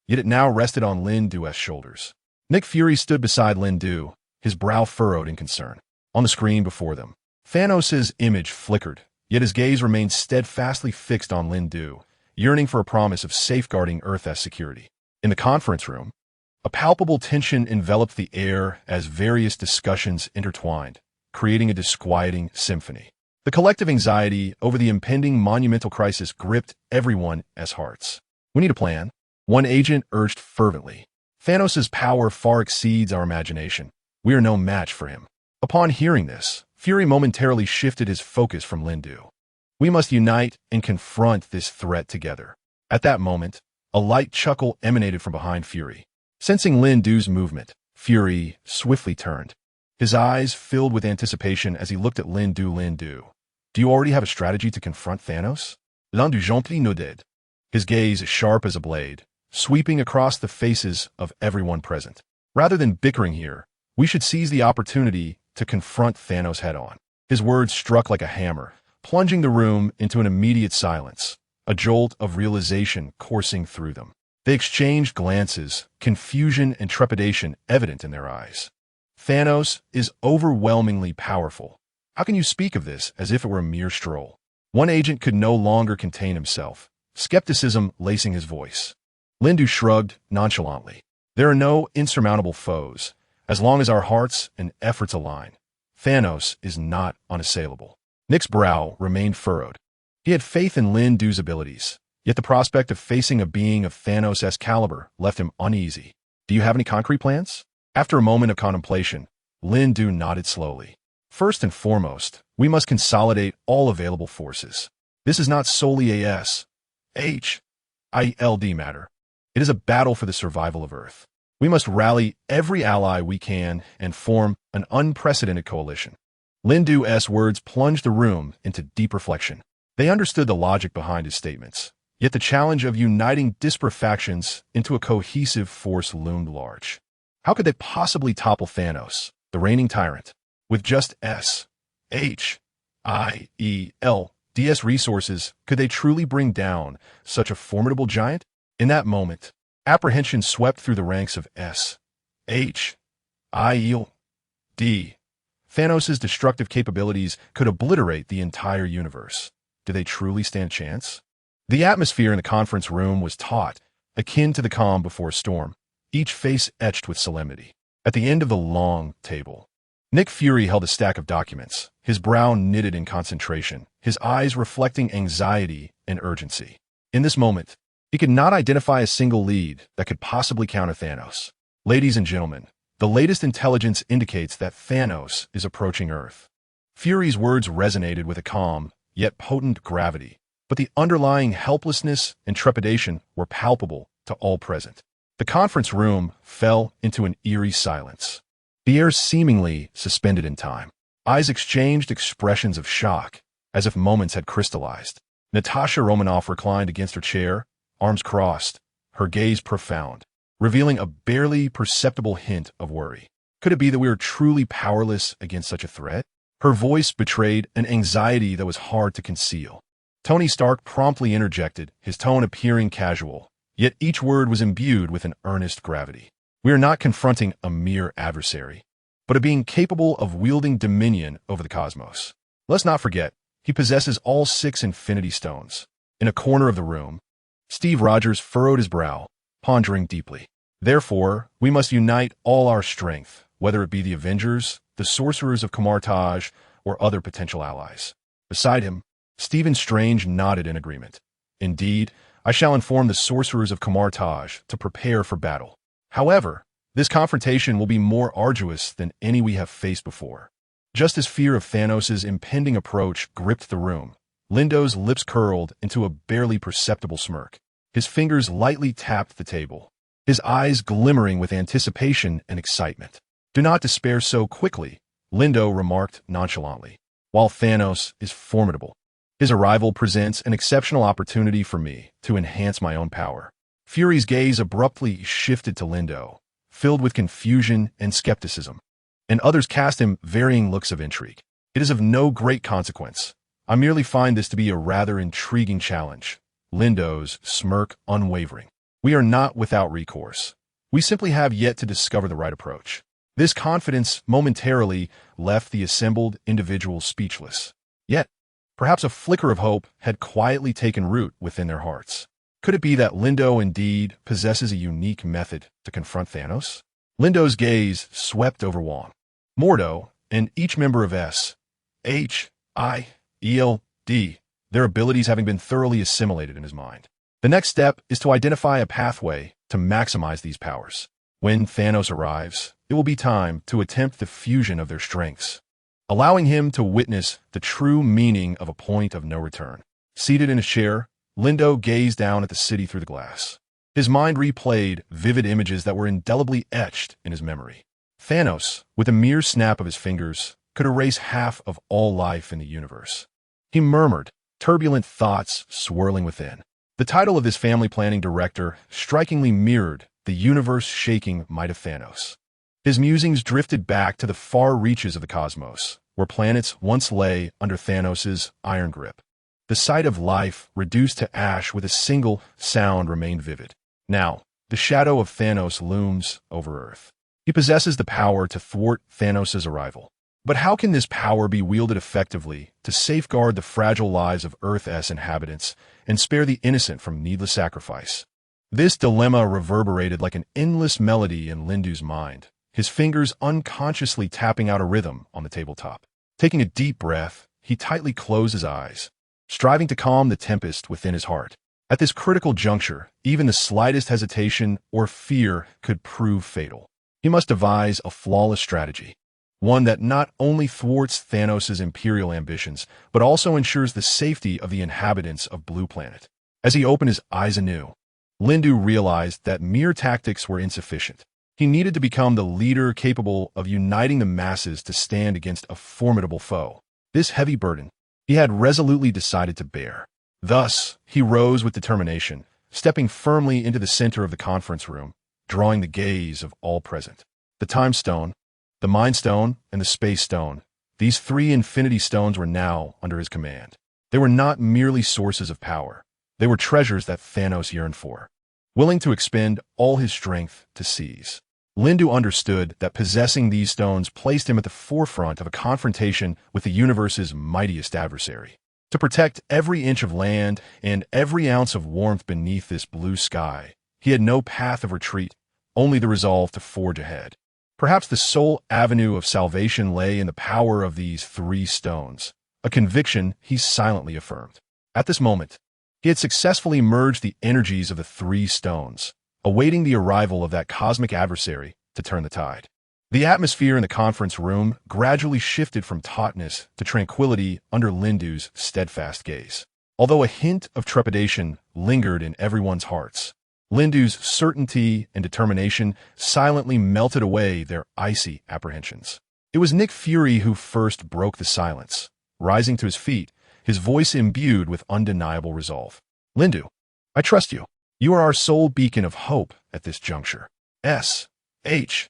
yet it now rested on Lin Du's shoulders. Nick Fury stood beside Lin Du, his brow furrowed in concern. On the screen before them, Thanos' image flickered, Yet his gaze remained steadfastly fixed on Lindu, yearning for a promise of safeguarding Earth's security. In the conference room, a palpable tension enveloped the air as various discussions intertwined, creating a disquieting symphony. The collective anxiety over the impending monumental crisis gripped everyone's hearts. "We need a plan," one agent urged fervently. "Thanos' power far exceeds our imagination. We are no match for him." Upon hearing this, Fury momentarily shifted his focus from Lindu. "We must unite and confront this threat together." At that moment, a light chuckle emanated from behind Fury. Sensing Lindu's movement, Fury swiftly turned. His eyes filled with anticipation as he looked at Lindu. "Lindu, do you already have a strategy to confront Thanos?" Lindu gently nodded, his gaze sharp as a blade, sweeping across the faces of everyone present. "Rather than bickering here, we should seize the opportunity to confront Thanos head-on." His words struck like a hammer, plunging the room into an immediate silence, a jolt of realization coursing through them. They exchanged glances, confusion and trepidation evident in their eyes. "Thanos is overwhelmingly powerful. How can you speak of this as if it were a mere stroll?" One agent could no longer contain himself, skepticism lacing his voice. Lindu shrugged nonchalantly. "There are no insurmountable foes. As long as our hearts and efforts align, Thanos is not unassailable." Nick's brow remained furrowed. He had faith in Lindu's abilities, yet the prospect of facing a being of Thanos' caliber left him uneasy. "Do you have any concrete plans?" After a moment of contemplation, Lindu nodded slowly. "First and foremost, we must consolidate all available forces. This is not solely a S-H-I-L-D matter. It is a battle for the survival of Earth. We must rally every ally we can and form an unprecedented coalition." Lindu's words plunged the room into deep reflection. They understood the logic behind his statements, yet the challenge of uniting disparate factions into a cohesive force loomed large. How could they possibly topple Thanos, the reigning tyrant? With just S-H-I-E-L-D's resources, could they truly bring down such a formidable giant? In that moment, apprehension swept through the ranks of S-H-I-E-L-D. Thanos' destructive capabilities could obliterate the entire universe. Did they truly stand a chance? The atmosphere in the conference room was taut, akin to the calm before a storm, each face etched with solemnity. At the end of the long table, Nick Fury held a stack of documents, his brow knitted in concentration, his eyes reflecting anxiety and urgency. In this moment, he could not identify a single lead that could possibly counter Thanos. "Ladies and gentlemen, the latest intelligence indicates that Thanos is approaching Earth." Fury's words resonated with a calm, yet potent gravity, but the underlying helplessness and trepidation were palpable to all present. The conference room fell into an eerie silence. The air seemingly suspended in time. Eyes exchanged expressions of shock, as if moments had crystallized. Natasha Romanoff reclined against her chair, arms crossed, her gaze profound, revealing a barely perceptible hint of worry. Could it be that we were truly powerless against such a threat? Her voice betrayed an anxiety that was hard to conceal. Tony Stark promptly interjected, his tone appearing casual, yet each word was imbued with an earnest gravity. "We are not confronting a mere adversary, but a being capable of wielding dominion over the cosmos. Let's not forget, he possesses all 6 Infinity Stones." In a corner of the room, Steve Rogers furrowed his brow, pondering deeply. "Therefore, we must unite all our strength, whether it be the Avengers, the Sorcerers of Kamar-Taj, or other potential allies." Beside him, Stephen Strange nodded in agreement. "Indeed, I shall inform the Sorcerers of Kamar-Taj to prepare for battle. However, this confrontation will be more arduous than any we have faced before." Just as fear of Thanos' impending approach gripped the room, Lindu's lips curled into a barely perceptible smirk. His fingers lightly tapped the table, his eyes glimmering with anticipation and excitement. "Do not despair so quickly," Lindu remarked nonchalantly. "While Thanos is formidable, his arrival presents an exceptional opportunity for me to enhance my own power." Fury's gaze abruptly shifted to Lindu, filled with confusion and skepticism, and others cast him varying looks of intrigue. "It is of no great consequence. I merely find this to be a rather intriguing challenge." Lindu's smirk unwavering. "We are not without recourse. We simply have yet to discover the right approach." This confidence momentarily left the assembled individuals speechless. Yet, Perhaps a flicker of hope had quietly taken root within their hearts. Could it be that Lindo indeed possesses a unique method to confront Thanos? Lindo's gaze swept over Wong, Mordo, and each member of S.H.I.E.L.D., their abilities having been thoroughly assimilated in his mind. The next step is to identify a pathway to maximize these powers. When Thanos arrives, it will be time to attempt the fusion of their strengths, allowing him to witness the true meaning of a point of no return. Seated in a chair, Lindo gazed down at the city through the glass. His mind replayed vivid images that were indelibly etched in his memory. Thanos, with a mere snap of his fingers, could erase half of all life in the universe. He murmured, turbulent thoughts swirling within. The title of this family planning director strikingly mirrored the universe-shaking might of Thanos. His musings drifted back to the far reaches of the cosmos, where planets once lay under Thanos' iron grip. The sight of life reduced to ash with a single sound remained vivid. Now, the shadow of Thanos looms over Earth. He possesses the power to thwart Thanos' arrival. But how can this power be wielded effectively to safeguard the fragile lives of Earth's inhabitants and spare the innocent from needless sacrifice? This dilemma reverberated like an endless melody in Lindu's mind, his fingers unconsciously tapping out a rhythm on the tabletop. Taking a deep breath, he tightly closed his eyes, striving to calm the tempest within his heart. At this critical juncture, even the slightest hesitation or fear could prove fatal. He must devise a flawless strategy, one that not only thwarts Thanos' imperial ambitions, but also ensures the safety of the inhabitants of Blue Planet. As he opened his eyes anew, Lindu realized that mere tactics were insufficient. He needed to become the leader capable of uniting the masses to stand against a formidable foe. This heavy burden he had resolutely decided to bear. Thus, he rose with determination, stepping firmly into the center of the conference room, drawing the gaze of all present. The Time Stone, the Mind Stone, and the Space Stone, these three Infinity Stones were now under his command. They were not merely sources of power. They were treasures that Thanos yearned for, willing to expend all his strength to seize. Lindu understood that possessing these stones placed him at the forefront of a confrontation with the universe's mightiest adversary. To protect every inch of land and every ounce of warmth beneath this blue sky, he had no path of retreat, only the resolve to forge ahead. Perhaps the sole avenue of salvation lay in the power of these three stones, a conviction he silently affirmed. At this moment, he had successfully merged the energies of the three stones, awaiting the arrival of that cosmic adversary to turn the tide. The atmosphere in the conference room gradually shifted from tautness to tranquility under Lindu's steadfast gaze. Although a hint of trepidation lingered in everyone's hearts, Lindu's certainty and determination silently melted away their icy apprehensions. It was Nick Fury who first broke the silence, rising to his feet, his voice imbued with undeniable resolve. "Lindu, I trust you. You are our sole beacon of hope at this juncture. S.H.I.E.L.D.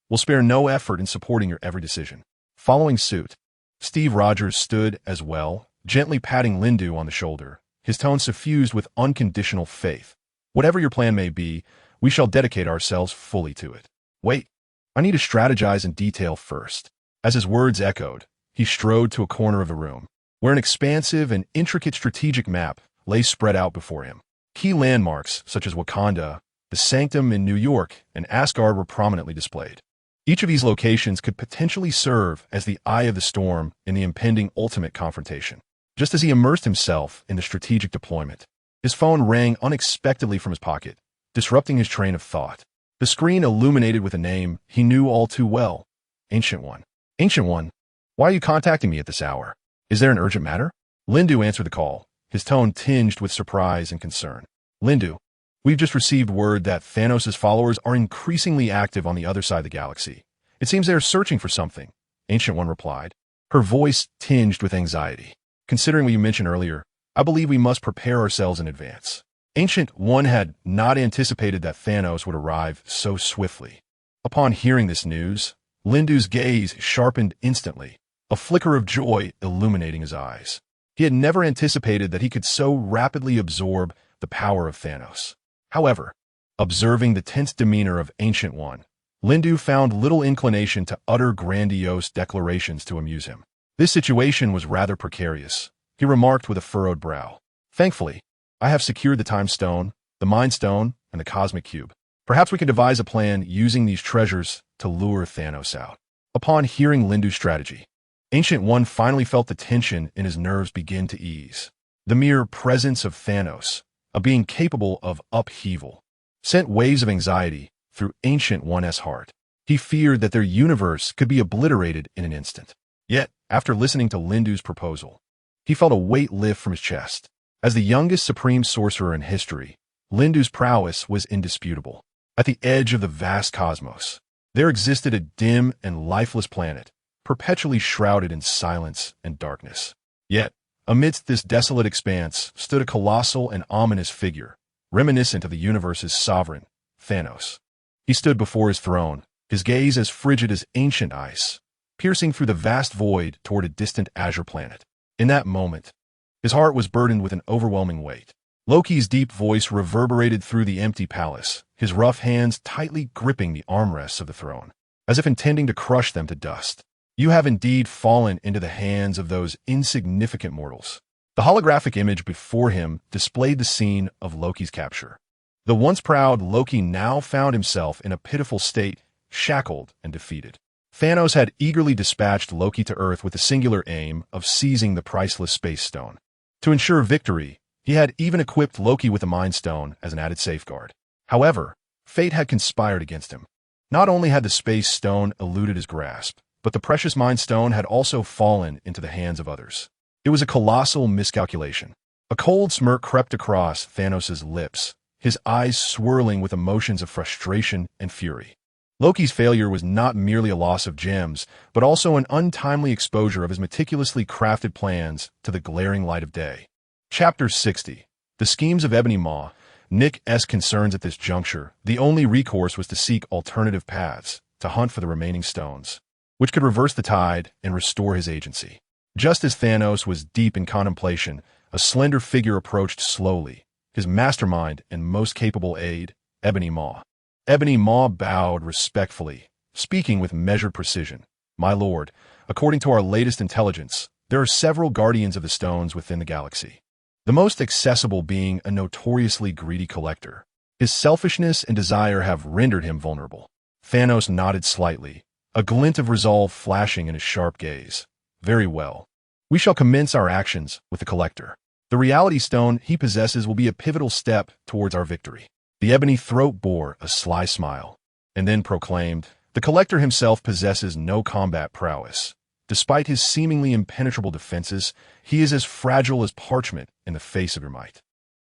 will spare no effort in supporting your every decision." Following suit, Steve Rogers stood as well, gently patting Lindu on the shoulder, his tone suffused with unconditional faith. "Whatever your plan may be, we shall dedicate ourselves fully to it." "Wait, I need to strategize in detail first." As his words echoed, he strode to a corner of the room, where an expansive and intricate strategic map lay spread out before him. Key landmarks, such as Wakanda, the Sanctum in New York, and Asgard were prominently displayed. Each of these locations could potentially serve as the eye of the storm in the impending ultimate confrontation. Just as he immersed himself in the strategic deployment, his phone rang unexpectedly from his pocket, disrupting his train of thought. The screen illuminated with a name he knew all too well, Ancient One. "Ancient One, why are you contacting me at this hour? Is there an urgent matter?" Lindu answered the call, his tone tinged with surprise and concern. "Lindu, we've just received word that Thanos' followers are increasingly active on the other side of the galaxy. It seems they are searching for something," Ancient One replied, her voice tinged with anxiety. "Considering what you mentioned earlier, I believe we must prepare ourselves in advance." Ancient One had not anticipated that Thanos would arrive so swiftly. Upon hearing this news, Lindu's gaze sharpened instantly, a flicker of joy illuminating his eyes. He had never anticipated that he could so rapidly absorb the power of Thanos. However, observing the tense demeanor of Ancient One, Lindu found little inclination to utter grandiose declarations to amuse him. This situation was rather precarious, he remarked with a furrowed brow. Thankfully, I have secured the Time Stone, the Mind Stone, and the Cosmic Cube. Perhaps we can devise a plan using these treasures to lure Thanos out. Upon hearing Lindu's strategy, Ancient One finally felt the tension in his nerves begin to ease. The mere presence of Thanos, a being capable of upheaval, sent waves of anxiety through Ancient One's heart. He feared that their universe could be obliterated in an instant. Yet, after listening to Lindu's proposal, he felt a weight lift from his chest. As the youngest supreme sorcerer in history, Lindu's prowess was indisputable. At the edge of the vast cosmos, there existed a dim and lifeless planet, perpetually shrouded in silence and darkness. Yet, amidst this desolate expanse stood a colossal and ominous figure, reminiscent of the universe's sovereign, Thanos. He stood before his throne, his gaze as frigid as ancient ice, piercing through the vast void toward a distant azure planet. In that moment, his heart was burdened with an overwhelming weight. Loki's deep voice reverberated through the empty palace, his rough hands tightly gripping the armrests of the throne, as if intending to crush them to dust. You have indeed fallen into the hands of those insignificant mortals. The holographic image before him displayed the scene of Loki's capture. The once proud Loki now found himself in a pitiful state, shackled and defeated. Thanos had eagerly dispatched Loki to Earth with the singular aim of seizing the priceless Space Stone. To ensure victory, he had even equipped Loki with the Mind Stone as an added safeguard. However, fate had conspired against him. Not only had the Space Stone eluded his grasp, but the precious Mind Stone had also fallen into the hands of others. It was a colossal miscalculation. A cold smirk crept across Thanos' lips, his eyes swirling with emotions of frustration and fury. Loki's failure was not merely a loss of gems, but also an untimely exposure of his meticulously crafted plans to the glaring light of day. Chapter 60. The schemes of Ebony Maw. Nick's concerns at this juncture, the only recourse was to seek alternative paths, to hunt for the remaining stones, which could reverse the tide and restore his agency. Just as Thanos was deep in contemplation, a slender figure approached slowly, his mastermind and most capable aide, Ebony Maw. Ebony Maw bowed respectfully, speaking with measured precision. My lord, according to our latest intelligence, there are several guardians of the stones within the galaxy. The most accessible being a notoriously greedy collector. His selfishness and desire have rendered him vulnerable. Thanos nodded slightly, a glint of resolve flashing in his sharp gaze. Very well. We shall commence our actions with the collector. The reality stone he possesses will be a pivotal step towards our victory. The ebony throat bore a sly smile, and then proclaimed, the collector himself possesses no combat prowess. Despite his seemingly impenetrable defenses, he is as fragile as parchment in the face of your might.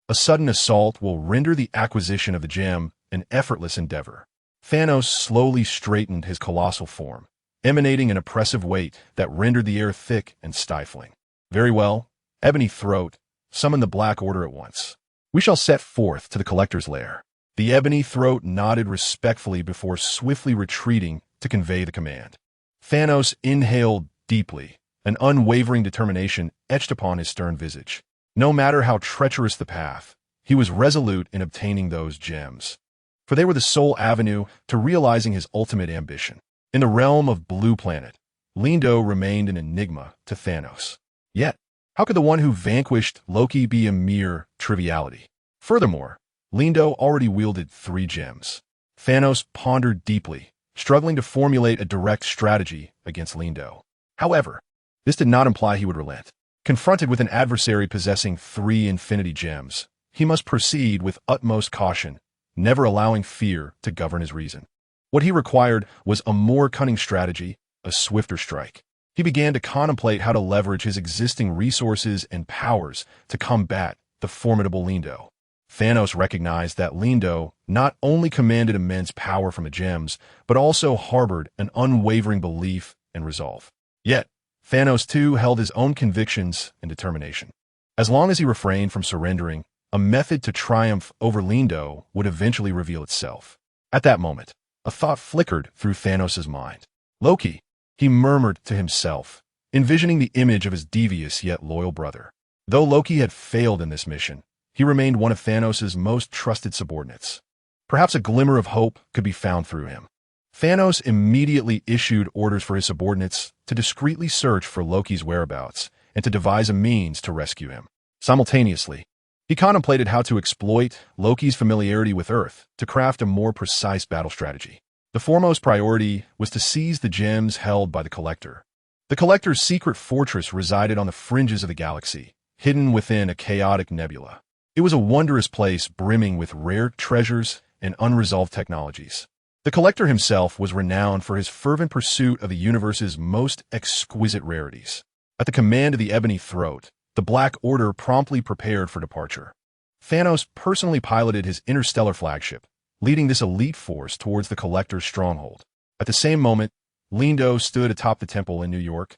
A sudden assault will render the acquisition of the gem an effortless endeavor. Thanos slowly straightened his colossal form, emanating an oppressive weight that rendered the air thick and stifling. Very well, Ebony Throat, summon the Black Order at once. We shall set forth to the collector's lair. The Ebony Throat nodded respectfully before swiftly retreating to convey the command. Thanos inhaled deeply, an unwavering determination etched upon his stern visage. No matter how treacherous the path, he was resolute in obtaining those gems, for they were the sole avenue to realizing his ultimate ambition. In the realm of Blue Planet, Lindo remained an enigma to Thanos. Yet, how could the one who vanquished Loki be a mere triviality? Furthermore, Lindo already wielded 3 gems. Thanos pondered deeply, struggling to formulate a direct strategy against Lindo. However, this did not imply he would relent. Confronted with an adversary possessing 3 infinity gems, he must proceed with utmost caution, never allowing fear to govern his reason. What he required was a more cunning strategy, a swifter strike. He began to contemplate how to leverage his existing resources and powers to combat the formidable Lindo. Thanos recognized that Lindo not only commanded immense power from the gems, but also harbored an unwavering belief and resolve. Yet, Thanos too held his own convictions and determination. As long as he refrained from surrendering, a method to triumph over Lindo would eventually reveal itself. At that moment, a thought flickered through Thanos' mind. Loki, he murmured to himself, envisioning the image of his devious yet loyal brother. Though Loki had failed in this mission, he remained one of Thanos' most trusted subordinates. Perhaps a glimmer of hope could be found through him. Thanos immediately issued orders for his subordinates to discreetly search for Loki's whereabouts and to devise a means to rescue him. Simultaneously, he contemplated how to exploit Loki's familiarity with Earth to craft a more precise battle strategy. The foremost priority was to seize the gems held by the Collector. The Collector's secret fortress resided on the fringes of the galaxy, hidden within a chaotic nebula. It was a wondrous place brimming with rare treasures and unresolved technologies. The Collector himself was renowned for his fervent pursuit of the universe's most exquisite rarities. At the command of the Ebony Throat, the Black Order promptly prepared for departure. Thanos personally piloted his interstellar flagship, leading this elite force towards the Collector's stronghold. At the same moment, Lindo stood atop the temple in New York,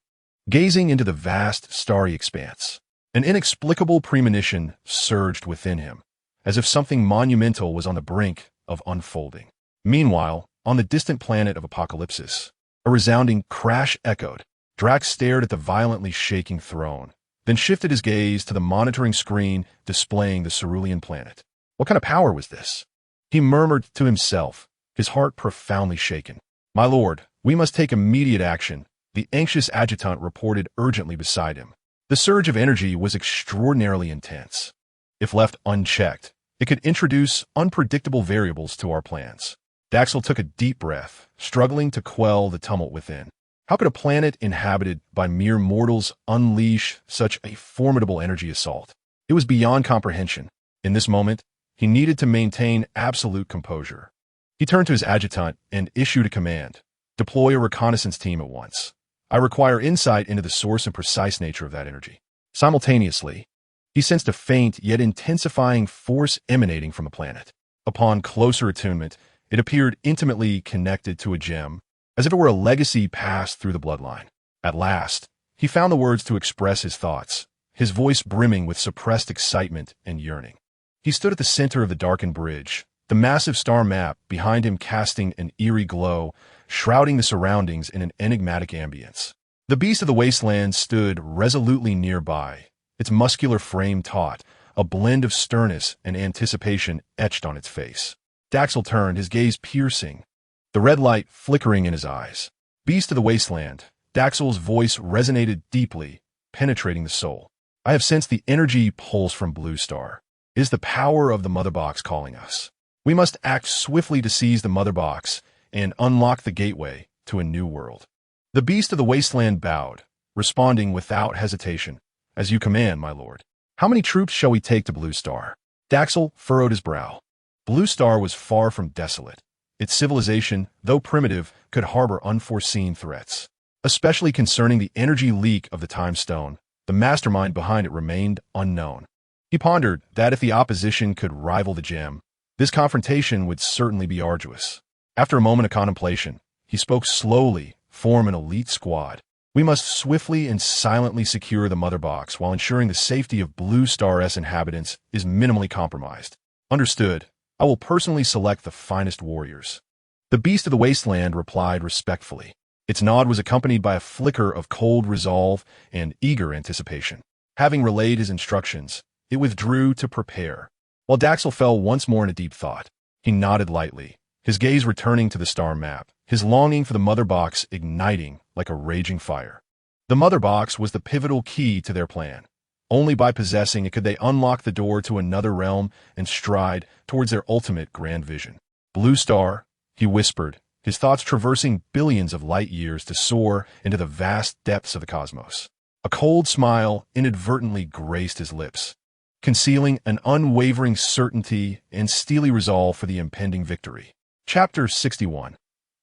gazing into the vast, starry expanse. An inexplicable premonition surged within him, as if something monumental was on the brink of unfolding. Meanwhile, on the distant planet of Apocalypsis, a resounding crash echoed. Drax stared at the violently shaking throne, then shifted his gaze to the monitoring screen displaying the cerulean planet. What kind of power was this? He murmured to himself, his heart profoundly shaken. "My lord, we must take immediate action," the anxious adjutant reported urgently beside him. The surge of energy was extraordinarily intense. If left unchecked, it could introduce unpredictable variables to our plans. Daxel took a deep breath, struggling to quell the tumult within. How could a planet inhabited by mere mortals unleash such a formidable energy assault? It was beyond comprehension. In this moment, he needed to maintain absolute composure. He turned to his adjutant and issued a command. "Deploy a reconnaissance team at once. I require insight into the source and precise nature of that energy." Simultaneously, he sensed a faint yet intensifying force emanating from the planet. Upon closer attunement, it appeared intimately connected to a gem, as if it were a legacy passed through the bloodline. At last, he found the words to express his thoughts, his voice brimming with suppressed excitement and yearning. He stood at the center of the darkened bridge, the massive star map behind him casting an eerie glow, shrouding the surroundings in an enigmatic ambience. The beast of the wasteland stood resolutely nearby, its muscular frame taut, a blend of sternness and anticipation etched on its face. Daxel turned, his gaze piercing, the red light flickering in his eyes. "Beast of the wasteland," Daxel's voice resonated deeply, penetrating the soul. "I have sensed the energy pulse from Blue Star. It is the power of the Mother Box calling us. We must act swiftly to seize the Mother Box and unlock the gateway to a new world." The beast of the wasteland bowed, responding without hesitation. "As you command, my lord. How many troops shall we take to Blue Star?" Daxel furrowed his brow. Blue Star was far from desolate. Its civilization, though primitive, could harbor unforeseen threats. Especially concerning the energy leak of the Time Stone, the mastermind behind it remained unknown. He pondered that if the opposition could rival the gem, this confrontation would certainly be arduous. After a moment of contemplation, he spoke slowly, "Form an elite squad. We must swiftly and silently secure the Mother Box while ensuring the safety of Blue Star's inhabitants is minimally compromised." "Understood. I will personally select the finest warriors." The beast of the wasteland replied respectfully. Its nod was accompanied by a flicker of cold resolve and eager anticipation. Having relayed his instructions, it withdrew to prepare. While Daxel fell once more in a deep thought, he nodded lightly, his gaze returning to the star map, his longing for the Mother Box igniting like a raging fire. The Mother Box was the pivotal key to their plan. Only by possessing it could they unlock the door to another realm and stride towards their ultimate grand vision. "Blue Star," he whispered, his thoughts traversing billions of light years to soar into the vast depths of the cosmos. A cold smile inadvertently graced his lips, concealing an unwavering certainty and steely resolve for the impending victory. Chapter 61.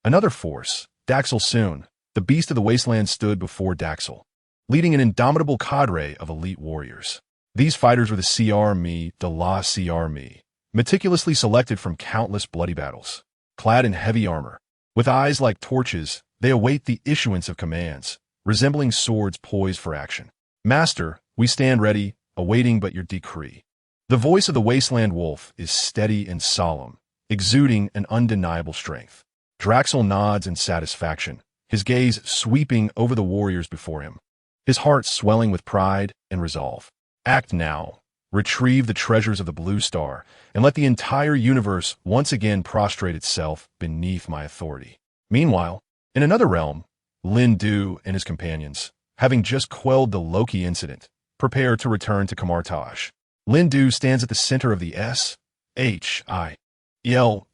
Another force, Daxel soon. The beast of the wasteland stood before Daxel, leading an indomitable cadre of elite warriors. These fighters were the CR de la CR, meticulously selected from countless bloody battles. Clad in heavy armor, with eyes like torches, they await the issuance of commands, resembling swords poised for action. "Master, we stand ready, awaiting but your decree." The voice of the wasteland wolf is steady and solemn, exuding an undeniable strength. Daxel nods in satisfaction, his gaze sweeping over the warriors before him, his heart swelling with pride and resolve. "Act now. Retrieve the treasures of the Blue Star, and let the entire universe once again prostrate itself beneath my authority." Meanwhile, in another realm, Lindu and his companions, having just quelled the Loki incident, prepare to return to Kamartaj. Lindu stands at the center of the SHIELE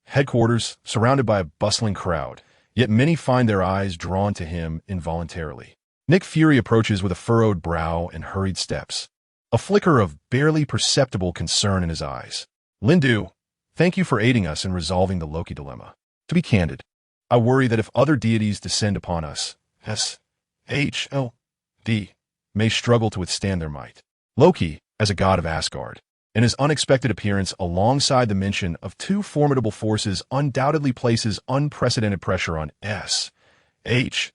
headquarters, surrounded by a bustling crowd, yet many find their eyes drawn to him involuntarily. Nick Fury approaches with a furrowed brow and hurried steps, a flicker of barely perceptible concern in his eyes. Lindu, thank you for aiding us in resolving the Loki dilemma. To be candid, I worry that if other deities descend upon us, SHLD may struggle to withstand their might. Loki, as a god of Asgard, and his unexpected appearance alongside the mention of two formidable forces undoubtedly places unprecedented pressure on SHLD.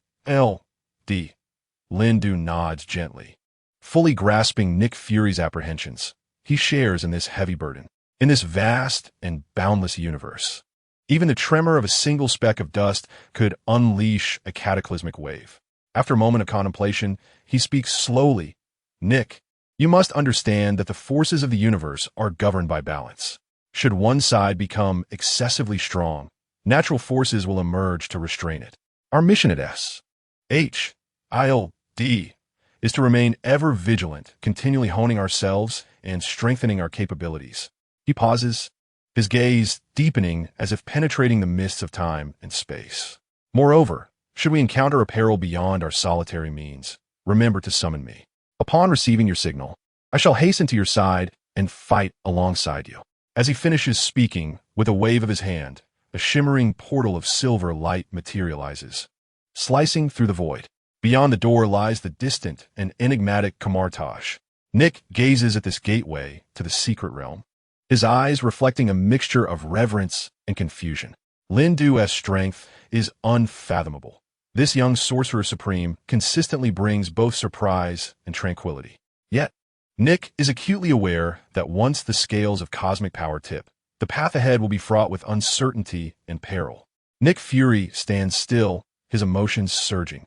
Lindu nods gently, fully grasping Nick Fury's apprehensions. He shares in this heavy burden, in this vast and boundless universe. Even the tremor of a single speck of dust could unleash a cataclysmic wave. After a moment of contemplation, he speaks slowly. Nick, you must understand that the forces of the universe are governed by balance. Should one side become excessively strong, natural forces will emerge to restrain it. Our mission at SHIELD is to remain ever vigilant, continually honing ourselves and strengthening our capabilities. He pauses, his gaze deepening as if penetrating the mists of time and space. Moreover, should we encounter a peril beyond our solitary means, remember to summon me. Upon receiving your signal, I shall hasten to your side and fight alongside you. As he finishes speaking, with a wave of his hand, a shimmering portal of silver light materializes, slicing through the void. Beyond the door lies the distant and enigmatic Kamartaj. Nick gazes at this gateway to the secret realm, his eyes reflecting a mixture of reverence and confusion. Lindu's strength is unfathomable. This young sorcerer supreme consistently brings both surprise and tranquility. Yet, Nick is acutely aware that once the scales of cosmic power tip, the path ahead will be fraught with uncertainty and peril. Nick Fury stands still, his emotions surging.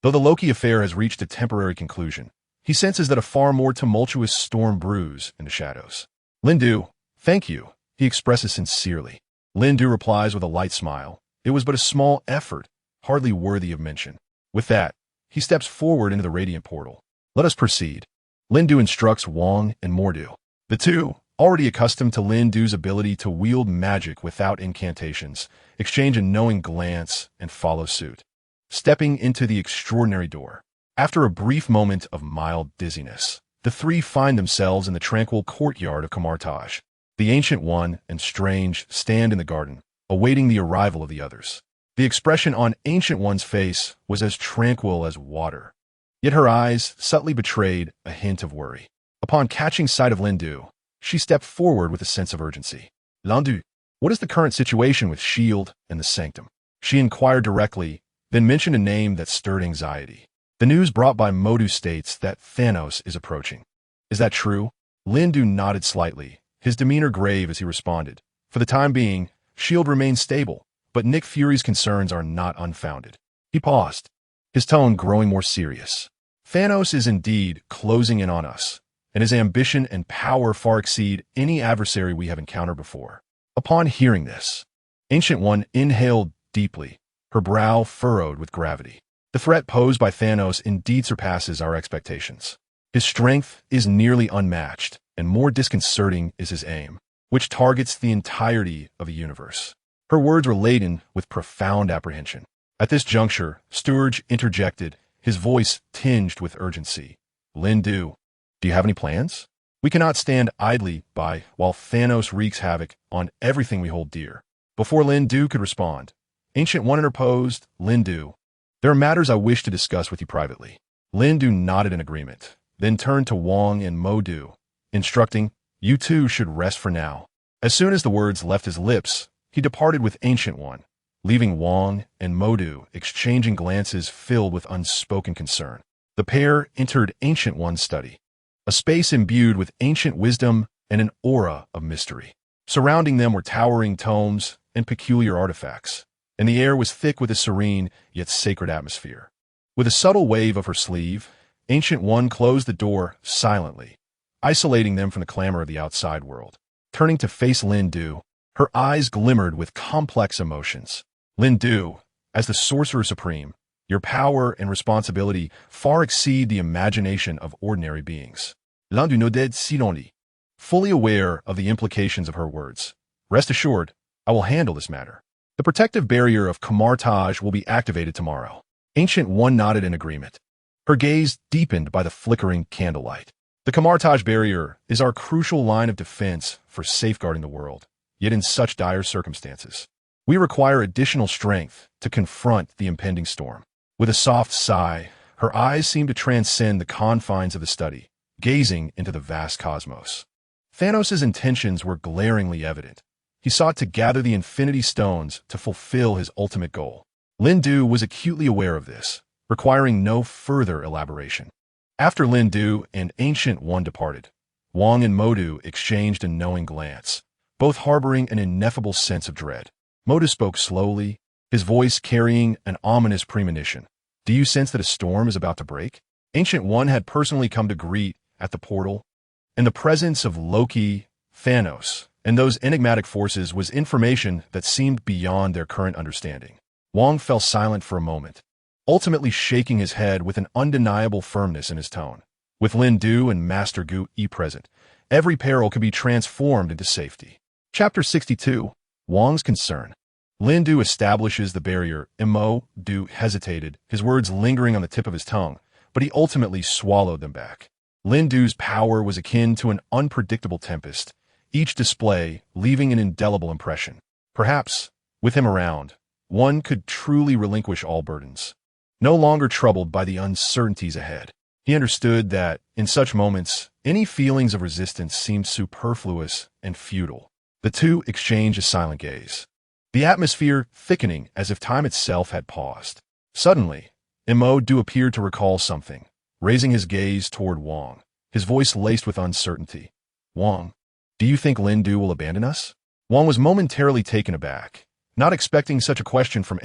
Though the Loki affair has reached a temporary conclusion, he senses that a far more tumultuous storm brews in the shadows. Lindu, thank you, he expresses sincerely. Lindu replies with a light smile. It was but a small effort, hardly worthy of mention. With that, he steps forward into the radiant portal. Let us proceed. Lindu instructs Wong and Mordu. The two, already accustomed to Lindu's ability to wield magic without incantations, exchange a knowing glance and follow suit, stepping into the extraordinary door. After a brief moment of mild dizziness, the three find themselves in the tranquil courtyard of Kamartaj. The Ancient One and Strange stand in the garden, awaiting the arrival of the others. The expression on Ancient One's face was as tranquil as water, yet her eyes subtly betrayed a hint of worry. Upon catching sight of Lindu, she stepped forward with a sense of urgency. Lindu, what is the current situation with S.H.I.E.L.D. and the Sanctum? She inquired directly, then mentioned a name that stirred anxiety. The news brought by Mordu states that Thanos is approaching. Is that true? Lindu nodded slightly, his demeanor grave as he responded. For the time being, S.H.I.E.L.D. remains stable, but Nick Fury's concerns are not unfounded. He paused, his tone growing more serious. Thanos is indeed closing in on us, and his ambition and power far exceed any adversary we have encountered before. Upon hearing this, Ancient One inhaled deeply, her brow furrowed with gravity. The threat posed by Thanos indeed surpasses our expectations. His strength is nearly unmatched, and more disconcerting is his aim, which targets the entirety of the universe. Her words were laden with profound apprehension. At this juncture, Sturge interjected, his voice tinged with urgency. Lindu, do you have any plans? We cannot stand idly by while Thanos wreaks havoc on everything we hold dear. Before Lindu could respond, Ancient One interposed, Lindu, there are matters I wish to discuss with you privately. Lindu nodded in agreement, then turned to Wong and Mordu, instructing, you two should rest for now. As soon as the words left his lips, he departed with Ancient One, leaving Wong and Mordu exchanging glances filled with unspoken concern. The pair entered Ancient One's study, a space imbued with ancient wisdom and an aura of mystery. Surrounding them were towering tomes and peculiar artifacts, and the air was thick with a serene yet sacred atmosphere. With a subtle wave of her sleeve, Ancient One closed the door silently, isolating them from the clamor of the outside world. Turning to face Lindu, her eyes glimmered with complex emotions. Lindu, as the Sorcerer Supreme, your power and responsibility far exceed the imagination of ordinary beings. L'un du noded silonli. Fully aware of the implications of her words, rest assured, I will handle this matter. The protective barrier of Kamartaj will be activated tomorrow. Ancient One nodded in agreement. Her gaze deepened by the flickering candlelight. The Kamartaj barrier is our crucial line of defense for safeguarding the world, yet in such dire circumstances. We require additional strength to confront the impending storm. With a soft sigh, her eyes seemed to transcend the confines of the study, gazing into the vast cosmos. Thanos' intentions were glaringly evident. He sought to gather the Infinity Stones to fulfill his ultimate goal. Lindu was acutely aware of this, requiring no further elaboration. After Lindu and Ancient One departed, Wong and Modu exchanged a knowing glance, both harboring an ineffable sense of dread. Modu spoke slowly, his voice carrying an ominous premonition. Do you sense that a storm is about to break? Ancient One had personally come to greet at the portal. In the presence of Loki, Thanos, and those enigmatic forces was information that seemed beyond their current understanding. Wong fell silent for a moment, ultimately shaking his head with an undeniable firmness in his tone. With Lindu and Master Gu Yi present, every peril could be transformed into safety. Chapter 62. Wong's Concern. Lindu establishes the barrier. Du hesitated, his words lingering on the tip of his tongue, but he ultimately swallowed them back. Lindu's power was akin to an unpredictable tempest, each display leaving an indelible impression. Perhaps, with him around, one could truly relinquish all burdens. No longer troubled by the uncertainties ahead, he understood that, in such moments, any feelings of resistance seemed superfluous and futile. The two exchanged a silent gaze, the atmosphere thickening as if time itself had paused. Suddenly, Du appeared to recall something, raising his gaze toward Wong, his voice laced with uncertainty. Wong, do you think Lindu will abandon us? Wong was momentarily taken aback, not expecting such a question from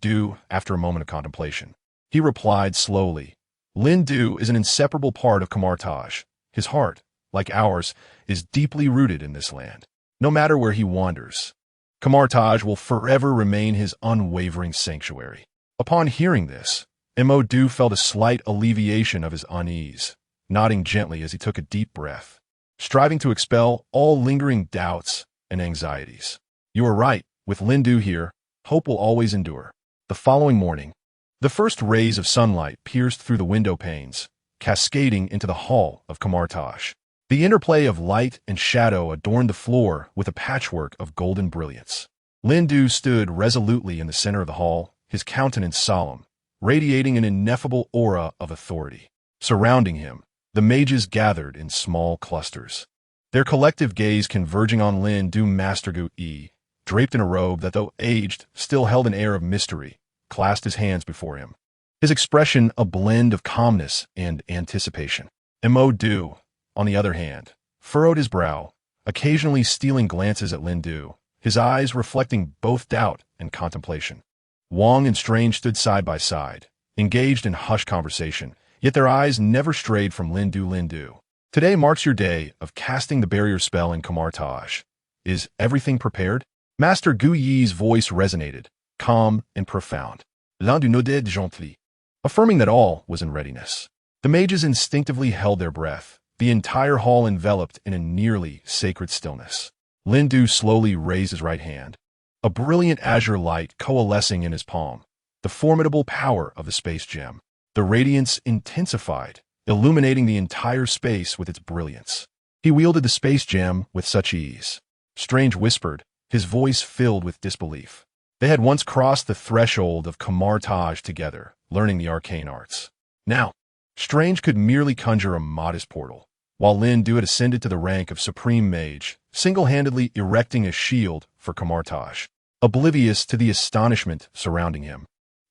Du after a moment of contemplation. He replied slowly, Lindu is an inseparable part of Kamartaj. His heart, like ours, is deeply rooted in this land. No matter where he wanders, Kamartaj will forever remain his unwavering sanctuary. Upon hearing this, Du felt a slight alleviation of his unease, nodding gently as he took a deep breath, striving to expel all lingering doubts and anxieties. You are right, with Lindu here, hope will always endure. The following morning, the first rays of sunlight pierced through the window panes, cascading into the hall of Kamartaj. The interplay of light and shadow adorned the floor with a patchwork of golden brilliance. Lindu stood resolutely in the center of the hall, his countenance solemn, radiating an ineffable aura of authority. Surrounding him, the mages gathered in small clusters, their collective gaze converging on Lindu. Master Gu Yi, draped in a robe that, though aged, still held an air of mystery, clasped his hands before him, his expression a blend of calmness and anticipation. Du, on the other hand, furrowed his brow, occasionally stealing glances at Lindu, his eyes reflecting both doubt and contemplation. Wong and Strange stood side by side, engaged in hushed conversation, yet their eyes never strayed from Lindu. Today marks your day of casting the barrier spell in Kamartaj. Is everything prepared? Master Gu Yi's voice resonated, calm and profound. L'un du noded gently, affirming that all was in readiness. The mages instinctively held their breath, the entire hall enveloped in a nearly sacred stillness. Lindu slowly raised his right hand, a brilliant azure light coalescing in his palm, the formidable power of the space gem. The radiance intensified, illuminating the entire space with its brilliance. He wielded the space gem with such ease. Strange whispered, his voice filled with disbelief. They had once crossed the threshold of Kamartaj together, learning the arcane arts. Now, Strange could merely conjure a modest portal, while Lindu had ascended to the rank of Supreme Mage, single-handedly erecting a shield for Kamartaj, oblivious to the astonishment surrounding him.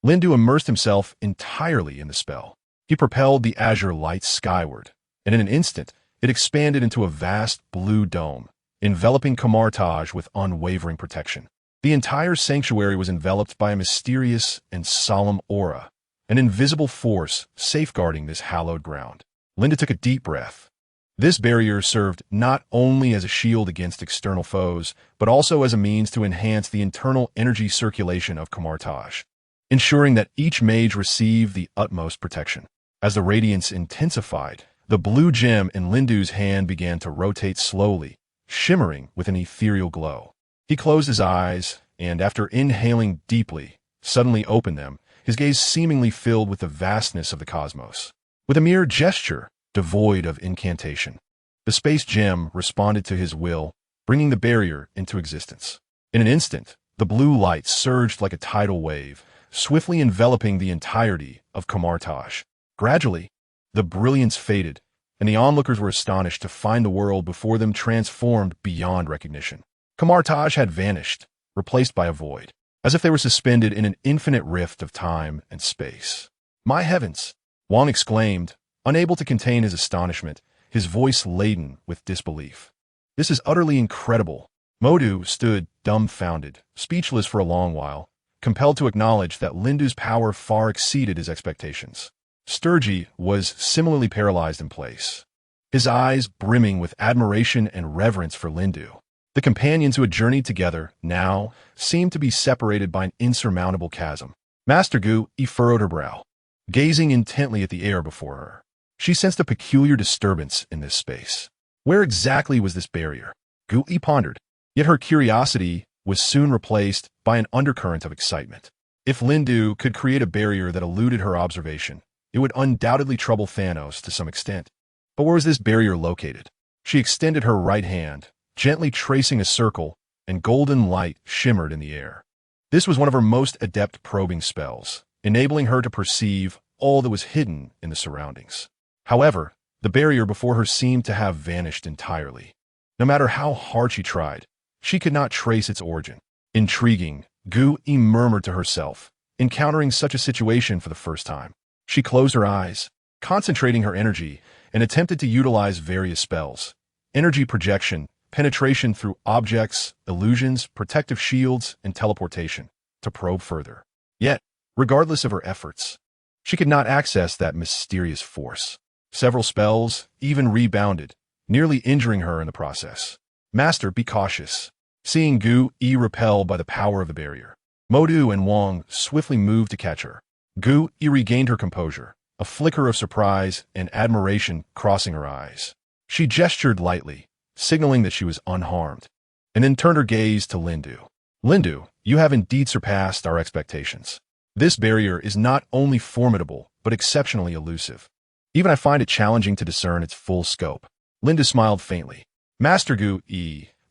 Lindu immersed himself entirely in the spell. He propelled the azure light skyward, and in an instant, it expanded into a vast blue dome, enveloping Kamartaj with unwavering protection. The entire sanctuary was enveloped by a mysterious and solemn aura, an invisible force safeguarding this hallowed ground. Lindu took a deep breath, This barrier served not only as a shield against external foes, but also as a means to enhance the internal energy circulation of Kamartaj, ensuring that each mage received the utmost protection. As the radiance intensified, the blue gem in Lindu's hand began to rotate slowly, shimmering with an ethereal glow. He closed his eyes, and after inhaling deeply, suddenly opened them, his gaze seemingly filled with the vastness of the cosmos. With a mere gesture, devoid of incantation, the space gem responded to his will, bringing the barrier into existence. In an instant, the blue light surged like a tidal wave, swiftly enveloping the entirety of Kamartaj. Gradually, the brilliance faded, and the onlookers were astonished to find the world before them transformed beyond recognition. Kamartaj had vanished, replaced by a void, as if they were suspended in an infinite rift of time and space. "My heavens!" Wang exclaimed, unable to contain his astonishment, his voice laden with disbelief. "This is utterly incredible." Modu stood dumbfounded, speechless for a long while, compelled to acknowledge that Lindu's power far exceeded his expectations. Sturgi was similarly paralyzed in place, his eyes brimming with admiration and reverence for Lindu. The companions who had journeyed together now seemed to be separated by an insurmountable chasm. Master Gu furrowed her brow, gazing intently at the air before her. She sensed a peculiar disturbance in this space. Where exactly was this barrier? Gu pondered, yet her curiosity was soon replaced by an undercurrent of excitement. If Lindu could create a barrier that eluded her observation, it would undoubtedly trouble Thanos to some extent. But where was this barrier located? She extended her right hand, gently tracing a circle, and golden light shimmered in the air. This was one of her most adept probing spells, enabling her to perceive all that was hidden in the surroundings. However, the barrier before her seemed to have vanished entirely. No matter how hard she tried, she could not trace its origin. Intriguing, Gu murmured to herself, encountering such a situation for the first time. She closed her eyes, concentrating her energy, and attempted to utilize various spells: energy projection, penetration through objects, illusions, protective shields, and teleportation, to probe further. Yet, regardless of her efforts, she could not access that mysterious force. Several spells even rebounded, nearly injuring her in the process. "Master, be cautious." Seeing Gu repelled by the power of the barrier, Modu and Wang swiftly moved to catch her. Gu regained her composure, a flicker of surprise and admiration crossing her eyes. She gestured lightly, signaling that she was unharmed, and then turned her gaze to Lindu. "Lindu, you have indeed surpassed our expectations. This barrier is not only formidable, but exceptionally elusive. Even I find it challenging to discern its full scope." Lindu smiled faintly. "Master Gu,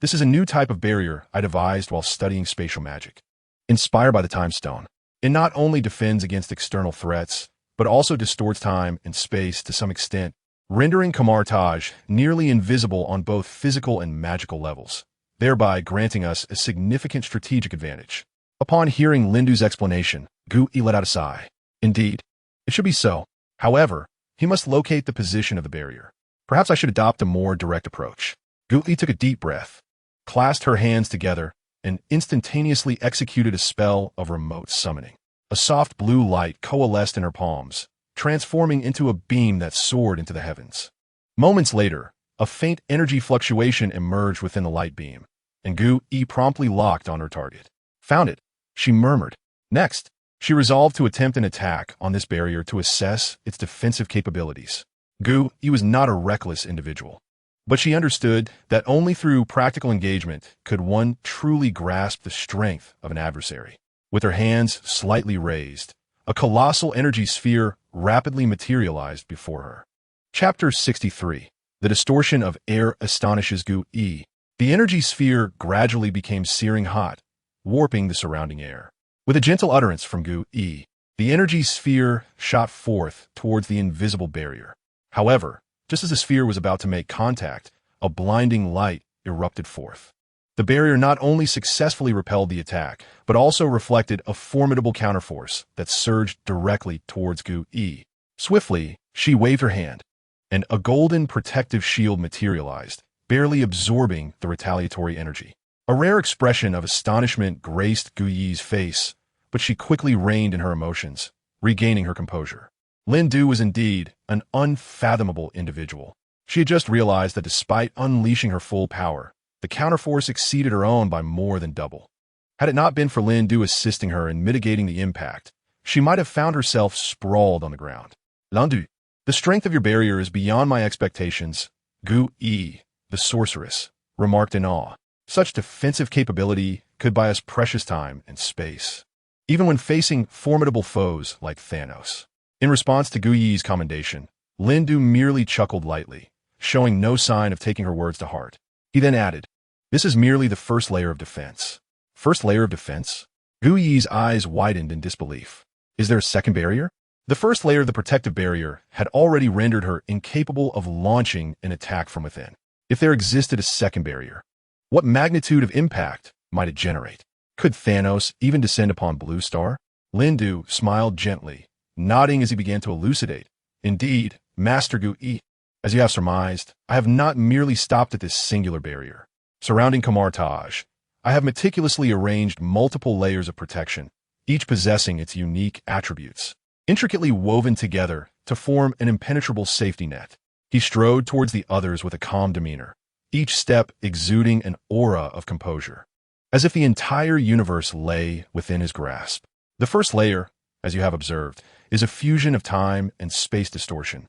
this is a new type of barrier I devised while studying spatial magic. Inspired by the Time Stone, it not only defends against external threats, but also distorts time and space to some extent, rendering Kamartaj nearly invisible on both physical and magical levels, thereby granting us a significant strategic advantage." Upon hearing Lindu's explanation, Gu let out a sigh. Indeed, it should be so. However, he must locate the position of the barrier. Perhaps I should adopt a more direct approach. Gu took a deep breath, clasped her hands together, and instantaneously executed a spell of remote summoning. A soft blue light coalesced in her palms, transforming into a beam that soared into the heavens. Moments later, a faint energy fluctuation emerged within the light beam, and Gu promptly locked on her target. "Found it," she murmured. Next, she resolved to attempt an attack on this barrier to assess its defensive capabilities. Gu was not a reckless individual, but she understood that only through practical engagement could one truly grasp the strength of an adversary. With her hands slightly raised, a colossal energy sphere rapidly materialized before her. Chapter 63. The distortion of air astonishes Gu. The energy sphere gradually became searing hot, warping the surrounding air. With a gentle utterance from Gu, the energy sphere shot forth towards the invisible barrier. However, just as the sphere was about to make contact, a blinding light erupted forth. The barrier not only successfully repelled the attack, but also reflected a formidable counterforce that surged directly towards Gu. Swiftly, she waved her hand, and a golden protective shield materialized, barely absorbing the retaliatory energy. A rare expression of astonishment graced Gu's face, but she quickly reined in her emotions, regaining her composure. Lindu was indeed an unfathomable individual. She had just realized that despite unleashing her full power, the counterforce exceeded her own by more than double. Had it not been for Lindu assisting her in mitigating the impact, she might have found herself sprawled on the ground. Lindu, the strength of your barrier is beyond my expectations, Gu Yi, the sorceress, remarked in awe. Such defensive capability could buy us precious time and space, even when facing formidable foes like Thanos. In response to Gu Yi's commendation, Lindu merely chuckled lightly, showing no sign of taking her words to heart. He then added, "This is merely the first layer of defense." First layer of defense? Gu Yi's eyes widened in disbelief. Is there a second barrier? The first layer of the protective barrier had already rendered her incapable of launching an attack from within. If there existed a second barrier, what magnitude of impact might it generate? Could Thanos even descend upon Blue Star? Lindu smiled gently, nodding as he began to elucidate. Indeed, Master Gu Yi, as you have surmised, I have not merely stopped at this singular barrier. Surrounding Kamartaj, I have meticulously arranged multiple layers of protection, each possessing its unique attributes, intricately woven together to form an impenetrable safety net. He strode towards the others with a calm demeanor, each step exuding an aura of composure, as if the entire universe lay within his grasp. The first layer, as you have observed, is a fusion of time and space distortion,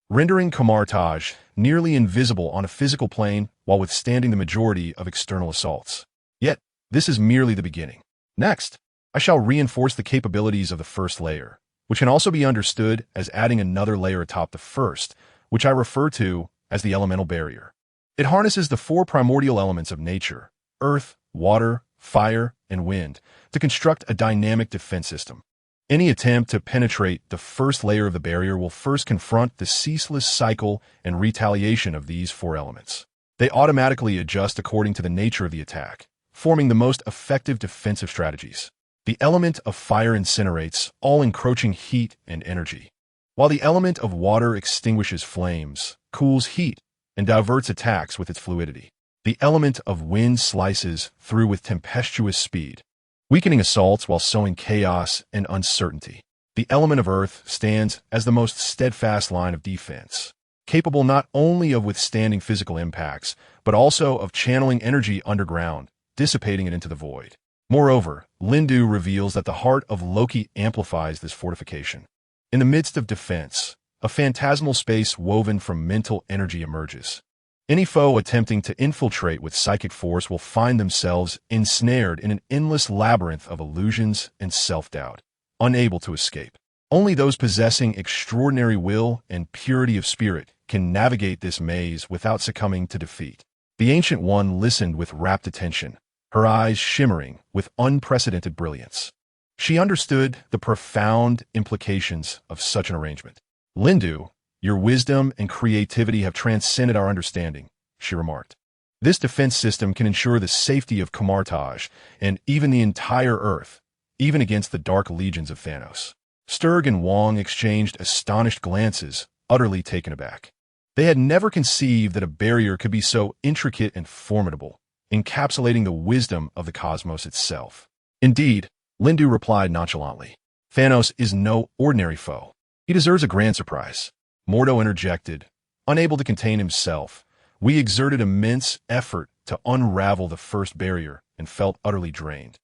rendering Kamartaj nearly invisible on a physical plane while withstanding the majority of external assaults. Yet, this is merely the beginning. Next, I shall reinforce the capabilities of the first layer, which can also be understood as adding another layer atop the first, which I refer to as the elemental barrier. It harnesses the four primordial elements of nature, earth, water, fire, and wind, to construct a dynamic defense system. Any attempt to penetrate the first layer of the barrier will first confront the ceaseless cycle and retaliation of these four elements. They automatically adjust according to the nature of the attack, forming the most effective defensive strategies. The element of fire incinerates all encroaching heat and energy, while the element of water extinguishes flames, cools heat, and diverts attacks with its fluidity. The element of wind slices through with tempestuous speed, weakening assaults while sowing chaos and uncertainty. The element of earth stands as the most steadfast line of defense, capable not only of withstanding physical impacts, but also of channeling energy underground, dissipating it into the void. Moreover, Lindu reveals that the heart of Loki amplifies this fortification. In the midst of defense, a phantasmal space woven from mental energy emerges. Any foe attempting to infiltrate with psychic force will find themselves ensnared in an endless labyrinth of illusions and self-doubt, unable to escape. Only those possessing extraordinary will and purity of spirit can navigate this maze without succumbing to defeat. The Ancient One listened with rapt attention, her eyes shimmering with unprecedented brilliance. She understood the profound implications of such an arrangement. Lindu, your wisdom and creativity have transcended our understanding, she remarked. This defense system can ensure the safety of Kamartaj and even the entire Earth, even against the dark legions of Thanos. Sturg and Wong exchanged astonished glances, utterly taken aback. They had never conceived that a barrier could be so intricate and formidable, encapsulating the wisdom of the cosmos itself. Indeed, Lindu replied nonchalantly, Thanos is no ordinary foe. He deserves a grand surprise. Mordo interjected, unable to contain himself. We exerted immense effort to unravel the first barrier and felt utterly drained.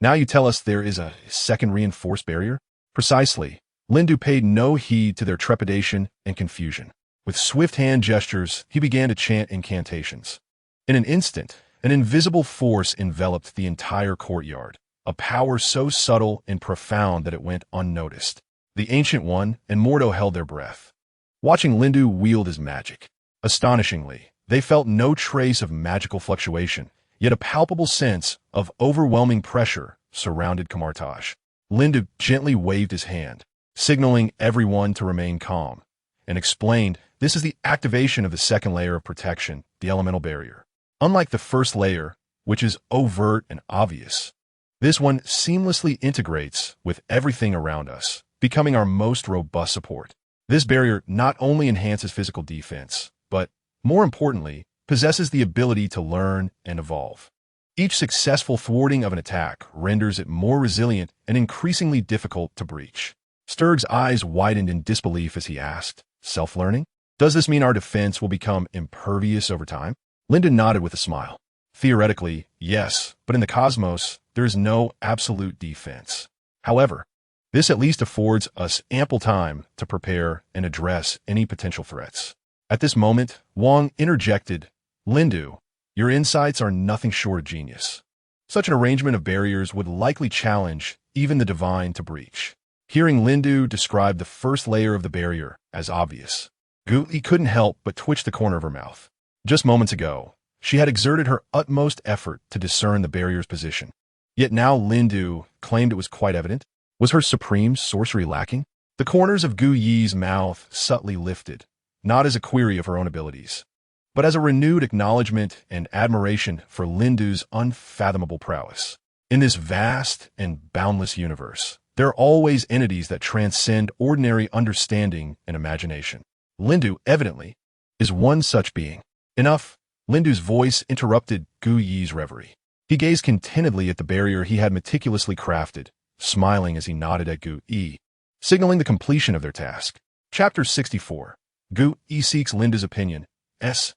Now you tell us there is a second reinforced barrier? Precisely. Lindu paid no heed to their trepidation and confusion. With swift hand gestures, he began to chant incantations. In an instant, an invisible force enveloped the entire courtyard, a power so subtle and profound that it went unnoticed. The Ancient One and Mordo held their breath, watching Lindu wield his magic. Astonishingly, they felt no trace of magical fluctuation, yet a palpable sense of overwhelming pressure surrounded Kamartaj. Lindu gently waved his hand, signaling everyone to remain calm, and explained, this is the activation of the second layer of protection, the elemental barrier. Unlike the first layer, which is overt and obvious, this one seamlessly integrates with everything around us, becoming our most robust support. This barrier not only enhances physical defense, but, more importantly, possesses the ability to learn and evolve. Each successful thwarting of an attack renders it more resilient and increasingly difficult to breach. Sturg's eyes widened in disbelief as he asked, self-learning? Does this mean our defense will become impervious over time? Lindu nodded with a smile. Theoretically, yes, but in the cosmos, there is no absolute defense. However, this at least affords us ample time to prepare and address any potential threats. At this moment, Wang interjected, Lindu, your insights are nothing short of genius. Such an arrangement of barriers would likely challenge even the divine to breach. Hearing Lindu describe the first layer of the barrier as obvious, Gu couldn't help but twitch the corner of her mouth. Just moments ago, she had exerted her utmost effort to discern the barrier's position. Yet now Lindu claimed it was quite evident. Was her supreme sorcery lacking? The corners of Gu Yi's mouth subtly lifted, not as a query of her own abilities, but as a renewed acknowledgement and admiration for Lindu's unfathomable prowess. In this vast and boundless universe, there are always entities that transcend ordinary understanding and imagination. Lindu, evidently, is one such being. Enough. Lindu's voice interrupted Gu Yi's reverie. He gazed contentedly at the barrier he had meticulously crafted, smiling as he nodded at Gu Yi, signaling the completion of their task. Chapter 64. Gu Yi seeks Lindu's opinion. S-H-I-E-L.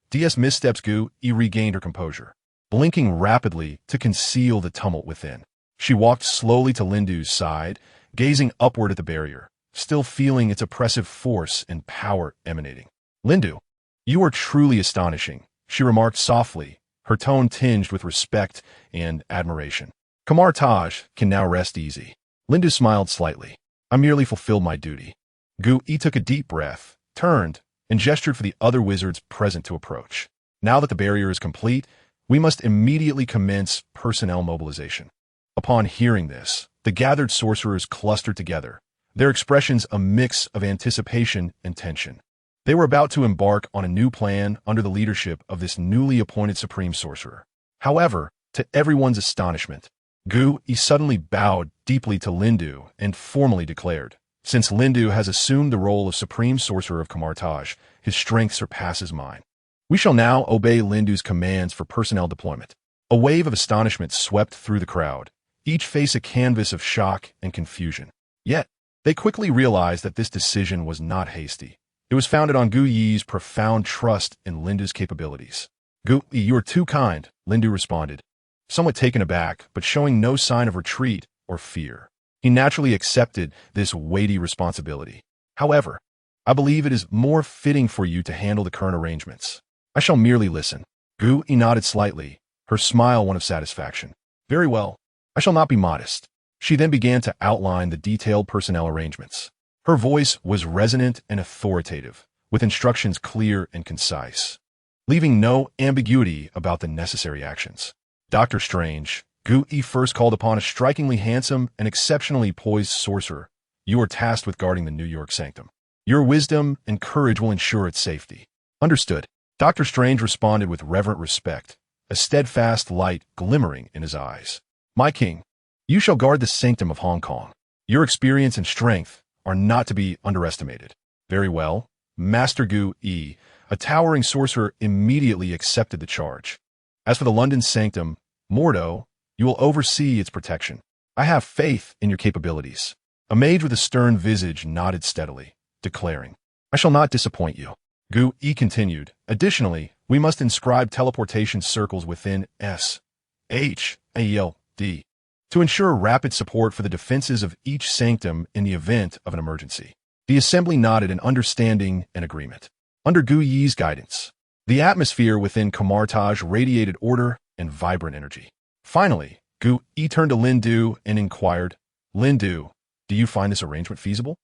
DS missteps. Gu Yi regained her composure, blinking rapidly to conceal the tumult within. She walked slowly to Lindu's side, gazing upward at the barrier, still feeling its oppressive force and power emanating. Lindu, you are truly astonishing, she remarked softly, her tone tinged with respect and admiration. Kamar Taj can now rest easy. Lindu smiled slightly. I merely fulfilled my duty. Gu Yi took a deep breath, turned, and gestured for the other wizards present to approach. Now that the barrier is complete, we must immediately commence personnel mobilization. Upon hearing this, the gathered sorcerers clustered together, their expressions a mix of anticipation and tension. They were about to embark on a new plan under the leadership of this newly appointed supreme sorcerer. However, to everyone's astonishment, Gu Yi suddenly bowed deeply to Lindu and formally declared, since Lindu has assumed the role of supreme sorcerer of Kamar Taj, his strength surpasses mine. We shall now obey Lindu's commands for personnel deployment. A wave of astonishment swept through the crowd, each face a canvas of shock and confusion. Yet, they quickly realized that this decision was not hasty. It was founded on Gu Yi's profound trust in Lindu's capabilities. Gu Yi, you are too kind, Lindu responded, somewhat taken aback, but showing no sign of retreat or fear. He naturally accepted this weighty responsibility. However, I believe it is more fitting for you to handle the current arrangements. I shall merely listen. Gu Yi nodded slightly, her smile one of satisfaction. Very well. I shall not be modest. She then began to outline the detailed personnel arrangements. Her voice was resonant and authoritative, with instructions clear and concise, leaving no ambiguity about the necessary actions. Dr. Strange, Gu Yi first called upon a strikingly handsome and exceptionally poised sorcerer. You are tasked with guarding the New York sanctum. Your wisdom and courage will ensure its safety. Understood. Dr. Strange responded with reverent respect, a steadfast light glimmering in his eyes. My king, you shall guard the sanctum of Hong Kong. Your experience and strength are not to be underestimated. Very well. Master Gu Yi, a towering sorcerer, immediately accepted the charge. As for the London sanctum, Mordo, you will oversee its protection. I have faith in your capabilities. A mage with a stern visage nodded steadily, declaring, I shall not disappoint you. Gu Yi continued, additionally, we must inscribe teleportation circles within S-H-A-L-D to ensure rapid support for the defenses of each sanctum in the event of an emergency. The assembly nodded in understanding and agreement. Under Gu Yi's guidance, the atmosphere within Kamar Taj radiated order and vibrant energy. Finally, Gu Yi turned to Lindu and inquired, Lindu, do you find this arrangement feasible?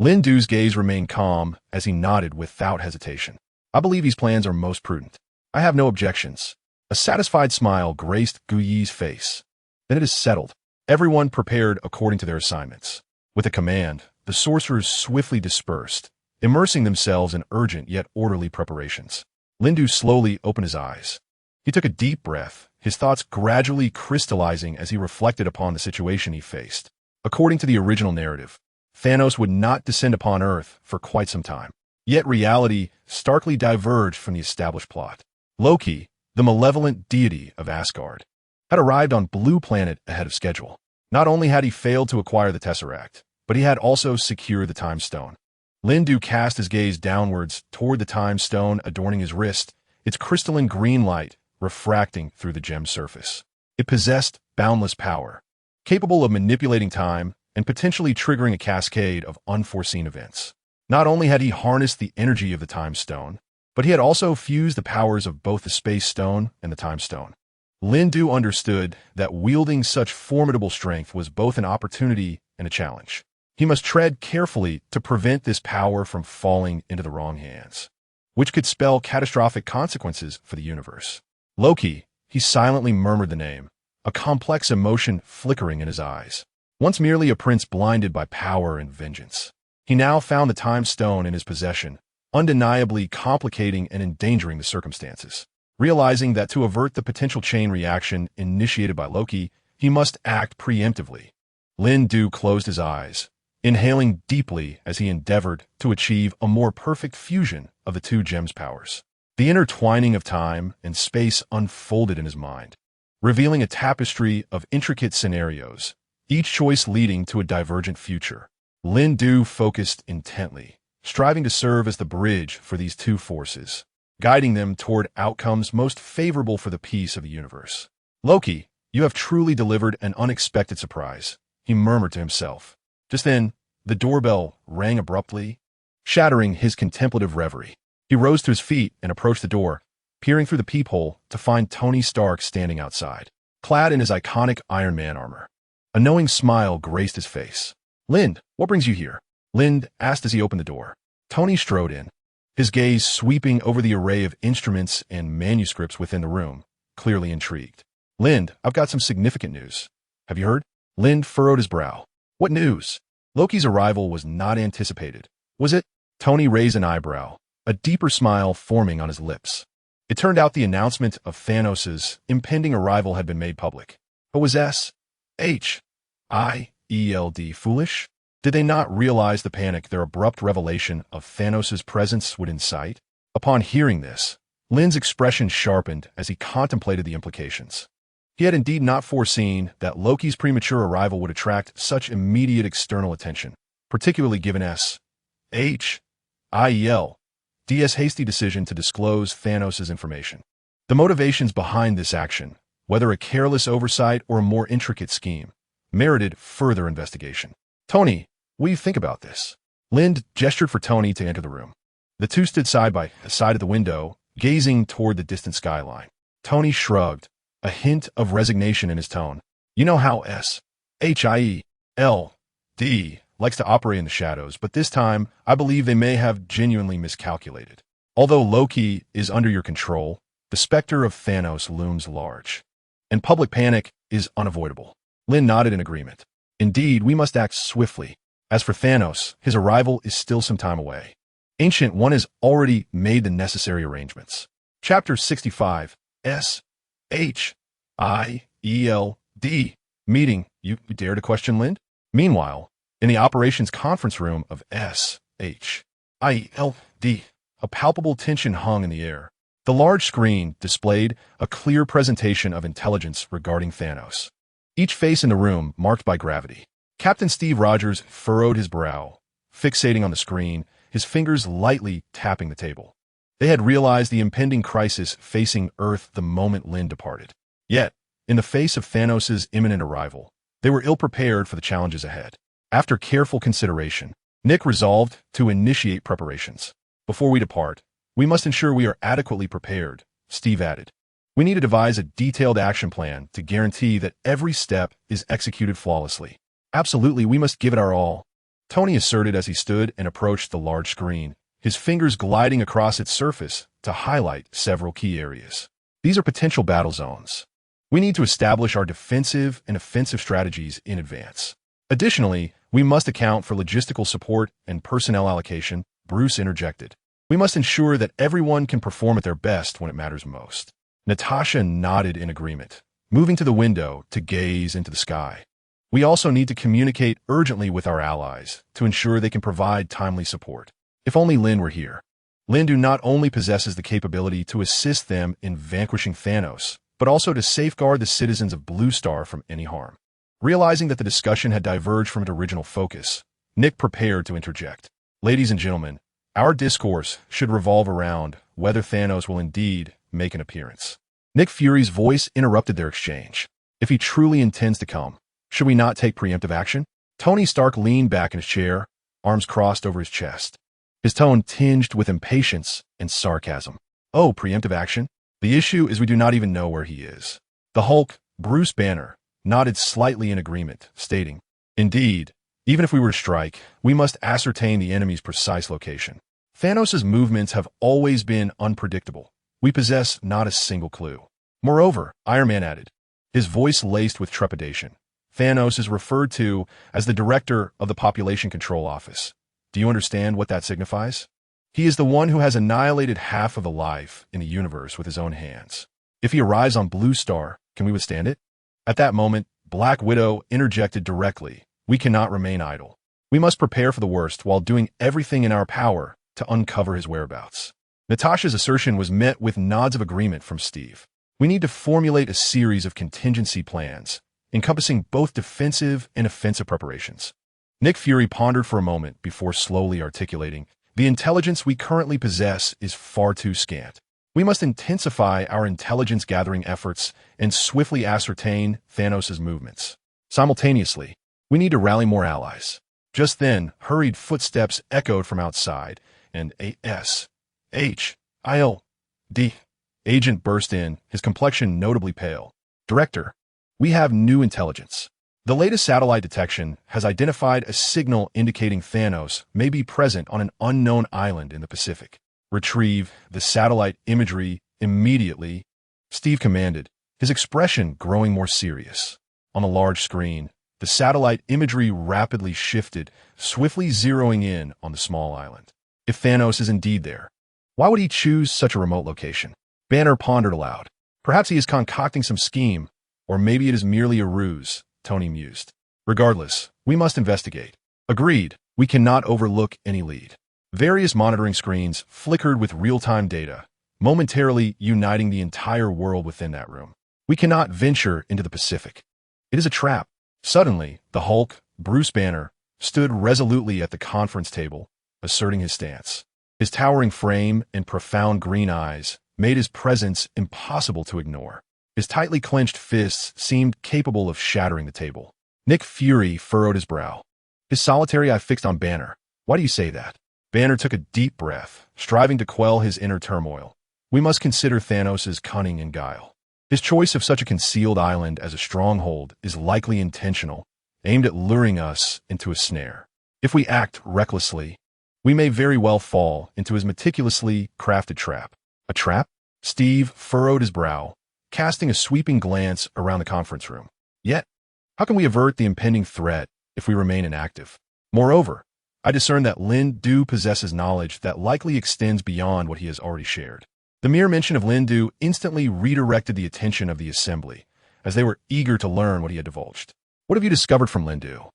Lindu's gaze remained calm as he nodded without hesitation. I believe these plans are most prudent. I have no objections. A satisfied smile graced Gu Yi's face. Then it is settled. Everyone prepared according to their assignments. With a command, the sorcerers swiftly dispersed, immersing themselves in urgent yet orderly preparations. Lindu slowly opened his eyes. He took a deep breath, his thoughts gradually crystallizing as he reflected upon the situation he faced. According to the original narrative, Thanos would not descend upon Earth for quite some time. Yet reality starkly diverged from the established plot. Loki, the malevolent deity of Asgard, had arrived on Blue Planet ahead of schedule. Not only had he failed to acquire the Tesseract, but he had also secured the Time Stone. Lindu cast his gaze downwards toward the time stone adorning his wrist, its crystalline green light refracting through the gem's surface. It possessed boundless power, capable of manipulating time and potentially triggering a cascade of unforeseen events. Not only had he harnessed the energy of the time stone, but he had also fused the powers of both the space stone and the time stone. Lindu understood that wielding such formidable strength was both an opportunity and a challenge. He must tread carefully to prevent this power from falling into the wrong hands, which could spell catastrophic consequences for the universe. Loki, he silently murmured the name, a complex emotion flickering in his eyes. Once merely a prince blinded by power and vengeance, he now found the time stone in his possession, undeniably complicating and endangering the circumstances. Realizing that to avert the potential chain reaction initiated by Loki, he must act preemptively. Lindu closed his eyes, inhaling deeply as he endeavored to achieve a more perfect fusion of the two gems' powers. The intertwining of time and space unfolded in his mind, revealing a tapestry of intricate scenarios, each choice leading to a divergent future. Lindu focused intently, striving to serve as the bridge for these two forces, guiding them toward outcomes most favorable for the peace of the universe. Loki, you have truly delivered an unexpected surprise, he murmured to himself. Just then, the doorbell rang abruptly, shattering his contemplative reverie. He rose to his feet and approached the door, peering through the peephole to find Tony Stark standing outside, clad in his iconic Iron Man armor. A knowing smile graced his face. "Lind, what brings you here?" Lind asked as he opened the door. Tony strode in, his gaze sweeping over the array of instruments and manuscripts within the room, clearly intrigued. "Lind, I've got some significant news. Have you heard?" Lind furrowed his brow. "What news?" Loki's arrival was not anticipated, was it? Tony raised an eyebrow, a deeper smile forming on his lips. It turned out the announcement of Thanos' impending arrival had been made public. But was S.H.I.E.L.D. foolish? Did they not realize the panic their abrupt revelation of Thanos' presence would incite? Upon hearing this, Lind's expression sharpened as he contemplated the implications. He had indeed not foreseen that Loki's premature arrival would attract such immediate external attention, particularly given S.H.I.E.L.D.'s hasty decision to disclose Thanos' information. The motivations behind this action, whether a careless oversight or a more intricate scheme, merited further investigation. "Tony, what do you think about this?" Lind gestured for Tony to enter the room. The two stood side by side at the window, gazing toward the distant skyline. Tony shrugged, a hint of resignation in his tone. "You know how S.H.I.E.L.D. likes to operate in the shadows, but this time I believe they may have genuinely miscalculated. Although Loki is under your control, the specter of Thanos looms large, and public panic is unavoidable." Lind nodded in agreement. "Indeed, we must act swiftly. As for Thanos, his arrival is still some time away. Ancient One has already made the necessary arrangements." Chapter 65, S.H.I.E.L.D. Meeting. You dare to question Lind? Meanwhile, in the operations conference room of S.H.I.E.L.D., a palpable tension hung in the air. The large screen displayed a clear presentation of intelligence regarding Thanos, each face in the room marked by gravity. Captain Steve Rogers furrowed his brow, fixating on the screen, his fingers lightly tapping the table. They had realized the impending crisis facing Earth the moment Lind departed. Yet, in the face of Thanos' imminent arrival, they were ill-prepared for the challenges ahead. After careful consideration, Nick resolved to initiate preparations. "Before we depart, we must ensure we are adequately prepared," Steve added. "We need to devise a detailed action plan to guarantee that every step is executed flawlessly." "Absolutely, we must give it our all," Tony asserted as he stood and approached the large screen, his fingers gliding across its surface to highlight several key areas. "These are potential battle zones. We need to establish our defensive and offensive strategies in advance. Additionally, we must account for logistical support and personnel allocation," Bruce interjected. "We must ensure that everyone can perform at their best when it matters most." Natasha nodded in agreement, moving to the window to gaze into the sky. "We also need to communicate urgently with our allies to ensure they can provide timely support. If only Lind were here." Lindu not only possesses the capability to assist them in vanquishing Thanos, but also to safeguard the citizens of Blue Star from any harm. Realizing that the discussion had diverged from its original focus, Nick prepared to interject. Ladies and gentlemen, our discourse should revolve around whether Thanos will indeed make an appearance. Nick Fury's voice interrupted their exchange. If he truly intends to come, should we not take preemptive action? Tony Stark leaned back in his chair, arms crossed over his chest. His tone tinged with impatience and sarcasm. Oh, preemptive action? The issue is we do not even know where he is. The Hulk, Bruce Banner, nodded slightly in agreement, stating, Indeed, even if we were to strike, we must ascertain the enemy's precise location. Thanos' movements have always been unpredictable. We possess not a single clue. Moreover, Iron Man added, his voice laced with trepidation, Thanos is referred to as the director of the Population Control Office. Do you understand what that signifies? He is the one who has annihilated half of the life in the universe with his own hands. If he arrives on Blue Star, can we withstand it? At that moment, Black Widow interjected directly, we cannot remain idle. We must prepare for the worst while doing everything in our power to uncover his whereabouts. Natasha's assertion was met with nods of agreement from Steve. We need to formulate a series of contingency plans, encompassing both defensive and offensive preparations. Nick Fury pondered for a moment before slowly articulating, the intelligence we currently possess is far too scant. We must intensify our intelligence-gathering efforts and swiftly ascertain Thanos' movements. Simultaneously, we need to rally more allies. Just then, hurried footsteps echoed from outside, and a S.H.I.L.D. agent burst in, his complexion notably pale. Director, we have new intelligence. The latest satellite detection has identified a signal indicating Thanos may be present on an unknown island in the Pacific. Retrieve the satellite imagery immediately, Steve commanded, his expression growing more serious. On the large screen, the satellite imagery rapidly shifted, swiftly zeroing in on the small island. If Thanos is indeed there, why would he choose such a remote location? Banner pondered aloud. Perhaps he is concocting some scheme, or maybe it is merely a ruse, Tony mused. Regardless, we must investigate. Agreed, we cannot overlook any lead. Various monitoring screens flickered with real-time data, momentarily uniting the entire world within that room. We cannot venture into the Pacific. It is a trap. Suddenly, the Hulk, Bruce Banner, stood resolutely at the conference table, asserting his stance. His towering frame and profound green eyes made his presence impossible to ignore. His tightly clenched fists seemed capable of shattering the table. Nick Fury furrowed his brow. His solitary eye fixed on Banner. Why do you say that? Banner took a deep breath, striving to quell his inner turmoil. We must consider Thanos' cunning and guile. His choice of such a concealed island as a stronghold is likely intentional, aimed at luring us into a snare. If we act recklessly, we may very well fall into his meticulously crafted trap. A trap? Steve furrowed his brow, casting a sweeping glance around the conference room. Yet, how can we avert the impending threat if we remain inactive? Moreover, I discern that Lindu possesses knowledge that likely extends beyond what he has already shared. The mere mention of Lindu instantly redirected the attention of the assembly, as they were eager to learn what he had divulged. What have you discovered from Lindu?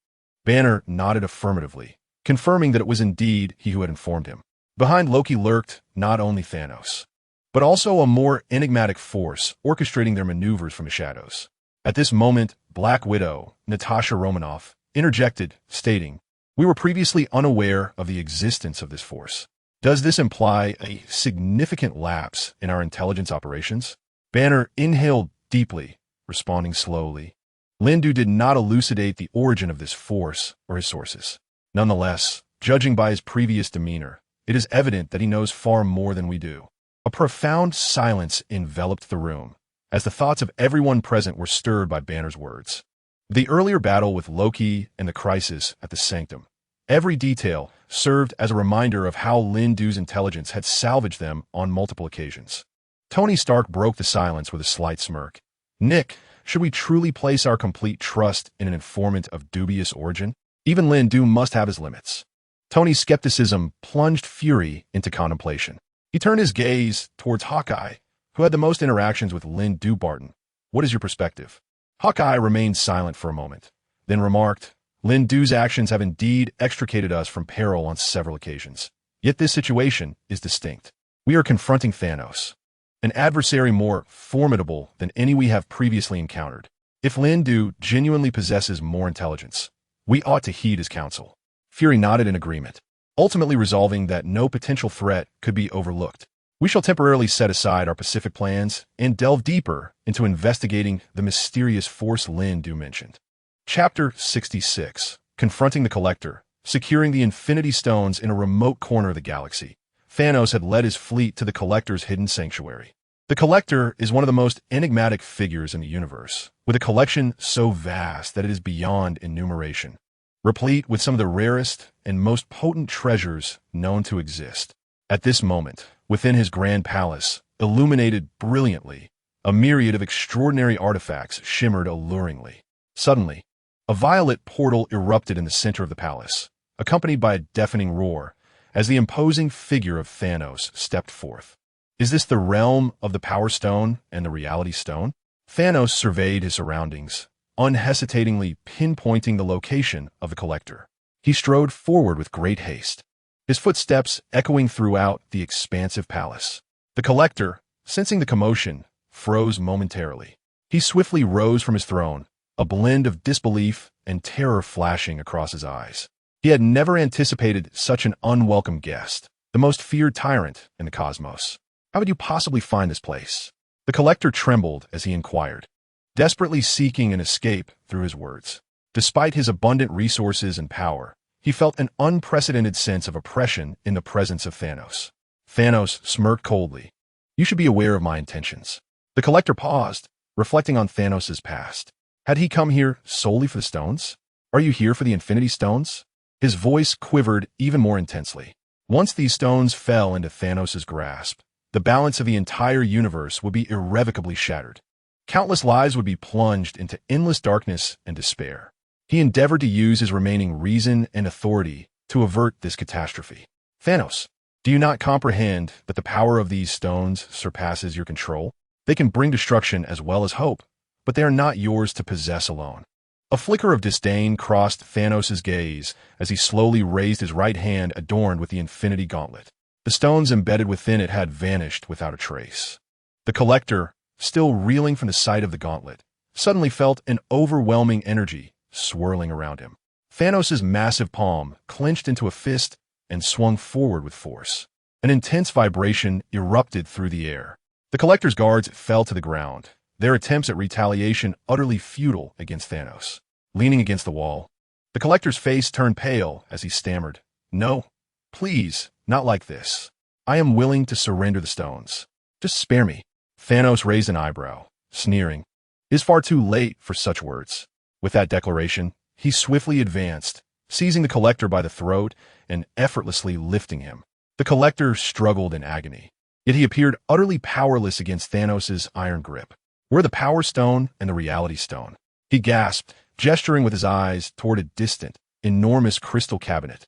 Banner nodded affirmatively, confirming that it was indeed he who had informed him. Behind Loki lurked not only Thanos, but also a more enigmatic force orchestrating their maneuvers from the shadows. At this moment, Black Widow, Natasha Romanoff, interjected, stating, we were previously unaware of the existence of this force. Does this imply a significant lapse in our intelligence operations? Banner inhaled deeply, responding slowly. Lindu did not elucidate the origin of this force or his sources. Nonetheless, judging by his previous demeanor, it is evident that he knows far more than we do. A profound silence enveloped the room, as the thoughts of everyone present were stirred by Banner's words. The earlier battle with Loki and the crisis at the Sanctum, every detail served as a reminder of how Lindu's intelligence had salvaged them on multiple occasions. Tony Stark broke the silence with a slight smirk. Nick, should we truly place our complete trust in an informant of dubious origin? Even Lindu must have his limits. Tony's skepticism plunged Fury into contemplation. He turned his gaze towards Hawkeye, who had the most interactions with Lindu Barton. What is your perspective? Hawkeye remained silent for a moment, then remarked, Lindu's actions have indeed extricated us from peril on several occasions. Yet this situation is distinct. We are confronting Thanos, an adversary more formidable than any we have previously encountered. If Lindu genuinely possesses more intelligence, we ought to heed his counsel. Fury nodded in agreement. ultimately resolving that no potential threat could be overlooked. We shall temporarily set aside our Pacific plans and delve deeper into investigating the mysterious force Lindu mentioned. Chapter 66. Confronting the Collector. Securing the Infinity Stones in a remote corner of the galaxy, Thanos had led his fleet to the Collector's hidden sanctuary. The Collector is one of the most enigmatic figures in the universe, with a collection so vast that it is beyond enumeration, replete with some of the rarest and most potent treasures known to exist. At this moment, within his grand palace, illuminated brilliantly, a myriad of extraordinary artifacts shimmered alluringly. Suddenly, a violet portal erupted in the center of the palace, accompanied by a deafening roar, as the imposing figure of Thanos stepped forth. Is this the realm of the Power Stone and the Reality Stone? Thanos surveyed his surroundings, unhesitatingly pinpointing the location of the Collector. He strode forward with great haste, his footsteps echoing throughout the expansive palace. The Collector, sensing the commotion, froze momentarily. He swiftly rose from his throne, a blend of disbelief and terror flashing across his eyes. He had never anticipated such an unwelcome guest, the most feared tyrant in the cosmos. How would you possibly find this place? The Collector trembled as he inquired, desperately seeking an escape through his words. Despite his abundant resources and power, he felt an unprecedented sense of oppression in the presence of Thanos. Thanos smirked coldly. You should be aware of my intentions. The Collector paused, reflecting on Thanos' past. Had he come here solely for the stones? Are you here for the Infinity Stones? His voice quivered even more intensely. Once these stones fell into Thanos' grasp, the balance of the entire universe would be irrevocably shattered. Countless lives would be plunged into endless darkness and despair. He endeavored to use his remaining reason and authority to avert this catastrophe. Thanos, do you not comprehend that the power of these stones surpasses your control? They can bring destruction as well as hope, but they are not yours to possess alone. A flicker of disdain crossed Thanos' gaze as he slowly raised his right hand adorned with the Infinity Gauntlet. The stones embedded within it had vanished without a trace. The Collector, still reeling from the sight of the gauntlet, suddenly felt an overwhelming energy swirling around him. Thanos' massive palm clenched into a fist and swung forward with force. An intense vibration erupted through the air. The Collector's guards fell to the ground, their attempts at retaliation utterly futile against Thanos. Leaning against the wall, the Collector's face turned pale as he stammered, "No, please, not like this. I am willing to surrender the stones. Just spare me." Thanos raised an eyebrow, sneering. It is far too late for such words. With that declaration, he swiftly advanced, seizing the Collector by the throat and effortlessly lifting him. The Collector struggled in agony, yet he appeared utterly powerless against Thanos' iron grip. Where the Power Stone and the Reality Stone? He gasped, gesturing with his eyes toward a distant, enormous crystal cabinet.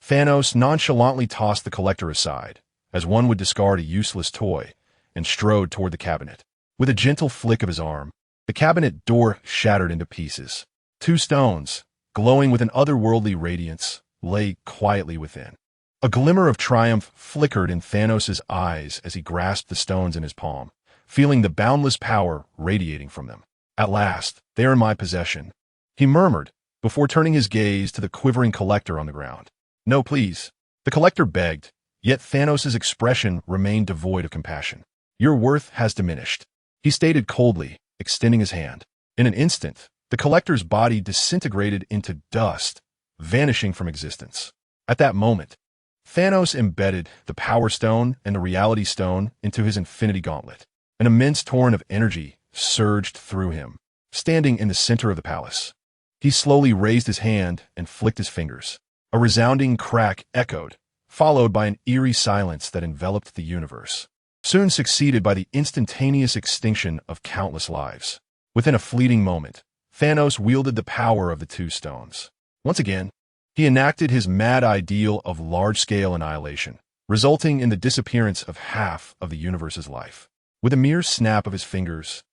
Thanos nonchalantly tossed the Collector aside, as one would discard a useless toy, and strode toward the cabinet. With a gentle flick of his arm, the cabinet door shattered into pieces. Two stones, glowing with an otherworldly radiance, lay quietly within. A glimmer of triumph flickered in Thanos' eyes as he grasped the stones in his palm, feeling the boundless power radiating from them. At last, they are in my possession, he murmured, before turning his gaze to the quivering Collector on the ground. No, please, the Collector begged, yet Thanos' expression remained devoid of compassion. Your worth has diminished, he stated coldly, extending his hand. In an instant, the Collector's body disintegrated into dust, vanishing from existence. At that moment, Thanos embedded the Power Stone and the Reality Stone into his Infinity Gauntlet. An immense torrent of energy surged through him, standing in the center of the palace. He slowly raised his hand and flicked his fingers. A resounding crack echoed, followed by an eerie silence that enveloped the universe, soon succeeded by the instantaneous extinction of countless lives. Within a fleeting moment, Thanos wielded the power of the two stones. Once again, he enacted his mad ideal of large-scale annihilation, resulting in the disappearance of half of the universe's life. With a mere snap of his fingers,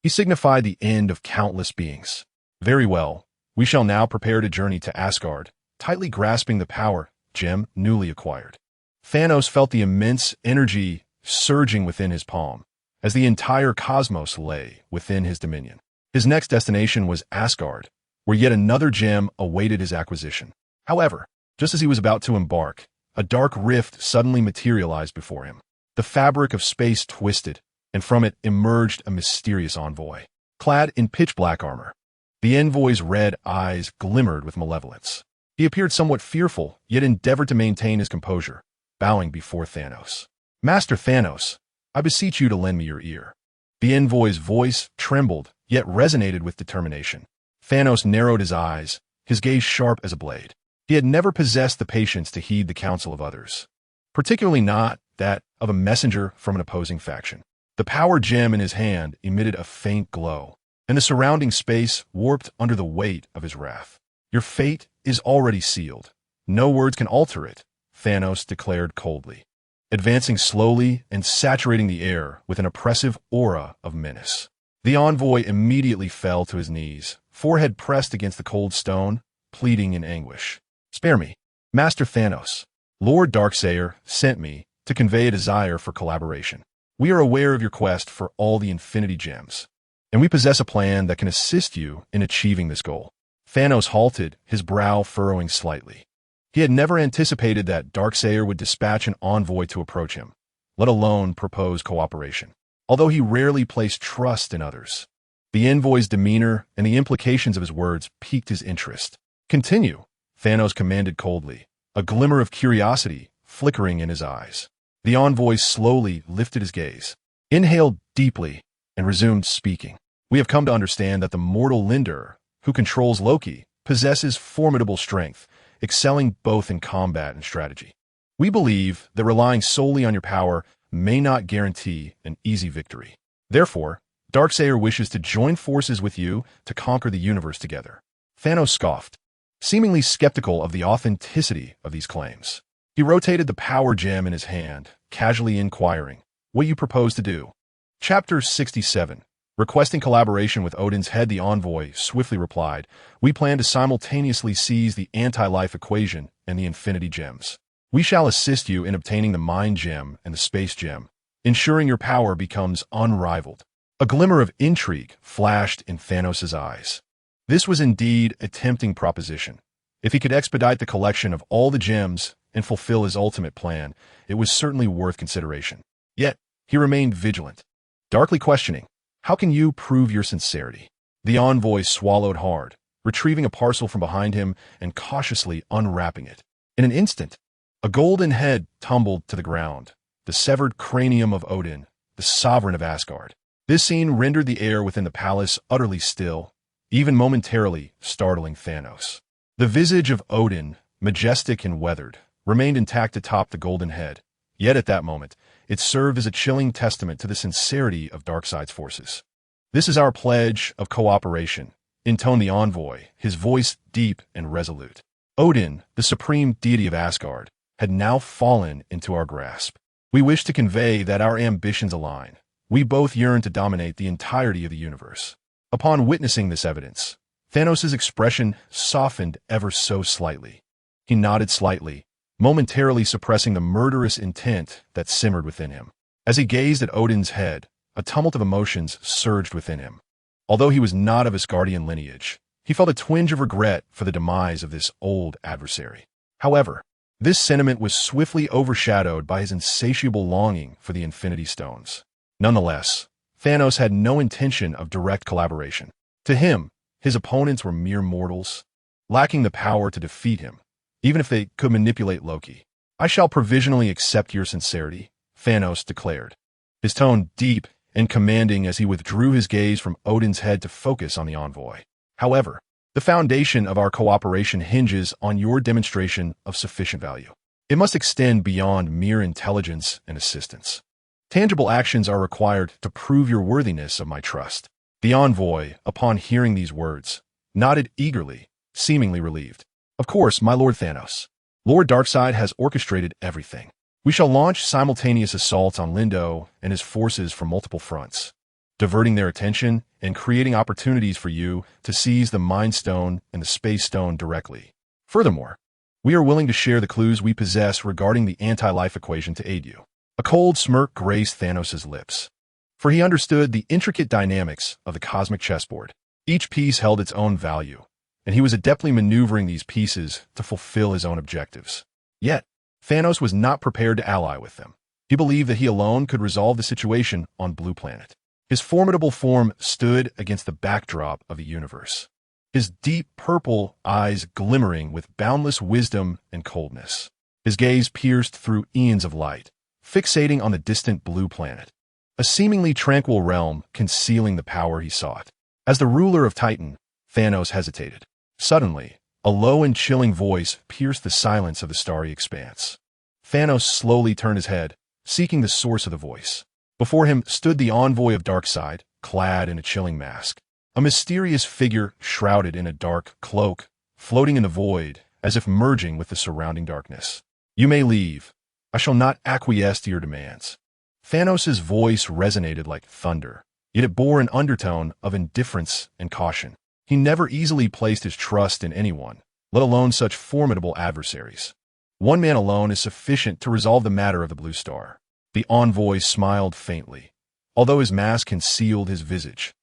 he signified the end of countless beings. Very well, we shall now prepare to journey to Asgard, tightly grasping the power gem newly acquired. Thanos felt the immense energy surging within his palm, as the entire cosmos lay within his dominion. His next destination was Asgard, where yet another gem awaited his acquisition. However, just as he was about to embark, a dark rift suddenly materialized before him. The fabric of space twisted, and from it emerged a mysterious envoy, clad in pitch-black armor. The envoy's red eyes glimmered with malevolence. He appeared somewhat fearful, yet endeavored to maintain his composure, bowing before Thanos. "Master Thanos, I beseech you to lend me your ear." The envoy's voice trembled, yet resonated with determination. Thanos narrowed his eyes, his gaze sharp as a blade. He had never possessed the patience to heed the counsel of others, particularly not that of a messenger from an opposing faction. The power gem in his hand emitted a faint glow, and the surrounding space warped under the weight of his wrath. "Your fate is already sealed. No words can alter it," Thanos declared coldly, advancing slowly and saturating the air with an oppressive aura of menace. The envoy immediately fell to his knees, forehead pressed against the cold stone, pleading in anguish. "Spare me, Master Thanos. Lord Darksayer sent me to convey a desire for collaboration. We are aware of your quest for all the Infinity Gems, and we possess a plan that can assist you in achieving this goal." Thanos halted, his brow furrowing slightly. He had never anticipated that Darksayer would dispatch an envoy to approach him, let alone propose cooperation. Although he rarely placed trust in others, the envoy's demeanor and the implications of his words piqued his interest. "Continue," Thanos commanded coldly, a glimmer of curiosity flickering in his eyes. The envoy slowly lifted his gaze, inhaled deeply, and resumed speaking. "We have come to understand that the mortal Lindr, who controls Loki, possesses formidable strength, excelling both in combat and strategy. We believe that relying solely on your power may not guarantee an easy victory. Therefore, Darksayer wishes to join forces with you to conquer the universe together." Thanos scoffed, seemingly skeptical of the authenticity of these claims. He rotated the power gem in his hand, casually inquiring, "What you propose to do?" Chapter 67. Requesting collaboration with Odin's head, the envoy swiftly replied, "We plan to simultaneously seize the anti-life equation and the Infinity Gems. We shall assist you in obtaining the Mind Gem and the Space Gem, ensuring your power becomes unrivaled." A glimmer of intrigue flashed in Thanos' eyes. This was indeed a tempting proposition. If he could expedite the collection of all the gems and fulfill his ultimate plan, it was certainly worth consideration. Yet, he remained vigilant, darkly questioning, "How can you prove your sincerity?" The envoy swallowed hard, retrieving a parcel from behind him and cautiously unwrapping it. In an instant, a golden head tumbled to the ground, the severed cranium of Odin, the sovereign of Asgard. This scene rendered the air within the palace utterly still, even momentarily startling Thanos. The visage of Odin, majestic and weathered, remained intact atop the golden head, yet at that moment, it served as a chilling testament to the sincerity of Darkseid's forces. "This is our pledge of cooperation," intoned the envoy, his voice deep and resolute. Odin, the supreme deity of Asgard, had now fallen into our grasp. We wish to convey that our ambitions align. We both yearn to dominate the entirety of the universe. Upon witnessing this evidence, Thanos' expression softened ever so slightly. He nodded slightly, momentarily suppressing the murderous intent that simmered within him. As he gazed at Odin's head, a tumult of emotions surged within him. Although he was not of Asgardian lineage, he felt a twinge of regret for the demise of this old adversary. However, this sentiment was swiftly overshadowed by his insatiable longing for the Infinity Stones. Nonetheless, Thanos had no intention of direct collaboration. To him, his opponents were mere mortals, lacking the power to defeat him, even if they could manipulate Loki. "I shall provisionally accept your sincerity," Thanos declared, his tone deep and commanding as he withdrew his gaze from Odin's head to focus on the envoy. "However, the foundation of our cooperation hinges on your demonstration of sufficient value. It must extend beyond mere intelligence and assistance. Tangible actions are required to prove your worthiness of my trust." The envoy, upon hearing these words, nodded eagerly, seemingly relieved. "Of course, my Lord Thanos. Lord Darkseid has orchestrated everything. We shall launch simultaneous assaults on Lindo and his forces from multiple fronts, diverting their attention and creating opportunities for you to seize the Mind Stone and the Space Stone directly. Furthermore, we are willing to share the clues we possess regarding the anti-life equation to aid you." A cold smirk graced Thanos' lips, for he understood the intricate dynamics of the cosmic chessboard. Each piece held its own value, and he was adeptly maneuvering these pieces to fulfill his own objectives. Yet, Thanos was not prepared to ally with them. He believed that he alone could resolve the situation on Blue Planet. His formidable form stood against the backdrop of the universe, his deep purple eyes glimmering with boundless wisdom and coldness. His gaze pierced through eons of light, fixating on the distant Blue Planet, a seemingly tranquil realm concealing the power he sought. As the ruler of Titan, Thanos hesitated. Suddenly, a low and chilling voice pierced the silence of the starry expanse. Thanos slowly turned his head, seeking the source of the voice. Before him stood the envoy of Darkseid, clad in a chilling mask. A mysterious figure shrouded in a dark cloak, floating in the void, as if merging with the surrounding darkness. "You may leave. I shall not acquiesce to your demands." Thanos' voice resonated like thunder, yet it bore an undertone of indifference and caution. He never easily placed his trust in anyone, let alone such formidable adversaries. One man alone is sufficient to resolve the matter of the Blue Star. The envoy smiled faintly, although his mask concealed his visage.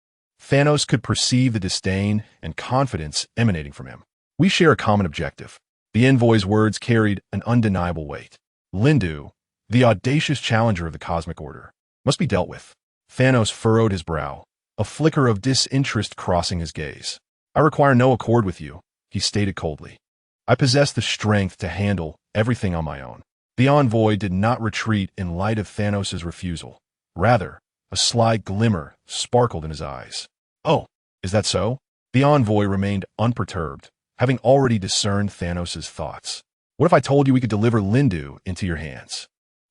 Thanos could perceive the disdain and confidence emanating from him. "We share a common objective." The envoy's words carried an undeniable weight. Lindu, the audacious challenger of the cosmic order, must be dealt with. Thanos furrowed his brow, a flicker of disinterest crossing his gaze. "I require no accord with you," he stated coldly. "I possess the strength to handle everything on my own." The envoy did not retreat in light of Thanos' refusal. Rather, a sly glimmer sparkled in his eyes. "Oh, is that so?" The envoy remained unperturbed, having already discerned Thanos' thoughts. "What if I told you we could deliver Lindu into your hands?"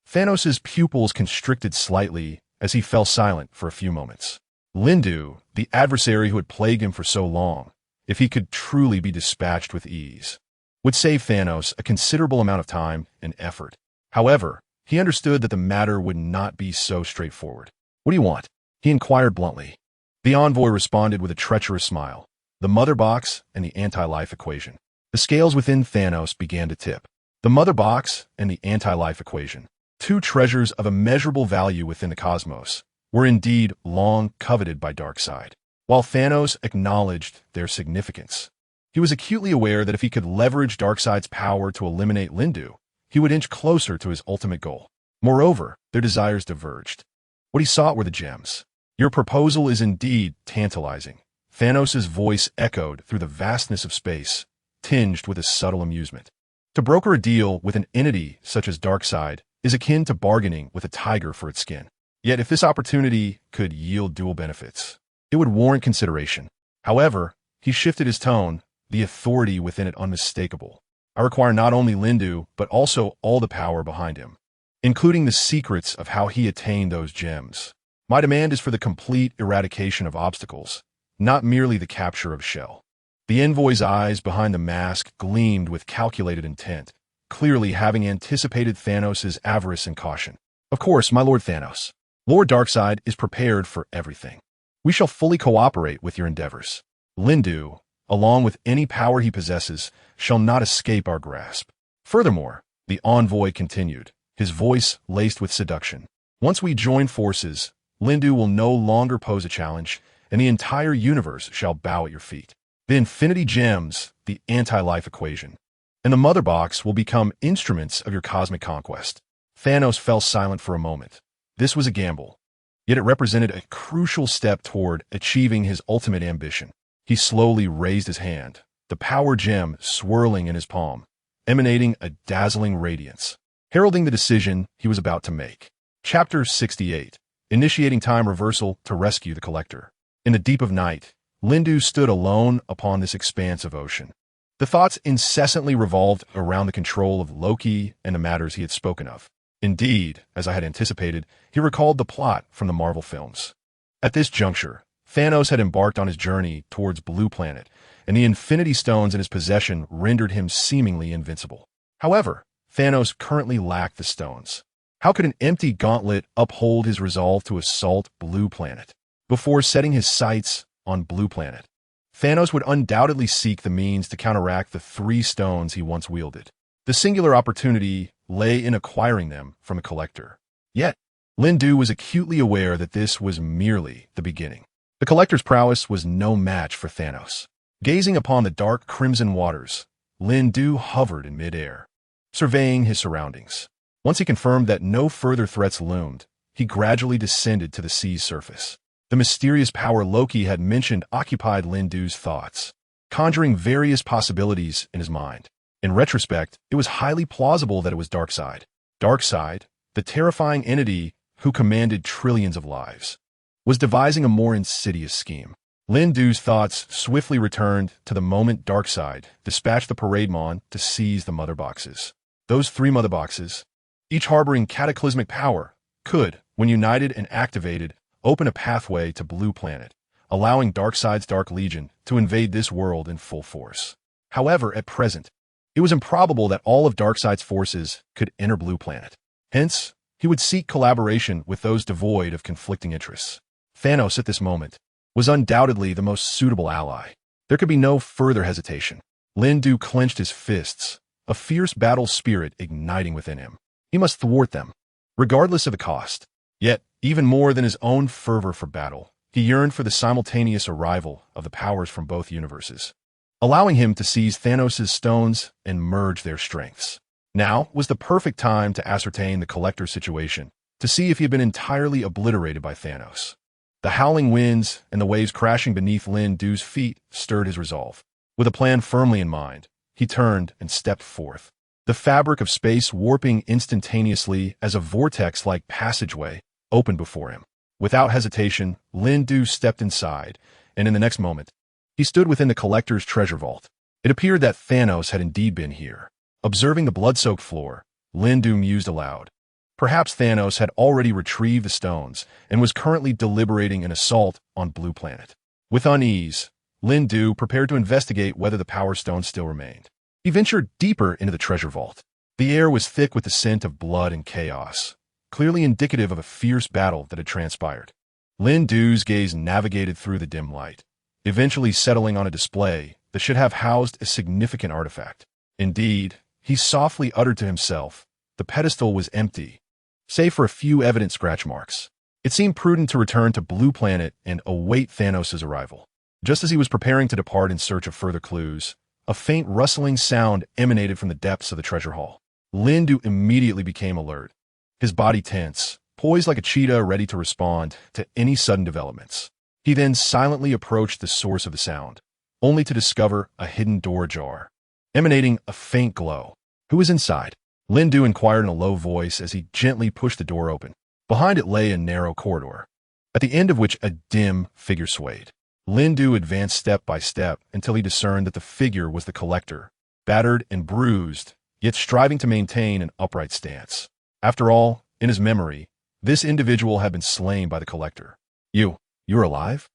Thanos' pupils constricted slightly as he fell silent for a few moments. Lindu, the adversary who had plagued him for so long, if he could truly be dispatched with ease, would save Thanos a considerable amount of time and effort. However, he understood that the matter would not be so straightforward. "What do you want?" he inquired bluntly. The envoy responded with a treacherous smile. "The mother box and the anti-life equation." The scales within Thanos began to tip. The mother box and the anti-life equation, two treasures of immeasurable value within the cosmos, were indeed long coveted by Darkseid. While Thanos acknowledged their significance, he was acutely aware that if he could leverage Darkseid's power to eliminate Lindu, he would inch closer to his ultimate goal. Moreover, their desires diverged. What he sought were the gems. "Your proposal is indeed tantalizing." Thanos' voice echoed through the vastness of space, tinged with a subtle amusement. To broker a deal with an entity such as Darkseid is akin to bargaining with a tiger for its skin. Yet if this opportunity could yield dual benefits, it would warrant consideration. However, he shifted his tone, the authority within it unmistakable. "I require not only Lindu, but also all the power behind him, including the secrets of how he attained those gems. My demand is for the complete eradication of obstacles, not merely the capture of Shell." The envoy's eyes behind the mask gleamed with calculated intent, clearly having anticipated Thanos' avarice and caution. "Of course, my Lord Thanos. Lord Darkseid is prepared for everything. We shall fully cooperate with your endeavors. Lindu, along with any power he possesses, shall not escape our grasp." Furthermore, the envoy continued, his voice laced with seduction, "once we join forces, Lindu will no longer pose a challenge, and the entire universe shall bow at your feet. The Infinity Gems, the anti-life equation, and the Mother Box will become instruments of your cosmic conquest." Thanos fell silent for a moment. This was a gamble, yet it represented a crucial step toward achieving his ultimate ambition. He slowly raised his hand, the power gem swirling in his palm, emanating a dazzling radiance, heralding the decision he was about to make. Chapter 68. Initiating time reversal to rescue the Collector. In the deep of night, Lindu stood alone upon this expanse of ocean. The thoughts incessantly revolved around the control of Loki and the matters he had spoken of. Indeed, as I had anticipated, he recalled the plot from the Marvel films. At this juncture, Thanos had embarked on his journey towards Blue Planet, and the Infinity Stones in his possession rendered him seemingly invincible. However, Thanos currently lacked the stones. How could an empty gauntlet uphold his resolve to assault Blue Planet? Before setting his sights on Blue Planet, Thanos would undoubtedly seek the means to counteract the 3 stones he once wielded. The singular opportunity lay in acquiring them from a collector. Yet, Lindu was acutely aware that this was merely the beginning. The collector's prowess was no match for Thanos. Gazing upon the dark crimson waters, Lindu hovered in midair. surveying his surroundings. Once he confirmed that no further threats loomed, he gradually descended to the sea's surface. The mysterious power Loki had mentioned occupied Lindu's thoughts, conjuring various possibilities in his mind. In retrospect, it was highly plausible that it was Darkseid. Darkseid, the terrifying entity who commanded trillions of lives, was devising a more insidious scheme. Lindu's thoughts swiftly returned to the moment Darkseid dispatched the Parademon to seize the mother boxes. Those 3 mother boxes, each harboring cataclysmic power, could, when united and activated, open a pathway to Blue Planet, allowing Darkseid's Dark Legion to invade this world in full force. However, at present, it was improbable that all of Darkseid's forces could enter Blue Planet. Hence, he would seek collaboration with those devoid of conflicting interests. Thanos, at this moment, was undoubtedly the most suitable ally. There could be no further hesitation. Lindu clenched his fists, a fierce battle spirit igniting within him. He must thwart them, regardless of the cost. Yet, even more than his own fervor for battle, he yearned for the simultaneous arrival of the powers from both universes, allowing him to seize Thanos' stones and merge their strengths. Now was the perfect time to ascertain the Collector's situation, to see if he had been entirely obliterated by Thanos. The howling winds and the waves crashing beneath Lindu's feet stirred his resolve. With a plan firmly in mind, he turned and stepped forth, the fabric of space warping instantaneously as a vortex-like passageway opened before him. Without hesitation, Lindu stepped inside, and in the next moment, he stood within the Collector's treasure vault. It appeared that Thanos had indeed been here. Observing the blood-soaked floor, Lindu mused aloud. Perhaps Thanos had already retrieved the stones and was currently deliberating an assault on Blue Planet. With unease, Lindu prepared to investigate whether the Power Stone still remained. He ventured deeper into the treasure vault. The air was thick with the scent of blood and chaos, clearly indicative of a fierce battle that had transpired. Lindu's gaze navigated through the dim light, eventually settling on a display that should have housed a significant artifact. Indeed, he softly uttered to himself, the pedestal was empty, save for a few evident scratch marks. It seemed prudent to return to Blue Planet and await Thanos' arrival. Just as he was preparing to depart in search of further clues, a faint rustling sound emanated from the depths of the treasure hall. Lindu immediately became alert, his body tense, poised like a cheetah ready to respond to any sudden developments. He then silently approached the source of the sound, only to discover a hidden door ajar, emanating a faint glow. Who was inside? Lindu inquired in a low voice as he gently pushed the door open. Behind it lay a narrow corridor, at the end of which a dim figure swayed. Lindu advanced step by step until he discerned that the figure was the Collector, battered and bruised, yet striving to maintain an upright stance. After all, in his memory, this individual had been slain by the Collector. You're alive?"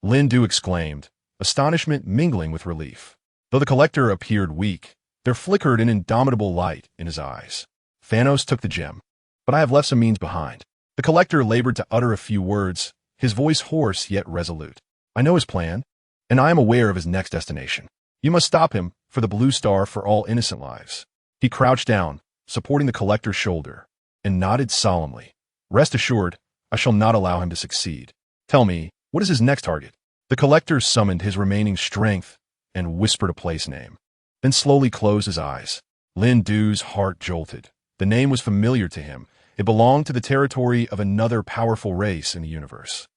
Lindu exclaimed, astonishment mingling with relief. Though the Collector appeared weak, there flickered an indomitable light in his eyes. "Thanos took the gem, but I have left some means behind." The Collector labored to utter a few words, his voice hoarse yet resolute. "I know his plan, and I am aware of his next destination. You must stop him for the Blue Star for all innocent lives." He crouched down, supporting the Collector's shoulder, and nodded solemnly. "Rest assured, I shall not allow him to succeed. Tell me, what is his next target?" The Collector summoned his remaining strength and whispered a place name, then slowly closed his eyes. Lindu's heart jolted. The name was familiar to him. It belonged to the territory of another powerful race in the universe.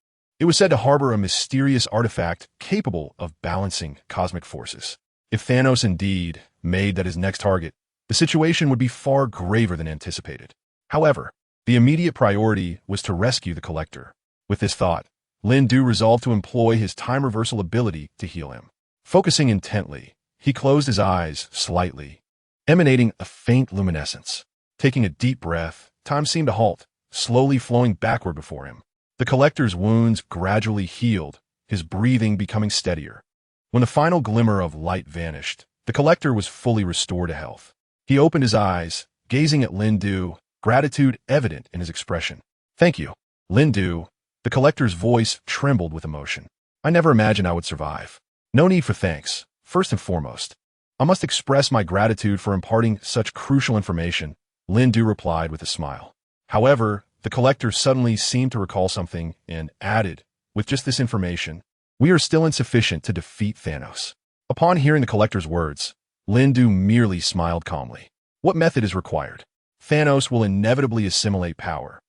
It was said to harbor a mysterious artifact capable of balancing cosmic forces. If Thanos indeed made that his next target, the situation would be far graver than anticipated. However, the immediate priority was to rescue the Collector. With this thought, Lindu resolved to employ his time reversal ability to heal him. Focusing intently, he closed his eyes slightly, emanating a faint luminescence. Taking a deep breath, time seemed to halt, slowly flowing backward before him. The Collector's wounds gradually healed, his breathing becoming steadier. When the final glimmer of light vanished, the Collector was fully restored to health. He opened his eyes, gazing at Lindu, gratitude evident in his expression. "Thank you, Lindu." The Collector's voice trembled with emotion. "I never imagined I would survive." "No need for thanks. First and foremost, I must express my gratitude for imparting such crucial information," Lindu replied with a smile. However, the Collector suddenly seemed to recall something and added, "With just this information, we are still insufficient to defeat Thanos." Upon hearing the Collector's words, Lindu merely smiled calmly. What method is required? Thanos will inevitably assimilate power.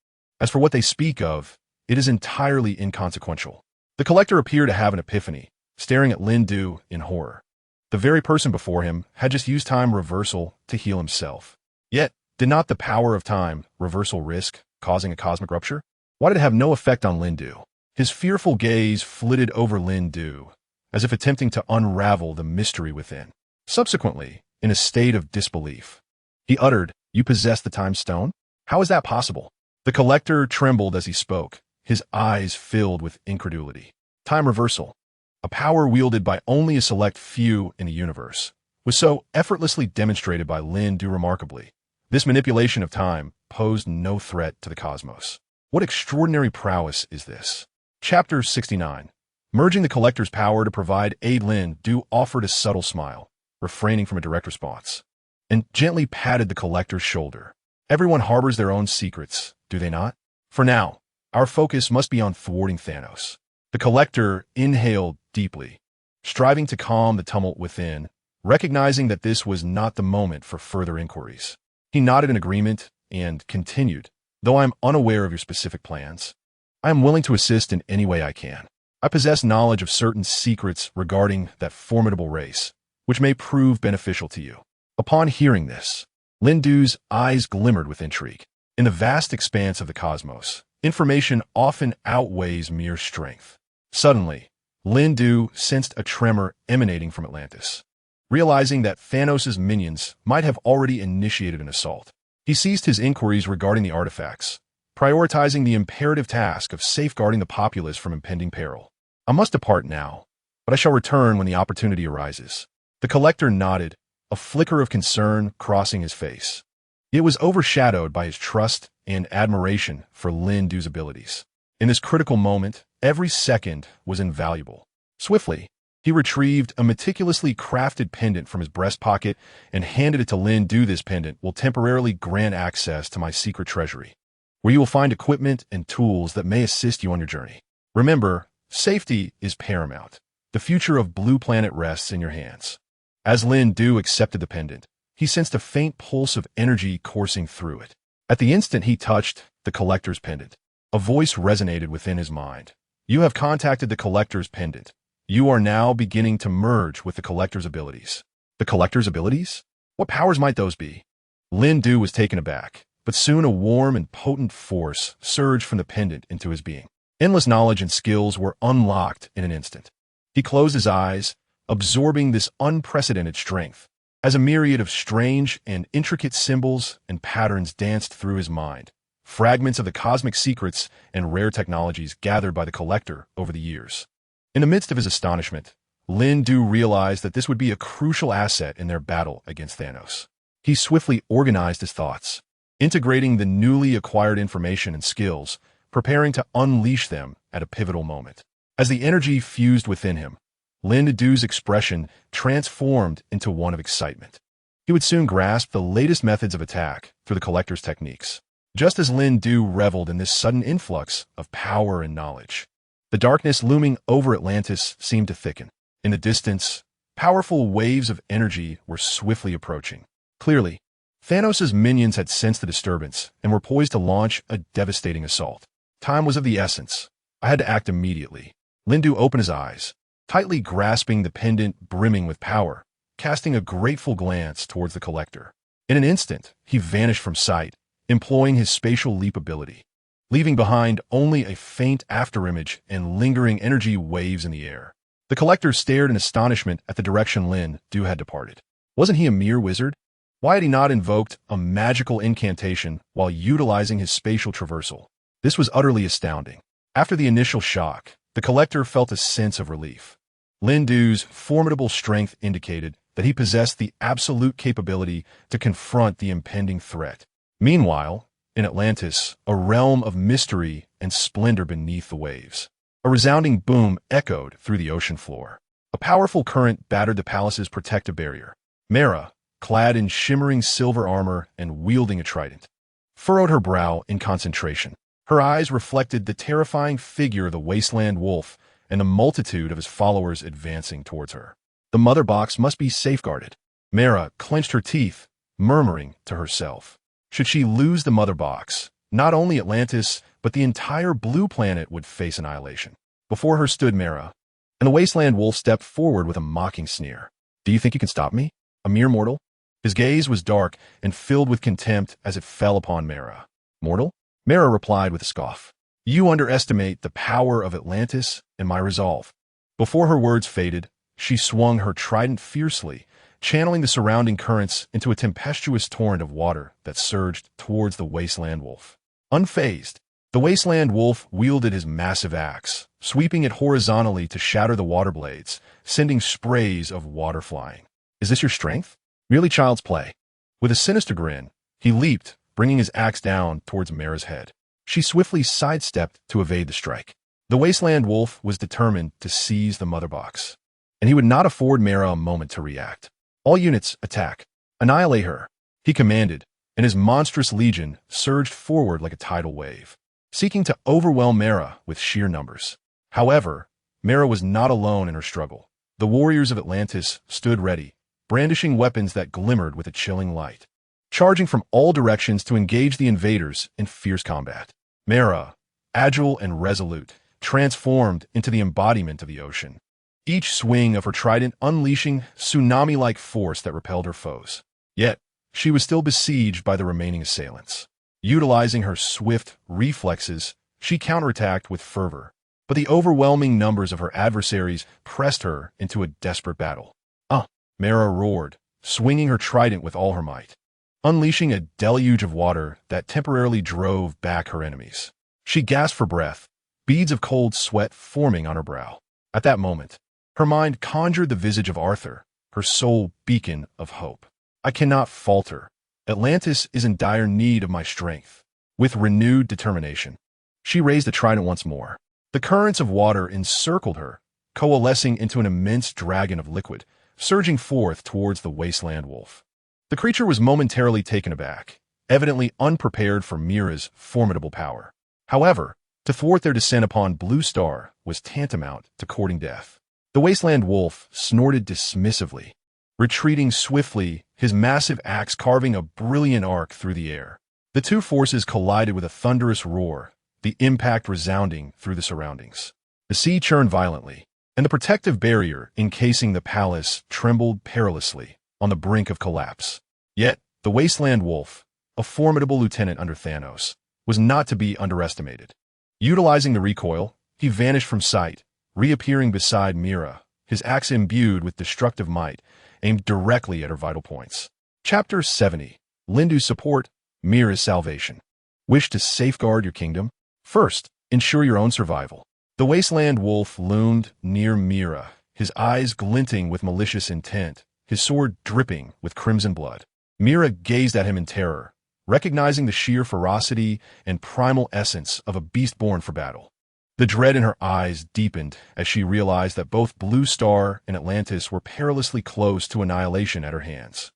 As for what they speak of, it is entirely inconsequential. The Collector appeared to have an epiphany, staring at Lindu in horror. The very person before him had just used time reversal to heal himself. Yet, did not the power of time reversal risk causing a cosmic rupture? Why did it have no effect on Lindu? His fearful gaze flitted over Lindu, as if attempting to unravel the mystery within. Subsequently, in a state of disbelief, he uttered, "You possess the time stone? How is that possible?" The Collector trembled as he spoke, his eyes filled with incredulity. Time reversal, a power wielded by only a select few in the universe, was so effortlessly demonstrated by Lindu remarkably. This manipulation of time posed no threat to the cosmos. What extraordinary prowess is this? Chapter 69. Merging the Collector's power to provide aid, Lindu offered a subtle smile, refraining from a direct response, and gently patted the Collector's shoulder. Everyone harbors their own secrets, do they not? For now, our focus must be on thwarting Thanos. The Collector inhaled deeply, striving to calm the tumult within, recognizing that this was not the moment for further inquiries. He nodded in agreement and continued, "Though I am unaware of your specific plans, I am willing to assist in any way I can. I possess knowledge of certain secrets regarding that formidable race, which may prove beneficial to you." Upon hearing this, Lindu's eyes glimmered with intrigue. In the vast expanse of the cosmos, information often outweighs mere strength. Suddenly, Lindu sensed a tremor emanating from Atlantis. Realizing that Thanos' minions might have already initiated an assault, he ceased his inquiries regarding the artifacts, prioritizing the imperative task of safeguarding the populace from impending peril. "I must depart now, but I shall return when the opportunity arises." The Collector nodded, a flicker of concern crossing his face. It was overshadowed by his trust and admiration for Lindu's abilities. In this critical moment, every second was invaluable. Swiftly, he retrieved a meticulously crafted pendant from his breast pocket and handed it to Lindu. "This pendant will temporarily grant access to my secret treasury, where you will find equipment and tools that may assist you on your journey. Remember, safety is paramount. The future of Blue Planet rests in your hands." As Lindu accepted the pendant, he sensed a faint pulse of energy coursing through it. At the instant he touched the Collector's pendant, a voice resonated within his mind. "You have contacted the Collector's pendant. You are now beginning to merge with the Collector's abilities." The Collector's abilities? What powers might those be? Lindu was taken aback, but soon a warm and potent force surged from the pendant into his being. Endless knowledge and skills were unlocked in an instant. He closed his eyes, absorbing this unprecedented strength. As a myriad of strange and intricate symbols and patterns danced through his mind, fragments of the cosmic secrets and rare technologies gathered by the Collector over the years. In the midst of his astonishment, Lindu realized that this would be a crucial asset in their battle against Thanos. He swiftly organized his thoughts, integrating the newly acquired information and skills, preparing to unleash them at a pivotal moment. As the energy fused within him, Lindu's expression transformed into one of excitement. He would soon grasp the latest methods of attack through the Collector's techniques. Just as Lindu reveled in this sudden influx of power and knowledge, the darkness looming over Atlantis seemed to thicken. In the distance, powerful waves of energy were swiftly approaching. Clearly, Thanos' minions had sensed the disturbance and were poised to launch a devastating assault. Time was of the essence. I had to act immediately. Lindu opened his eyes, tightly grasping the pendant brimming with power, casting a grateful glance towards the Collector. In an instant, he vanished from sight, employing his spatial leap ability, leaving behind only a faint afterimage and lingering energy waves in the air. The Collector stared in astonishment at the direction Lindu had departed. Wasn't he a mere wizard? Why had he not invoked a magical incantation while utilizing his spatial traversal? This was utterly astounding. After the initial shock, the Collector felt a sense of relief. Lindu's formidable strength indicated that he possessed the absolute capability to confront the impending threat. Meanwhile, in Atlantis, a realm of mystery and splendor beneath the waves, a resounding boom echoed through the ocean floor. A powerful current battered the palace's protective barrier. Mera, clad in shimmering silver armor and wielding a trident, furrowed her brow in concentration. Her eyes reflected the terrifying figure of the wasteland wolf and the multitude of his followers advancing towards her. The mother box must be safeguarded. Mera clenched her teeth, murmuring to herself. Should she lose the mother box, not only Atlantis, but the entire blue planet would face annihilation. Before her stood Mera, and the wasteland wolf stepped forward with a mocking sneer. Do you think you can stop me, a mere mortal? His gaze was dark and filled with contempt as it fell upon Mera. Mortal? Mera replied with a scoff. You underestimate the power of Atlantis and my resolve. Before her words faded, she swung her trident fiercely, channeling the surrounding currents into a tempestuous torrent of water that surged towards the wasteland wolf. Unfazed, the wasteland wolf wielded his massive axe, sweeping it horizontally to shatter the water blades, sending sprays of water flying. Is this your strength? Merely child's play. With a sinister grin, he leaped, bringing his axe down towards Mera's head. She swiftly sidestepped to evade the strike. The wasteland wolf was determined to seize the mother box, and he would not afford Mera a moment to react. All units, attack. Annihilate her, he commanded, and his monstrous legion surged forward like a tidal wave, seeking to overwhelm Mera with sheer numbers. However, Mera was not alone in her struggle. The warriors of Atlantis stood ready, brandishing weapons that glimmered with a chilling light, charging from all directions to engage the invaders in fierce combat. Mera, agile and resolute, transformed into the embodiment of the ocean, each swing of her trident unleashing tsunami-like force that repelled her foes. Yet, she was still besieged by the remaining assailants. Utilizing her swift reflexes, she counterattacked with fervor, but the overwhelming numbers of her adversaries pressed her into a desperate battle. Mera roared, swinging her trident with all her might, unleashing a deluge of water that temporarily drove back her enemies. She gasped for breath, beads of cold sweat forming on her brow. At that moment, her mind conjured the visage of Arthur, her sole beacon of hope. I cannot falter. Atlantis is in dire need of my strength. With renewed determination, she raised the trident once more. The currents of water encircled her, coalescing into an immense dragon of liquid, surging forth towards the wasteland wolf. The creature was momentarily taken aback, evidently unprepared for Mera's formidable power. However, to thwart their descent upon Blue Star was tantamount to courting death. The wasteland wolf snorted dismissively, retreating swiftly, his massive axe carving a brilliant arc through the air. The two forces collided with a thunderous roar, the impact resounding through the surroundings. The sea churned violently, and the protective barrier encasing the palace trembled perilously on the brink of collapse. Yet, the wasteland wolf, a formidable lieutenant under Thanos, was not to be underestimated. Utilizing the recoil, he vanished from sight, reappearing beside Mera, his axe imbued with destructive might, aimed directly at her vital points. Chapter 70. Lindu's support, Mera's salvation. Wish to safeguard your kingdom? First, ensure your own survival. The wasteland wolf loomed near Mera, his eyes glinting with malicious intent, his sword dripping with crimson blood. Mera gazed at him in terror, recognizing the sheer ferocity and primal essence of a beast born for battle. The dread in her eyes deepened as she realized that both Blue Star and Atlantis were perilously close to annihilation at her hands.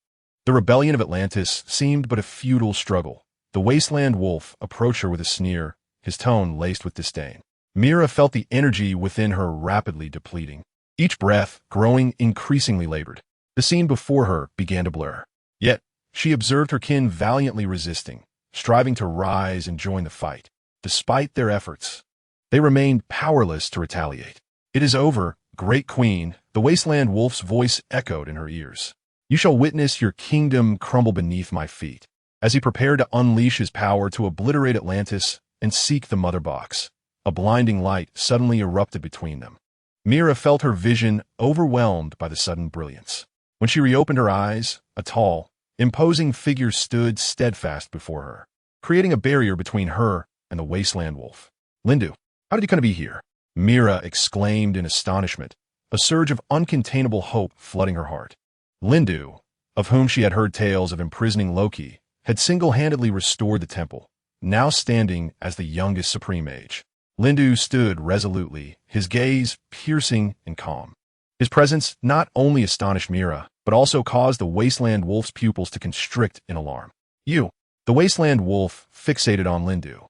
The rebellion of Atlantis seemed but a futile struggle. The wasteland wolf approached her with a sneer, his tone laced with disdain. Mera felt the energy within her rapidly depleting, each breath growing increasingly labored. The scene before her began to blur. Yet, she observed her kin valiantly resisting, striving to rise and join the fight. Despite their efforts, they remained powerless to retaliate. It is over, great queen, the wasteland wolf's voice echoed in her ears. You shall witness your kingdom crumble beneath my feet. As he prepared to unleash his power to obliterate Atlantis and seek the mother box, a blinding light suddenly erupted between them. Mera felt her vision overwhelmed by the sudden brilliance. When she reopened her eyes, a tall, imposing figure stood steadfast before her, creating a barrier between her and the wasteland wolf. Lindu, how did you come to be here? Mera exclaimed in astonishment, a surge of uncontainable hope flooding her heart. Lindu, of whom she had heard tales of imprisoning Loki, had single-handedly restored the temple, now standing as the youngest supreme age. Lindu stood resolutely, his gaze piercing and calm. His presence not only astonished Mera, but also caused the wasteland wolf's pupils to constrict in alarm. You, the wasteland wolf, fixated on Lindu,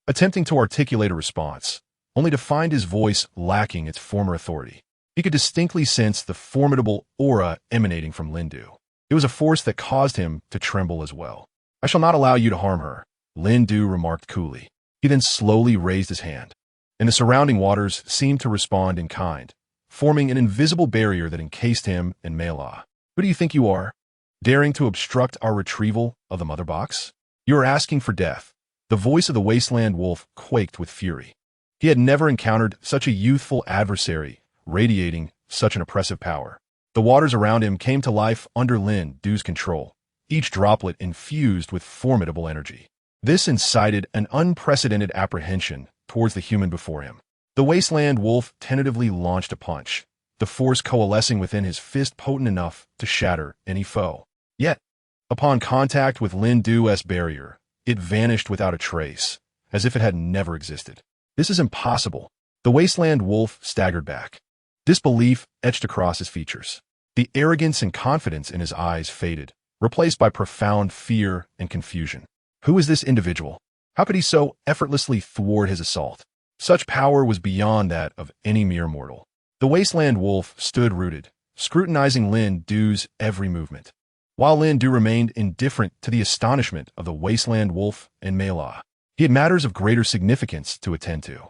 attempting to articulate a response, only to find his voice lacking its former authority. He could distinctly sense the formidable aura emanating from Lindu. It was a force that caused him to tremble as well. "I shall not allow you to harm her," Lindu remarked coolly. He then slowly raised his hand, and the surrounding waters seemed to respond in kind, forming an invisible barrier that encased him and Mela. "Who do you think you are, daring to obstruct our retrieval of the mother box? You are asking for death." The voice of the wasteland wolf quaked with fury. He had never encountered such a youthful adversary, radiating such an oppressive power. The waters around him came to life under Lindu's control, each droplet infused with formidable energy. This incited an unprecedented apprehension towards the human before him. The wasteland wolf tentatively launched a punch, the force coalescing within his fist potent enough to shatter any foe. Yet, upon contact with Lindu's barrier, it vanished without a trace, as if it had never existed. "This is impossible." The wasteland wolf staggered back. Disbelief etched across his features. The arrogance and confidence in his eyes faded, replaced by profound fear and confusion. Who is this individual? How could he so effortlessly thwart his assault? Such power was beyond that of any mere mortal. The wasteland wolf stood rooted, scrutinizing Lindu's every movement, while Lindu remained indifferent to the astonishment of the wasteland wolf and Mela. He had matters of greater significance to attend to.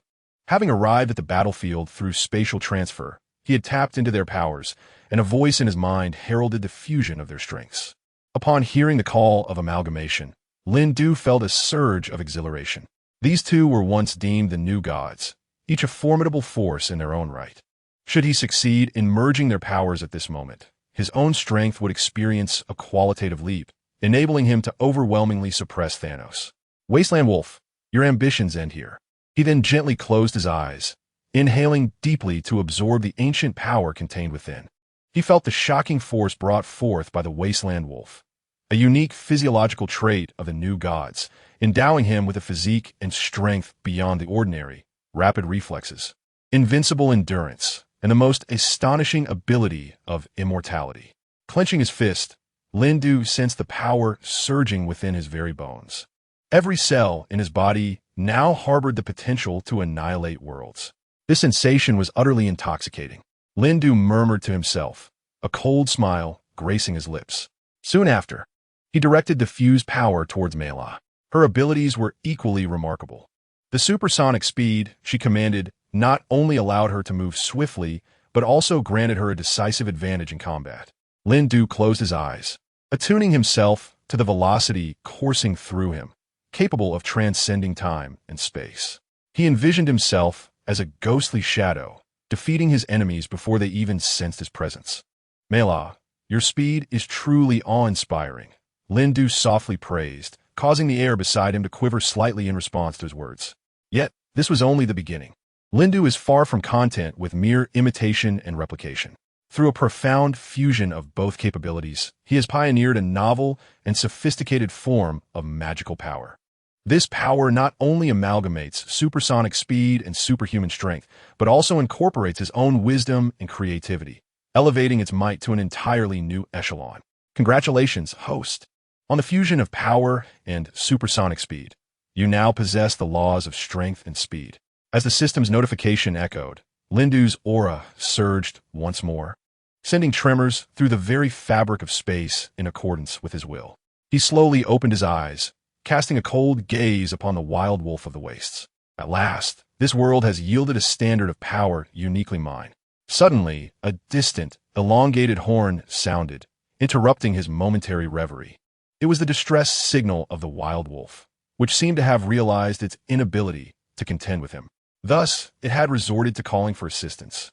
Having arrived at the battlefield through spatial transfer, he had tapped into their powers, and a voice in his mind heralded the fusion of their strengths. Upon hearing the call of amalgamation, Lindu felt a surge of exhilaration. These two were once deemed the new gods, each a formidable force in their own right. Should he succeed in merging their powers at this moment, his own strength would experience a qualitative leap, enabling him to overwhelmingly suppress Thanos. "Wasteland Wolf, your ambitions end here." He then gently closed his eyes, inhaling deeply to absorb the ancient power contained within. He felt the shocking force brought forth by the Wasteland Wolf, a unique physiological trait of the new gods, endowing him with a physique and strength beyond the ordinary, rapid reflexes, invincible endurance, and the most astonishing ability of immortality. Clenching his fist, Lindu sensed the power surging within his very bones. Every cell in his body now harbored the potential to annihilate worlds. This sensation was utterly intoxicating. Lindu murmured to himself, a cold smile gracing his lips. Soon after, he directed the fused power towards Mela. Her abilities were equally remarkable. The supersonic speed she commanded not only allowed her to move swiftly, but also granted her a decisive advantage in combat. Lindu closed his eyes, attuning himself to the velocity coursing through him, capable of transcending time and space. He envisioned himself as a ghostly shadow, defeating his enemies before they even sensed his presence. "Mela, your speed is truly awe-inspiring," Lindu softly praised, causing the air beside him to quiver slightly in response to his words. Yet, this was only the beginning. Lindu is far from content with mere imitation and replication. Through a profound fusion of both capabilities, he has pioneered a novel and sophisticated form of magical power. This power not only amalgamates supersonic speed and superhuman strength, but also incorporates his own wisdom and creativity, elevating its might to an entirely new echelon. Congratulations, host, on the fusion of power and supersonic speed. You now possess the laws of strength and speed. As the system's notification echoed, Lindu's aura surged once more, sending tremors through the very fabric of space in accordance with his will. He slowly opened his eyes, casting a cold gaze upon the wild wolf of the wastes. At last, this world has yielded a standard of power uniquely mine. Suddenly, a distant, elongated horn sounded, interrupting his momentary reverie. It was the distress signal of the wild wolf, which seemed to have realized its inability to contend with him. Thus, it had resorted to calling for assistance,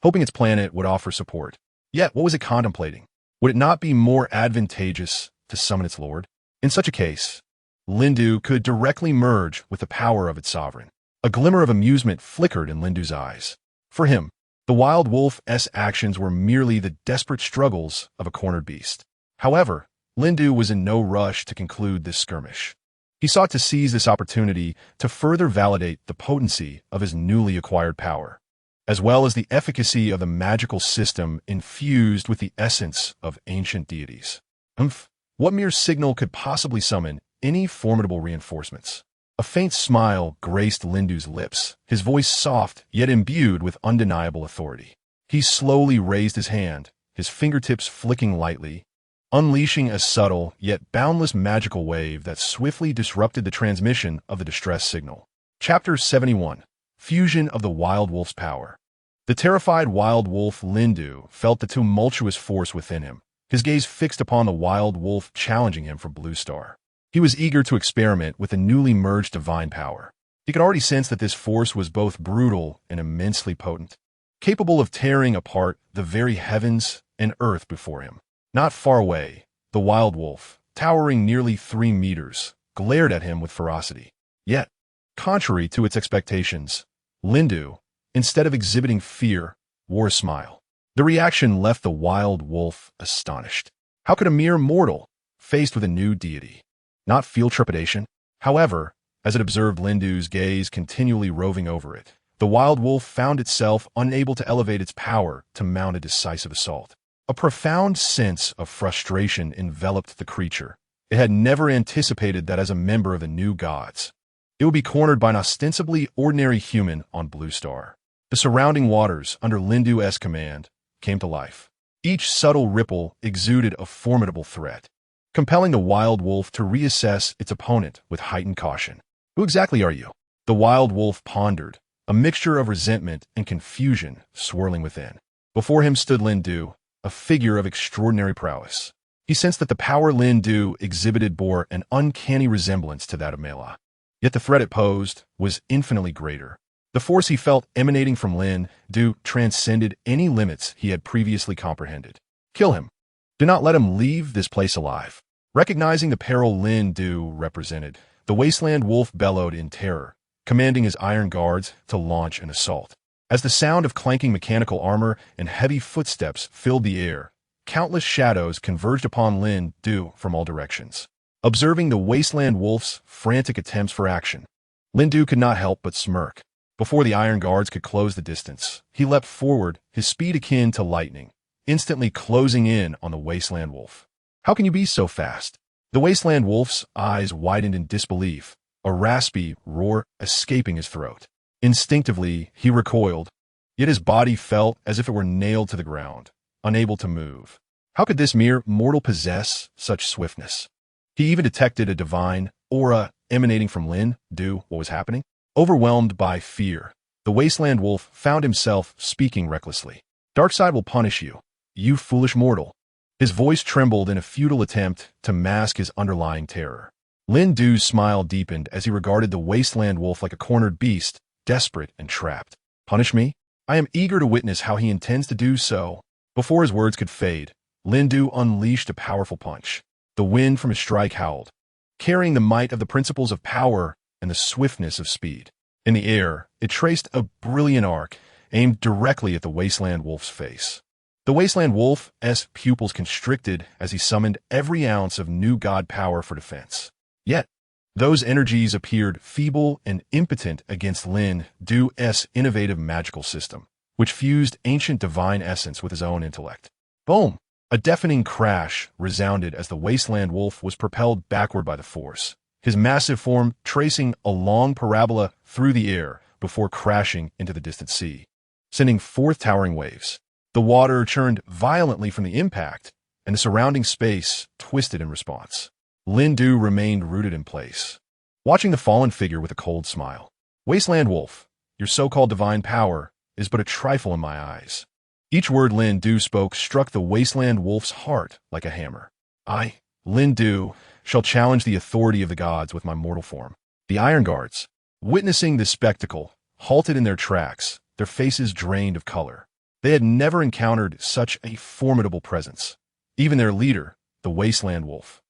hoping its planet would offer support. Yet, what was it contemplating? Would it not be more advantageous to summon its lord? In such a case, Lindu could directly merge with the power of its sovereign. A glimmer of amusement flickered in Lindu's eyes. For him, the wild wolf's actions were merely the desperate struggles of a cornered beast. However, Lindu was in no rush to conclude this skirmish. He sought to seize this opportunity to further validate the potency of his newly acquired power, as well as the efficacy of the magical system infused with the essence of ancient deities. What mere signal could possibly summon any formidable reinforcements? A faint smile graced Lindu's lips, his voice soft yet imbued with undeniable authority. He slowly raised his hand, his fingertips flicking lightly, unleashing a subtle yet boundless magical wave that swiftly disrupted the transmission of the distress signal. Chapter 71. Fusion of the Wild Wolf's Power. The terrified wild wolf Lindu felt the tumultuous force within him, his gaze fixed upon the wild wolf challenging him for Blue Star. He was eager to experiment with the newly merged divine power. He could already sense that this force was both brutal and immensely potent, capable of tearing apart the very heavens and earth before him. Not far away, the wild wolf, towering nearly 3 meters, glared at him with ferocity. Yet, contrary to its expectations, Lindu, instead of exhibiting fear, wore a smile. The reaction left the wild wolf astonished. How could a mere mortal, faced with a new deity, not feel trepidation? However, as it observed Lindu's gaze continually roving over it, the wild wolf found itself unable to elevate its power to mount a decisive assault. A profound sense of frustration enveloped the creature. It had never anticipated that as a member of the new gods, it would be cornered by an ostensibly ordinary human on Blue Star. The surrounding waters, under Lindu's command, came to life. Each subtle ripple exuded a formidable threat, compelling the wild wolf to reassess its opponent with heightened caution. Who exactly are you? The wild wolf pondered, a mixture of resentment and confusion swirling within. Before him stood Lindu, a figure of extraordinary prowess. He sensed that the power Lindu exhibited bore an uncanny resemblance to that of Mela. Yet the threat it posed was infinitely greater. The force he felt emanating from Lindu transcended any limits he had previously comprehended. Kill him. Do not let him leave this place alive. Recognizing the peril Lindu represented, the wasteland wolf bellowed in terror, commanding his iron guards to launch an assault. As the sound of clanking mechanical armor and heavy footsteps filled the air, countless shadows converged upon Lindu from all directions. Observing the wasteland wolf's frantic attempts for action, Lindu could not help but smirk. Before the iron guards could close the distance, he leapt forward, his speed akin to lightning, instantly closing in on the wasteland wolf. How can you be so fast? The wasteland wolf's eyes widened in disbelief, a raspy roar escaping his throat. Instinctively, he recoiled, yet his body felt as if it were nailed to the ground, unable to move. How could this mere mortal possess such swiftness? He even detected a divine aura emanating from Lindu. What was happening? Overwhelmed by fear, the wasteland wolf found himself speaking recklessly. Darkseid will punish you, you foolish mortal. His voice trembled in a futile attempt to mask his underlying terror. Lindu's smile deepened as he regarded the wasteland wolf like a cornered beast, desperate and trapped. Punish me? I am eager to witness how he intends to do so. Before his words could fade, Lindu unleashed a powerful punch. The wind from his strike howled, carrying the might of the principles of power and the swiftness of speed. In the air, it traced a brilliant arc, aimed directly at the wasteland wolf's face. The wasteland wolf's pupils constricted as he summoned every ounce of new god power for defense. Yet, those energies appeared feeble and impotent against Lindu's innovative magical system, which fused ancient divine essence with his own intellect. Boom! A deafening crash resounded as the wasteland wolf was propelled backward by the force, his massive form tracing a long parabola through the air before crashing into the distant sea, sending forth towering waves. The water churned violently from the impact, and the surrounding space twisted in response. Lindu remained rooted in place, watching the fallen figure with a cold smile. Wasteland wolf, your so-called divine power is but a trifle in my eyes. Each word Lindu spoke struck the wasteland wolf's heart like a hammer. I, Lindu, shall challenge the authority of the gods with my mortal form. The Iron Guards, witnessing this spectacle, halted in their tracks, their faces drained of color. They had never encountered such a formidable presence. Even their leader, the wasteland wolf,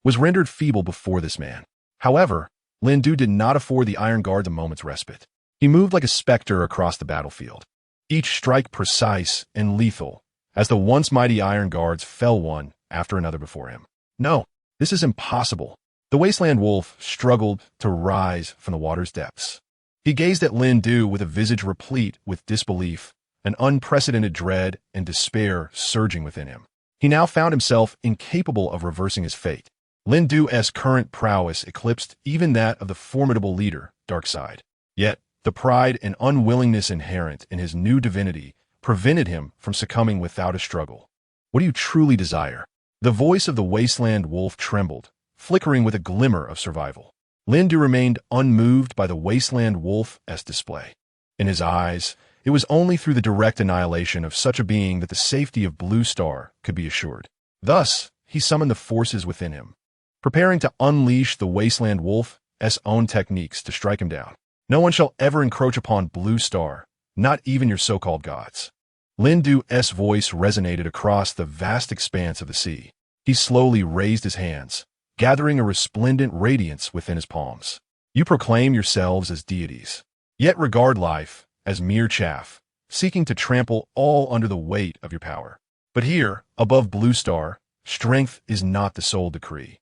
was rendered feeble before this man. However, Lindu did not afford the Iron Guards a moment's respite. He moved like a specter across the battlefield, each strike precise and lethal, as the once mighty Iron Guards fell one after another before him. No, this is impossible. The wasteland wolf struggled to rise from the water's depths. He gazed at Lindu with a visage replete with disbelief, an unprecedented dread and despair surging within him. He now found himself incapable of reversing his fate. Lindu's current prowess eclipsed even that of the formidable leader, Darkseid. Yet, the pride and unwillingness inherent in his new divinity prevented him from succumbing without a struggle. What do you truly desire? The voice of the wasteland wolf trembled, flickering with a glimmer of survival. Lindu remained unmoved by the wasteland wolf's display. In his eyes, it was only through the direct annihilation of such a being that the safety of Blue Star could be assured. Thus, he summoned the forces within him, preparing to unleash the wasteland wolf's own techniques to strike him down. No one shall ever encroach upon Blue Star, not even your so-called gods. Lindu's voice resonated across the vast expanse of the sea. He slowly raised his hands, gathering a resplendent radiance within his palms. You proclaim yourselves as deities, yet regard life as mere chaff, seeking to trample all under the weight of your power. But here, above Blue Star, strength is not the sole decree.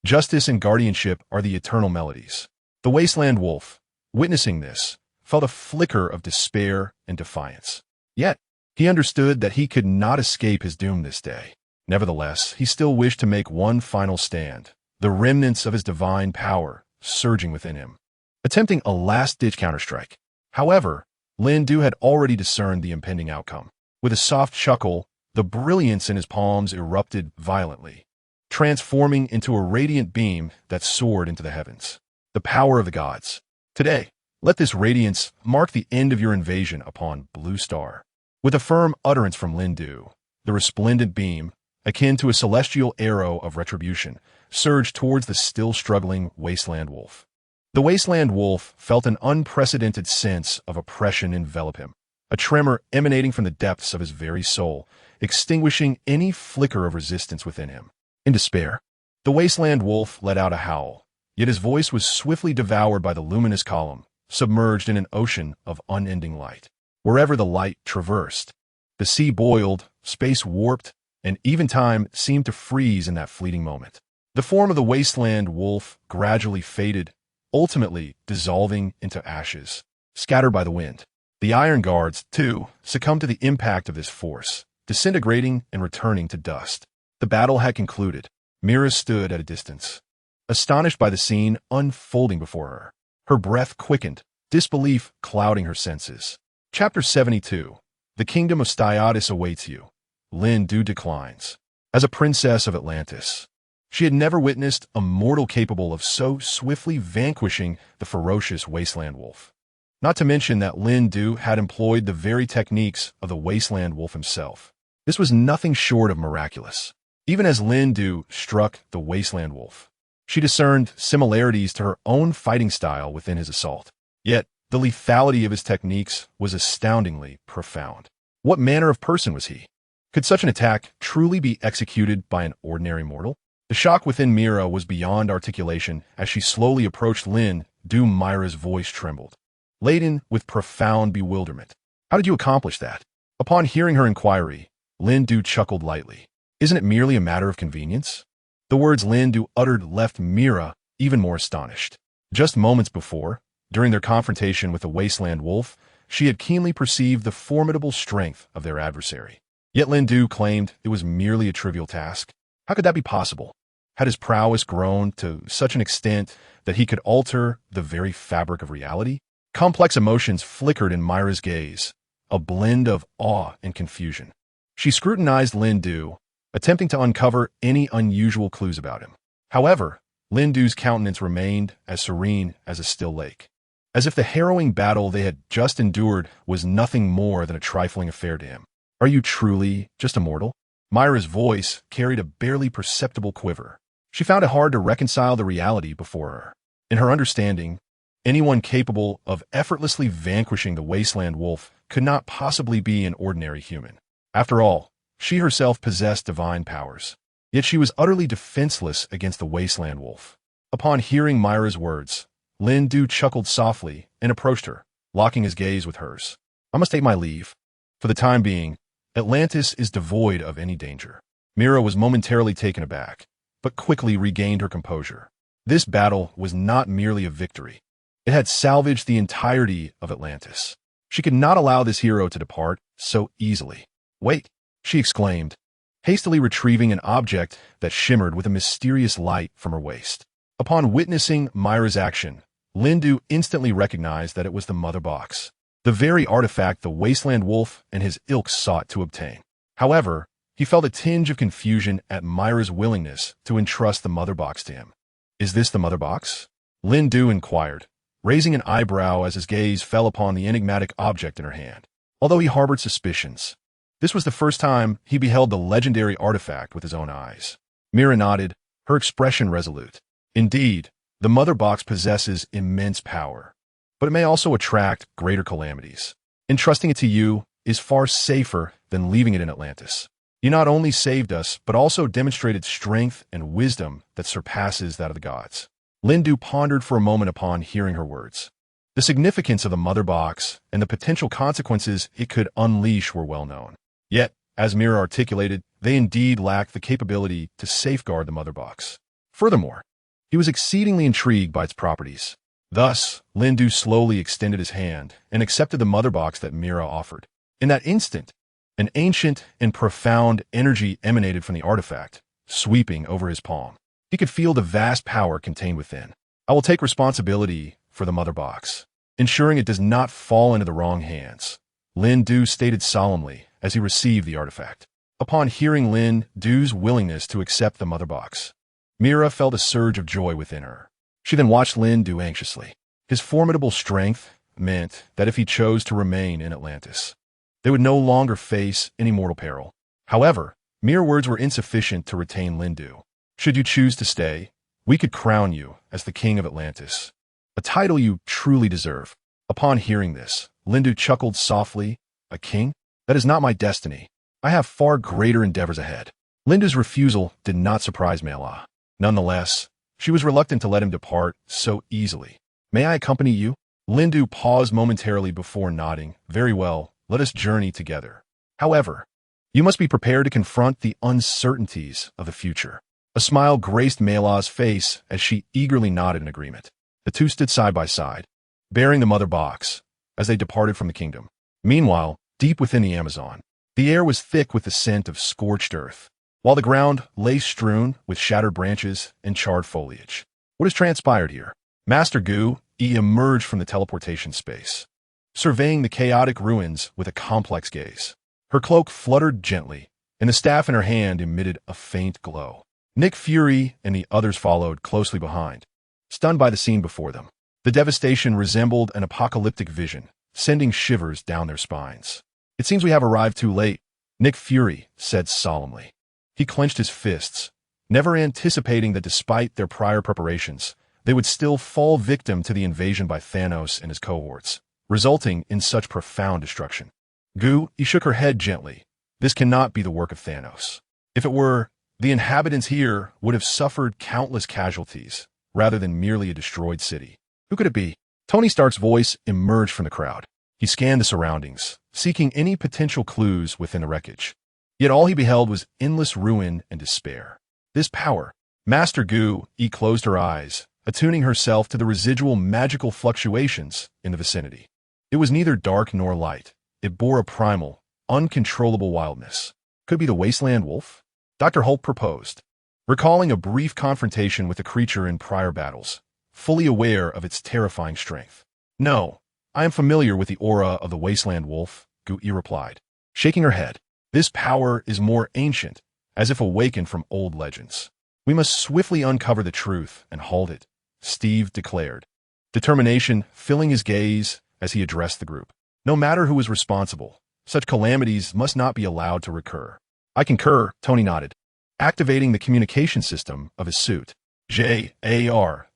Justice and guardianship are the eternal melodies. The wasteland wolf, witnessing this, felt a flicker of despair and defiance. Yet, he understood that he could not escape his doom this day. Nevertheless, he still wished to make one final stand, the remnants of his divine power surging within him, attempting a last-ditch counterstrike. However, Lindu had already discerned the impending outcome. With a soft chuckle, the brilliance in his palms erupted violently, transforming into a radiant beam that soared into the heavens. The power of the gods. Today, let this radiance mark the end of your invasion upon Blue Star. With a firm utterance from Lindu, the resplendent beam, akin to a celestial arrow of retribution, surged towards the still struggling wasteland wolf. The wasteland wolf felt an unprecedented sense of oppression envelop him, a tremor emanating from the depths of his very soul, extinguishing any flicker of resistance within him. In despair, the wasteland wolf let out a howl, yet his voice was swiftly devoured by the luminous column, submerged in an ocean of unending light. Wherever the light traversed, the sea boiled, space warped, and even time seemed to freeze in that fleeting moment. The form of the wasteland wolf gradually faded, ultimately dissolving into ashes, scattered by the wind. The iron guards, too, succumbed to the impact of this force, disintegrating and returning to dust. The battle had concluded. Mira stood at a distance, astonished by the scene unfolding before her. Her breath quickened, disbelief clouding her senses. Chapter 72. The Kingdom of Styatis awaits you. Lindu declines. As a princess of Atlantis, she had never witnessed a mortal capable of so swiftly vanquishing the ferocious wasteland wolf. Not to mention that Lindu had employed the very techniques of the wasteland wolf himself. This was nothing short of miraculous. Even as Lindu struck the wasteland wolf, she discerned similarities to her own fighting style within his assault. Yet, the lethality of his techniques was astoundingly profound. What manner of person was he? Could such an attack truly be executed by an ordinary mortal? The shock within Mira was beyond articulation as she slowly approached Lindu. Myra's voice trembled, laden with profound bewilderment. How did you accomplish that? Upon hearing her inquiry, Lindu chuckled lightly. Isn't it merely a matter of convenience? The words Lindu uttered left Mira even more astonished. Just moments before, during their confrontation with the wasteland wolf, she had keenly perceived the formidable strength of their adversary. Yet Lindu claimed it was merely a trivial task. How could that be possible? Had his prowess grown to such an extent that he could alter the very fabric of reality? Complex emotions flickered in Myra's gaze, a blend of awe and confusion. She scrutinized Lindu, attempting to uncover any unusual clues about him. However, Lindu's countenance remained as serene as a still lake, as if the harrowing battle they had just endured was nothing more than a trifling affair to him. Are you truly just a mortal? Myra's voice carried a barely perceptible quiver. She found it hard to reconcile the reality before her. In her understanding, anyone capable of effortlessly vanquishing the wasteland wolf could not possibly be an ordinary human. After all, she herself possessed divine powers. Yet she was utterly defenseless against the wasteland wolf. Upon hearing Myra's words, Lindu chuckled softly and approached her, locking his gaze with hers. I must take my leave. For the time being, Atlantis is devoid of any danger. Mira was momentarily taken aback, but quickly regained her composure. This battle was not merely a victory. It had salvaged the entirety of Atlantis. She could not allow this hero to depart so easily. Wait, she exclaimed, hastily retrieving an object that shimmered with a mysterious light from her waist. Upon witnessing Myra's action, Lindu instantly recognized that it was the mother box, the very artifact the wasteland wolf and his ilk sought to obtain. However, He felt a tinge of confusion at Myra's willingness to entrust the mother box to him. "Is this the mother box?" Lindu inquired, raising an eyebrow as his gaze fell upon the enigmatic object in her hand. Although he harbored suspicions, this was the first time he beheld the legendary artifact with his own eyes. Mira nodded, her expression resolute. "Indeed, the mother box possesses immense power, but it may also attract greater calamities. Entrusting it to you is far safer than leaving it in Atlantis. You not only saved us, but also demonstrated strength and wisdom that surpasses that of the gods." Lindu pondered for a moment upon hearing her words. The significance of the mother box and the potential consequences it could unleash were well known. Yet, as Mira articulated, they indeed lacked the capability to safeguard the mother box. Furthermore, he was exceedingly intrigued by its properties. Thus, Lindu slowly extended his hand and accepted the mother box that Mira offered. In that instant, an ancient and profound energy emanated from the artifact, sweeping over his palm. He could feel the vast power contained within. "I will take responsibility for the mother box, ensuring it does not fall into the wrong hands," Lin Du stated solemnly as he received the artifact. Upon hearing Lin Du's willingness to accept the mother box, Mira felt a surge of joy within her. She then watched Lin Du anxiously. His formidable strength meant that if he chose to remain in Atlantis, they would no longer face any mortal peril. However, mere words were insufficient to retain Lin Du. "Should you choose to stay, we could crown you as the king of Atlantis, a title you truly deserve." Upon hearing this, Lindu chuckled softly. "A king? That is not my destiny. I have far greater endeavors ahead." Lindu's refusal did not surprise Mela. Nonetheless, she was reluctant to let him depart so easily. "May I accompany you?" Lindu paused momentarily before nodding. "Very well, let us journey together. However, you must be prepared to confront the uncertainties of the future." A smile graced Mela's face as she eagerly nodded in agreement. The two stood side by side, bearing the mother box, as they departed from the kingdom. Meanwhile, deep within the Amazon, the air was thick with the scent of scorched earth, while the ground lay strewn with shattered branches and charred foliage. What has transpired here? Master Gu emerged from the teleportation space, surveying the chaotic ruins with a complex gaze. Her cloak fluttered gently, and the staff in her hand emitted a faint glow. Nick Fury and the others followed closely behind, stunned by the scene before them. The devastation resembled an apocalyptic vision, sending shivers down their spines. "It seems we have arrived too late," Nick Fury said solemnly. He clenched his fists, never anticipating that despite their prior preparations, they would still fall victim to the invasion by Thanos and his cohorts, resulting in such profound destruction. Gu shook her head gently. "This cannot be the work of Thanos. If it were, the inhabitants here would have suffered countless casualties, rather than merely a destroyed city. Who could it be?" Tony Stark's voice emerged from the crowd. He scanned the surroundings, seeking any potential clues within the wreckage. Yet all he beheld was endless ruin and despair. This power, Master Gu closed her eyes, attuning herself to the residual magical fluctuations in the vicinity. It was neither dark nor light. It bore a primal, uncontrollable wildness. Could it be the wasteland wolf? Dr. Hulk proposed, recalling a brief confrontation with the creature in prior battles, fully aware of its terrifying strength. "No, I am familiar with the aura of the wasteland wolf," Gu replied, shaking her head. "This power is more ancient, as if awakened from old legends. We must swiftly uncover the truth and halt it," Steve declared, determination filling his gaze as he addressed the group. No matter who is responsible, such calamities must not be allowed to recur. "I concur," Tony nodded, activating the communication system of his suit. JARVIS.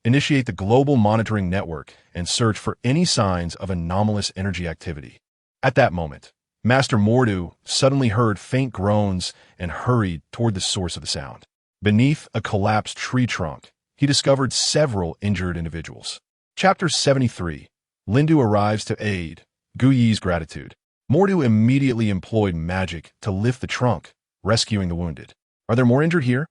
Initiate the global monitoring network and search for any signs of anomalous energy activity. At that moment, Master Mordu suddenly heard faint groans and hurried toward the source of the sound. Beneath a collapsed tree trunk, he discovered several injured individuals. Chapter 73. Lindu arrives to aid. Gu Yi's gratitude. Mordu immediately employed magic to lift the trunk, rescuing the wounded. "Are there more injured here?"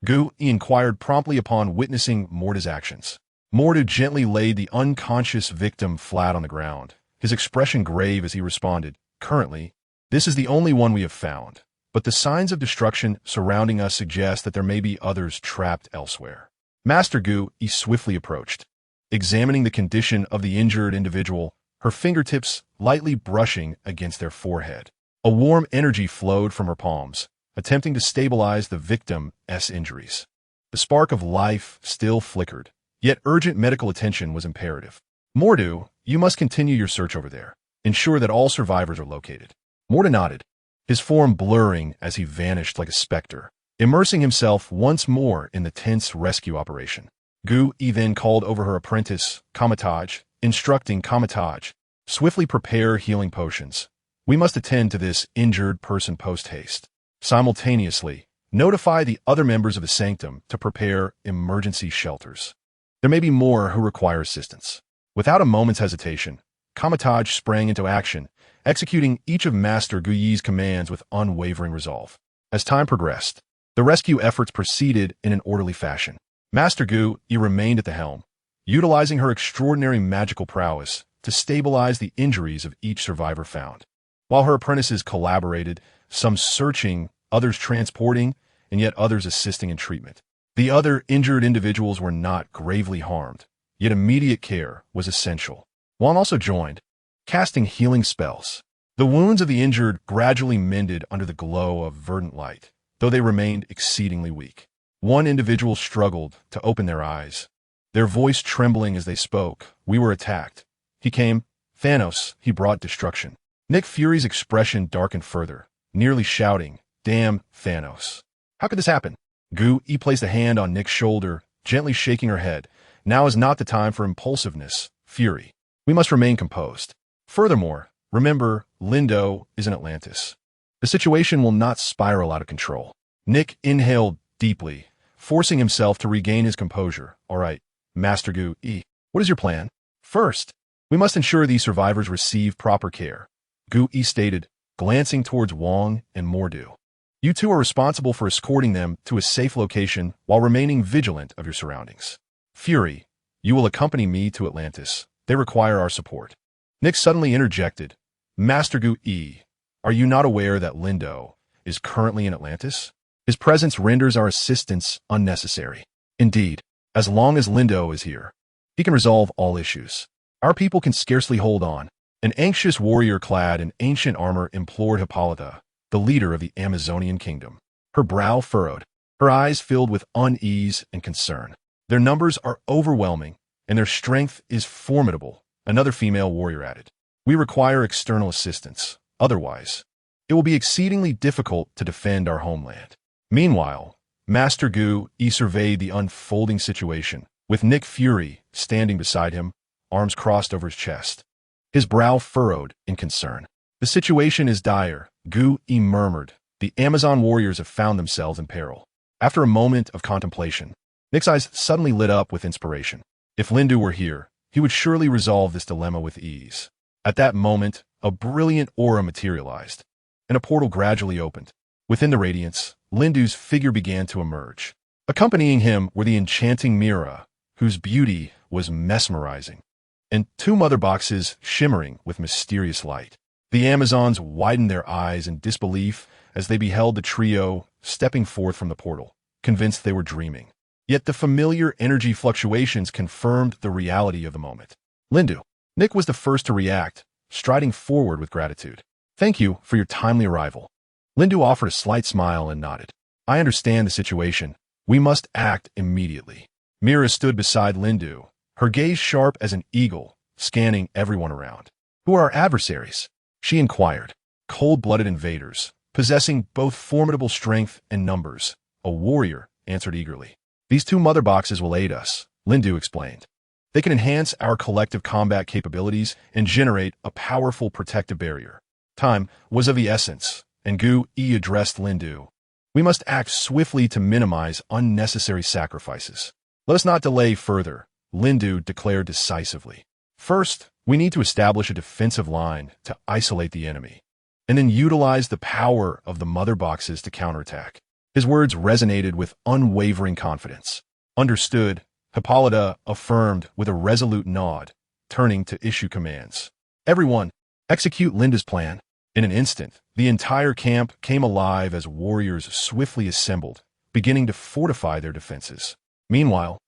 Gu inquired promptly upon witnessing Mordu's actions. Mordu gently laid the unconscious victim flat on the ground, his expression grave as he responded, "Currently, this is the only one we have found, but the signs of destruction surrounding us suggest that there may be others trapped elsewhere." Master Gu swiftly approached, examining the condition of the injured individual, her fingertips lightly brushing against their forehead. A warm energy flowed from her palms, attempting to stabilize the victim's injuries. The spark of life still flickered, yet urgent medical attention was imperative. Mordu, you must continue your search over there. Ensure that all survivors are located. Mordu nodded, his form blurring as he vanished like a specter, immersing himself once more in the tense rescue operation. Gu-Yi then called over her apprentice, Kamataj, instructing Kamataj, swiftly prepare healing potions. We must attend to this injured person post-haste. Simultaneously, notify the other members of the sanctum to prepare emergency shelters. There may be more who require assistance. Without a moment's hesitation, Kamataj sprang into action, executing each of Master Gu-Yi's commands with unwavering resolve. As time progressed, the rescue efforts proceeded in an orderly fashion. Master Gu-Yi remained at the helm, utilizing her extraordinary magical prowess to stabilize the injuries of each survivor found. While her apprentices collaborated, some searching, others transporting, and yet others assisting in treatment. The other injured individuals were not gravely harmed, yet immediate care was essential. Juan also joined, casting healing spells. The wounds of the injured gradually mended under the glow of verdant light, though they remained exceedingly weak. One individual struggled to open their eyes, their voice trembling as they spoke. We were attacked. He came. Thanos, he brought destruction. Nick Fury's expression darkened further, nearly shouting, "Damn, Thanos. How could this happen?" Gu-Yi placed a hand on Nick's shoulder, gently shaking her head. Now is not the time for impulsiveness, Fury. We must remain composed. Furthermore, remember, Lindo is in Atlantis. The situation will not spiral out of control. Nick inhaled deeply, forcing himself to regain his composure. All right, Master Gu-Yi, what is your plan? First, we must ensure these survivors receive proper care, Gu-Yi stated, glancing towards Wong and Mordu. You two are responsible for escorting them to a safe location while remaining vigilant of your surroundings. Fury, you will accompany me to Atlantis. They require our support. Nick suddenly interjected, Master Gu-Yi, are you not aware that Lindo is currently in Atlantis? His presence renders our assistance unnecessary. Indeed, as long as Lindo is here, he can resolve all issues. Our people can scarcely hold on. An anxious warrior clad in ancient armor implored Hippolyta, the leader of the Amazonian kingdom. Her brow furrowed, her eyes filled with unease and concern. Their numbers are overwhelming, and their strength is formidable, another female warrior added. We require external assistance. Otherwise, it will be exceedingly difficult to defend our homeland. Meanwhile, Master Gu-Yi surveyed the unfolding situation, with Nick Fury standing beside him, arms crossed over his chest. His brow furrowed in concern. The situation is dire, Gu-Yi murmured. The Amazon warriors have found themselves in peril. After a moment of contemplation, Nick's eyes suddenly lit up with inspiration. If Lindu were here, he would surely resolve this dilemma with ease. At that moment, a brilliant aura materialized, and a portal gradually opened. Within the radiance, Lindu's figure began to emerge. Accompanying him were the enchanting Mira, whose beauty was mesmerizing, and two mother boxes shimmering with mysterious light. The Amazons widened their eyes in disbelief as they beheld the trio stepping forth from the portal, convinced they were dreaming. Yet the familiar energy fluctuations confirmed the reality of the moment. Lindu. Nick was the first to react, striding forward with gratitude. Thank you for your timely arrival. Lindu offered a slight smile and nodded. I understand the situation. We must act immediately. Mira stood beside Lindu, her gaze sharp as an eagle, scanning everyone around. Who are our adversaries? She inquired. Cold-blooded invaders, possessing both formidable strength and numbers. A warrior answered eagerly. These two mother boxes will aid us, Lindu explained. They can enhance our collective combat capabilities and generate a powerful protective barrier. Time was of the essence, and Gu-Yi addressed Lindu. We must act swiftly to minimize unnecessary sacrifices. Let us not delay further, Lindu declared decisively. First, we need to establish a defensive line to isolate the enemy, and then utilize the power of the mother boxes to counterattack. His words resonated with unwavering confidence. Understood, Hippolyta affirmed with a resolute nod, turning to issue commands. Everyone, execute Linda's plan. In an instant, the entire camp came alive as warriors swiftly assembled, beginning to fortify their defenses. Meanwhile,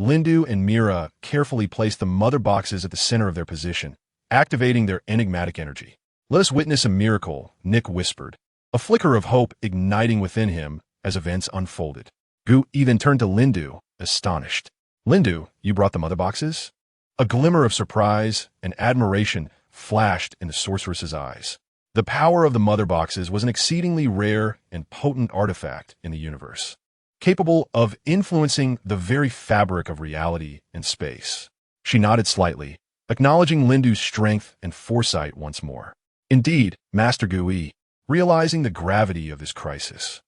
Lindu and Mira carefully placed the mother boxes at the center of their position, activating their enigmatic energy. Let us witness a miracle, Nick whispered, a flicker of hope igniting within him as events unfolded. Gu even turned to Lindu, astonished. Lindu, you brought the mother boxes? A glimmer of surprise and admiration flashed in the sorceress's eyes. The power of the mother boxes was an exceedingly rare and potent artifact in the universe, capable of influencing the very fabric of reality and space. She nodded slightly, acknowledging Lindu's strength and foresight once more. Indeed, Master Gui, realizing the gravity of this crisis,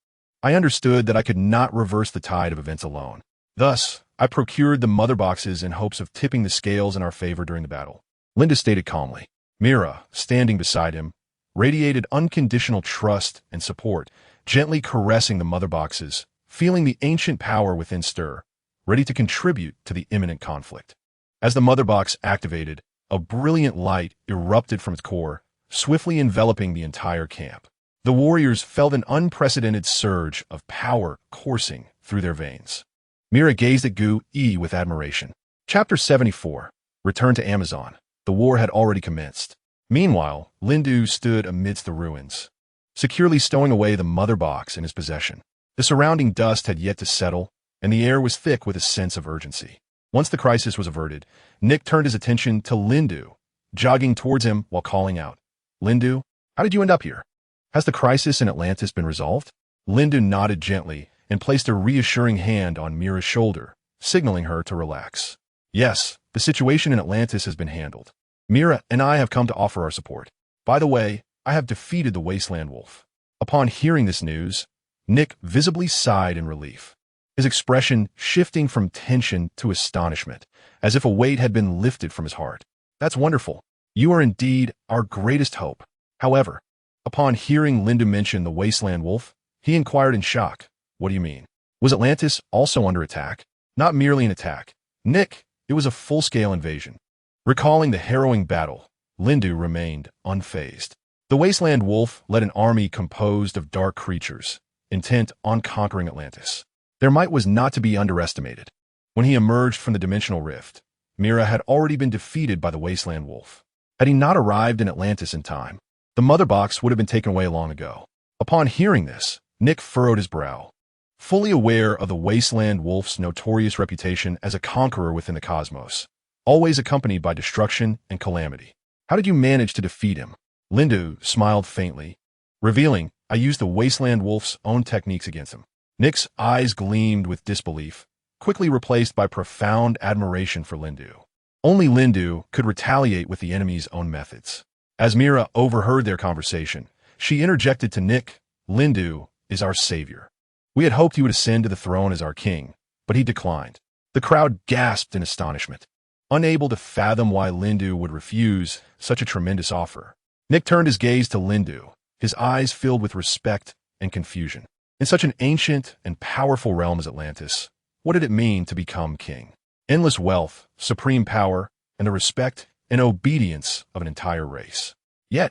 I understood that I could not reverse the tide of events alone. Thus, I procured the mother boxes in hopes of tipping the scales in our favor during the battle. Lindu stated calmly. Mira, standing beside him, radiated unconditional trust and support, gently caressing the mother boxes, feeling the ancient power within stir, ready to contribute to the imminent conflict. As the mother box activated, a brilliant light erupted from its core, swiftly enveloping the entire camp. The warriors felt an unprecedented surge of power coursing through their veins. Mira gazed at Gu-E with admiration. Chapter 74. Return to Amazon. The war had already commenced. Meanwhile, Lindu stood amidst the ruins, securely stowing away the mother box in his possession. The surrounding dust had yet to settle, and the air was thick with a sense of urgency. Once the crisis was averted, Nick turned his attention to Lindu, jogging towards him while calling out, Lindu, how did you end up here? Has the crisis in Atlantis been resolved? Lindu nodded gently and placed a reassuring hand on Mira's shoulder, signaling her to relax. Yes, the situation in Atlantis has been handled. Mira and I have come to offer our support. By the way, I have defeated the Wasteland Wolf. Upon hearing this news, Nick visibly sighed in relief, his expression shifting from tension to astonishment, as if a weight had been lifted from his heart. That's wonderful. You are indeed our greatest hope. However, upon hearing Lindu mention the Wasteland Wolf, he inquired in shock, what do you mean? Was Atlantis also under attack? Not merely an attack. Nick, it was a full-scale invasion. Recalling the harrowing battle, Lindu remained unfazed. The Wasteland Wolf led an army composed of dark creatures, intent on conquering Atlantis. Their might was not to be underestimated. When he emerged from the dimensional rift, Mira had already been defeated by the Wasteland Wolf. Had he not arrived in Atlantis in time, the mother box would have been taken away long ago. Upon hearing this, Nick furrowed his brow, fully aware of the Wasteland Wolf's notorious reputation as a conqueror within the cosmos, always accompanied by destruction and calamity. How did you manage to defeat him? Lindu smiled faintly, revealing, I used the Wasteland Wolf's own techniques against him. Nick's eyes gleamed with disbelief, quickly replaced by profound admiration for Lindu. Only Lindu could retaliate with the enemy's own methods. As Mira overheard their conversation, she interjected to Nick, Lindu is our savior. We had hoped he would ascend to the throne as our king, but he declined. The crowd gasped in astonishment, unable to fathom why Lindu would refuse such a tremendous offer. Nick turned his gaze to Lindu, his eyes filled with respect and confusion. In such an ancient and powerful realm as Atlantis, what did it mean to become king? Endless wealth, supreme power, and the respect and obedience of an entire race. Yet,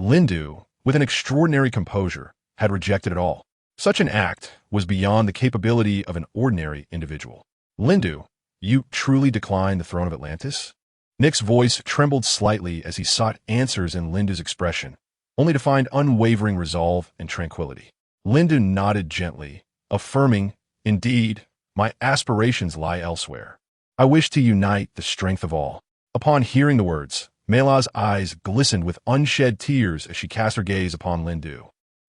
Lindu, with an extraordinary composure, had rejected it all. Such an act was beyond the capability of an ordinary individual. Lindu, you truly declined the throne of Atlantis? Nick's voice trembled slightly as he sought answers in Lindu's expression, only to find unwavering resolve and tranquility. Lindu nodded gently, affirming, indeed, my aspirations lie elsewhere. I wish to unite the strength of all. Upon hearing the words, Mela's eyes glistened with unshed tears as she cast her gaze upon Lindu.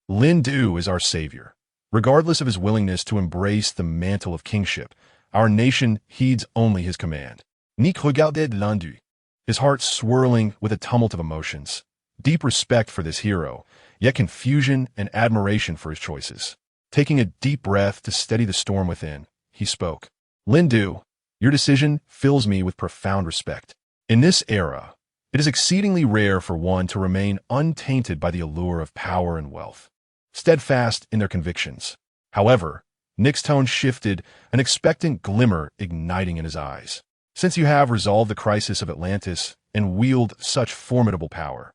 Lindu is our savior. Regardless of his willingness to embrace the mantle of kingship, our nation heeds only his command. Nick regarded Lindu, his heart swirling with a tumult of emotions, deep respect for this hero, yet confusion and admiration for his choices. Taking a deep breath to steady the storm within, he spoke. Lindu, your decision fills me with profound respect. In this era, it is exceedingly rare for one to remain untainted by the allure of power and wealth, steadfast in their convictions. However, Nick's tone shifted, an expectant glimmer igniting in his eyes. Since you have resolved the crisis of Atlantis and wield such formidable power,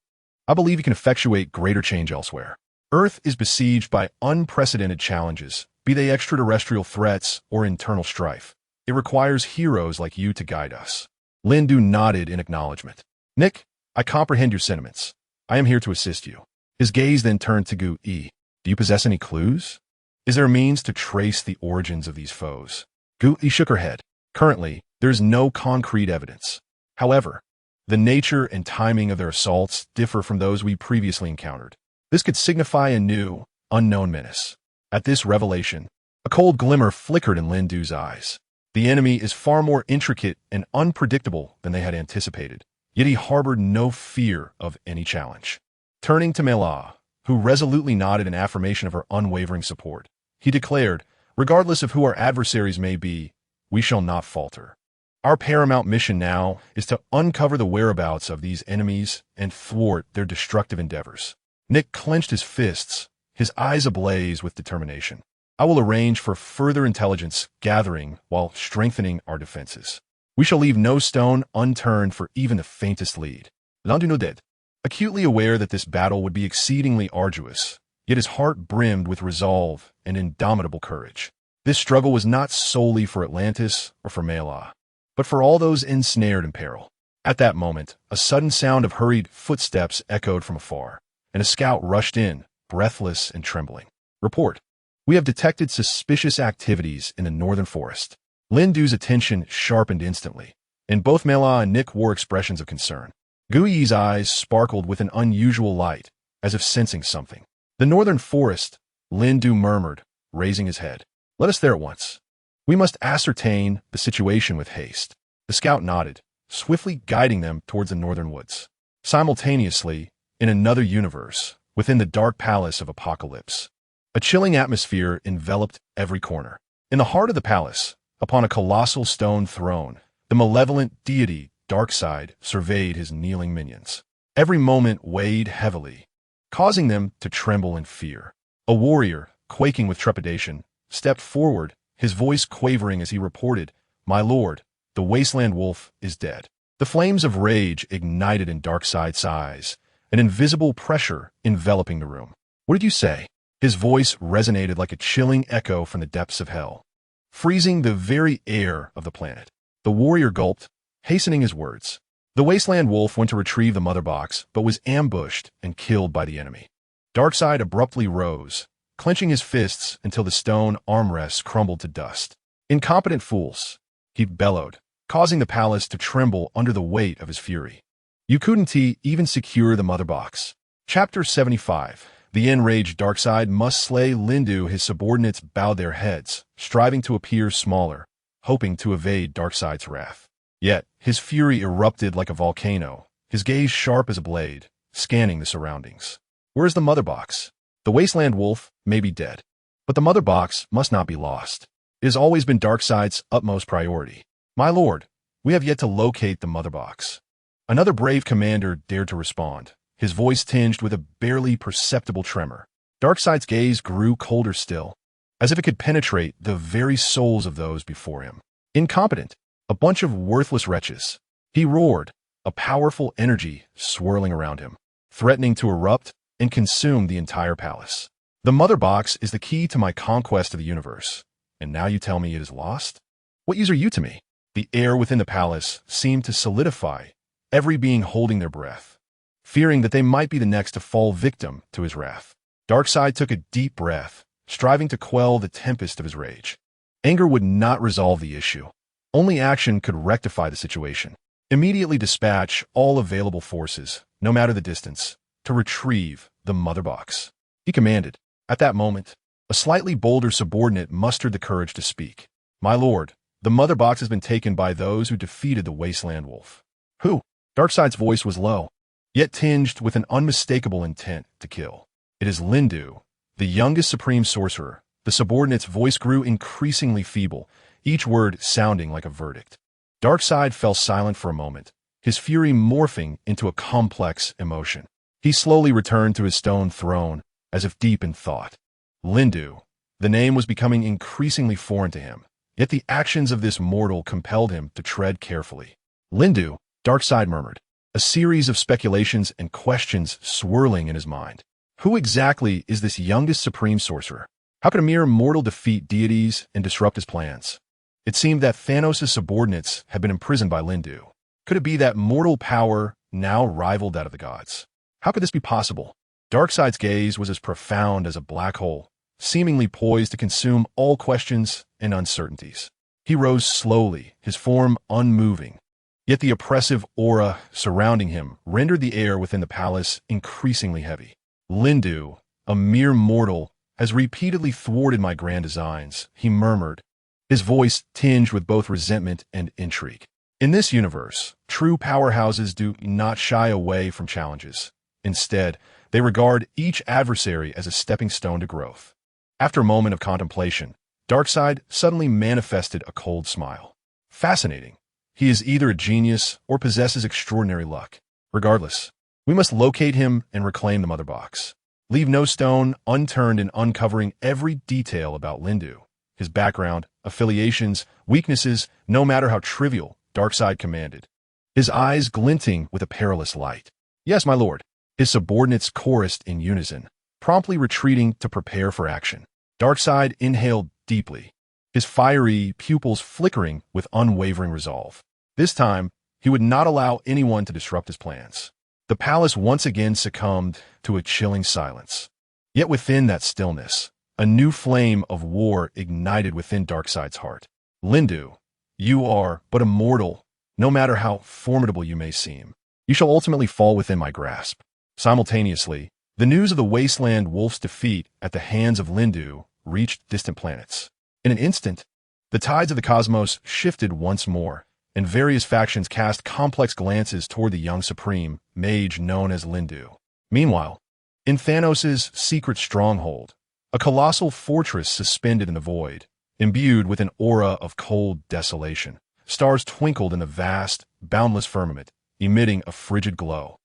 I believe you can effectuate greater change elsewhere. Earth is besieged by unprecedented challenges, be they extraterrestrial threats or internal strife. It requires heroes like you to guide us. Lindu nodded in acknowledgement. Nick, I comprehend your sentiments. I am here to assist you. His gaze then turned to Gu Yi. Do you possess any clues? Is there a means to trace the origins of these foes? Gu Yi shook her head. Currently, there is no concrete evidence. However, the nature and timing of their assaults differ from those we previously encountered. This could signify a new, unknown menace. At this revelation, a cold glimmer flickered in Lin Du's eyes. The enemy is far more intricate and unpredictable than they had anticipated, yet he harbored no fear of any challenge. Turning to Mela, who resolutely nodded in affirmation of her unwavering support, he declared, regardless of who our adversaries may be, we shall not falter. Our paramount mission now is to uncover the whereabouts of these enemies and thwart their destructive endeavors. Nick clenched his fists, his eyes ablaze with determination. I will arrange for further intelligence gathering while strengthening our defenses. We shall leave no stone unturned for even the faintest lead. Landunoded, acutely aware that this battle would be exceedingly arduous, yet his heart brimmed with resolve and indomitable courage. This struggle was not solely for Atlantis or for Mela, but for all those ensnared in peril. At that moment, a sudden sound of hurried footsteps echoed from afar, and a scout rushed in, breathless and trembling. Report. We have detected suspicious activities in the northern forest. Lin Du's attention sharpened instantly, and both Mela and Nick wore expressions of concern. Gu Yi's eyes sparkled with an unusual light, as if sensing something. The northern forest, Lin Du murmured, raising his head. Let us there at once. We must ascertain the situation with haste. The scout nodded, swiftly guiding them towards the northern woods. Simultaneously, in another universe, within the dark palace of Apocalypse, a chilling atmosphere enveloped every corner. In the heart of the palace, upon a colossal stone throne, the malevolent deity Darkseid surveyed his kneeling minions. Every moment weighed heavily, causing them to tremble in fear. A warrior, quaking with trepidation, stepped forward, his voice quavering as he reported, My lord, the wasteland wolf is dead. The flames of rage ignited in Darkseid's eyes, an invisible pressure enveloping the room. What did you say? His voice resonated like a chilling echo from the depths of hell, freezing the very air of the planet. The warrior gulped, hastening his words. The wasteland wolf went to retrieve the mother box, but was ambushed and killed by the enemy. Darkseid abruptly rose, clenching his fists until the stone armrests crumbled to dust. Incompetent fools, he bellowed, causing the palace to tremble under the weight of his fury. You couldn't even secure the mother box. Chapter 75. The enraged Darkseid must slay Lin Du. His subordinates bowed their heads, striving to appear smaller, hoping to evade Darkseid's wrath. Yet, his fury erupted like a volcano, his gaze sharp as a blade, scanning the surroundings. Where is the mother box? The wasteland wolf may be dead, but the mother box must not be lost. It has always been Darkseid's utmost priority. My lord, we have yet to locate the mother box. Another brave commander dared to respond, his voice tinged with a barely perceptible tremor. Darkseid's gaze grew colder still, as if it could penetrate the very souls of those before him. Incompetent, a bunch of worthless wretches. He roared, a powerful energy swirling around him, threatening to erupt and consume the entire palace. The mother box is the key to my conquest of the universe, and now you tell me it is lost? What use are you to me? The air within the palace seemed to solidify, every being holding their breath, fearing that they might be the next to fall victim to his wrath. Darkseid took a deep breath, striving to quell the tempest of his rage. Anger would not resolve the issue. Only action could rectify the situation. Immediately dispatch all available forces, no matter the distance, to retrieve the mother box, he commanded. At that moment, a slightly bolder subordinate mustered the courage to speak. My lord, the mother box has been taken by those who defeated the wasteland wolf. Who? Darkseid's voice was low, yet tinged with an unmistakable intent to kill. It is Lin Du, the youngest supreme sorcerer. The subordinate's voice grew increasingly feeble, each word sounding like a verdict. Darkseid fell silent for a moment, his fury morphing into a complex emotion. He slowly returned to his stone throne, as if deep in thought. Lin Du, the name was becoming increasingly foreign to him, yet the actions of this mortal compelled him to tread carefully. Lin Du, Darkseid murmured, a series of speculations and questions swirling in his mind. Who exactly is this youngest supreme sorcerer? How could a mere mortal defeat deities and disrupt his plans? It seemed that Thanos' subordinates had been imprisoned by Lin Du. Could it be that mortal power now rivaled that of the gods? How could this be possible? Darkseid's gaze was as profound as a black hole, seemingly poised to consume all questions and uncertainties. He rose slowly, his form unmoving. Yet the oppressive aura surrounding him rendered the air within the palace increasingly heavy. Lindu, a mere mortal, has repeatedly thwarted my grand designs, he murmured, his voice tinged with both resentment and intrigue. In this universe, true powerhouses do not shy away from challenges. Instead, they regard each adversary as a stepping stone to growth. After a moment of contemplation, Darkseid suddenly manifested a cold smile. Fascinating. He is either a genius or possesses extraordinary luck. Regardless, we must locate him and reclaim the Mother Box. Leave no stone unturned in uncovering every detail about Lindu, his background, affiliations, weaknesses, no matter how trivial, Darkseid commanded, his eyes glinting with a perilous light. Yes, my lord. His subordinates chorused in unison, promptly retreating to prepare for action. Darkseid inhaled deeply, his fiery pupils flickering with unwavering resolve. This time, he would not allow anyone to disrupt his plans. The palace once again succumbed to a chilling silence. Yet within that stillness, a new flame of war ignited within Darkseid's heart. Lindu, you are but a mortal, no matter how formidable you may seem. You shall ultimately fall within my grasp. Simultaneously, the news of the Wasteland Wolf's defeat at the hands of Lindu reached distant planets. In an instant, the tides of the cosmos shifted once more, and various factions cast complex glances toward the young supreme mage known as Lindu. Meanwhile, in Thanos' secret stronghold, a colossal fortress suspended in the void, imbued with an aura of cold desolation, stars twinkled in the vast, boundless firmament, emitting a frigid glow.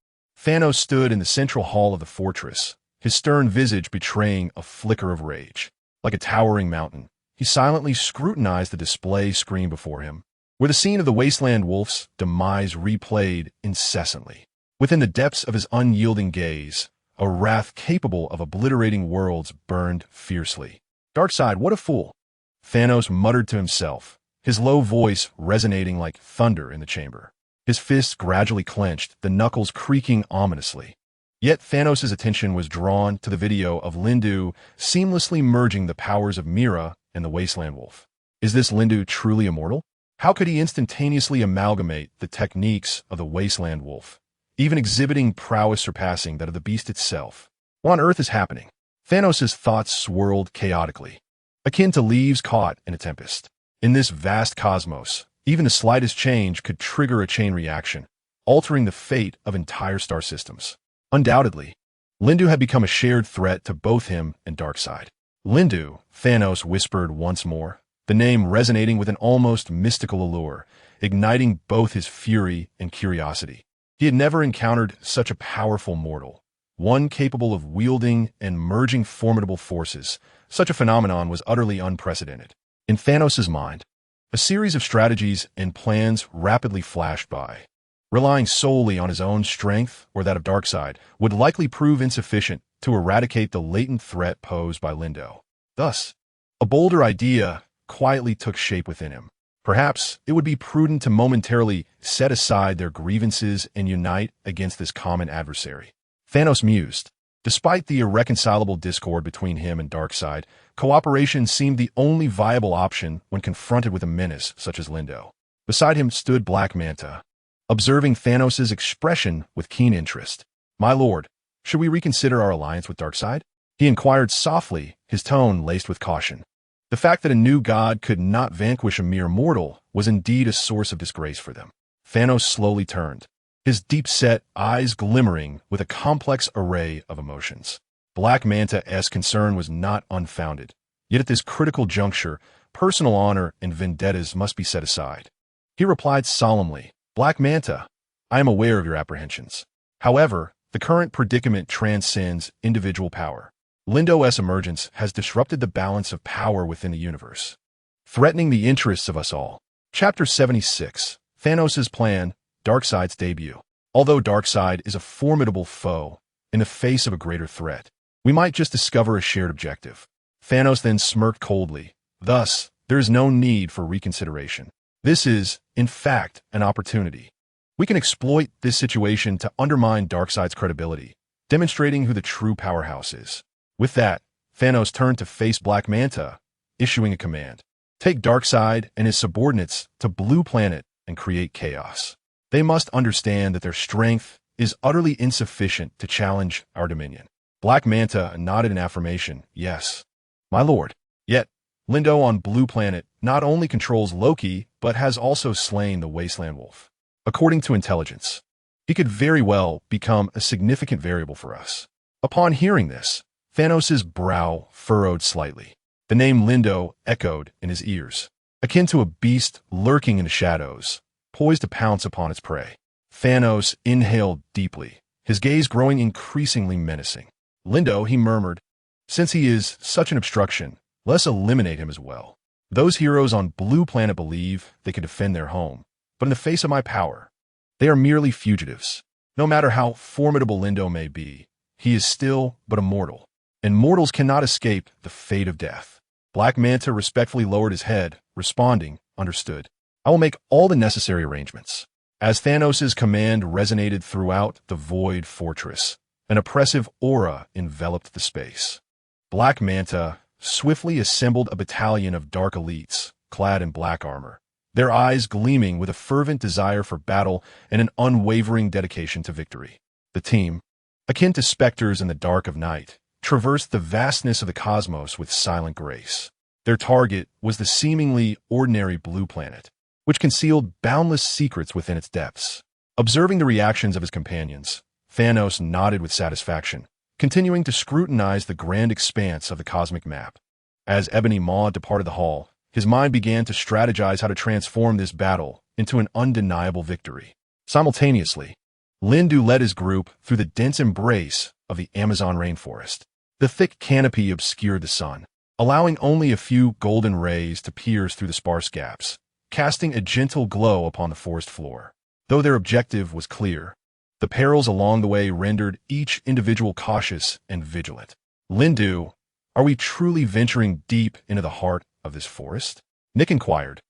Thanos stood in the central hall of the fortress, his stern visage betraying a flicker of rage. Like a towering mountain, he silently scrutinized the display screen before him, where the scene of the Wasteland Wolf's demise replayed incessantly. Within the depths of his unyielding gaze, a wrath capable of obliterating worlds burned fiercely. Darkseid, what a fool! Thanos muttered to himself, his low voice resonating like thunder in the chamber. His fists gradually clenched, the knuckles creaking ominously. Yet Thanos' attention was drawn to the video of Lindu seamlessly merging the powers of Mira and the Wasteland Wolf. Is this Lindu truly immortal? How could he instantaneously amalgamate the techniques of the Wasteland Wolf, even exhibiting prowess surpassing that of the beast itself? What on earth is happening? Thanos' thoughts swirled chaotically, akin to leaves caught in a tempest. In this vast cosmos, even the slightest change could trigger a chain reaction, altering the fate of entire star systems. Undoubtedly, Lindu had become a shared threat to both him and Darkseid. Lindu, Thanos whispered once more, the name resonating with an almost mystical allure, igniting both his fury and curiosity. He had never encountered such a powerful mortal, one capable of wielding and merging formidable forces. Such a phenomenon was utterly unprecedented. In Thanos' mind, a series of strategies and plans rapidly flashed by. Relying solely on his own strength or that of Darkseid would likely prove insufficient to eradicate the latent threat posed by Lindu. Thus, a bolder idea quietly took shape within him. Perhaps it would be prudent to momentarily set aside their grievances and unite against this common adversary. Thanos mused. Despite the irreconcilable discord between him and Darkseid, cooperation seemed the only viable option when confronted with a menace such as Lindu. Beside him stood Black Manta, observing Thanos' expression with keen interest. My lord, should we reconsider our alliance with Darkseid? He inquired softly, his tone laced with caution. The fact that a new god could not vanquish a mere mortal was indeed a source of disgrace for them. Thanos slowly turned, his deep-set eyes glimmering with a complex array of emotions. Black Manta's concern was not unfounded. Yet at this critical juncture, personal honor and vendettas must be set aside. He replied solemnly, Black Manta, I am aware of your apprehensions. However, the current predicament transcends individual power. Lindu's emergence has disrupted the balance of power within the universe, threatening the interests of us all. Chapter 76, Thanos' Plan, Darkseid's Debut. Although Darkseid is a formidable foe in the face of a greater threat, we might just discover a shared objective. Thanos then smirked coldly. Thus, there is no need for reconsideration. This is, in fact, an opportunity. We can exploit this situation to undermine Darkseid's credibility, demonstrating who the true powerhouse is. With that, Thanos turned to face Black Manta, issuing a command. Take Darkseid and his subordinates to Blue Planet and create chaos. They must understand that their strength is utterly insufficient to challenge our dominion. Black Manta nodded in affirmation. Yes, my lord. Yet, Lindo on Blue Planet not only controls Loki, but has also slain the Wasteland Wolf. According to intelligence, he could very well become a significant variable for us. Upon hearing this, Thanos' brow furrowed slightly. The name Lindo echoed in his ears, akin to a beast lurking in the shadows, poised to pounce upon its prey. Thanos inhaled deeply, his gaze growing increasingly menacing. Lindo, he murmured, since he is such an obstruction, let's eliminate him as well. Those heroes on Blue Planet believe they can defend their home, but in the face of my power, they are merely fugitives. No matter how formidable Lindo may be, he is still but a mortal, and mortals cannot escape the fate of death. Black Manta respectfully lowered his head, responding, understood. I will make all the necessary arrangements. As Thanos' command resonated throughout the Void Fortress, an oppressive aura enveloped the space. Black Manta swiftly assembled a battalion of dark elites, clad in black armor, their eyes gleaming with a fervent desire for battle and an unwavering dedication to victory. The team, akin to specters in the dark of night, traversed the vastness of the cosmos with silent grace. Their target was the seemingly ordinary Blue Planet, which concealed boundless secrets within its depths. Observing the reactions of his companions, Thanos nodded with satisfaction, continuing to scrutinize the grand expanse of the cosmic map. As Ebony Maw departed the hall, his mind began to strategize how to transform this battle into an undeniable victory. Simultaneously, Lindu led his group through the dense embrace of the Amazon rainforest. The thick canopy obscured the sun, allowing only a few golden rays to pierce through the sparse gaps, casting a gentle glow upon the forest floor. Though their objective was clear, the perils along the way rendered each individual cautious and vigilant. Lindu, are we truly venturing deep into the heart of this forest? Nick inquired,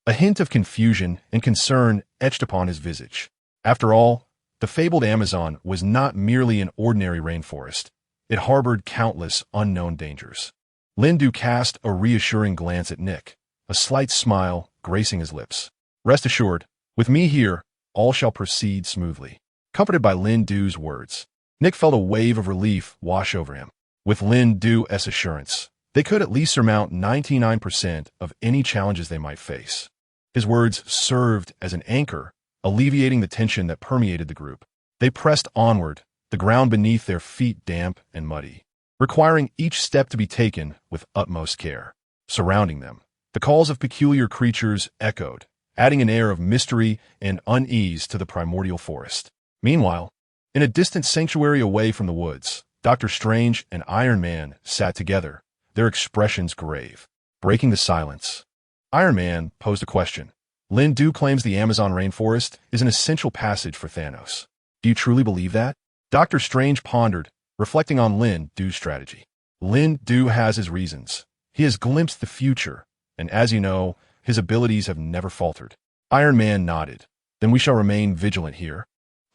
a hint of confusion and concern etched upon his visage. After all, the fabled Amazon was not merely an ordinary rainforest. It harbored countless unknown dangers. Lindu cast a reassuring glance at Nick, a slight smile gracing his lips. Rest assured, with me here, all shall proceed smoothly. Comforted by Lindu's words, Nick felt a wave of relief wash over him. With Lindu's assurance, they could at least surmount 99% of any challenges they might face. His words served as an anchor, alleviating the tension that permeated the group. They pressed onward, the ground beneath their feet damp and muddy, requiring each step to be taken with utmost care. Surrounding them, the calls of peculiar creatures echoed, adding an air of mystery and unease to the primordial forest. Meanwhile, in a distant sanctuary away from the woods, Dr. Strange and Iron Man sat together, their expressions grave. Breaking the silence, Iron Man posed a question. Lindu claims the Amazon rainforest is an essential passage for Thanos. Do you truly believe that? Dr. Strange pondered, reflecting on Lindu's strategy. Lindu has his reasons. He has glimpsed the future, and as you know, his abilities have never faltered. Iron Man nodded. Then we shall remain vigilant here,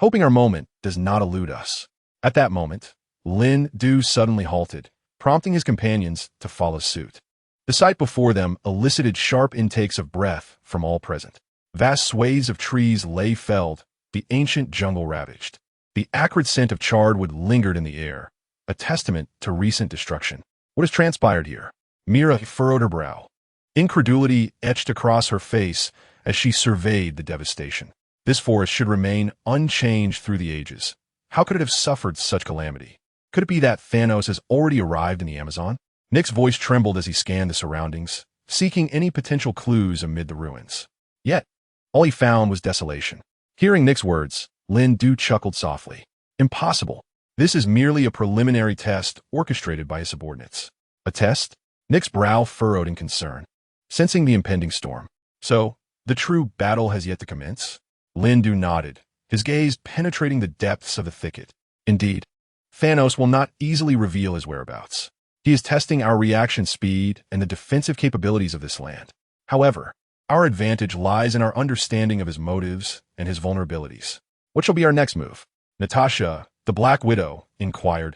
hoping our moment does not elude us. At that moment, Lindu suddenly halted, prompting his companions to follow suit. The sight before them elicited sharp intakes of breath from all present. Vast swathes of trees lay felled, the ancient jungle ravaged. The acrid scent of charred wood lingered in the air, a testament to recent destruction. What has transpired here? Mira furrowed her brow. Incredulity etched across her face as she surveyed the devastation. This forest should remain unchanged through the ages. How could it have suffered such calamity? Could it be that Thanos has already arrived in the Amazon? Nick's voice trembled as he scanned the surroundings, seeking any potential clues amid the ruins. Yet, all he found was desolation. Hearing Nick's words, Lindu chuckled softly. Impossible. This is merely a preliminary test orchestrated by his subordinates. A test? Nick's brow furrowed in concern, sensing the impending storm. So, the true battle has yet to commence? Lindu nodded, his gaze penetrating the depths of the thicket. Indeed, Thanos will not easily reveal his whereabouts. He is testing our reaction speed and the defensive capabilities of this land. However, our advantage lies in our understanding of his motives and his vulnerabilities. What shall be our next move? Natasha, the The Black Widow inquired,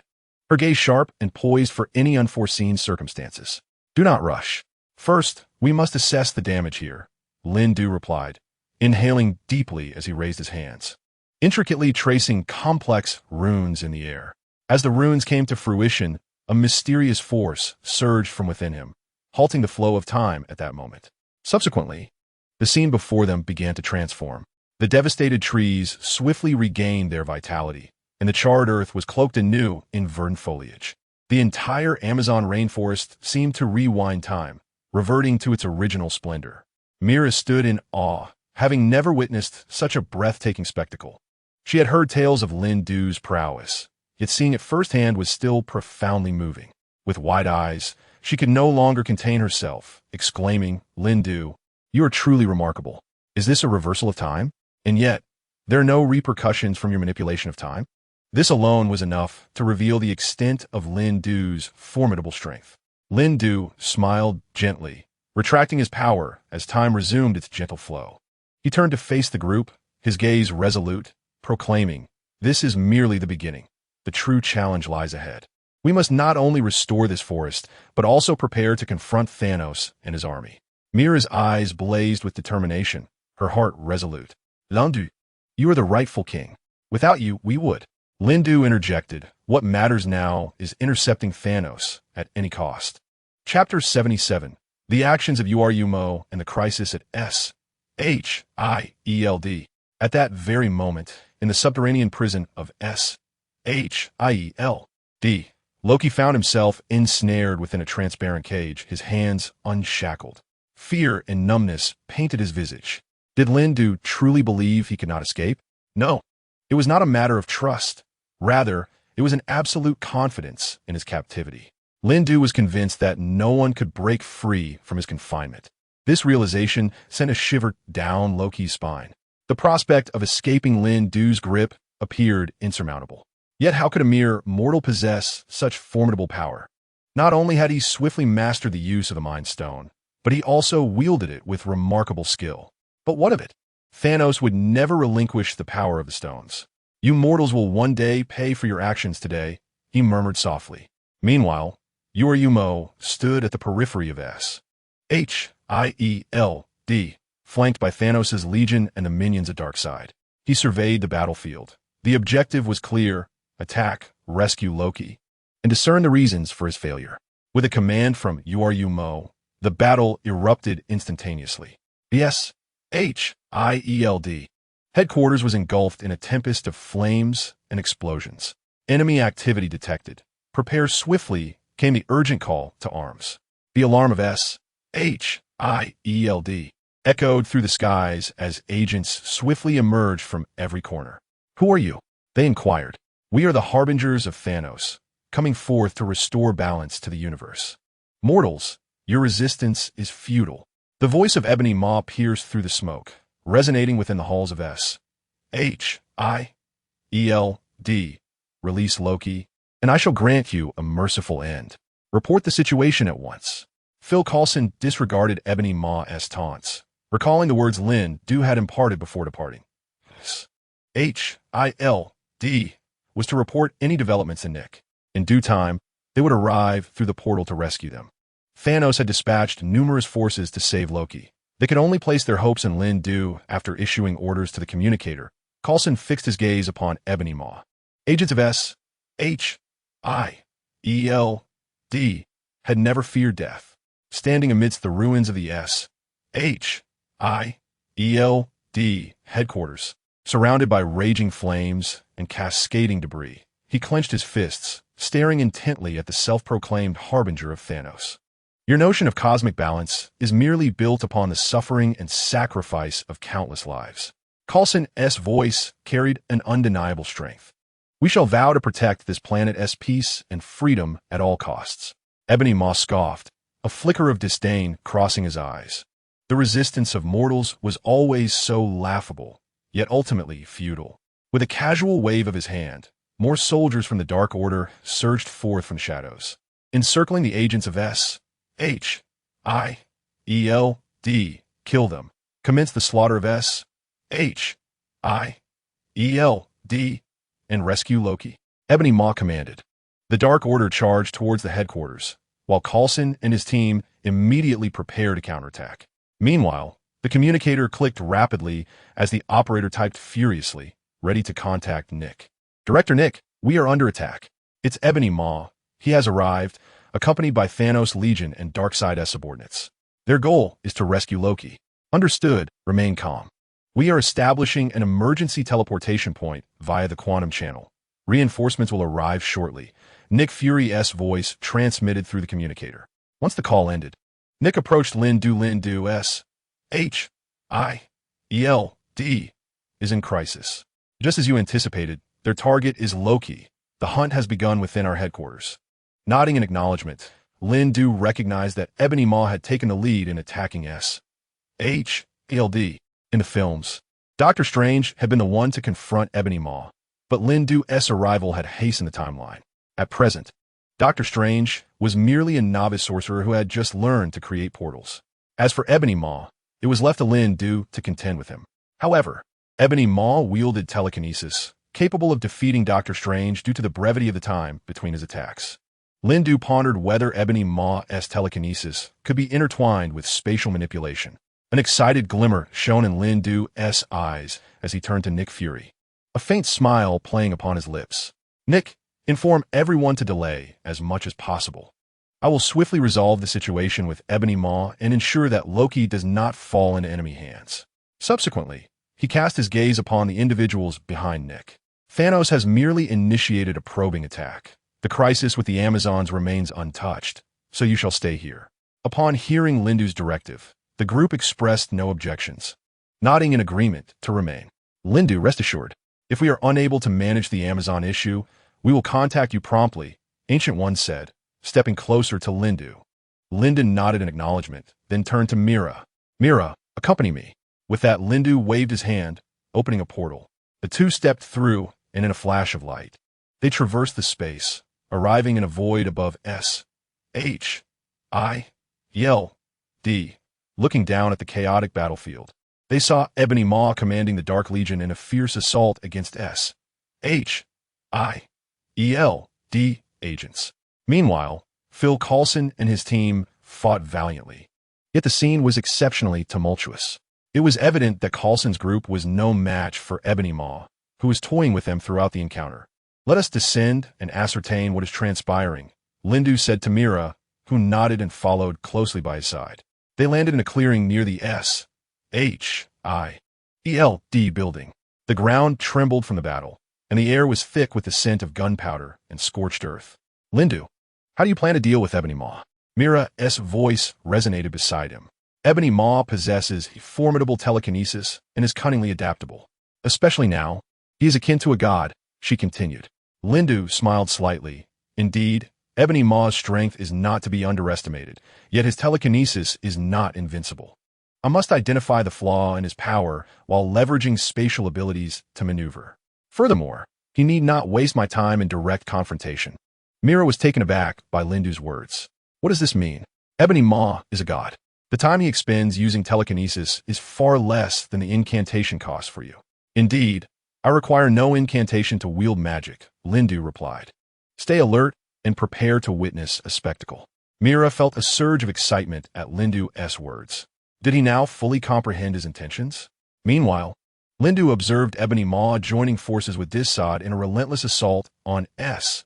her gaze sharp and poised for any unforeseen circumstances. Do not rush. First, we must assess the damage here, Lin Du replied, inhaling deeply as he raised his hands, intricately tracing complex runes in the air. As the runes came to fruition, a mysterious force surged from within him, halting the flow of time at that moment. Subsequently, the scene before them began to transform. The devastated trees swiftly regained their vitality, and the charred earth was cloaked anew in verdant foliage. The entire Amazon rainforest seemed to rewind time, reverting to its original splendor. Mira stood in awe, having never witnessed such a breathtaking spectacle. She had heard tales of Lin Du's prowess, yet seeing it firsthand was still profoundly moving. With wide eyes, she could no longer contain herself, exclaiming, Lin Du, you are truly remarkable. Is this a reversal of time? And yet, there are no repercussions from your manipulation of time? This alone was enough to reveal the extent of Lin Du's formidable strength. Lin Du smiled gently, retracting his power as time resumed its gentle flow. He turned to face the group, his gaze resolute, proclaiming, this is merely the beginning. The true challenge lies ahead. We must not only restore this forest, but also prepare to confront Thanos and his army. Mira's eyes blazed with determination, her heart resolute. Lin Du, you are the rightful king. Without you, we would. Lin Du interjected, what matters now is intercepting Thanos at any cost. Chapter 77, The Actions of Urumo and the Crisis at S-H-I-E-L-D. At that very moment, in the subterranean prison of S-H-I-E-L-D, Loki found himself ensnared within a transparent cage, his hands unshackled. Fear and numbness painted his visage. Did Lin Du truly believe he could not escape? No. It was not a matter of trust. Rather, it was an absolute confidence in his captivity. Lin Du was convinced that no one could break free from his confinement. This realization sent a shiver down Loki's spine. The prospect of escaping Lin Du's grip appeared insurmountable. Yet how could a mere mortal possess such formidable power? Not only had he swiftly mastered the use of the Mind Stone, but he also wielded it with remarkable skill. But what of it? Thanos would never relinquish the power of the stones. You mortals will one day pay for your actions today, he murmured softly. Meanwhile, Urumo stood at the periphery of S-H-I-E-L-D, flanked by Thanos' legion and the minions of Darkseid. He surveyed the battlefield. The objective was clear: attack, rescue Loki, and discern the reasons for his failure. With a command from Urumo, the battle erupted instantaneously. The S-H-I-E-L-D headquarters was engulfed in a tempest of flames and explosions. Enemy activity detected. Prepare swiftly came the urgent call to arms. The alarm of S-H-I-E-L-D echoed through the skies as agents swiftly emerged from every corner. Who are you? They inquired. We are the harbingers of Thanos, coming forth to restore balance to the universe. Mortals, your resistance is futile. The voice of Ebony Maw pierced through the smoke, resonating within the halls of S-H-I-E-L-D. Release Loki, and I shall grant you a merciful end. Report the situation at once. Phil Coulson disregarded Ebony Maw's taunts, recalling the words Lin Du had imparted before departing. S-H-I-L-D was to report any developments in Nick. In due time, they would arrive through the portal to rescue them. Thanos had dispatched numerous forces to save Loki. They could only place their hopes in Lin Du after issuing orders to the communicator. Coulson fixed his gaze upon Ebony Maw. Agents of S-H-I-E-L-D had never feared death. Standing amidst the ruins of the S-H-I-E-L-D headquarters, surrounded by raging flames and cascading debris, he clenched his fists, staring intently at the self-proclaimed harbinger of Thanos. Your notion of cosmic balance is merely built upon the suffering and sacrifice of countless lives. Coulson's voice carried an undeniable strength. We shall vow to protect this planet's peace and freedom at all costs. Ebony Maw scoffed, a flicker of disdain crossing his eyes. The resistance of mortals was always so laughable, yet ultimately futile. With a casual wave of his hand, more soldiers from the Dark Order surged forth from shadows, encircling the agents of S-H-I-E-L-D. Kill them. Commence the slaughter of S-H-I-E-L-D and rescue Loki. Ebony Maw commanded. The Dark Order charged towards the headquarters, while Coulson and his team immediately prepared to counterattack. Meanwhile, the communicator clicked rapidly as the operator typed furiously, ready to contact Nick. Director Nick, we are under attack. It's Ebony Maw. He has arrived, accompanied by Thanos' Legion and Darkseid's subordinates. Their goal is to rescue Loki. Understood, remain calm. We are establishing an emergency teleportation point via the quantum channel. Reinforcements will arrive shortly. Nick Fury's voice transmitted through the communicator. Once the call ended, Nick approached Lindu. Lindu's H.I.E.L.D. is in crisis. Just as you anticipated, their target is Loki. The hunt has begun within our headquarters. Nodding in acknowledgement, Lindu recognized that Ebony Maw had taken the lead in attacking H.I.E.L.D. In the films, Doctor Strange had been the one to confront Ebony Maw, but Lindu's arrival had hastened the timeline. At present, Doctor Strange was merely a novice sorcerer who had just learned to create portals. As for Ebony Maw, it was left to Lindu to contend with him. However, Ebony Maw wielded telekinesis, capable of defeating Doctor Strange due to the brevity of the time between his attacks. Lindu pondered whether Ebony Maw's telekinesis could be intertwined with spatial manipulation. An excited glimmer shone in Lindu's eyes as he turned to Nick Fury, a faint smile playing upon his lips. Nick, inform everyone to delay as much as possible. I will swiftly resolve the situation with Ebony Maw and ensure that Loki does not fall into enemy hands. Subsequently, he cast his gaze upon the individuals behind Nick. Thanos has merely initiated a probing attack. The crisis with the Amazons remains untouched, so you shall stay here. Upon hearing Lindu's directive, the group expressed no objections, nodding in agreement to remain. Lindu, rest assured, if we are unable to manage the Amazon issue, we will contact you promptly, Ancient One said, stepping closer to Lindu. Lindu nodded in acknowledgement, then turned to Mira. Mira, accompany me. With that, Lindu waved his hand, opening a portal. The two stepped through, and in a flash of light, they traversed the space, arriving in a void above S.H.I.E.L.D. Looking down at the chaotic battlefield, they saw Ebony Maw commanding the Dark Legion in a fierce assault against S.H.I.E.L.D. agents. Meanwhile, Phil Coulson and his team fought valiantly. Yet the scene was exceptionally tumultuous. It was evident that Coulson's group was no match for Ebony Maw, who was toying with them throughout the encounter. Let us descend and ascertain what is transpiring, Lindu said to Mira, who nodded and followed closely by his side. They landed in a clearing near the S.H.I.E.L.D. building. The ground trembled from the battle, and the air was thick with the scent of gunpowder and scorched earth. Lindu, how do you plan to deal with Ebony Maw? Mira's voice resonated beside him. Ebony Maw possesses formidable telekinesis and is cunningly adaptable. Especially now, he is akin to a god, she continued. Lindu smiled slightly. Indeed, Ebony Maw's strength is not to be underestimated, yet his telekinesis is not invincible. I must identify the flaw in his power while leveraging spatial abilities to maneuver. Furthermore, he need not waste my time in direct confrontation. Mira was taken aback by Lindu's words. What does this mean? Ebony Maw is a god. The time he expends using telekinesis is far less than the incantation cost for you. Indeed, I require no incantation to wield magic, Lindu replied. Stay alert and prepare to witness a spectacle. Mira felt a surge of excitement at Lindu's words. Did he now fully comprehend his intentions? Meanwhile, Lindu observed Ebony Maw joining forces with Dissod in a relentless assault on S.H.I.E.L.D.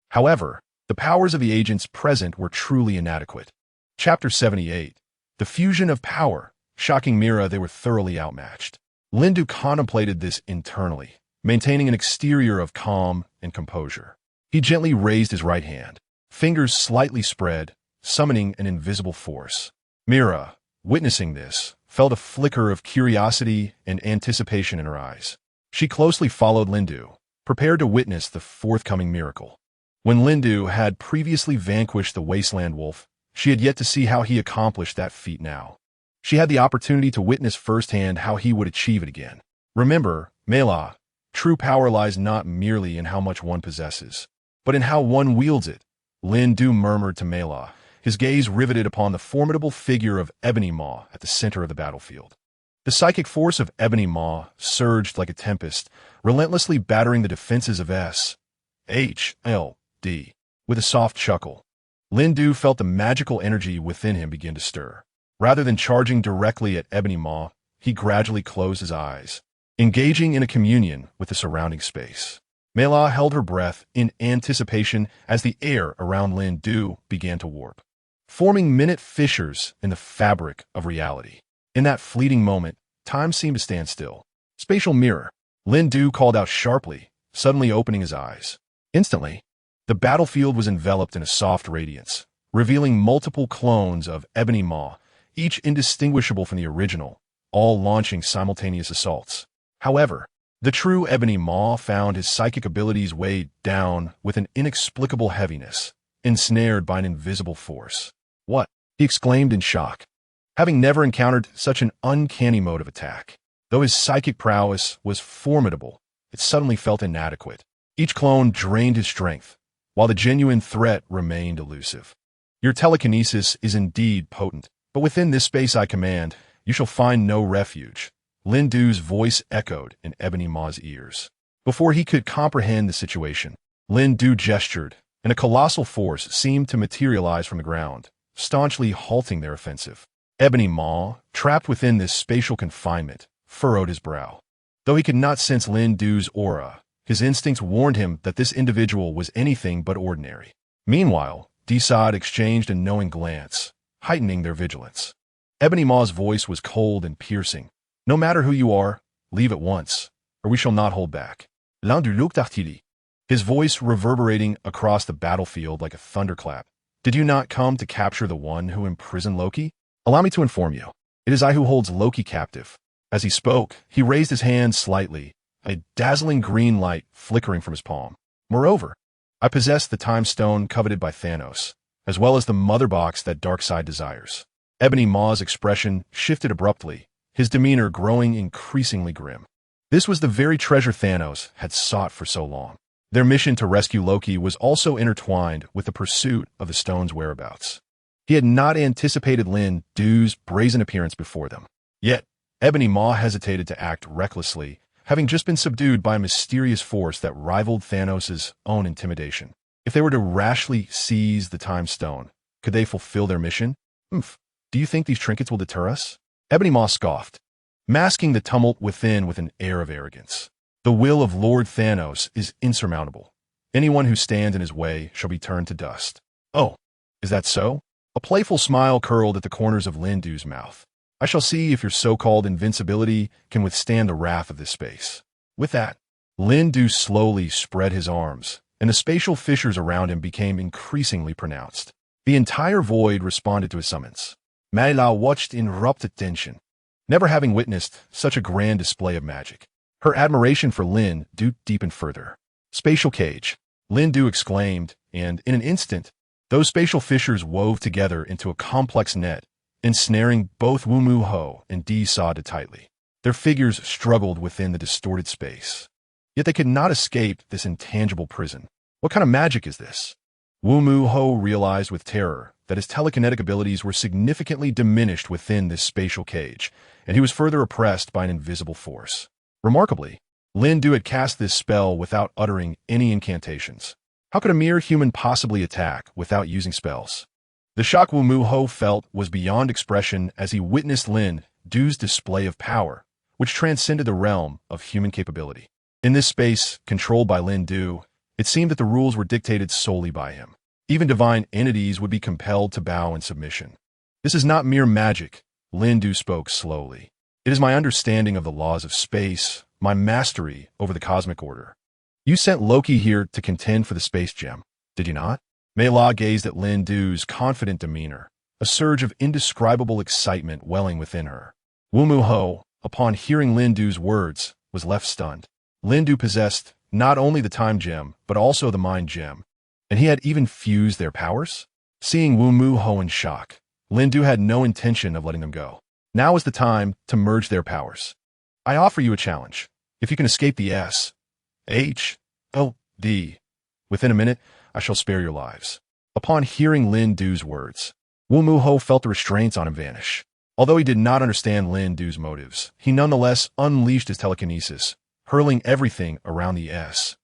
However, the powers of the agents present were truly inadequate. Chapter 78. The Fusion of Power. Shocking Mira, they were thoroughly outmatched. Lindu contemplated this internally, maintaining an exterior of calm and composure. He gently raised his right hand, fingers slightly spread, summoning an invisible force. Mira, witnessing this, felt a flicker of curiosity and anticipation in her eyes. She closely followed Lindu, prepared to witness the forthcoming miracle. When Lindu had previously vanquished the Wasteland Wolf, she had yet to see how he accomplished that feat now. She had the opportunity to witness firsthand how he would achieve it again. Remember, Mela, true power lies not merely in how much one possesses, but in how one wields it, Lindu murmured to Mela, his gaze riveted upon the formidable figure of Ebony Maw at the center of the battlefield. The psychic force of Ebony Maw surged like a tempest, relentlessly battering the defenses of S.H.L.D. With a soft chuckle, Lin Du felt the magical energy within him begin to stir. Rather than charging directly at Ebony Maw, he gradually closed his eyes, engaging in a communion with the surrounding space. Mei La held her breath in anticipation as the air around Lin Du began to warp, forming minute fissures in the fabric of reality. In that fleeting moment, time seemed to stand still. Spatial mirror. Lin Du called out sharply, suddenly opening his eyes. Instantly, the battlefield was enveloped in a soft radiance, revealing multiple clones of Ebony Maw, each indistinguishable from the original, all launching simultaneous assaults. However, the true Ebony Maw found his psychic abilities weighed down with an inexplicable heaviness, ensnared by an invisible force. "What?" he exclaimed in shock, having never encountered such an uncanny mode of attack. Though his psychic prowess was formidable, it suddenly felt inadequate. Each clone drained his strength, while the genuine threat remained elusive. "Your telekinesis is indeed potent, but within this space I command, you shall find no refuge," Lin Du's voice echoed in Ebony Maw's ears. Before he could comprehend the situation, Lin Du gestured, and a colossal force seemed to materialize from the ground, staunchly halting their offensive. Ebony Maw, trapped within this spatial confinement, furrowed his brow. Though he could not sense Lin Du's aura, his instincts warned him that this individual was anything but ordinary. Meanwhile, Desad exchanged a knowing glance, heightening their vigilance. Ebony Maw's voice was cold and piercing. "No matter who you are, leave at once, or we shall not hold back." L'un du Immortality, his voice reverberating across the battlefield like a thunderclap. "Did you not come to capture the one who imprisoned Loki? Allow me to inform you, it is I who holds Loki captive." As he spoke, he raised his hand slightly, a dazzling green light flickering from his palm. "Moreover, I possess the time stone coveted by Thanos, as well as the mother box that Darkseid desires." Ebony Maw's expression shifted abruptly, his demeanor growing increasingly grim. This was the very treasure Thanos had sought for so long. Their mission to rescue Loki was also intertwined with the pursuit of the stone's whereabouts. He had not anticipated Lin Du's brazen appearance before them. Yet, Ebony Maw hesitated to act recklessly, having just been subdued by a mysterious force that rivaled Thanos' own intimidation. If they were to rashly seize the time stone, could they fulfill their mission? Do you think these trinkets will deter us?" Ebony Maw scoffed, masking the tumult within with an air of arrogance. "The will of Lord Thanos is insurmountable. Anyone who stands in his way shall be turned to dust." "Oh, is that so?" A playful smile curled at the corners of Lin Du's mouth. "I shall see if your so-called invincibility can withstand the wrath of this space." With that, Lin Du slowly spread his arms, and the spatial fissures around him became increasingly pronounced. The entire void responded to his summons. Mei La watched in rapt attention, never having witnessed such a grand display of magic. Her admiration for Lin Du deepened further. "Spatial cage," Lin Du exclaimed, and in an instant, those spatial fissures wove together into a complex net, ensnaring both Dormammu Ho and Desad tightly. Their figures struggled within the distorted space. Yet they could not escape this intangible prison. What kind of magic is this? Dormammu Ho realized with terror that his telekinetic abilities were significantly diminished within this spatial cage, and he was further oppressed by an invisible force. Remarkably, Lin Du had cast this spell without uttering any incantations. How could a mere human possibly attack without using spells? The shock Dormammu Ho felt was beyond expression as he witnessed Lin Du's display of power, which transcended the realm of human capability. In this space, controlled by Lin Du, it seemed that the rules were dictated solely by him. Even divine entities would be compelled to bow in submission. "This is not mere magic," Lin Du spoke slowly. "It is my understanding of the laws of space, my mastery over the cosmic order. You sent Loki here to contend for the space gem, did you not?" Mei La gazed at Lin Du's confident demeanor, a surge of indescribable excitement welling within her. Dormammu Ho, upon hearing Lin Du's words, was left stunned. Lin Du possessed not only the time gem, but also the mind gem, and he had even fused their powers? Seeing Dormammu Ho in shock, Lin Du had no intention of letting them go. Now is the time to merge their powers. "I offer you a challenge. If you can escape the S.H.L.D. within a minute, I shall spare your lives." Upon hearing Lin Du's words, Dormammu Ho felt the restraints on him vanish. Although he did not understand Lin Du's motives, he nonetheless unleashed his telekinesis, hurling everything around the S-H-I-E-L-D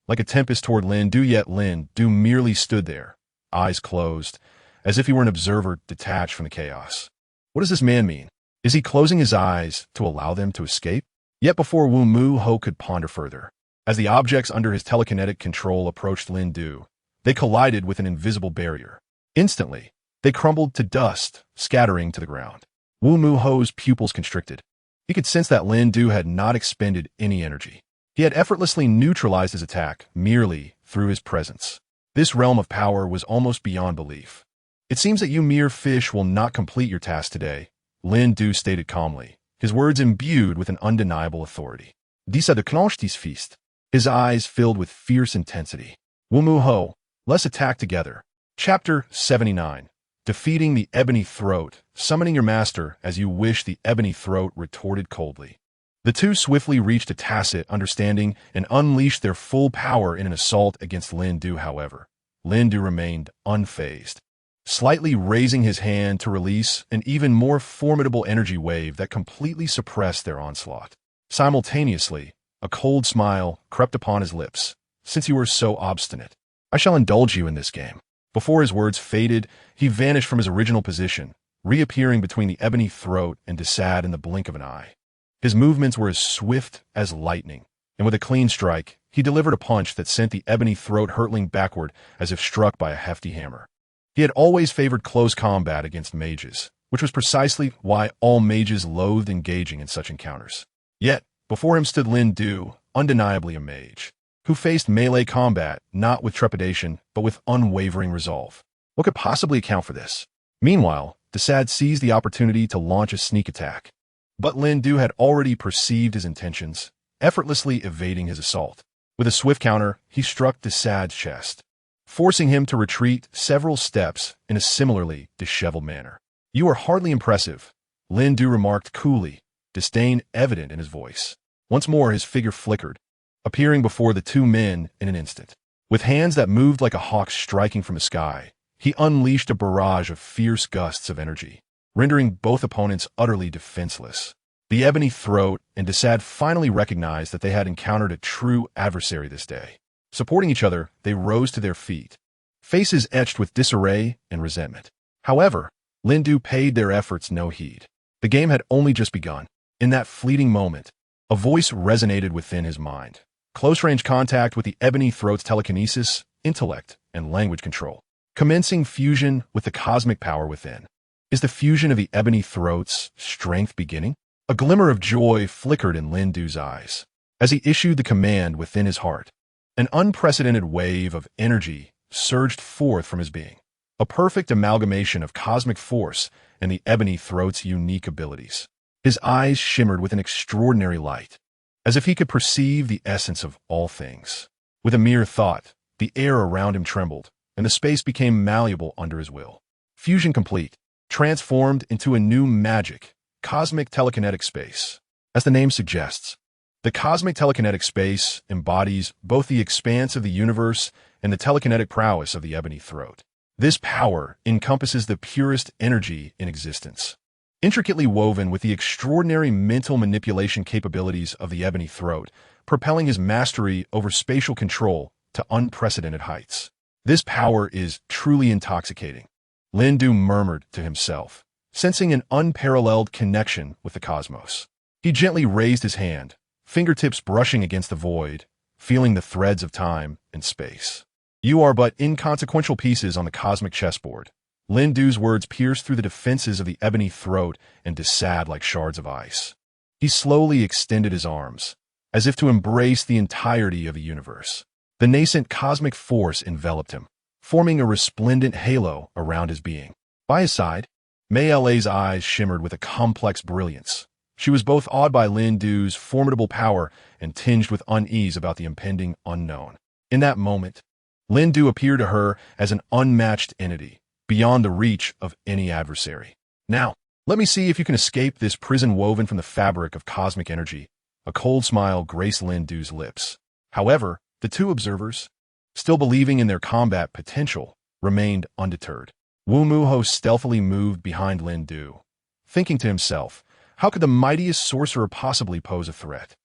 like a tempest toward Lin Du, yet Lin Du merely stood there, eyes closed, as if he were an observer detached from the chaos. What does this man mean? Is he closing his eyes to allow them to escape? Yet before Wu Mu Ho could ponder further, as the objects under his telekinetic control approached Lin Du, they collided with an invisible barrier. Instantly, they crumbled to dust, scattering to the ground. Wu Mu Ho's pupils constricted. He could sense that Lin Du had not expended any energy. He had effortlessly neutralized his attack merely through his presence. This realm of power was almost beyond belief. It seems that you mere fish will not complete your task today, Lin Du stated calmly, his words imbued with an undeniable authority. Disa de Knolchtis feast. His eyes filled with fierce intensity. Wu Mu Ho, let's attack together. Chapter 79. Defeating the Ebony Throat, summoning your master as you wish, the Ebony Throat retorted coldly. The two swiftly reached a tacit understanding and unleashed their full power in an assault against Lin Du. However, Lin Du remained unfazed, slightly raising his hand to release an even more formidable energy wave that completely suppressed their onslaught. Simultaneously, a cold smile crept upon his lips. Since you are so obstinate, I shall indulge you in this game. Before his words faded, he vanished from his original position, reappearing between the Ebony Throat and Desad in the blink of an eye. His movements were as swift as lightning, and with a clean strike, he delivered a punch that sent the Ebony Throat hurtling backward as if struck by a hefty hammer. He had always favored close combat against mages, which was precisely why all mages loathed engaging in such encounters. Yet, before him stood Lin Du, undeniably a mage, who faced melee combat not with trepidation but with unwavering resolve. What could possibly account for this? Meanwhile, Desad seized the opportunity to launch a sneak attack. But Lin Du had already perceived his intentions, effortlessly evading his assault. With a swift counter, he struck Desad's chest, forcing him to retreat several steps in a similarly disheveled manner. You are hardly impressive, Lin Du remarked coolly, disdain evident in his voice. Once more his figure flickered, appearing before the two men in an instant. With hands that moved like a hawk striking from the sky, he unleashed a barrage of fierce gusts of energy, rendering both opponents utterly defenseless. The Ebony Throat and Desad finally recognized that they had encountered a true adversary this day. Supporting each other, they rose to their feet, faces etched with disarray and resentment. However, Lin Du paid their efforts no heed. The game had only just begun. In that fleeting moment, a voice resonated within his mind. Close-range contact with the Ebony Throat's telekinesis, intellect, and language control. Commencing fusion with the cosmic power within. Is the fusion of the Ebony Throat's strength beginning? A glimmer of joy flickered in Lin Du's eyes as he issued the command within his heart. An unprecedented wave of energy surged forth from his being, a perfect amalgamation of cosmic force and the Ebony Throat's unique abilities. His eyes shimmered with an extraordinary light, as if he could perceive the essence of all things. With a mere thought, the air around him trembled, and the space became malleable under his will. Fusion complete, transformed into a new magic, cosmic telekinetic space. As the name suggests, the cosmic telekinetic space embodies both the expanse of the universe and the telekinetic prowess of the Ebony Throat. This power encompasses the purest energy in existence, intricately woven with the extraordinary mental manipulation capabilities of the Ebony Throat, propelling his mastery over spatial control to unprecedented heights. This power is truly intoxicating, Lin Du murmured to himself, sensing an unparalleled connection with the cosmos. He gently raised his hand, fingertips brushing against the void, feeling the threads of time and space. You are but inconsequential pieces on the cosmic chessboard. Lin Du's words pierced through the defenses of the Ebony Throat and Desad like shards of ice. He slowly extended his arms, as if to embrace the entirety of the universe. The nascent cosmic force enveloped him, forming a resplendent halo around his being. By his side, Mei Le's eyes shimmered with a complex brilliance. She was both awed by Lin Du's formidable power and tinged with unease about the impending unknown. In that moment, Lin Du appeared to her as an unmatched entity, beyond the reach of any adversary. Now, let me see if you can escape this prison woven from the fabric of cosmic energy. A cold smile graced Lin Du's lips. However, the two observers, still believing in their combat potential, remained undeterred. Wu Muho stealthily moved behind Lin Du, thinking to himself, how could the mightiest sorcerer possibly pose a threat?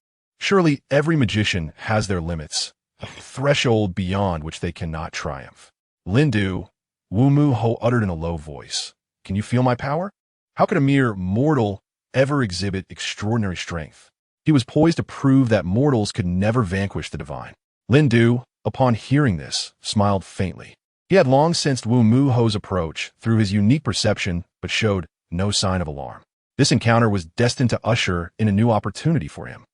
Surely every magician has their limits, a threshold beyond which they cannot triumph. Lin Du, Wu Muho uttered in a low voice, can you feel my power? How could a mere mortal ever exhibit extraordinary strength? He was poised to prove that mortals could never vanquish the divine. Lin Du, upon hearing this, smiled faintly. He had long sensed Wu Muho's approach through his unique perception, but showed no sign of alarm. This encounter was destined to usher in a new opportunity for him.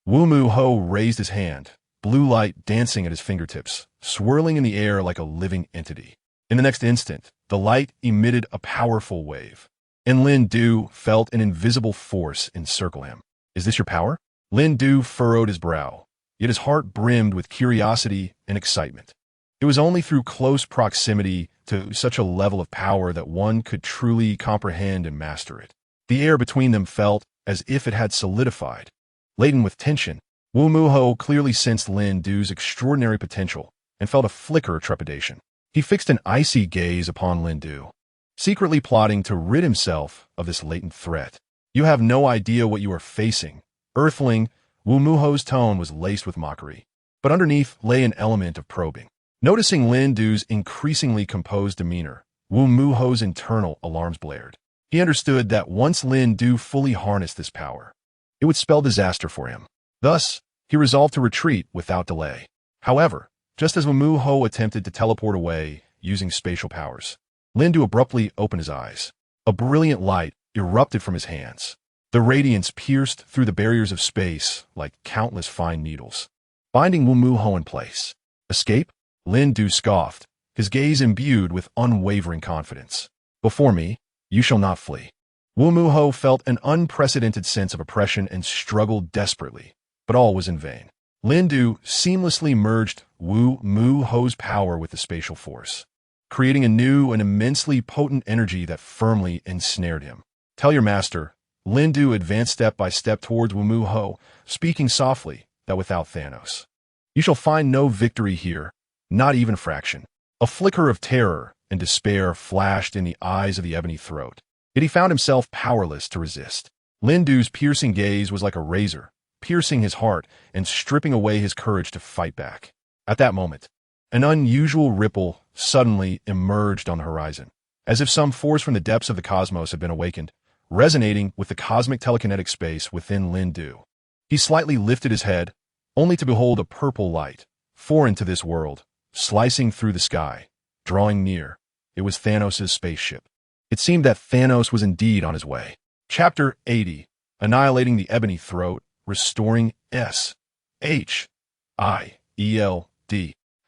Wu Muho raised his hand, blue light dancing at his fingertips, swirling in the air like a living entity. In the next instant, the light emitted a powerful wave, and Lin Du felt an invisible force encircle him. Is this your power? Lin Du furrowed his brow, yet his heart brimmed with curiosity and excitement. It was only through close proximity to such a level of power that one could truly comprehend and master it. The air between them felt as if it had solidified. Laden with tension, Wu Muho clearly sensed Lin Du's extraordinary potential and felt a flicker of trepidation. He fixed an icy gaze upon Lin Du, secretly plotting to rid himself of this latent threat. You have no idea what you are facing, Earthling. Wu Muho's tone was laced with mockery, but underneath lay an element of probing. Noticing Lin Du's increasingly composed demeanor, Wu Muho's internal alarms blared. He understood that once Lin Du fully harnessed this power, it would spell disaster for him. Thus, he resolved to retreat without delay. However, just as Wu Muho attempted to teleport away using spatial powers, Lin Du abruptly opened his eyes. A brilliant light erupted from his hands. The radiance pierced through the barriers of space like countless fine needles, binding Wu Muho in place. Escape? Lin Du scoffed, his gaze imbued with unwavering confidence. Before me, you shall not flee. Wu Muho felt an unprecedented sense of oppression and struggled desperately, but all was in vain. Lin Du seamlessly merged Wu Muho's power with the spatial force, creating a new and immensely potent energy that firmly ensnared him. Tell your master. Lin Du advanced step by step towards Wu Muho, speaking softly, that without Thanos, you shall find no victory here, not even a fraction. A flicker of terror and despair flashed in the eyes of the ebony throat, yet he found himself powerless to resist. Lin Du's piercing gaze was like a razor, piercing his heart and stripping away his courage to fight back. At that moment, an unusual ripple suddenly emerged on the horizon, as if some force from the depths of the cosmos had been awakened, resonating with the cosmic telekinetic space within Lin Du. He slightly lifted his head, only to behold a purple light, foreign to this world, slicing through the sky. Drawing near, it was Thanos' spaceship. It seemed that Thanos was indeed on his way. Chapter 80, Annihilating the Ebony Throat, Restoring S.H.I.E.L.D.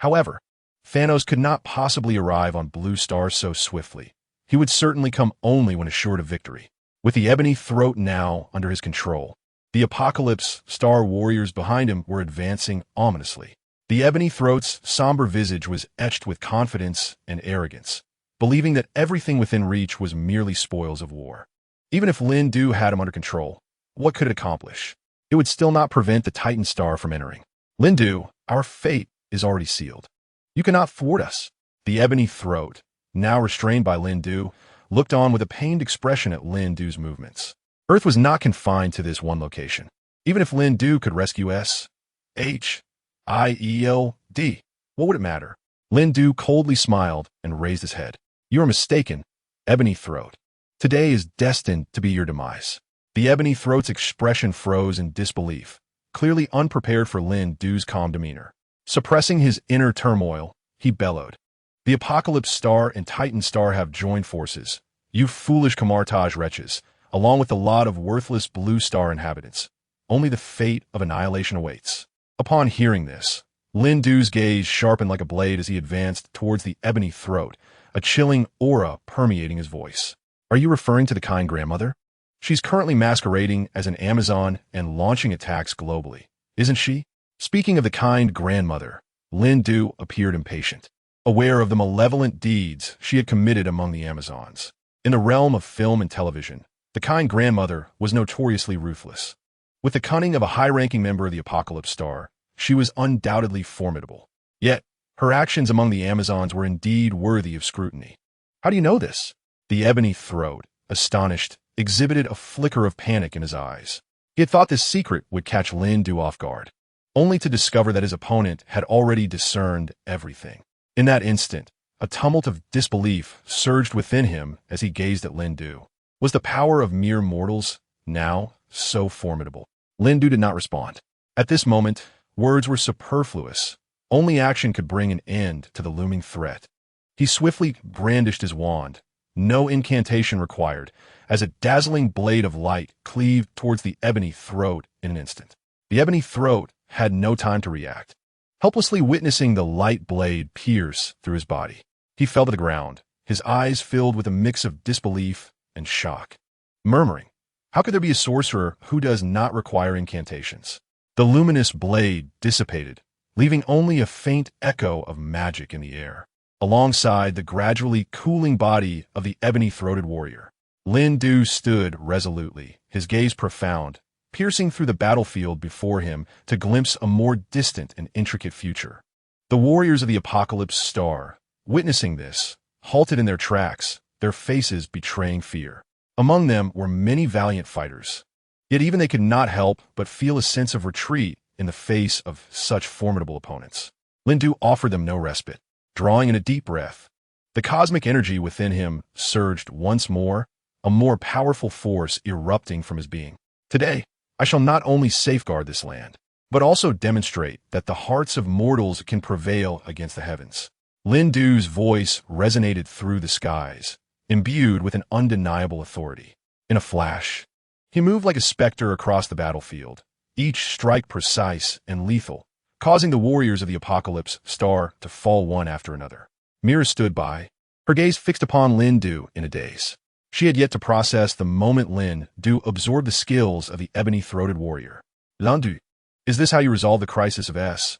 However, Thanos could not possibly arrive on Blue Star so swiftly. He would certainly come only when assured of victory. With the Ebony Throat now under his control, the Apocalypse Star warriors behind him were advancing ominously. The Ebony Throat's somber visage was etched with confidence and arrogance, believing that everything within reach was merely spoils of war. Even if Lin Du had him under control, what could it accomplish? It would still not prevent the Titan Star from entering. Lin Du, our fate is already sealed. You cannot thwart us. The Ebony Throat, now restrained by Lin Du, looked on with a pained expression at Lin Du's movements. Earth was not confined to this one location. Even if Lin Du could rescue S.H.I.E.L.D., what would it matter? Lin Du coldly smiled and raised his head. You are mistaken, Ebony Throat. Today is destined to be your demise. The Ebony Throat's expression froze in disbelief, clearly unprepared for Lin Du's calm demeanor. Suppressing his inner turmoil, he bellowed. The Apocalypse Star and Titan Star have joined forces. You foolish Camartage wretches, along with a lot of worthless Blue Star inhabitants. Only the fate of annihilation awaits. Upon hearing this, Lin Du's gaze sharpened like a blade as he advanced towards the Ebony Throat, a chilling aura permeating his voice. Are you referring to the kind grandmother? She's currently masquerading as an Amazon and launching attacks globally, isn't she? Speaking of the kind grandmother, Lin Du appeared impatient, aware of the malevolent deeds she had committed among the Amazons. In the realm of film and television, the kind grandmother was notoriously ruthless. With the cunning of a high-ranking member of the Apocalypse Star, she was undoubtedly formidable. Yet, her actions among the Amazons were indeed worthy of scrutiny. How do you know this? The ebony throat, astonished, exhibited a flicker of panic in his eyes. He had thought this secret would catch Lindu off guard, only to discover that his opponent had already discerned everything. In that instant, a tumult of disbelief surged within him as he gazed at Lindu. Was the power of mere mortals now so formidable? Lindu did not respond. At this moment, words were superfluous. Only action could bring an end to the looming threat. He swiftly brandished his wand, no incantation required, as a dazzling blade of light cleaved towards the ebony throat in an instant. The ebony throat had no time to react. Helplessly witnessing the light blade pierce through his body, he fell to the ground, his eyes filled with a mix of disbelief and shock. Murmuring, "How could there be a sorcerer who does not require incantations?" The luminous blade dissipated, leaving only a faint echo of magic in the air, alongside the gradually cooling body of the ebony-throated warrior. Lindu stood resolutely, his gaze profound, piercing through the battlefield before him to glimpse a more distant and intricate future. The warriors of the Apocalypse Star, witnessing this, halted in their tracks, their faces betraying fear. Among them were many valiant fighters. Yet even they could not help but feel a sense of retreat in the face of such formidable opponents. Lindu offered them no respite. Drawing in a deep breath, the cosmic energy within him surged once more, a more powerful force erupting from his being. Today, I shall not only safeguard this land, but also demonstrate that the hearts of mortals can prevail against the heavens. Lindu's voice resonated through the skies, imbued with an undeniable authority. In a flash, he moved like a specter across the battlefield, each strike precise and lethal, causing the warriors of the Apocalypse Star to fall one after another. Mira stood by, her gaze fixed upon Lindu in a daze. She had yet to process the moment Lindu absorbed the skills of the ebony-throated warrior. Lindu, is this how you resolve the crisis of snatched?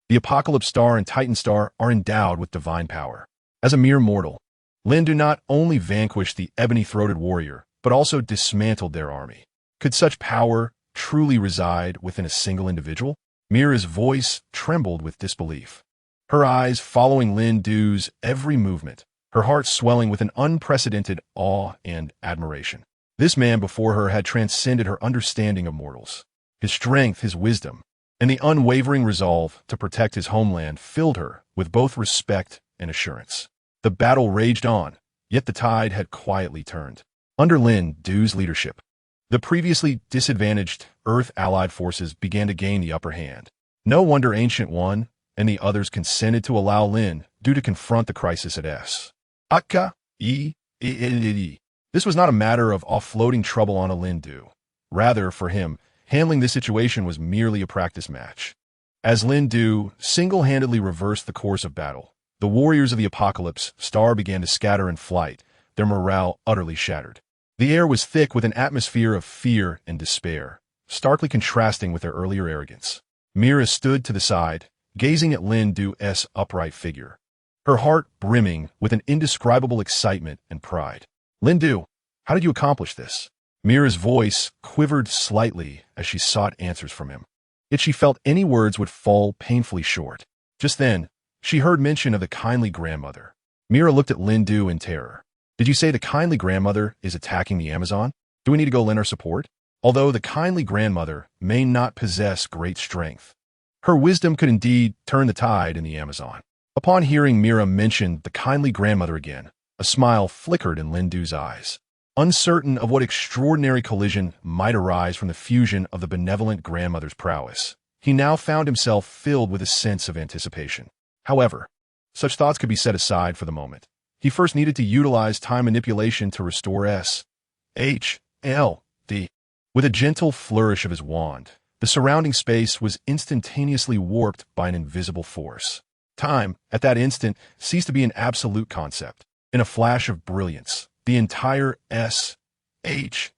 The Apocalypse Star and Titan Star are endowed with divine power. As a mere mortal, Lindu not only vanquished the ebony-throated warrior, but also dismantled their army. Could such power truly reside within a single individual? Mira's voice trembled with disbelief, her eyes following Lindu's every movement, her heart swelling with an unprecedented awe and admiration. This man before her had transcended her understanding of mortals. His strength, his wisdom, and the unwavering resolve to protect his homeland filled her with both respect and assurance. The battle raged on, yet the tide had quietly turned. Under Lindu's leadership, the previously disadvantaged Earth-allied forces began to gain the upper hand. No wonder Ancient One and the others consented to allow Lindu to confront the crisis at snatched. This was not a matter of offloading trouble on a Lindu. Rather, for him, handling this situation was merely a practice match. As Lindu single-handedly reversed the course of battle, the warriors of the Apocalypse Star began to scatter in flight, their morale utterly shattered. The air was thick with an atmosphere of fear and despair, starkly contrasting with their earlier arrogance. Mira stood to the side, gazing at Lindu's upright figure, her heart brimming with an indescribable excitement and pride. "Lindu, how did you accomplish this?" Mira's voice quivered slightly as she sought answers from him. Yet she felt any words would fall painfully short. Just then, she heard mention of the kindly grandmother. Mira looked at Lindu in terror. "Did you say the kindly grandmother is attacking the Amazon? Do we need to go lend our support?" Although the kindly grandmother may not possess great strength, her wisdom could indeed turn the tide in the Amazon. Upon hearing Mira mention the kindly grandmother again, a smile flickered in Lindu's eyes. Uncertain of what extraordinary collision might arise from the fusion of the benevolent grandmother's prowess, he now found himself filled with a sense of anticipation. However, such thoughts could be set aside for the moment. He first needed to utilize time manipulation to restore snatched. With a gentle flourish of his wand, the surrounding space was instantaneously warped by an invisible force. Time, at that instant, ceased to be an absolute concept. In a flash of brilliance, the entire snatched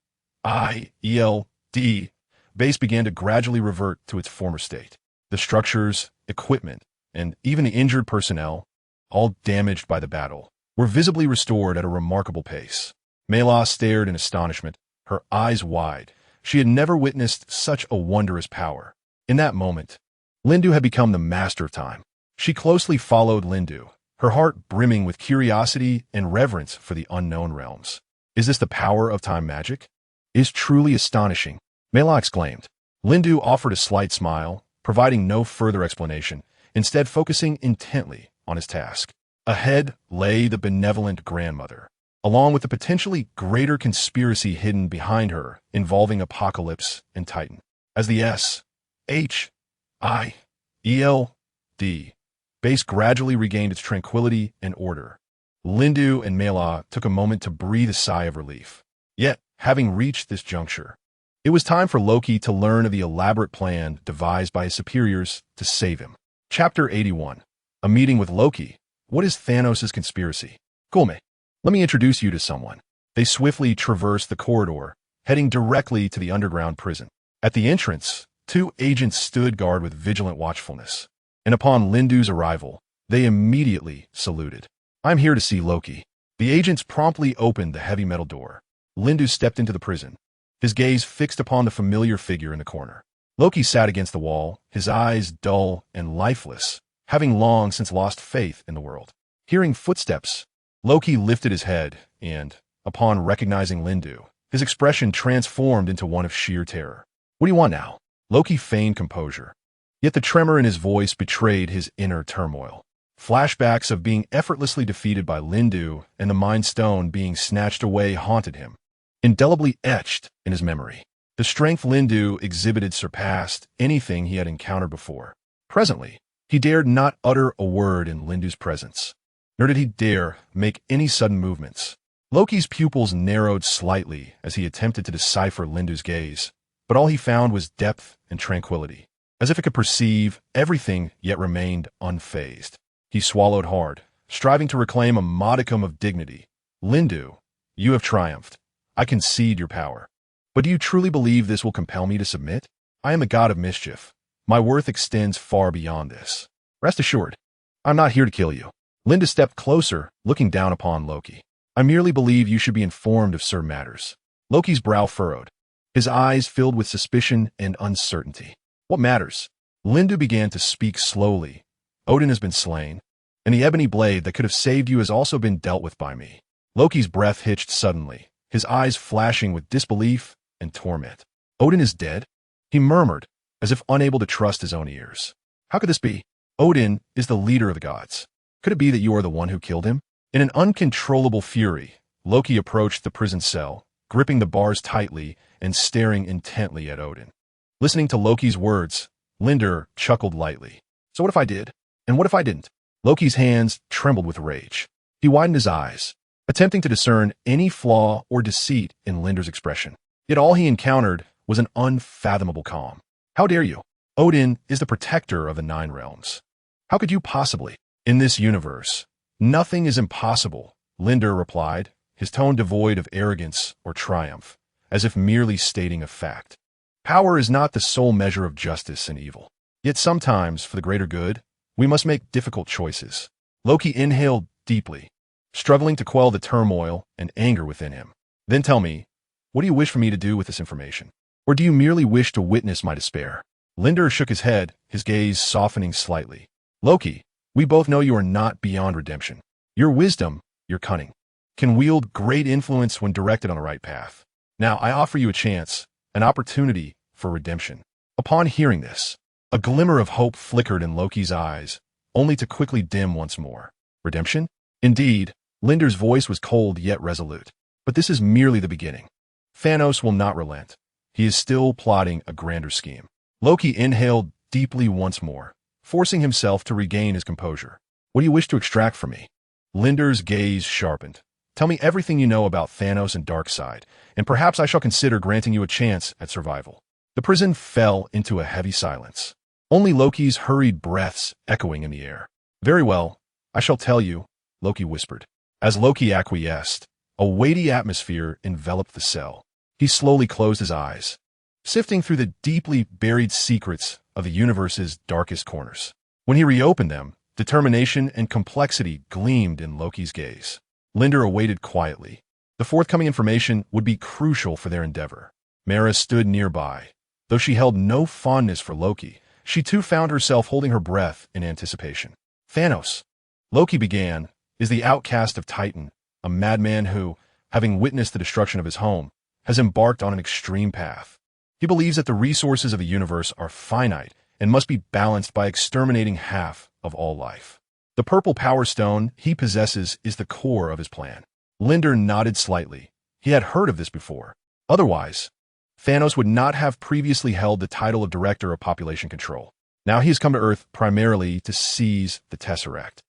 base began to gradually revert to its former state. The structures, equipment, and even the injured personnel, all damaged by the battle, were visibly restored at a remarkable pace. Mela stared in astonishment, her eyes wide. She had never witnessed such a wondrous power. In that moment, Lindu had become the master of time. She closely followed Lindu, her heart brimming with curiosity and reverence for the unknown realms. Is this the power of time magic? Is truly astonishing, Mela exclaimed. Lindu offered a slight smile, providing no further explanation, instead focusing intently on his task. Ahead lay the benevolent grandmother, along with the potentially greater conspiracy hidden behind her involving Apocalypse and Titan. As the S-H-I-E-L-D base gradually regained its tranquility and order, Lindu and Mela took a moment to breathe a sigh of relief. Yet, having reached this juncture, it was time for Loki to learn of the elaborate plan devised by his superiors to save him. Chapter 81. A meeting with Loki. What is Thanos' conspiracy? Gulme, let me introduce you to someone. They swiftly traversed the corridor, heading directly to the underground prison. At the entrance, two agents stood guard with vigilant watchfulness, and upon Lindu's arrival, they immediately saluted. I'm here to see Loki. The agents promptly opened the heavy metal door. Lindu stepped into the prison, his gaze fixed upon the familiar figure in the corner. Loki sat against the wall, his eyes dull and lifeless, having long since lost faith in the world. Hearing footsteps, Loki lifted his head and, upon recognizing Lindu, his expression transformed into one of sheer terror. What do you want now? Loki feigned composure, yet the tremor in his voice betrayed his inner turmoil. Flashbacks of being effortlessly defeated by Lindu and the Mind Stone being snatched away haunted him, indelibly etched in his memory. The strength Lindu exhibited surpassed anything he had encountered before. Presently, he dared not utter a word in Lindu's presence, nor did he dare make any sudden movements. Loki's pupils narrowed slightly as he attempted to decipher Lindu's gaze, but all he found was depth and tranquility, as if it could perceive everything yet remained unfazed. He swallowed hard, striving to reclaim a modicum of dignity. Lindu, you have triumphed. I concede your power. But do you truly believe this will compel me to submit? I am a god of mischief. My worth extends far beyond this. Rest assured, I'm not here to kill you. Lindu stepped closer, looking down upon Loki. I merely believe you should be informed of certain matters. Loki's brow furrowed, his eyes filled with suspicion and uncertainty. What matters? Lindu began to speak slowly. Odin has been slain, and the ebony blade that could have saved you has also been dealt with by me. Loki's breath hitched suddenly, his eyes flashing with disbelief and torment. Odin is dead? He murmured, as if unable to trust his own ears. How could this be? Odin is the leader of the gods. Could it be that you are the one who killed him? In an uncontrollable fury, Loki approached the prison cell, gripping the bars tightly and staring intently at Odin. Listening to Loki's words, Lindu chuckled lightly. So what if I did? And what if I didn't? Loki's hands trembled with rage. He widened his eyes, attempting to discern any flaw or deceit in Lindu's expression. Yet all he encountered was an unfathomable calm. How dare you? Odin is the protector of the Nine Realms. How could you possibly? In this universe, nothing is impossible, Lindu replied, his tone devoid of arrogance or triumph, as if merely stating a fact. Power is not the sole measure of justice and evil. Yet sometimes, for the greater good, we must make difficult choices. Loki inhaled deeply, struggling to quell the turmoil and anger within him. Then tell me, what do you wish for me to do with this information? Or do you merely wish to witness my despair? Lindu shook his head, his gaze softening slightly. Loki, we both know you are not beyond redemption. Your wisdom, your cunning, can wield great influence when directed on the right path. Now I offer you a chance, an opportunity for redemption. Upon hearing this, a glimmer of hope flickered in Loki's eyes, only to quickly dim once more. Redemption? Indeed, Lindu's voice was cold yet resolute. But this is merely the beginning. Thanos will not relent. He is still plotting a grander scheme. Loki inhaled deeply once more, forcing himself to regain his composure. What do you wish to extract from me? Lindu's gaze sharpened. Tell me everything you know about Thanos and Darkseid, and perhaps I shall consider granting you a chance at survival. The prison fell into a heavy silence, only Loki's hurried breaths echoing in the air. Very well, I shall tell you, Loki whispered. As Loki acquiesced, a weighty atmosphere enveloped the cell. He slowly closed his eyes, sifting through the deeply buried secrets of the universe's darkest corners. When he reopened them, determination and complexity gleamed in Loki's gaze. Lindu awaited quietly. The forthcoming information would be crucial for their endeavor. Mera stood nearby. Though she held no fondness for Loki, she too found herself holding her breath in anticipation. Thanos, Loki began, is the outcast of Titan, a madman who, having witnessed the destruction of his home, has embarked on an extreme path. He believes that the resources of the universe are finite and must be balanced by exterminating half of all life. The purple power stone he possesses is the core of his plan. Linder nodded slightly. He had heard of this before. Otherwise, Thanos would not have previously held the title of Director of Population Control. Now he has come to Earth primarily to seize the Tesseract.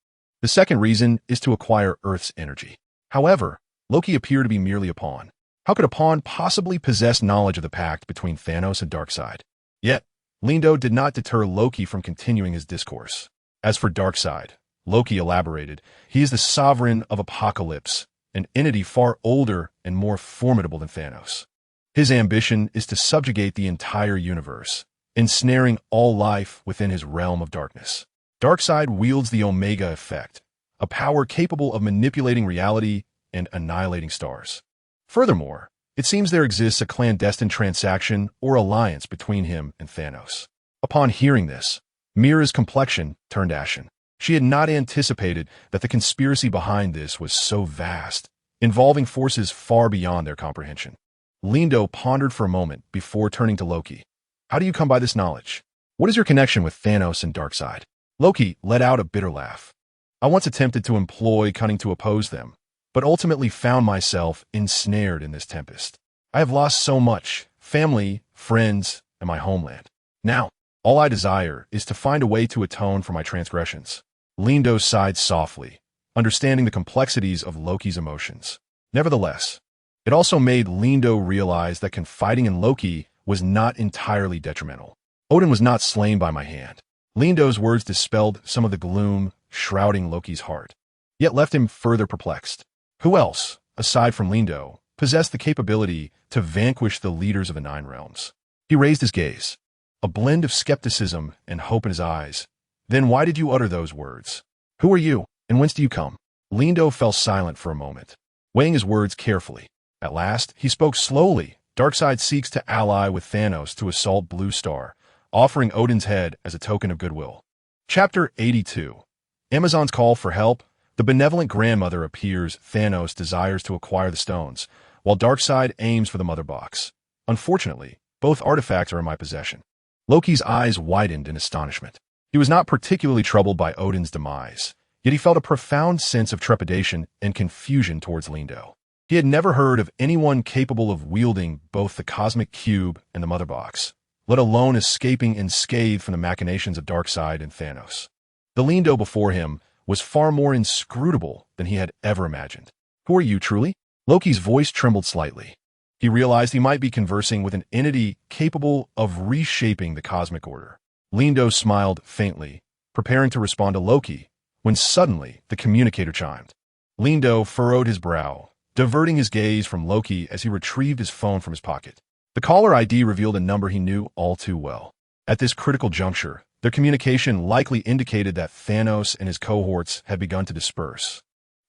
The second reason is to acquire Earth's energy. However, Loki appeared to be merely a pawn. How could a pawn possibly possess knowledge of the pact between Thanos and Darkseid? Yet, Lindo did not deter Loki from continuing his discourse. As for Darkseid, Loki elaborated, he is the sovereign of Apocalypse, an entity far older and more formidable than Thanos. His ambition is to subjugate the entire universe, ensnaring all life within his realm of darkness. Darkseid wields the Omega Effect, a power capable of manipulating reality and annihilating stars. Furthermore, it seems there exists a clandestine transaction or alliance between him and Thanos. Upon hearing this, Mira's complexion turned ashen. She had not anticipated that the conspiracy behind this was so vast, involving forces far beyond their comprehension. Lindo pondered for a moment before turning to Loki. How do you come by this knowledge? What is your connection with Thanos and Darkseid? Loki let out a bitter laugh. I once attempted to employ cunning to oppose them, but ultimately found myself ensnared in this tempest. I have lost so much, family, friends, and my homeland. Now, all I desire is to find a way to atone for my transgressions. Lindo sighed softly, understanding the complexities of Loki's emotions. Nevertheless, it also made Lindo realize that confiding in Loki was not entirely detrimental. Odin was not slain by my hand. Lindo's words dispelled some of the gloom shrouding Loki's heart, yet left him further perplexed. Who else, aside from Lindo, possessed the capability to vanquish the leaders of the Nine Realms? He raised his gaze, a blend of skepticism and hope in his eyes. Then why did you utter those words? Who are you, and whence do you come? Lindo fell silent for a moment, weighing his words carefully. At last, he spoke slowly. Darkseid seeks to ally with Thanos to assault Blue Star, offering Odin's head as a token of goodwill. Chapter 82. Amazon's call for help. The benevolent grandmother appears. Thanos desires to acquire the stones, while Darkseid aims for the mother box. Unfortunately, both artifacts are in my possession. Loki's eyes widened in astonishment. He was not particularly troubled by Odin's demise, yet he felt a profound sense of trepidation and confusion towards Lindo. He had never heard of anyone capable of wielding both the cosmic cube and the mother box, let alone escaping unscathed from the machinations of Darkseid and Thanos. The Lindo before him was far more inscrutable than he had ever imagined. Who are you, truly? Loki's voice trembled slightly. He realized he might be conversing with an entity capable of reshaping the cosmic order. Lindo smiled faintly, preparing to respond to Loki, when suddenly the communicator chimed. Lindo furrowed his brow, diverting his gaze from Loki as he retrieved his phone from his pocket. The caller ID revealed a number he knew all too well. At this critical juncture, their communication likely indicated that Thanos and his cohorts had begun to disperse.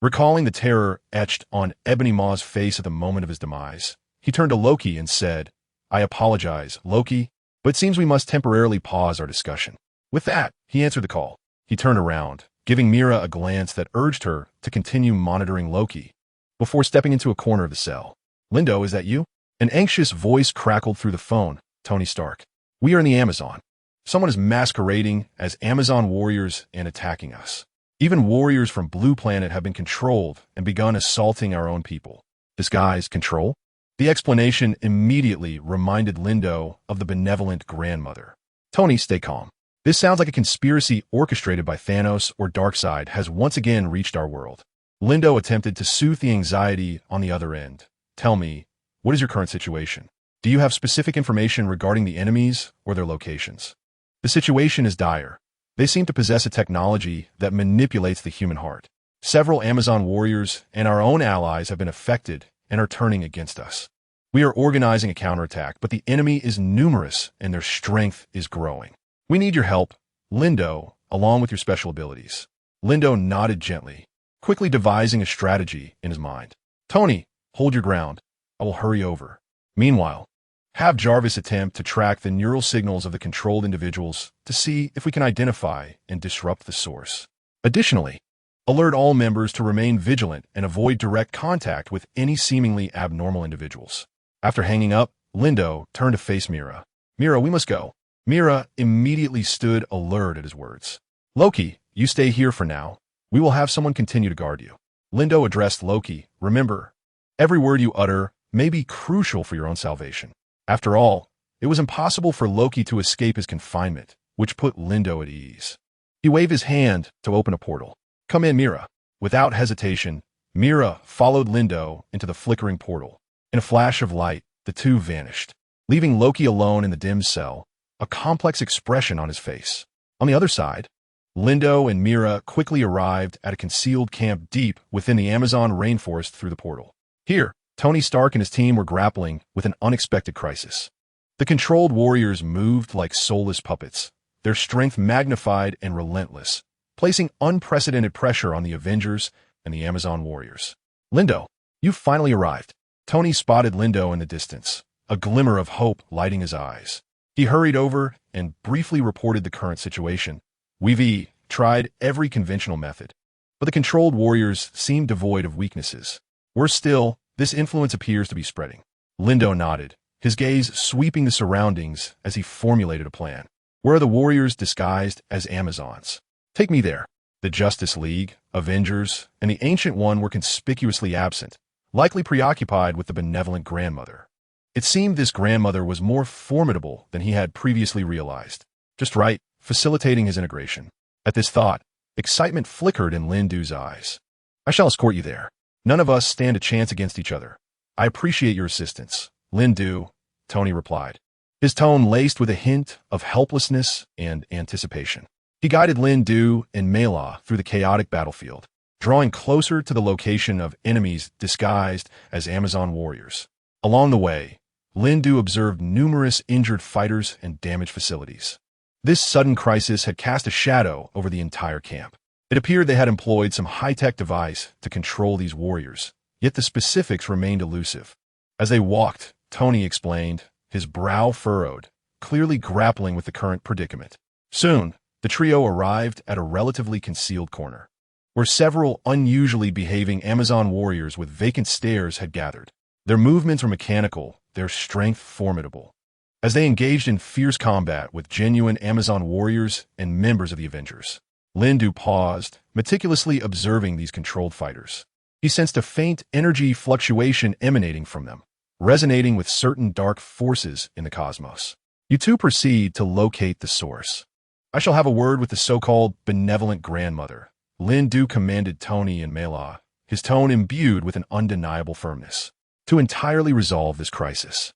Recalling the terror etched on Ebony Maw's face at the moment of his demise, he turned to Loki and said, I apologize, Loki, but it seems we must temporarily pause our discussion. With that, he answered the call. He turned around, giving Mira a glance that urged her to continue monitoring Loki, before stepping into a corner of the cell. Lindo, is that you? An anxious voice crackled through the phone. Tony Stark. We are in the Amazon. Someone is masquerading as Amazon warriors and attacking us. Even warriors from Blue Planet have been controlled and begun assaulting our own people. Disguise control? The explanation immediately reminded Lindo of the benevolent grandmother. Tony, stay calm. This sounds like a conspiracy orchestrated by Thanos or Darkseid has once again reached our world. Lindo attempted to soothe the anxiety on the other end. Tell me, what is your current situation? Do you have specific information regarding the enemies or their locations? The situation is dire. They seem to possess a technology that manipulates the human heart. Several Amazon warriors and our own allies have been affected and are turning against us. We are organizing a counterattack, but the enemy is numerous and their strength is growing. We need your help, Lindo, along with your special abilities. Lindo nodded gently, quickly devising a strategy in his mind. Tony, hold your ground. I will hurry over. Meanwhile, have Jarvis attempt to track the neural signals of the controlled individuals to see if we can identify and disrupt the source. Additionally, Alert all members to remain vigilant and avoid direct contact with any seemingly abnormal individuals. After hanging up, Lindo turned to face Mira. Mira, we must go. Mira immediately stood alert at his words. Loki, you stay here for now. We will have someone continue to guard you. Lindo addressed Loki. Remember, every word you utter may be crucial for your own salvation. After all, it was impossible for Loki to escape his confinement, which put Lindo at ease. He waved his hand to open a portal. Come in, Mira. Without hesitation, Mira followed Lindo into the flickering portal. In a flash of light, the two vanished, leaving Loki alone in the dim cell, a complex expression on his face. On the other side, Lindo and Mira quickly arrived at a concealed camp deep within the Amazon rainforest through the portal. Here, Tony Stark and his team were grappling with an unexpected crisis. The controlled warriors moved like soulless puppets, their strength magnified and relentless, placing unprecedented pressure on the Avengers and the Amazon warriors. Lindo, you've finally arrived. Tony spotted Lindo in the distance, a glimmer of hope lighting his eyes. He hurried over and briefly reported the current situation. We've tried every conventional method, but the controlled warriors seem devoid of weaknesses. Worse still, this influence appears to be spreading. Lindo nodded, his gaze sweeping the surroundings as he formulated a plan. Where are the warriors disguised as Amazons? Take me there. The Justice League, Avengers, and the Ancient One were conspicuously absent, likely preoccupied with the benevolent grandmother. It seemed this grandmother was more formidable than he had previously realized. Just right, facilitating his integration. At this thought, excitement flickered in Lindo's eyes. I shall escort you there. None of us stand a chance against each other. I appreciate your assistance. Lindo, Tony replied, his tone laced with a hint of helplessness and anticipation. He guided Lindo and Mela through the chaotic battlefield, drawing closer to the location of enemies disguised as Amazon warriors. Along the way, Lindo observed numerous injured fighters and damaged facilities. This sudden crisis had cast a shadow over the entire camp. It appeared they had employed some high-tech device to control these warriors, yet the specifics remained elusive. As they walked, Tony explained, his brow furrowed, clearly grappling with the current predicament. Soon, the trio arrived at a relatively concealed corner, where several unusually behaving Amazon warriors with vacant stares had gathered. Their movements were mechanical, their strength formidable. As they engaged in fierce combat with genuine Amazon warriors and members of the Avengers, Lindo paused, meticulously observing these controlled fighters. He sensed a faint energy fluctuation emanating from them, resonating with certain dark forces in the cosmos. You two proceed to locate the source. I shall have a word with the so-called benevolent grandmother, Lindo commanded Tony and Mela, his tone imbued with an undeniable firmness. To entirely resolve this crisis,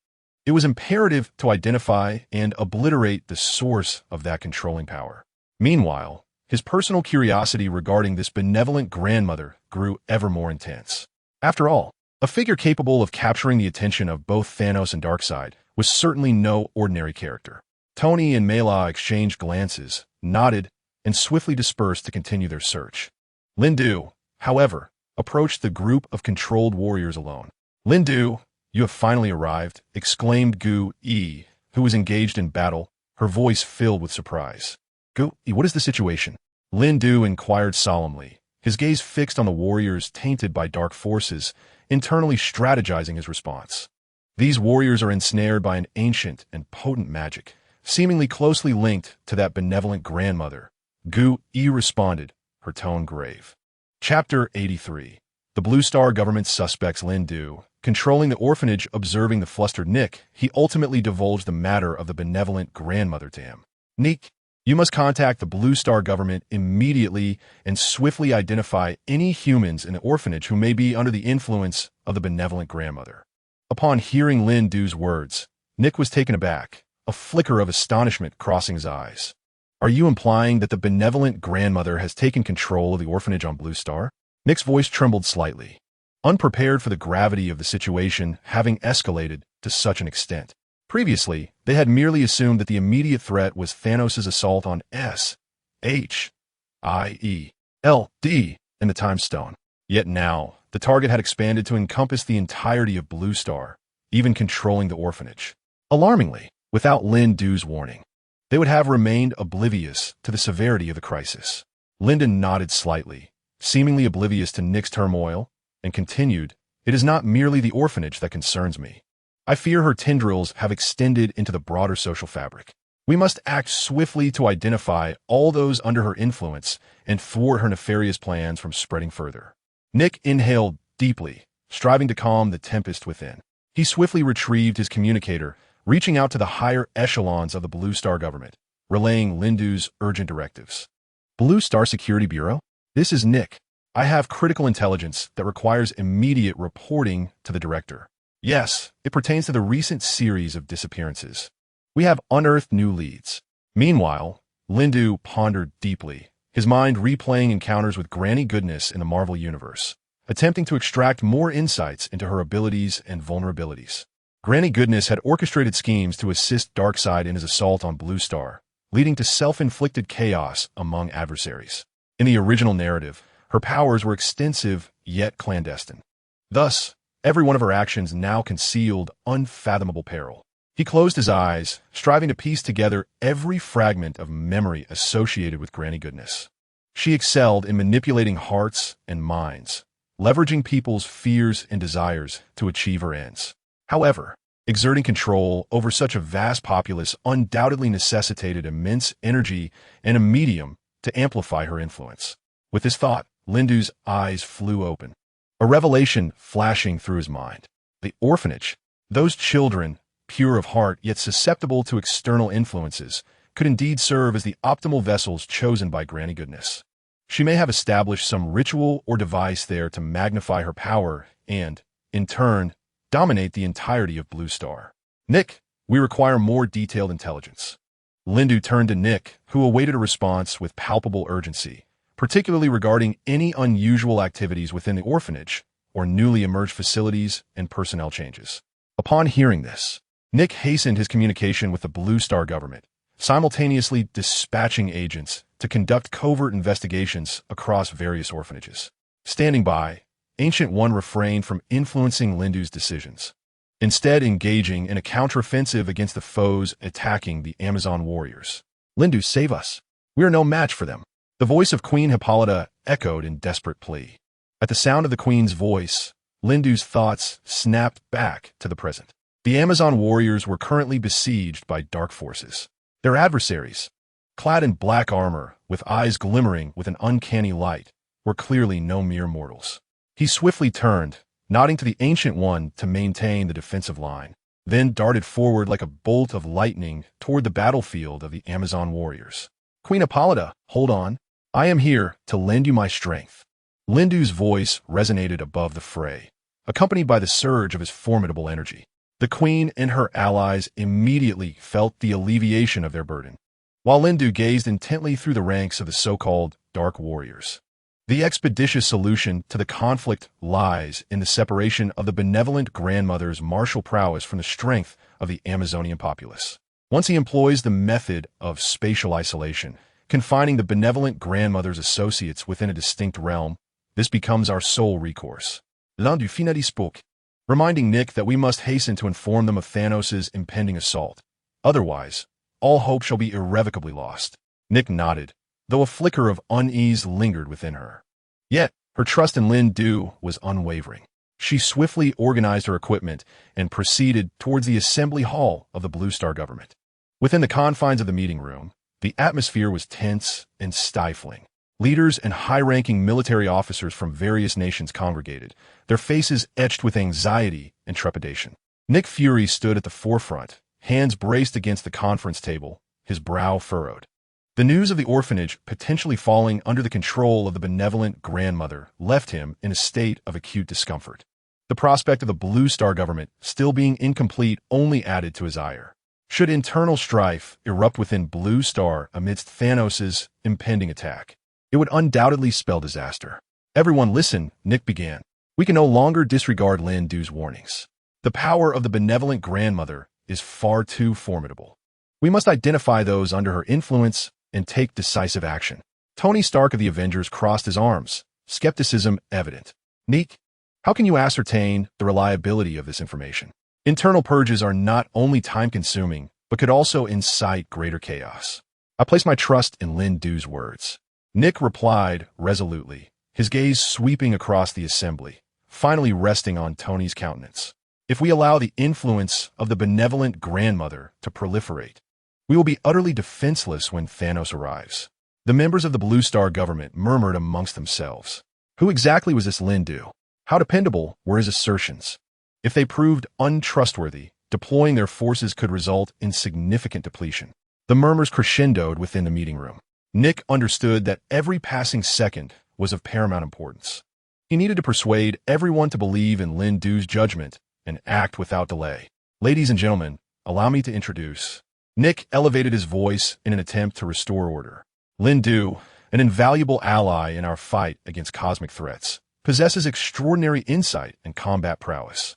it was imperative to identify and obliterate the source of that controlling power. Meanwhile, his personal curiosity regarding this benevolent grandmother grew ever more intense. After all, a figure capable of capturing the attention of both Thanos and Darkseid was certainly no ordinary character. Tony and Mela exchanged glances, nodded, and swiftly dispersed to continue their search. Lindo, however, approached the group of controlled warriors alone. Lindo, you have finally arrived, exclaimed Gu-E, who was engaged in battle, her voice filled with surprise. Gu-E, what is the situation? Lindo inquired solemnly, his gaze fixed on the warriors tainted by dark forces, internally strategizing his response. These warriors are ensnared by an ancient and potent magic, seemingly closely linked to that benevolent grandmother. Gu-E responded, her tone grave. Chapter 83. The Blue Star government suspects Lindo. Controlling the orphanage, observing the flustered Nick, he ultimately divulged the matter of the benevolent grandmother to him. Nick, you must contact the Blue Star government immediately and swiftly identify any humans in the orphanage who may be under the influence of the benevolent grandmother. Upon hearing Lindo's words, Nick was taken aback, a flicker of astonishment crossing his eyes. Are you implying that the benevolent grandmother has taken control of the orphanage on Blue Star? Nick's voice trembled slightly, unprepared for the gravity of the situation having escalated to such an extent. Previously, they had merely assumed that the immediate threat was Thanos' assault on S.H.I.E.L.D. in the Time Stone. Yet now, the target had expanded to encompass the entirety of Blue Star, even controlling the orphanage. Alarmingly, without Lindo's warning, they would have remained oblivious to the severity of the crisis. Lindo nodded slightly, seemingly oblivious to Nick's turmoil, and continued, "It is not merely the orphanage that concerns me. I fear her tendrils have extended into the broader social fabric. We must act swiftly to identify all those under her influence and thwart her nefarious plans from spreading further." Nick inhaled deeply, striving to calm the tempest within. He swiftly retrieved his communicator, reaching out to the higher echelons of the Blue Star government, relaying Lindu's urgent directives. "Blue Star Security Bureau? This is Nick. I have critical intelligence that requires immediate reporting to the director. Yes, it pertains to the recent series of disappearances. We have unearthed new leads." Meanwhile, Lindu pondered deeply, his mind replaying encounters with Granny Goodness in the Marvel Universe, attempting to extract more insights into her abilities and vulnerabilities. Granny Goodness had orchestrated schemes to assist Darkseid in his assault on Blue Star, leading to self-inflicted chaos among adversaries. In the original narrative, her powers were extensive yet clandestine. Thus, every one of her actions now concealed unfathomable peril. He closed his eyes, striving to piece together every fragment of memory associated with Granny Goodness. She excelled in manipulating hearts and minds, leveraging people's fears and desires to achieve her ends. However, exerting control over such a vast populace undoubtedly necessitated immense energy and a medium to amplify her influence. With this thought, Lindu's eyes flew open, a revelation flashing through his mind. The orphanage, those children, pure of heart yet susceptible to external influences, could indeed serve as the optimal vessels chosen by Granny Goodness. She may have established some ritual or device there to magnify her power and, in turn, dominate the entirety of Blue Star. "Nick, we require more detailed intelligence." Lindu turned to Nick, who awaited a response with palpable urgency, particularly regarding any unusual activities within the orphanage or newly emerged facilities and personnel changes. Upon hearing this, Nick hastened his communication with the Blue Star government, simultaneously dispatching agents to conduct covert investigations across various orphanages. Standing by, Ancient One refrained from influencing Lindu's decisions, instead engaging in a counteroffensive against the foes attacking the Amazon warriors. "Lindu, save us. We are no match for them." The voice of Queen Hippolyta echoed in desperate plea. At the sound of the queen's voice, Lindu's thoughts snapped back to the present. The Amazon warriors were currently besieged by dark forces. Their adversaries, clad in black armor, with eyes glimmering with an uncanny light, were clearly no mere mortals. He swiftly turned, nodding to the Ancient One to maintain the defensive line, then darted forward like a bolt of lightning toward the battlefield of the Amazon warriors. "Queen Hippolyta, hold on. I am here to lend you my strength." Lindu's voice resonated above the fray, accompanied by the surge of his formidable energy. The queen and her allies immediately felt the alleviation of their burden, while Lindu gazed intently through the ranks of the so-called Dark Warriors. The expeditious solution to the conflict lies in the separation of the benevolent grandmother's martial prowess from the strength of the Amazonian populace. Once he employs the method of spatial isolation, confining the benevolent grandmother's associates within a distinct realm, this becomes our sole recourse. Lindu finally spoke, reminding Nick that we must hasten to inform them of Thanos' impending assault. Otherwise, all hope shall be irrevocably lost. Nick nodded, though a flicker of unease lingered within her. Yet, her trust in Lindu was unwavering. She swiftly organized her equipment and proceeded towards the assembly hall of the Blue Star government. Within the confines of the meeting room, the atmosphere was tense and stifling. Leaders and high-ranking military officers from various nations congregated, their faces etched with anxiety and trepidation. Nick Fury stood at the forefront, hands braced against the conference table, his brow furrowed. The news of the orphanage potentially falling under the control of the benevolent grandmother left him in a state of acute discomfort. The prospect of the Blue Star government still being incomplete only added to his ire. Should internal strife erupt within Blue Star amidst Thanos' impending attack, it would undoubtedly spell disaster. "Everyone listen," Nick began. "We can no longer disregard Lindu's warnings. The power of the benevolent grandmother is far too formidable. We must identify those under her influence and take decisive action." Tony Stark of the Avengers crossed his arms, skepticism evident. "Nick, how can you ascertain the reliability of this information? Internal purges are not only time-consuming, but could also incite greater chaos. I place my trust in Lindu's words." Nick replied resolutely, his gaze sweeping across the assembly, finally resting on Tony's countenance. If we allow the influence of the benevolent grandmother to proliferate, we will be utterly defenseless when Thanos arrives. The members of the Blue Star government murmured amongst themselves. Who exactly was this Lindu? How dependable were his assertions? If they proved untrustworthy, deploying their forces could result in significant depletion. The murmurs crescendoed within the meeting room. Nick understood that every passing second was of paramount importance. He needed to persuade everyone to believe in Lindu's judgment and act without delay. Ladies and gentlemen, allow me to introduce. Nick elevated his voice in an attempt to restore order. Lindu, an invaluable ally in our fight against cosmic threats, possesses extraordinary insight and combat prowess.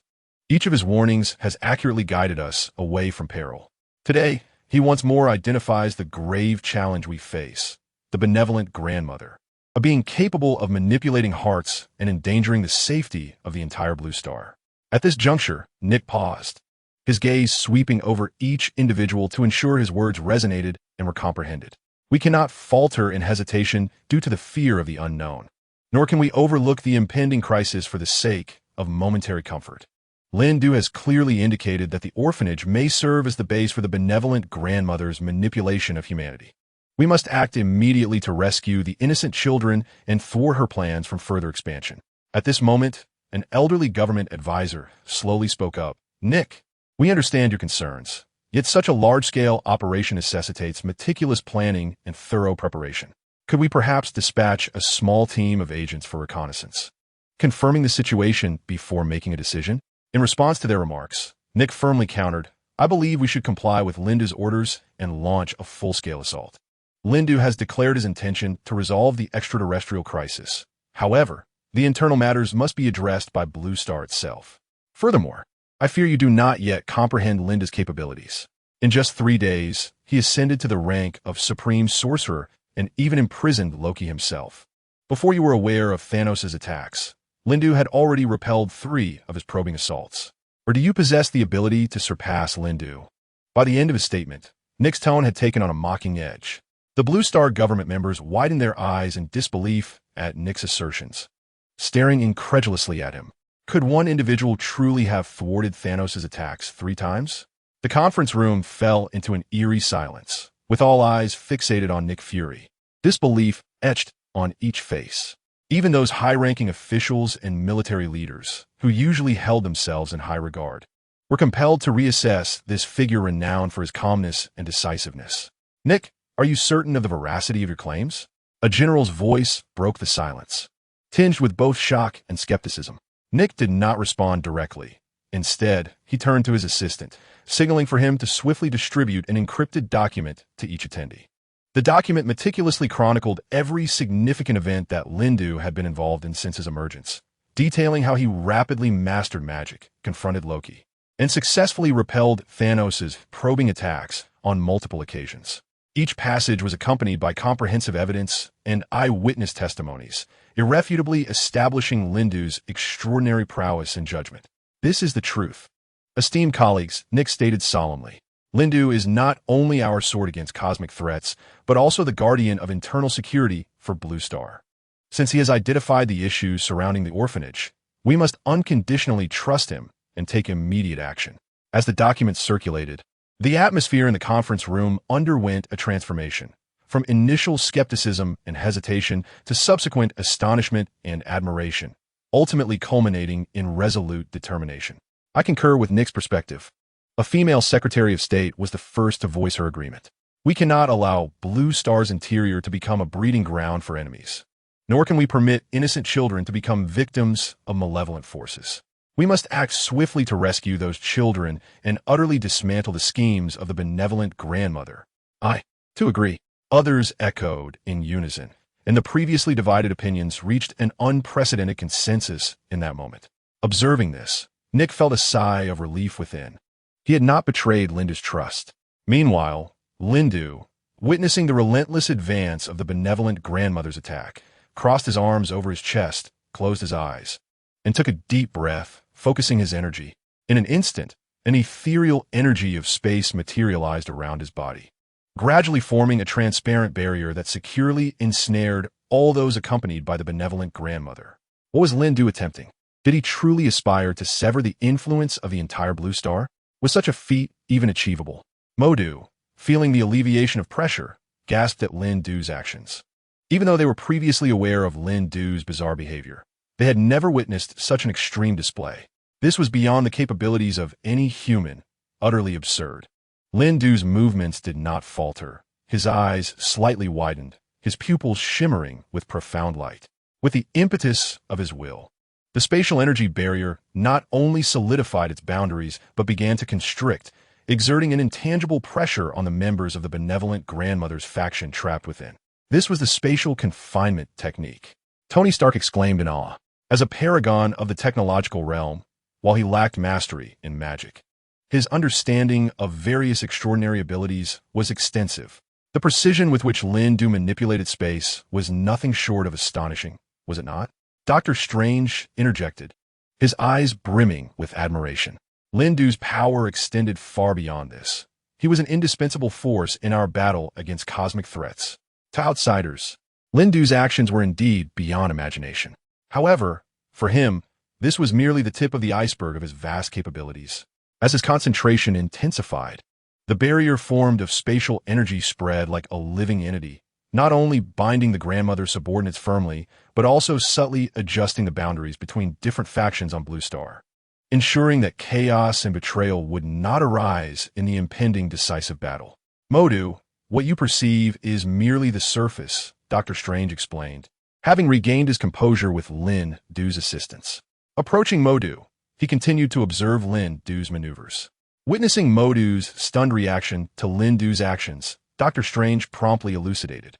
Each of his warnings has accurately guided us away from peril. Today, he once more identifies the grave challenge we face, the benevolent grandmother, a being capable of manipulating hearts and endangering the safety of the entire Blue Star. At this juncture, Nick paused, his gaze sweeping over each individual to ensure his words resonated and were comprehended. We cannot falter in hesitation due to the fear of the unknown, nor can we overlook the impending crisis for the sake of momentary comfort. Lindu has clearly indicated that the orphanage may serve as the base for the benevolent grandmother's manipulation of humanity. We must act immediately to rescue the innocent children and thwart her plans from further expansion. At this moment, an elderly government advisor slowly spoke up. Nick, we understand your concerns, yet such a large-scale operation necessitates meticulous planning and thorough preparation. Could we perhaps dispatch a small team of agents for reconnaissance, confirming the situation before making a decision? In response to their remarks, Nick firmly countered, I believe we should comply with Lindu's orders and launch a full-scale assault. Lindu has declared his intention to resolve the extraterrestrial crisis. However, the internal matters must be addressed by Blue Star itself. Furthermore, I fear you do not yet comprehend Lindu's capabilities. In just 3 days, he ascended to the rank of Supreme Sorcerer and even imprisoned Loki himself. Before you were aware of Thanos' attacks, Lindu had already repelled 3 of his probing assaults. Or do you possess the ability to surpass Lindu? By the end of his statement, Nick's tone had taken on a mocking edge. The Blue Star government members widened their eyes in disbelief at Nick's assertions, staring incredulously at him. Could one individual truly have thwarted Thanos' attacks 3 times? The conference room fell into an eerie silence, with all eyes fixated on Nick Fury. Disbelief etched on each face. Even those high-ranking officials and military leaders, who usually held themselves in high regard, were compelled to reassess this figure renowned for his calmness and decisiveness. Nick, are you certain of the veracity of your claims? A general's voice broke the silence, tinged with both shock and skepticism. Nick did not respond directly. Instead, he turned to his assistant, signaling for him to swiftly distribute an encrypted document to each attendee. The document meticulously chronicled every significant event that Lindu had been involved in since his emergence, detailing how he rapidly mastered magic, confronted Loki, and successfully repelled Thanos' probing attacks on multiple occasions. Each passage was accompanied by comprehensive evidence and eyewitness testimonies, irrefutably establishing Lindu's extraordinary prowess and judgment. This is the truth. Esteemed colleagues, Nick stated solemnly, Lindu is not only our sword against cosmic threats, but also the guardian of internal security for Blue Star. Since he has identified the issues surrounding the orphanage, we must unconditionally trust him and take immediate action. As the document circulated, the atmosphere in the conference room underwent a transformation, from initial skepticism and hesitation to subsequent astonishment and admiration, ultimately culminating in resolute determination. I concur with Nick's perspective. A female Secretary of State was the first to voice her agreement. We cannot allow Blue Star's interior to become a breeding ground for enemies, nor can we permit innocent children to become victims of malevolent forces. We must act swiftly to rescue those children and utterly dismantle the schemes of the benevolent grandmother. I, too, agree. Others echoed in unison, and the previously divided opinions reached an unprecedented consensus in that moment. Observing this, Nick felt a sigh of relief within. He had not betrayed Lindu's trust. Meanwhile, Lindu, witnessing the relentless advance of the benevolent grandmother's attack, crossed his arms over his chest, closed his eyes, and took a deep breath, focusing his energy. In an instant, an ethereal energy of space materialized around his body, gradually forming a transparent barrier that securely ensnared all those accompanied by the benevolent grandmother. What was Lindu attempting? Did he truly aspire to sever the influence of the entire blue star? Was such a feat even achievable? Modu, feeling the alleviation of pressure, gasped at Lindu's actions. Even though they were previously aware of Lindu's bizarre behavior, they had never witnessed such an extreme display. This was beyond the capabilities of any human, utterly absurd. Lindu's movements did not falter. His eyes slightly widened, his pupils shimmering with profound light. With the impetus of his will, the spatial energy barrier not only solidified its boundaries but began to constrict, exerting an intangible pressure on the members of the benevolent grandmother's faction trapped within. This was the spatial confinement technique. Tony Stark exclaimed in awe. As a paragon of the technological realm, while he lacked mastery in magic, his understanding of various extraordinary abilities was extensive. The precision with which Lindu manipulated space was nothing short of astonishing, was it not? Doctor Strange interjected, his eyes brimming with admiration. Lindu's power extended far beyond this. He was an indispensable force in our battle against cosmic threats. To outsiders, Lindu's actions were indeed beyond imagination. However, for him, this was merely the tip of the iceberg of his vast capabilities. As his concentration intensified, the barrier formed of spatial energy spread like a living entity, not only binding the grandmother's subordinates firmly, but also subtly adjusting the boundaries between different factions on Blue Star, ensuring that chaos and betrayal would not arise in the impending decisive battle. Modu, what you perceive is merely the surface, Dr. Strange explained, having regained his composure with Lindu's assistance. Approaching Modu, he continued to observe Lindu's maneuvers. Witnessing Modu's stunned reaction to Lindu's actions, Dr. Strange promptly elucidated.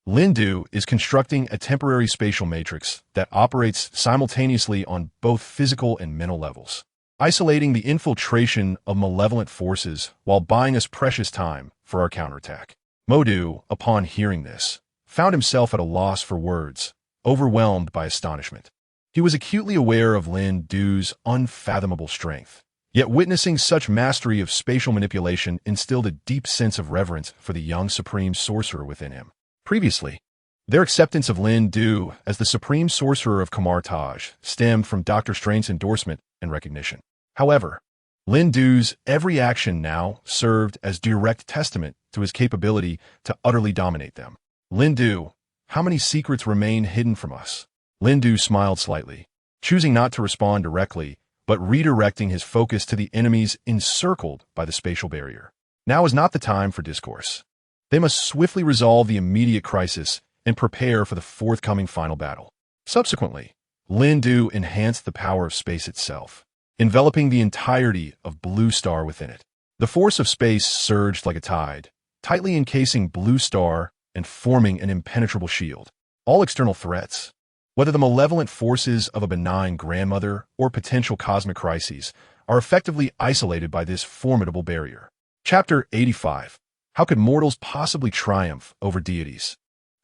Lindu is constructing a temporary spatial matrix that operates simultaneously on both physical and mental levels, isolating the infiltration of malevolent forces while buying us precious time for our counterattack. Modu, upon hearing this, found himself at a loss for words, overwhelmed by astonishment. He was acutely aware of Lindu's unfathomable strength. Yet witnessing such mastery of spatial manipulation instilled a deep sense of reverence for the young supreme sorcerer within him. Previously, their acceptance of Lindu as the supreme sorcerer of Kamartaj stemmed from Dr. Strange's endorsement and recognition. However, Lindu's every action now served as direct testament to his capability to utterly dominate them. Lindu, how many secrets remain hidden from us? Lindu smiled slightly, choosing not to respond directly, but redirecting his focus to the enemies encircled by the spatial barrier. Now is not the time for discourse. They must swiftly resolve the immediate crisis and prepare for the forthcoming final battle. Subsequently, Lindu enhanced the power of space itself, enveloping the entirety of Blue Star within it. The force of space surged like a tide, tightly encasing Blue Star and forming an impenetrable shield. All external threats, whether the malevolent forces of a benign grandmother or potential cosmic crises, are effectively isolated by this formidable barrier. Chapter 85. How could mortals possibly triumph over deities?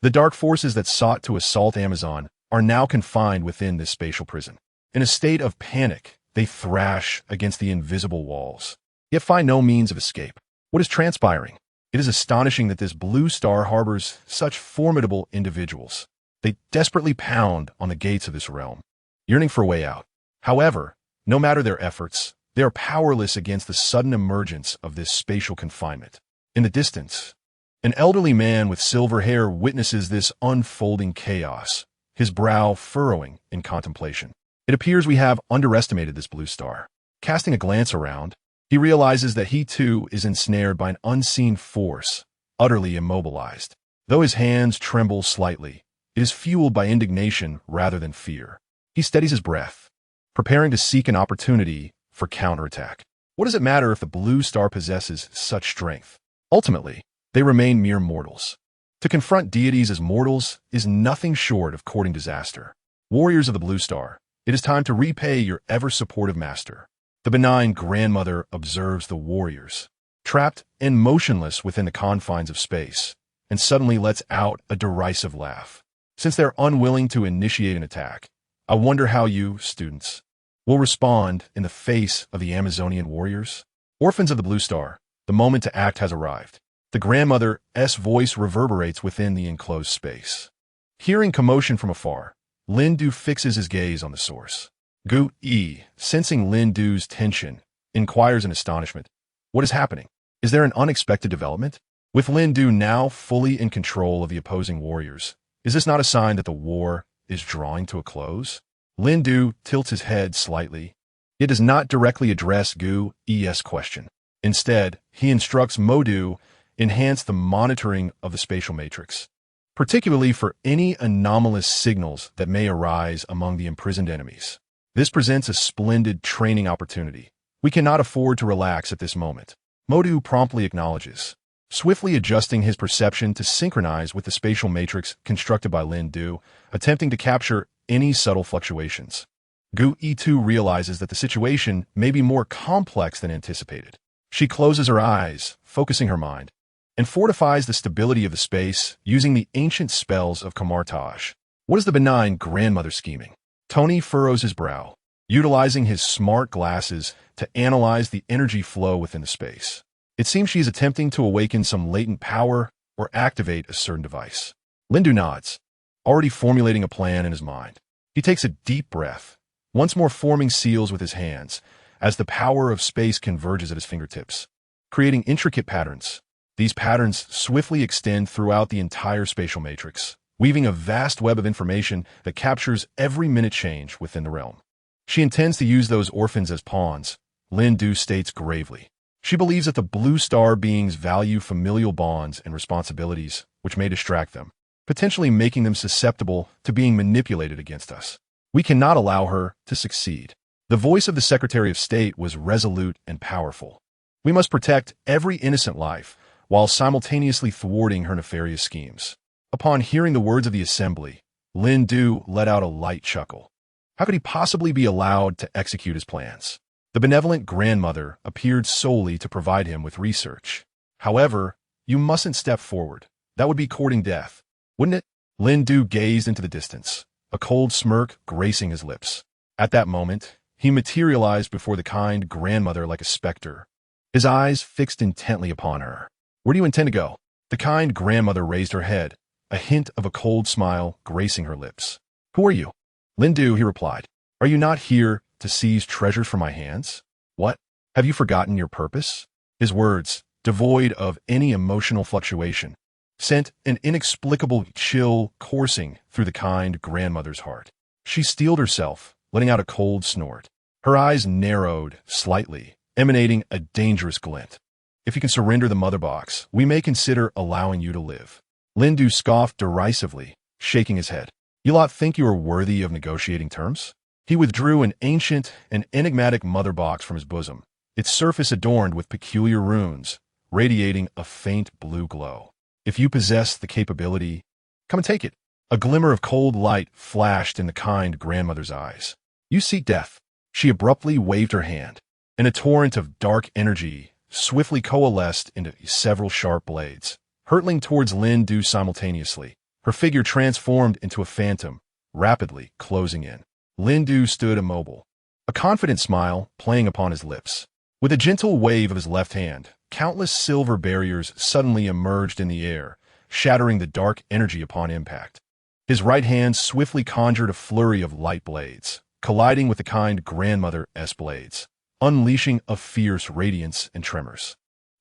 The dark forces that sought to assault Amazon are now confined within this spatial prison. In a state of panic, they thrash against the invisible walls, yet find no means of escape. What is transpiring? It is astonishing that this Blue Star harbors such formidable individuals. They desperately pound on the gates of this realm, yearning for a way out. However, no matter their efforts, they are powerless against the sudden emergence of this spatial confinement. In the distance, an elderly man with silver hair witnesses this unfolding chaos, his brow furrowing in contemplation. It appears we have underestimated this Blue Star. Casting a glance around, he realizes that he too is ensnared by an unseen force, utterly immobilized. Though his hands tremble slightly, it is fueled by indignation rather than fear. He steadies his breath, preparing to seek an opportunity for counterattack. What does it matter if the Blue Star possesses such strength? Ultimately, they remain mere mortals. To confront deities as mortals is nothing short of courting disaster. Warriors of the Blue Star, it is time to repay your ever-supportive master. The benign grandmother observes the warriors, trapped and motionless within the confines of space, and suddenly lets out a derisive laugh. Since they're unwilling to initiate an attack, I wonder how you, students, will respond in the face of the Amazonian warriors? Orphans of the Blue Star, the moment to act has arrived. The grandmother's voice reverberates within the enclosed space. Hearing commotion from afar, Lin Du fixes his gaze on the source. Gu Yi, sensing Lin Du's tension, inquires in astonishment. What is happening? Is there an unexpected development? With Lin Du now fully in control of the opposing warriors, is this not a sign that the war is drawing to a close? Lin Du tilts his head slightly. It does not directly address Gu Yi's question. Instead, he instructs Modu enhance the monitoring of the spatial matrix, particularly for any anomalous signals that may arise among the imprisoned enemies. This presents a splendid training opportunity. We cannot afford to relax at this moment. Modu promptly acknowledges, swiftly adjusting his perception to synchronize with the spatial matrix constructed by Lin Du, attempting to capture any subtle fluctuations. Gu Yi too realizes that the situation may be more complex than anticipated. She closes her eyes, focusing her mind, and fortifies the stability of the space using the ancient spells of Camartage. What is the benign grandmother scheming? Tony furrows his brow, utilizing his smart glasses to analyze the energy flow within the space. It seems she is attempting to awaken some latent power or activate a certain device. Lin Du nods, already formulating a plan in his mind. He takes a deep breath, once more forming seals with his hands, as the power of space converges at his fingertips, creating intricate patterns. These patterns swiftly extend throughout the entire spatial matrix, weaving a vast web of information that captures every minute change within the realm. She intends to use those orphans as pawns, Lin Du states gravely. She believes that the blue star beings value familial bonds and responsibilities, which may distract them, potentially making them susceptible to being manipulated against us. We cannot allow her to succeed. The voice of the Secretary of State was resolute and powerful. We must protect every innocent life, while simultaneously thwarting her nefarious schemes. Upon hearing the words of the assembly, Lin Du let out a light chuckle. How could he possibly be allowed to execute his plans? The benevolent grandmother appeared solely to provide him with research. However, you mustn't step forward. That would be courting death, wouldn't it? Lin Du gazed into the distance, a cold smirk gracing his lips. At that moment, he materialized before the kind grandmother like a specter, his eyes fixed intently upon her. Where do you intend to go? The kind grandmother raised her head, a hint of a cold smile gracing her lips. Who are you? Lin Du, he replied. Are you not here to seize treasures from my hands? What? Have you forgotten your purpose? His words, devoid of any emotional fluctuation, sent an inexplicable chill coursing through the kind grandmother's heart. She steeled herself, letting out a cold snort. Her eyes narrowed slightly, emanating a dangerous glint. If you can surrender the mother box, we may consider allowing you to live. Lin Du scoffed derisively, shaking his head. You lot think you are worthy of negotiating terms? He withdrew an ancient and enigmatic mother box from his bosom, its surface adorned with peculiar runes, radiating a faint blue glow. If you possess the capability, come and take it. A glimmer of cold light flashed in the kind grandmother's eyes. You seek death. She abruptly waved her hand, and a torrent of dark energy swiftly coalesced into several sharp blades, hurtling towards Lin Du simultaneously. Her figure transformed into a phantom, rapidly closing in. Lin Du stood immobile, a confident smile playing upon his lips. With a gentle wave of his left hand, countless silver barriers suddenly emerged in the air, shattering the dark energy upon impact. His right hand swiftly conjured a flurry of light blades, colliding with the kind grandmother's blades, unleashing a fierce radiance and tremors.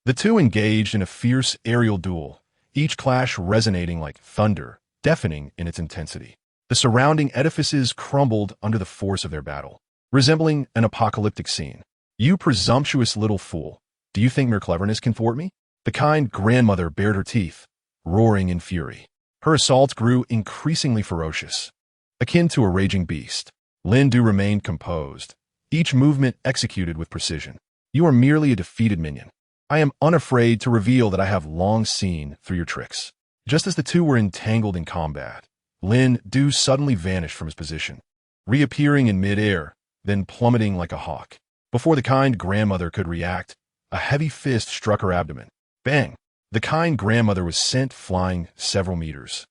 The two engaged in a fierce aerial duel, each clash resonating like thunder, deafening in its intensity. The surrounding edifices crumbled under the force of their battle, resembling an apocalyptic scene. You presumptuous little fool, do you think mere cleverness can thwart me? The kind grandmother bared her teeth, roaring in fury. Her assaults grew increasingly ferocious, akin to a raging beast. Lin Du remained composed, each movement executed with precision. You are merely a defeated minion. I am unafraid to reveal that I have long seen through your tricks. Just as the two were entangled in combat, Lin Du suddenly vanished from his position, reappearing in midair, then plummeting like a hawk. Before the kind grandmother could react, a heavy fist struck her abdomen. Bang! The kind grandmother was sent flying several meters,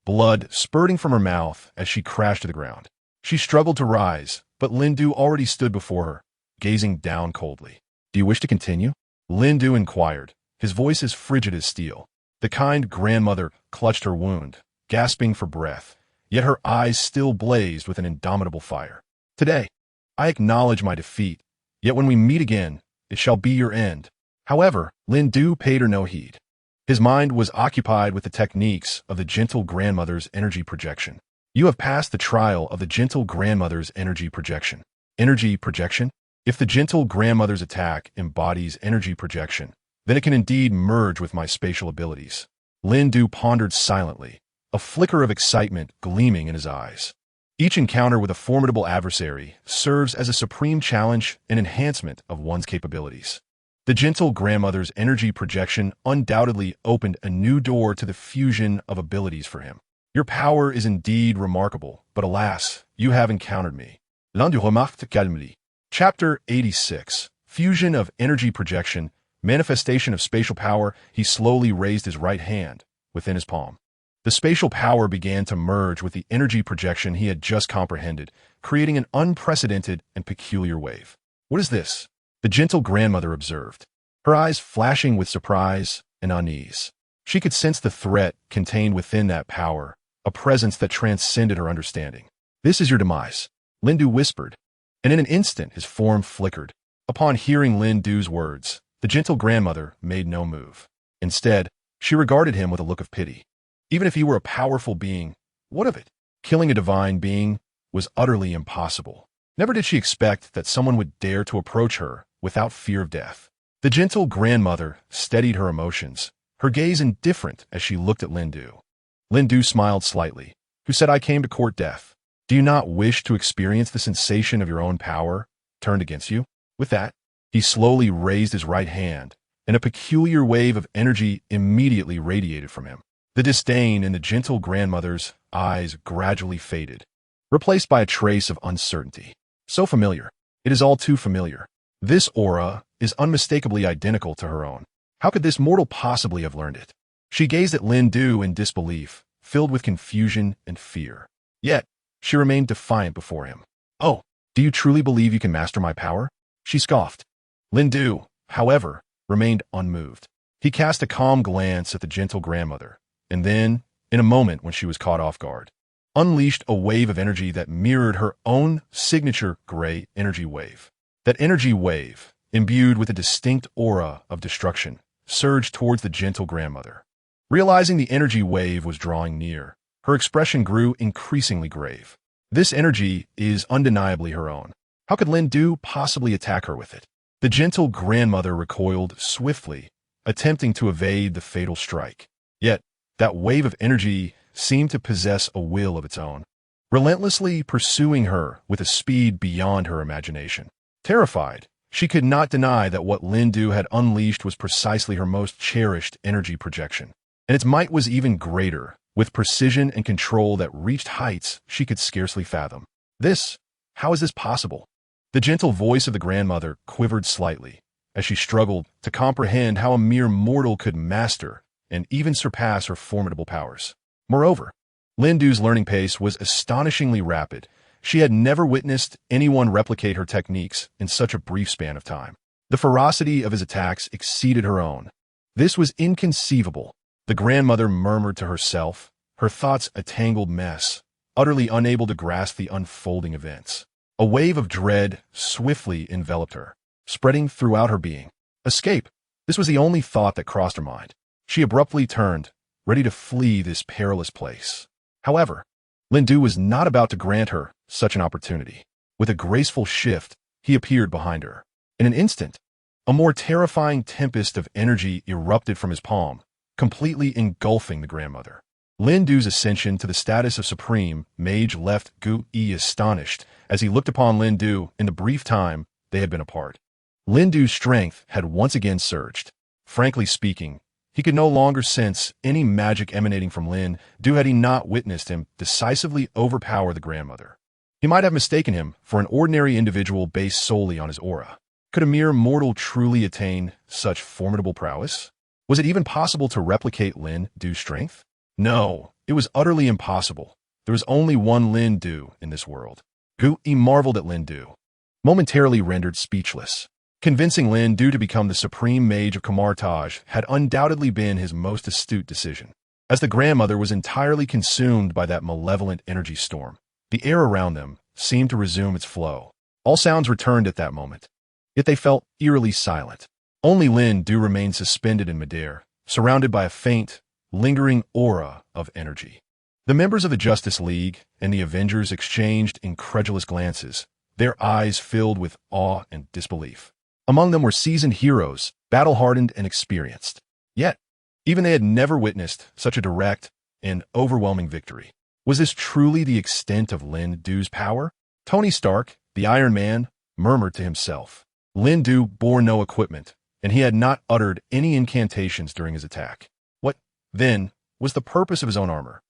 blood spurting from her mouth as she crashed to the ground. She struggled to rise, but Lin Du already stood before her, gazing down coldly. Do you wish to continue? Lin Du inquired, his voice as frigid as steel. The kind grandmother clutched her wound, gasping for breath, yet her eyes still blazed with an indomitable fire. Today, I acknowledge my defeat, yet when we meet again, it shall be your end. However, Lin Du paid her no heed. His mind was occupied with the techniques of the gentle grandmother's energy projection. You have passed the trial of the gentle grandmother's energy projection. Energy projection? If the gentle grandmother's attack embodies energy projection, then it can indeed merge with my spatial abilities. Lin Du pondered silently, a flicker of excitement gleaming in his eyes. Each encounter with a formidable adversary serves as a supreme challenge and enhancement of one's capabilities. The gentle grandmother's energy projection undoubtedly opened a new door to the fusion of abilities for him. Your power is indeed remarkable, but alas, you have encountered me. L'un du remarque calmely. Chapter 86. Fusion of energy projection, manifestation of spatial power. He slowly raised his right hand within his palm. The spatial power began to merge with the energy projection he had just comprehended, creating an unprecedented and peculiar wave. What is this? The gentle grandmother observed, her eyes flashing with surprise and unease. She could sense the threat contained within that power, a presence that transcended her understanding. This is your demise, Lin Du whispered, and in an instant his form flickered. Upon hearing Lin Du's words, the gentle grandmother made no move. Instead, she regarded him with a look of pity. Even if he were a powerful being, what of it? Killing a divine being was utterly impossible. Never did she expect that someone would dare to approach her without fear of death. The gentle grandmother steadied her emotions, her gaze indifferent as she looked at Lin Du. Lin Du smiled slightly. Who said I came to court death? Do you not wish to experience the sensation of your own power turned against you? With that, he slowly raised his right hand, and a peculiar wave of energy immediately radiated from him. The disdain in the gentle grandmother's eyes gradually faded, replaced by a trace of uncertainty. So familiar. It is all too familiar. This aura is unmistakably identical to her own. How could this mortal possibly have learned it? She gazed at Lin Du in disbelief, filled with confusion and fear. Yet, she remained defiant before him. Oh, do you truly believe you can master my power? She scoffed. Lin Du, however, remained unmoved. He cast a calm glance at the gentle grandmother, and then, in a moment when she was caught off guard, unleashed a wave of energy that mirrored her own signature gray energy wave. That energy wave, imbued with a distinct aura of destruction, surged towards the gentle grandmother. Realizing the energy wave was drawing near, her expression grew increasingly grave. This energy is undeniably her own. How could Lin Du possibly attack her with it? The gentle grandmother recoiled swiftly, attempting to evade the fatal strike. Yet, that wave of energy seemed to possess a will of its own, relentlessly pursuing her with a speed beyond her imagination. Terrified, she could not deny that what Lin Du had unleashed was precisely her most cherished energy projection, and its might was even greater, with precision and control that reached heights she could scarcely fathom. How is this possible? The gentle voice of the grandmother quivered slightly, as she struggled to comprehend how a mere mortal could master and even surpass her formidable powers. Moreover, Lin Du's learning pace was astonishingly rapid. She had never witnessed anyone replicate her techniques in such a brief span of time. The ferocity of his attacks exceeded her own. This was inconceivable. The grandmother murmured to herself, her thoughts a tangled mess, utterly unable to grasp the unfolding events. A wave of dread swiftly enveloped her, spreading throughout her being. Escape. This was the only thought that crossed her mind. She abruptly turned, ready to flee this perilous place. However, Lin Du was not about to grant her such an opportunity. With a graceful shift, he appeared behind her. In an instant, a more terrifying tempest of energy erupted from his palm, completely engulfing the grandmother. Lin Du's ascension to the status of supreme mage left Gu Yi astonished as he looked upon Lin Du in the brief time they had been apart. Lin Du's strength had once again surged. Frankly speaking, he could no longer sense any magic emanating from Lin Du had he not witnessed him decisively overpower the grandmother. He might have mistaken him for an ordinary individual based solely on his aura. Could a mere mortal truly attain such formidable prowess? Was it even possible to replicate Lin Du's strength? No, it was utterly impossible. There was only one Lin Du in this world. Gu Yi marveled at Lin Du, momentarily rendered speechless. Convincing Lin Du to become the supreme mage of Camartage had undoubtedly been his most astute decision. As the grandmother was entirely consumed by that malevolent energy storm, the air around them seemed to resume its flow. All sounds returned at that moment, yet they felt eerily silent. Only Lin Du remained suspended in midair, surrounded by a faint, lingering aura of energy. The members of the Justice League and the Avengers exchanged incredulous glances, their eyes filled with awe and disbelief. Among them were seasoned heroes, battle-hardened and experienced. Yet, even they had never witnessed such a direct and overwhelming victory. Was this truly the extent of Lin Du's power? Tony Stark, the Iron Man, murmured to himself. Lin Du bore no equipment, and he had not uttered any incantations during his attack. What, then, was the purpose of his own armor?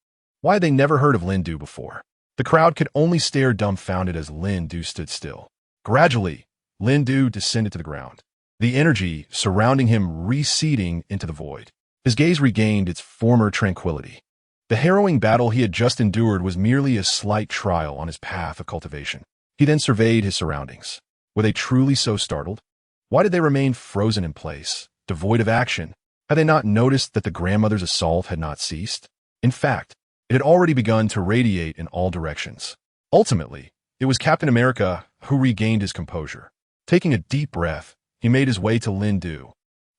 Why had they never heard of Lin Du before? The crowd could only stare dumbfounded as Lin Du stood still. Gradually, Lin Du descended to the ground, the energy surrounding him receding into the void. His gaze regained its former tranquility. The harrowing battle he had just endured was merely a slight trial on his path of cultivation. He then surveyed his surroundings. Were they truly so startled? Why did they remain frozen in place, devoid of action? Had they not noticed that the grandmother's assault had not ceased? In fact, it had already begun to radiate in all directions. Ultimately, it was Captain America who regained his composure. Taking a deep breath, he made his way to Lin Du,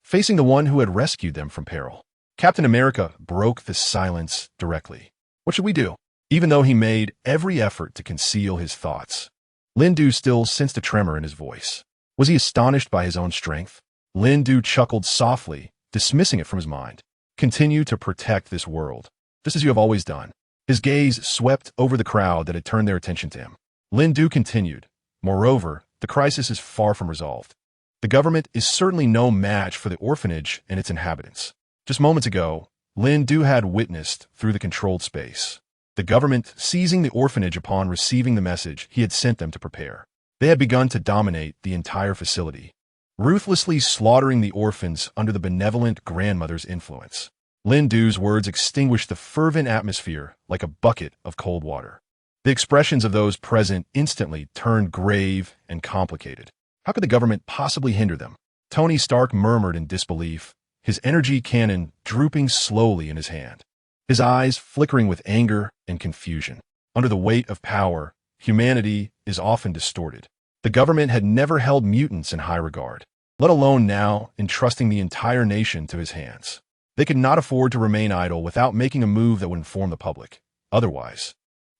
facing the one who had rescued them from peril. Captain America broke the silence directly. What should we do? Even though he made every effort to conceal his thoughts, Lin Du still sensed a tremor in his voice. Was he astonished by his own strength? Lin Du chuckled softly, dismissing it from his mind. Continue to protect this world, just as you have always done. His gaze swept over the crowd that had turned their attention to him. Lin Du continued. Moreover, the crisis is far from resolved. The government is certainly no match for the orphanage and its inhabitants. Just moments ago, Lin Du had witnessed through the controlled space the government seizing the orphanage upon receiving the message he had sent them to prepare. They had begun to dominate the entire facility, ruthlessly slaughtering the orphans under the benevolent grandmother's influence. Lin Du's words extinguished the fervent atmosphere like a bucket of cold water. The expressions of those present instantly turned grave and complicated. How could the government possibly hinder them? Tony Stark murmured in disbelief, his energy cannon drooping slowly in his hand, his eyes flickering with anger and confusion. Under the weight of power, humanity is often distorted. The government had never held mutants in high regard, let alone now entrusting the entire nation to his hands. They could not afford to remain idle without making a move that would inform the public. Otherwise,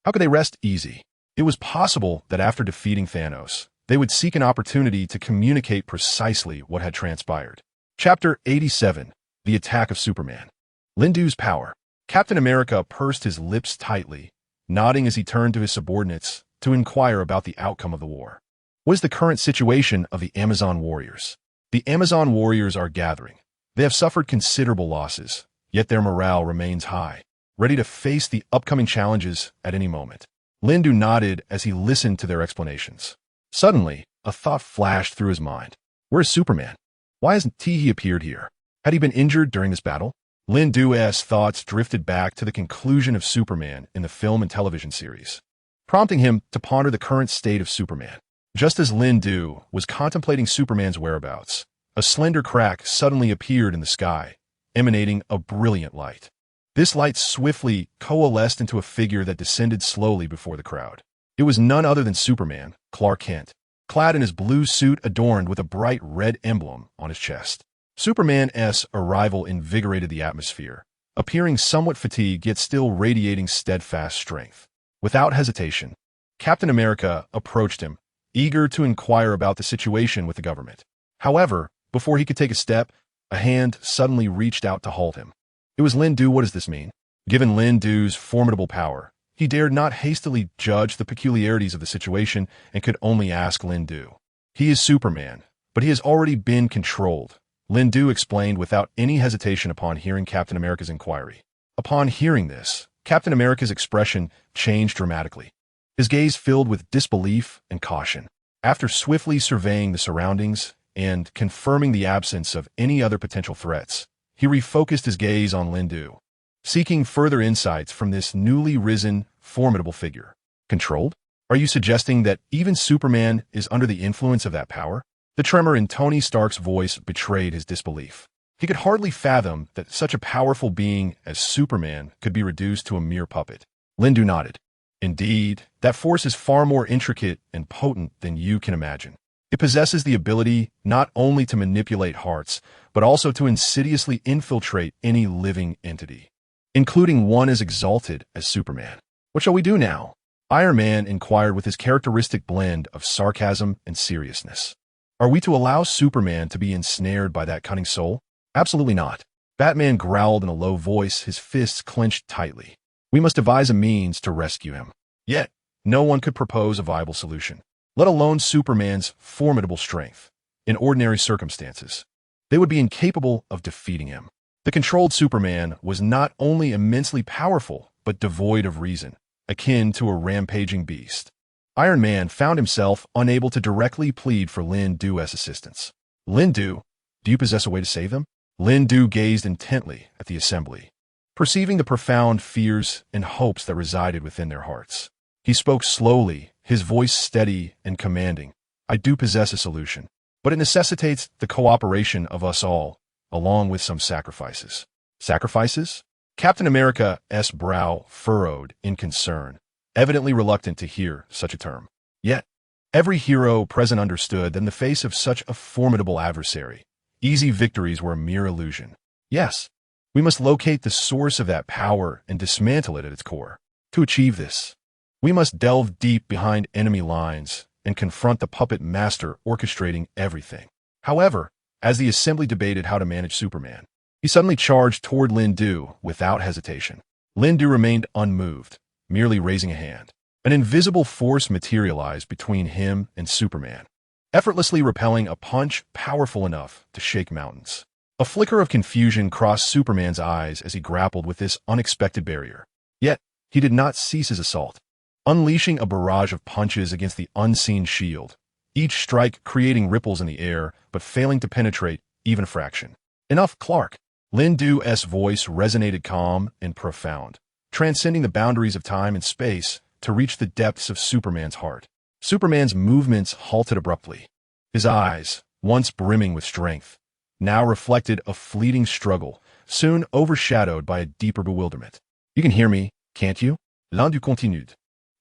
how could they rest easy? It was possible that after defeating Thanos, they would seek an opportunity to communicate precisely what had transpired. Chapter 87, The Attack of Superman. Lin Du's power. Captain America pursed his lips tightly, nodding as he turned to his subordinates to inquire about the outcome of the war. What is the current situation of the Amazon warriors? The Amazon warriors are gathering. They have suffered considerable losses, yet their morale remains high, ready to face the upcoming challenges at any moment. Lin Du nodded as he listened to their explanations. Suddenly, a thought flashed through his mind. Where is Superman? Why hasn't he appeared here? Had he been injured during this battle? Lin Du's thoughts drifted back to the conclusion of Superman in the film and television series, prompting him to ponder the current state of Superman. Just as Lin Du was contemplating Superman's whereabouts, a slender crack suddenly appeared in the sky, emanating a brilliant light. This light swiftly coalesced into a figure that descended slowly before the crowd. It was none other than Superman, Clark Kent, clad in his blue suit adorned with a bright red emblem on his chest. Superman's arrival invigorated the atmosphere, appearing somewhat fatigued yet still radiating steadfast strength. Without hesitation, Captain America approached him, eager to inquire about the situation with the government. However, before he could take a step, a hand suddenly reached out to halt him. It was Lin Du. What does this mean? Given Lin Du's formidable power, he dared not hastily judge the peculiarities of the situation and could only ask Lin Du. He is Superman, but he has already been controlled, Lin Du explained without any hesitation upon hearing Captain America's inquiry. Upon hearing this, Captain America's expression changed dramatically. His gaze filled with disbelief and caution. After swiftly surveying the surroundings and confirming the absence of any other potential threats, he refocused his gaze on Lin Du, seeking further insights from this newly risen, formidable figure. Controlled? Are you suggesting that even Superman is under the influence of that power? The tremor in Tony Stark's voice betrayed his disbelief. He could hardly fathom that such a powerful being as Superman could be reduced to a mere puppet. Lindu nodded. Indeed, that force is far more intricate and potent than you can imagine. It possesses the ability not only to manipulate hearts, but also to insidiously infiltrate any living entity, including one as exalted as Superman. What shall we do now? Iron Man inquired with his characteristic blend of sarcasm and seriousness. Are we to allow Superman to be ensnared by that cunning soul? Absolutely not. Batman growled in a low voice, his fists clenched tightly. We must devise a means to rescue him. Yet, no one could propose a viable solution, let alone Superman's formidable strength. In ordinary circumstances, they would be incapable of defeating him. The controlled Superman was not only immensely powerful, but devoid of reason, akin to a rampaging beast. Iron Man found himself unable to directly plead for Lindu's assistance. Lindu, do you possess a way to save them? Lindu gazed intently at the assembly, perceiving the profound fears and hopes that resided within their hearts. He spoke slowly, his voice steady and commanding. I do possess a solution, but it necessitates the cooperation of us all, along with some sacrifices. Sacrifices? Captain America's brow furrowed in concern, evidently reluctant to hear such a term. Yet, every hero present understood that in the face of such a formidable adversary, easy victories were a mere illusion. Yes, we must locate the source of that power and dismantle it at its core. To achieve this, we must delve deep behind enemy lines and confront the puppet master orchestrating everything. However, as the assembly debated how to manage Superman, he suddenly charged toward Lindu without hesitation. Lindu remained unmoved, merely raising a hand. An invisible force materialized between him and Superman, effortlessly repelling a punch powerful enough to shake mountains. A flicker of confusion crossed Superman's eyes as he grappled with this unexpected barrier. Yet, he did not cease his assault, unleashing a barrage of punches against the unseen shield, each strike creating ripples in the air, but failing to penetrate even a fraction. Enough, Clark. Lindu's voice resonated calm and profound, transcending the boundaries of time and space to reach the depths of Superman's heart. Superman's movements halted abruptly. His eyes, once brimming with strength, now reflected a fleeting struggle, soon overshadowed by a deeper bewilderment. You can hear me, can't you? Lindu continued.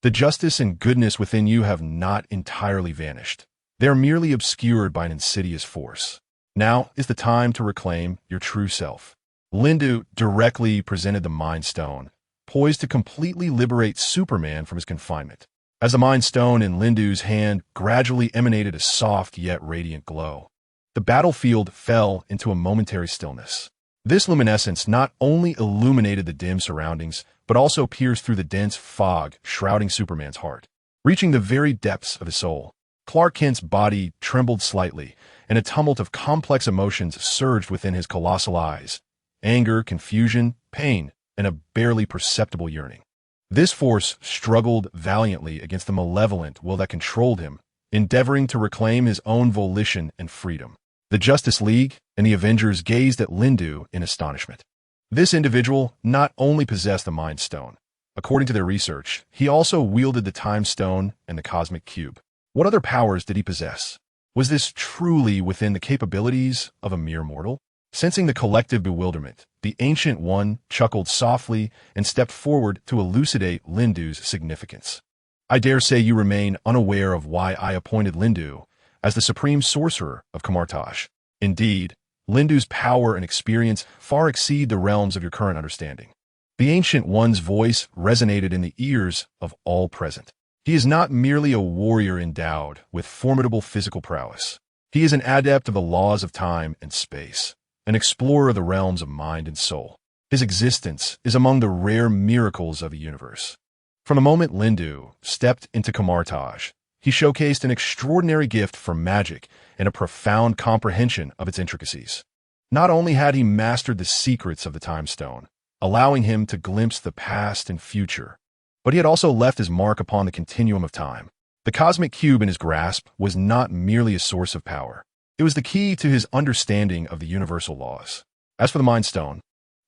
The justice and goodness within you have not entirely vanished. They are merely obscured by an insidious force. Now is the time to reclaim your true self. Lindu directly presented the Mind Stone, poised to completely liberate Superman from his confinement. As the Mind Stone in Lindu's hand gradually emanated a soft yet radiant glow, the battlefield fell into a momentary stillness. This luminescence not only illuminated the dim surroundings, but also pierced through the dense fog shrouding Superman's heart, reaching the very depths of his soul. Clark Kent's body trembled slightly, and a tumult of complex emotions surged within his colossal eyes. Anger, confusion, pain, and a barely perceptible yearning. This force struggled valiantly against the malevolent will that controlled him, endeavoring to reclaim his own volition and freedom. The Justice League and the Avengers gazed at Lindu in astonishment. This individual not only possessed the Mind Stone. According to their research, he also wielded the Time Stone and the Cosmic Cube. What other powers did he possess? Was this truly within the capabilities of a mere mortal? Sensing the collective bewilderment, the Ancient One chuckled softly and stepped forward to elucidate Lindu's significance. I dare say you remain unaware of why I appointed Lindu as the Supreme Sorcerer of Kamartaj. Indeed, Lindu's power and experience far exceed the realms of your current understanding. The Ancient One's voice resonated in the ears of all present. He is not merely a warrior endowed with formidable physical prowess. He is an adept of the laws of time and space, an explorer of the realms of mind and soul. His existence is among the rare miracles of the universe. From the moment Lindu stepped into Kamartaj, he showcased an extraordinary gift for magic and a profound comprehension of its intricacies. Not only had he mastered the secrets of the Time Stone, allowing him to glimpse the past and future, but he had also left his mark upon the continuum of time. The Cosmic Cube in his grasp was not merely a source of power. It was the key to his understanding of the universal laws. As for the Mind Stone,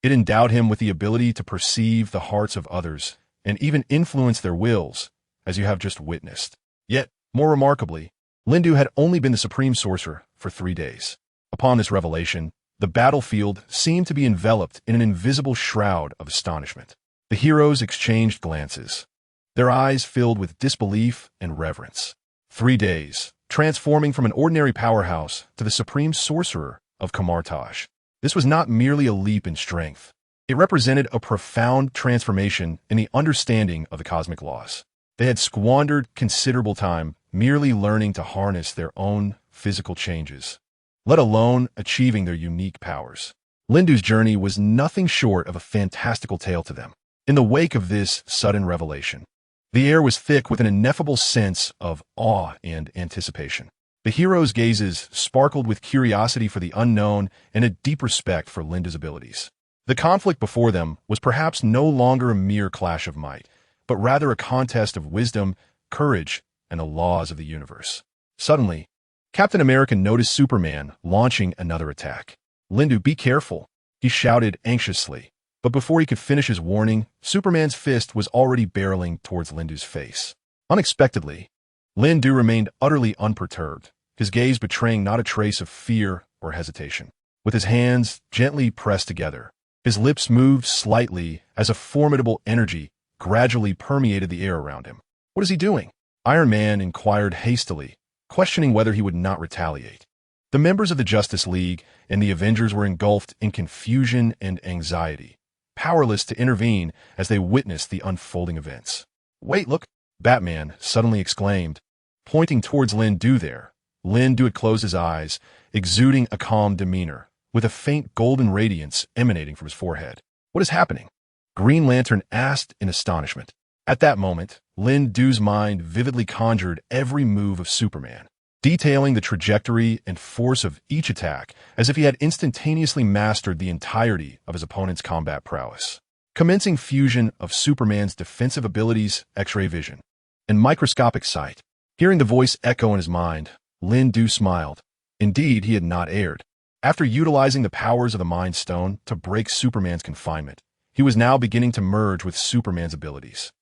it endowed him with the ability to perceive the hearts of others and even influence their wills, as you have just witnessed. Yet, more remarkably, Lindu had only been the Supreme Sorcerer for 3 days. Upon this revelation, The battlefield seemed to be enveloped in an invisible shroud of astonishment. The heroes exchanged glances, their eyes filled with disbelief and reverence. 3 days, transforming from an ordinary powerhouse to the supreme sorcerer of Kamartaj. This was not merely a leap in strength. It represented a profound transformation in the understanding of the cosmic laws. They had squandered considerable time merely learning to harness their own physical changes, let alone achieving their unique powers. Lindu's journey was nothing short of a fantastical tale to them. In the wake of this sudden revelation, the air was thick with an ineffable sense of awe and anticipation. The heroes' gazes sparkled with curiosity for the unknown and a deep respect for Linda's abilities. The conflict before them was perhaps no longer a mere clash of might, but rather a contest of wisdom, courage, and the laws of the universe. Suddenly, Captain America noticed Superman launching another attack. "Lindu, be careful," he shouted anxiously. But before he could finish his warning, Superman's fist was already barreling towards Lindu's face. Unexpectedly, Lindu remained utterly unperturbed, his gaze betraying not a trace of fear or hesitation. With his hands gently pressed together, his lips moved slightly as a formidable energy gradually permeated the air around him. "What is he doing?" Iron Man inquired hastily, questioning whether he would not retaliate. The members of the Justice League and the Avengers were engulfed in confusion and anxiety, powerless to intervene as they witnessed the unfolding events. "Wait, look!" Batman suddenly exclaimed, pointing towards Lindu there. Lindu had closed his eyes, exuding a calm demeanor, with a faint golden radiance emanating from his forehead. "What is happening?" Green Lantern asked in astonishment. At that moment, Lindu's mind vividly conjured every move of Superman, detailing the trajectory and force of each attack as if he had instantaneously mastered the entirety of his opponent's combat prowess. Commencing fusion of Superman's defensive abilities, X-ray vision, and microscopic sight. Hearing the voice echo in his mind, Lindu smiled. Indeed, he had not erred. After utilizing the powers of the Mind Stone to break Superman's confinement, he was now beginning to merge with Superman's abilities.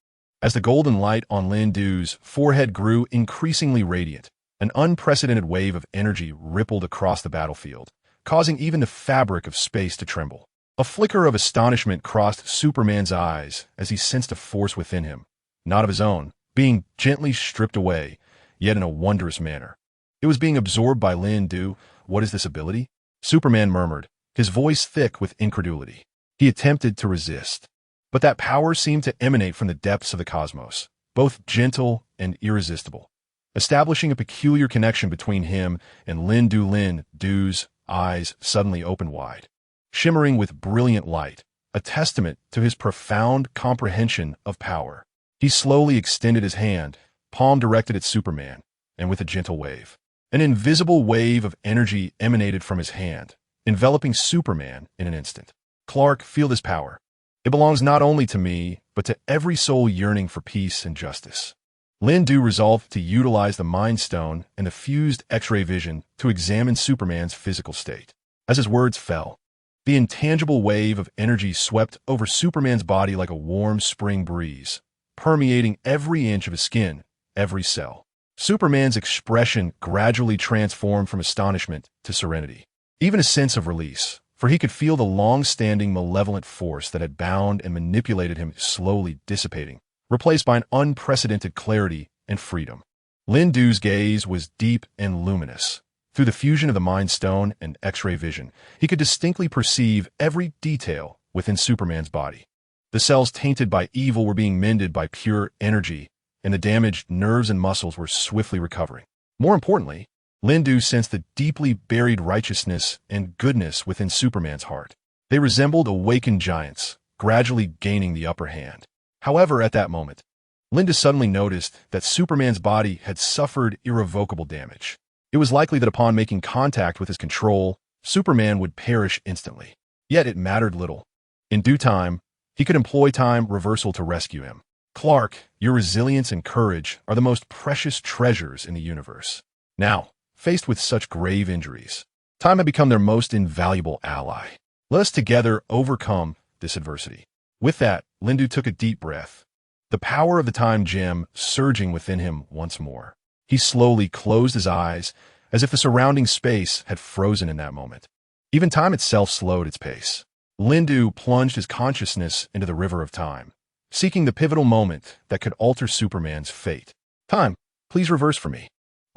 As the golden light on Lindu's forehead grew increasingly radiant, an unprecedented wave of energy rippled across the battlefield, causing even the fabric of space to tremble. A flicker of astonishment crossed Superman's eyes as he sensed a force within him, not of his own, being gently stripped away, yet in a wondrous manner. It was being absorbed by Lindu. "What is this ability?" Superman murmured, his voice thick with incredulity. He attempted to resist, but that power seemed to emanate from the depths of the cosmos, both gentle and irresistible, establishing a peculiar connection between him and Lindu. Lindu's eyes suddenly opened wide, shimmering with brilliant light, a testament to his profound comprehension of power. He slowly extended his hand, palm directed at Superman, and with a gentle wave, an invisible wave of energy emanated from his hand, enveloping Superman in an instant. "Clark, feel this power. It belongs not only to me, but to every soul yearning for peace and justice." Lindu resolved to utilize the Mind Stone and the fused X-ray vision to examine Superman's physical state. As his words fell, the intangible wave of energy swept over Superman's body like a warm spring breeze, permeating every inch of his skin, every cell. Superman's expression gradually transformed from astonishment to serenity, even a sense of release, for he could feel the long-standing malevolent force that had bound and manipulated him slowly dissipating, replaced by an unprecedented clarity and freedom. Lindu's gaze was deep and luminous. Through the fusion of the Mind Stone and X-ray vision, he could distinctly perceive every detail within Superman's body. The cells tainted by evil were being mended by pure energy, and the damaged nerves and muscles were swiftly recovering. More importantly, Lindu sensed the deeply buried righteousness and goodness within Superman's heart. They resembled awakened giants, gradually gaining the upper hand. However, at that moment, Lindu suddenly noticed that Superman's body had suffered irrevocable damage. It was likely that upon making contact with his control, Superman would perish instantly. Yet it mattered little. In due time, he could employ time reversal to rescue him. "Clark, your resilience and courage are the most precious treasures in the universe. Now, faced with such grave injuries, time had become their most invaluable ally. Let us together overcome this adversity." With that, Lindu took a deep breath, the power of the time gem surging within him once more. He slowly closed his eyes, as if the surrounding space had frozen in that moment. Even time itself slowed its pace. Lindu plunged his consciousness into the river of time, seeking the pivotal moment that could alter Superman's fate. Time, please reverse for me.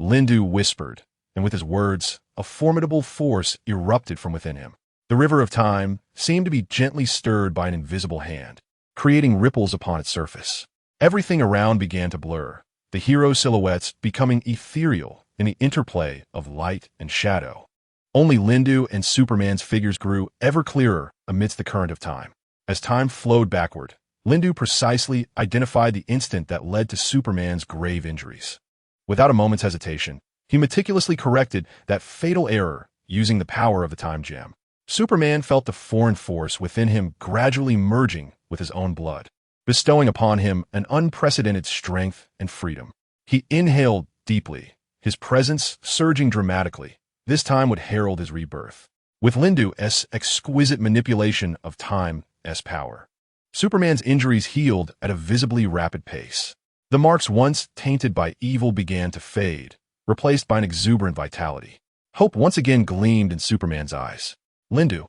Lindu whispered, and with his words, a formidable force erupted from within him. The river of time seemed to be gently stirred by an invisible hand, creating ripples upon its surface. Everything around began to blur, the hero silhouettes becoming ethereal in the interplay of light and shadow. Only Lindu and Superman's figures grew ever clearer amidst the current of time. As time flowed backward, Lindu precisely identified the instant that led to Superman's grave injuries. Without a moment's hesitation, he meticulously corrected that fatal error using the power of the time gem. Superman felt the foreign force within him gradually merging with his own blood, bestowing upon him an unprecedented strength and freedom. He inhaled deeply, his presence surging dramatically. This time would herald his rebirth. With Lindu's exquisite manipulation of time's power, Superman's injuries healed at a visibly rapid pace. The marks once tainted by evil began to fade, replaced by an exuberant vitality. Hope once again gleamed in Superman's eyes. Lindu,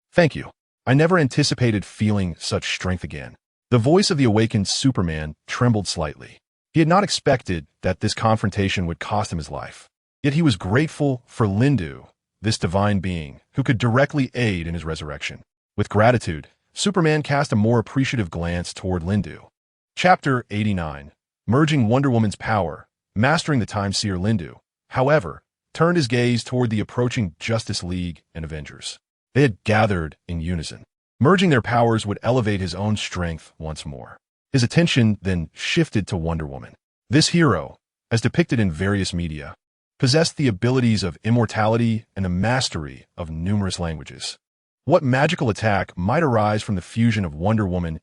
thank you. I never anticipated feeling such strength again. The voice of the awakened Superman trembled slightly. He had not expected that this confrontation would cost him his life. Yet he was grateful for Lindu, this divine being, who could directly aid in his resurrection. With gratitude, Superman cast a more appreciative glance toward Lindu. Chapter 89. Merging Wonder Woman's power, mastering the Time-Seer. Lindu, however, turned his gaze toward the approaching Justice League and Avengers. They had gathered in unison. Merging their powers would elevate his own strength once more. His attention then shifted to Wonder Woman. This hero, as depicted in various media, possessed the abilities of immortality and the mastery of numerous languages. What magical attack might arise from the fusion of Wonder Woman's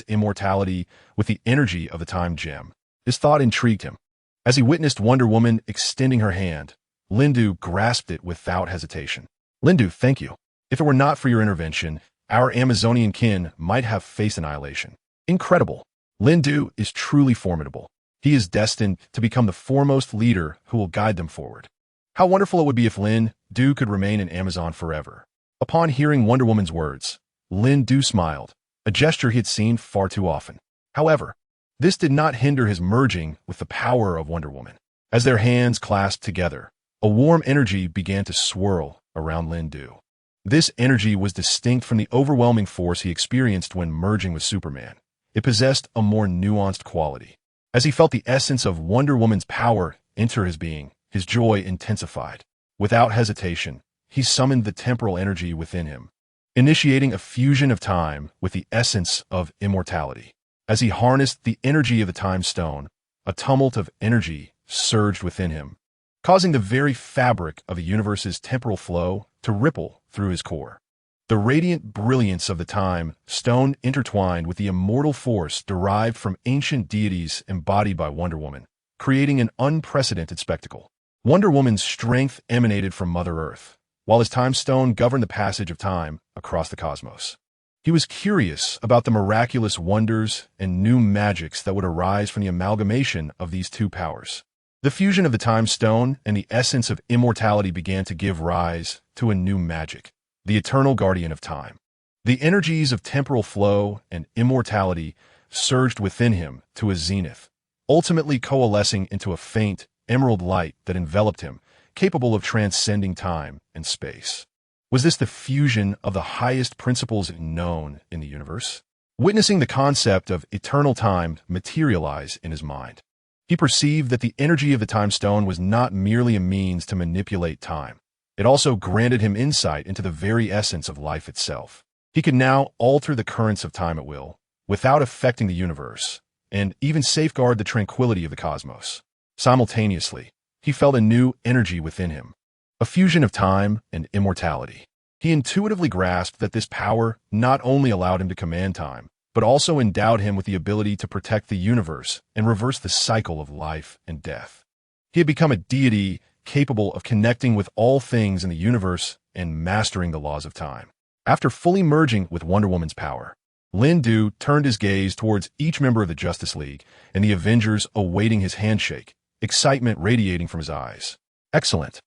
immortality with the energy of the time gem? This thought intrigued him. As he witnessed Wonder Woman extending her hand, Lindu grasped it without hesitation. Lindu, thank you. If it were not for your intervention, our Amazonian kin might have faced annihilation. Incredible. Lindu is truly formidable. He is destined to become the foremost leader who will guide them forward. How wonderful it would be if Lindu could remain an Amazon forever. Upon hearing Wonder Woman's words, Lindu smiled, a gesture he had seen far too often. However, this did not hinder his merging with the power of Wonder Woman. As their hands clasped together, a warm energy began to swirl around Lindu. This energy was distinct from the overwhelming force he experienced when merging with Superman. It possessed a more nuanced quality. As he felt the essence of Wonder Woman's power enter his being, his joy intensified. Without hesitation, he summoned the temporal energy within him, initiating a fusion of time with the essence of immortality. As he harnessed the energy of the Time Stone, a tumult of energy surged within him, causing the very fabric of the universe's temporal flow to ripple through his core. The radiant brilliance of the Time Stone intertwined with the immortal force derived from ancient deities embodied by Wonder Woman, creating an unprecedented spectacle. Wonder Woman's strength emanated from Mother Earth, while his Time Stone governed the passage of time across the cosmos. He was curious about the miraculous wonders and new magics that would arise from the amalgamation of these two powers. The fusion of the Time Stone and the essence of immortality began to give rise to a new magic, the eternal guardian of time. The energies of temporal flow and immortality surged within him to a zenith, ultimately coalescing into a faint, emerald light that enveloped him, capable of transcending time and space. Was this the fusion of the highest principles known in the universe? Witnessing the concept of eternal time materialize in his mind, he perceived that the energy of the Time Stone was not merely a means to manipulate time. It also granted him insight into the very essence of life itself. He could now alter the currents of time at will, without affecting the universe, and even safeguard the tranquility of the cosmos. Simultaneously, he felt a new energy within him, a fusion of time and immortality. He intuitively grasped that this power not only allowed him to command time, but also endowed him with the ability to protect the universe and reverse the cycle of life and death. He had become a deity capable of connecting with all things in the universe and mastering the laws of time. After fully merging with Wonder Woman's power, Lindu turned his gaze towards each member of the Justice League and the Avengers awaiting his handshake, excitement radiating from his eyes. Excellent.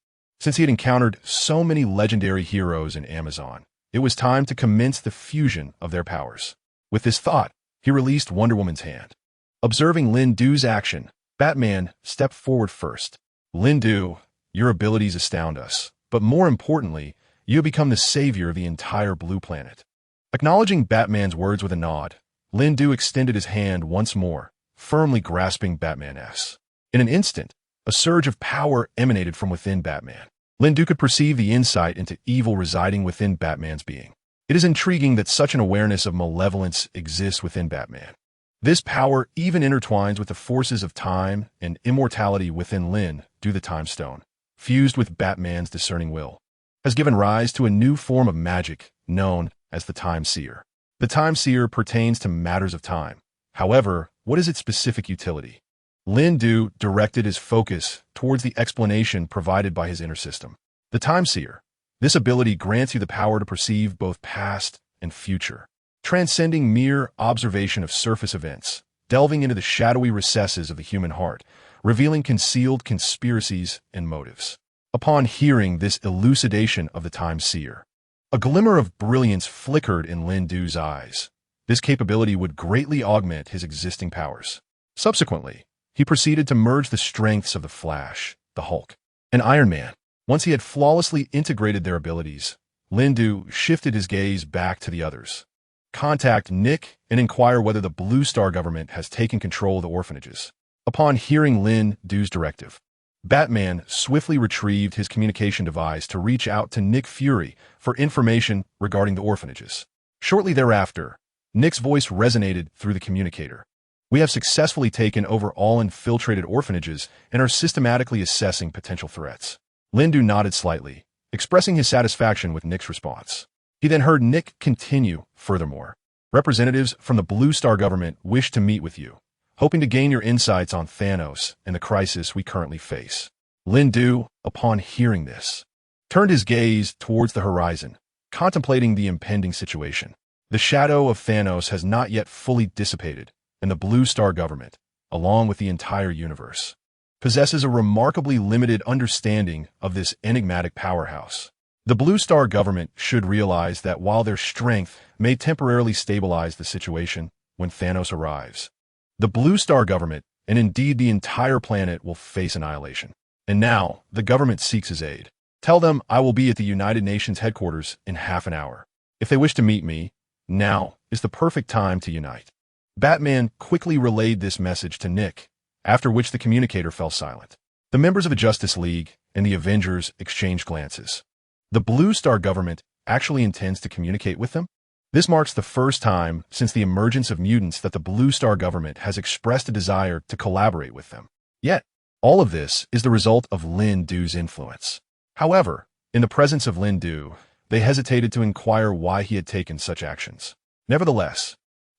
Since he had encountered so many legendary heroes in Amazon, it was time to commence the fusion of their powers. With this thought, he released Wonder Woman's hand. Observing Lin Du's action, Batman stepped forward first. Lin Du, your abilities astound us, but more importantly, you have become the savior of the entire Blue Planet. Acknowledging Batman's words with a nod, Lin Du extended his hand once more, firmly grasping Batman's. In an instant, a surge of power emanated from within Batman. Lin Du could perceive the insight into evil residing within Batman's being. It is intriguing that such an awareness of malevolence exists within Batman. This power even intertwines with the forces of time and immortality within Lin Du. The Time Stone, fused with Batman's discerning will, has given rise to a new form of magic known as the Time Seer. The Time Seer pertains to matters of time. However, what is its specific utility? Lin Du directed his focus towards the explanation provided by his inner system. The Time Seer. This ability grants you the power to perceive both past and future, transcending mere observation of surface events, delving into the shadowy recesses of the human heart, revealing concealed conspiracies and motives. Upon hearing this elucidation of the Time Seer, a glimmer of brilliance flickered in Lin Du's eyes. This capability would greatly augment his existing powers. Subsequently, he proceeded to merge the strengths of the Flash, the Hulk, and Iron Man. Once he had flawlessly integrated their abilities, Lin Du shifted his gaze back to the others. Contact Nick and inquire whether the Blue Star government has taken control of the orphanages. Upon hearing Lin Du's directive, Batman swiftly retrieved his communication device to reach out to Nick Fury for information regarding the orphanages. Shortly thereafter, Nick's voice resonated through the communicator. We have successfully taken over all infiltrated orphanages and are systematically assessing potential threats. Lin Du nodded slightly, expressing his satisfaction with Nick's response. He then heard Nick continue, furthermore, representatives from the Blue Star government wish to meet with you, hoping to gain your insights on Thanos and the crisis we currently face. Lin Du, upon hearing this, turned his gaze towards the horizon, contemplating the impending situation. The shadow of Thanos has not yet fully dissipated, and the Blue Star government, along with the entire universe, possesses a remarkably limited understanding of this enigmatic powerhouse. The Blue Star government should realize that while their strength may temporarily stabilize the situation when Thanos arrives, the Blue Star government, and indeed the entire planet, will face annihilation. And now, the government seeks his aid. Tell them I will be at the United Nations headquarters in half an hour. If they wish to meet me, now is the perfect time to unite. Batman quickly relayed this message to Nick, after which the communicator fell silent. The members of the Justice League and the Avengers exchanged glances. The Blue Star government actually intends to communicate with them? This marks the first time since the emergence of mutants that the Blue Star government has expressed a desire to collaborate with them. Yet, all of this is the result of Lin Du's influence. However, in the presence of Lin Du, they hesitated to inquire why he had taken such actions. Nevertheless,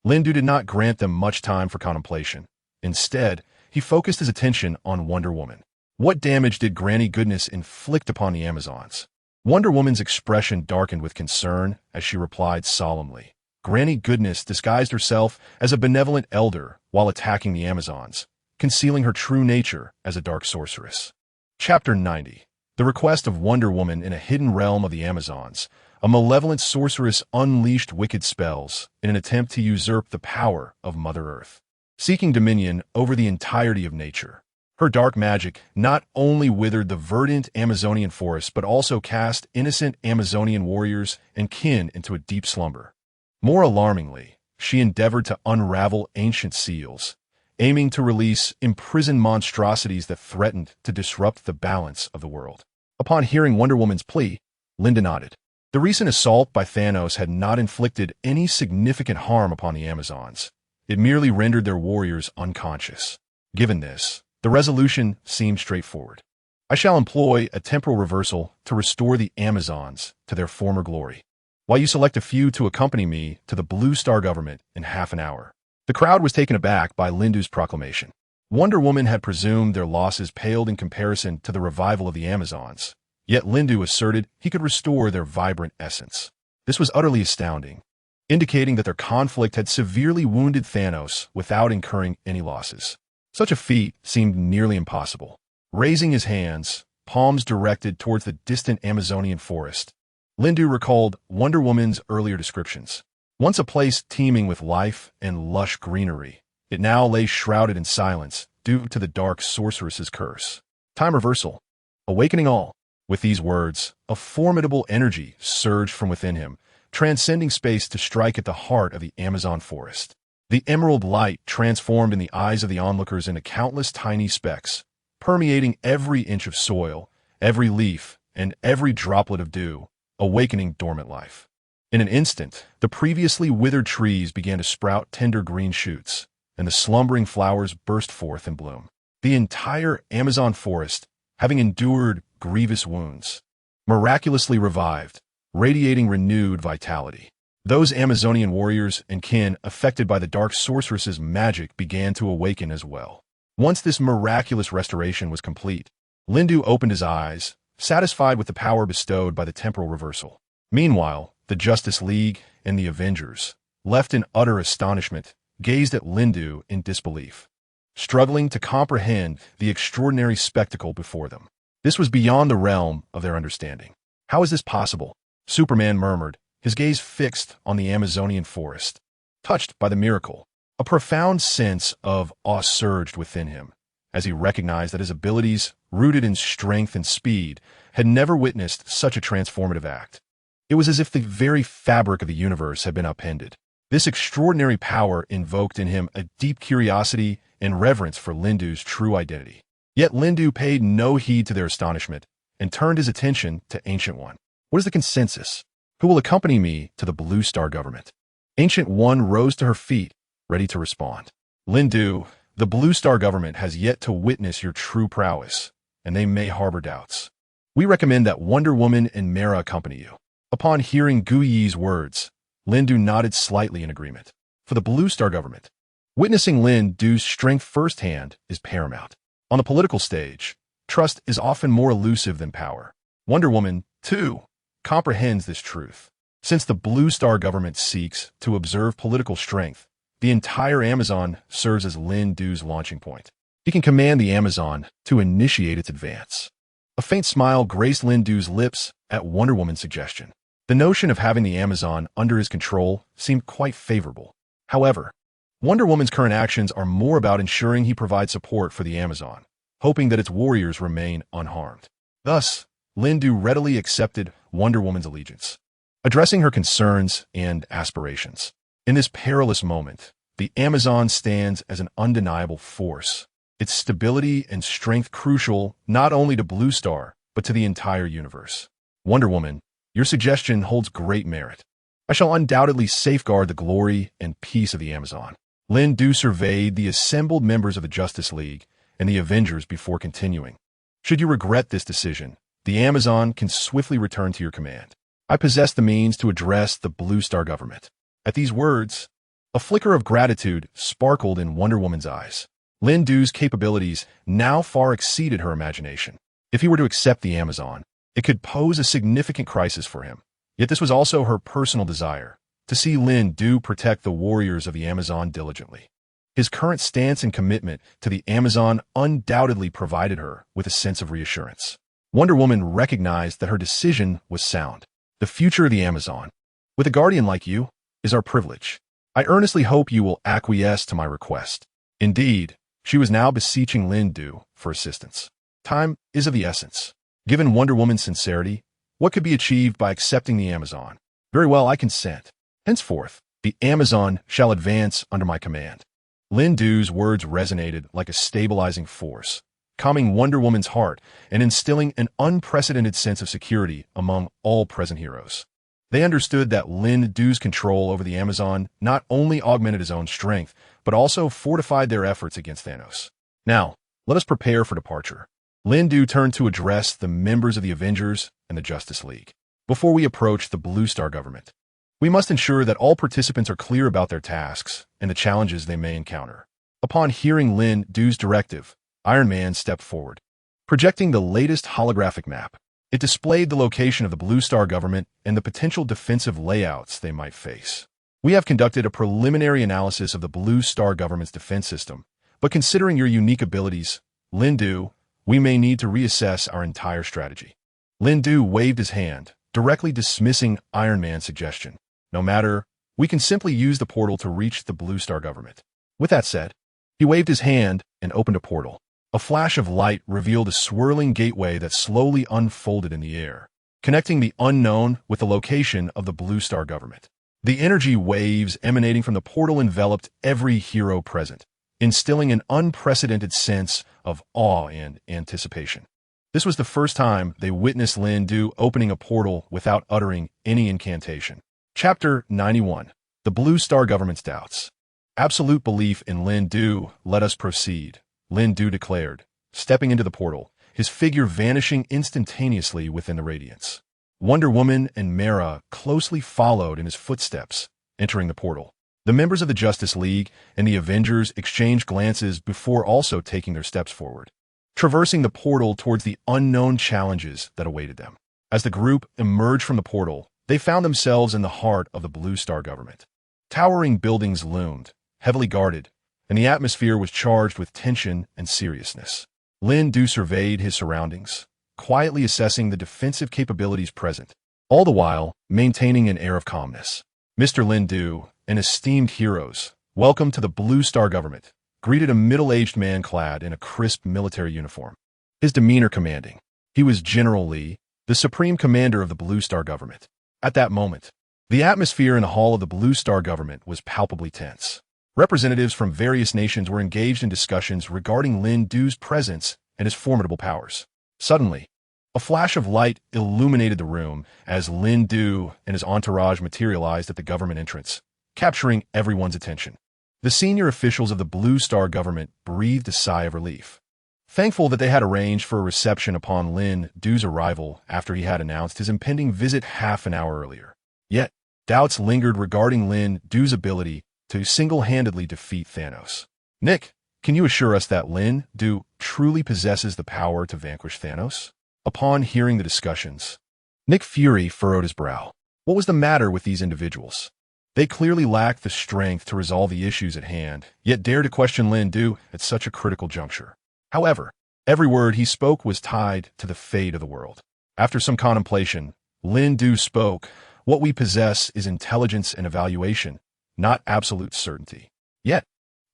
Lin Du did not grant them much time for contemplation. Instead, he focused his attention on Wonder Woman. What damage did Granny Goodness inflict upon the Amazons? Wonder Woman's expression darkened with concern as she replied solemnly. Granny Goodness disguised herself as a benevolent elder while attacking the Amazons, concealing her true nature as a dark sorceress. Chapter 90. The request of Wonder Woman in a hidden realm of the Amazons. A malevolent sorceress unleashed wicked spells in an attempt to usurp the power of Mother Earth, seeking dominion over the entirety of nature. Her dark magic not only withered the verdant Amazonian forest but also cast innocent Amazonian warriors and kin into a deep slumber. More alarmingly, she endeavored to unravel ancient seals, aiming to release imprisoned monstrosities that threatened to disrupt the balance of the world. Upon hearing Wonder Woman's plea, Linda nodded. The recent assault by Thanos had not inflicted any significant harm upon the Amazons. It merely rendered their warriors unconscious. Given this, the resolution seemed straightforward. I shall employ a temporal reversal to restore the Amazons to their former glory, while you select a few to accompany me to the Blue Star government in half an hour. The crowd was taken aback by Lin Du's proclamation. Wonder Woman had presumed their losses paled in comparison to the revival of the Amazons, yet Lin Du asserted he could restore their vibrant essence. This was utterly astounding, indicating that their conflict had severely wounded Thanos without incurring any losses. Such a feat seemed nearly impossible. Raising his hands, palms directed towards the distant Amazonian forest. Lindu recalled Wonder Woman's earlier descriptions. Once a place teeming with life and lush greenery, it now lay shrouded in silence due to the dark sorceress's curse. Time reversal. Awakening all. With these words, a formidable energy surged from within him, transcending space to strike at the heart of the Amazon forest. The emerald light transformed in the eyes of the onlookers into countless tiny specks, permeating every inch of soil, every leaf, and every droplet of dew, awakening dormant life. In an instant, the previously withered trees began to sprout tender green shoots, and the slumbering flowers burst forth in bloom. The entire Amazon forest, having endured grievous wounds, miraculously revived, radiating renewed vitality. Those Amazonian warriors and kin affected by the dark sorceress's magic began to awaken as well. Once this miraculous restoration was complete, Lindu opened his eyes, satisfied with the power bestowed by the temporal reversal. Meanwhile, the Justice League and the Avengers, left in utter astonishment, gazed at Lindu in disbelief, struggling to comprehend the extraordinary spectacle before them. This was beyond the realm of their understanding. How is this possible? Superman murmured, his gaze fixed on the Amazonian forest. Touched by the miracle, a profound sense of awe surged within him, as he recognized that his abilities, rooted in strength and speed, had never witnessed such a transformative act. It was as if the very fabric of the universe had been upended. This extraordinary power invoked in him a deep curiosity and reverence for Lindu's true identity. Yet Lindu paid no heed to their astonishment and turned his attention to Ancient One. What is the consensus? Who will accompany me to the Blue Star government? Ancient One rose to her feet, ready to respond. Lindu, the Blue Star government has yet to witness your true prowess, and they may harbor doubts. We recommend that Wonder Woman and Mera accompany you. Upon hearing Gu Yi's words, Lindu nodded slightly in agreement. For the Blue Star government, witnessing Lindu's strength firsthand is paramount. On the political stage, trust is often more elusive than power. Wonder Woman, too, comprehends this truth. Since the Blue Star government seeks to observe political strength, the entire Amazon serves as Lindu's launching point. He can command the Amazon to initiate its advance. A faint smile graced Lindu's lips at Wonder Woman's suggestion. The notion of having the Amazon under his control seemed quite favorable. However, Wonder Woman's current actions are more about ensuring he provides support for the Amazon, hoping that its warriors remain unharmed. Thus, Lindu readily accepted Wonder Woman's allegiance, addressing her concerns and aspirations. In this perilous moment, the Amazon stands as an undeniable force, its stability and strength crucial not only to Blue Star, but to the entire universe. Wonder Woman, your suggestion holds great merit. I shall undoubtedly safeguard the glory and peace of the Amazon. Lindu surveyed the assembled members of the Justice League and the Avengers before continuing. Should you regret this decision, the Amazon can swiftly return to your command. I possess the means to address the Blue Star government. At these words, a flicker of gratitude sparkled in Wonder Woman's eyes. Lindu's capabilities now far exceeded her imagination. If he were to accept the Amazon, it could pose a significant crisis for him. Yet this was also her personal desire, to see Lindu protect the warriors of the Amazon diligently. His current stance and commitment to the Amazon undoubtedly provided her with a sense of reassurance. Wonder Woman recognized that her decision was sound. The future of the Amazon, with a guardian like you, is our privilege. I earnestly hope you will acquiesce to my request. Indeed, she was now beseeching Lindu for assistance. Time is of the essence. Given Wonder Woman's sincerity, what could be achieved by accepting the Amazon? Very well, I consent. Henceforth, the Amazon shall advance under my command. Lindu's words resonated like a stabilizing force, calming Wonder Woman's heart and instilling an unprecedented sense of security among all present heroes. They understood that Lindu's control over the Amazon not only augmented his own strength, but also fortified their efforts against Thanos. Now, let us prepare for departure. Lindu turned to address the members of the Avengers and the Justice League. Before we approach the Blue Star government, we must ensure that all participants are clear about their tasks and the challenges they may encounter. Upon hearing Lindu's directive, Iron Man stepped forward, projecting the latest holographic map. It displayed the location of the Blue Star government and the potential defensive layouts they might face. We have conducted a preliminary analysis of the Blue Star government's defense system, but considering your unique abilities, Lindu, we may need to reassess our entire strategy. Lindu waved his hand, directly dismissing Iron Man's suggestion. No matter, we can simply use the portal to reach the Blue Star government. With that said, he waved his hand and opened a portal. A flash of light revealed a swirling gateway that slowly unfolded in the air, connecting the unknown with the location of the Blue Star government. The energy waves emanating from the portal enveloped every hero present, instilling an unprecedented sense of awe and anticipation. This was the first time they witnessed Lindu opening a portal without uttering any incantation. Chapter 91. The Blue Star Government's Doubts. Absolute belief in Lindu. Let us proceed, Lindu declared, stepping into the portal, his figure vanishing instantaneously within the radiance. Wonder Woman and Mera closely followed in his footsteps, entering the portal. The members of the Justice League and the Avengers exchanged glances before also taking their steps forward, traversing the portal towards the unknown challenges that awaited them. As the group emerged from the portal, they found themselves in the heart of the Blue Star government. Towering buildings loomed, heavily guarded, and the atmosphere was charged with tension and seriousness. Lindu surveyed his surroundings, quietly assessing the defensive capabilities present, all the while maintaining an air of calmness. Mr. Lindu, and esteemed heroes, welcome to the Blue Star government, greeted a middle-aged man clad in a crisp military uniform. His demeanor commanding. He was General Lee, the supreme commander of the Blue Star government. At that moment, the atmosphere in the hall of the Blue Star government was palpably tense. Representatives from various nations were engaged in discussions regarding Lindu's presence and his formidable powers. Suddenly, a flash of light illuminated the room as Lindu and his entourage materialized at the government entrance, capturing everyone's attention. The senior officials of the Blue Star government breathed a sigh of relief, thankful that they had arranged for a reception upon Lindu's arrival after he had announced his impending visit half an hour earlier. Yet, doubts lingered regarding Lindu's ability to single-handedly defeat Thanos. Nick, can you assure us that Lindu truly possesses the power to vanquish Thanos? Upon hearing the discussions, Nick Fury furrowed his brow. What was the matter with these individuals? They clearly lacked the strength to resolve the issues at hand, yet dared to question Lindu at such a critical juncture. However, every word he spoke was tied to the fate of the world. After some contemplation, Lindu spoke, "What we possess is intelligence and evaluation, not absolute certainty." Yet,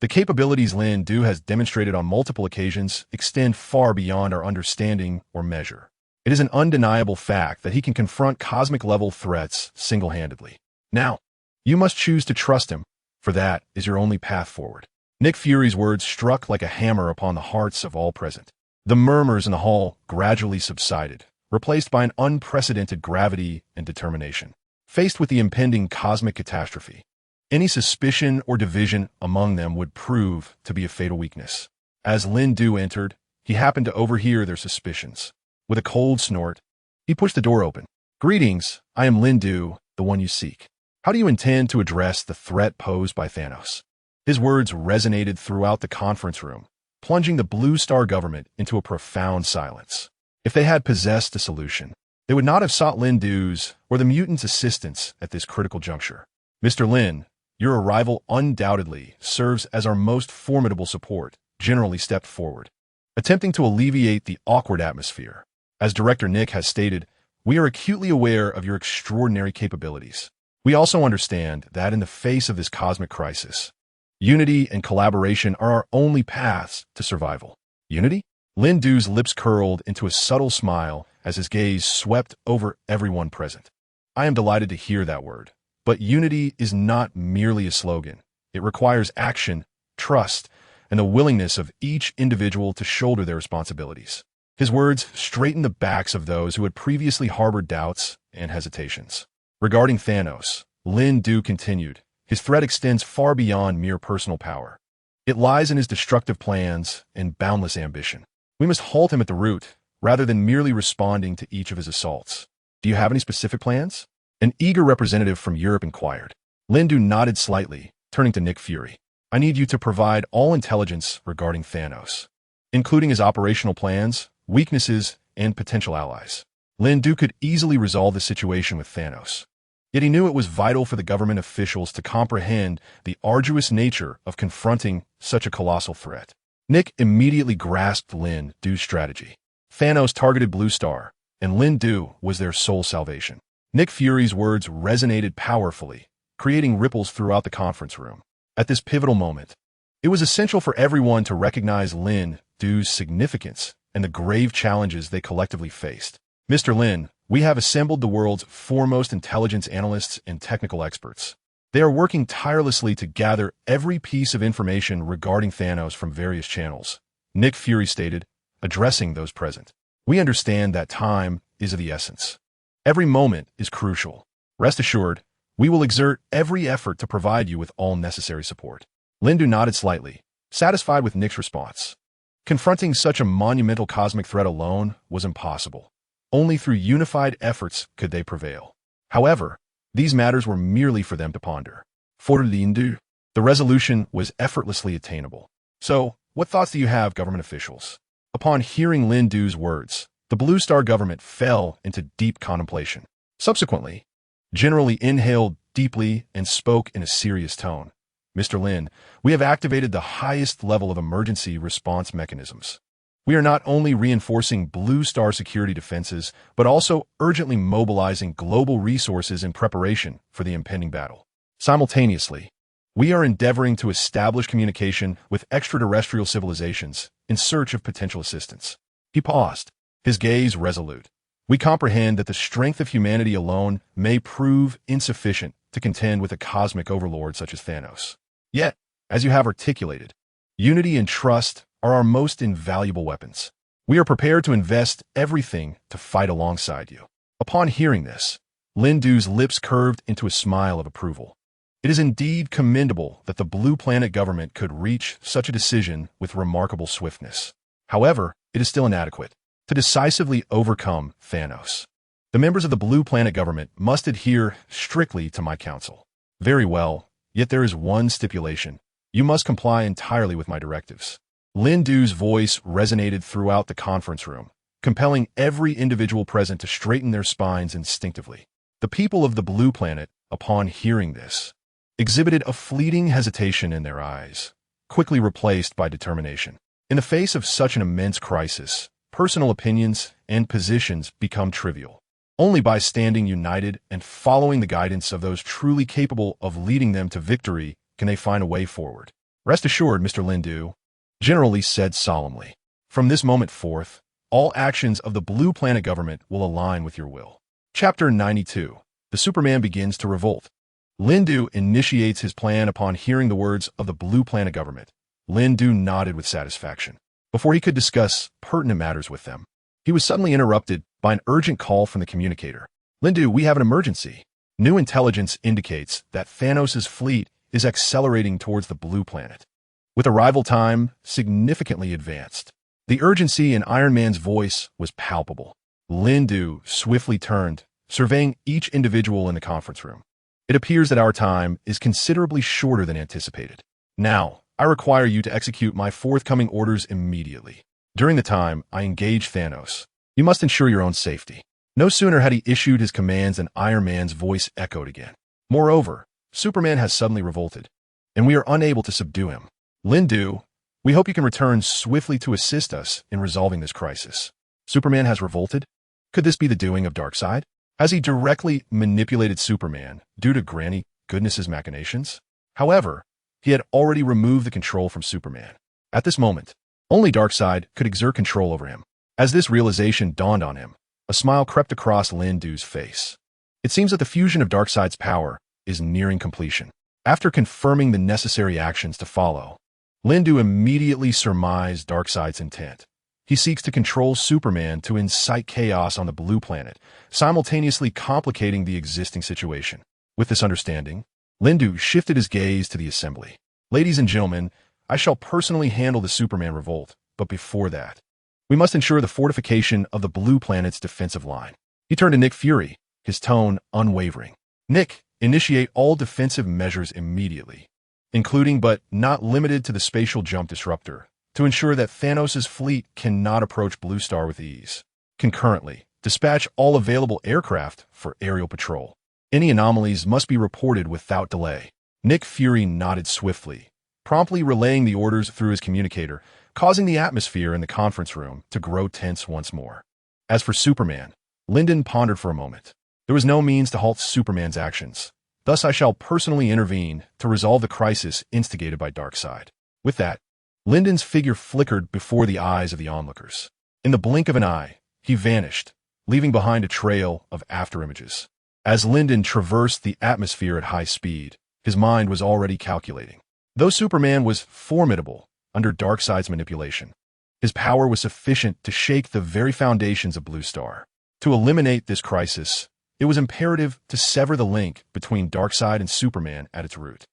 the capabilities Lindu has demonstrated on multiple occasions extend far beyond our understanding or measure. It is an undeniable fact that he can confront cosmic-level threats single-handedly. Now, you must choose to trust him, for that is your only path forward. Nick Fury's words struck like a hammer upon the hearts of all present. The murmurs in the hall gradually subsided, replaced by an unprecedented gravity and determination. Faced with the impending cosmic catastrophe, any suspicion or division among them would prove to be a fatal weakness. As Lindu entered, he happened to overhear their suspicions. With a cold snort, he pushed the door open. "Greetings, I am Lindu, the one you seek. How do you intend to address the threat posed by Thanos?" His words resonated throughout the conference room, plunging the Blue Star government into a profound silence. If they had possessed a solution, they would not have sought Lindu's or the mutant's assistance at this critical juncture. "Mr. Lin, your arrival undoubtedly serves as our most formidable support," General Lee stepped forward, attempting to alleviate the awkward atmosphere. "As Director Nick has stated, we are acutely aware of your extraordinary capabilities. We also understand that in the face of this cosmic crisis, unity and collaboration are our only paths to survival." Unity? Lindu's lips curled into a subtle smile as his gaze swept over everyone present. "I am delighted to hear that word. But unity is not merely a slogan. It requires action, trust, and the willingness of each individual to shoulder their responsibilities." His words straightened the backs of those who had previously harbored doubts and hesitations. Regarding Thanos, Lindu continued, "His threat extends far beyond mere personal power. It lies in his destructive plans and boundless ambition. We must halt him at the root, rather than merely responding to each of his assaults. Do you have any specific plans?" An eager representative from Europe inquired. Lindu nodded slightly, turning to Nick Fury. "I need you to provide all intelligence regarding Thanos, including his operational plans, weaknesses, and potential allies." Lindu could easily resolve the situation with Thanos. Yet he knew it was vital for the government officials to comprehend the arduous nature of confronting such a colossal threat. Nick immediately grasped Lin Du's strategy. Thanos targeted Blue Star, and Lin Du was their sole salvation. Nick Fury's words resonated powerfully, creating ripples throughout the conference room. At this pivotal moment, it was essential for everyone to recognize Lin Du's significance and the grave challenges they collectively faced. Mr. Lin, we have assembled the world's foremost intelligence analysts and technical experts. They are working tirelessly to gather every piece of information regarding Thanos from various channels, Nick Fury stated, addressing those present. We understand that time is of the essence. Every moment is crucial. Rest assured, we will exert every effort to provide you with all necessary support. Lin Du nodded slightly, satisfied with Nick's response. Confronting such a monumental cosmic threat alone was impossible. Only through unified efforts could they prevail. However, these matters were merely for them to ponder. For Lin Du, the resolution was effortlessly attainable. So, what thoughts do you have, government officials? Upon hearing Lin Du's words, the Blue Star government fell into deep contemplation. Subsequently, General Lee inhaled deeply and spoke in a serious tone. Mr. Lin, we have activated the highest level of emergency response mechanisms. We are not only reinforcing Blue Star security defenses, but also urgently mobilizing global resources in preparation for the impending battle. Simultaneously, we are endeavoring to establish communication with extraterrestrial civilizations in search of potential assistance. He paused, his gaze resolute. We comprehend that the strength of humanity alone may prove insufficient to contend with a cosmic overlord such as Thanos. Yet, as you have articulated, unity and trust are our most invaluable weapons. We are prepared to invest everything to fight alongside you. Upon hearing this, Lin Du's lips curved into a smile of approval. It is indeed commendable that the Blue Planet government could reach such a decision with remarkable swiftness. However, it is still inadequate to decisively overcome Thanos. The members of the Blue Planet government must adhere strictly to my counsel. Very well, yet there is one stipulation. You must comply entirely with my directives. Lin Du's voice resonated throughout the conference room, compelling every individual present to straighten their spines instinctively. The people of the Blue Planet, upon hearing this, exhibited a fleeting hesitation in their eyes, quickly replaced by determination. In the face of such an immense crisis, personal opinions and positions become trivial. Only by standing united and following the guidance of those truly capable of leading them to victory can they find a way forward. Rest assured, Mr. Lin Du, General Lee said solemnly, from this moment forth, all actions of the Blue Planet government will align with your will. Chapter 92. The Superman begins to revolt. Lin Du initiates his plan upon hearing the words of the Blue Planet government. Lin Du nodded with satisfaction. Before he could discuss pertinent matters with them, he was suddenly interrupted by an urgent call from the communicator. Lin Du, we have an emergency. New intelligence indicates that Thanos' fleet is accelerating towards the Blue Planet, with arrival time significantly advanced. The urgency in Iron Man's voice was palpable. Lin Du swiftly turned, surveying each individual in the conference room. It appears that our time is considerably shorter than anticipated. Now, I require you to execute my forthcoming orders immediately. During the time I engage Thanos, you must ensure your own safety. No sooner had he issued his commands than Iron Man's voice echoed again. Moreover, Superman has suddenly revolted, and we are unable to subdue him. Lin Du, we hope you can return swiftly to assist us in resolving this crisis. Superman has revolted? Could this be the doing of Darkseid? Has he directly manipulated Superman due to Granny Goodness's machinations? However, he had already removed the control from Superman. At this moment, only Darkseid could exert control over him. As this realization dawned on him, a smile crept across Lin Du's face. It seems that the fusion of Darkseid's power is nearing completion. After confirming the necessary actions to follow, Lin Du immediately surmised Darkseid's intent. He seeks to control Superman to incite chaos on the Blue Planet, simultaneously complicating the existing situation. With this understanding, Lin Du shifted his gaze to the assembly. Ladies and gentlemen, I shall personally handle the Superman revolt, but before that, we must ensure the fortification of the Blue Planet's defensive line. He turned to Nick Fury, his tone unwavering. Nick, initiate all defensive measures immediately, including but not limited to the spatial jump disruptor, to ensure that Thanos' fleet cannot approach Blue Star with ease. Concurrently, dispatch all available aircraft for aerial patrol. Any anomalies must be reported without delay. Nick Fury nodded swiftly, promptly relaying the orders through his communicator, causing the atmosphere in the conference room to grow tense once more. As for Superman, Lyndon pondered for a moment. There was no means to halt Superman's actions. Thus I shall personally intervene to resolve the crisis instigated by Darkseid. With that, Lyndon's figure flickered before the eyes of the onlookers. In the blink of an eye, he vanished, leaving behind a trail of afterimages. As Lyndon traversed the atmosphere at high speed, his mind was already calculating. Though Superman was formidable under Darkseid's manipulation, his power was sufficient to shake the very foundations of Blue Star. To eliminate this crisis, it was imperative to sever the link between Darkseid and Superman at its root.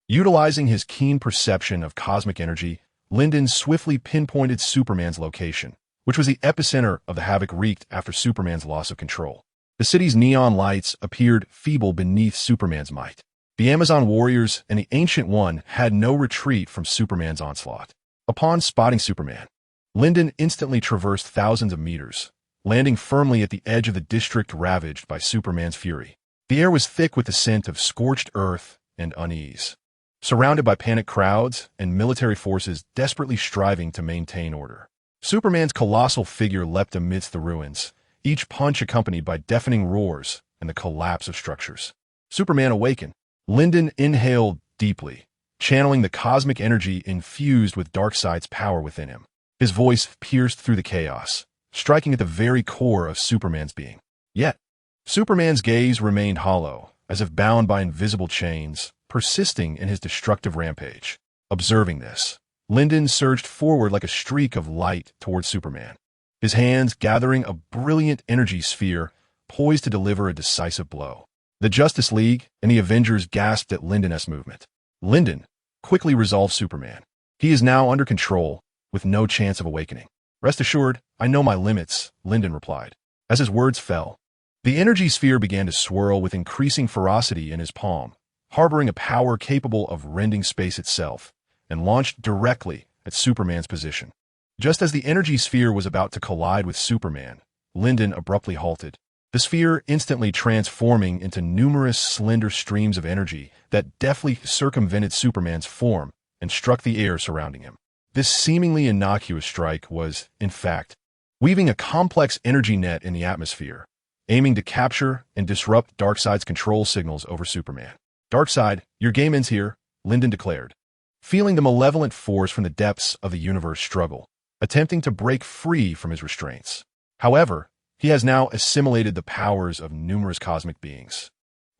Utilizing his keen perception of cosmic energy, Lyndon swiftly pinpointed Superman's location, which was the epicenter of the havoc wreaked after Superman's loss of control. The city's neon lights appeared feeble beneath Superman's might. The Amazon warriors and the Ancient One had no retreat from Superman's onslaught. Upon spotting Superman, Lyndon instantly traversed thousands of meters, landing firmly at the edge of the district ravaged by Superman's fury. The air was thick with the scent of scorched earth and unease. Surrounded by panicked crowds and military forces desperately striving to maintain order, Superman's colossal figure leapt amidst the ruins, each punch accompanied by deafening roars and the collapse of structures. Superman awakened. Lyndon inhaled deeply, channeling the cosmic energy infused with Darkseid's power within him. His voice pierced through the chaos, striking at the very core of Superman's being. Yet, Superman's gaze remained hollow, as if bound by invisible chains, persisting in his destructive rampage. Observing this, Lyndon surged forward like a streak of light towards Superman, his hands gathering a brilliant energy sphere poised to deliver a decisive blow. The Justice League and the Avengers gasped at Lyndon's movement. Lyndon quickly resolved Superman. He is now under control, with no chance of awakening. Rest assured, I know my limits, Lyndon replied. As his words fell, the energy sphere began to swirl with increasing ferocity in his palm, harboring a power capable of rending space itself, and launched directly at Superman's position. Just as the energy sphere was about to collide with Superman, Lyndon abruptly halted, the sphere instantly transforming into numerous slender streams of energy that deftly circumvented Superman's form and struck the air surrounding him. This seemingly innocuous strike was, in fact, weaving a complex energy net in the atmosphere, aiming to capture and disrupt Darkseid's control signals over Superman. Darkseid, your game ends here, Lyndon declared, feeling the malevolent force from the depths of the universe struggle, attempting to break free from his restraints. However, he has now assimilated the powers of numerous cosmic beings,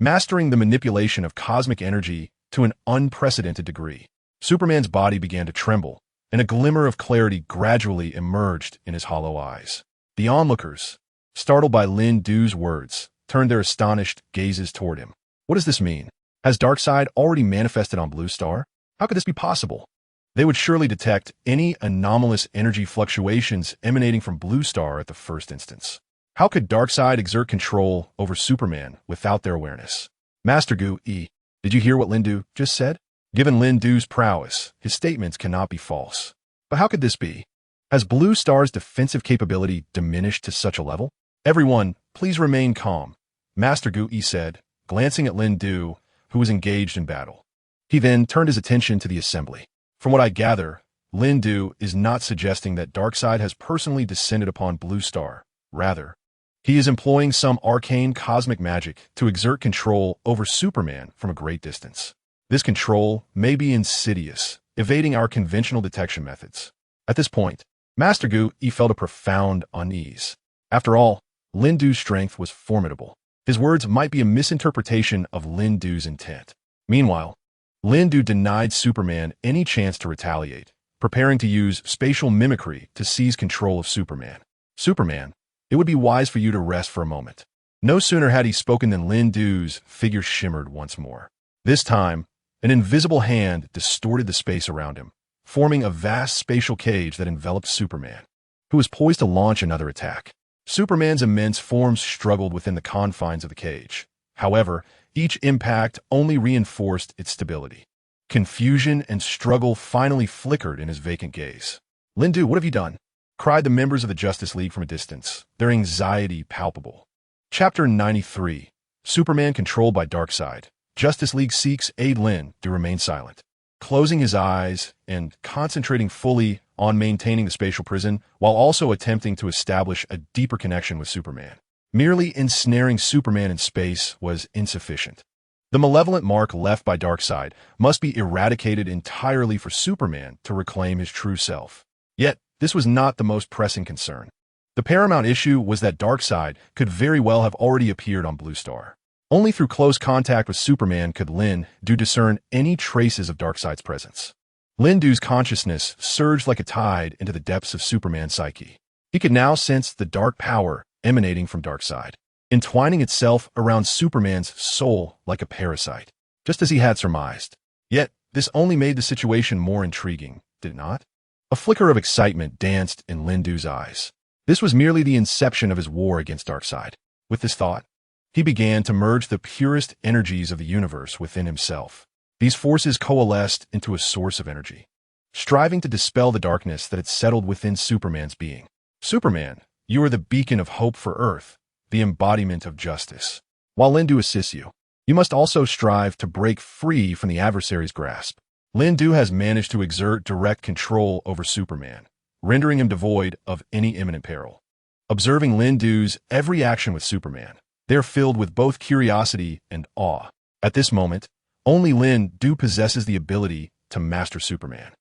mastering the manipulation of cosmic energy to an unprecedented degree. Superman's body began to tremble, and a glimmer of clarity gradually emerged in his hollow eyes. The onlookers, startled by Lin-Du's words, turned their astonished gazes toward him. What does this mean? Has Darkseid already manifested on Blue Star? How could this be possible? They would surely detect any anomalous energy fluctuations emanating from Blue Star at the first instance. How could Darkseid exert control over Superman without their awareness? Master Gu, did you hear what Lin-Du just said? Given Lin-Du's prowess, his statements cannot be false. But how could this be? Has Blue Star's defensive capability diminished to such a level? Everyone, please remain calm, Master Gu said, glancing at Lin-Du, who was engaged in battle. He then turned his attention to the assembly. From what I gather, Lin-Du is not suggesting that Darkseid has personally descended upon Blue Star. Rather, he is employing some arcane cosmic magic to exert control over Superman from a great distance. This control may be insidious, evading our conventional detection methods. At this point, Master Gu felt a profound unease. After all, Lin-Du's strength was formidable. His words might be a misinterpretation of Lin-Du's intent. Meanwhile, Lin-Du denied Superman any chance to retaliate, preparing to use spatial mimicry to seize control of Superman. Superman, it would be wise for you to rest for a moment. No sooner had he spoken than Lin-Du's figure shimmered once more. This time, an invisible hand distorted the space around him, forming a vast spatial cage that enveloped Superman, who was poised to launch another attack. Superman's immense form struggled within the confines of the cage. However, each impact only reinforced its stability. Confusion and struggle finally flickered in his vacant gaze. Lin-Du, what have you done? Cried the members of the Justice League from a distance, their anxiety palpable. Chapter 93. Superman controlled by Darkseid. Justice League seeks aid. Lin-Du remained silent, closing his eyes and concentrating fully on maintaining the spatial prison while also attempting to establish a deeper connection with Superman. Merely ensnaring Superman in space was insufficient. The malevolent mark left by Darkseid must be eradicated entirely for Superman to reclaim his true self. Yet, this was not the most pressing concern. The paramount issue was that Darkseid could very well have already appeared on Blue Star. Only through close contact with Superman could Lin-Du discern any traces of Darkseid's presence. Lin-Du's consciousness surged like a tide into the depths of Superman's psyche. He could now sense the dark power emanating from Darkseid, entwining itself around Superman's soul like a parasite, just as he had surmised. Yet, this only made the situation more intriguing, did it not? A flicker of excitement danced in Lin-Du's eyes. This was merely the inception of his war against Darkseid. With this thought, he began to merge the purest energies of the universe within himself. These forces coalesced into a source of energy, striving to dispel the darkness that had settled within Superman's being. Superman, you are the beacon of hope for Earth, the embodiment of justice. While Lin-Du assists you, you must also strive to break free from the adversary's grasp. Lin-Du has managed to exert direct control over Superman, rendering him devoid of any imminent peril. Observing Lin-Du's every action with Superman, they're filled with both curiosity and awe. At this moment, only Lin-Du possesses the ability to master Superman.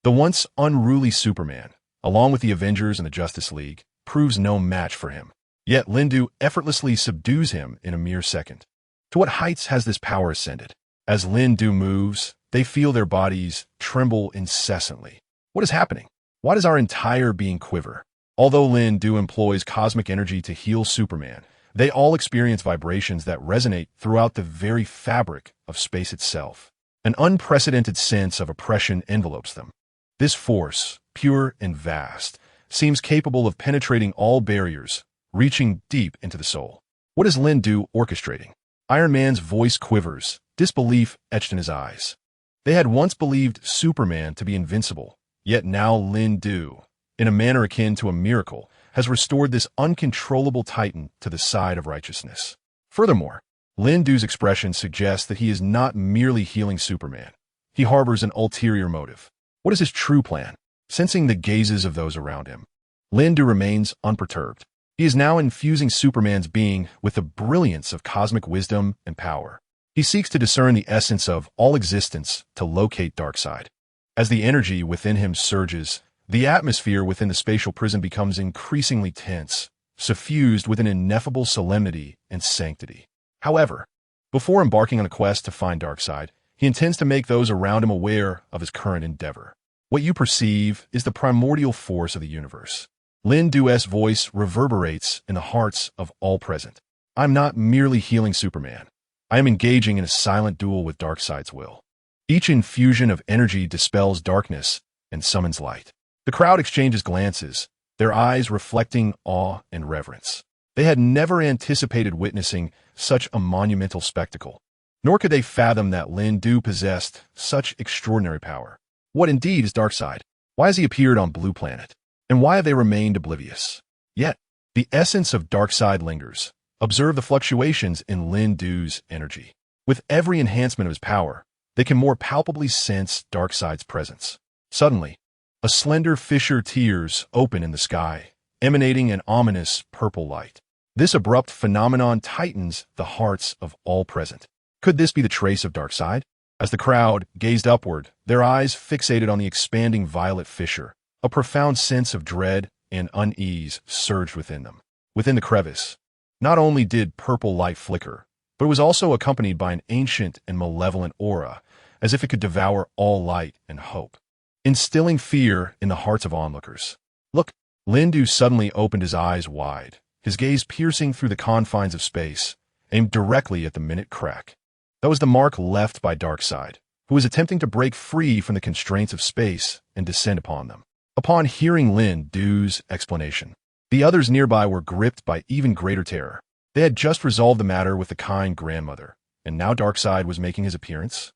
The once unruly Superman, along with the Avengers and the Justice League, proves no match for him. Yet Lin-Du effortlessly subdues him in a mere second. To what heights has this power ascended? As Lin-Du moves, they feel their bodies tremble incessantly. What is happening? Why does our entire being quiver? Although Lin-Du employs cosmic energy to heal Superman, they all experience vibrations that resonate throughout the very fabric of space itself. An unprecedented sense of oppression envelopes them. This force, pure and vast, seems capable of penetrating all barriers, reaching deep into the soul. What is Lin-Du orchestrating? Iron Man's voice quivers, disbelief etched in his eyes. They had once believed Superman to be invincible, yet now Lin-Du, in a manner akin to a miracle, has restored this uncontrollable titan to the side of righteousness. Furthermore, Lin-Du's expression suggests that he is not merely healing Superman. He harbors an ulterior motive. What is his true plan? Sensing the gazes of those around him, Lin-Du remains unperturbed. He is now infusing Superman's being with the brilliance of cosmic wisdom and power. He seeks to discern the essence of all existence to locate Darkseid. As the energy within him surges, the atmosphere within the spatial prison becomes increasingly tense, suffused with an ineffable solemnity and sanctity. However, before embarking on a quest to find Darkseid, he intends to make those around him aware of his current endeavor. What you perceive is the primordial force of the universe. Lin-Du's voice reverberates in the hearts of all present. I'm not merely healing Superman. I am engaging in a silent duel with Darkseid's will. Each infusion of energy dispels darkness and summons light. The crowd exchanges glances, their eyes reflecting awe and reverence. They had never anticipated witnessing such a monumental spectacle, nor could they fathom that Lin-Du possessed such extraordinary power. What indeed is Darkseid? Why has he appeared on Blue Planet? And why have they remained oblivious? Yet, the essence of Darkseid lingers. Observe the fluctuations in Lin-Du's energy. With every enhancement of his power, they can more palpably sense Darkseid's presence. Suddenly, a slender fissure tears open in the sky, emanating an ominous purple light. This abrupt phenomenon tightens the hearts of all present. Could this be the trace of Darkseid? As the crowd gazed upward, their eyes fixated on the expanding violet fissure, a profound sense of dread and unease surged within them. Within the crevice, not only did purple light flicker, but it was also accompanied by an ancient and malevolent aura, as if it could devour all light and hope, instilling fear in the hearts of onlookers. Look, Lin-Du suddenly opened his eyes wide, his gaze piercing through the confines of space, aimed directly at the minute crack. That was the mark left by Darkseid, who was attempting to break free from the constraints of space and descend upon them. Upon hearing Lin-Du's explanation, the others nearby were gripped by even greater terror. They had just resolved the matter with the kind grandmother, and now Darkseid was making his appearance.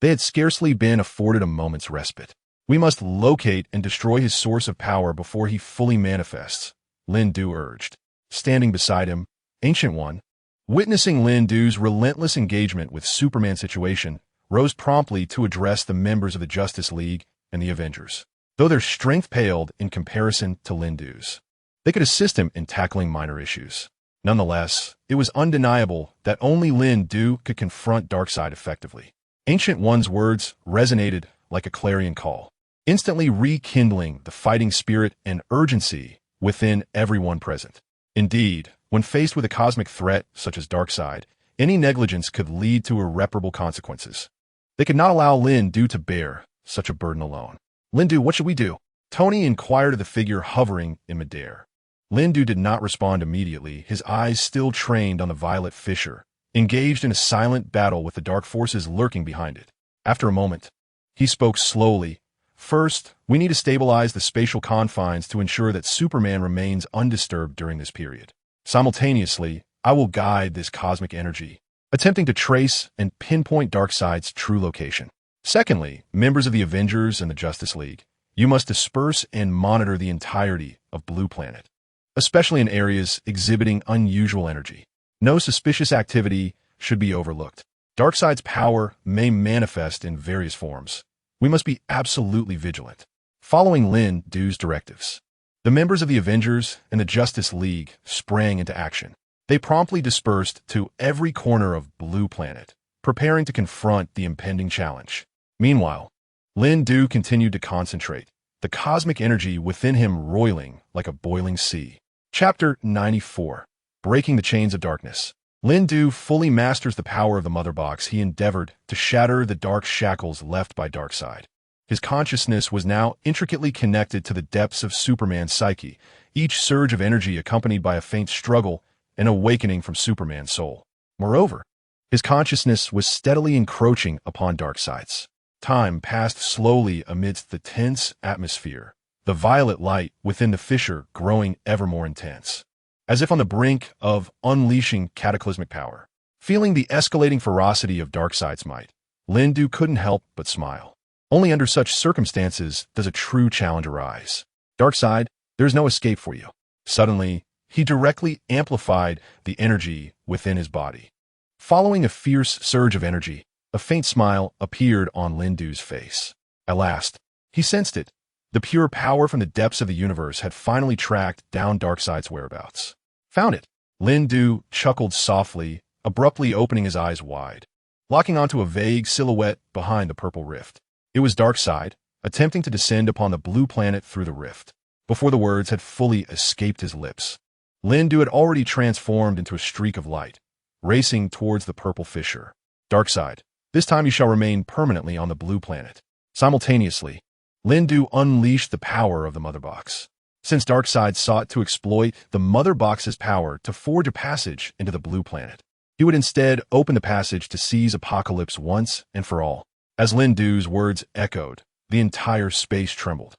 They had scarcely been afforded a moment's respite. We must locate and destroy his source of power before he fully manifests, Lin-Du urged. Standing beside him, Ancient One, witnessing Lin-Du's relentless engagement with Superman's situation, rose promptly to address the members of the Justice League and the Avengers. Though their strength paled in comparison to Lindu's, they could assist him in tackling minor issues. Nonetheless, it was undeniable that only Lindu could confront Darkseid effectively. Ancient One's words resonated like a clarion call, instantly rekindling the fighting spirit and urgency within everyone present. Indeed, when faced with a cosmic threat such as Darkseid, any negligence could lead to irreparable consequences. They could not allow Lindu to bear such a burden alone. "Lindu, what should we do?" Tony inquired of the figure hovering in midair. Lindu did not respond immediately, his eyes still trained on the violet fissure, engaged in a silent battle with the dark forces lurking behind it. After a moment, he spoke slowly. "First, we need to stabilize the spatial confines to ensure that Superman remains undisturbed during this period. Simultaneously, I will guide this cosmic energy, attempting to trace and pinpoint Darkseid's true location. Secondly, members of the Avengers and the Justice League, you must disperse and monitor the entirety of Blue Planet, especially in areas exhibiting unusual energy. No suspicious activity should be overlooked. Darkseid's power may manifest in various forms. We must be absolutely vigilant." Following Lindu's directives, the members of the Avengers and the Justice League sprang into action. They promptly dispersed to every corner of Blue Planet, preparing to confront the impending challenge. Meanwhile, Lindu continued to concentrate, the cosmic energy within him roiling like a boiling sea. Chapter 94. Breaking the Chains of Darkness. Lindu fully masters the power of the Mother Box. He endeavored to shatter the dark shackles left by Darkseid. His consciousness was now intricately connected to the depths of Superman's psyche, each surge of energy accompanied by a faint struggle and awakening from Superman's soul. Moreover, his consciousness was steadily encroaching upon Darkseid's. Time passed slowly amidst the tense atmosphere, the violet light within the fissure growing ever more intense, as if on the brink of unleashing cataclysmic power. Feeling the escalating ferocity of Darkseid's might, Lindu couldn't help but smile. Only under such circumstances does a true challenge arise. "Darkseid, there's no escape for you." Suddenly, he directly amplified the energy within his body. Following a fierce surge of energy, a faint smile appeared on Lindu's face. At last, he sensed it. The pure power from the depths of the universe had finally tracked down Darkseid's whereabouts. "Found it." Lindu chuckled softly, abruptly opening his eyes wide, locking onto a vague silhouette behind the purple rift. It was Darkseid, attempting to descend upon the Blue Planet through the rift. Before the words had fully escaped his lips, Lindu had already transformed into a streak of light, racing towards the purple fissure. "Darkseid, this time you shall remain permanently on the Blue Planet." Simultaneously, Lindu unleashed the power of the Mother Box. Since Darkseid sought to exploit the Mother Box's power to forge a passage into the Blue Planet, he would instead open the passage to seize Apocalypse once and for all. As Lindu's words echoed, the entire space trembled.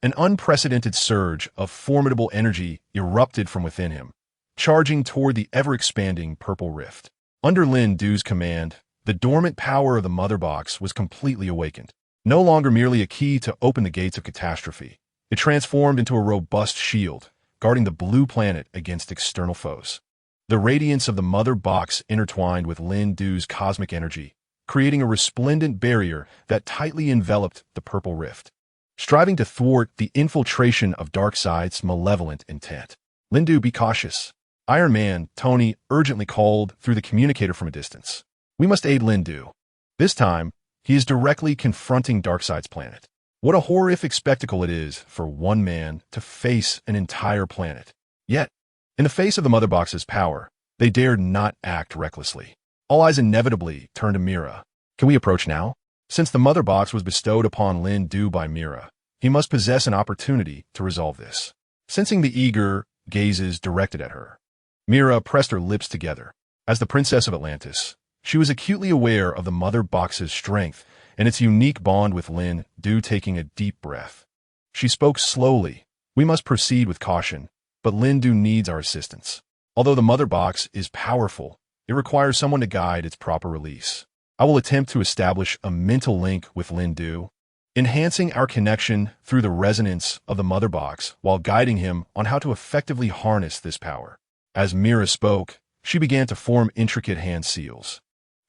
An unprecedented surge of formidable energy erupted from within him, charging toward the ever-expanding purple rift. Under Lindu's command, the dormant power of the Mother Box was completely awakened. No longer merely a key to open the gates of catastrophe, it transformed into a robust shield, guarding the Blue Planet against external foes. The radiance of the Mother Box intertwined with Lindu's cosmic energy, creating a resplendent barrier that tightly enveloped the purple rift, striving to thwart the infiltration of Darkseid's malevolent intent. "Lindu, be cautious." Iron Man, Tony, urgently called through the communicator from a distance. "We must aid Lindu. This time, he is directly confronting Darkseid's planet. What a horrific spectacle it is for one man to face an entire planet. Yet, in the face of the Mother Box's power, they dared not act recklessly. All eyes inevitably turned to Mira. Can we approach now? Since the Mother Box was bestowed upon Lindu by Mira, he must possess an opportunity to resolve this. Sensing the eager gazes directed at her, Mira pressed her lips together. As the Princess of Atlantis, she was acutely aware of the Mother Box's strength and its unique bond with Lindu. Taking a deep breath, she spoke slowly. "We must proceed with caution, but Lindu needs our assistance. Although the Mother Box is powerful, it requires someone to guide its proper release. I will attempt to establish a mental link with Lindu, enhancing our connection through the resonance of the Mother Box while guiding him on how to effectively harness this power." As Mira spoke, she began to form intricate hand seals,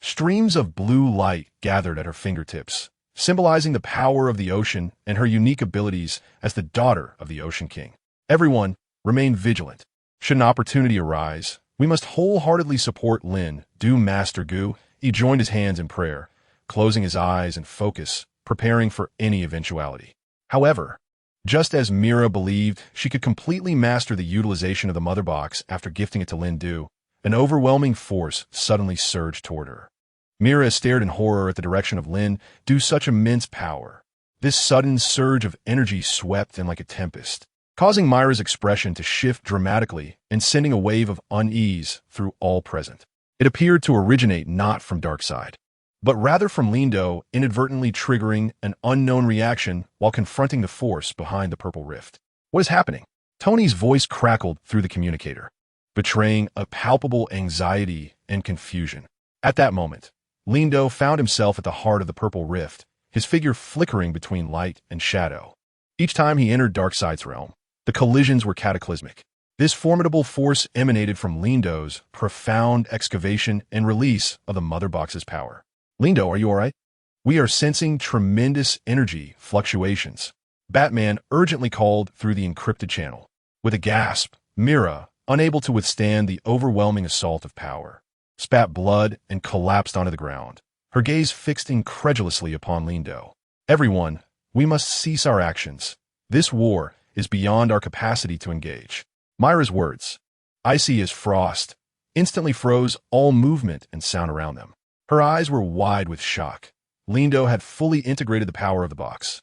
Streams of blue light gathered at her fingertips, symbolizing the power of the ocean and her unique abilities as the daughter of the Ocean King. Everyone, remain vigilant. Should an opportunity arise, we must wholeheartedly support Lin, Do Master Gu. He joined his hands in prayer, closing his eyes and focus, preparing for any eventuality. However, just as Mira believed she could completely master the utilization of the mother box after gifting it to Lin Du, an overwhelming force suddenly surged toward her. Mira stared in horror at the direction of Lin Du's such immense power. This sudden surge of energy swept in like a tempest, causing Myra's expression to shift dramatically and sending a wave of unease through all present. It appeared to originate not from Darkseid, but rather from Lindo inadvertently triggering an unknown reaction while confronting the force behind the purple rift. What is happening? Tony's voice crackled through the communicator, betraying a palpable anxiety and confusion. At that moment, Lindo found himself at the heart of the purple rift, his figure flickering between light and shadow. Each time he entered Darkseid's realm, the collisions were cataclysmic. This formidable force emanated from Lindo's profound excavation and release of the mother box's power. Lindo, are you all right? We are sensing tremendous energy fluctuations. Batman urgently called through the encrypted channel. With a gasp, Mira, unable to withstand the overwhelming assault of power, spat blood and collapsed onto the ground, her gaze fixed incredulously upon Lindo. Everyone, we must cease our actions. This war is beyond our capacity to engage. Myra's words, icy as frost, instantly froze all movement and sound around them. Her eyes were wide with shock. Lindo had fully integrated the power of the box,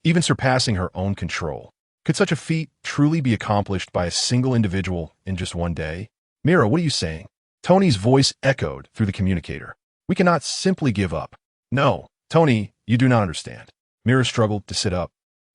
even surpassing her own control. Could such a feat truly be accomplished by a single individual in just one day? Mira, what are you saying? Tony's voice echoed through the communicator. We cannot simply give up. No, Tony, you do not understand. Mira struggled to sit up,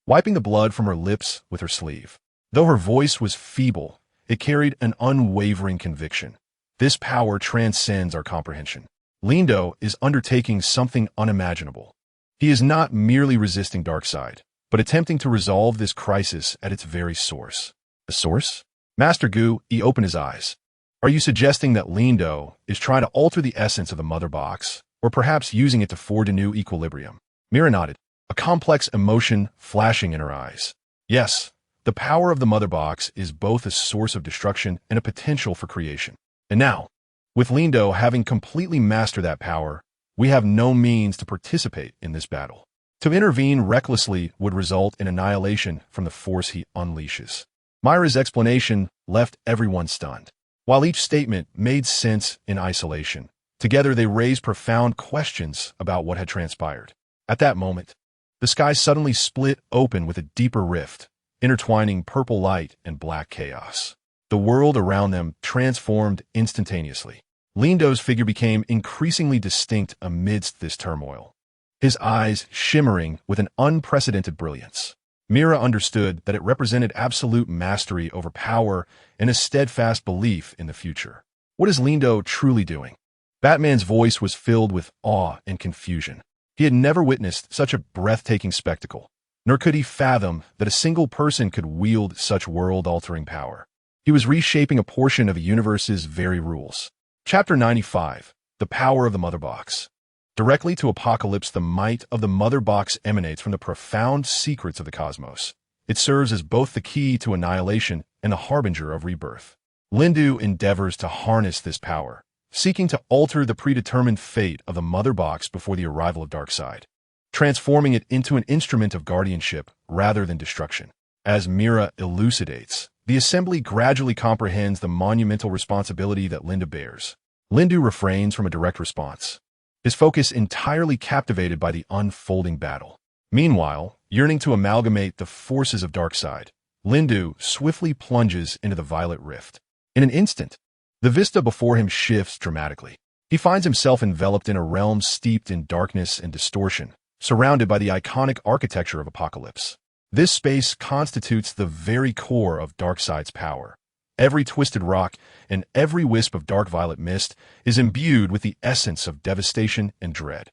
wiping the blood from her lips with her sleeve. Though her voice was feeble, it carried an unwavering conviction. This power transcends our comprehension. Lindo is undertaking something unimaginable. He is not merely resisting Darkseid, but attempting to resolve this crisis at its very source. The source? Master Gu, he opened his eyes. Are you suggesting that Lindo is trying to alter the essence of the mother box, or perhaps using it to forge a new equilibrium? Mira nodded, a complex emotion flashing in her eyes. Yes, the power of the mother box is both a source of destruction and a potential for creation. And now, with Lindo having completely mastered that power, we have no means to participate in this battle. To intervene recklessly would result in annihilation from the force he unleashes. Myra's explanation left everyone stunned. While each statement made sense in isolation, together they raised profound questions about what had transpired. At that moment, the sky suddenly split open with a deeper rift, intertwining purple light and black chaos. The world around them transformed instantaneously. Lindo's figure became increasingly distinct amidst this turmoil, his eyes shimmering with an unprecedented brilliance. Mira understood that it represented absolute mastery over power and a steadfast belief in the future. What is Lindo truly doing? Batman's voice was filled with awe and confusion. He had never witnessed such a breathtaking spectacle, nor could he fathom that a single person could wield such world-altering power. He was reshaping a portion of a universe's very rules. Chapter 95, The Power of the Mother Box. Directly to Apocalypse, the might of the Mother Box emanates from the profound secrets of the cosmos. It serves as both the key to annihilation and the harbinger of rebirth. Lindu endeavors to harness this power, seeking to alter the predetermined fate of the Mother Box before the arrival of Darkseid, transforming it into an instrument of guardianship rather than destruction. As Mira elucidates, the Assembly gradually comprehends the monumental responsibility that Linda bears. Lindu refrains from a direct response, his focus entirely captivated by the unfolding battle. Meanwhile, yearning to amalgamate the forces of Darkseid, Lindu swiftly plunges into the Violet Rift. In an instant, the vista before him shifts dramatically. He finds himself enveloped in a realm steeped in darkness and distortion, surrounded by the iconic architecture of Apocalypse. This space constitutes the very core of Darkseid's power. Every twisted rock and every wisp of dark violet mist is imbued with the essence of devastation and dread.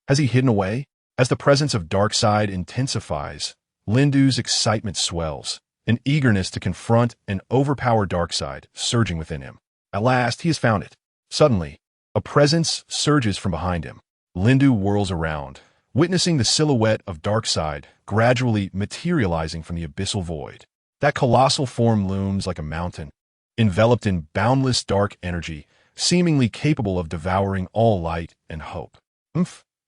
Has he hidden away? As the presence of Darkseid intensifies, Lindu's excitement swells, an eagerness to confront and overpower Darkseid surging within him. At last, he has found it. Suddenly, A presence surges from behind him. Lindu whirls around, witnessing the silhouette of Darkseid gradually materializing from the abyssal void. That colossal form looms like a mountain, enveloped in boundless dark energy, seemingly capable of devouring all light and hope.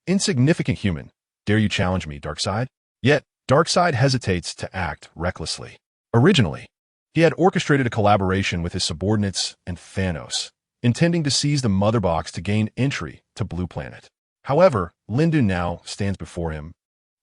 Insignificant human, dare you challenge me, Darkseid? Yet, Darkseid hesitates to act recklessly. Originally, he had orchestrated a collaboration with his subordinates and Thanos, intending to seize the Mother Box to gain entry to Blue Planet. However, Lindu now stands before him,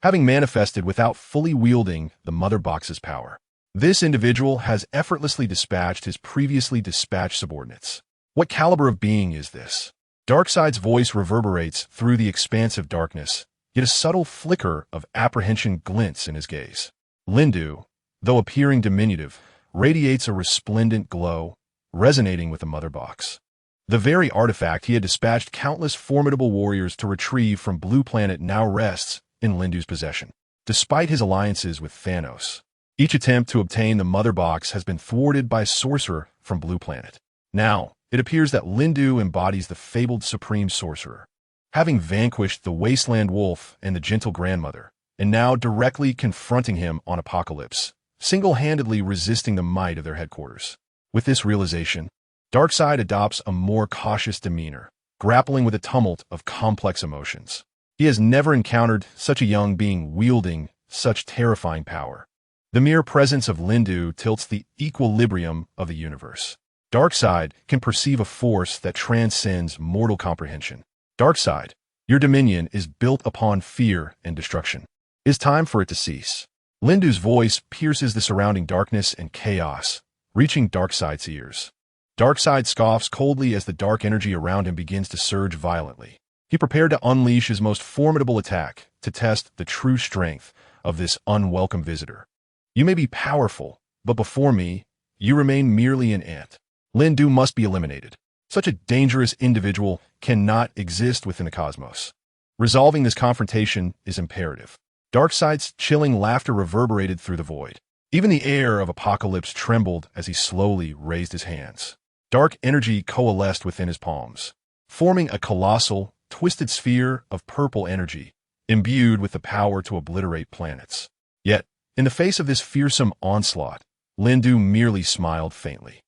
having manifested without fully wielding the Mother Box's power. This individual has effortlessly dispatched his previously dispatched subordinates. What caliber of being is this? Darkseid's voice reverberates through the expansive darkness, yet a subtle flicker of apprehension glints in his gaze. Lindu, though appearing diminutive, radiates a resplendent glow, resonating with the Mother Box. The very artifact he had dispatched countless formidable warriors to retrieve from Blue Planet now rests in Lindu's possession. Despite his alliances with Thanos, each attempt to obtain the Mother Box has been thwarted by a sorcerer from Blue Planet. Now, it appears that Lindu embodies the fabled Supreme Sorcerer, having vanquished the Wasteland Wolf and the Gentle Grandmother, and now directly confronting him on Apocalypse, single-handedly resisting the might of their headquarters. With this realization, Darkseid adopts a more cautious demeanor, grappling with a tumult of complex emotions. He has never encountered such a young being wielding such terrifying power. The mere presence of Lindu tilts the equilibrium of the universe. Darkseid can perceive a force that transcends mortal comprehension. Darkseid, your dominion is built upon fear and destruction. It is time for it to cease. Lindu's voice pierces the surrounding darkness and chaos, reaching Darkseid's ears. Darkseid scoffs coldly as the dark energy around him begins to surge violently. He prepared to unleash his most formidable attack to test the true strength of this unwelcome visitor. You may be powerful, but before me, you remain merely an ant. Lindu must be eliminated. Such a dangerous individual cannot exist within the cosmos. Resolving this confrontation is imperative. Darkseid's chilling laughter reverberated through the void. Even the air of Apocalypse trembled as he slowly raised his hands. Dark energy coalesced within his palms, forming a colossal, twisted sphere of purple energy, imbued with the power to obliterate planets. Yet, in the face of this fearsome onslaught, Lindu merely smiled faintly.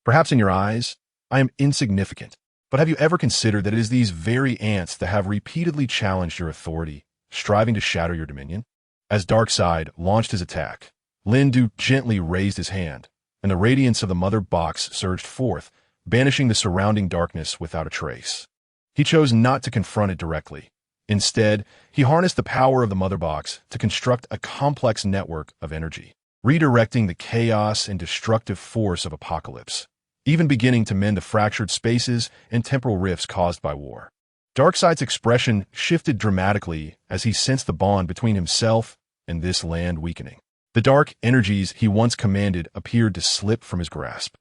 Perhaps in your eyes, I am insignificant, but have you ever considered that it is these very ants that have repeatedly challenged your authority, striving to shatter your dominion? As Darkseid launched his attack, Lindu gently raised his hand, and the radiance of the Mother Box surged forth, banishing the surrounding darkness without a trace. He chose not to confront it directly. Instead, he harnessed the power of the Mother Box to construct a complex network of energy, redirecting the chaos and destructive force of Apocalypse, even beginning to mend the fractured spaces and temporal rifts caused by war. Darkseid's expression shifted dramatically as he sensed the bond between himself and this land weakening. The dark energies he once commanded appeared to slip from his grasp.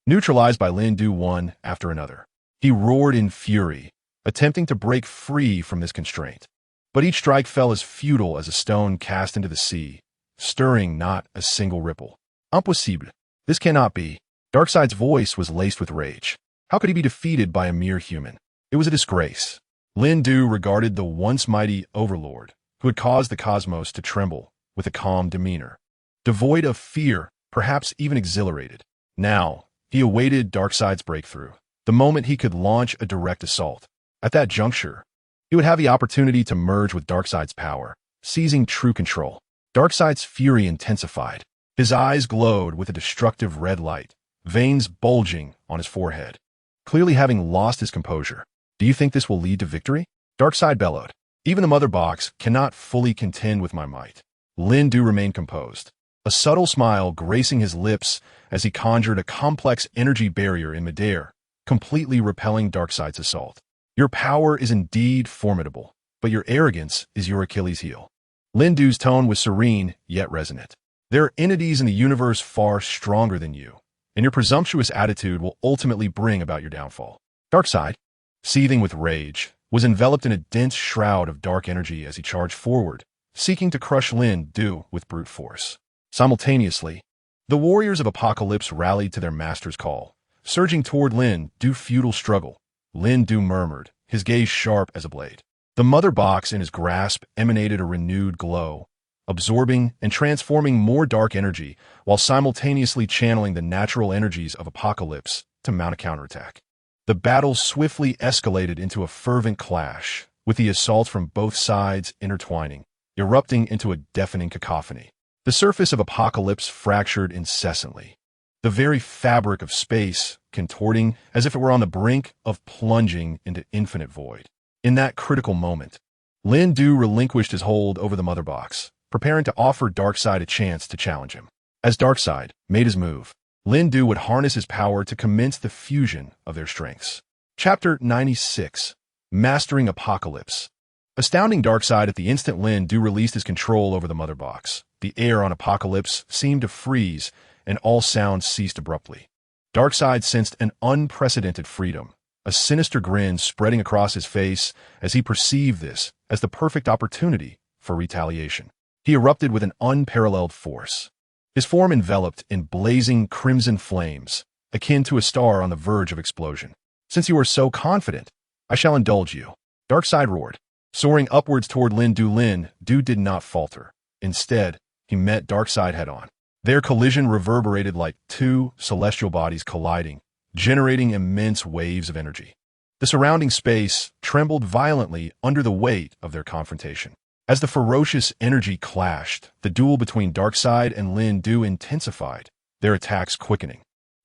Neutralized by Lindu one after another, he roared in fury, attempting to break free from this constraint. But each strike fell as futile as a stone cast into the sea, stirring not a single ripple. Impossible. This cannot be. Darkseid's voice was laced with rage. How could he be defeated by a mere human? It was a disgrace. Lindu regarded the once mighty overlord, who had caused the cosmos to tremble, with a calm demeanor. Devoid of fear, perhaps even exhilarated. Now, he awaited Darkseid's breakthrough, the moment he could launch a direct assault. At that juncture, he would have the opportunity to merge with Darkseid's power, seizing true control. Darkseid's fury intensified. His eyes glowed with a destructive red light, veins bulging on his forehead, clearly having lost his composure. Do you think this will lead to victory? Darkseid bellowed. Even the Mother Box cannot fully contend with my might. Lindu remained composed, a subtle smile gracing his lips as he conjured a complex energy barrier in midair, completely repelling Darkseid's assault. Your power is indeed formidable, but your arrogance is your Achilles heel. Lindu's tone was serene, yet resonant. There are entities in the universe far stronger than you, and your presumptuous attitude will ultimately bring about your downfall. Darkseid, seething with rage, was enveloped in a dense shroud of dark energy as he charged forward, seeking to crush Lindu with brute force. Simultaneously, the warriors of Apocalypse rallied to their master's call, surging toward Lindu's futile struggle. Lin Du murmured, his gaze sharp as a blade. The mother box in his grasp emanated a renewed glow, absorbing and transforming more dark energy while simultaneously channeling the natural energies of Apocalypse to mount a counterattack. The battle swiftly escalated into a fervent clash, with the assaults from both sides intertwining, erupting into a deafening cacophony. The surface of Apocalypse fractured incessantly, the very fabric of space contorting as if it were on the brink of plunging into infinite void. In that critical moment, Lin Du relinquished his hold over the mother box, preparing to offer Darkseid a chance to challenge him. As Darkseid made his move, Lin Du would harness his power to commence the fusion of their strengths. Chapter 96. Mastering Apocalypse. Astounding Darkseid at the instant Lin Du released his control over the mother box. The air on Apocalypse seemed to freeze, and all sounds ceased abruptly. Darkseid sensed an unprecedented freedom, a sinister grin spreading across his face as he perceived this as the perfect opportunity for retaliation. He erupted with an unparalleled force, his form enveloped in blazing crimson flames, akin to a star on the verge of explosion. "Since you are so confident, I shall indulge you," Darkseid roared. Soaring upwards toward Lin Du did not falter. Instead, he met Darkseid head-on. Their collision reverberated like two celestial bodies colliding, generating immense waves of energy. The surrounding space trembled violently under the weight of their confrontation. As the ferocious energy clashed, the duel between Darkseid and Lin Du intensified, their attacks quickening,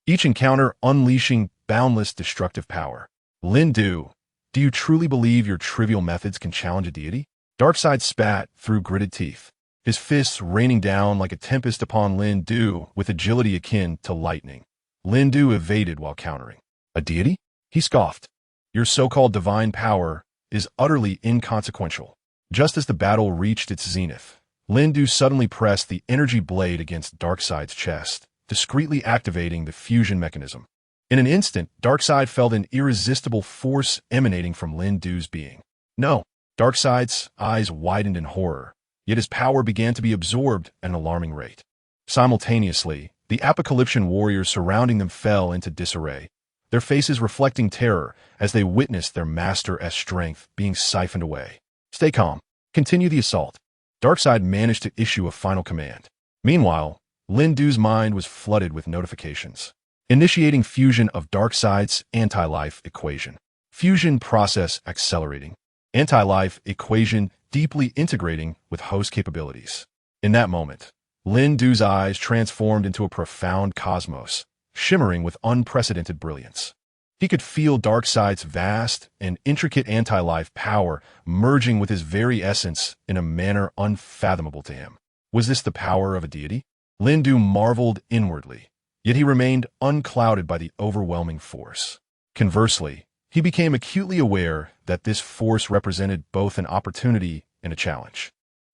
each encounter unleashing boundless destructive power. "Lin Du, do you truly believe your trivial methods can challenge a deity?" Darkseid spat through gritted teeth, his fists raining down like a tempest upon Lin Du with agility akin to lightning. Lin Du evaded while countering. "A deity?" He scoffed. "Your so-called divine power is utterly inconsequential." Just as the battle reached its zenith, Lin Du suddenly pressed the energy blade against Darkseid's chest, discreetly activating the fusion mechanism. In an instant, Darkseid felt an irresistible force emanating from Lin Du's being. "No!" Darkseid's eyes widened in horror, yet his power began to be absorbed at an alarming rate. Simultaneously, the Apocalyptian warriors surrounding them fell into disarray, their faces reflecting terror as they witnessed their master's strength being siphoned away. "Stay calm. Continue the assault." Darkseid managed to issue a final command. Meanwhile, Lin Du's mind was flooded with notifications. Initiating fusion of Darkseid's anti-life equation. Fusion process accelerating. Anti-life equation deeply integrating with host capabilities. In that moment, Lin Du's eyes transformed into a profound cosmos, shimmering with unprecedented brilliance. He could feel Darkseid's vast and intricate anti-life power merging with his very essence in a manner unfathomable to him. Was this the power of a deity? Lin Du marveled inwardly, yet he remained unclouded by the overwhelming force. Conversely, he became acutely aware that this force represented both an opportunity and a challenge.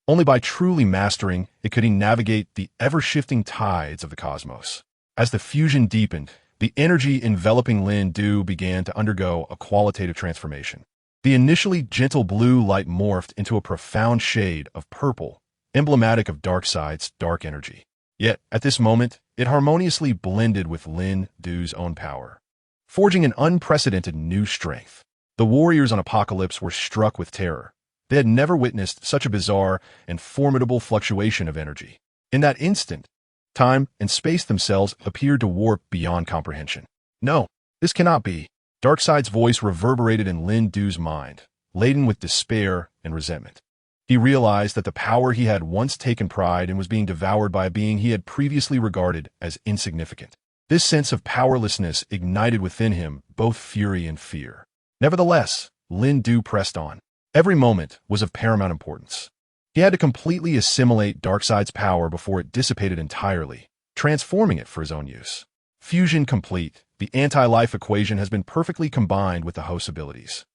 Only by truly mastering it could he navigate the ever-shifting tides of the cosmos. As the fusion deepened, the energy enveloping Lin Du began to undergo a qualitative transformation. The initially gentle blue light morphed into a profound shade of purple, emblematic of Darkseid's dark energy. Yet, at this moment, it harmoniously blended with Lin Du's own power, forging an unprecedented new strength. The warriors on Apocalypse were struck with terror. They had never witnessed such a bizarre and formidable fluctuation of energy. In that instant, time and space themselves appeared to warp beyond comprehension. "No, this cannot be." Darkseid's voice reverberated in Lin Du's mind, laden with despair and resentment. He realized that the power he had once taken pride in was being devoured by a being he had previously regarded as insignificant. This sense of powerlessness ignited within him both fury and fear. Nevertheless, Lin Du pressed on. Every moment was of paramount importance. He had to completely assimilate Darkseid's power before it dissipated entirely, transforming it for his own use. Fusion complete, the anti-life equation has been perfectly combined with the host's abilities.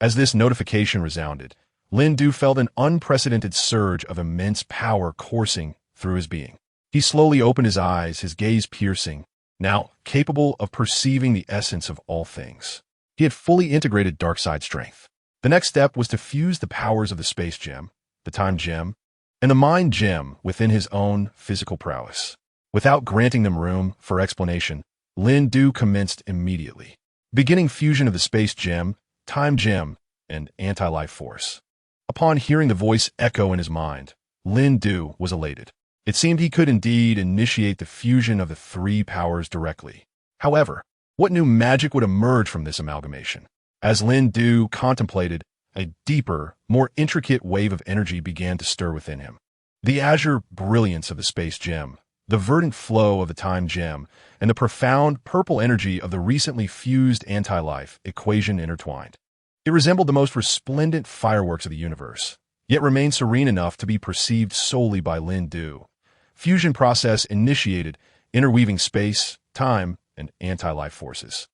As this notification resounded, Lin Du felt an unprecedented surge of immense power coursing through his being. He slowly opened his eyes, his gaze piercing, now capable of perceiving the essence of all things. He had fully integrated Darkseid's strength. The next step was to fuse the powers of the space gem, the time gem, and the mind gem within his own physical prowess. Without granting them room for explanation, Lin Du commenced immediately. beginning fusion of the space gem, time gem, and anti-life force. Upon hearing the voice echo in his mind, Lin Du was elated. It seemed he could indeed initiate the fusion of the three powers directly. However, what new magic would emerge from this amalgamation? As Lin Du contemplated, a deeper, more intricate wave of energy began to stir within him. The azure brilliance of the space gem, the verdant flow of the time gem, and the profound purple energy of the recently fused anti-life equation intertwined. It resembled the most resplendent fireworks of the universe, yet remained serene enough to be perceived solely by Lin Du. Fusion process initiated, interweaving space, time, and anti-life forces.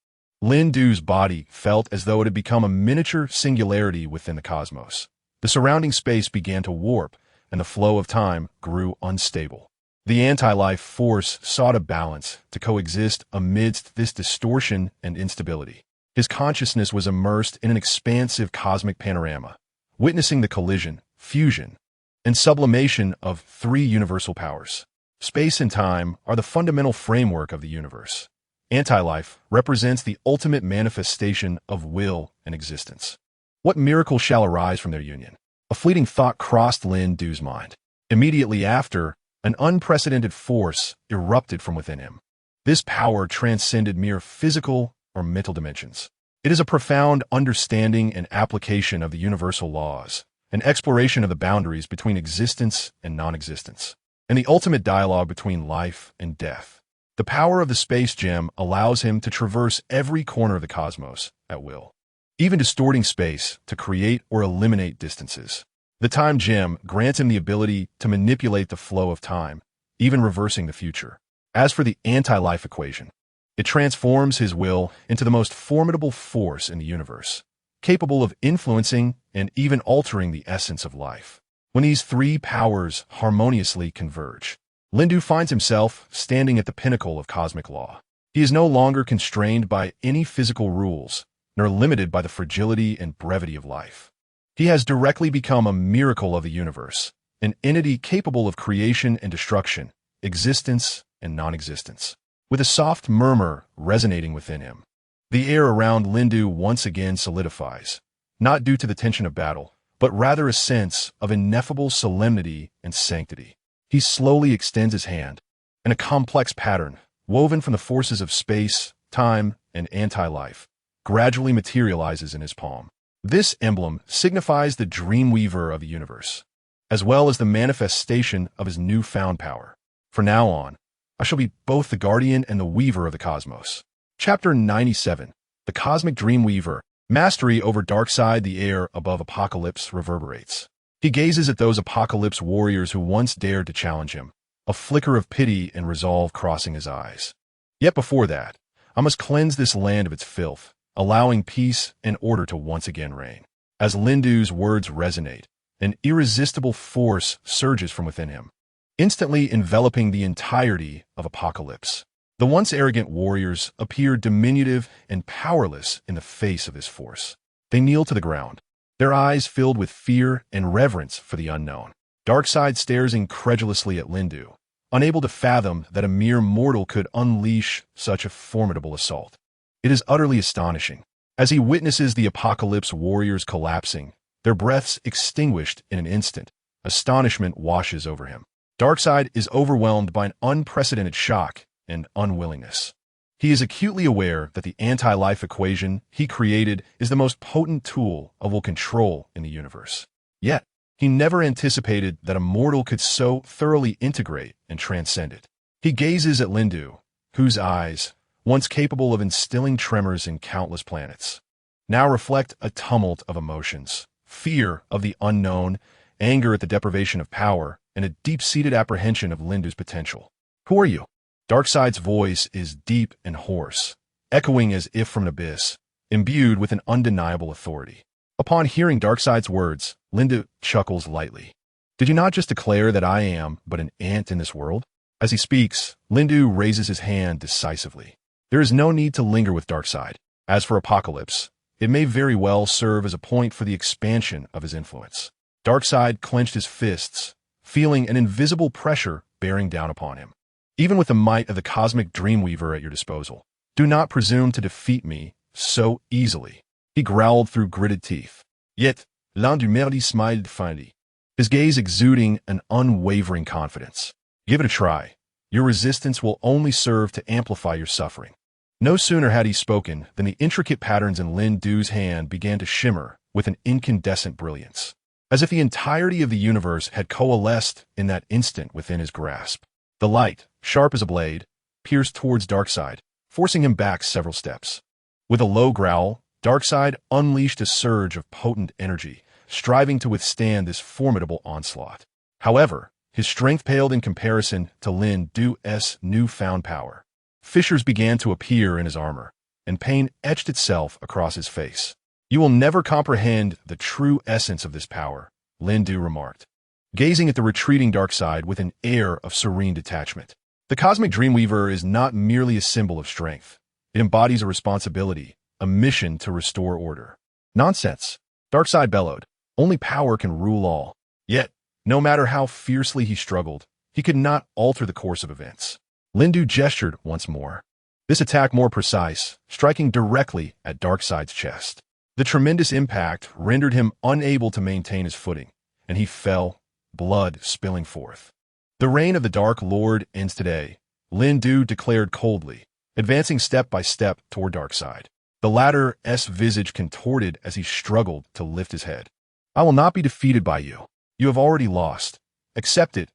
Lin Du's body felt as though it had become a miniature singularity within the cosmos. The surrounding space began to warp, and the flow of time grew unstable. The anti-life force sought a balance to coexist amidst this distortion and instability. His consciousness was immersed in an expansive cosmic panorama, witnessing the collision, fusion, and sublimation of three universal powers. Space and time are the fundamental framework of the universe. Anti-life represents the ultimate manifestation of will and existence. What miracle shall arise from their union? A fleeting thought crossed Lin Du's mind. Immediately after, an unprecedented force erupted from within him. This power transcended mere physical or mental dimensions. It is a profound understanding and application of the universal laws, an exploration of the boundaries between existence and non-existence, and the ultimate dialogue between life and death. The power of the space gem allows him to traverse every corner of the cosmos at will, even distorting space to create or eliminate distances. The time gem grants him the ability to manipulate the flow of time, even reversing the future. As for the anti-life equation, it transforms his will into the most formidable force in the universe, capable of influencing and even altering the essence of life. When these three powers harmoniously converge, Lin Du finds himself standing at the pinnacle of cosmic law. He is no longer constrained by any physical rules, nor limited by the fragility and brevity of life. He has directly become a miracle of the universe, an entity capable of creation and destruction, existence and non-existence. With a soft murmur resonating within him, the air around Lin Du once again solidifies, not due to the tension of battle, but rather a sense of ineffable solemnity and sanctity. He slowly extends his hand, and a complex pattern, woven from the forces of space, time, and anti-life, gradually materializes in his palm. This emblem signifies the dreamweaver of the universe, as well as the manifestation of his newfound power. From now on, I shall be both the guardian and the weaver of the cosmos. Chapter 97. The Cosmic Dreamweaver. Mastery over Darkseid. The air above Apocalypse reverberates. He gazes at those Apocalypse warriors who once dared to challenge him, a flicker of pity and resolve crossing his eyes. Yet before that, I must cleanse this land of its filth, allowing peace and order to once again reign. As Lin Du's words resonate, an irresistible force surges from within him, instantly enveloping the entirety of Apocalypse. The once arrogant warriors appear diminutive and powerless in the face of this force. They kneel to the ground, their eyes filled with fear and reverence for the unknown. Darkseid stares incredulously at Lin Du, unable to fathom that a mere mortal could unleash such a formidable assault. It is utterly astonishing. As he witnesses the Apocalypse warriors collapsing, their breaths extinguished in an instant, astonishment washes over him. Darkseid is overwhelmed by an unprecedented shock and unwillingness. He is acutely aware that the anti-life equation he created is the most potent tool of will control in the universe. Yet, he never anticipated that a mortal could so thoroughly integrate and transcend it. He gazes at Lin Du, whose eyes, once capable of instilling tremors in countless planets, now reflect a tumult of emotions, fear of the unknown, anger at the deprivation of power, and a deep-seated apprehension of Lin Du's potential. Who are you? Darkseid's voice is deep and hoarse, echoing as if from an abyss, imbued with an undeniable authority. Upon hearing Darkseid's words, Lin Du chuckles lightly. Did you not just declare that I am but an ant in this world? As he speaks, Lin Du raises his hand decisively. There is no need to linger with Darkseid. As for Apocalypse, it may very well serve as a point for the expansion of his influence. Darkseid clenched his fists, feeling an invisible pressure bearing down upon him. Even with the might of the cosmic Dreamweaver at your disposal, do not presume to defeat me so easily. He growled through gritted teeth. Yet, Dormammu smiled finally, his gaze exuding an unwavering confidence. Give it a try. Your resistance will only serve to amplify your suffering. No sooner had he spoken than the intricate patterns in Lin Du's hand began to shimmer with an incandescent brilliance, as if the entirety of the universe had coalesced in that instant within his grasp. The light, sharp as a blade, pierced towards Darkseid, forcing him back several steps. With a low growl, Darkseid unleashed a surge of potent energy, striving to withstand this formidable onslaught. However, his strength paled in comparison to Lin Du's newfound power. Fissures began to appear in his armor, and pain etched itself across his face. You will never comprehend the true essence of this power, Lin Du remarked, gazing at the retreating Darkseid with an air of serene detachment. The Cosmic Dreamweaver is not merely a symbol of strength. It embodies a responsibility, a mission to restore order. Nonsense, Darkseid bellowed. Only power can rule all. Yet, no matter how fiercely he struggled, he could not alter the course of events. Lin Du gestured once more, this attack more precise, striking directly at Darkseid's chest. The tremendous impact rendered him unable to maintain his footing, and he fell, blood spilling forth. The reign of the Dark Lord ends today, Lin Du declared coldly, advancing step by step toward Darkseid. The latter's visage contorted as he struggled to lift his head. I will not be defeated by you. You have already lost. Accept it,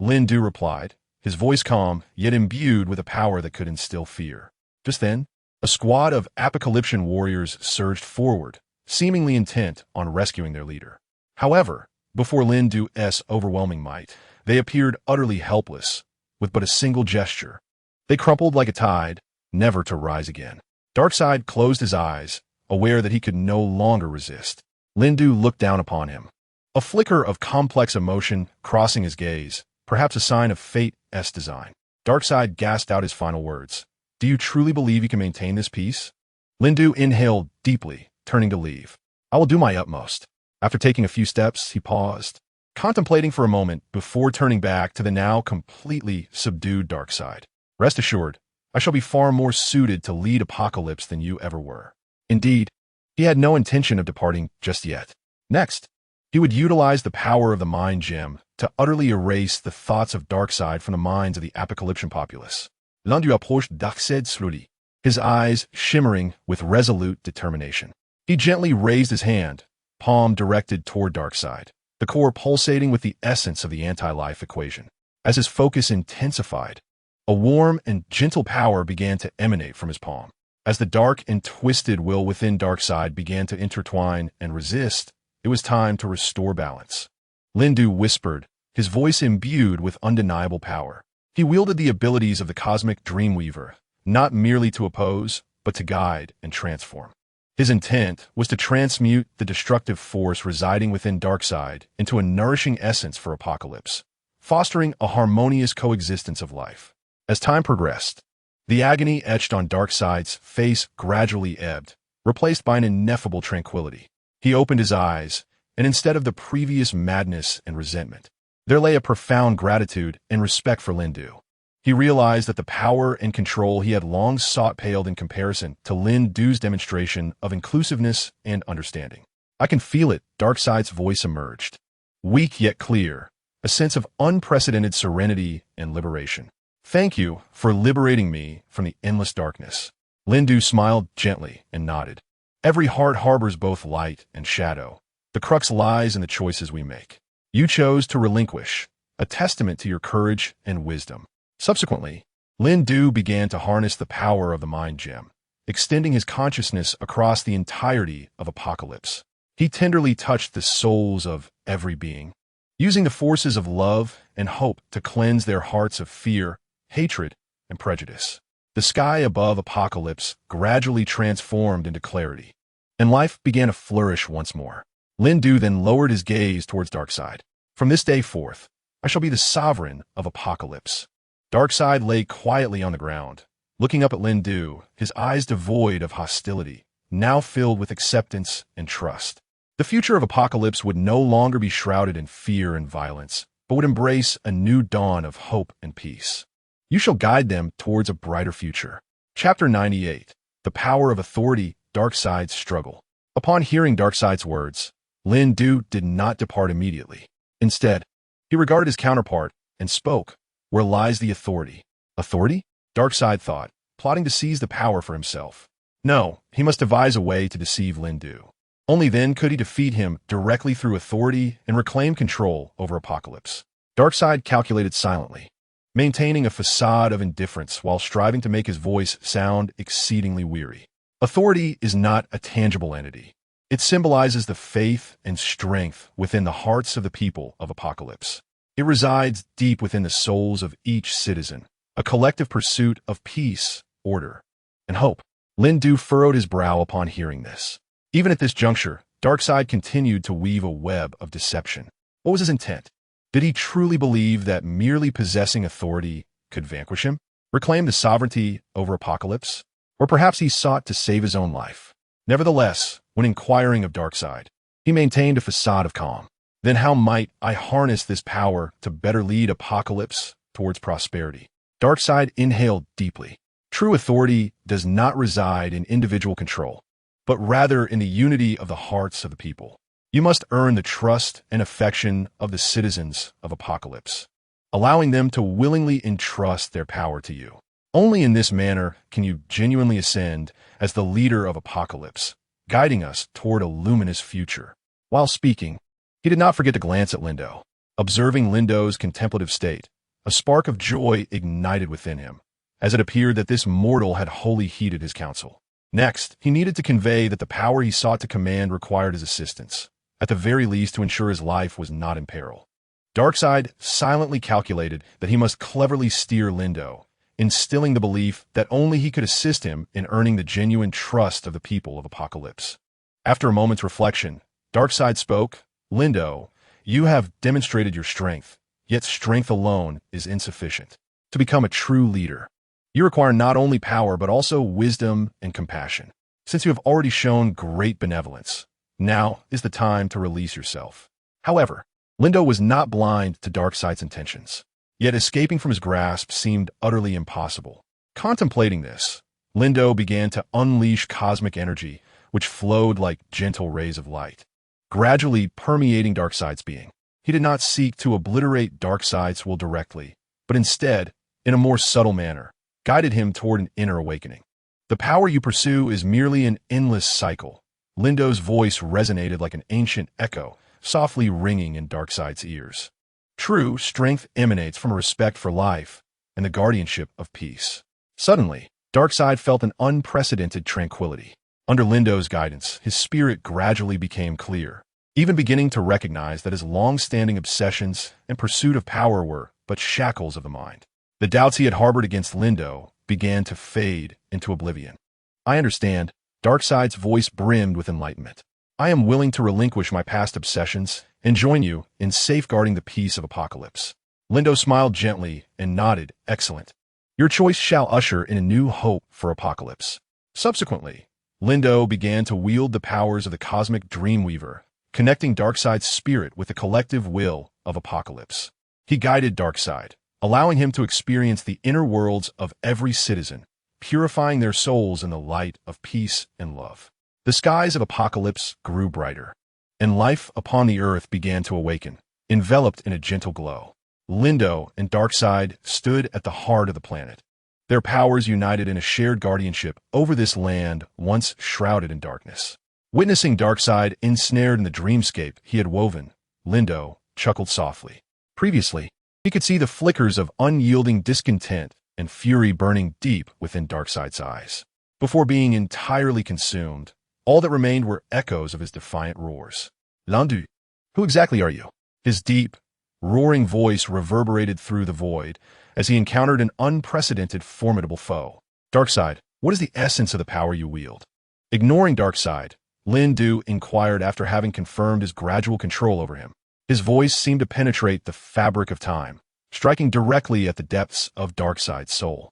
Lin Du replied, his voice calm, yet imbued with a power that could instill fear. Just then, a squad of apocalyptian warriors surged forward, seemingly intent on rescuing their leader. However, before Lin Du's overwhelming might, they appeared utterly helpless, with but a single gesture. They crumpled like a tide, never to rise again. Darkseid closed his eyes, aware that he could no longer resist. Lin Du looked down upon him, a flicker of complex emotion crossing his gaze, perhaps a sign of fate's design. Darkseid gasped out his final words. Do you truly believe you can maintain this peace? Lin Du inhaled deeply, turning to leave. I will do my utmost. After taking a few steps, he paused, contemplating for a moment before turning back to the now completely subdued Darkseid. Rest assured, I shall be far more suited to lead Apocalypse than you ever were. Indeed, he had no intention of departing just yet. Next, he would utilize the power of the Mind Gem to utterly erase the thoughts of Darkseid from the minds of the Apocalyptian populace. L'un du approche Darkseid slowly, his eyes shimmering with resolute determination. He gently raised his hand, palm directed toward Darkseid, the core pulsating with the essence of the anti-life equation. As his focus intensified, a warm and gentle power began to emanate from his palm. As the dark and twisted will within Darkseid began to intertwine and resist, it was time to restore balance. Lin Du whispered, his voice imbued with undeniable power. He wielded the abilities of the Cosmic Dreamweaver, not merely to oppose, but to guide and transform. His intent was to transmute the destructive force residing within Darkseid into a nourishing essence for Apocalypse, fostering a harmonious coexistence of life. As time progressed, the agony etched on Darkseid's face gradually ebbed, replaced by an ineffable tranquility. He opened his eyes, and instead of the previous madness and resentment, there lay a profound gratitude and respect for Lin Du. He realized that the power and control he had long sought paled in comparison to Lin Du's demonstration of inclusiveness and understanding. I can feel it, Darkseid's voice emerged. Weak yet clear, a sense of unprecedented serenity and liberation. Thank you for liberating me from the endless darkness. Lin Du smiled gently and nodded. Every heart harbors both light and shadow. The crux lies in the choices we make. You chose to relinquish, a testament to your courage and wisdom. Subsequently, Lin Du began to harness the power of the Mind Gem, extending his consciousness across the entirety of Apocalypse. He tenderly touched the souls of every being, using the forces of love and hope to cleanse their hearts of fear, hatred, and prejudice. The sky above Apocalypse gradually transformed into clarity, and life began to flourish once more. Lin Du then lowered his gaze towards Darkseid. From this day forth, I shall be the sovereign of Apocalypse. Darkseid lay quietly on the ground, looking up at Lin Du, his eyes devoid of hostility, now filled with acceptance and trust. The future of Apocalypse would no longer be shrouded in fear and violence, but would embrace a new dawn of hope and peace. You shall guide them towards a brighter future. Chapter 98. The Power of Authority Darkseid's struggle. Upon hearing Darkseid's words, Lindu did not depart immediately. Instead, he regarded his counterpart and spoke. Where lies the authority? Authority? Darkseid thought, plotting to seize the power for himself. No, he must devise a way to deceive Lindu. Only then could he defeat him directly through authority and reclaim control over Apocalypse. Darkseid calculated silently, maintaining a facade of indifference while striving to make his voice sound exceedingly weary. Authority is not a tangible entity. It symbolizes the faith and strength within the hearts of the people of Apocalypse. It resides deep within the souls of each citizen, a collective pursuit of peace, order, and hope. Lindu furrowed his brow upon hearing this. Even at this juncture, Darkseid continued to weave a web of deception. What was his intent? Did he truly believe that merely possessing authority could vanquish him, reclaim the sovereignty over Apocalypse? Or perhaps he sought to save his own life? Nevertheless, when inquiring of Darkseid, he maintained a facade of calm. Then how might I harness this power to better lead Apocalypse towards prosperity? Darkseid inhaled deeply. True authority does not reside in individual control, but rather in the unity of the hearts of the people. You must earn the trust and affection of the citizens of Apocalypse, allowing them to willingly entrust their power to you. Only in this manner can you genuinely ascend as the leader of Apocalypse, guiding us toward a luminous future. While speaking, he did not forget to glance at Lindo. Observing Lindo's contemplative state, a spark of joy ignited within him, as it appeared that this mortal had wholly heeded his counsel. Next, he needed to convey that the power he sought to command required his assistance, at the very least to ensure his life was not in peril. Darkseid silently calculated that he must cleverly steer Lindo, instilling the belief that only he could assist him in earning the genuine trust of the people of Apocalypse. After a moment's reflection, Darkseid spoke. Lindo, you have demonstrated your strength, yet strength alone is insufficient. To become a true leader, you require not only power but also wisdom and compassion. Since you have already shown great benevolence, now is the time to release yourself. However, Lindo was not blind to Darkseid's intentions, yet escaping from his grasp seemed utterly impossible. Contemplating this, Lindo began to unleash cosmic energy, which flowed like gentle rays of light, gradually permeating Darkseid's being. He did not seek to obliterate Darkseid's will directly, but instead, in a more subtle manner, guided him toward an inner awakening. The power you pursue is merely an endless cycle. Lindo's voice resonated like an ancient echo, softly ringing in Darkseid's ears. True strength emanates from a respect for life and the guardianship of peace. Suddenly, Darkseid felt an unprecedented tranquility. Under Lindo's guidance, his spirit gradually became clear, even beginning to recognize that his long-standing obsessions and pursuit of power were but shackles of the mind. The doubts he had harbored against Lindo began to fade into oblivion. I understand. Darkseid's voice brimmed with enlightenment. I am willing to relinquish my past obsessions and join you in safeguarding the peace of Apocalypse. Lindo smiled gently and nodded. Excellent. Your choice shall usher in a new hope for Apocalypse. Subsequently, Lindo began to wield the powers of the cosmic Dreamweaver, connecting Darkseid's spirit with the collective will of Apocalypse. He guided Darkseid, allowing him to experience the inner worlds of every citizen, purifying their souls in the light of peace and love. The skies of Apocalypse grew brighter, and life upon the earth began to awaken, enveloped in a gentle glow. Lindo and Darkseid stood at the heart of the planet, their powers united in a shared guardianship over this land once shrouded in darkness. Witnessing Darkseid ensnared in the dreamscape he had woven, Lindo chuckled softly. Previously, he could see the flickers of unyielding discontent and fury burning deep within Darkseid's eyes. Before being entirely consumed, all that remained were echoes of his defiant roars. Lindu, who exactly are you? His deep, roaring voice reverberated through the void as he encountered an unprecedented, formidable foe. Darkseid, what is the essence of the power you wield? Ignoring Darkseid, Lindu inquired after having confirmed his gradual control over him. His voice seemed to penetrate the fabric of time, striking directly at the depths of Darkseid's soul.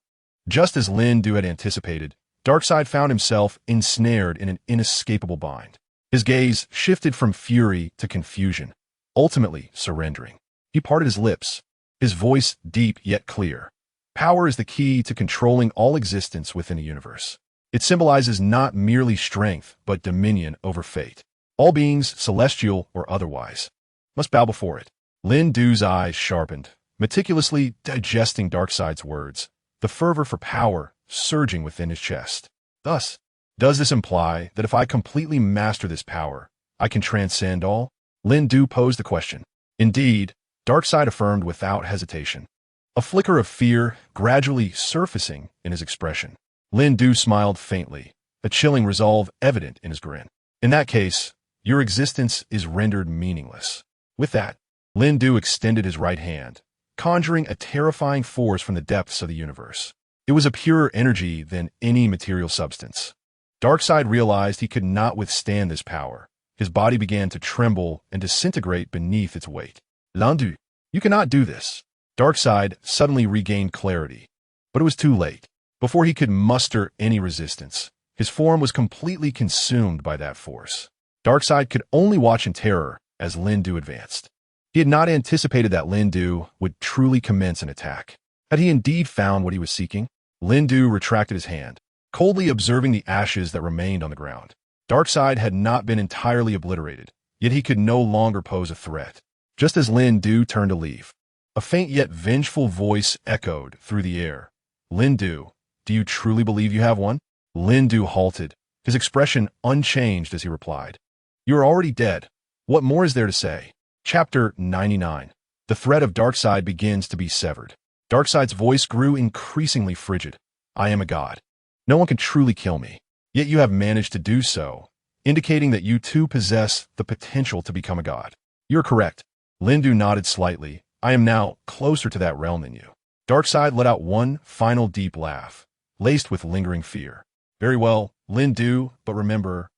Just as Lindu had anticipated, Darkseid found himself ensnared in an inescapable bind. His gaze shifted from fury to confusion, ultimately surrendering. He parted his lips, his voice deep yet clear. Power is the key to controlling all existence within a universe. It symbolizes not merely strength, but dominion over fate. All beings, celestial or otherwise, must bow before it. Lin Du's eyes sharpened, meticulously digesting Darkseid's words, the fervor for power surging within his chest. Thus, does this imply that if I completely master this power, I can transcend all? Lin Du posed the question. Indeed, Darkseid affirmed without hesitation, a flicker of fear gradually surfacing in his expression. Lin Du smiled faintly, a chilling resolve evident in his grin. In that case, your existence is rendered meaningless. With that, Lin Du extended his right hand, conjuring a terrifying force from the depths of the universe. It was a purer energy than any material substance. Darkseid realized he could not withstand this power. His body began to tremble and disintegrate beneath its weight. Lin Du, you cannot do this. Darkseid suddenly regained clarity, but it was too late. Before he could muster any resistance, his form was completely consumed by that force. Darkseid could only watch in terror as Lin Du advanced. He had not anticipated that Lin Du would truly commence an attack. Had he indeed found what he was seeking? Lin Du retracted his hand, coldly observing the ashes that remained on the ground. Darkseid had not been entirely obliterated, yet he could no longer pose a threat. Just as Lin Du turned to leave, a faint yet vengeful voice echoed through the air. Lin Du, do you truly believe you have won? Lin Du halted, his expression unchanged as he replied. You are already dead. What more is there to say? Chapter 99. The thread of Darkseid begins to be severed. Darkseid's voice grew increasingly frigid. I am a god. No one can truly kill me. Yet you have managed to do so, indicating that you too possess the potential to become a god. You're correct. Lin Du nodded slightly. I am now closer to that realm than you. Darkseid let out one final deep laugh, laced with lingering fear. Very well, Lin Du, but remember,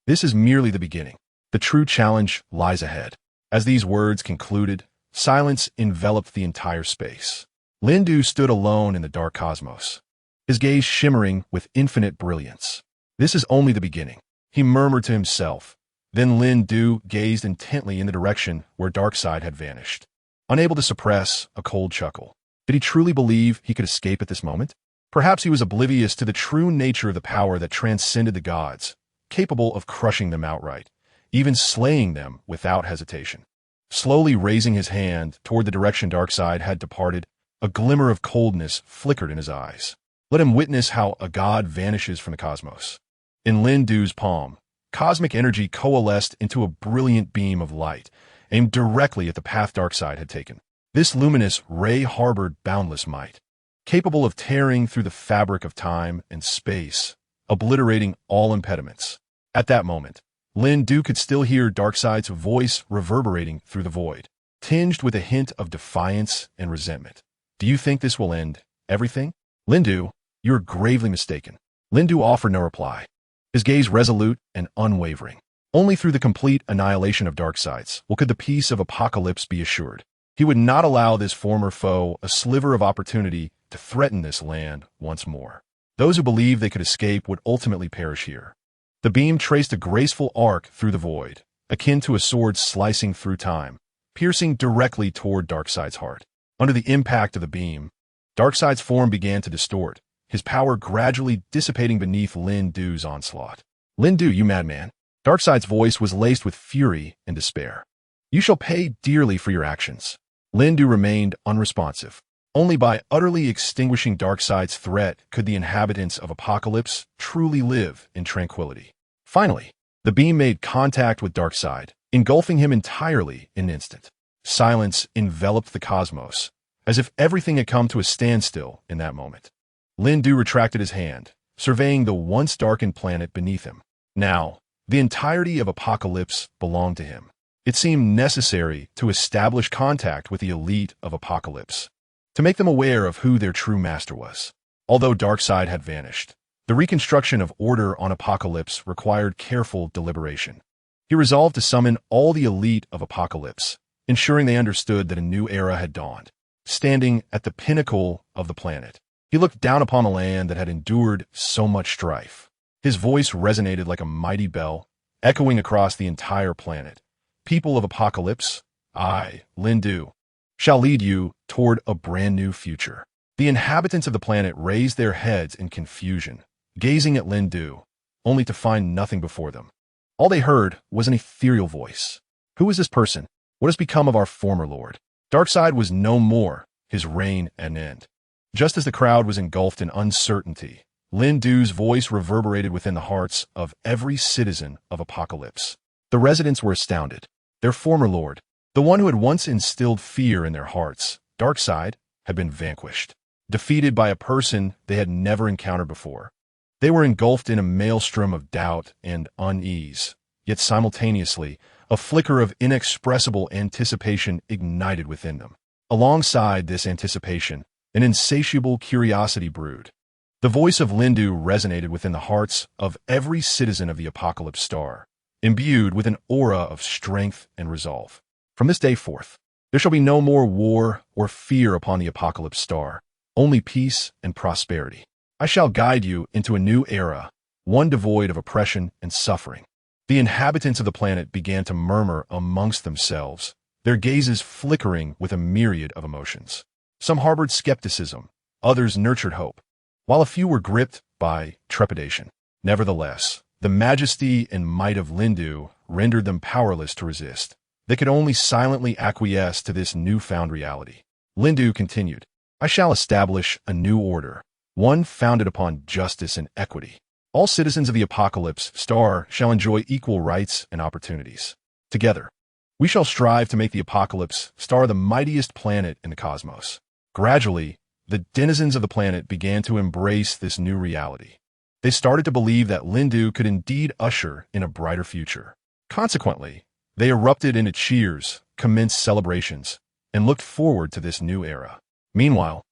this is merely the beginning. The true challenge lies ahead. As these words concluded, silence enveloped the entire space. Lin Du stood alone in the dark cosmos, his gaze shimmering with infinite brilliance. This is only the beginning, he murmured to himself. Then Lin Du gazed intently in the direction where Darkseid had vanished, unable to suppress a cold chuckle. Did he truly believe he could escape at this moment? Perhaps he was oblivious to the true nature of the power that transcended the gods, capable of crushing them outright, even slaying them without hesitation. Slowly raising his hand toward the direction Darkseid had departed, a glimmer of coldness flickered in his eyes. Let him witness how a god vanishes from the cosmos. In Lin Du's palm, cosmic energy coalesced into a brilliant beam of light, aimed directly at the path Darkseid had taken. This luminous ray harbored boundless might, capable of tearing through the fabric of time and space, obliterating all impediments. At that moment, Lin Du could still hear Darkseid's voice reverberating through the void, tinged with a hint of defiance and resentment. Do you think this will end everything? Lin Du, you're gravely mistaken. Lin Du offered no reply, his gaze resolute and unwavering. Only through the complete annihilation of Darkseid's could the peace of Apocalypse be assured. He would not allow this former foe a sliver of opportunity to threaten this land once more. Those who believed they could escape would ultimately perish here. The beam traced a graceful arc through the void, akin to a sword slicing through time, piercing directly toward Darkseid's heart. Under the impact of the beam, Darkseid's form began to distort, his power gradually dissipating beneath Lin Du's onslaught. Lin Du, you madman. Darkseid's voice was laced with fury and despair. You shall pay dearly for your actions. Lin Du remained unresponsive. Only by utterly extinguishing Darkseid's threat could the inhabitants of Apocalypse truly live in tranquility. Finally, the beam made contact with Darkseid, engulfing him entirely in an instant. Silence enveloped the cosmos, as if everything had come to a standstill in that moment. Lin Du retracted his hand, surveying the once darkened planet beneath him. Now, the entirety of Apocalypse belonged to him. It seemed necessary to establish contact with the elite of Apocalypse, to make them aware of who their true master was. Although Darkseid had vanished, the reconstruction of order on Apocalypse required careful deliberation. He resolved to summon all the elite of Apocalypse, ensuring they understood that a new era had dawned. Standing at the pinnacle of the planet, he looked down upon a land that had endured so much strife. His voice resonated like a mighty bell, echoing across the entire planet. People of Apocalypse, I, Lin Du, shall lead you toward a brand new future. The inhabitants of the planet raised their heads in confusion, gazing at Lindu, only to find nothing before them. All they heard was an ethereal voice. Who is this person? What has become of our former lord? Darkseid was no more, his reign at an end. Just as the crowd was engulfed in uncertainty, Lindu's voice reverberated within the hearts of every citizen of Apocalypse. The residents were astounded. Their former lord, the one who had once instilled fear in their hearts, Darkseid, had been vanquished, defeated by a person they had never encountered before. They were engulfed in a maelstrom of doubt and unease, yet simultaneously, a flicker of inexpressible anticipation ignited within them. Alongside this anticipation, an insatiable curiosity brewed. The voice of Lindu resonated within the hearts of every citizen of the Apocalypse Star, imbued with an aura of strength and resolve. From this day forth, there shall be no more war or fear upon the Apocalypse Star, only peace and prosperity. I shall guide you into a new era, one devoid of oppression and suffering. The inhabitants of the planet began to murmur amongst themselves, their gazes flickering with a myriad of emotions. Some harbored skepticism, others nurtured hope, while a few were gripped by trepidation. Nevertheless, the majesty and might of Lindu rendered them powerless to resist. They could only silently acquiesce to this newfound reality. Lindu continued, I shall establish a new order, one founded upon justice and equity. All citizens of the Apocalypse Star shall enjoy equal rights and opportunities. Together, we shall strive to make the Apocalypse Star the mightiest planet in the cosmos. Gradually, the denizens of the planet began to embrace this new reality. They started to believe that Lindu could indeed usher in a brighter future. Consequently, they erupted into cheers, commenced celebrations, and looked forward to this new era. Meanwhile,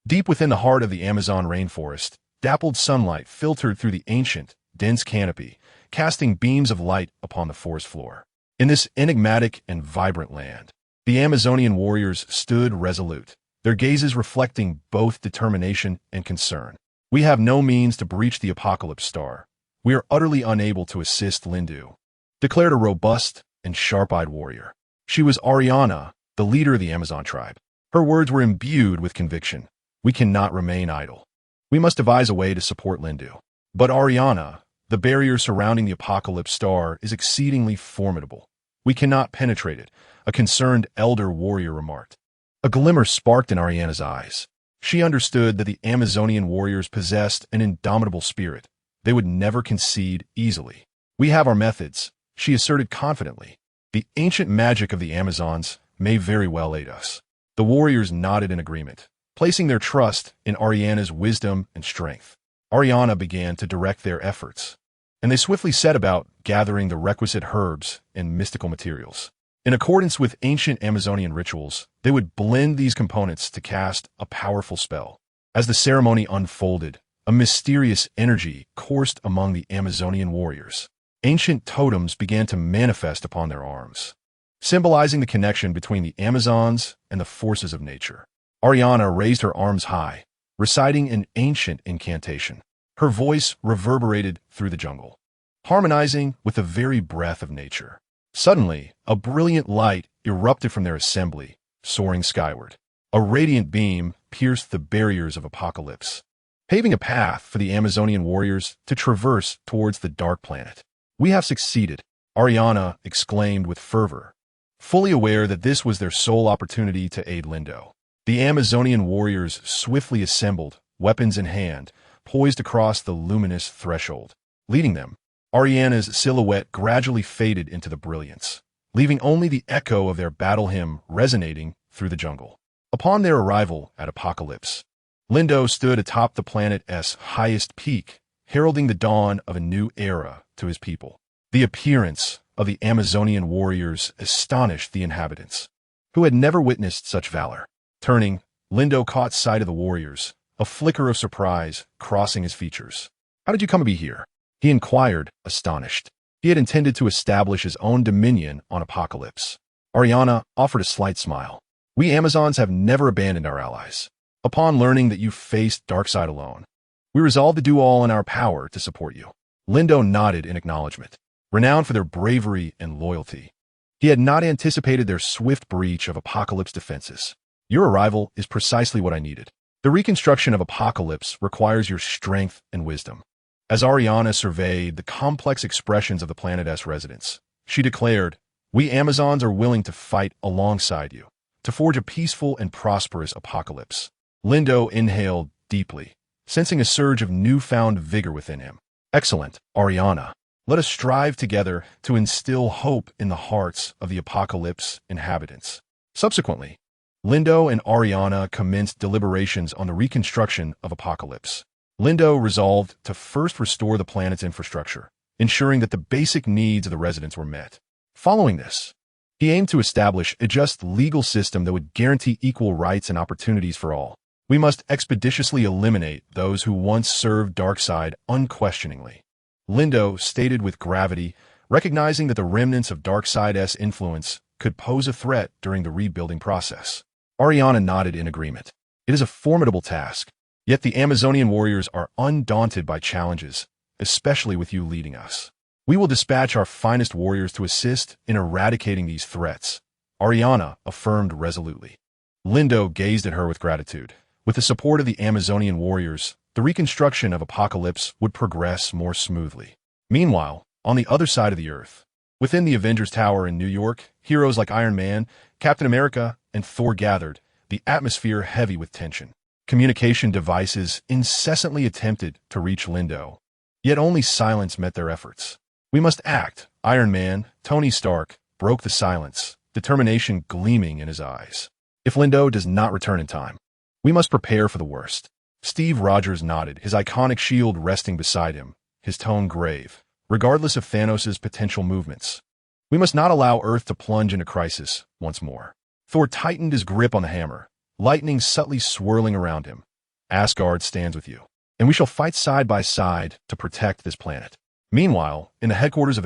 deep within the heart of the Amazon rainforest, dappled sunlight filtered through the ancient, dense canopy, casting beams of light upon the forest floor. In this enigmatic and vibrant land, the Amazonian warriors stood resolute, their gazes reflecting both determination and concern. We have no means to breach the Apocalypse Star. We are utterly unable to assist Lindu, declared a robust and sharp-eyed warrior. She was Ariana, the leader of the Amazon tribe. Her words were imbued with conviction. We cannot remain idle. We must devise a way to support Lindu. But Ariana, the barrier surrounding the Apocalypse Star is exceedingly formidable. We cannot penetrate it, a concerned elder warrior remarked. A glimmer sparked in Ariana's eyes. She understood that the Amazonian warriors possessed an indomitable spirit. They would never concede easily. We have our methods, she asserted confidently. The ancient magic of the Amazons may very well aid us. The warriors nodded in agreement, placing their trust in Ariana's wisdom and strength. Ariana began to direct their efforts, and they swiftly set about gathering the requisite herbs and mystical materials. In accordance with ancient Amazonian rituals, they would blend these components to cast a powerful spell. As the ceremony unfolded, a mysterious energy coursed among the Amazonian warriors. Ancient totems began to manifest upon their arms, symbolizing the connection between the Amazons and the forces of nature. Ariana raised her arms high, reciting an ancient incantation. Her voice reverberated through the jungle, harmonizing with the very breath of nature. Suddenly, a brilliant light erupted from their assembly, soaring skyward. A radiant beam pierced the barriers of Apocalypse, paving a path for the Amazonian warriors to traverse towards the dark planet. We have succeeded, Ariana exclaimed with fervor, fully aware that this was their sole opportunity to aid Lindu. The Amazonian warriors swiftly assembled, weapons in hand, poised across the luminous threshold. Leading them, Ariana's silhouette gradually faded into the brilliance, leaving only the echo of their battle hymn resonating through the jungle. Upon their arrival at Apocalypse, Lindu stood atop the planet's highest peak, heralding the dawn of a new era to his people. The appearance of the Amazonian warriors astonished the inhabitants, who had never witnessed such valor. Turning, Lindu caught sight of the warriors, a flicker of surprise crossing his features. How did you come to be here? He inquired, astonished. He had intended to establish his own dominion on Apocalypse. Ariana offered a slight smile. We Amazons have never abandoned our allies. Upon learning that you faced Darkseid alone, we resolved to do all in our power to support you. Lindu nodded in acknowledgement, renowned for their bravery and loyalty. He had not anticipated their swift breach of Apocalypse defenses. Your arrival is precisely what I needed. The reconstruction of Apocalypse requires your strength and wisdom. As Ariana surveyed the complex expressions of the planet's residents, she declared, "We Amazons are willing to fight alongside you, to forge a peaceful and prosperous apocalypse." Lindo inhaled deeply, sensing a surge of newfound vigor within him. "Excellent, Ariana. Let us strive together to instill hope in the hearts of the apocalypse inhabitants." Subsequently, Lindo and Ariana commenced deliberations on the reconstruction of Apocalypse. Lindo resolved to first restore the planet's infrastructure, ensuring that the basic needs of the residents were met. Following this, he aimed to establish a just legal system that would guarantee equal rights and opportunities for all. "We must expeditiously eliminate those who once served Darkseid unquestioningly," Lindo stated with gravity, recognizing that the remnants of Darkseid's influence could pose a threat during the rebuilding process. Ariana nodded in agreement. "It is a formidable task, yet the Amazonian warriors are undaunted by challenges, especially with you leading us. We will dispatch our finest warriors to assist in eradicating these threats," Ariana affirmed resolutely. Lindo gazed at her with gratitude. With the support of the Amazonian warriors, the reconstruction of Apocalypse would progress more smoothly. Meanwhile, on the other side of the Earth, within the Avengers Tower in New York, heroes like Iron Man, Captain America, and Thor gathered, the atmosphere heavy with tension. Communication devices incessantly attempted to reach Lindo, yet only silence met their efforts. "We must act," Iron Man, Tony Stark, broke the silence, determination gleaming in his eyes. "If Lindo does not return in time, we must prepare for the worst." Steve Rogers nodded, his iconic shield resting beside him, his tone grave. "Regardless of Thanos' potential movements, we must not allow Earth to plunge into crisis once more." Thor tightened his grip on the hammer, lightning subtly swirling around him. "Asgard stands with you, and we shall fight side by side to protect this planet." Meanwhile, in the headquarters of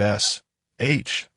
SHIELD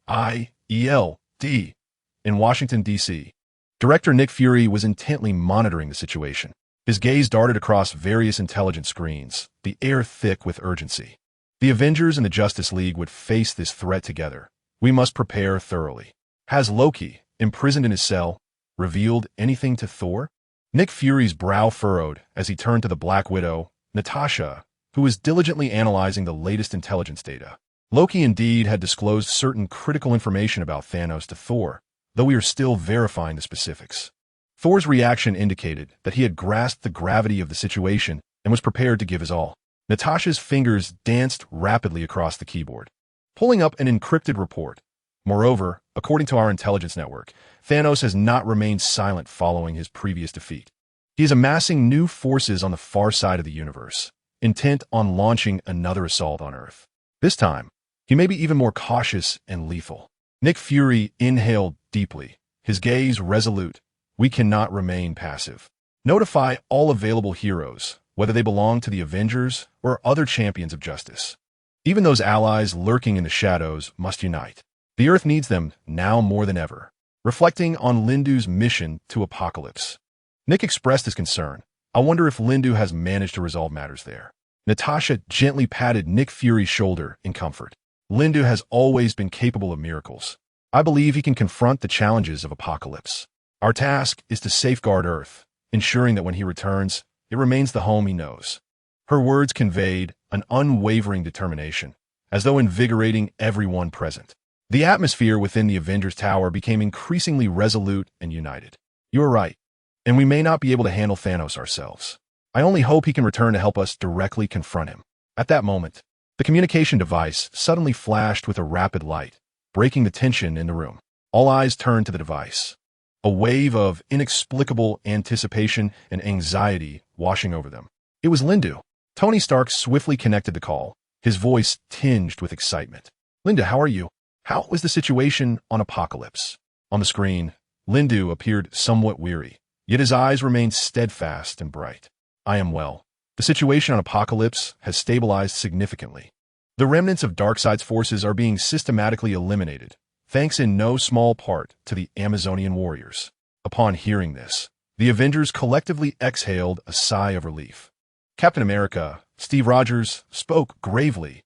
in Washington, D.C., Director Nick Fury was intently monitoring the situation. His gaze darted across various intelligence screens, the air thick with urgency. The Avengers and the Justice League would face this threat together. We must prepare thoroughly. Has Loki, imprisoned in his cell, revealed anything to Thor? Nick Fury's brow furrowed as he turned to the Black Widow, Natasha, who was diligently analyzing the latest intelligence data. Loki indeed had disclosed certain critical information about Thanos to Thor, though we are still verifying the specifics. Thor's reaction indicated that he had grasped the gravity of the situation and was prepared to give his all. Natasha's fingers danced rapidly across the keyboard, pulling up an encrypted report. Moreover, according to our intelligence network, Thanos has not remained silent following his previous defeat. He is amassing new forces on the far side of the universe, intent on launching another assault on Earth. This time, he may be even more cautious and lethal. Nick Fury inhaled deeply, his gaze resolute. "We cannot remain passive. Notify all available heroes, whether they belong to the Avengers or other champions of justice. Even those allies lurking in the shadows must unite. The Earth needs them now more than ever." Reflecting on Lindo's mission to Apocalypse, Nick expressed his concern. "I wonder if Lindo has managed to resolve matters there." Natasha gently patted Nick Fury's shoulder in comfort. "Lindo has always been capable of miracles. I believe he can confront the challenges of Apocalypse. Our task is to safeguard Earth, ensuring that when he returns, it remains the home he knows." Her words conveyed an unwavering determination, as though invigorating everyone present. The atmosphere within the Avengers Tower became increasingly resolute and united. "You are right, and we may not be able to handle Thanos ourselves. I only hope he can return to help us directly confront him." At that moment, the communication device suddenly flashed with a rapid light, breaking the tension in the room. All eyes turned to the device, a wave of inexplicable anticipation and anxiety washing over them. It was Lindo. Tony Stark swiftly connected the call, his voice tinged with excitement. "Lindo, how are you? How is the situation on Apocalypse?" On the screen, Lindo appeared somewhat weary, yet his eyes remained steadfast and bright. "I am well. The situation on Apocalypse has stabilized significantly. The remnants of Darkseid's forces are being systematically eliminated, thanks in no small part to the Amazonian warriors." Upon hearing this, the Avengers collectively exhaled a sigh of relief. Captain America, Steve Rogers, spoke gravely.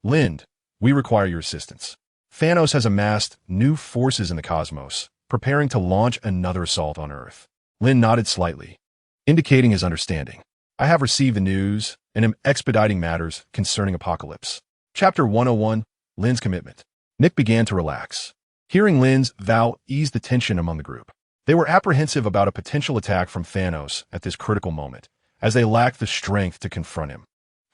"Lind, we require your assistance. Thanos has amassed new forces in the cosmos, preparing to launch another assault on Earth." Lind nodded slightly, indicating his understanding. I have received the news and am expediting matters concerning Apocalypse. Chapter 101, Lynn's Commitment. Nick began to relax. Hearing Lynn's vow eased the tension among the group. They were apprehensive about a potential attack from Thanos at this critical moment, as they lacked the strength to confront him.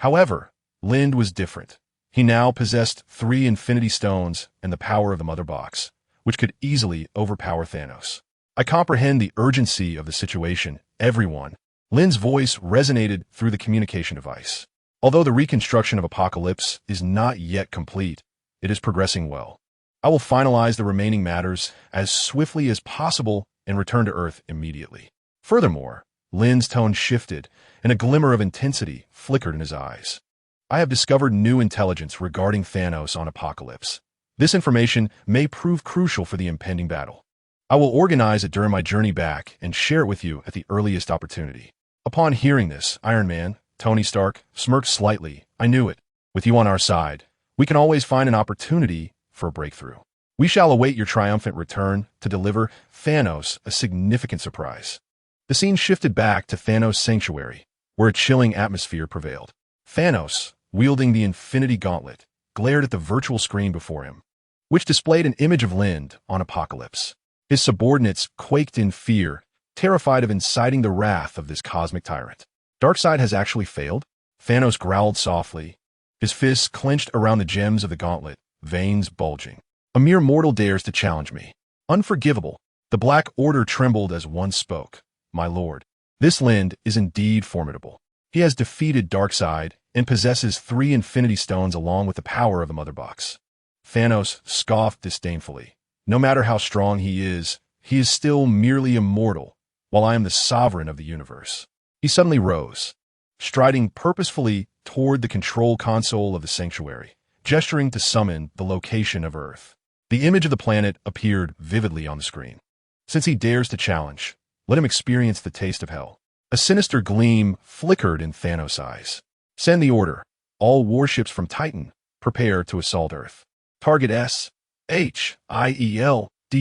However, Lynn was different. He now possessed 3 Infinity Stones and the power of the Mother Box, which could easily overpower Thanos. I comprehend the urgency of the situation, everyone. Lynn's voice resonated through the communication device. Although the reconstruction of Apocalypse is not yet complete, it is progressing well. I will finalize the remaining matters as swiftly as possible and return to Earth immediately. Furthermore, Lynn's tone shifted, and a glimmer of intensity flickered in his eyes. I have discovered new intelligence regarding Thanos on Apocalypse. This information may prove crucial for the impending battle. I will organize it during my journey back and share it with you at the earliest opportunity. Upon hearing this, Iron Man, Tony Stark, smirked slightly. I knew it. With you on our side, we can always find an opportunity for a breakthrough. We shall await your triumphant return to deliver Thanos a significant surprise. The scene shifted back to Thanos' sanctuary, where a chilling atmosphere prevailed. Thanos, wielding the Infinity Gauntlet, glared at the virtual screen before him, which displayed an image of Lynd on Apocalypse. His subordinates quaked in fear, terrified of inciting the wrath of this cosmic tyrant. Darkseid has actually failed? Thanos growled softly, his fists clenched around the gems of the gauntlet, veins bulging. A mere mortal dares to challenge me. Unforgivable. The Black Order trembled as one spoke. My lord, this Lynd is indeed formidable. He has defeated Darkseid and possesses 3 Infinity Stones along with the power of the Mother Box. Thanos scoffed disdainfully. No matter how strong he is still merely immortal, while I am the sovereign of the universe. He suddenly rose, striding purposefully toward the control console of the sanctuary, gesturing to summon the location of Earth. The image of the planet appeared vividly on the screen. Since he dares to challenge, let him experience the taste of hell. A sinister gleam flickered in Thanos' eyes. Send the order. All warships from Titan, prepare to assault Earth. Target S-H-I-E-L-D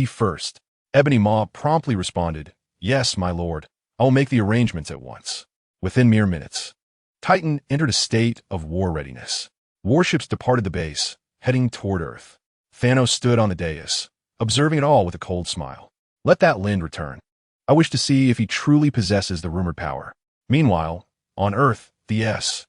first. Ebony Maw promptly responded, Yes, my lord. I will make the arrangements at once. Within mere minutes, Titan entered a state of war readiness. Warships departed the base, heading toward Earth. Thanos stood on the dais, observing it all with a cold smile. Let that Lynd return. I wish to see if he truly possesses the rumored power. Meanwhile, on Earth, the S-H-I-E-L-D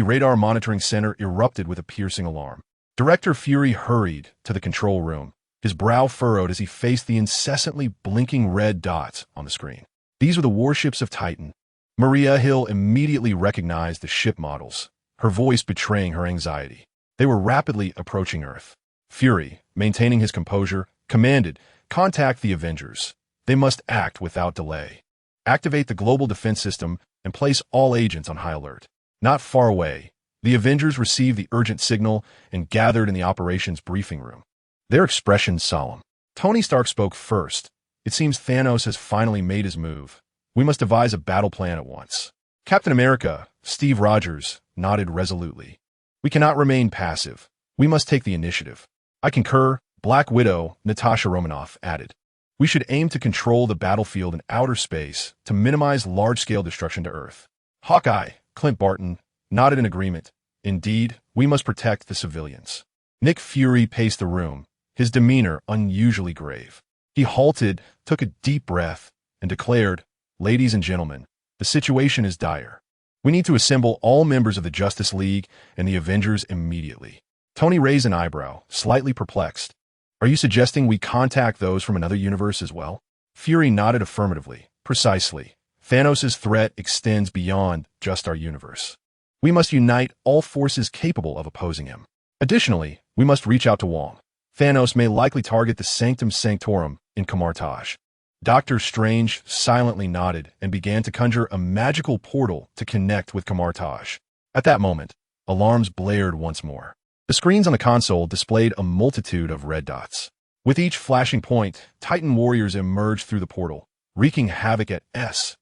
radar monitoring center erupted with a piercing alarm. Director Fury hurried to the control room, his brow furrowed as he faced the incessantly blinking red dots on the screen. These were the warships of Titan. Maria Hill immediately recognized the ship models, her voice betraying her anxiety. They were rapidly approaching Earth. Fury, maintaining his composure, commanded, Contact the Avengers. They must act without delay. Activate the global defense system and place all agents on high alert. Not far away, the Avengers received the urgent signal and gathered in the operations briefing room. Their expressions solemn. Tony Stark spoke first. It seems Thanos has finally made his move. We must devise a battle plan at once. Captain America, Steve Rogers, nodded resolutely. We cannot remain passive. We must take the initiative. I concur, Black Widow, Natasha Romanoff, added. We should aim to control the battlefield in outer space to minimize large-scale destruction to Earth. Hawkeye, Clint Barton, nodded in agreement. Indeed, we must protect the civilians. Nick Fury paced the room, his demeanor unusually grave. He halted, took a deep breath, and declared, Ladies and gentlemen, the situation is dire. We need to assemble all members of the Justice League and the Avengers immediately. Tony raised an eyebrow, slightly perplexed. Are you suggesting we contact those from another universe as well? Fury nodded affirmatively. Precisely. Thanos' threat extends beyond just our universe. We must unite all forces capable of opposing him. Additionally, we must reach out to Wong. Thanos may likely target the Sanctum Sanctorum in Kamartaj. Doctor Strange silently nodded and began to conjure a magical portal to connect with Kamartaj. At that moment, alarms blared once more. The screens on the console displayed a multitude of red dots. With each flashing point, Titan warriors emerged through the portal, wreaking havoc at S-H-I-E-L-D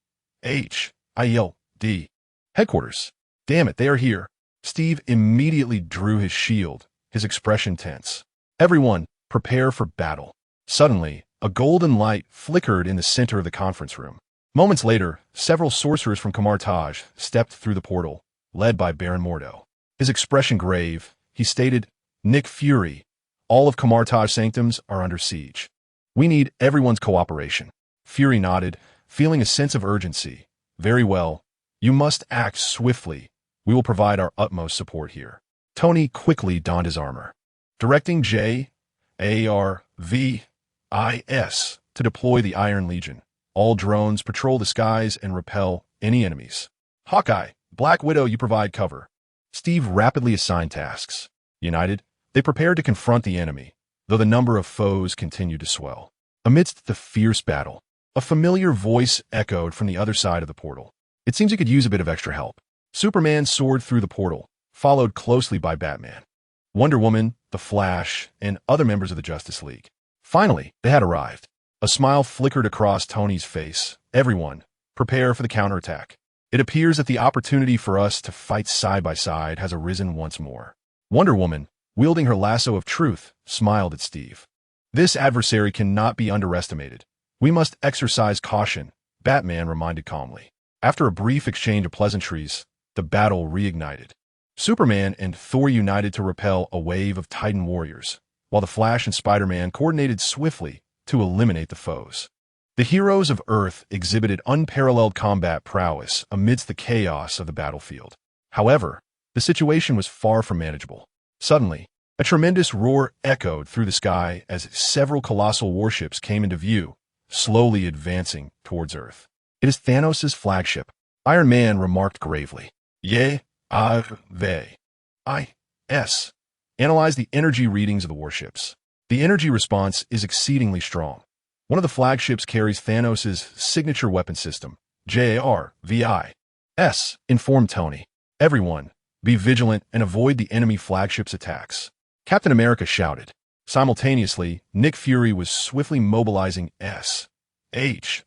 headquarters. Damn it, they are here. Steve immediately drew his shield, his expression tense. Everyone, prepare for battle. Suddenly, a golden light flickered in the center of the conference room. Moments later, several sorcerers from Camartage stepped through the portal, led by Baron Mordo. His expression grave, he stated, "Nick Fury, all of Camartage sanctums are under siege. We need everyone's cooperation." Fury nodded, feeling a sense of urgency. "Very well. You must act swiftly. We will provide our utmost support here." Tony quickly donned his armor, directing JARVIS to deploy the Iron Legion. All drones patrol the skies and repel any enemies. Hawkeye, Black Widow, you provide cover. Steve rapidly assigned tasks. United, they prepared to confront the enemy, though the number of foes continued to swell. Amidst the fierce battle, a familiar voice echoed from the other side of the portal. "It seems you could use a bit of extra help." Superman soared through the portal, followed closely by Batman, Wonder Woman, the Flash, and other members of the Justice League. Finally, they had arrived. A smile flickered across Tony's face. "Everyone, prepare for the counterattack. It appears that the opportunity for us to fight side by side has arisen once more." Wonder Woman, wielding her lasso of truth, smiled at Steve. "This adversary cannot be underestimated. We must exercise caution," Batman reminded calmly. After a brief exchange of pleasantries, the battle reignited. Superman and Thor united to repel a wave of Titan warriors, while the Flash and Spider-Man coordinated swiftly to eliminate the foes. The heroes of Earth exhibited unparalleled combat prowess amidst the chaos of the battlefield. However, the situation was far from manageable. Suddenly, a tremendous roar echoed through the sky as several colossal warships came into view, slowly advancing towards Earth. "It is Thanos' flagship," Iron Man remarked gravely. "JARVIS. Analyze the energy readings of the warships. The energy response is exceedingly strong. One of the flagships carries Thanos' signature weapon system, JARVIS, informed Tony. "Everyone, be vigilant and avoid the enemy flagship's attacks." Captain America shouted. Simultaneously, Nick Fury was swiftly mobilizing SHIELD's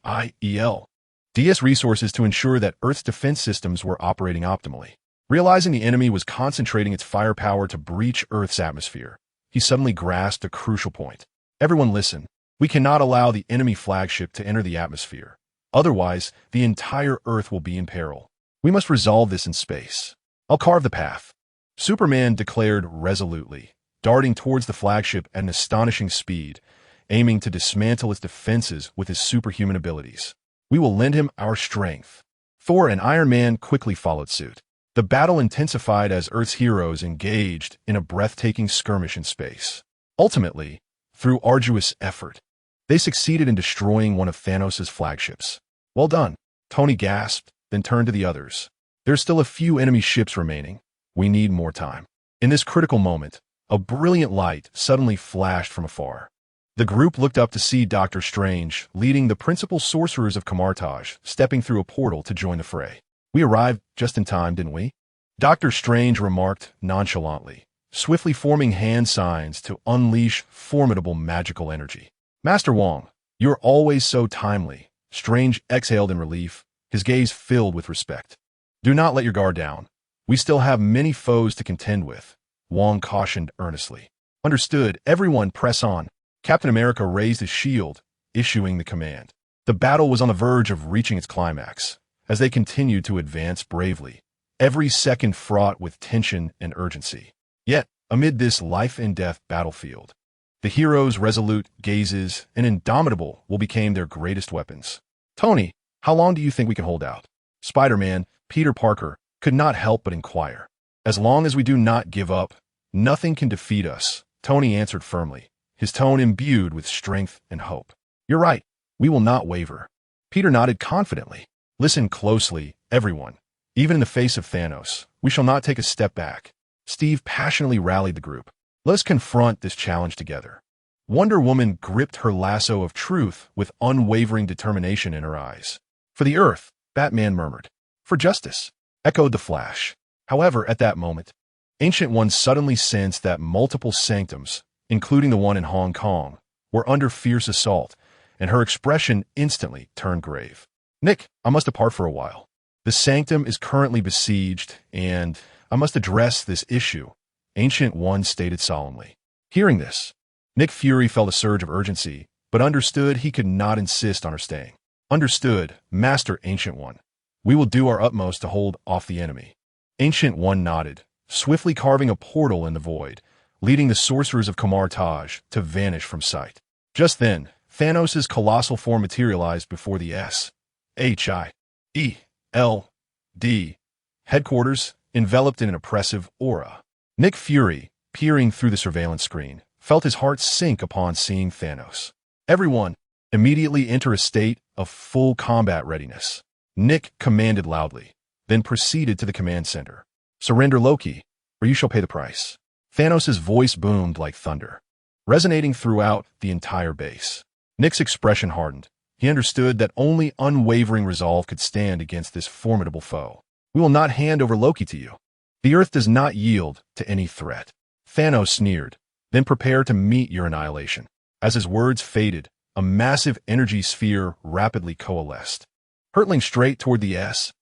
resources to ensure that Earth's defense systems were operating optimally. Realizing the enemy was concentrating its firepower to breach Earth's atmosphere, he suddenly grasped a crucial point. "Everyone listen. We cannot allow the enemy flagship to enter the atmosphere. Otherwise, the entire Earth will be in peril. We must resolve this in space. I'll carve the path," Superman declared resolutely, darting towards the flagship at an astonishing speed, aiming to dismantle its defenses with his superhuman abilities. "We will lend him our strength." Thor and Iron Man quickly followed suit. The battle intensified as Earth's heroes engaged in a breathtaking skirmish in space. Ultimately, through arduous effort, they succeeded in destroying one of Thanos' flagships. "Well done," Tony gasped, then turned to the others. "There's still a few enemy ships remaining. We need more time." In this critical moment, a brilliant light suddenly flashed from afar. The group looked up to see Dr. Strange, leading the principal sorcerers of Camartage, stepping through a portal to join the fray. "We arrived just in time, didn't we?" Dr. Strange remarked nonchalantly, swiftly forming hand signs to unleash formidable magical energy. "Master Wong, you're always so timely." Strange exhaled in relief, his gaze filled with respect. "Do not let your guard down. We still have many foes to contend with," Wong cautioned earnestly. "Understood. Everyone press on." Captain America raised his shield, issuing the command. The battle was on the verge of reaching its climax, as they continued to advance bravely, every second fraught with tension and urgency. Yet, amid this life-and-death battlefield, the heroes' resolute gazes and indomitable will become their greatest weapons. "Tony, how long do you think we can hold out?" Spider-Man, Peter Parker, could not help but inquire. "As long as we do not give up, nothing can defeat us," Tony answered firmly, his tone imbued with strength and hope. "You're right. We will not waver." Peter nodded confidently. "Listen closely, everyone. Even in the face of Thanos, we shall not take a step back." Steve passionately rallied the group. "Let's confront this challenge together." Wonder Woman gripped her lasso of truth with unwavering determination in her eyes. "For the Earth," Batman murmured. "For justice," echoed the Flash. However, at that moment, Ancient One suddenly sensed that multiple sanctums, including the one in Hong Kong, were under fierce assault, and her expression instantly turned grave. "Nick, I must depart for a while. The sanctum is currently besieged, and I must address this issue," Ancient One stated solemnly. Hearing this, Nick Fury felt a surge of urgency, but understood he could not insist on her staying. Understood, Master Ancient One. We will do our utmost to hold off the enemy. Ancient One nodded, swiftly carving a portal in the void, leading the sorcerers of Kamartaj to vanish from sight. Just then, Thanos' colossal form materialized before the S.H.I.E.L.D. headquarters, enveloped in an oppressive aura. Nick Fury, peering through the surveillance screen, felt his heart sink upon seeing Thanos. Everyone, immediately enter a state of full combat readiness. Nick commanded loudly, then proceeded to the command center. Surrender Loki, or you shall pay the price. Thanos' voice boomed like thunder, resonating throughout the entire base. Nick's expression hardened. He understood that only unwavering resolve could stand against this formidable foe. We will not hand over Loki to you. The Earth does not yield to any threat. Thanos sneered, then prepared to meet your annihilation. As his words faded, a massive energy sphere rapidly coalesced, hurtling straight toward the S.H.I.E.L.D.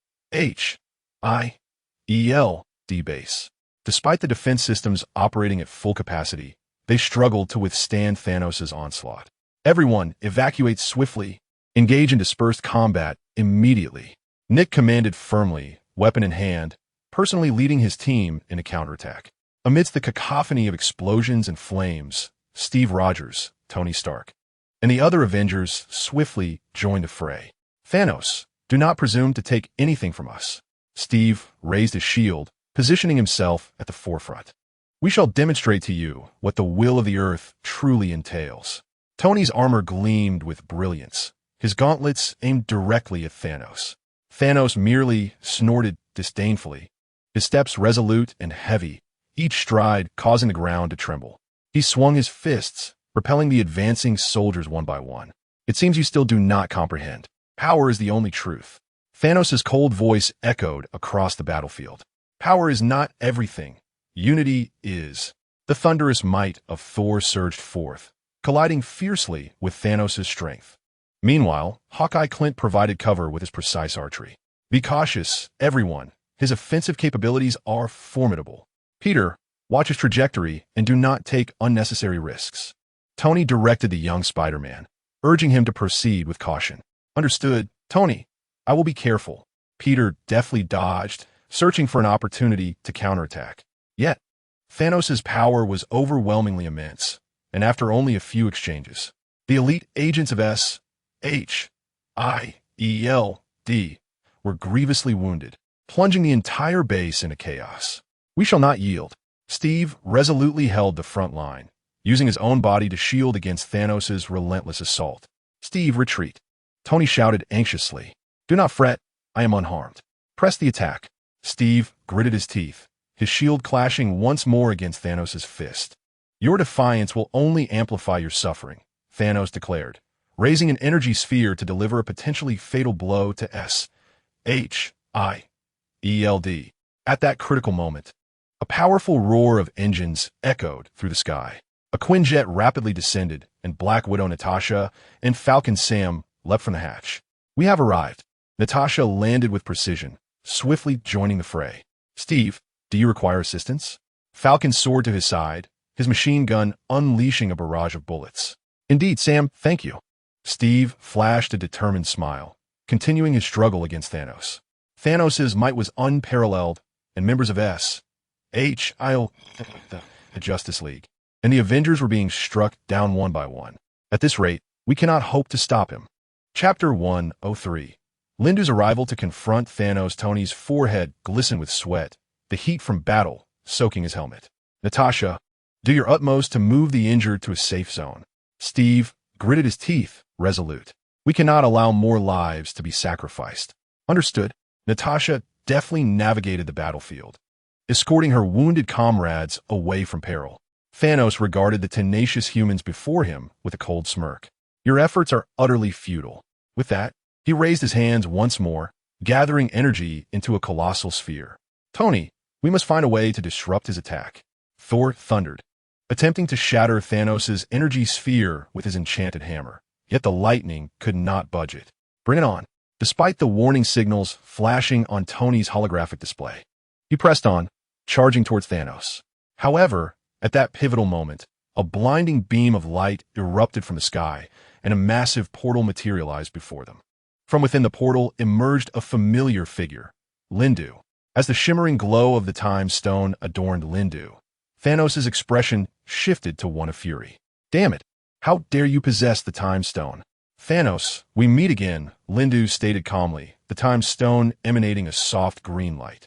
base. Despite the defense systems operating at full capacity, they struggled to withstand Thanos' onslaught. Everyone, evacuate swiftly. Engage in dispersed combat immediately. Nick commanded firmly, weapon in hand, personally leading his team in a counterattack. Amidst the cacophony of explosions and flames, Steve Rogers, Tony Stark, and the other Avengers swiftly joined the fray. Thanos, do not presume to take anything from us. Steve raised his shield, positioning himself at the forefront. We shall demonstrate to you what the will of the Earth truly entails. Tony's armor gleamed with brilliance, his gauntlets aimed directly at Thanos. Thanos merely snorted disdainfully, his steps resolute and heavy, each stride causing the ground to tremble. He swung his fists, repelling the advancing soldiers one by one. It seems you still do not comprehend. Power is the only truth. Thanos' cold voice echoed across the battlefield. Power is not everything. Unity is. The thunderous might of Thor surged forth, colliding fiercely with Thanos' strength. Meanwhile, Hawkeye Clint provided cover with his precise archery. Be cautious, everyone. His offensive capabilities are formidable. Peter, watch his trajectory and do not take unnecessary risks. Tony directed the young Spider-Man, urging him to proceed with caution. Understood, Tony. I will be careful. Peter deftly dodged, searching for an opportunity to counterattack. Yet, Thanos' power was overwhelmingly immense, and after only a few exchanges, the elite agents of S.H.I.E.L.D. were grievously wounded, plunging the entire base into chaos. We shall not yield. Steve resolutely held the front line, using his own body to shield against Thanos' relentless assault. Steve, retreat. Tony shouted anxiously. Do not fret, I am unharmed. Press the attack. Steve gritted his teeth, his shield clashing once more against Thanos' fist. Your defiance will only amplify your suffering, Thanos declared, raising an energy sphere to deliver a potentially fatal blow to S.H.I.E.L.D. At that critical moment, a powerful roar of engines echoed through the sky. A Quinjet rapidly descended, and Black Widow Natasha and Falcon Sam leapt from the hatch. We have arrived. Natasha landed with precision, swiftly joining the fray. Steve, do you require assistance? Falcon soared to his side, his machine gun unleashing a barrage of bullets. Indeed, Sam, thank you. Steve flashed a determined smile, continuing his struggle against Thanos. Thanos' might was unparalleled, and members of S.H.I.L. the Justice League, and the Avengers were being struck down one by one. At this rate, we cannot hope to stop him. Chapter 103. Lindu's arrival to confront Thanos. Tony's forehead glistened with sweat, the heat from battle soaking his helmet. Natasha, do your utmost to move the injured to a safe zone. Steve gritted his teeth, resolute. We cannot allow more lives to be sacrificed. Understood. Natasha deftly navigated the battlefield, escorting her wounded comrades away from peril. Thanos regarded the tenacious humans before him with a cold smirk. Your efforts are utterly futile. With that, he raised his hands once more, gathering energy into a colossal sphere. Tony, we must find a way to disrupt his attack. Thor thundered, attempting to shatter Thanos' energy sphere with his enchanted hammer. Yet the lightning could not budge it. Bring it on. Despite the warning signals flashing on Tony's holographic display, he pressed on, charging towards Thanos. However, at that pivotal moment, a blinding beam of light erupted from the sky, and a massive portal materialized before them. From within the portal emerged a familiar figure, Lindu. As the shimmering glow of the Time Stone adorned Lindu, Thanos' expression shifted to one of fury. "Damn it! How dare you possess the Time Stone?" "Thanos, we meet again," Lindu stated calmly, the Time Stone emanating a soft green light.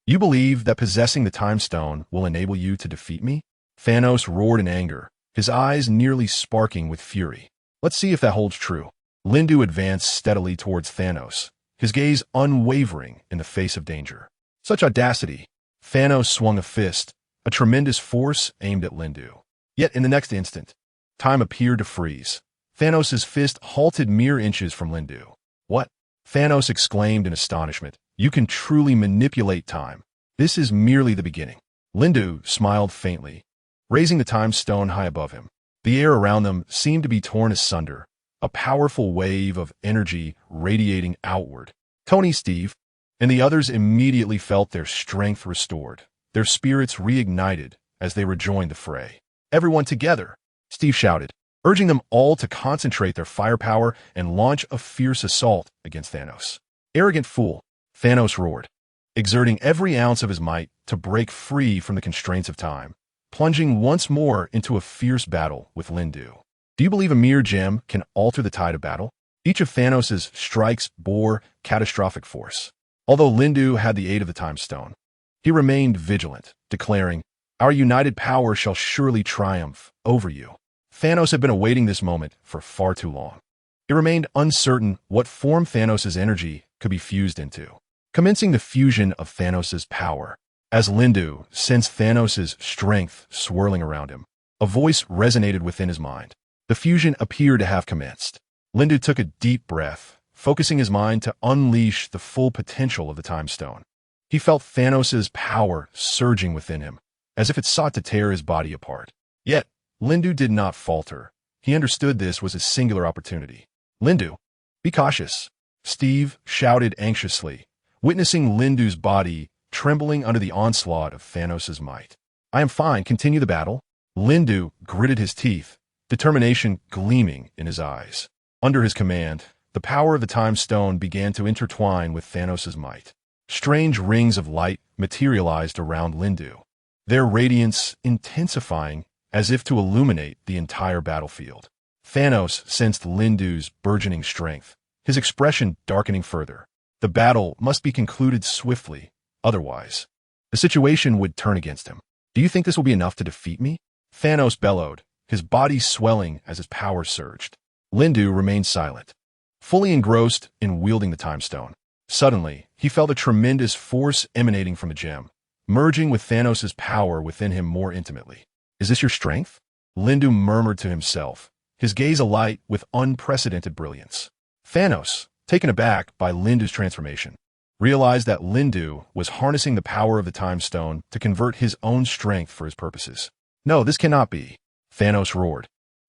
"You believe that possessing the Time Stone will enable you to defeat me?" Thanos roared in anger, his eyes nearly sparking with fury. "Let's see if that holds true." Lindu advanced steadily towards Thanos, his gaze unwavering in the face of danger. Such audacity! Thanos swung a fist, a tremendous force aimed at Lindu. Yet in the next instant, time appeared to freeze. Thanos' fist halted mere inches from Lindu. "What?" Thanos exclaimed in astonishment. "You can truly manipulate time. This is merely the beginning." Lindu smiled faintly, raising the Time Stone high above him. The air around them seemed to be torn asunder, a powerful wave of energy radiating outward. Tony, Steve, and the others immediately felt their strength restored, their spirits reignited as they rejoined the fray. "Everyone together!" Steve shouted, urging them all to concentrate their firepower and launch a fierce assault against Thanos. "Arrogant fool!" Thanos roared, exerting every ounce of his might to break free from the constraints of time, plunging once more into a fierce battle with Lindu. Do you believe a mere gem can alter the tide of battle? Each of Thanos' strikes bore catastrophic force. Although Lindu had the aid of the Time Stone, he remained vigilant, declaring, "Our united power shall surely triumph over you." Thanos had been awaiting this moment for far too long. It remained uncertain what form Thanos' energy could be fused into. Commencing the fusion of Thanos' power, as Lindu sensed Thanos' strength swirling around him, a voice resonated within his mind. The fusion appeared to have commenced. Lindu took a deep breath, focusing his mind to unleash the full potential of the Time Stone. He felt Thanos' power surging within him, as if it sought to tear his body apart. Yet, Lindu did not falter. He understood this was a singular opportunity. "Lindu, be cautious," Steve shouted anxiously, witnessing Lindu's body trembling under the onslaught of Thanos' might. "I am fine. Continue the battle." Lindu gritted his teeth, determination gleaming in his eyes. Under his command, the power of the Time Stone began to intertwine with Thanos' might. Strange rings of light materialized around Lindu, their radiance intensifying as if to illuminate the entire battlefield. Thanos sensed Lindu's burgeoning strength, his expression darkening further. The battle must be concluded swiftly, otherwise the situation would turn against him. "Do you think this will be enough to defeat me?" Thanos bellowed, his body swelling as his power surged. Lindu remained silent, fully engrossed in wielding the Time Stone. Suddenly, he felt a tremendous force emanating from the gem, merging with Thanos' power within him more intimately. "Is this your strength?" Lindu murmured to himself, his gaze alight with unprecedented brilliance. Thanos, taken aback by Lindu's transformation, realized that Lindu was harnessing the power of the Time Stone to convert his own strength for his purposes. "No, this cannot be," Thanos roared,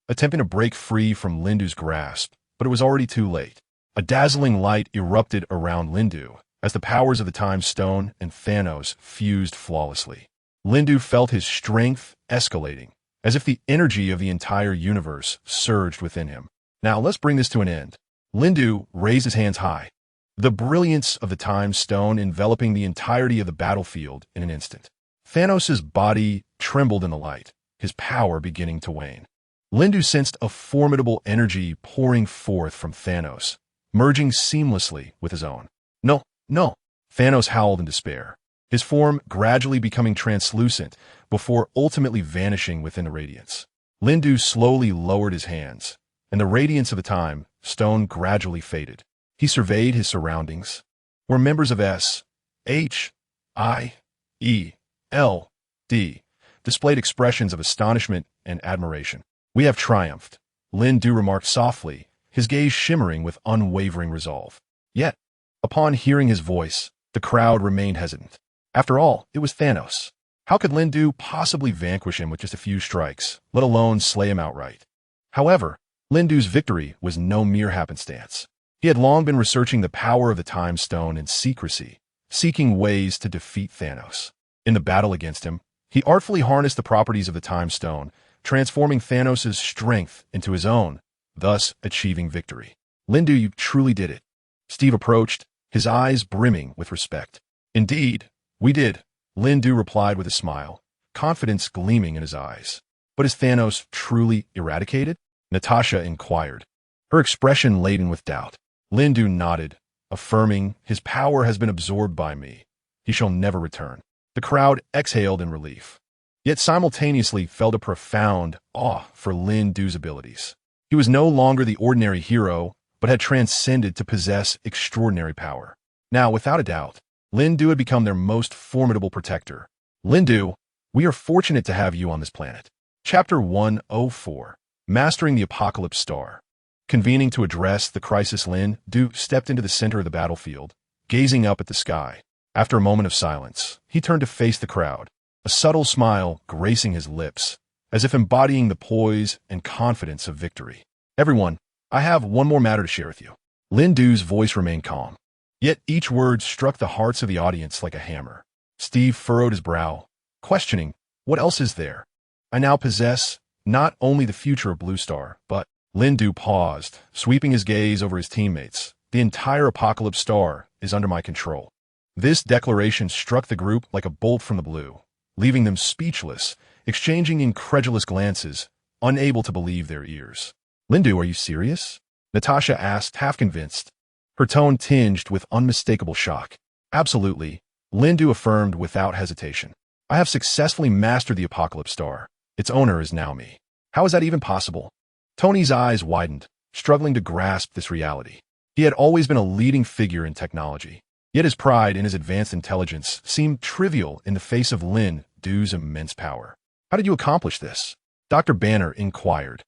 attempting to break free from Lindu's grasp, but it was already too late. A dazzling light erupted around Lindu as the powers of the Time Stone and Thanos fused flawlessly. Lindu felt his strength escalating, as if the energy of the entire universe surged within him. "Now let's bring this to an end." Lindu raised his hands high, the brilliance of the Time Stone enveloping the entirety of the battlefield in an instant. Thanos' body trembled in the light, his power beginning to wane. Lindu sensed a formidable energy pouring forth from Thanos, merging seamlessly with his own. "No, no!" Thanos howled in despair, his form gradually becoming translucent before ultimately vanishing within the radiance. Lindu slowly lowered his hands, and the radiance of the Time Stone gradually faded. He surveyed his surroundings, where members of S, H, I, E, L, D displayed expressions of astonishment and admiration. "We have triumphed," Lindu remarked softly, his gaze shimmering with unwavering resolve. Yet, upon hearing his voice, the crowd remained hesitant. After all, it was Thanos. How could Lindu possibly vanquish him with just a few strikes, let alone slay him outright? However, Lindu's victory was no mere happenstance. He had long been researching the power of the Time Stone in secrecy, seeking ways to defeat Thanos. In the battle against him, he artfully harnessed the properties of the Time Stone, transforming Thanos' strength into his own, thus achieving victory. "Lindu, you truly did it." Steve approached, his eyes brimming with respect. Indeed, we did, Lindu replied with a smile, confidence gleaming in his eyes. But is Thanos truly eradicated? Natasha inquired, her expression laden with doubt. Lindu nodded, affirming, his power has been absorbed by me. He shall never return. The crowd exhaled in relief, yet simultaneously felt a profound awe for Lindu's abilities. He was no longer the ordinary hero, but had transcended to possess extraordinary power. Now, without a doubt, Lindu had become their most formidable protector. Lindu, we are fortunate to have you on this planet. Chapter 104, Mastering the Apocalypse Star. Convening to address the crisis, Lindu stepped into the center of the battlefield, gazing up at the sky. After a moment of silence, he turned to face the crowd, a subtle smile gracing his lips, as if embodying the poise and confidence of victory. Everyone, I have one more matter to share with you. Lindu's voice remained calm, yet each word struck the hearts of the audience like a hammer. Steve furrowed his brow, questioning, what else is there? I now possess not only the future of Blue Star, but Lindu paused, sweeping his gaze over his teammates. The entire Apocalypse Star is under my control. This declaration struck the group like a bolt from the blue, leaving them speechless, exchanging incredulous glances, unable to believe their ears. Lindu, are you serious? Natasha asked, half convinced, her tone tinged with unmistakable shock. Absolutely, Lindu affirmed without hesitation. I have successfully mastered the Apocalypse Star. Its owner is now me. How is that even possible? Tony's eyes widened, struggling to grasp this reality. He had always been a leading figure in technology, yet his pride in his advanced intelligence seemed trivial in the face of Lindu's immense power. How did you accomplish this? Dr. Banner inquired,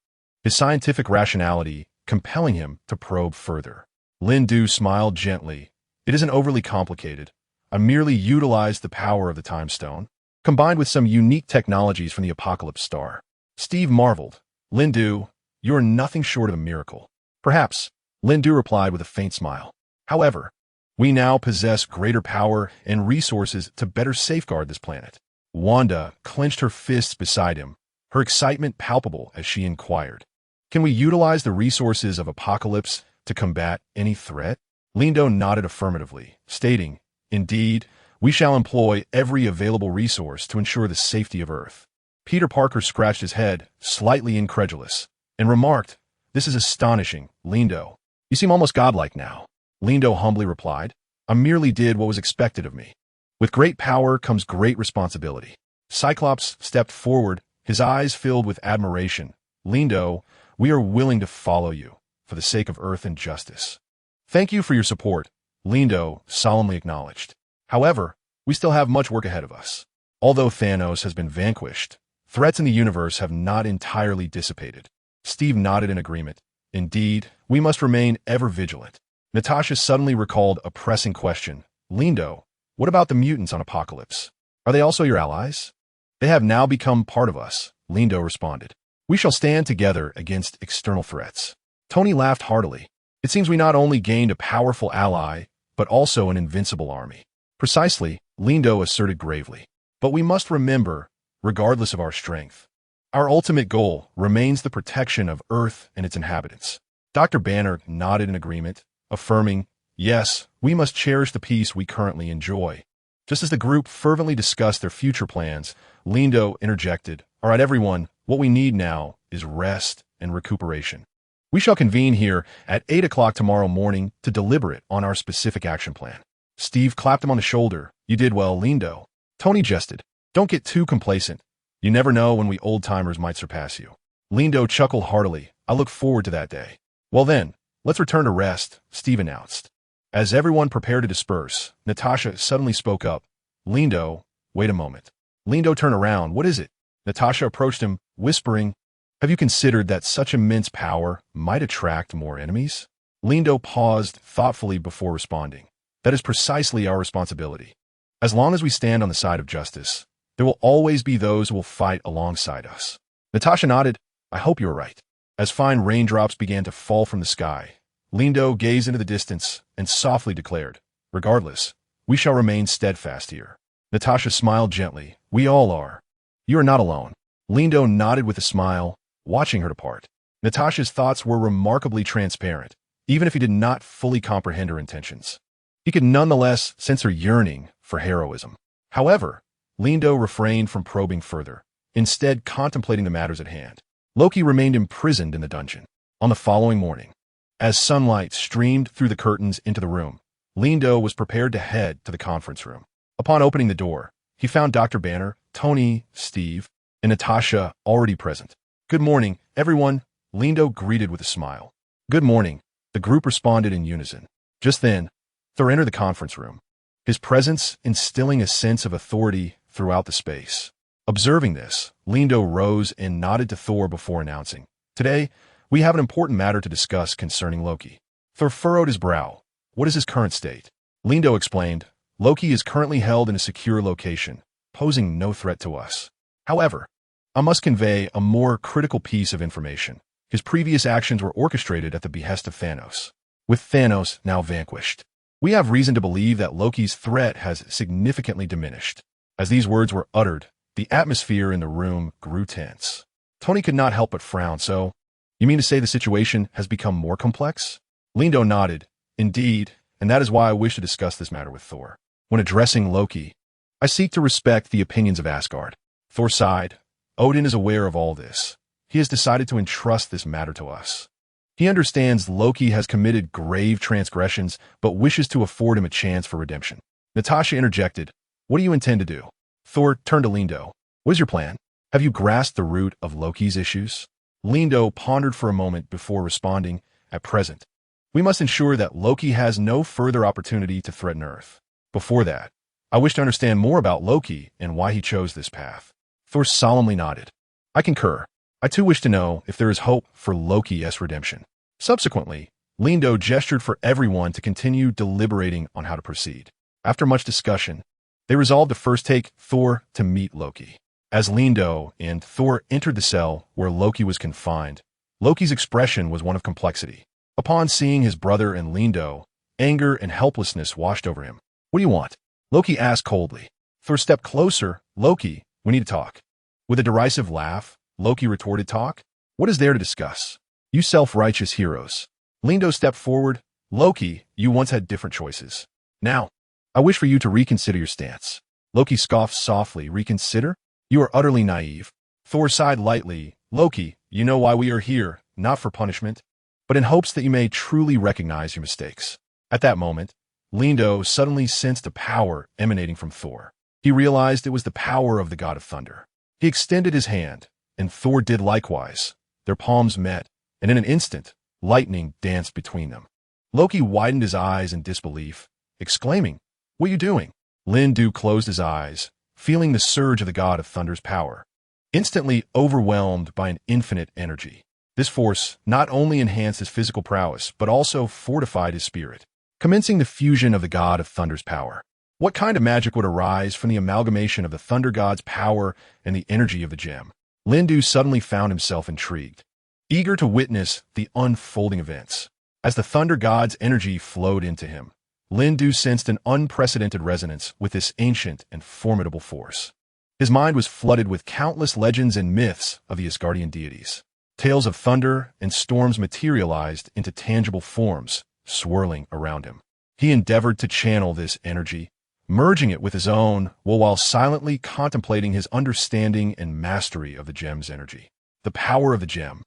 his scientific rationality compelling him to probe further. Lindu smiled gently. It isn't overly complicated. I merely utilized the power of the Time Stone, combined with some unique technologies from the Apocalypse Star. Steve marveled. Lindu, you're nothing short of a miracle. Perhaps, Lindu replied with a faint smile. However, we now possess greater power and resources to better safeguard this planet. Wanda clenched her fists beside him, her excitement palpable as she inquired, can we utilize the resources of Apocalypse to combat any threat? Lindu nodded affirmatively, stating, indeed, we shall employ every available resource to ensure the safety of Earth. Peter Parker scratched his head, slightly incredulous, and remarked, this is astonishing, Lindu. You seem almost godlike now. Lindu humbly replied, I merely did what was expected of me. With great power comes great responsibility. Cyclops stepped forward, his eyes filled with admiration. Lindu, we are willing to follow you, for the sake of Earth and justice. Thank you for your support, Lindu solemnly acknowledged. However, we still have much work ahead of us. Although Thanos has been vanquished, threats in the universe have not entirely dissipated. Steve nodded in agreement. Indeed, we must remain ever vigilant. Natasha suddenly recalled a pressing question. Lindu, what about the mutants on Apocalypse? Are they also your allies? They have now become part of us, Lindu responded. We shall stand together against external threats. Tony laughed heartily. It seems we not only gained a powerful ally, but also an invincible army. Precisely, Lindu asserted gravely. But we must remember, regardless of our strength, our ultimate goal remains the protection of Earth and its inhabitants. Dr. Banner nodded in agreement, affirming, yes, we must cherish the peace we currently enjoy. Just as the group fervently discussed their future plans, Lindu interjected, all right, everyone, what we need now is rest and recuperation. We shall convene here at 8 o'clock tomorrow morning to deliberate on our specific action plan. Steve clapped him on the shoulder. You did well, Lindu. Tony jested. Don't get too complacent. You never know when we old-timers might surpass you. Lindu chuckled heartily. I look forward to that day. Well then, let's return to rest, Steve announced. As everyone prepared to disperse, Natasha suddenly spoke up. Lindu, wait a moment. Lindu turned around. What is it? Natasha approached him, whispering, have you considered that such immense power might attract more enemies? Lindu paused thoughtfully before responding. That is precisely our responsibility. As long as we stand on the side of justice, there will always be those who will fight alongside us. Natasha nodded. I hope you are right. As fine raindrops began to fall from the sky, Lindu gazed into the distance and softly declared, regardless, we shall remain steadfast here. Natasha smiled gently. We all are. You are not alone. Lindu nodded with a smile, watching her depart. Natasha's thoughts were remarkably transparent, Even if he did not fully comprehend her intentions, he could nonetheless sense her yearning for heroism. However, Lindo refrained from probing further, instead contemplating the matters at hand. Loki remained imprisoned in the dungeon. On the following morning, as sunlight streamed through the curtains into the room, Lindo was prepared to head to the conference room. Upon opening the door, he found Dr. Banner, Tony, Steve, and Natasha already present. "Good morning, everyone," Lindo greeted with a smile. "Good morning," the group responded in unison. Just then, Thor entered the conference room, his presence instilling a sense of authority throughout the space. Observing this, Lindo rose and nodded to Thor before announcing, "Today, we have an important matter to discuss concerning Loki." Thor furrowed his brow. "What is his current state?" Lindo explained, "Loki is currently held in a secure location, posing no threat to us. However, I must convey a more critical piece of information. His previous actions were orchestrated at the behest of Thanos. With Thanos now vanquished, we have reason to believe that Loki's threat has significantly diminished." As these words were uttered, the atmosphere in the room grew tense. Tony could not help but frown. "So, you mean to say the situation has become more complex?" Lindo nodded. "Indeed, and that is why I wish to discuss this matter with Thor. When addressing Loki, I seek to respect the opinions of Asgard." Thor sighed. "Odin is aware of all this. He has decided to entrust this matter to us. He understands Loki has committed grave transgressions, but wishes to afford him a chance for redemption." Natasha interjected, "What do you intend to do?" Thor turned to Lindo. "What is your plan? Have you grasped the root of Loki's issues?" Lindo pondered for a moment before responding, "At present, we must ensure that Loki has no further opportunity to threaten Earth. Before that, I wish to understand more about Loki and why he chose this path." Thor solemnly nodded. "I concur. I too wish to know if there is hope for Loki's redemption." Subsequently, Lindo gestured for everyone to continue deliberating on how to proceed. After much discussion, they resolved to first take Thor to meet Loki. As Lindo and Thor entered the cell where Loki was confined, Loki's expression was one of complexity. Upon seeing his brother and Lindo, anger and helplessness washed over him. "What do you want?" Loki asked coldly. Thor stepped closer. "Loki, we need to talk." With a derisive laugh, Loki retorted, "Talk? What is there to discuss? You self-righteous heroes." Lindo stepped forward. "Loki, you once had different choices. Now, I wish for you to reconsider your stance." Loki scoffed softly. "Reconsider? You are utterly naive." Thor sighed lightly. "Loki, you know why we are here, not for punishment, but in hopes that you may truly recognize your mistakes." At that moment, Lindo suddenly sensed a power emanating from Thor. He realized it was the power of the god of thunder. He extended his hand, and Thor did likewise. Their palms met, and in an instant, lightning danced between them. Loki widened his eyes in disbelief, exclaiming, "What are you doing?" Lindo closed his eyes, feeling the surge of the god of thunder's power, instantly overwhelmed by an infinite energy. This force not only enhanced his physical prowess, but also fortified his spirit, commencing the fusion of the god of thunder's power. What kind of magic would arise from the amalgamation of the thunder god's power and the energy of the gem? Lindo suddenly found himself intrigued, eager to witness the unfolding events. As the thunder god's energy flowed into him, Lindo sensed an unprecedented resonance with this ancient and formidable force. His mind was flooded with countless legends and myths of the Asgardian deities. Tales of thunder and storms materialized into tangible forms, swirling around him. He endeavored to channel this energy, merging it with his own, while silently contemplating his understanding and mastery of the gem's energy. The power of the gem,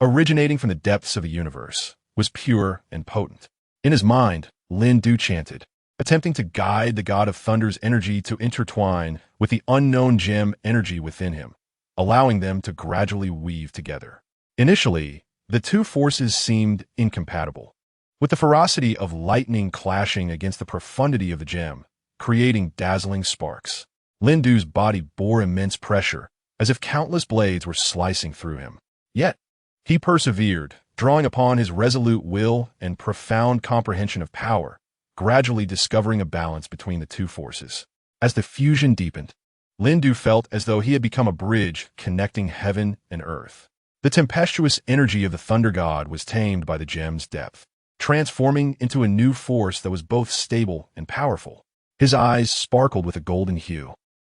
originating from the depths of the universe, was pure and potent. In his mind, Lindo chanted, attempting to guide the god of thunder's energy to intertwine with the unknown gem energy within him, allowing them to gradually weave together. Initially, the two forces seemed incompatible, with the ferocity of lightning clashing against the profundity of the gem, creating dazzling sparks. Lindo's body bore immense pressure, as if countless blades were slicing through him. Yet, he persevered, drawing upon his resolute will and profound comprehension of power, gradually discovering a balance between the two forces. As the fusion deepened, Lindo felt as though he had become a bridge connecting heaven and earth. The tempestuous energy of the thunder god was tamed by the gem's depth, transforming into a new force that was both stable and powerful. His eyes sparkled with a golden hue,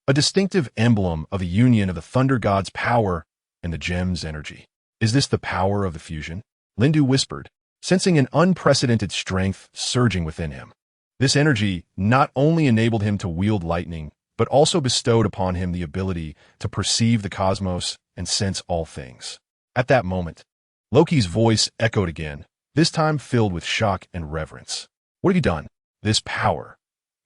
a distinctive emblem of the union of the thunder god's power and the gem's energy. "Is this the power of the fusion?" Lindo whispered. sensing an unprecedented strength surging within him. This energy not only enabled him to wield lightning, but also bestowed upon him the ability to perceive the cosmos and sense all things. At that moment, Loki's voice echoed again, this time filled with shock and reverence. What have you done? This power,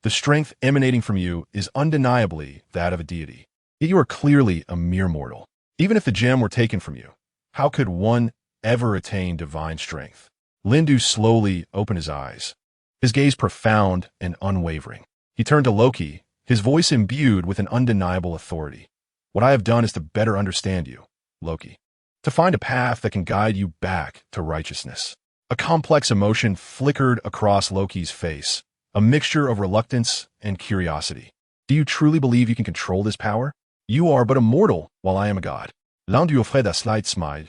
the strength emanating from you, is undeniably that of a deity. Yet you are clearly a mere mortal. Even if the gem were taken from you, how could one ever attain divine strength? Lindu slowly opened his eyes, his gaze profound and unwavering. He turned to Loki, his voice imbued with an undeniable authority. What I have done is to better understand you, Loki, to find a path that can guide you back to righteousness. A complex emotion flickered across Loki's face, a mixture of reluctance and curiosity. Do you truly believe you can control this power? You are but a mortal, while I am a god. Lindu offred a slight smile,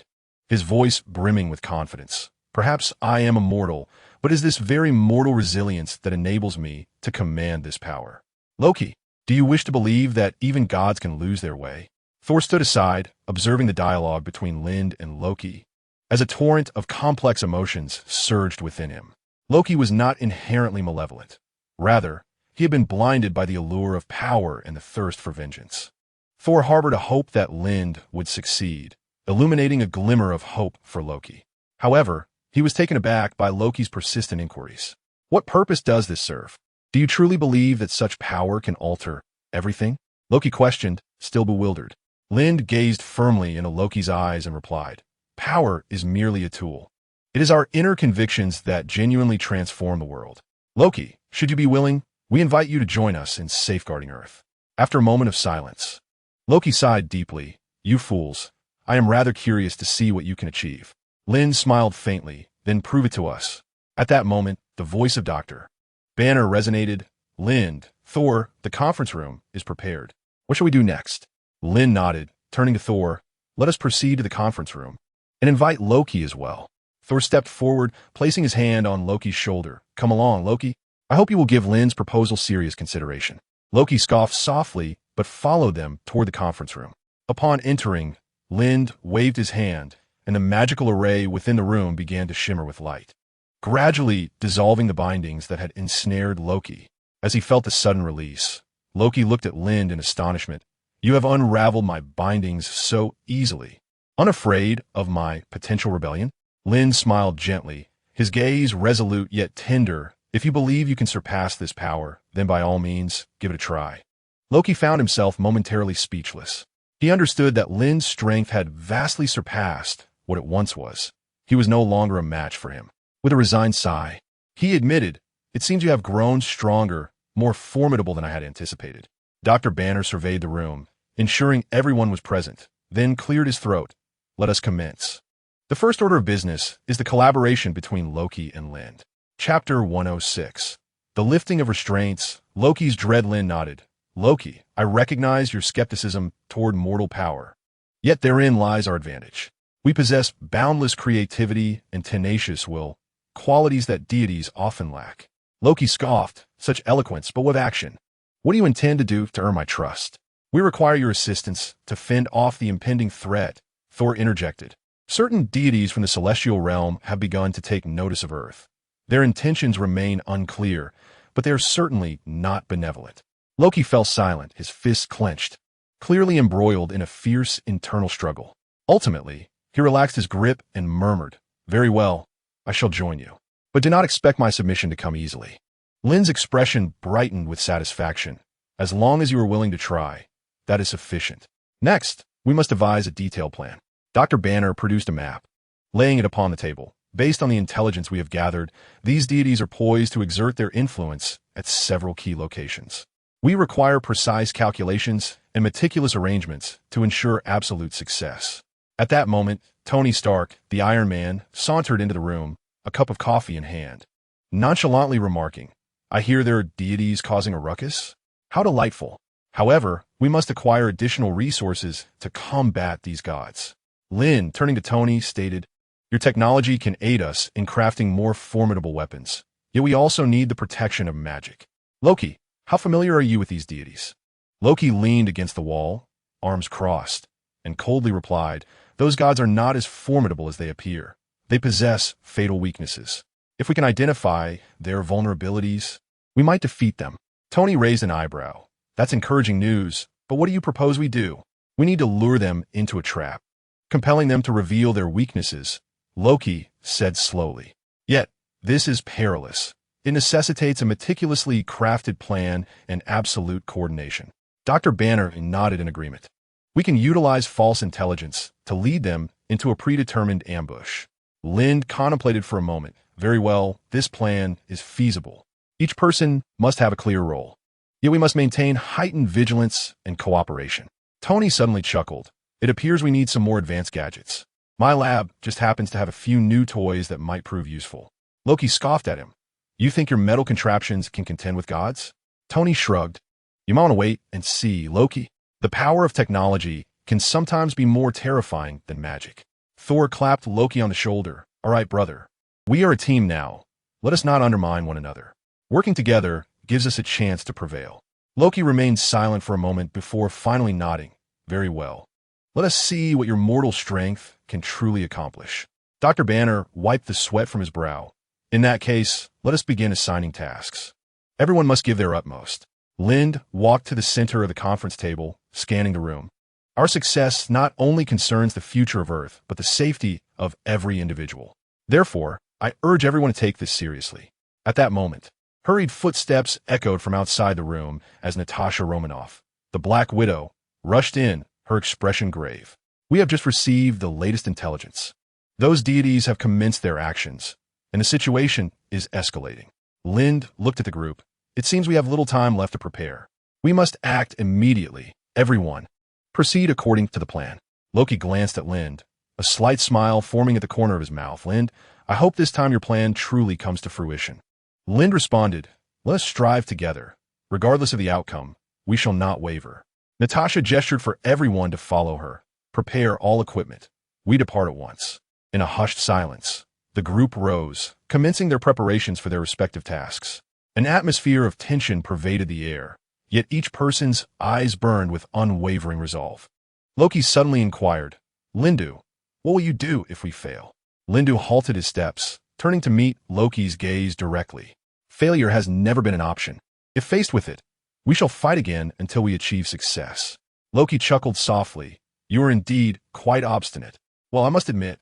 his voice brimming with confidence. Perhaps I am a mortal, but it is this very mortal resilience that enables me to command this power. Loki, do you wish to believe that even gods can lose their way? Thor stood aside, observing the dialogue between Lind and Loki, as a torrent of complex emotions surged within him. Loki was not inherently malevolent. Rather, he had been blinded by the allure of power and the thirst for vengeance. Thor harbored a hope that Lind would succeed, illuminating a glimmer of hope for Loki. However, he was taken aback by Loki's persistent inquiries. What purpose does this serve? Do you truly believe that such power can alter everything? Loki questioned, still bewildered. Lind gazed firmly into Loki's eyes and replied, power is merely a tool. It is our inner convictions that genuinely transform the world. Loki, should you be willing, we invite you to join us in safeguarding Earth. After a moment of silence, Loki sighed deeply. You fools, I am rather curious to see what you can achieve. Lind smiled faintly, then prove it to us. At that moment, the voice of Dr. Banner resonated. Lind, Thor, the conference room is prepared. What shall we do next? Lind nodded, turning to Thor. Let us proceed to the conference room and invite Loki as well. Thor stepped forward, placing his hand on Loki's shoulder. Come along, Loki. I hope you will give Lind's proposal serious consideration. Loki scoffed softly, but followed them toward the conference room. Upon entering, Lind waved his hand, and the magical array within the room began to shimmer with light, gradually dissolving the bindings that had ensnared Loki. As he felt the sudden release, Loki looked at Lind in astonishment. You have unraveled my bindings so easily. Unafraid of my potential rebellion? Lind smiled gently, his gaze resolute yet tender. If you believe you can surpass this power, then by all means, give it a try. Loki found himself momentarily speechless. He understood that Lind's strength had vastly surpassed what it once was. He was no longer a match for him. With a resigned sigh, he admitted, it seems you have grown stronger, more formidable than I had anticipated. Dr. Banner surveyed the room, ensuring everyone was present, then cleared his throat. Let us commence. The first order of business is the collaboration between Loki and Lind. Chapter 106. The lifting of restraints. Loki's dread. Lind nodded. Loki, I recognize your skepticism toward mortal power. Yet therein lies our advantage. We possess boundless creativity and tenacious will, qualities that deities often lack. Loki scoffed, such eloquence, but with action. What do you intend to do to earn my trust? We require your assistance to fend off the impending threat, Thor interjected. Certain deities from the celestial realm have begun to take notice of Earth. Their intentions remain unclear, but they are certainly not benevolent. Loki fell silent, his fists clenched, clearly embroiled in a fierce internal struggle. Ultimately, he relaxed his grip and murmured, very well, I shall join you. But do not expect my submission to come easily. Lind's expression brightened with satisfaction. As long as you are willing to try, that is sufficient. Next, we must devise a detailed plan. Dr. Banner produced a map, laying it upon the table. Based on the intelligence we have gathered, these deities are poised to exert their influence at several key locations. We require precise calculations and meticulous arrangements to ensure absolute success. At that moment, Tony Stark, the Iron Man, sauntered into the room, a cup of coffee in hand, nonchalantly remarking, I hear there are deities causing a ruckus? How delightful. However, we must acquire additional resources to combat these gods. Lind, turning to Tony, stated, your technology can aid us in crafting more formidable weapons, yet we also need the protection of magic. Loki, how familiar are you with these deities? Loki leaned against the wall, arms crossed, and coldly replied, those gods are not as formidable as they appear. They possess fatal weaknesses. If we can identify their vulnerabilities, we might defeat them. Tony raised an eyebrow. That's encouraging news, but what do you propose we do? We need to lure them into a trap, compelling them to reveal their weaknesses, Loki said slowly. Yet, this is perilous. It necessitates a meticulously crafted plan and absolute coordination. Dr. Banner nodded in agreement. We can utilize false intelligence to lead them into a predetermined ambush. Lind contemplated for a moment. Very well, this plan is feasible. Each person must have a clear role. Yet we must maintain heightened vigilance and cooperation. Tony suddenly chuckled. It appears we need some more advanced gadgets. My lab just happens to have a few new toys that might prove useful. Loki scoffed at him. You think your metal contraptions can contend with gods? Tony shrugged. You might want to wait and see, Loki. The power of technology can sometimes be more terrifying than magic. Thor clapped Loki on the shoulder. All right, brother. We are a team now. Let us not undermine one another. Working together gives us a chance to prevail. Loki remained silent for a moment before finally nodding. Very well. Let us see what your mortal strength can truly accomplish. Dr. Banner wiped the sweat from his brow. In that case, let us begin assigning tasks. Everyone must give their utmost. Lind walked to the center of the conference table, scanning the room. Our success not only concerns the future of Earth, but the safety of every individual. Therefore, I urge everyone to take this seriously. At that moment, hurried footsteps echoed from outside the room as Natasha Romanoff, the Black Widow, rushed in, her expression grave. We have just received the latest intelligence. Those deities have commenced their actions, and the situation is escalating. Lind looked at the group. It seems we have little time left to prepare. We must act immediately. Everyone, proceed according to the plan. Loki glanced at Lind, a slight smile forming at the corner of his mouth. Lind, I hope this time your plan truly comes to fruition. Lind responded, let us strive together. Regardless of the outcome, we shall not waver. Natasha gestured for everyone to follow her. Prepare all equipment. We depart at once. In a hushed silence, the group rose, commencing their preparations for their respective tasks. An atmosphere of tension pervaded the air, yet each person's eyes burned with unwavering resolve. Loki suddenly inquired, Lindu, what will you do if we fail? Lindu halted his steps, turning to meet Loki's gaze directly. Failure has never been an option. If faced with it, we shall fight again until we achieve success. Loki chuckled softly. You are indeed quite obstinate. Well, I must admit,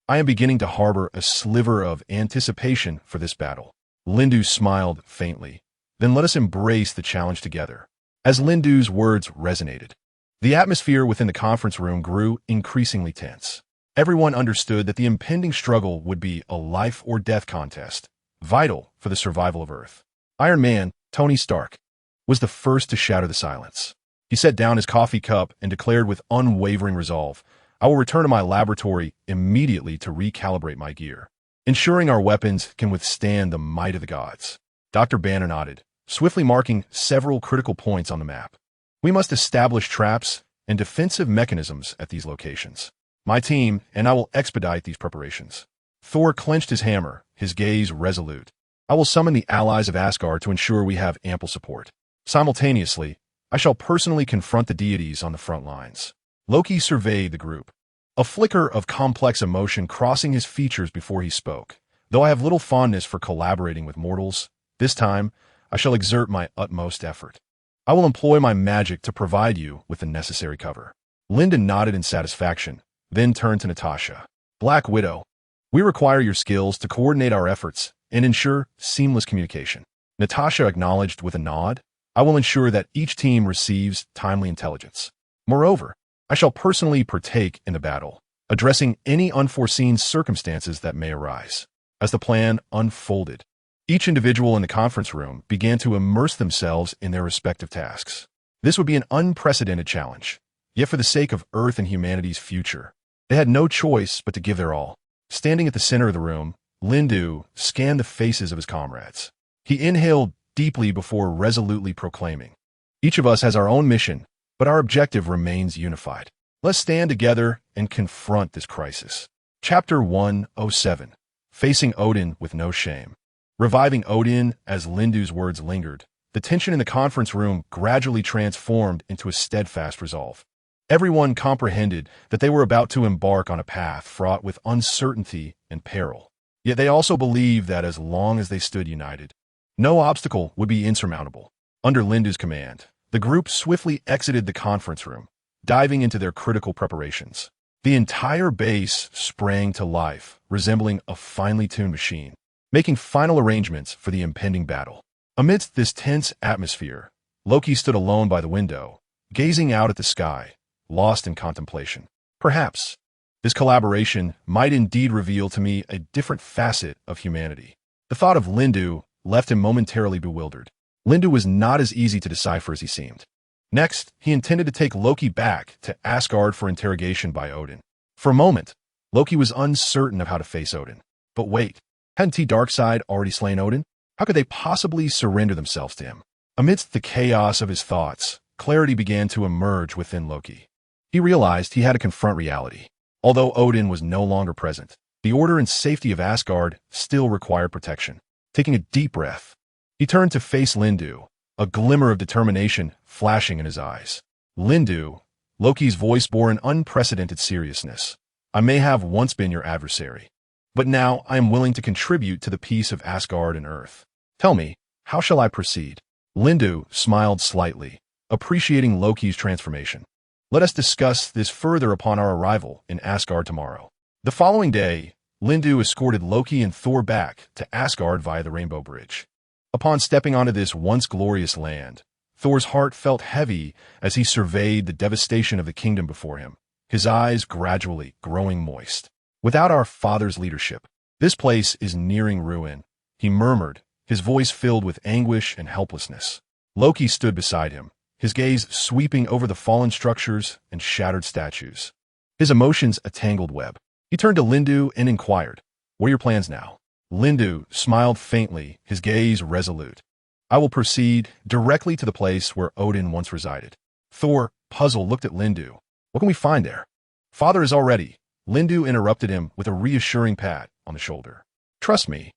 I am beginning to harbor a sliver of anticipation for this battle. Lindu smiled faintly. Then let us embrace the challenge together. As Lindu's words resonated, the atmosphere within the conference room grew increasingly tense. Everyone understood that the impending struggle would be a life-or-death contest, vital for the survival of Earth. Iron Man, Tony Stark, was the first to shatter the silence. He set down his coffee cup and declared with unwavering resolve, I will return to my laboratory immediately to recalibrate my gear, ensuring our weapons can withstand the might of the gods. Dr. Banner nodded, swiftly marking several critical points on the map. We must establish traps and defensive mechanisms at these locations. My team and I will expedite these preparations. Thor clenched his hammer, his gaze resolute. I will summon the allies of Asgard to ensure we have ample support. Simultaneously, I shall personally confront the deities on the front lines. Loki surveyed the group, a flicker of complex emotion crossing his features before he spoke. Though I have little fondness for collaborating with mortals, this time I shall exert my utmost effort. I will employ my magic to provide you with the necessary cover. Lyndon nodded in satisfaction, then turned to Natasha. Black Widow, we require your skills to coordinate our efforts and ensure seamless communication. Natasha acknowledged with a nod. I will ensure that each team receives timely intelligence. Moreover, I shall personally partake in the battle, addressing any unforeseen circumstances that may arise. As the plan unfolded, each individual in the conference room began to immerse themselves in their respective tasks. This would be an unprecedented challenge, yet for the sake of Earth and humanity's future, they had no choice but to give their all. Standing at the center of the room, Lindu scanned the faces of his comrades. He inhaled deeply before resolutely proclaiming, each of us has our own mission, but our objective remains unified. Let's stand together and confront this crisis. Chapter 107, Facing Odin with No Shame. Reviving Odin as Lindu's words lingered, the tension in the conference room gradually transformed into a steadfast resolve. Everyone comprehended that they were about to embark on a path fraught with uncertainty and peril. Yet they also believed that as long as they stood united, no obstacle would be insurmountable. Under Lindu's command, the group swiftly exited the conference room, diving into their critical preparations. The entire base sprang to life, resembling a finely tuned machine, making final arrangements for the impending battle. Amidst this tense atmosphere, Loki stood alone by the window, gazing out at the sky, lost in contemplation. Perhaps this collaboration might indeed reveal to me a different facet of humanity. The thought of Lindu left him momentarily bewildered. Lindu was not as easy to decipher as he seemed. Next, he intended to take Loki back to Asgard for interrogation by Odin. For a moment, Loki was uncertain of how to face Odin. But wait, hadn't Darkseid already slain Odin? How could they possibly surrender themselves to him? Amidst the chaos of his thoughts, clarity began to emerge within Loki. He realized he had to confront reality. Although Odin was no longer present, the order and safety of Asgard still required protection. Taking a deep breath, he turned to face Lindu, a glimmer of determination flashing in his eyes. Lindu, Loki's voice bore an unprecedented seriousness. I may have once been your adversary, but now I am willing to contribute to the peace of Asgard and Earth. Tell me, how shall I proceed? Lindu smiled slightly, appreciating Loki's transformation. Let us discuss this further upon our arrival in Asgard tomorrow. The following day, Lindu escorted Loki and Thor back to Asgard via the Rainbow Bridge. Upon stepping onto this once glorious land, Thor's heart felt heavy as he surveyed the devastation of the kingdom before him, his eyes gradually growing moist. Without our father's leadership, this place is nearing ruin, he murmured, his voice filled with anguish and helplessness. Loki stood beside him, his gaze sweeping over the fallen structures and shattered statues. His emotions a tangled web. He turned to Lindu and inquired, "What are your plans now?" Lindu smiled faintly, his gaze resolute. "I will proceed directly to the place where Odin once resided." Thor, puzzled, looked at Lindu. "What can we find there?" "Father is all ready." Lindu interrupted him with a reassuring pat on the shoulder. "Trust me,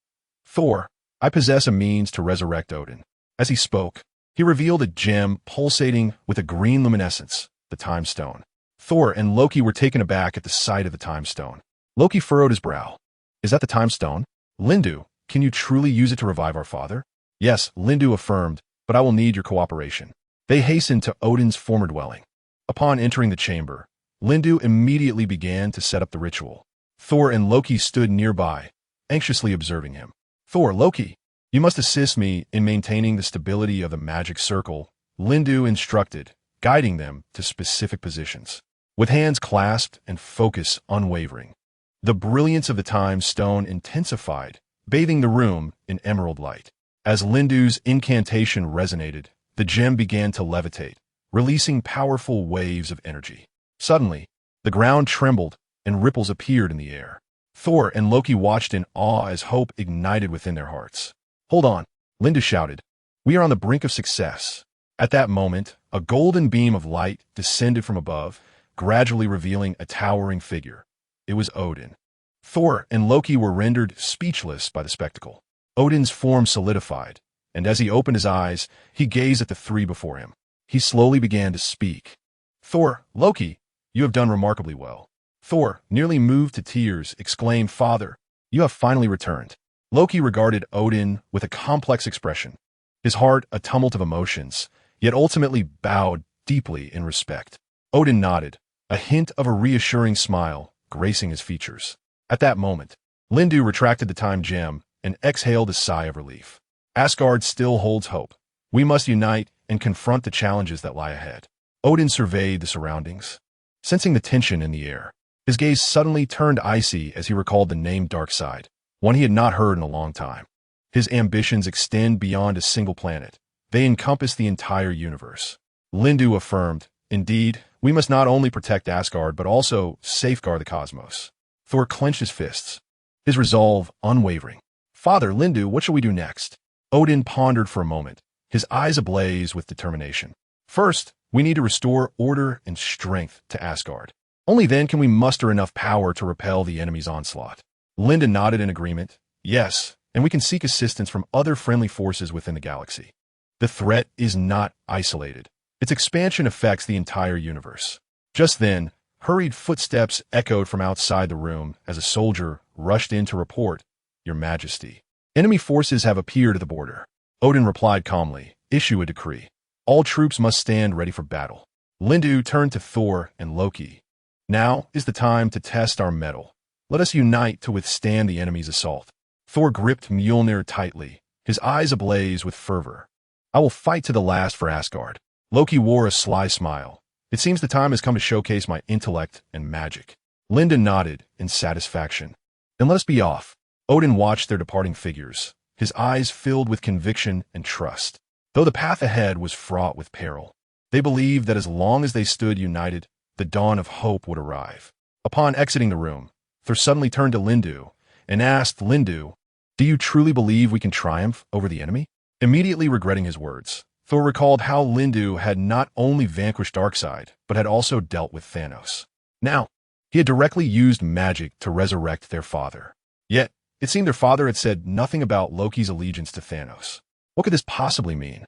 Thor, I possess a means to resurrect Odin." As he spoke, he revealed a gem pulsating with a green luminescence, the Time Stone. Thor and Loki were taken aback at the sight of the Time Stone. Loki furrowed his brow. "Is that the Time Stone?" "Lindu, can you truly use it to revive our father?" "Yes," Lindu affirmed, "but I will need your cooperation." They hastened to Odin's former dwelling. Upon entering the chamber, Lindu immediately began to set up the ritual. Thor and Loki stood nearby, anxiously observing him. "Thor, Loki, you must assist me in maintaining the stability of the magic circle," Lindu instructed, guiding them to specific positions. With hands clasped and focus unwavering, the brilliance of the Time Stone intensified, bathing the room in emerald light. As Lindu's incantation resonated, the gem began to levitate, releasing powerful waves of energy. Suddenly, the ground trembled and ripples appeared in the air. Thor and Loki watched in awe as hope ignited within their hearts. "Hold on," Lindu shouted. "We are on the brink of success." At that moment, a golden beam of light descended from above, gradually revealing a towering figure. It was Odin. Thor and Loki were rendered speechless by the spectacle. Odin's form solidified, and as he opened his eyes, he gazed at the three before him. He slowly began to speak. "Thor, Loki, you have done remarkably well." Thor, nearly moved to tears, exclaimed, "Father, you have finally returned." Loki regarded Odin with a complex expression, his heart a tumult of emotions, yet ultimately bowed deeply in respect. Odin nodded, a hint of a reassuring smile gracing his features. At that moment, Lindu retracted the time gem and exhaled a sigh of relief. Asgard still holds hope. We must unite and confront the challenges that lie ahead. Odin surveyed the surroundings, sensing the tension in the air. His gaze suddenly turned icy as he recalled the name Darkseid, one he had not heard in a long time. His ambitions extend beyond a single planet. They encompass the entire universe. Lindu affirmed, "Indeed, we must not only protect Asgard but also safeguard the cosmos." Thor clenched his fists, his resolve unwavering. "Father, Lindu, what shall we do next?" Odin pondered for a moment, his eyes ablaze with determination. "First, we need to restore order and strength to Asgard. Only then can we muster enough power to repel the enemy's onslaught." Linda nodded in agreement. "Yes, and we can seek assistance from other friendly forces within the galaxy. The threat is not isolated. Its expansion affects the entire universe." Just then, hurried footsteps echoed from outside the room as a soldier rushed in to report, "Your Majesty, enemy forces have appeared at the border." Odin replied calmly, "Issue a decree. All troops must stand ready for battle." Lindu turned to Thor and Loki. "Now is the time to test our mettle. Let us unite to withstand the enemy's assault." Thor gripped Mjolnir tightly, his eyes ablaze with fervor. "I will fight to the last for Asgard." Loki wore a sly smile. "It seems the time has come to showcase my intellect and magic." Linda nodded in satisfaction. "Then let us be off." Odin watched their departing figures, his eyes filled with conviction and trust. Though the path ahead was fraught with peril, they believed that as long as they stood united, the dawn of hope would arrive. Upon exiting the room, Thor suddenly turned to Lindu and asked, "Lindu, do you truly believe we can triumph over the enemy?" Immediately regretting his words, Thor recalled how Lindu had not only vanquished Darkseid, but had also dealt with Thanos. Now, he had directly used magic to resurrect their father. Yet, it seemed their father had said nothing about Loki's allegiance to Thanos. What could this possibly mean?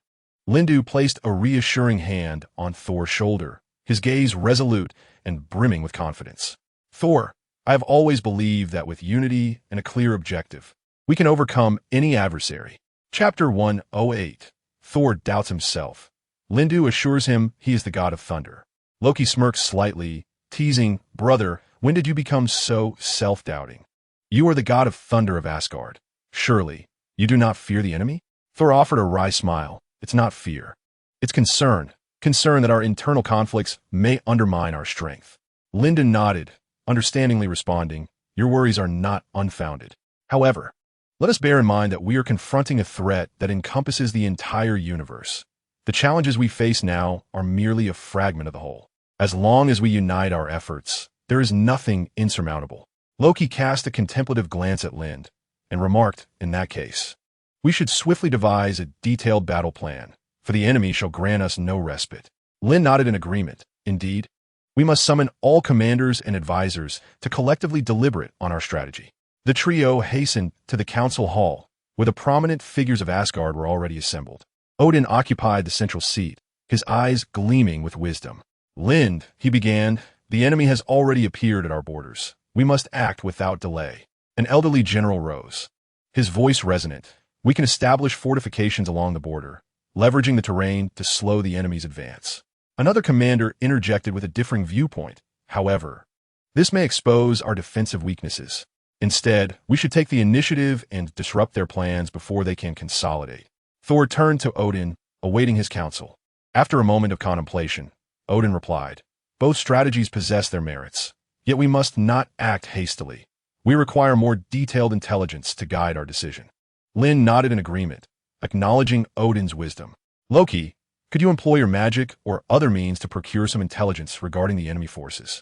Lindu placed a reassuring hand on Thor's shoulder, his gaze resolute and brimming with confidence. "Thor, I have always believed that with unity and a clear objective, we can overcome any adversary." Chapter 108. Thor doubts himself. Lindu assures him he is the god of thunder. Loki smirks slightly, teasing, "Brother, when did you become so self-doubting? You are the god of thunder of Asgard. Surely, you do not fear the enemy?" Thor offered a wry smile. "It's not fear. It's concern. Concern that our internal conflicts may undermine our strength." Linda nodded, understandingly responding, "Your worries are not unfounded. However, let us bear in mind that we are confronting a threat that encompasses the entire universe. The challenges we face now are merely a fragment of the whole. As long as we unite our efforts, there is nothing insurmountable." Loki cast a contemplative glance at Lind and remarked, "In that case, we should swiftly devise a detailed battle plan, for the enemy shall grant us no respite." Lind nodded in agreement. "Indeed, we must summon all commanders and advisors to collectively deliberate on our strategy." The trio hastened to the council hall, where the prominent figures of Asgard were already assembled. Odin occupied the central seat, his eyes gleaming with wisdom. "Lind," he began, "the enemy has already appeared at our borders. We must act without delay." An elderly general rose, his voice resonant. "We can establish fortifications along the border, leveraging the terrain to slow the enemy's advance." Another commander interjected with a differing viewpoint. "However, this may expose our defensive weaknesses. Instead, we should take the initiative and disrupt their plans before they can consolidate." Thor turned to Odin, awaiting his counsel. After a moment of contemplation, Odin replied, "Both strategies possess their merits, yet we must not act hastily. We require more detailed intelligence to guide our decision." Lin nodded in agreement, acknowledging Odin's wisdom. "Loki, could you employ your magic or other means to procure some intelligence regarding the enemy forces?"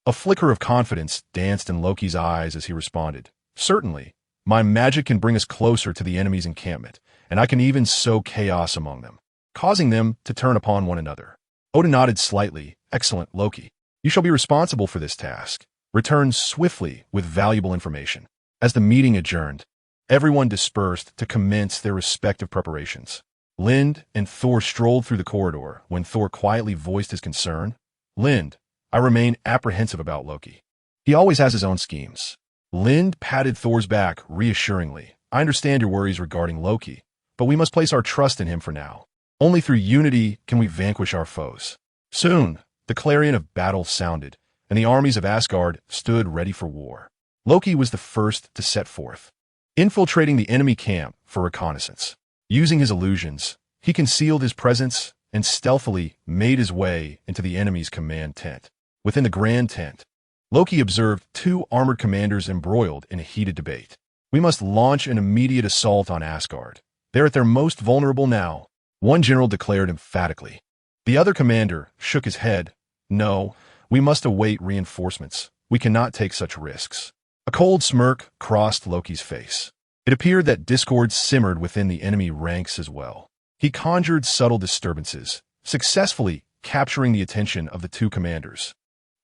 A flicker of confidence danced in Loki's eyes as he responded, "Certainly. My magic can bring us closer to the enemy's encampment, and I can even sow chaos among them, causing them to turn upon one another." Odin nodded slightly. "Excellent, Loki. You shall be responsible for this task. Return swiftly with valuable information." As the meeting adjourned, everyone dispersed to commence their respective preparations. Lind and Thor strolled through the corridor when Thor quietly voiced his concern. "Lind, I remain apprehensive about Loki. He always has his own schemes." Lind patted Thor's back reassuringly. "I understand your worries regarding Loki, but we must place our trust in him for now. Only through unity can we vanquish our foes." Soon, the clarion of battle sounded, and the armies of Asgard stood ready for war. Loki was the first to set forth, infiltrating the enemy camp for reconnaissance. Using his illusions, he concealed his presence and stealthily made his way into the enemy's command tent. Within the grand tent, Loki observed two armored commanders embroiled in a heated debate. "We must launch an immediate assault on Asgard. They're at their most vulnerable now," one general declared emphatically. The other commander shook his head. "No, we must await reinforcements. We cannot take such risks." A cold smirk crossed Loki's face. It appeared that discord simmered within the enemy ranks as well. He conjured subtle disturbances, successfully capturing the attention of the two commanders,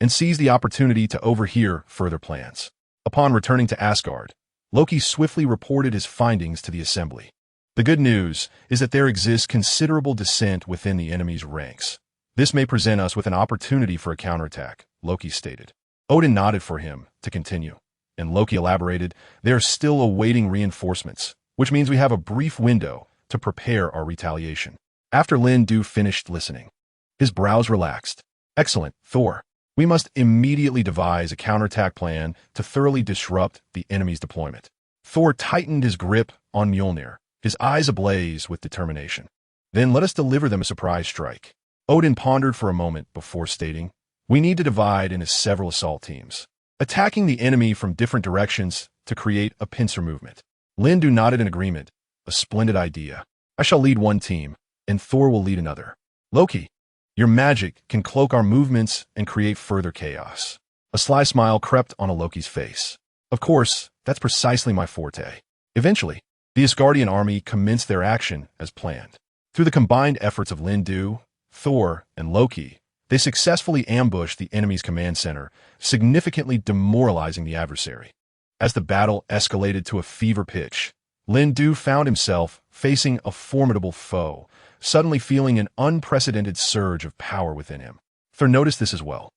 and seized the opportunity to overhear further plans. Upon returning to Asgard, Loki swiftly reported his findings to the assembly. "The good news is that there exists considerable dissent within the enemy's ranks. This may present us with an opportunity for a counterattack," Loki stated. Odin nodded for him to continue. and Loki elaborated, they are still awaiting reinforcements, which means we have a brief window to prepare our retaliation. After Lindu finished listening, his brows relaxed. Excellent, Thor. We must immediately devise a counterattack plan to thoroughly disrupt the enemy's deployment. Thor tightened his grip on Mjolnir, his eyes ablaze with determination. Then let us deliver them a surprise strike. Odin pondered for a moment before stating, we need to divide into several assault teams, attacking the enemy from different directions to create a pincer movement. Lindu nodded in agreement. A splendid idea. I shall lead one team, and Thor will lead another. Loki, your magic can cloak our movements and create further chaos. A sly smile crept on Loki's face. Of course, that's precisely my forte. Eventually, the Asgardian army commenced their action as planned. Through the combined efforts of Lindu, Thor, and Loki, they successfully ambushed the enemy's command center, significantly demoralizing the adversary. As the battle escalated to a fever pitch, Lindu found himself facing a formidable foe, suddenly feeling an unprecedented surge of power within him. Thor noticed this as well.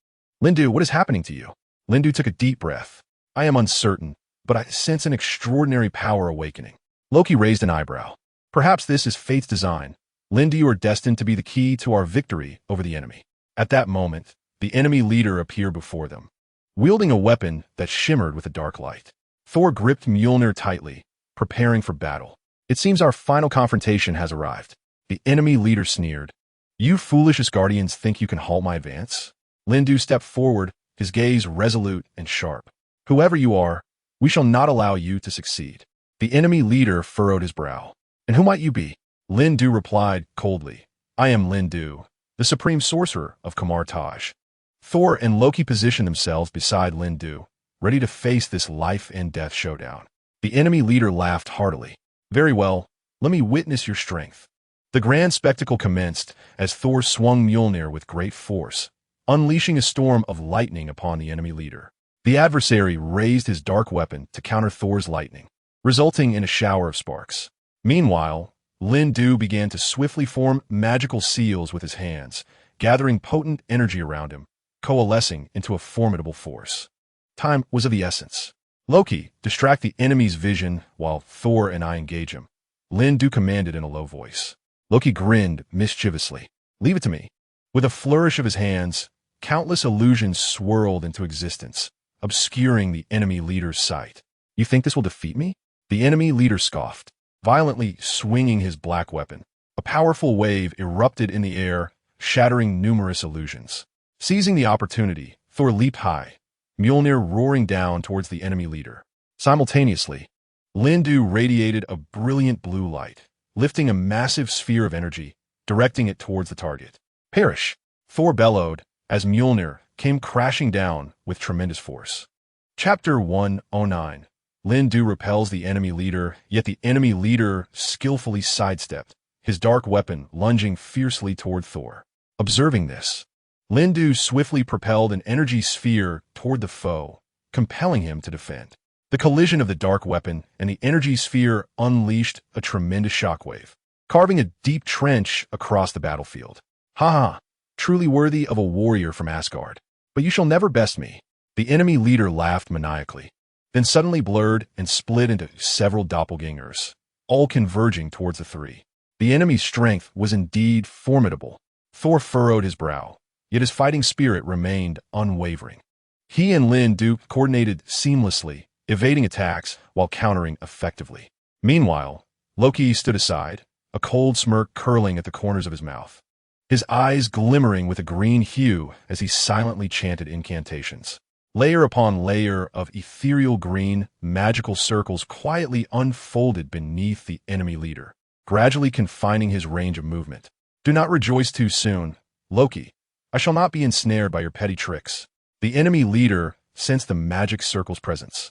Lindu, what is happening to you? Lindu took a deep breath. I am uncertain, but I sense an extraordinary power awakening. Loki raised an eyebrow. Perhaps this is fate's design. Lindu, you are destined to be the key to our victory over the enemy. At that moment, the enemy leader appeared before them, wielding a weapon that shimmered with a dark light. Thor gripped Mjolnir tightly, preparing for battle. It seems our final confrontation has arrived. The enemy leader sneered. You foolish Asgardians think you can halt my advance? Lindu stepped forward, his gaze resolute and sharp. Whoever you are, we shall not allow you to succeed. The enemy leader furrowed his brow. And who might you be? Lindu replied coldly. I am Lindu, the supreme sorcerer of Kamartaj. Thor and Loki positioned themselves beside Lindu, ready to face this life-and-death showdown. The enemy leader laughed heartily. Very well, let me witness your strength. The grand spectacle commenced as Thor swung Mjolnir with great force, unleashing a storm of lightning upon the enemy leader. The adversary raised his dark weapon to counter Thor's lightning, resulting in a shower of sparks. Meanwhile, Lindu began to swiftly form magical seals with his hands, gathering potent energy around him, coalescing into a formidable force. Time was of the essence. Loki, distract the enemy's vision while Thor and I engage him. Lindu commanded in a low voice. Loki grinned mischievously. Leave it to me. With a flourish of his hands, countless illusions swirled into existence, obscuring the enemy leader's sight. You think this will defeat me? The enemy leader scoffed, violently swinging his black weapon. A powerful wave erupted in the air, shattering numerous illusions. Seizing the opportunity, Thor leaped high, Mjolnir roaring down towards the enemy leader. Simultaneously, Lindu radiated a brilliant blue light, lifting a massive sphere of energy, directing it towards the target. Perish! Thor bellowed as Mjolnir came crashing down with tremendous force. Chapter 109. Lindu repels the enemy leader, yet the enemy leader skillfully sidestepped, his dark weapon lunging fiercely toward Thor. Observing this, Lindu swiftly propelled an energy sphere toward the foe, compelling him to defend. The collision of the dark weapon and the energy sphere unleashed a tremendous shockwave, carving a deep trench across the battlefield. Ha ha! Truly worthy of a warrior from Asgard. But you shall never best me. The enemy leader laughed maniacally, then suddenly blurred and split into several doppelgangers, all converging towards the three. The enemy's strength was indeed formidable. Thor furrowed his brow, yet his fighting spirit remained unwavering. He and Lindu coordinated seamlessly, evading attacks while countering effectively. Meanwhile, Loki stood aside, a cold smirk curling at the corners of his mouth, his eyes glimmering with a green hue as he silently chanted incantations. Layer upon layer of ethereal green, magical circles quietly unfolded beneath the enemy leader, gradually confining his range of movement. Do not rejoice too soon, Loki. I shall not be ensnared by your petty tricks. The enemy leader sensed the magic circle's presence.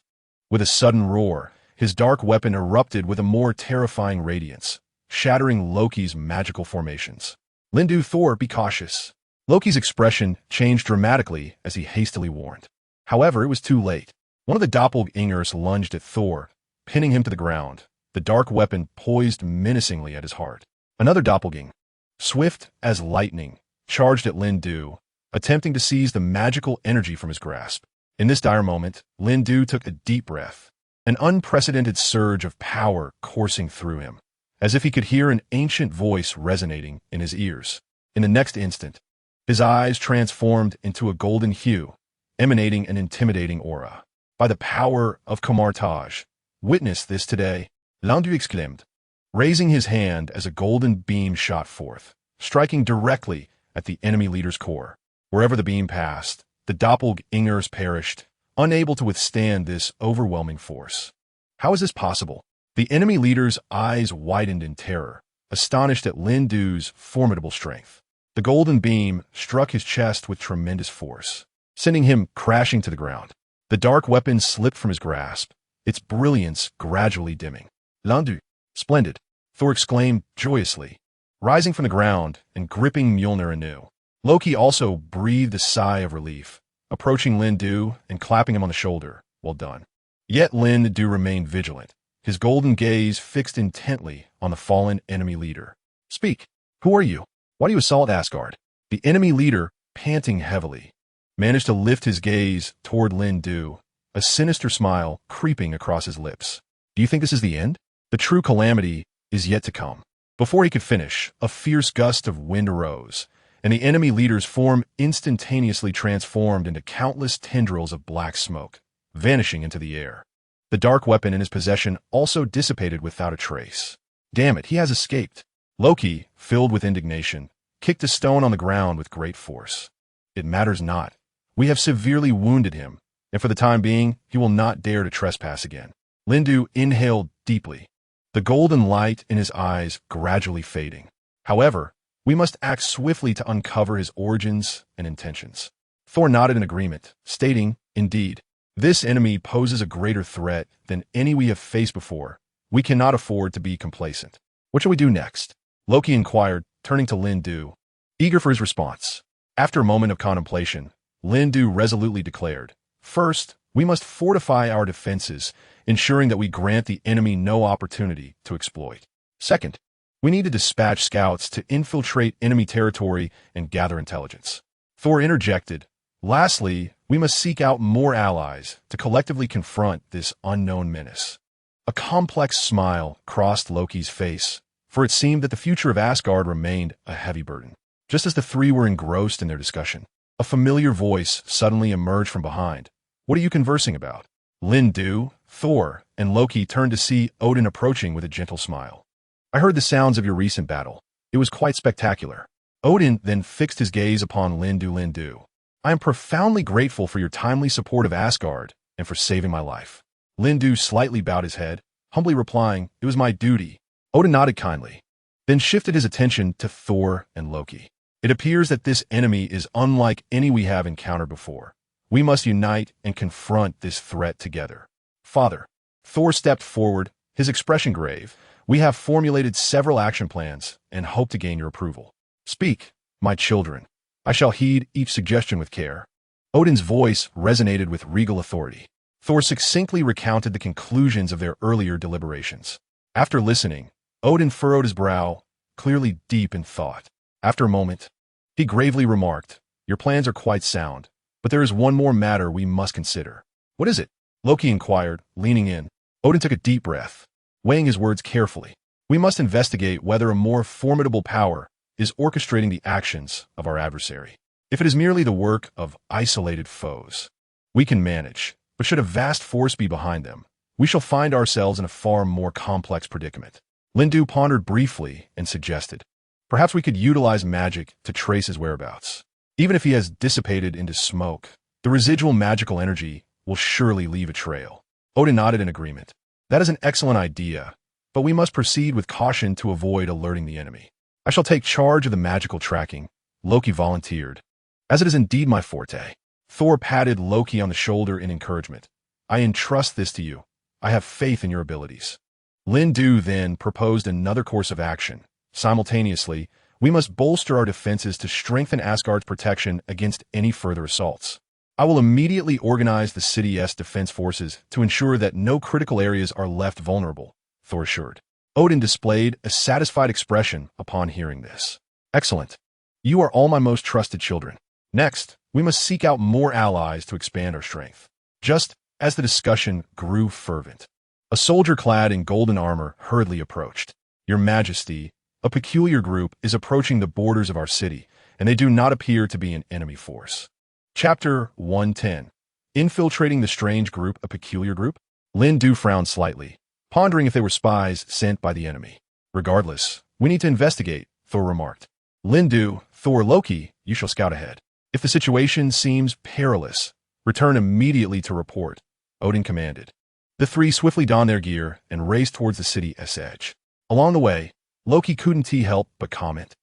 With a sudden roar, his dark weapon erupted with a more terrifying radiance, shattering Loki's magical formations. Lindu, Thor, be cautious. Loki's expression changed dramatically as he hastily warned. However, it was too late. One of the doppelgangers lunged at Thor, pinning him to the ground, the dark weapon poised menacingly at his heart. Another doppelganger, swift as lightning, charged at Lindu, attempting to seize the magical energy from his grasp. In this dire moment, Lindu took a deep breath, an unprecedented surge of power coursing through him, as if he could hear an ancient voice resonating in his ears. In the next instant, his eyes transformed into a golden hue, emanating an intimidating aura. By the power of Kamartaj, witness this today, Lindu exclaimed, raising his hand as a golden beam shot forth, striking directly at the enemy leader's core. Wherever the beam passed, the doppelgangers perished, unable to withstand this overwhelming force. How is this possible? The enemy leader's eyes widened in terror, astonished at Lindu's formidable strength. The golden beam struck his chest with tremendous force, sending him crashing to the ground. The dark weapon slipped from his grasp, its brilliance gradually dimming. Lindu, splendid, Thor exclaimed joyously, rising from the ground and gripping Mjolnir anew. Loki also breathed a sigh of relief, approaching Lindu and clapping him on the shoulder. Well done. Yet Lindu remained vigilant, his golden gaze fixed intently on the fallen enemy leader. Speak. Who are you? Why do you assault Asgard? The enemy leader, panting heavily, managed to lift his gaze toward Lindu, a sinister smile creeping across his lips. Do you think this is the end? The true calamity is yet to come. Before he could finish, a fierce gust of wind arose, and the enemy leader's form instantaneously transformed into countless tendrils of black smoke, vanishing into the air. The dark weapon in his possession also dissipated without a trace. Damn it, he has escaped. Loki, filled with indignation, kicked a stone on the ground with great force. It matters not. We have severely wounded him, and for the time being, he will not dare to trespass again. Lindu inhaled deeply, the golden light in his eyes gradually fading. However, we must act swiftly to uncover his origins and intentions. Thor nodded in agreement, stating, indeed, this enemy poses a greater threat than any we have faced before. We cannot afford to be complacent. What shall we do next? Loki inquired, turning to Lindu, eager for his response. After a moment of contemplation, Lindu resolutely declared, first, we must fortify our defenses, ensuring that we grant the enemy no opportunity to exploit. Second, we need to dispatch scouts to infiltrate enemy territory and gather intelligence. Thor interjected, lastly, we must seek out more allies to collectively confront this unknown menace. A complex smile crossed Loki's face, for it seemed that the future of Asgard remained a heavy burden. Just as the three were engrossed in their discussion, a familiar voice suddenly emerged from behind. What are you conversing about? Lindu, Thor, and Loki turned to see Odin approaching with a gentle smile. I heard the sounds of your recent battle. It was quite spectacular. Odin then fixed his gaze upon Lindu. I am profoundly grateful for your timely support of Asgard and for saving my life. Lindu slightly bowed his head, humbly replying, it was my duty. Odin nodded kindly, then shifted his attention to Thor and Loki. It appears that this enemy is unlike any we have encountered before. We must unite and confront this threat together. Father, Thor stepped forward, his expression grave. We have formulated several action plans and hope to gain your approval. Speak, my children. I shall heed each suggestion with care. Odin's voice resonated with regal authority. Thor succinctly recounted the conclusions of their earlier deliberations. After listening, Odin furrowed his brow, clearly deep in thought. After a moment, he gravely remarked, your plans are quite sound, but there is one more matter we must consider. What is it? Loki inquired, leaning in. Odin took a deep breath, weighing his words carefully. We must investigate whether a more formidable power is orchestrating the actions of our adversary. If it is merely the work of isolated foes, we can manage, but should a vast force be behind them, we shall find ourselves in a far more complex predicament. Lindu pondered briefly and suggested, perhaps we could utilize magic to trace his whereabouts. Even if he has dissipated into smoke, the residual magical energy will surely leave a trail. Odin nodded in agreement. That is an excellent idea, but we must proceed with caution to avoid alerting the enemy. I shall take charge of the magical tracking, Loki volunteered. As it is indeed my forte. Thor patted Loki on the shoulder in encouragement. I entrust this to you. I have faith in your abilities. Lindu then proposed another course of action. Simultaneously, we must bolster our defenses to strengthen Asgard's protection against any further assaults. I will immediately organize the city's defense forces to ensure that no critical areas are left vulnerable, Thor assured. Odin displayed a satisfied expression upon hearing this. Excellent. You are all my most trusted children. Next, we must seek out more allies to expand our strength. Just as the discussion grew fervent, a soldier clad in golden armor hurriedly approached. Your Majesty, a peculiar group is approaching the borders of our city, and they do not appear to be an enemy force. Chapter 110. Infiltrating the strange group, a peculiar group? Lin Du frowned slightly, pondering if they were spies sent by the enemy. Regardless, we need to investigate, Thor remarked. Lin Du, Thor, Loki, you shall scout ahead. If the situation seems perilous, return immediately to report, Odin commanded. The three swiftly donned their gear and raced towards the city's edge. Along the way, Loki couldn't help but comment.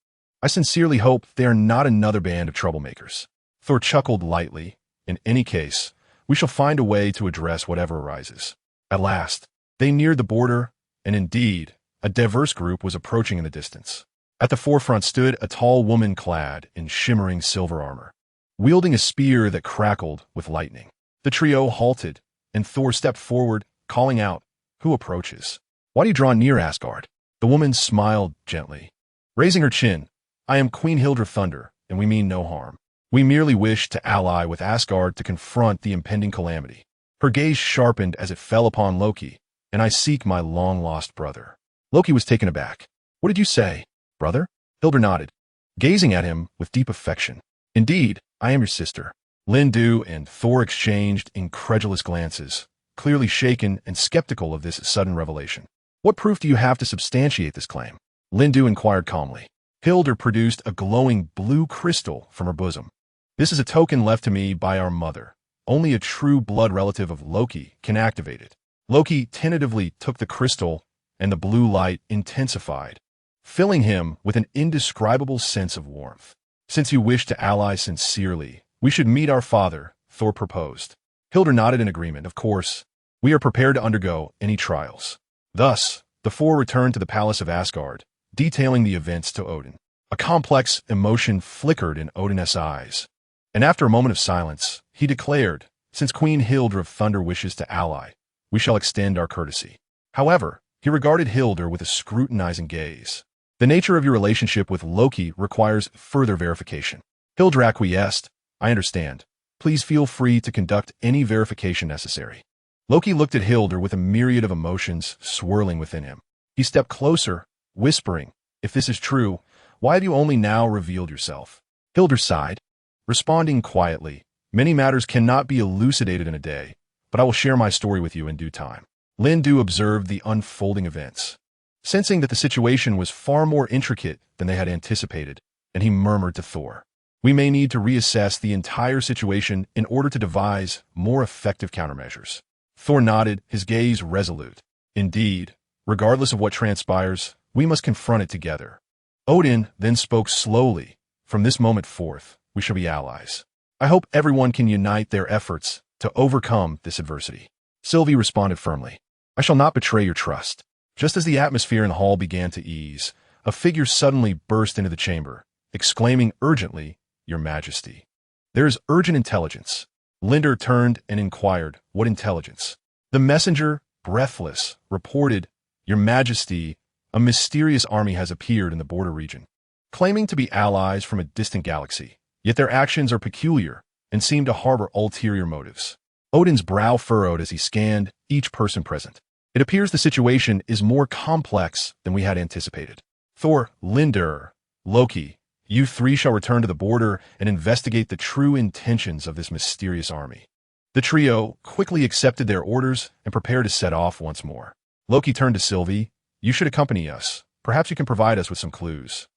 I sincerely hope they are not another band of troublemakers. Thor chuckled lightly. In any case, we shall find a way to address whatever arises. At last, they neared the border, and indeed, a diverse group was approaching in the distance. At the forefront stood a tall woman clad in shimmering silver armor, wielding a spear that crackled with lightning. The trio halted, and Thor stepped forward, calling out, "Who approaches? Why do you draw near, Asgard?" The woman smiled gently, raising her chin. "I am Queen Hildra Thunder, and we mean no harm. We merely wish to ally with Asgard to confront the impending calamity." Her gaze sharpened as it fell upon Loki. "And I seek my long-lost brother." Loki was taken aback. "What did you say, brother?" Hildra nodded, gazing at him with deep affection. "Indeed, I am your sister." Lin Du and Thor exchanged incredulous glances, clearly shaken and skeptical of this sudden revelation. "What proof do you have to substantiate this claim?" Lin Du inquired calmly. Hildra produced a glowing blue crystal from her bosom. "This is a token left to me by our mother. Only a true blood relative of Loki can activate it." Loki tentatively took the crystal, and the blue light intensified, filling him with an indescribable sense of warmth. "Since you wish to ally sincerely, we should meet our father," Thor proposed. Hildra nodded in agreement. "Of course, we are prepared to undergo any trials." Thus, the four returned to the palace of Asgard, detailing the events to Odin. A complex emotion flickered in Odin's eyes, and after a moment of silence, he declared, "Since Queen Hildra of Thunder wishes to ally, we shall extend our courtesy." However, he regarded Hildra with a scrutinizing gaze. "The nature of your relationship with Loki requires further verification." Hildra acquiesced. "I understand. Please feel free to conduct any verification necessary." Loki looked at Hildra with a myriad of emotions swirling within him. He stepped closer, whispering, "If this is true, why have you only now revealed yourself?" Hildra sighed, responding quietly, "Many matters cannot be elucidated in a day, but I will share my story with you in due time." Lin Du observed the unfolding events, sensing that the situation was far more intricate than they had anticipated, and he murmured to Thor, "We may need to reassess the entire situation in order to devise more effective countermeasures." Thor nodded, his gaze resolute. "Indeed, regardless of what transpires, we must confront it together." Odin then spoke slowly, "From this moment forth, we shall be allies. I hope everyone can unite their efforts to overcome this adversity." Sylvie responded firmly, "I shall not betray your trust." Just as the atmosphere in the hall began to ease, a figure suddenly burst into the chamber, exclaiming urgently, "Your Majesty, there is urgent intelligence." Linder turned and inquired, "What intelligence?" The messenger, breathless, reported, "Your Majesty, a mysterious army has appeared in the border region, claiming to be allies from a distant galaxy, yet their actions are peculiar and seem to harbor ulterior motives." Odin's brow furrowed as he scanned each person present. "It appears the situation is more complex than we had anticipated. Thor, Linder, Loki, you three shall return to the border and investigate the true intentions of this mysterious army." The trio quickly accepted their orders and prepared to set off once more. Loki turned to Sylvie, "You should accompany us. Perhaps you can provide us with some clues."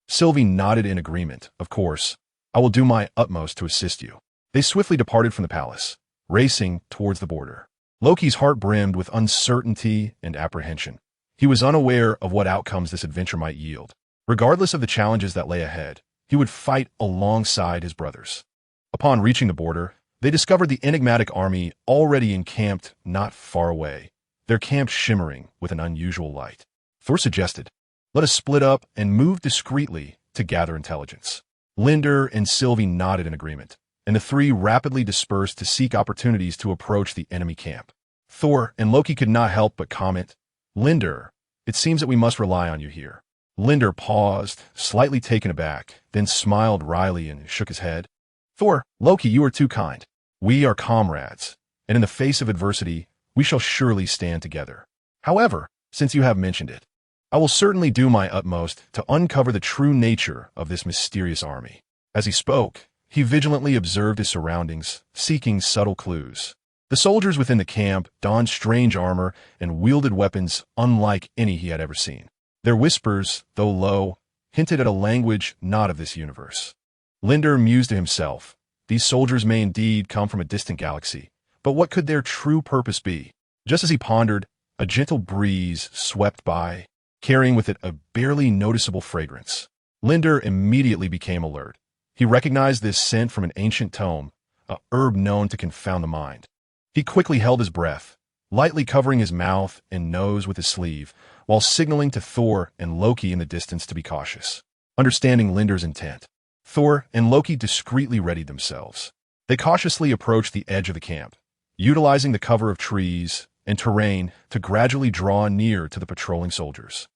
Sylvie nodded in agreement. "Of course, I will do my utmost to assist you." They swiftly departed from the palace, racing towards the border. Loki's heart brimmed with uncertainty and apprehension. He was unaware of what outcomes this adventure might yield. Regardless of the challenges that lay ahead, he would fight alongside his brothers. Upon reaching the border, they discovered the enigmatic army already encamped not far away, their camp shimmering with an unusual light. Thor suggested, "Let us split up and move discreetly to gather intelligence." Linder and Sylvie nodded in agreement, and the three rapidly dispersed to seek opportunities to approach the enemy camp. Thor and Loki could not help but comment, "Linder, it seems that we must rely on you here." Linder paused, slightly taken aback, then smiled wryly and shook his head. Thor, Loki, you are too kind. We are comrades, and in the face of adversity, we shall surely stand together. However, since you have mentioned it, I will certainly do my utmost to uncover the true nature of this mysterious army. As he spoke, he vigilantly observed his surroundings, seeking subtle clues. The soldiers within the camp donned strange armor and wielded weapons unlike any he had ever seen. Their whispers, though low, hinted at a language not of this universe. Linder mused to himself, these soldiers may indeed come from a distant galaxy, but what could their true purpose be? Just as he pondered, a gentle breeze swept by, carrying with it a barely noticeable fragrance. Linder immediately became alert. He recognized this scent from an ancient tome, a herb known to confound the mind. He quickly held his breath, lightly covering his mouth and nose with his sleeve, while signaling to Thor and Loki in the distance to be cautious. Understanding Linder's intent, Thor and Loki discreetly readied themselves. They cautiously approached the edge of the camp, utilizing the cover of trees and terrain to gradually draw near to the patrolling soldiers.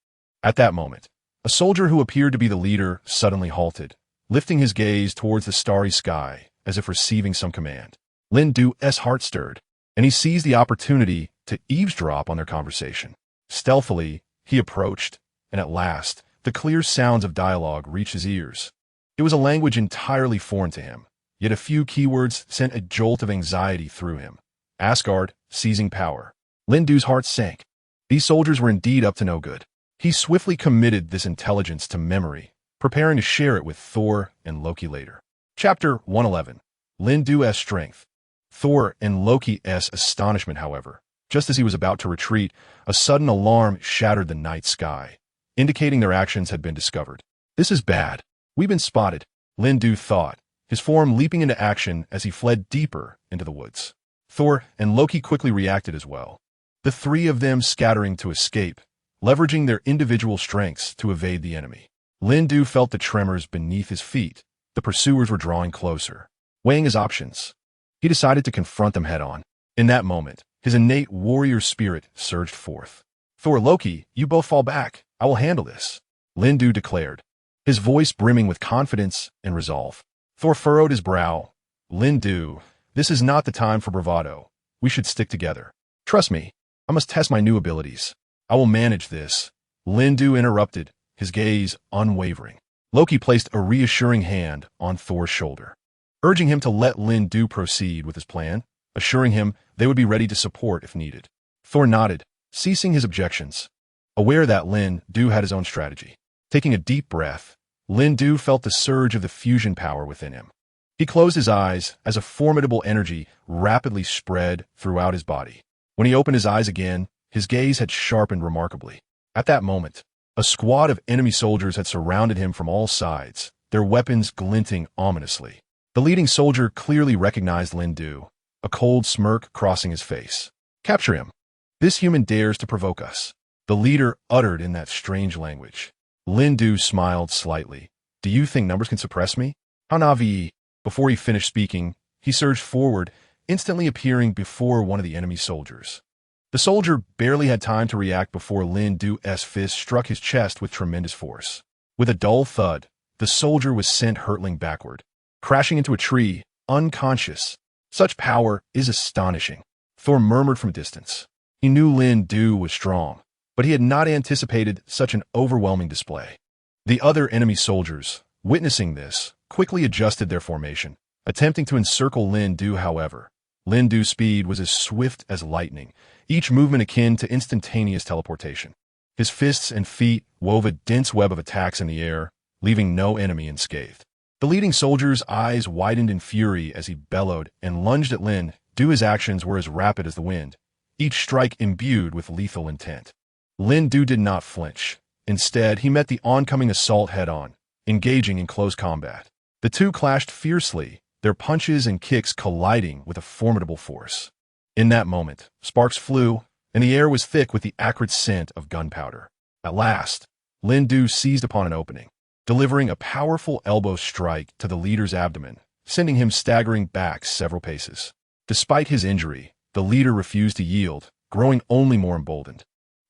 At that moment, a soldier who appeared to be the leader suddenly halted, lifting his gaze towards the starry sky as if receiving some command. Lindu's heart stirred, and he seized the opportunity to eavesdrop on their conversation. Stealthily, he approached, and at last, the clear sounds of dialogue reached his ears. It was a language entirely foreign to him, yet a few keywords sent a jolt of anxiety through him. Asgard, seizing power. Lindu's heart sank. These soldiers were indeed up to no good. He swiftly committed this intelligence to memory, preparing to share it with Thor and Loki later. Chapter 111. Lindu's strength. Thor and Loki's astonishment, however. Just as he was about to retreat, a sudden alarm shattered the night sky, indicating their actions had been discovered. This is bad. We've been spotted, Lindu thought, his form leaping into action as he fled deeper into the woods. Thor and Loki quickly reacted as well, the three of them scattering to escape, leveraging their individual strengths to evade the enemy. Lindu felt the tremors beneath his feet. The pursuers were drawing closer. Weighing his options, he decided to confront them head-on. In that moment, his innate warrior spirit surged forth. Thor, Loki, you both fall back. I will handle this, Lindu declared, his voice brimming with confidence and resolve. Thor furrowed his brow. Lindu, this is not the time for bravado. We should stick together. Trust me, I must test my new abilities. I will manage this, Lindu interrupted, his gaze unwavering. Loki placed a reassuring hand on Thor's shoulder, urging him to let Lindu proceed with his plan, assuring him they would be ready to support if needed. Thor nodded, ceasing his objections, aware that Lindu had his own strategy. Taking a deep breath, Lindu felt the surge of the fusion power within him. He closed his eyes as a formidable energy rapidly spread throughout his body. When he opened his eyes again, his gaze had sharpened remarkably. At that moment, a squad of enemy soldiers had surrounded him from all sides, their weapons glinting ominously. The leading soldier clearly recognized Lindu, a cold smirk crossing his face. Capture him. This human dares to provoke us, the leader uttered in that strange language. Lindu smiled slightly. Do you think numbers can suppress me? How naive. Before he finished speaking, he surged forward, instantly appearing before one of the enemy soldiers. The soldier barely had time to react before Lindu's fist struck his chest with tremendous force. With a dull thud, the soldier was sent hurtling backward, crashing into a tree, unconscious. Such power is astonishing, Thor murmured from a distance. He knew Lindu was strong, but he had not anticipated such an overwhelming display. The other enemy soldiers, witnessing this, quickly adjusted their formation, attempting to encircle Lindu. However, Lindu's speed was as swift as lightning, each movement akin to instantaneous teleportation. His fists and feet wove a dense web of attacks in the air, leaving no enemy unscathed. The leading soldier's eyes widened in fury as he bellowed and lunged at Lindu. His actions were as rapid as the wind, each strike imbued with lethal intent. Lindu did not flinch. Instead, he met the oncoming assault head-on, engaging in close combat. The two clashed fiercely, their punches and kicks colliding with a formidable force. In that moment, sparks flew, and the air was thick with the acrid scent of gunpowder. At last, Lindu seized upon an opening, delivering a powerful elbow strike to the leader's abdomen, sending him staggering back several paces. Despite his injury, the leader refused to yield, growing only more emboldened.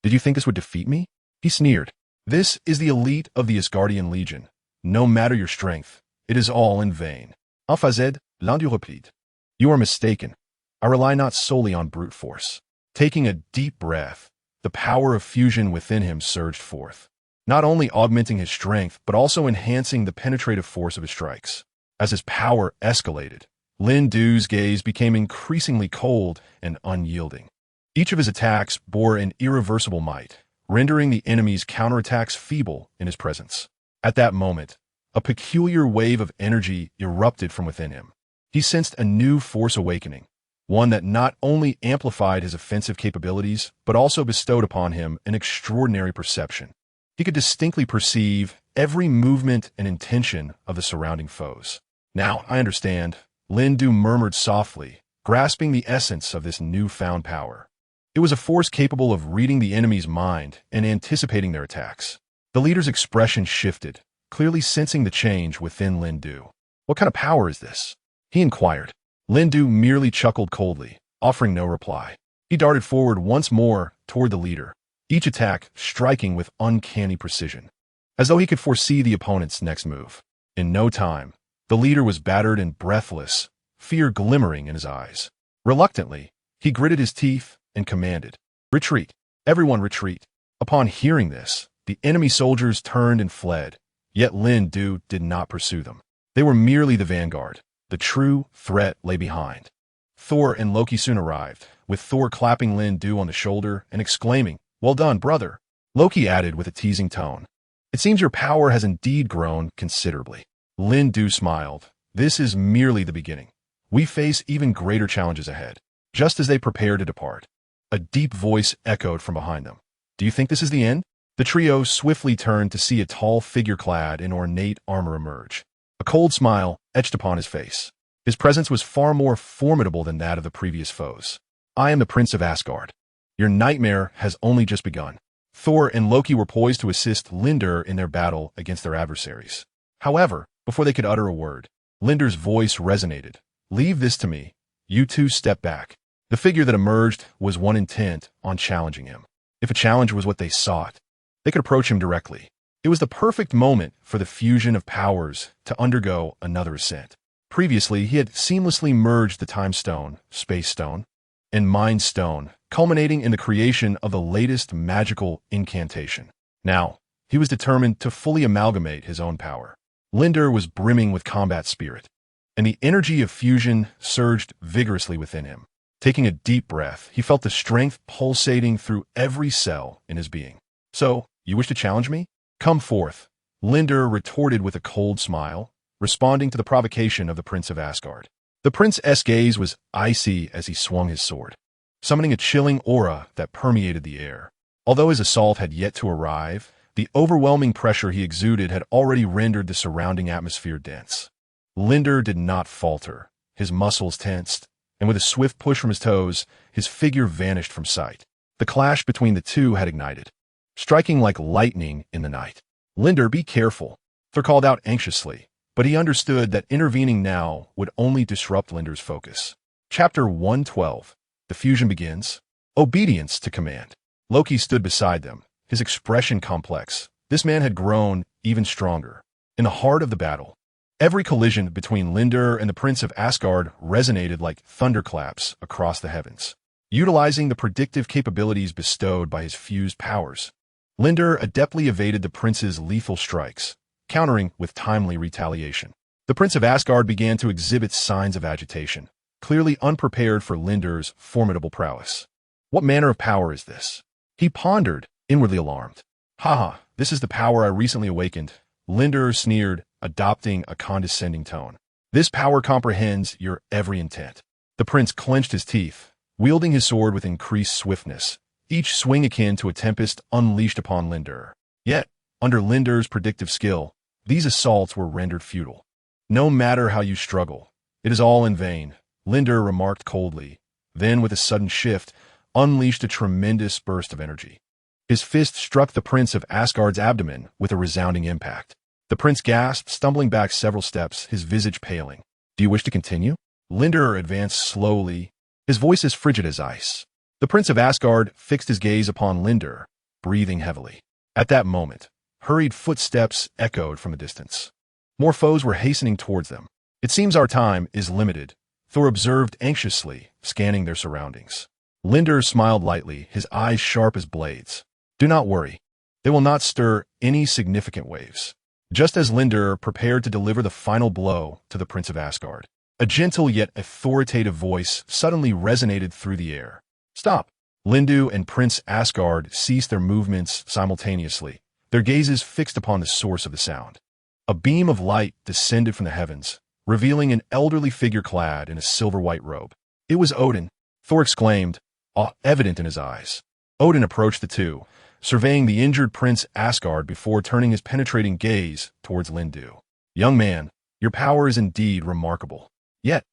Did you think this would defeat me? He sneered. This is the elite of the Asgardian Legion. No matter your strength, it is all in vain. En fait, l'induropide. You are mistaken. I rely not solely on brute force. Taking a deep breath, the power of fusion within him surged forth, not only augmenting his strength, but also enhancing the penetrative force of his strikes. As his power escalated, Lin Du's gaze became increasingly cold and unyielding. Each of his attacks bore an irreversible might, rendering the enemy's counterattacks feeble in his presence. At that moment, a peculiar wave of energy erupted from within him. He sensed a new force awakening, one that not only amplified his offensive capabilities, but also bestowed upon him an extraordinary perception. He could distinctly perceive every movement and intention of the surrounding foes. Now, I understand, Lin Du murmured softly, grasping the essence of this newfound power. It was a force capable of reading the enemy's mind and anticipating their attacks. The leader's expression shifted, clearly sensing the change within Lin Du. What kind of power is this? He inquired. Lin Du merely chuckled coldly, offering no reply. He darted forward once more toward the leader, each attack striking with uncanny precision, as though he could foresee the opponent's next move. In no time, the leader was battered and breathless, fear glimmering in his eyes. Reluctantly, he gritted his teeth and commanded, "Retreat! Everyone retreat!" Upon hearing this, the enemy soldiers turned and fled, yet Lin Du did not pursue them. They were merely the vanguard. The true threat lay behind. Thor and Loki soon arrived, with Thor clapping Lin Du on the shoulder and exclaiming, "Well done, brother." Loki added with a teasing tone, "It seems your power has indeed grown considerably." Lin Du smiled. "This is merely the beginning. We face even greater challenges ahead." Just as they prepared to depart, a deep voice echoed from behind them. "Do you think this is the end?" The trio swiftly turned to see a tall figure clad in ornate armor emerge. A cold smile etched upon his face. His presence was far more formidable than that of the previous foes. "I am the Prince of Asgard. Your nightmare has only just begun." Thor and Loki were poised to assist Lindur in their battle against their adversaries. However, before they could utter a word, Lindur's voice resonated. "Leave this to me. You two step back." The figure that emerged was one intent on challenging him. If a challenge was what they sought, they could approach him directly. It was the perfect moment for the fusion of powers to undergo another ascent. Previously, he had seamlessly merged the Time Stone, Space Stone, and Mind Stone, culminating in the creation of the latest magical incantation. Now, he was determined to fully amalgamate his own power. Lindur was brimming with combat spirit, and the energy of fusion surged vigorously within him. Taking a deep breath, he felt the strength pulsating through every cell in his being. "So, you wish to challenge me? Come forth," Lindur retorted with a cold smile, responding to the provocation of the Prince of Asgard. The prince's gaze was icy as he swung his sword, summoning a chilling aura that permeated the air. Although his assault had yet to arrive, the overwhelming pressure he exuded had already rendered the surrounding atmosphere dense. Lindur did not falter. His muscles tensed, and with a swift push from his toes, his figure vanished from sight. The clash between the two had ignited, striking like lightning in the night. "Lindur, be careful," Thor called out anxiously, but he understood that intervening now would only disrupt Lindur's focus. Chapter 112. The fusion begins. Obedience to command. Loki stood beside them, his expression complex. This man had grown even stronger. In the heart of the battle, every collision between Lindur and the Prince of Asgard resonated like thunderclaps across the heavens. Utilizing the predictive capabilities bestowed by his fused powers, Lindur adeptly evaded the prince's lethal strikes, countering with timely retaliation. The Prince of Asgard began to exhibit signs of agitation, clearly unprepared for Lindur's formidable prowess. What manner of power is this? He pondered, inwardly alarmed. "Haha, this is the power I recently awakened," Lindur sneered, adopting a condescending tone. "This power comprehends your every intent." The prince clenched his teeth, wielding his sword with increased swiftness, each swing akin to a tempest unleashed upon Lindur. Yet, under Lindur's predictive skill, these assaults were rendered futile. "No matter how you struggle, it is all in vain," Lindur remarked coldly, then with a sudden shift, unleashed a tremendous burst of energy. His fist struck the Prince of Asgard's abdomen with a resounding impact. The prince gasped, stumbling back several steps, his visage paling. "Do you wish to continue?" Lindur advanced slowly, his voice as frigid as ice. The Prince of Asgard fixed his gaze upon Lindur, breathing heavily. At that moment, hurried footsteps echoed from a distance. More foes were hastening towards them. It seems our time is limited, Thor observed anxiously, scanning their surroundings. Linder smiled lightly, his eyes sharp as blades. Do not worry. They will not stir any significant waves. Just as Linder prepared to deliver the final blow to the Prince of Asgard, a gentle yet authoritative voice suddenly resonated through the air. Stop! Lindu and Prince Asgard ceased their movements simultaneously, their gazes fixed upon the source of the sound. A beam of light descended from the heavens, revealing an elderly figure clad in a silver-white robe. It was Odin, Thor exclaimed, awe evident in his eyes. Odin approached the two, surveying the injured Prince Asgard before turning his penetrating gaze towards Lindu. Young man, your power is indeed remarkable. Yet,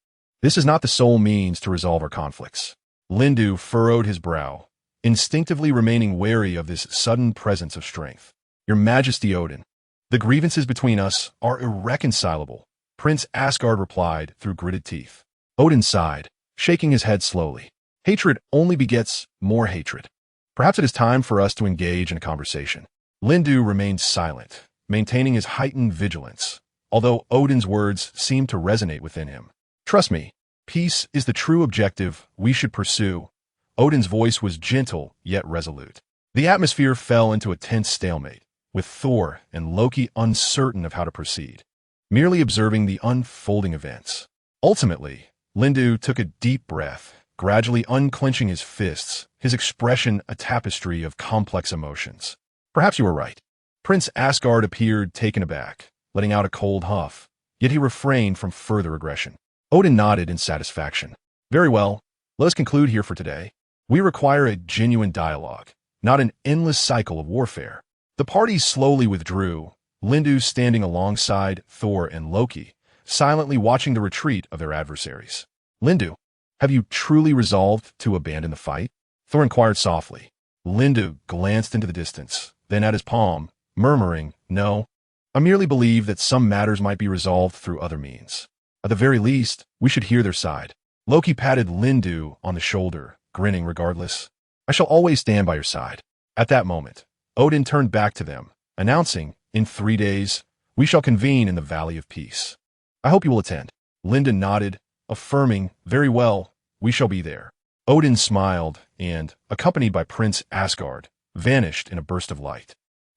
this is not the sole means to resolve our conflicts. Lindu furrowed his brow, instinctively remaining wary of this sudden presence of strength. Your Majesty Odin, the grievances between us are irreconcilable, Prince Asgard replied through gritted teeth. Odin sighed, shaking his head slowly. Hatred only begets more hatred. Perhaps it is time for us to engage in a conversation. Lindu remained silent, maintaining his heightened vigilance, although Odin's words seemed to resonate within him. Trust me, peace is the true objective we should pursue. Odin's voice was gentle yet resolute. The atmosphere fell into a tense stalemate, with Thor and Loki uncertain of how to proceed, merely observing the unfolding events. Ultimately, Lindu took a deep breath, gradually unclenching his fists, his expression a tapestry of complex emotions. Perhaps you were right. Prince Asgard appeared taken aback, letting out a cold huff, yet he refrained from further aggression. Odin nodded in satisfaction. Very well, let us conclude here for today. We require a genuine dialogue, not an endless cycle of warfare. The parties slowly withdrew, Lindu standing alongside Thor and Loki, silently watching the retreat of their adversaries. Lindu, have you truly resolved to abandon the fight? Thor inquired softly. Lindu glanced into the distance, then at his palm, murmuring, No, I merely believe that some matters might be resolved through other means. At the very least, we should hear their side. Loki patted Lindu on the shoulder, grinning regardless. I shall always stand by your side. At that moment, Odin turned back to them, announcing, In 3 days, we shall convene in the Valley of Peace. I hope you will attend. Linda nodded, affirming, Very well, we shall be there. Odin smiled and, accompanied by Prince Asgard, vanished in a burst of light.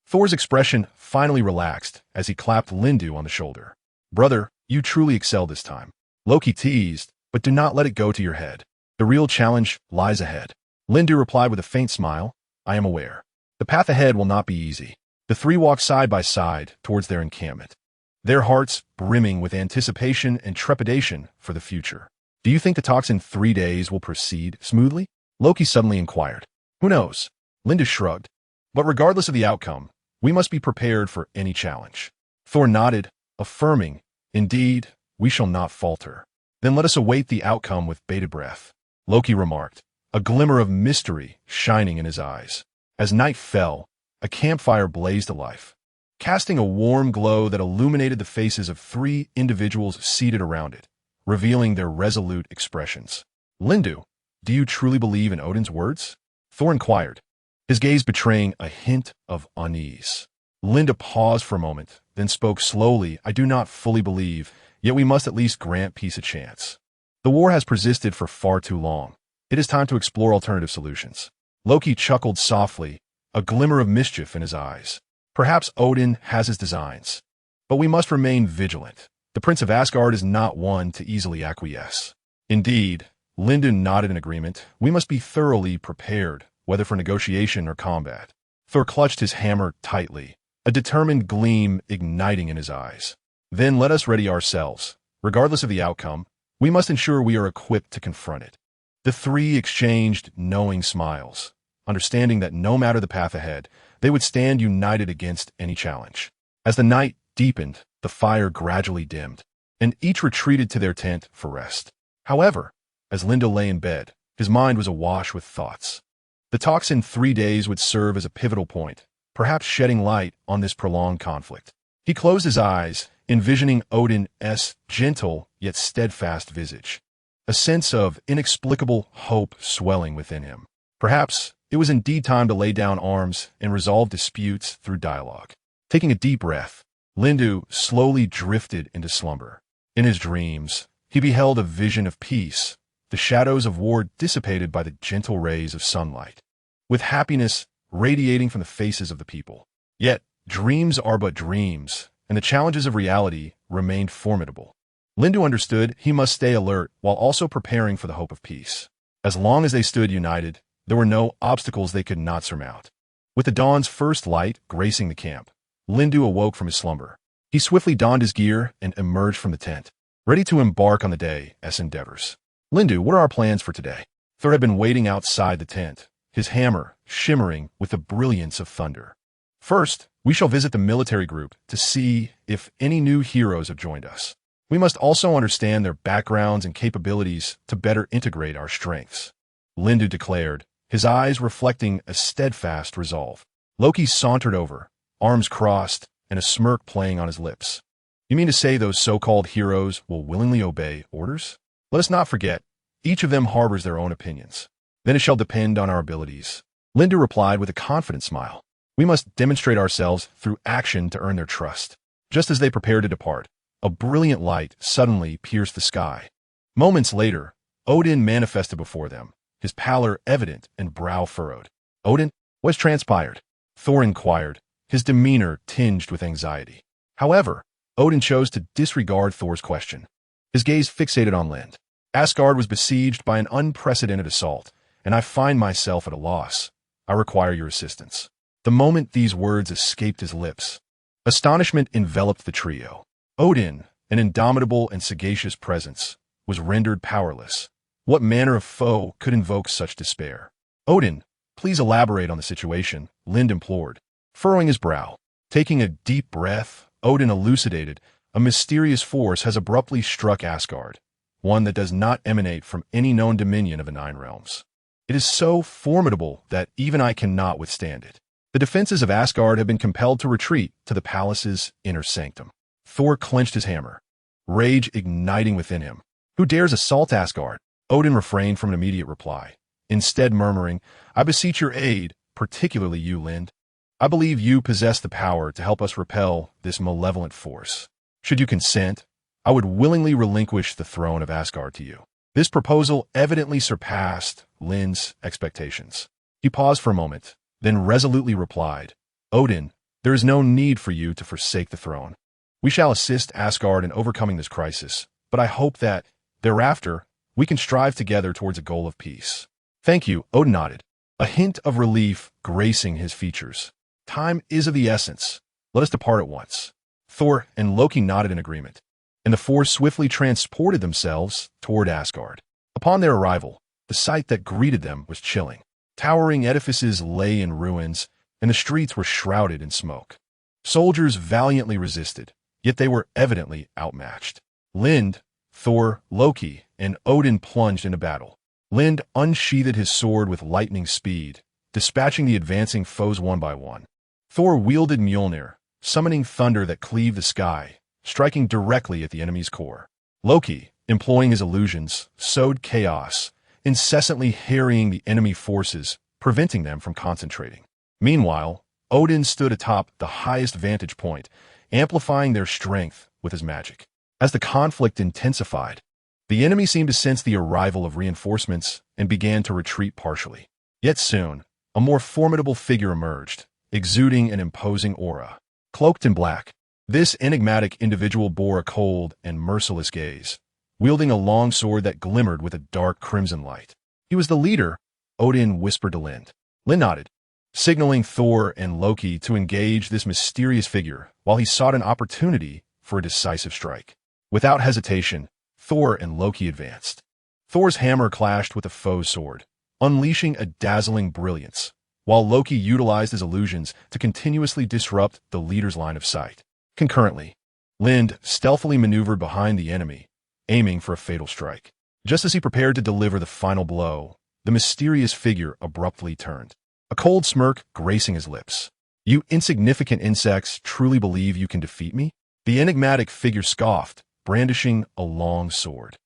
Thor's expression finally relaxed as he clapped Lindu on the shoulder. Brother, you truly excelled this time. Loki teased, but do not let it go to your head. The real challenge lies ahead. Lindu replied with a faint smile, I am aware. The path ahead will not be easy. The three walked side by side towards their encampment, their hearts brimming with anticipation and trepidation for the future. Do you think the talks in 3 days will proceed smoothly? Loki suddenly inquired. Who knows? Lindu shrugged. But regardless of the outcome, we must be prepared for any challenge. Thor nodded, affirming, Indeed, we shall not falter. Then let us await the outcome with bated breath. Loki remarked, a glimmer of mystery shining in his eyes. As night fell, a campfire blazed alive, casting a warm glow that illuminated the faces of 3 individuals seated around it, revealing their resolute expressions. Lindu, do you truly believe in Odin's words? Thor inquired, his gaze betraying a hint of unease. Linda paused for a moment, then spoke slowly, I do not fully believe, yet we must at least grant peace a chance. The war has persisted for far too long. It is time to explore alternative solutions. Loki chuckled softly, a glimmer of mischief in his eyes. Perhaps Odin has his designs, but we must remain vigilant. The Prince of Asgard is not one to easily acquiesce. Indeed, Lindu nodded in agreement, we must be thoroughly prepared, whether for negotiation or combat. Thor clutched his hammer tightly, a determined gleam igniting in his eyes. Then let us ready ourselves. Regardless of the outcome, we must ensure we are equipped to confront it. The 3 exchanged knowing smiles, understanding that no matter the path ahead, they would stand united against any challenge. As the night deepened, the fire gradually dimmed, and each retreated to their tent for rest. However, as Lindu lay in bed, his mind was awash with thoughts. The talks in 3 days would serve as a pivotal point, perhaps shedding light on this prolonged conflict. He closed his eyes, envisioning Odin's gentle yet steadfast visage, a sense of inexplicable hope swelling within him. Perhaps it was indeed time to lay down arms and resolve disputes through dialogue. Taking a deep breath, Lindu slowly drifted into slumber, In his dreams, he beheld a vision of peace, the shadows of war dissipated by the gentle rays of sunlight, with happiness radiating from the faces of the people. Yet, dreams are but dreams, and the challenges of reality remained formidable. Lindu understood he must stay alert while also preparing for the hope of peace. As long as they stood united, there were no obstacles they could not surmount. With the dawn's first light gracing the camp, Lindu awoke from his slumber. He swiftly donned his gear and emerged from the tent, ready to embark on the day's endeavors. Lindu, what are our plans for today? Thor had been waiting outside the tent, his hammer shimmering with the brilliance of thunder. First, we shall visit the military group to see if any new heroes have joined us. We must also understand their backgrounds and capabilities to better integrate our strengths, Lindu declared, his eyes reflecting a steadfast resolve. Loki sauntered over, arms crossed, and a smirk playing on his lips. You mean to say those so-called heroes will willingly obey orders? Let us not forget, each of them harbors their own opinions. Then it shall depend on our abilities. Lindu replied with a confident smile. We must demonstrate ourselves through action to earn their trust. Just as they prepared to depart, a brilliant light suddenly pierced the sky. Moments later, Odin manifested before them, his pallor evident and brow furrowed. Odin, what has transpired? Thor inquired, his demeanor tinged with anxiety. However, Odin chose to disregard Thor's question. His gaze fixated on Lind. Asgard was besieged by an unprecedented assault, and I find myself at a loss. I require your assistance. The moment these words escaped his lips, astonishment enveloped the trio. Odin, an indomitable and sagacious presence, was rendered powerless. What manner of foe could invoke such despair? Odin, please elaborate on the situation, Lind implored, furrowing his brow. Taking a deep breath, Odin elucidated, a mysterious force has abruptly struck Asgard, one that does not emanate from any known dominion of the Nine Realms. It is so formidable that even I cannot withstand it. The defenses of Asgard have been compelled to retreat to the palace's inner sanctum. Thor clenched his hammer, rage igniting within him. Who dares assault Asgard? Odin refrained from an immediate reply, instead murmuring, I beseech your aid, particularly you, Lind. I believe you possess the power to help us repel this malevolent force. Should you consent, I would willingly relinquish the throne of Asgard to you. This proposal evidently surpassed Lind's expectations. He paused for a moment, then resolutely replied, Odin, there is no need for you to forsake the throne. We shall assist Asgard in overcoming this crisis, but I hope that, thereafter, we can strive together towards a goal of peace. Thank you, Odin nodded, a hint of relief gracing his features. Time is of the essence. Let us depart at once. Thor and Loki nodded in agreement, and the four swiftly transported themselves toward Asgard. Upon their arrival, the sight that greeted them was chilling. Towering edifices lay in ruins, and the streets were shrouded in smoke. Soldiers valiantly resisted, yet they were evidently outmatched. Lind, Thor, Loki, and Odin plunged into battle. Lind unsheathed his sword with lightning speed, dispatching the advancing foes one by one. Thor wielded Mjolnir, summoning thunder that cleaved the sky, striking directly at the enemy's core. Loki, employing his illusions, sowed chaos, incessantly harrying the enemy forces, preventing them from concentrating. Meanwhile, Odin stood atop the highest vantage point, amplifying their strength with his magic. As the conflict intensified, the enemy seemed to sense the arrival of reinforcements and began to retreat partially. Yet soon, a more formidable figure emerged, exuding an imposing aura. Cloaked in black, this enigmatic individual bore a cold and merciless gaze, wielding a long sword that glimmered with a dark crimson light. He was the leader, Odin whispered to Lind. Lind nodded, signaling Thor and Loki to engage this mysterious figure while he sought an opportunity for a decisive strike. Without hesitation, Thor and Loki advanced. Thor's hammer clashed with the foe's sword, unleashing a dazzling brilliance, while Loki utilized his illusions to continuously disrupt the leader's line of sight. Concurrently, Lind stealthily maneuvered behind the enemy, aiming for a fatal strike. Just as he prepared to deliver the final blow, the mysterious figure abruptly turned, a cold smirk gracing his lips. You insignificant insects truly believe you can defeat me? The enigmatic figure scoffed, brandishing a long sword,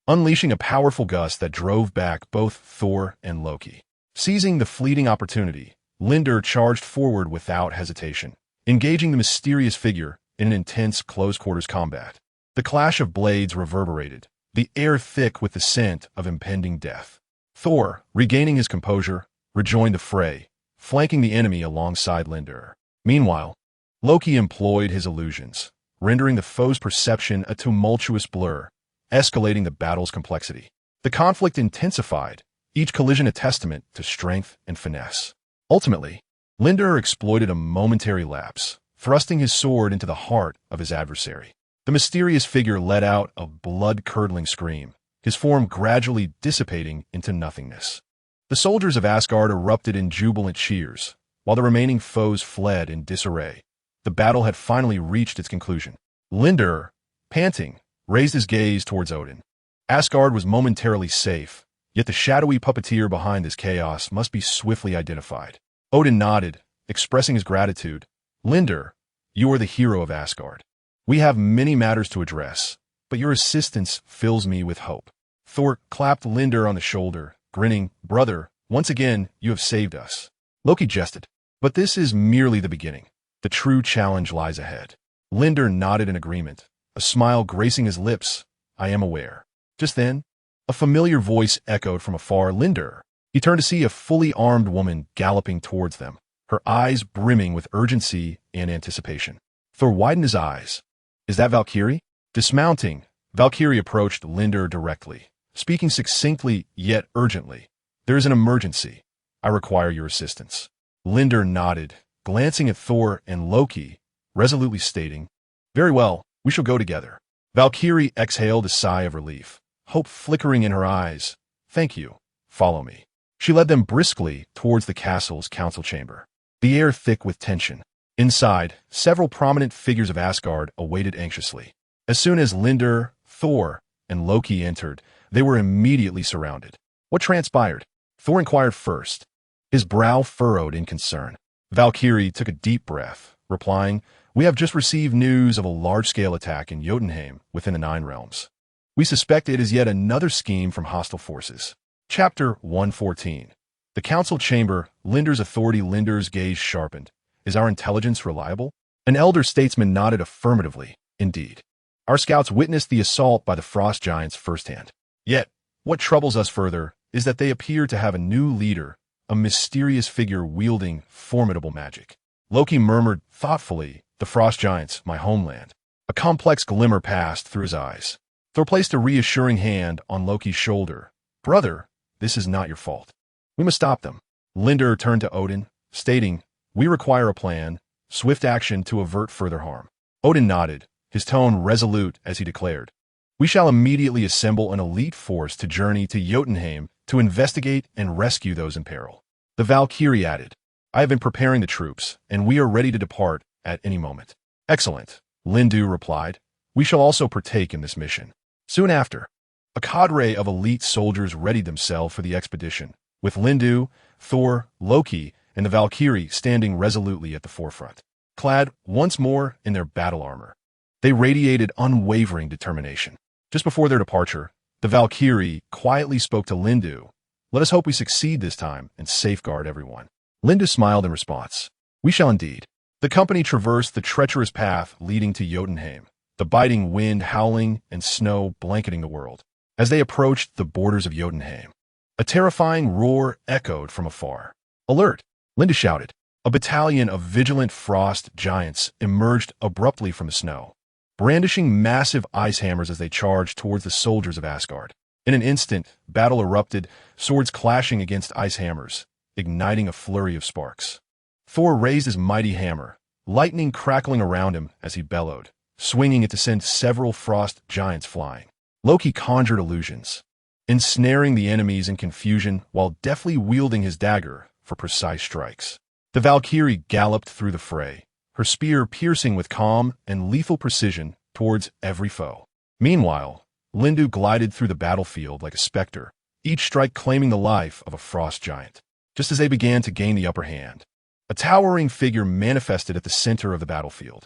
unleashing a powerful gust that drove back both Thor and Loki. Seizing the fleeting opportunity, Linder charged forward without hesitation, engaging the mysterious figure in an intense close-quarters combat. The clash of blades reverberated, the air thick with the scent of impending death. Thor, regaining his composure, rejoined the fray, flanking the enemy alongside Lindur. Meanwhile, Loki employed his illusions, rendering the foe's perception a tumultuous blur, escalating the battle's complexity. The conflict intensified, each collision a testament to strength and finesse. Ultimately, Lindur exploited a momentary lapse, thrusting his sword into the heart of his adversary. The mysterious figure let out a blood-curdling scream, his form gradually dissipating into nothingness. The soldiers of Asgard erupted in jubilant cheers, while the remaining foes fled in disarray. The battle had finally reached its conclusion. Lindur, panting, raised his gaze towards Odin. Asgard was momentarily safe, yet the shadowy puppeteer behind this chaos must be swiftly identified. Odin nodded, expressing his gratitude. Lindur, you are the hero of Asgard. We have many matters to address, but your assistance fills me with hope. Thor clapped Lindur on the shoulder, grinning. Brother, once again, you have saved us. Loki jested. But this is merely the beginning. The true challenge lies ahead. Lindur nodded in agreement, a smile gracing his lips. I am aware. Just then, a familiar voice echoed from afar. Lindur. He turned to see a fully armed woman galloping towards them, her eyes brimming with urgency and anticipation. Thor widened his eyes. Is that Valkyrie? Dismounting, Valkyrie approached Lindur directly, speaking succinctly yet urgently. There is an emergency. I require your assistance. Lindur nodded, glancing at Thor and Loki, resolutely stating, Very well, we shall go together. Valkyrie exhaled a sigh of relief, hope flickering in her eyes. Thank you. Follow me. She led them briskly towards the castle's council chamber, the air thick with tension. Inside, several prominent figures of Asgard awaited anxiously. As soon as Lindur, Thor, and Loki entered, they were immediately surrounded. What transpired? Thor inquired first, his brow furrowed in concern. Valkyrie took a deep breath, replying, We have just received news of a large-scale attack in Jotunheim within the Nine Realms. We suspect it is yet another scheme from hostile forces. Chapter 114. The council chamber, Lindur's authority. Lindur's gaze sharpened. Is our intelligence reliable? An elder statesman nodded affirmatively. Indeed. Our scouts witnessed the assault by the frost giants firsthand. Yet, what troubles us further is that they appear to have a new leader, a mysterious figure wielding formidable magic. Loki murmured thoughtfully, The frost giants, my homeland. A complex glimmer passed through his eyes. Thor placed a reassuring hand on Loki's shoulder. Brother, this is not your fault. We must stop them. Lindur turned to Odin, stating, We require a plan, swift action to avert further harm. Odin nodded, his tone resolute as he declared, We shall immediately assemble an elite force to journey to Jotunheim to investigate and rescue those in peril. The Valkyrie added, I have been preparing the troops, and we are ready to depart at any moment. Excellent, Lindur replied. We shall also partake in this mission. Soon after, a cadre of elite soldiers readied themselves for the expedition, with Lindur, Thor, Loki, and the Valkyrie standing resolutely at the forefront. Clad once more in their battle armor, they radiated unwavering determination. Just before their departure, the Valkyrie quietly spoke to Lindur. Let us hope we succeed this time and safeguard everyone. Lindur smiled in response. We shall indeed. The company traversed the treacherous path leading to Jotunheim, the biting wind howling and snow blanketing the world. As they approached the borders of Jotunheim, a terrifying roar echoed from afar. Alert! Lindur shouted. A battalion of vigilant frost giants emerged abruptly from the snow, brandishing massive ice hammers as they charged towards the soldiers of Asgard. In an instant, battle erupted, swords clashing against ice hammers, igniting a flurry of sparks. Thor raised his mighty hammer, lightning crackling around him as he bellowed, swinging it to send several frost giants flying. Loki conjured illusions, ensnaring the enemies in confusion while deftly wielding his dagger for precise strikes. The Valkyrie galloped through the fray, her spear piercing with calm and lethal precision towards every foe. Meanwhile, Lindur glided through the battlefield like a specter, each strike claiming the life of a frost giant. Just as they began to gain the upper hand, a towering figure manifested at the center of the battlefield.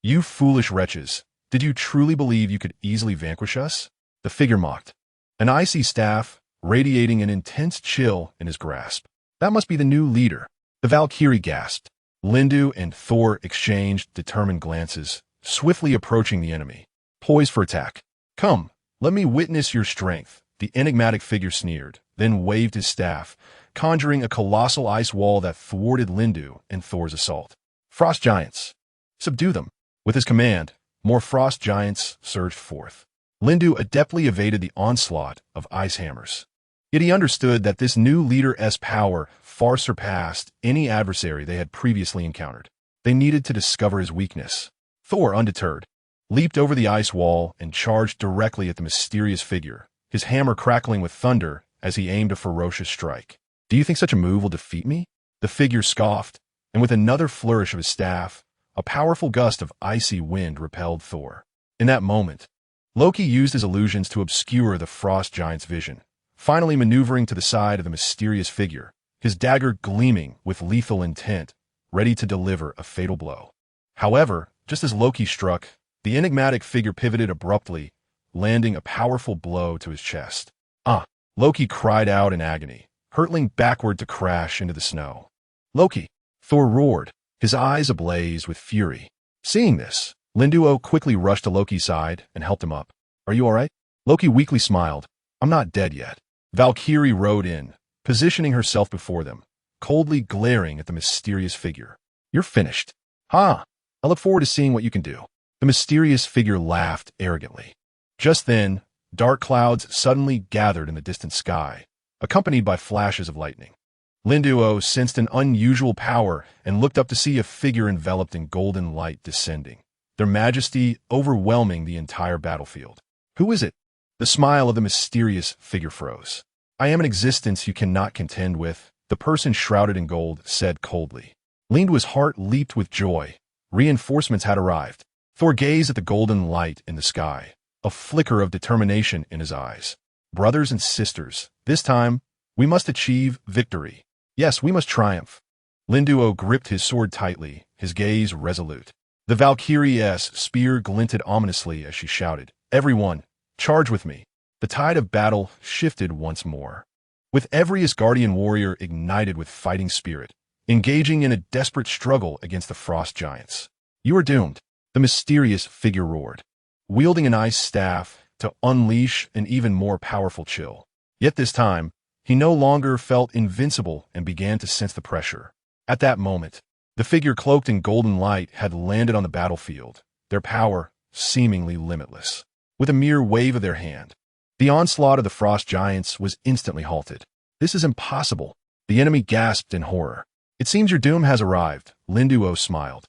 You foolish wretches, did you truly believe you could easily vanquish us? The figure mocked, an icy staff radiating an intense chill in his grasp. That must be the new leader. The Valkyrie gasped. Lindur and Thor exchanged determined glances, swiftly approaching the enemy. poised for attack. Come, let me witness your strength, the enigmatic figure sneered, then waved his staff, conjuring a colossal ice wall that thwarted Lindu and Thor's assault. Frost giants. Subdue them. With his command, more frost giants surged forth. Lindu adeptly evaded the onslaught of ice hammers. Yet he understood that this new leader's power far surpassed any adversary they had previously encountered. They needed to discover his weakness. Thor, undeterred, leaped over the ice wall and charged directly at the mysterious figure, his hammer crackling with thunder as he aimed a ferocious strike. Do you think such a move will defeat me? The figure scoffed, and with another flourish of his staff, a powerful gust of icy wind repelled Thor. In that moment, Loki used his illusions to obscure the frost giant's vision, finally maneuvering to the side of the mysterious figure, his dagger gleaming with lethal intent, ready to deliver a fatal blow. However, just as Loki struck, the enigmatic figure pivoted abruptly, landing a powerful blow to his chest. Ah! Loki cried out in agony, hurtling backward to crash into the snow. Loki! Thor roared, his eyes ablaze with fury. Seeing this, Linduo quickly rushed to Loki's side and helped him up. Are you all right? Loki weakly smiled. I'm not dead yet. Valkyrie rode in, positioning herself before them, coldly glaring at the mysterious figure. You're finished. Ha! I look forward to seeing what you can do. The mysterious figure laughed arrogantly. Just then, dark clouds suddenly gathered in the distant sky, accompanied by flashes of lightning. Linduo sensed an unusual power and looked up to see a figure enveloped in golden light descending, their majesty overwhelming the entire battlefield. Who is it? The smile of the mysterious figure froze. I am an existence you cannot contend with, the person shrouded in gold said coldly. Linduo's heart leaped with joy. Reinforcements had arrived. Thor gazed at the golden light in the sky, a flicker of determination in his eyes. Brothers and sisters, this time, we must achieve victory. Yes, we must triumph. Linduo gripped his sword tightly, his gaze resolute. The Valkyrie's spear glinted ominously as she shouted, Everyone, charge with me. The tide of battle shifted once more. With every Asgardian warrior ignited with fighting spirit, engaging in a desperate struggle against the frost giants. You are doomed, the mysterious figure roared, wielding an ice staff to unleash an even more powerful chill. Yet this time, he no longer felt invincible and began to sense the pressure. At that moment, the figure cloaked in golden light had landed on the battlefield, their power seemingly limitless. With a mere wave of their hand, the onslaught of the frost giants was instantly halted. This is impossible, the enemy gasped in horror. It seems your doom has arrived, Linduo smiled.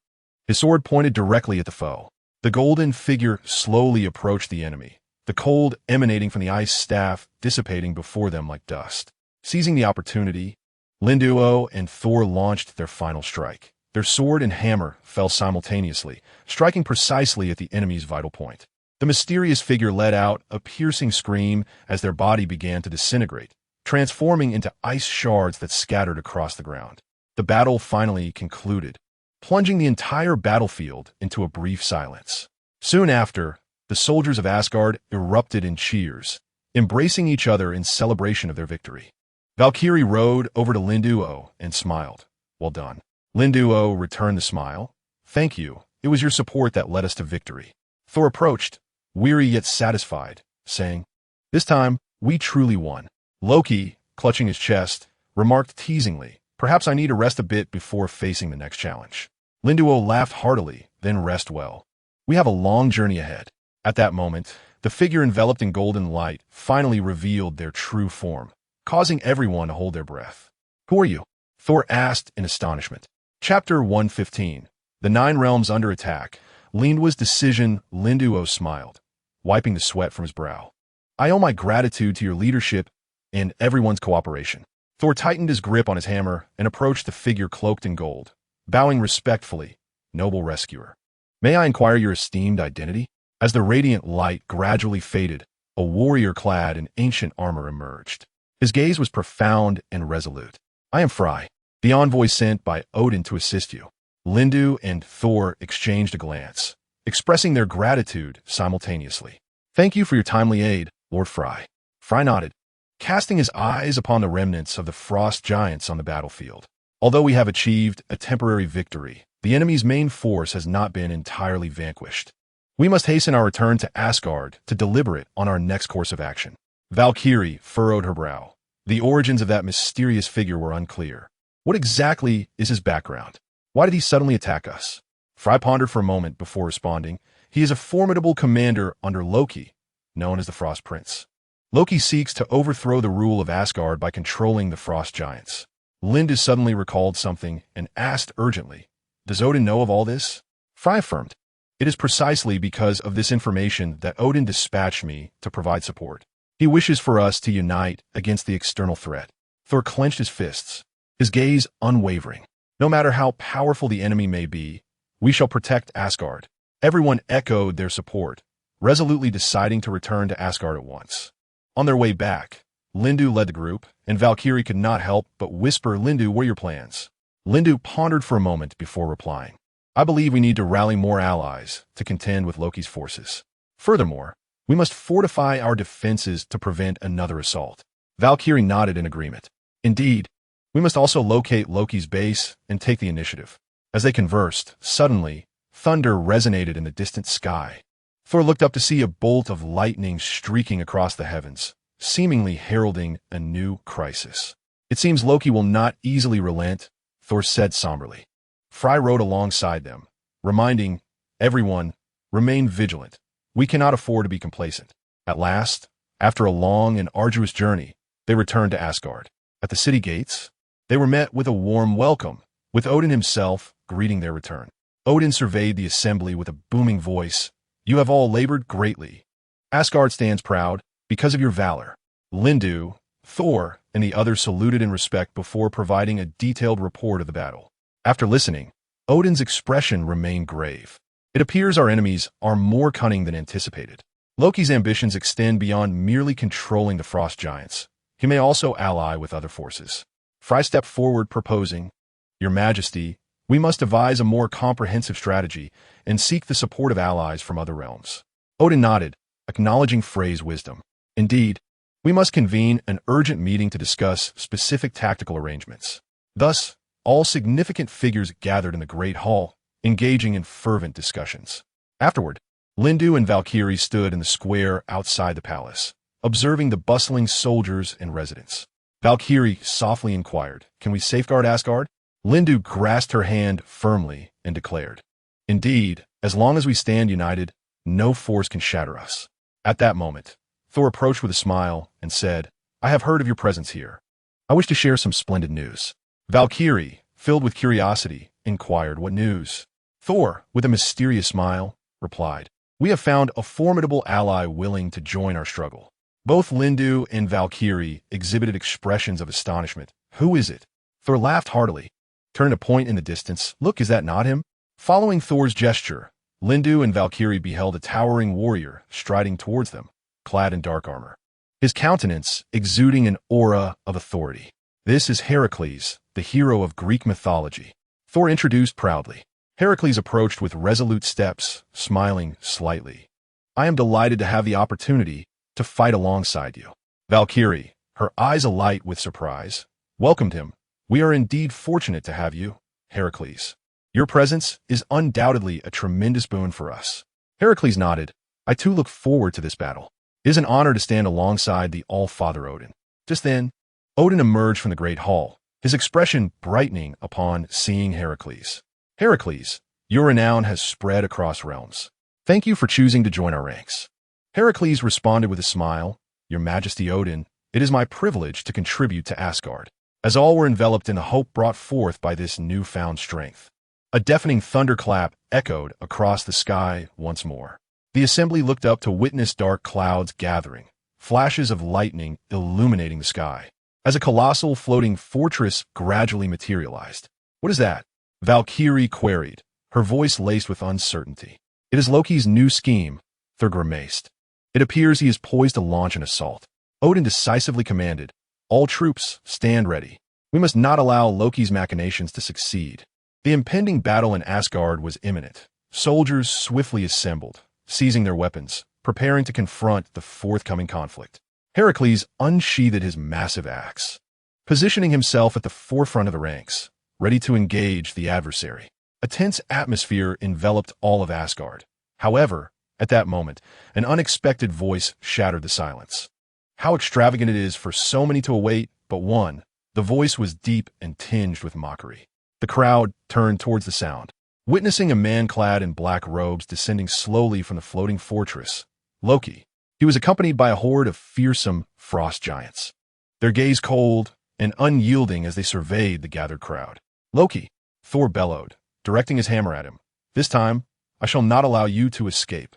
His sword pointed directly at the foe. The golden figure slowly approached the enemy, the cold emanating from the ice staff dissipating before them like dust. Seizing the opportunity, Linduo and Thor launched their final strike. Their sword and hammer fell simultaneously, striking precisely at the enemy's vital point. The mysterious figure let out a piercing scream as their body began to disintegrate, transforming into ice shards that scattered across the ground. The battle finally concluded, plunging the entire battlefield into a brief silence. Soon after, the soldiers of Asgard erupted in cheers, embracing each other in celebration of their victory. Valkyrie rode over to Linduo and smiled. Well done. Linduo returned the smile. Thank you. It was your support that led us to victory. Thor approached, weary yet satisfied, saying, This time, we truly won. Loki, clutching his chest, remarked teasingly, Perhaps I need to rest a bit before facing the next challenge. Linduo laughed heartily, then rest well. We have a long journey ahead. At that moment, the figure enveloped in golden light finally revealed their true form, causing everyone to hold their breath. Who are you? Thor asked in astonishment. Chapter 115. The Nine Realms Under Attack. Linduo's decision. Linduo smiled, wiping the sweat from his brow. I owe my gratitude to your leadership and everyone's cooperation. Thor tightened his grip on his hammer and approached the figure cloaked in gold, bowing respectfully. Noble rescuer. May I inquire your esteemed identity? As the radiant light gradually faded, a warrior clad in ancient armor emerged. His gaze was profound and resolute. I am Frey, the envoy sent by Odin to assist you. Lindu and Thor exchanged a glance, expressing their gratitude simultaneously. Thank you for your timely aid, Lord Frey. Frey nodded, casting his eyes upon the remnants of the frost giants on the battlefield. Although we have achieved a temporary victory, the enemy's main force has not been entirely vanquished. We must hasten our return to Asgard to deliberate on our next course of action. Valkyrie furrowed her brow. The origins of that mysterious figure were unclear. What exactly is his background? Why did he suddenly attack us? Fry pondered for a moment before responding. He is a formidable commander under Loki, known as the Frost Prince. Loki seeks to overthrow the rule of Asgard by controlling the Frost Giants. Linda suddenly recalled something and asked urgently, "Does Odin know of all this?" Fry affirmed, "It is precisely because of this information that Odin dispatched me to provide support. He wishes for us to unite against the external threat." Thor clenched his fists, his gaze unwavering. "No matter how powerful the enemy may be, we shall protect Asgard." Everyone echoed their support, resolutely deciding to return to Asgard at once. On their way back, Lindu led the group, and Valkyrie could not help but whisper, "Lindu, what are your plans?" Lindu pondered for a moment before replying, "I believe we need to rally more allies to contend with Loki's forces. Furthermore, we must fortify our defenses to prevent another assault." Valkyrie nodded in agreement. "Indeed, we must also locate Loki's base and take the initiative." As they conversed, suddenly, thunder resonated in the distant sky. Thor looked up to see a bolt of lightning streaking across the heavens, seemingly heralding a new crisis. "It seems Loki will not easily relent," Thor said somberly. Fry rode alongside them, reminding everyone, "Remain vigilant. We cannot afford to be complacent." At last, after a long and arduous journey, they returned to Asgard. At the city gates, they were met with a warm welcome, with Odin himself greeting their return. Odin surveyed the assembly with a booming voice. "You have all labored greatly. Asgard stands proud because of your valor." Lindu, Thor, and the others saluted in respect before providing a detailed report of the battle. After listening, Odin's expression remained grave. "It appears our enemies are more cunning than anticipated. Loki's ambitions extend beyond merely controlling the Frost Giants. He may also ally with other forces." Fry stepped forward, proposing, "Your Majesty, we must devise a more comprehensive strategy and seek the support of allies from other realms." Odin nodded, acknowledging Frey's wisdom. "Indeed, we must convene an urgent meeting to discuss specific tactical arrangements." Thus, all significant figures gathered in the Great Hall, engaging in fervent discussions. Afterward, Lindu and Valkyrie stood in the square outside the palace, observing the bustling soldiers and residents. Valkyrie softly inquired, "Can we safeguard Asgard?" Lindu grasped her hand firmly and declared, "Indeed, as long as we stand united, no force can shatter us." At that moment, Thor approached with a smile and said, "I have heard of your presence here. I wish to share some splendid news." Valkyrie, filled with curiosity, inquired, "What news?" Thor, with a mysterious smile, replied, "We have found a formidable ally willing to join our struggle." Both Lindu and Valkyrie exhibited expressions of astonishment. "Who is it?" Thor laughed heartily, turning to point in the distance. "Look, is that not him?" Following Thor's gesture, Lindu and Valkyrie beheld a towering warrior striding towards them, clad in dark armor, his countenance exuding an aura of authority. "This is Heracles, the hero of Greek mythology," Thor introduced proudly. Heracles approached with resolute steps, smiling slightly. "I am delighted to have the opportunity to fight alongside you." Valkyrie, her eyes alight with surprise, welcomed him. "We are indeed fortunate to have you, Heracles. Your presence is undoubtedly a tremendous boon for us." Heracles nodded. "I too look forward to this battle. It is an honor to stand alongside the All-Father Odin." Just then, Odin emerged from the great hall, his expression brightening upon seeing Heracles. "Heracles, your renown has spread across realms. Thank you for choosing to join our ranks." Heracles responded with a smile, "Your Majesty Odin, it is my privilege to contribute to Asgard," as all were enveloped in the hope brought forth by this newfound strength. A deafening thunderclap echoed across the sky once more. The assembly looked up to witness dark clouds gathering, flashes of lightning illuminating the sky, as a colossal floating fortress gradually materialized. "What is that?" Valkyrie queried, her voice laced with uncertainty. "It is Loki's new scheme," Thor grimaced. "It appears he is poised to launch an assault." Odin decisively commanded, "All troops, stand ready. We must not allow Loki's machinations to succeed." The impending battle in Asgard was imminent. Soldiers swiftly assembled, seizing their weapons, preparing to confront the forthcoming conflict. Heracles unsheathed his massive axe, positioning himself at the forefront of the ranks, ready to engage the adversary. A tense atmosphere enveloped all of Asgard. However, At that moment, an unexpected voice shattered the silence. How extravagant it is for so many to await but one. The voice was deep and tinged with mockery. The crowd turned towards the sound, witnessing a man clad in black robes descending slowly from the floating fortress. Loki. He was accompanied by a horde of fearsome frost giants, their gaze cold and unyielding as they surveyed the gathered crowd. Loki, Thor bellowed, directing his hammer at him. This time, I shall not allow you to escape.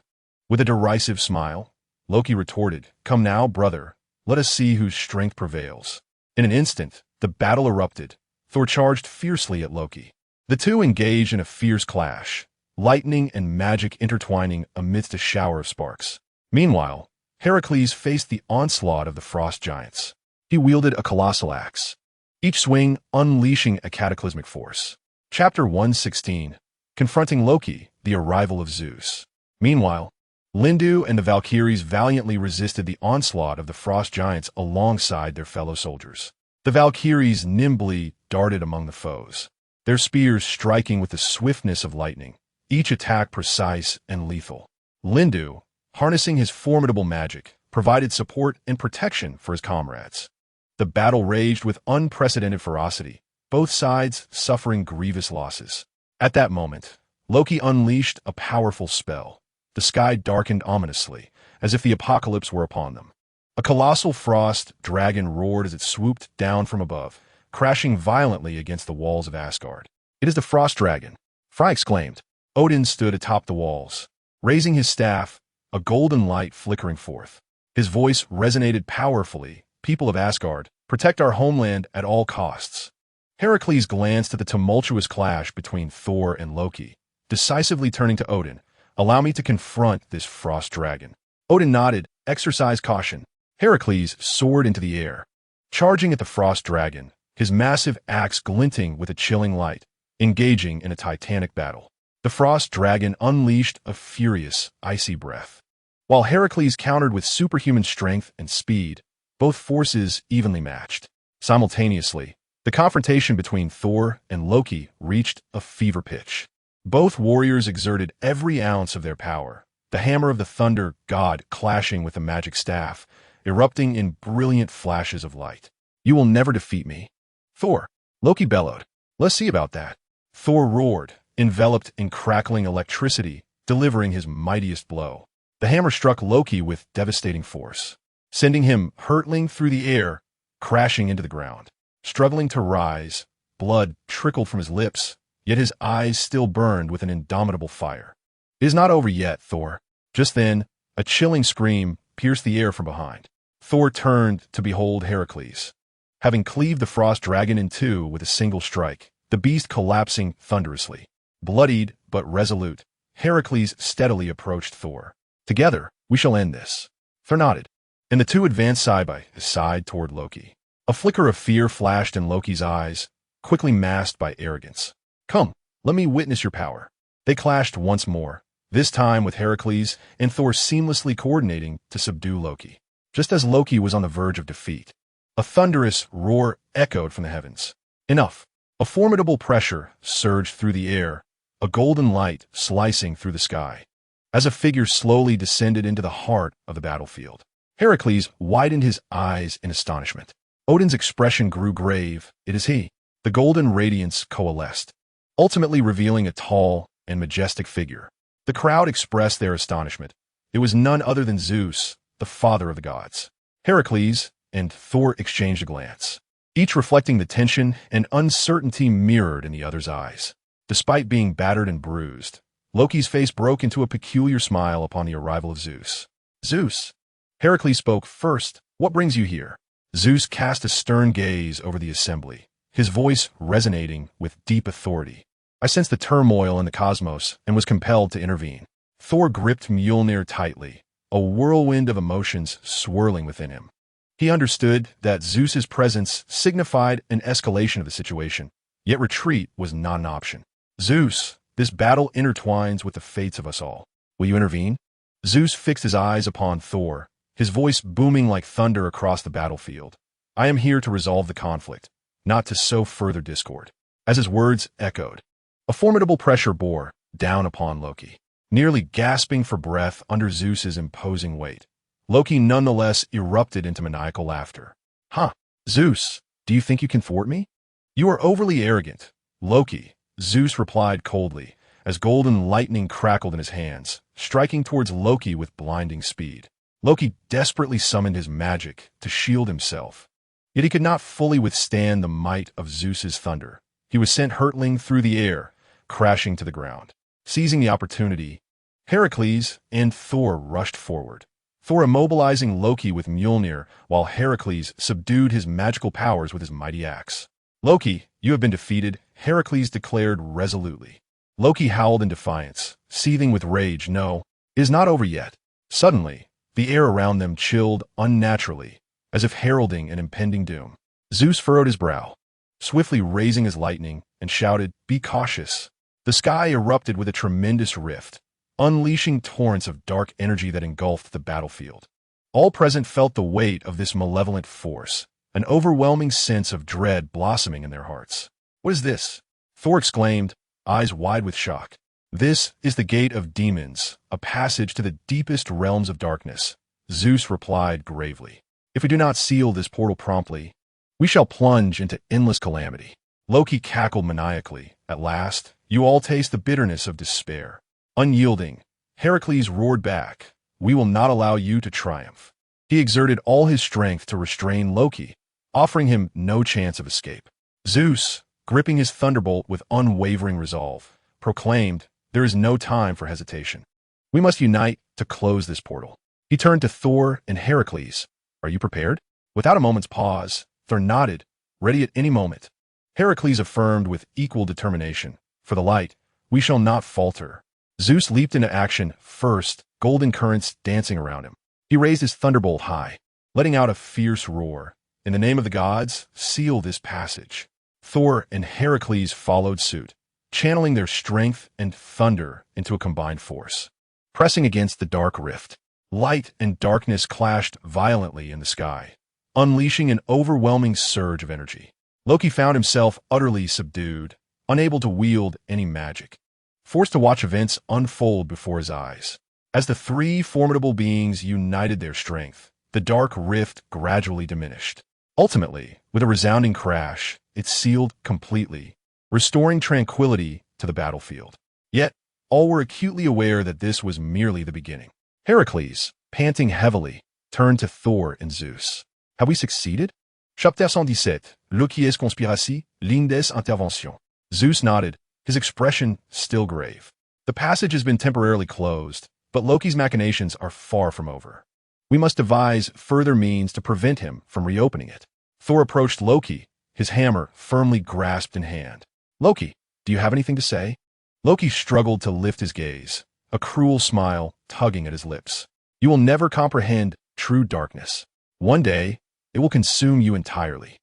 With a derisive smile, Loki retorted, Come now, brother, let us see whose strength prevails. In an instant, the battle erupted. Thor charged fiercely at Loki. The two engaged in a fierce clash, lightning and magic intertwining amidst a shower of sparks. Meanwhile, Heracles faced the onslaught of the frost giants. He wielded a colossal axe, each swing unleashing a cataclysmic force. Chapter 116. Confronting Loki, the arrival of Zeus. Meanwhile, Lindu and the Valkyries valiantly resisted the onslaught of the frost giants alongside their fellow soldiers. The Valkyries nimbly darted among the foes, their spears striking with the swiftness of lightning, each attack precise and lethal. Lindu, harnessing his formidable magic, provided support and protection for his comrades. The battle raged with unprecedented ferocity, both sides suffering grievous losses. At that moment, Loki unleashed a powerful spell. The sky darkened ominously, as if the apocalypse were upon them. A colossal frost dragon roared as it swooped down from above, crashing violently against the walls of Asgard. It is the frost dragon, Frey exclaimed. Odin stood atop the walls, raising his staff, a golden light flickering forth. His voice resonated powerfully. People of Asgard, protect our homeland at all costs. Heracles glanced at the tumultuous clash between Thor and Loki, decisively turning to Odin. Allow me to confront this frost dragon. Odin nodded. Exercise caution. Heracles soared into the air, charging at the frost dragon, his massive axe glinting with a chilling light, engaging in a titanic battle. The frost dragon unleashed a furious, icy breath, while Heracles countered with superhuman strength and speed, both forces evenly matched. Simultaneously, the confrontation between Thor and Loki reached a fever pitch. Both warriors exerted every ounce of their power, the hammer of the thunder god clashing with the magic staff, erupting in brilliant flashes of light. You will never defeat me, Thor. Loki bellowed. Let's see about that. Thor roared, enveloped in crackling electricity, delivering his mightiest blow. The hammer struck Loki with devastating force, sending him hurtling through the air, crashing into the ground. Struggling to rise, blood trickled from his lips, yet his eyes still burned with an indomitable fire. It is not over yet, Thor. Just then, a chilling scream pierced the air from behind. Thor turned to behold Heracles, having cleaved the frost dragon in two with a single strike, the beast collapsing thunderously. Bloodied but resolute, Heracles steadily approached Thor. Together, we shall end this. Thor nodded, and the two advanced side by side toward Loki. A flicker of fear flashed in Loki's eyes, quickly masked by arrogance. Come, let me witness your power. They clashed once more, this time with Heracles and Thor seamlessly coordinating to subdue Loki. Just as Loki was on the verge of defeat, a thunderous roar echoed from the heavens. Enough! A formidable pressure surged through the air, a golden light slicing through the sky, as a figure slowly descended into the heart of the battlefield. Heracles widened his eyes in astonishment. Odin's expression grew grave. It is he. The golden radiance coalesced, ultimately revealing a tall and majestic figure. The crowd expressed their astonishment. It was none other than Zeus, the father of the gods. Heracles and Thor exchanged a glance, each reflecting the tension and uncertainty mirrored in the other's eyes. Despite being battered and bruised, Loki's face broke into a peculiar smile upon the arrival of Zeus. Zeus. Heracles spoke first. What brings you here? Zeus cast a stern gaze over the assembly, his voice resonating with deep authority. I sensed the turmoil in the cosmos and was compelled to intervene. Thor gripped Mjolnir tightly, a whirlwind of emotions swirling within him. He understood that Zeus's presence signified an escalation of the situation, yet retreat was not an option. Zeus, this battle intertwines with the fates of us all. Will you intervene? Zeus fixed his eyes upon Thor, his voice booming like thunder across the battlefield. I am here to resolve the conflict, not to sow further discord. As his words echoed, a formidable pressure bore down upon Loki. nearly gasping for breath under Zeus's imposing weight. Loki nonetheless erupted into maniacal laughter. Huh, Zeus, do you think you can thwart me? You are overly arrogant, Loki, Zeus replied coldly, as golden lightning crackled in his hands, striking towards Loki with blinding speed. Loki desperately summoned his magic to shield himself. Yet he could not fully withstand the might of Zeus's thunder. He was sent hurtling through the air, crashing to the ground. Seizing the opportunity, Heracles and Thor rushed forward. Thor immobilizing Loki with Mjolnir, while Heracles subdued his magical powers with his mighty axe. Loki, you have been defeated, Heracles declared resolutely. Loki howled in defiance, seething with rage. No, it is not over yet. Suddenly, the air around them chilled unnaturally, as if heralding an impending doom. Zeus furrowed his brow, swiftly raising his lightning, and shouted, "Be cautious." The sky erupted with a tremendous rift, unleashing torrents of dark energy that engulfed the battlefield. All present felt the weight of this malevolent force, an overwhelming sense of dread blossoming in their hearts. "What is this?" Thor exclaimed, eyes wide with shock. "This is the gate of demons, a passage to the deepest realms of darkness," Zeus replied gravely. "If we do not seal this portal promptly, we shall plunge into endless calamity." Loki cackled maniacally. "At last, you all taste the bitterness of despair." Unyielding, Heracles roared back, "We will not allow you to triumph." He exerted all his strength to restrain Loki, offering him no chance of escape. Zeus, gripping his thunderbolt with unwavering resolve, proclaimed, "There is no time for hesitation. We must unite to close this portal." He turned to Thor and Heracles. "Are you prepared?" Without a moment's pause, Thor nodded, ready at any moment. Heracles affirmed with equal determination, "For the light, we shall not falter." Zeus leaped into action first, golden currents dancing around him. He raised his thunderbolt high, letting out a fierce roar. "In the name of the gods, seal this passage." Thor and Heracles followed suit, channeling their strength and thunder into a combined force. Pressing against the dark rift, light and darkness clashed violently in the sky, unleashing an overwhelming surge of energy. Loki found himself utterly subdued, unable to wield any magic, forced to watch events unfold before his eyes. As the three formidable beings united their strength, the dark rift gradually diminished. Ultimately, with a resounding crash, it sealed completely, restoring tranquility to the battlefield. Yet, all were acutely aware that this was merely the beginning. Heracles, panting heavily, turned to Thor and Zeus. "Have we succeeded?" Chapitre 117, Le qui est conspiracy, l'une des interventions. Zeus nodded, his expression still grave. "The passage has been temporarily closed, but Loki's machinations are far from over. We must devise further means to prevent him from reopening it." Thor approached Loki, his hammer firmly grasped in hand. "Loki, do you have anything to say?" Loki struggled to lift his gaze, a cruel smile tugging at his lips. "You will never comprehend true darkness. One day, it will consume you entirely."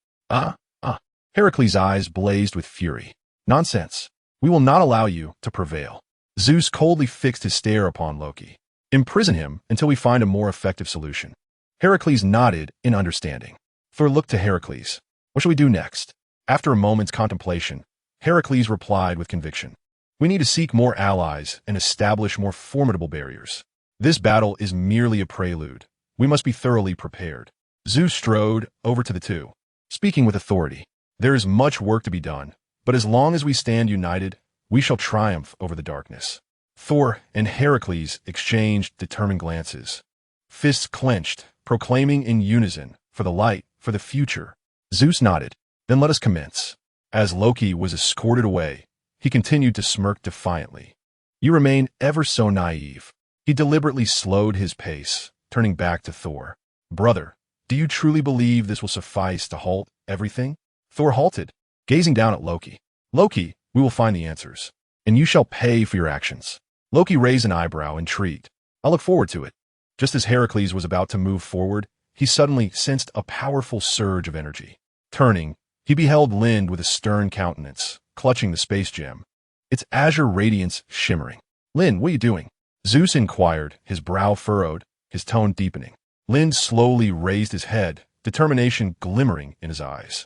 Heracles' eyes blazed with fury. "Nonsense. We will not allow you to prevail." Zeus coldly fixed his stare upon Loki. "Imprison him until we find a more effective solution." Heracles nodded in understanding. Thor looked to Heracles. "What shall we do next?" After a moment's contemplation, Heracles replied with conviction. "We need to seek more allies and establish more formidable barriers. This battle is merely a prelude. We must be thoroughly prepared." Zeus strode over to the two, speaking with authority. "There is much work to be done, but as long as we stand united, we shall triumph over the darkness." Thor and Heracles exchanged determined glances, fists clenched, proclaiming in unison, "For the light, for the future." Zeus nodded. "Then let us commence." As Loki was escorted away, he continued to smirk defiantly. "You remain ever so naive." He deliberately slowed his pace, turning back to Thor. "Brother, do you truly believe this will suffice to halt everything?" Thor halted, gazing down at Loki. "Loki, we will find the answers, and you shall pay for your actions." Loki raised an eyebrow, intrigued. "I look forward to it." Just as Heracles was about to move forward, he suddenly sensed a powerful surge of energy. Turning, he beheld Lind with a stern countenance, clutching the space gem, its azure radiance shimmering. "Lind, what are you doing?" Zeus inquired, his brow furrowed, his tone deepening. Lind slowly raised his head, determination glimmering in his eyes.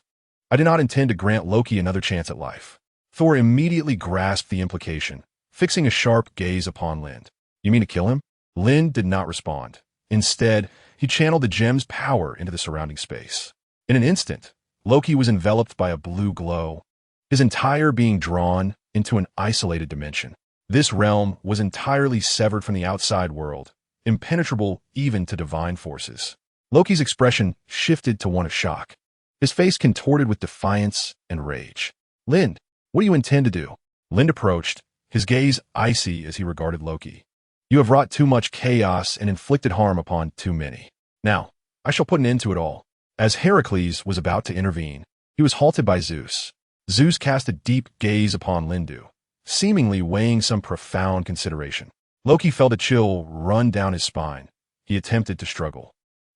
"I do not intend to grant Loki another chance at life." Thor immediately grasped the implication, fixing a sharp gaze upon Lind. You mean to kill him? Lind did not respond. Instead, he channeled the gem's power into the surrounding space. In an instant, Loki was enveloped by a blue glow, his entire being drawn into an isolated dimension. This realm was entirely severed from the outside world, impenetrable even to divine forces. Loki's expression shifted to one of shock, his face contorted with defiance and rage. Lind, what do you intend to do? Lind approached, his gaze icy as he regarded Loki. You have wrought too much chaos and inflicted harm upon too many. Now, I shall put an end to it all. As Heracles was about to intervene, he was halted by Zeus. Zeus cast a deep gaze upon Lindu, seemingly weighing some profound consideration. Loki felt a chill run down his spine. He attempted to struggle,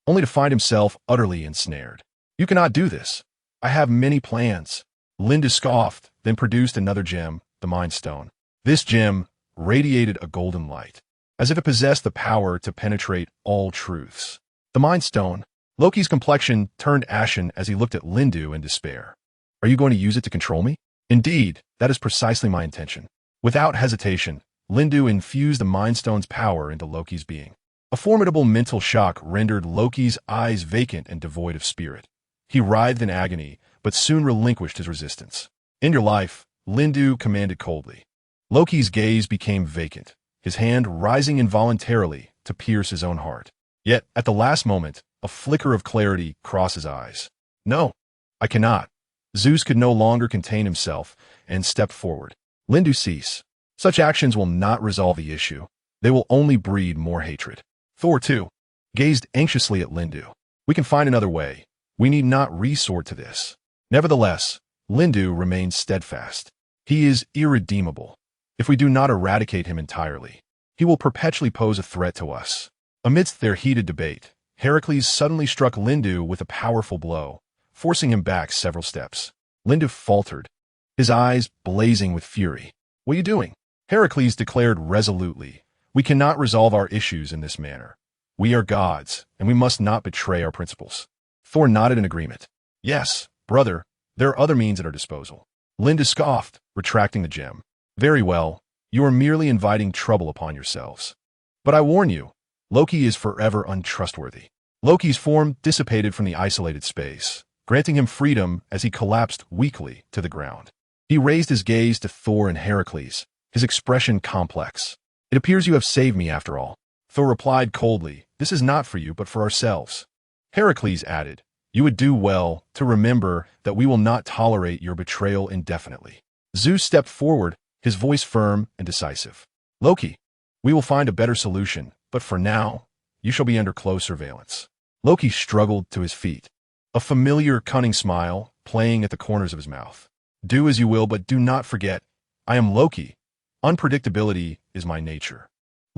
only to find himself utterly ensnared. You cannot do this. I have many plans. Lindu scoffed, then produced another gem, the Mind Stone. This gem radiated a golden light, as if it possessed the power to penetrate all truths. The Mind Stone. Loki's complexion turned ashen as he looked at Lindu in despair. Are you going to use it to control me? Indeed, that is precisely my intention. Without hesitation, Lindu infused the Mind Stone's power into Loki's being. A formidable mental shock rendered Loki's eyes vacant and devoid of spirit. He writhed in agony, but soon relinquished his resistance. In your life, Lindu commanded coldly. Loki's gaze became vacant, his hand rising involuntarily to pierce his own heart. Yet, at the last moment, a flicker of clarity crossed his eyes. No, I cannot. Zeus could no longer contain himself and stepped forward. Lindu, cease. Such actions will not resolve the issue. They will only breed more hatred. Thor, too, gazed anxiously at Lindu. We can find another way. We need not resort to this. Nevertheless, Lindu remains steadfast. He is irredeemable. If we do not eradicate him entirely, he will perpetually pose a threat to us. Amidst their heated debate, Heracles suddenly struck Lindu with a powerful blow, forcing him back several steps. Lindu faltered, his eyes blazing with fury. What are you doing? Heracles declared resolutely, we cannot resolve our issues in this manner. We are gods, and we must not betray our principles. Thor nodded in agreement. Yes, brother, there are other means at our disposal. Lindu scoffed, retracting the gem. Very well, you are merely inviting trouble upon yourselves. But I warn you, Loki is forever untrustworthy. Loki's form dissipated from the isolated space, granting him freedom as he collapsed weakly to the ground. He raised his gaze to Thor and Heracles, his expression complex. It appears you have saved me after all. Thor replied coldly, this is not for you but for ourselves. Heracles added, you would do well to remember that we will not tolerate your betrayal indefinitely. Zeus stepped forward, his voice firm and decisive. Loki, we will find a better solution, but for now, you shall be under close surveillance. Loki struggled to his feet, a familiar cunning smile playing at the corners of his mouth. Do as you will, but do not forget, I am Loki. Unpredictability is my nature.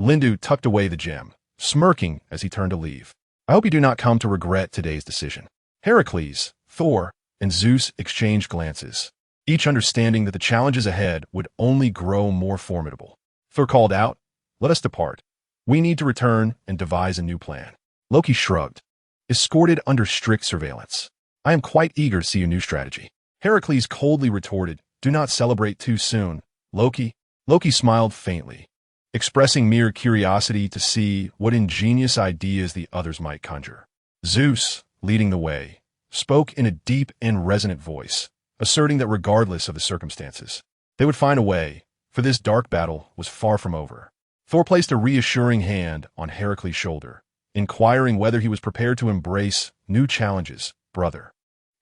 Lindu tucked away the gem, smirking as he turned to leave. I hope you do not come to regret today's decision. Heracles, Thor, and Zeus exchanged glances, each understanding that the challenges ahead would only grow more formidable. Thor called out, let us depart. We need to return and devise a new plan. Loki shrugged, escorted under strict surveillance. I am quite eager to see your new strategy. Heracles coldly retorted, do not celebrate too soon, Loki. Loki smiled faintly, expressing mere curiosity to see what ingenious ideas the others might conjure. Zeus, leading the way, spoke in a deep and resonant voice, asserting that regardless of the circumstances, they would find a way, for this dark battle was far from over. Thor placed a reassuring hand on Heracles' shoulder, inquiring whether he was prepared to embrace new challenges, brother.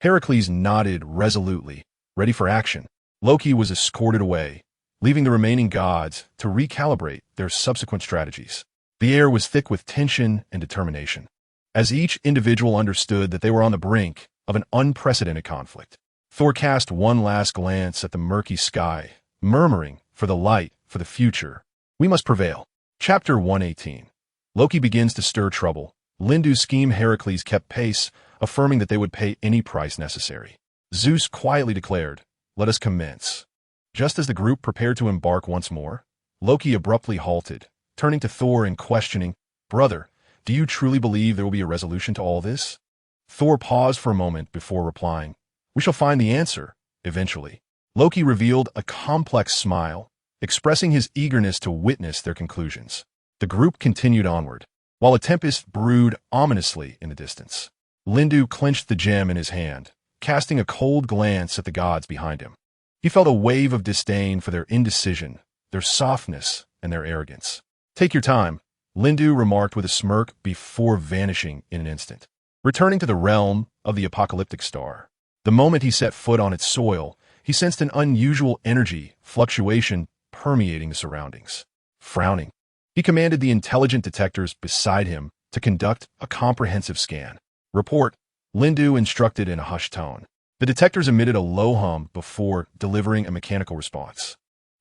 Heracles nodded resolutely, ready for action. Loki was escorted away, leaving the remaining gods to recalibrate their subsequent strategies. The air was thick with tension and determination, as each individual understood that they were on the brink of an unprecedented conflict. Thor cast one last glance at the murky sky, murmuring, for the light, for the future, we must prevail. Chapter 118. Loki begins to stir trouble. Lindu's scheme Heracles kept pace, affirming that they would pay any price necessary. Zeus quietly declared, let us commence. Just as the group prepared to embark once more, Loki abruptly halted, turning to Thor and questioning, brother, do you truly believe there will be a resolution to all this? Thor paused for a moment before replying, we shall find the answer, eventually. Loki revealed a complex smile, expressing his eagerness to witness their conclusions. The group continued onward, while a tempest brewed ominously in the distance. Lindu clenched the gem in his hand, casting a cold glance at the gods behind him. He felt a wave of disdain for their indecision, their softness, and their arrogance. "Take your time," Lindu remarked with a smirk before vanishing in an instant. Returning to the realm of the apocalyptic star, the moment he set foot on its soil, he sensed an unusual energy fluctuation permeating the surroundings. Frowning, he commanded the intelligent detectors beside him to conduct a comprehensive scan. "Report," Lindu instructed in a hushed tone. The detectors emitted a low hum before delivering a mechanical response.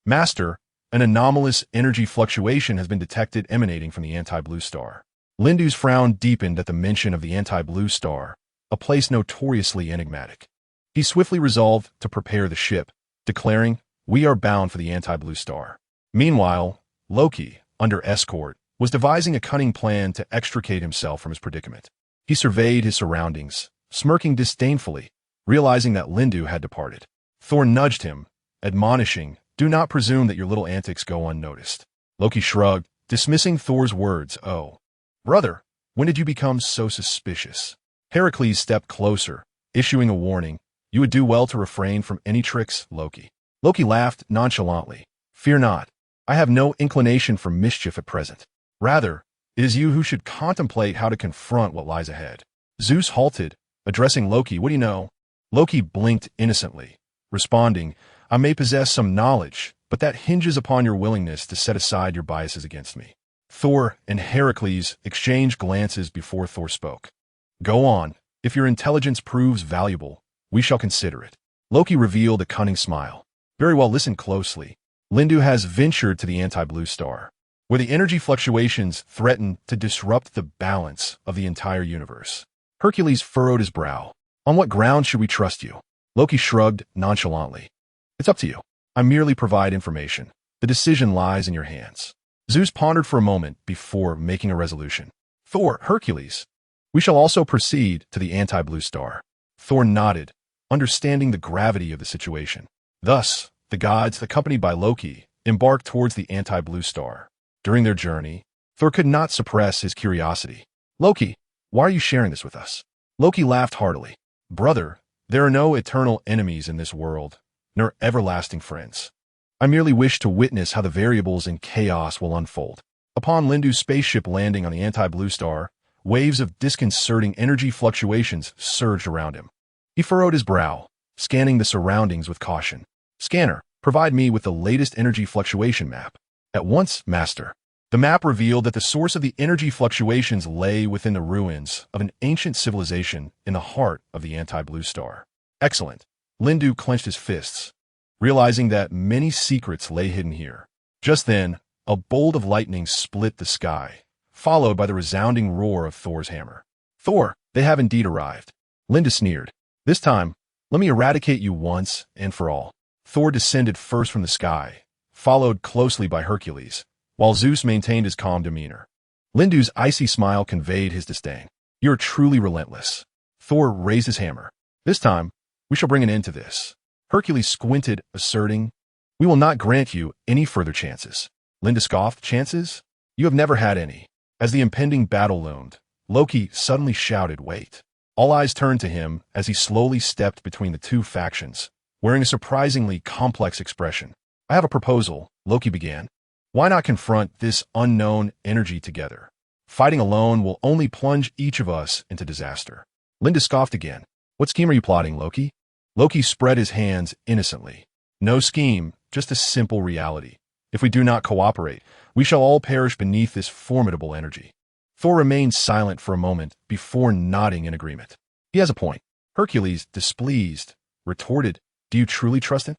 "Master, an anomalous energy fluctuation has been detected emanating from the anti-blue star." Lindu's frown deepened at the mention of the anti-blue star, a place notoriously enigmatic. He swiftly resolved to prepare the ship, declaring, "We are bound for the anti-blue star." Meanwhile, Loki, under escort, was devising a cunning plan to extricate himself from his predicament. He surveyed his surroundings, smirking disdainfully, realizing that Lindu had departed. Thor nudged him, admonishing, "Do not presume that your little antics go unnoticed." Loki shrugged, dismissing Thor's words. "Oh, brother, when did you become so suspicious?" Heracles stepped closer, issuing a warning. "You would do well to refrain from any tricks, Loki." Loki laughed nonchalantly. "Fear not. I have no inclination for mischief at present. Rather, it is you who should contemplate how to confront what lies ahead." Zeus halted, addressing Loki. "What do you know?" Loki blinked innocently, responding, "I may possess some knowledge, but that hinges upon your willingness to set aside your biases against me." Thor and Heracles exchanged glances before Thor spoke. "Go on. If your intelligence proves valuable, we shall consider it." Loki revealed a cunning smile. "Very well, listen closely. Lindu has ventured to the anti-blue star, where the energy fluctuations threaten to disrupt the balance of the entire universe." Hercules furrowed his brow. "On what grounds should we trust you?" Loki shrugged nonchalantly. "It's up to you. I merely provide information. The decision lies in your hands." Zeus pondered for a moment before making a resolution. "Thor, Hercules, we shall also proceed to the anti-blue star." Thor nodded, understanding the gravity of the situation. Thus, the gods, accompanied by Loki, embarked towards the anti-blue star. During their journey, Thor could not suppress his curiosity. "Loki, why are you sharing this with us?" Loki laughed heartily. "Brother, there are no eternal enemies in this world, nor everlasting friends. I merely wish to witness how the variables in chaos will unfold." Upon Lindu's spaceship landing on the anti-blue star, waves of disconcerting energy fluctuations surged around him. He furrowed his brow, scanning the surroundings with caution. "Scanner, provide me with the latest energy fluctuation map." "At once, master." The map revealed that the source of the energy fluctuations lay within the ruins of an ancient civilization in the heart of the anti-blue star. "Excellent." Lindu clenched his fists, realizing that many secrets lay hidden here. Just then, a bolt of lightning split the sky, followed by the resounding roar of Thor's hammer. "Thor, they have indeed arrived." Lindu sneered. "This time, let me eradicate you once and for all." Thor descended first from the sky, followed closely by Hercules, while Zeus maintained his calm demeanor. Lindu's icy smile conveyed his disdain. "You are truly relentless." Thor raised his hammer. "This time, we shall bring an end to this." Hercules squinted, asserting, "We will not grant you any further chances." Lindu scoffed. "Chances? You have never had any." As the impending battle loomed, Loki suddenly shouted, "Wait." All eyes turned to him as he slowly stepped between the two factions, wearing a surprisingly complex expression. "I have a proposal," Loki began. "Why not confront this unknown energy together? Fighting alone will only plunge each of us into disaster." Lindu scoffed again. "What scheme are you plotting, Loki?" Loki spread his hands innocently. "No scheme, just a simple reality. If we do not cooperate, we shall all perish beneath this formidable energy." Thor remained silent for a moment before nodding in agreement. "He has a point." Hercules, displeased, retorted, "Do you truly trust him?"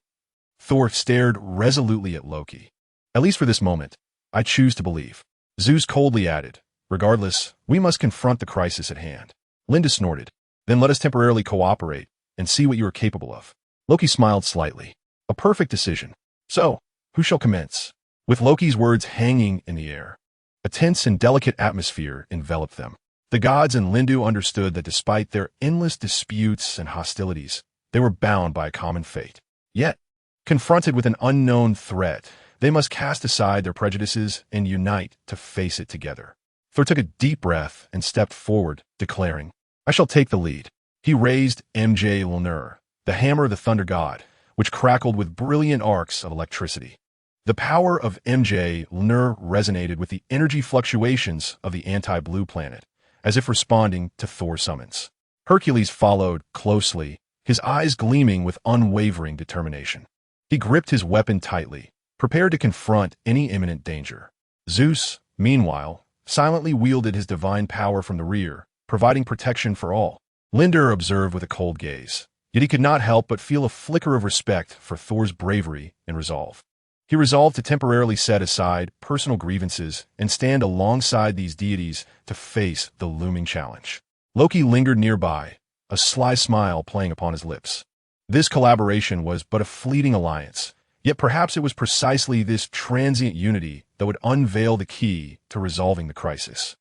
Thor stared resolutely at Loki. "At least for this moment, I choose to believe." Zeus coldly added, "Regardless, we must confront the crisis at hand." Lindu snorted. "Then let us temporarily cooperate and see what you are capable of." Loki smiled slightly. "A perfect decision. So, who shall commence?" With Loki's words hanging in the air, a tense and delicate atmosphere enveloped them. The gods and Lindu understood that despite their endless disputes and hostilities, they were bound by a common fate. Yet, confronted with an unknown threat, They must cast aside their prejudices and unite to face it together. Thor took a deep breath and stepped forward, declaring, "I shall take the lead." He raised Mjolnir, the hammer of the thunder god, which crackled with brilliant arcs of electricity. The power of Mjolnir resonated with the energy fluctuations of the anti-blue planet, as if responding to Thor's summons. Hercules followed closely, his eyes gleaming with unwavering determination. He gripped his weapon tightly, prepared to confront any imminent danger. Zeus, meanwhile, silently wielded his divine power from the rear, providing protection for all. Lindr observed with a cold gaze, yet he could not help but feel a flicker of respect for Thor's bravery and resolve. He resolved to temporarily set aside personal grievances and stand alongside these deities to face the looming challenge. Loki lingered nearby, a sly smile playing upon his lips. This collaboration was but a fleeting alliance, yet perhaps it was precisely this transient unity that would unveil the key to resolving the crisis.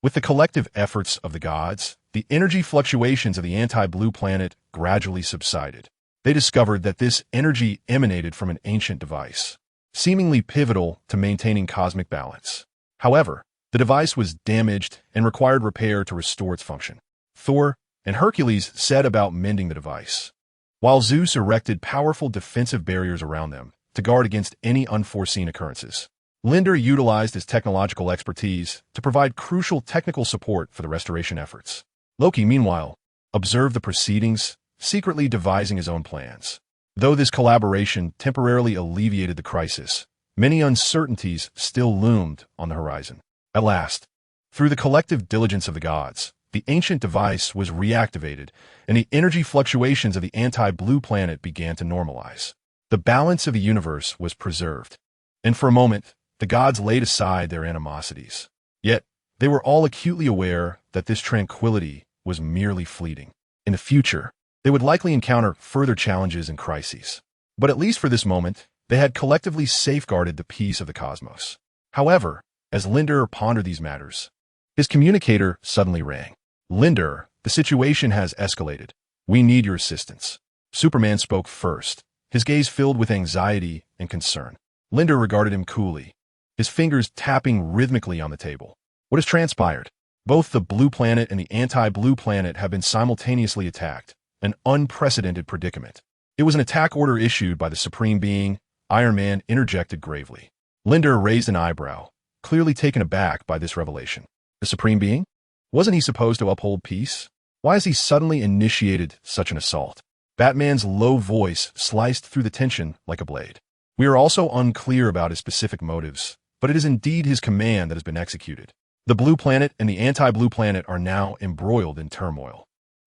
With the collective efforts of the gods, the energy fluctuations of the anti-blue planet gradually subsided. They discovered that this energy emanated from an ancient device, seemingly pivotal to maintaining cosmic balance. However, the device was damaged and required repair to restore its function. Thor and Hercules set about mending the device, while Zeus erected powerful defensive barriers around them to guard against any unforeseen occurrences. Lindr utilized his technological expertise to provide crucial technical support for the restoration efforts. Loki, meanwhile, observed the proceedings, secretly devising his own plans. Though this collaboration temporarily alleviated the crisis, many uncertainties still loomed on the horizon. At last, through the collective diligence of the gods, the ancient device was reactivated, and the energy fluctuations of the anti-blue planet began to normalize. The balance of the universe was preserved, and for a moment, the gods laid aside their animosities. Yet, they were all acutely aware that this tranquility was merely fleeting. In the future, they would likely encounter further challenges and crises. But at least for this moment, they had collectively safeguarded the peace of the cosmos. However, as Lindr pondered these matters, his communicator suddenly rang. "Lindr, the situation has escalated. We need your assistance." Superman spoke first, his gaze filled with anxiety and concern. Lindr regarded him coolly, his fingers tapping rhythmically on the table. "What has transpired? Both the blue planet and the anti-blue planet have been simultaneously attacked. An unprecedented predicament." "It was an attack order issued by the Supreme Being," Iron Man interjected gravely. Lindr raised an eyebrow, clearly taken aback by this revelation. The Supreme Being? Wasn't he supposed to uphold peace? Why has he suddenly initiated such an assault? Batman's low voice sliced through the tension like a blade. "We are also unclear about his specific motives, but it is indeed his command that has been executed. The blue planet and the anti-blue planet are now embroiled in turmoil."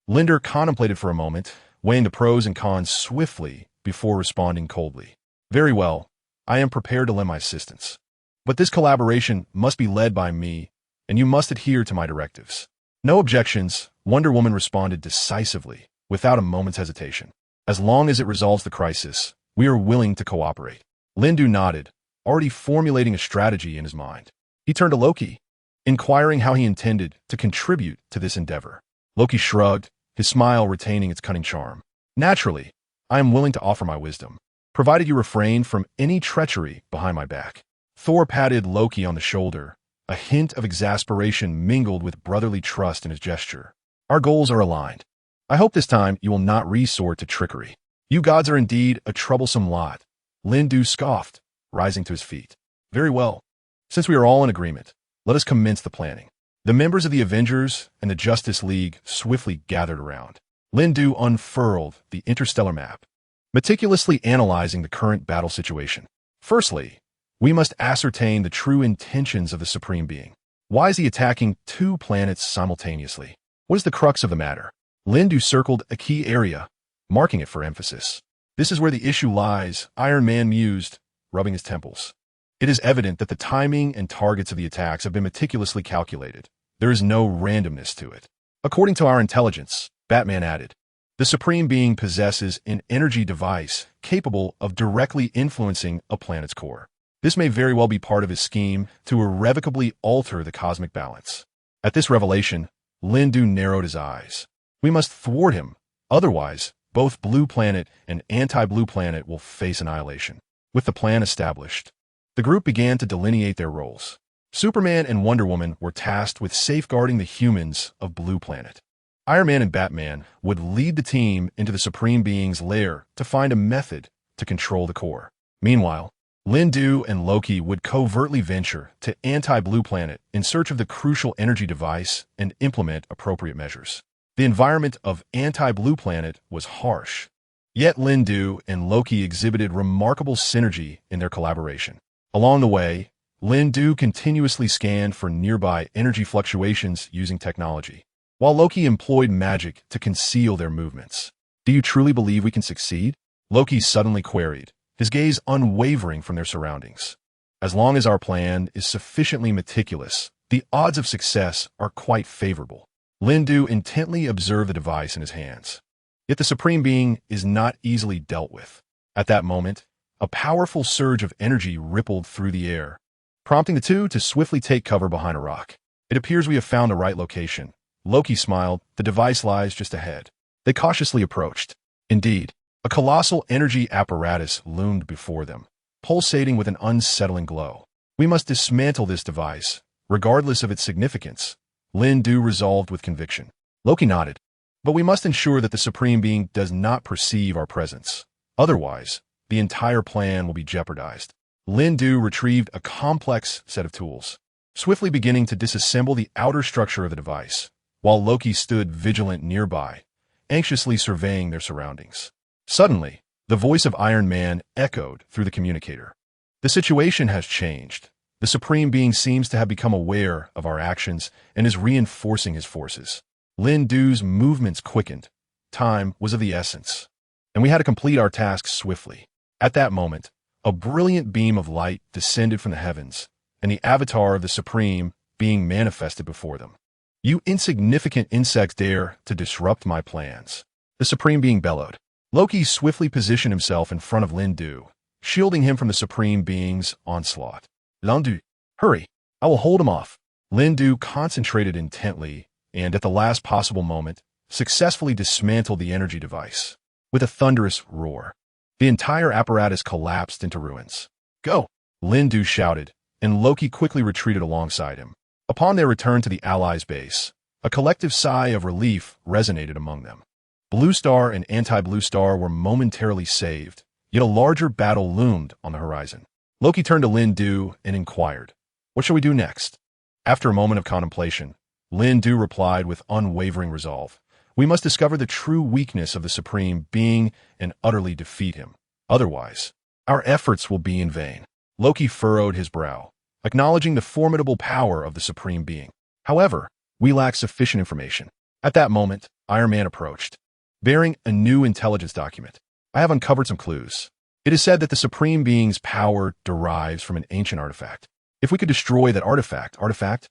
Lindr contemplated for a moment, weighing the pros and cons swiftly before responding coldly. "Very well, I am prepared to lend my assistance. But this collaboration must be led by me, and you must adhere to my directives." "No objections," Wonder Woman responded decisively, without a moment's hesitation. "As long as it resolves the crisis, we are willing to cooperate." Lindr nodded, already formulating a strategy in his mind. He turned to Loki, inquiring how he intended to contribute to this endeavor. Loki shrugged, his smile retaining its cunning charm. "Naturally, I am willing to offer my wisdom, provided you refrain from any treachery behind my back." Thor patted Loki on the shoulder, a hint of exasperation mingled with brotherly trust in his gesture. "Our goals are aligned. I hope this time you will not resort to trickery." "You gods are indeed a troublesome lot," Lindr scoffed, rising to his feet. "Very well. Since we are all in agreement, let us commence the planning." The members of the Avengers and the Justice League swiftly gathered around. Lindr unfurled the interstellar map, meticulously analyzing the current battle situation. "Firstly, we must ascertain the true intentions of the Supreme Being. Why is he attacking two planets simultaneously? What is the crux of the matter?" Lindr circled a key area, marking it for emphasis. "This is where the issue lies," Iron Man mused, rubbing his temples. "It is evident that the timing and targets of the attacks have been meticulously calculated. There is no randomness to it. According to our intelligence," Batman added, "the Supreme Being possesses an energy device capable of directly influencing a planet's core. This may very well be part of his scheme to irrevocably alter the cosmic balance." At this revelation, Lindr narrowed his eyes. "We must thwart him, otherwise both Blue Planet and Anti-Blue Planet will face annihilation." With the plan established, The group began to delineate their roles. Superman and Wonder Woman were tasked with safeguarding the humans of Blue Planet. Iron Man and Batman would lead the team into the Supreme Being's lair to find a method to control the core. Meanwhile, Lindu and Loki would covertly venture to anti-Blue Planet in search of the crucial energy device and implement appropriate measures. The environment of anti-Blue Planet was harsh, yet Lindu and Loki exhibited remarkable synergy in their collaboration. Along the way, Lindu continuously scanned for nearby energy fluctuations using technology, while Loki employed magic to conceal their movements. "Do you truly believe we can succeed?" Loki suddenly queried, his gaze unwavering from their surroundings. "As long as our plan is sufficiently meticulous, the odds of success are quite favorable." Lindu intently observed the device in his hands. Yet the Supreme Being is not easily dealt with. At that moment, a powerful surge of energy rippled through the air, prompting the two to swiftly take cover behind a rock. "It appears we have found the right location." Loki smiled. "The device lies just ahead." They cautiously approached. Indeed, a colossal energy apparatus loomed before them, pulsating with an unsettling glow. "We must dismantle this device, regardless of its significance," Lindu resolved with conviction. Loki nodded. "But we must ensure that the Supreme Being does not perceive our presence. Otherwise, the entire plan will be jeopardized." Lindu retrieved a complex set of tools, swiftly beginning to disassemble the outer structure of the device, while Loki stood vigilant nearby, anxiously surveying their surroundings. Suddenly, the voice of Iron Man echoed through the communicator. "The situation has changed. The Supreme Being seems to have become aware of our actions and is reinforcing his forces." Lindu's movements quickened. Time was of the essence, and we had to complete our task swiftly. At that moment, a brilliant beam of light descended from the heavens, and the avatar of the Supreme Being manifested before them. "You insignificant insects dare to disrupt my plans," the Supreme Being bellowed. Loki swiftly positioned himself in front of Lindu, shielding him from the Supreme Being's onslaught. "Lindu, hurry! I will hold him off." Lindu concentrated intently and, at the last possible moment, successfully dismantled the energy device. With a thunderous roar, the entire apparatus collapsed into ruins. "Go!" Lindu shouted, and Loki quickly retreated alongside him. Upon their return to the Allies' base, a collective sigh of relief resonated among them. Blue Star and Anti-Blue Star were momentarily saved, yet a larger battle loomed on the horizon. Loki turned to Lindu and inquired, "What shall we do next?" After a moment of contemplation, Lindu replied with unwavering resolve, "We must discover the true weakness of the Supreme Being and utterly defeat him. Otherwise, our efforts will be in vain." Loki furrowed his brow, acknowledging the formidable power of the Supreme Being. "However, we lack sufficient information." At that moment, Iron Man approached, bearing a new intelligence document. "I have uncovered some clues. It is said that the Supreme Being's power derives from an ancient artifact. If we could destroy that artifact,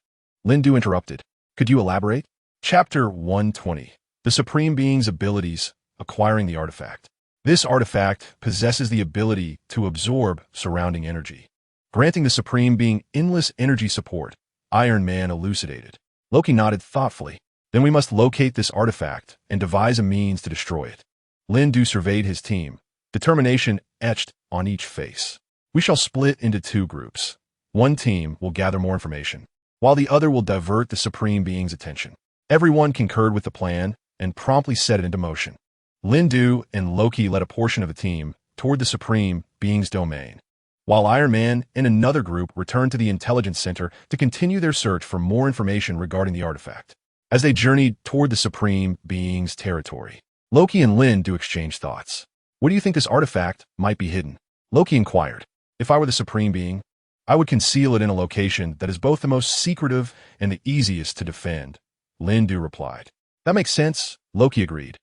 Lindu interrupted. "Could you elaborate?" Chapter 120. The Supreme Being's abilities, acquiring the artifact. This artifact possesses the ability to absorb surrounding energy, granting the Supreme Being endless energy support, Iron Man elucidated. Loki nodded thoughtfully. "Then we must locate this artifact and devise a means to destroy it." Lindu surveyed his team, determination etched on each face. "We shall split into two groups. One team will gather more information, while the other will divert the Supreme Being's attention." Everyone concurred with the plan and promptly set it into motion. Lindu and Loki led a portion of the team toward the Supreme Being's domain, while Iron Man and another group returned to the Intelligence Center to continue their search for more information regarding the artifact. As they journeyed toward the Supreme Being's territory, Loki and Lindu exchanged thoughts. "Where do you think this artifact might be hidden?" Loki inquired. "If I were the Supreme Being, I would conceal it in a location that is both the most secretive and the easiest to defend," Lindu replied. "That makes sense," Loki agreed.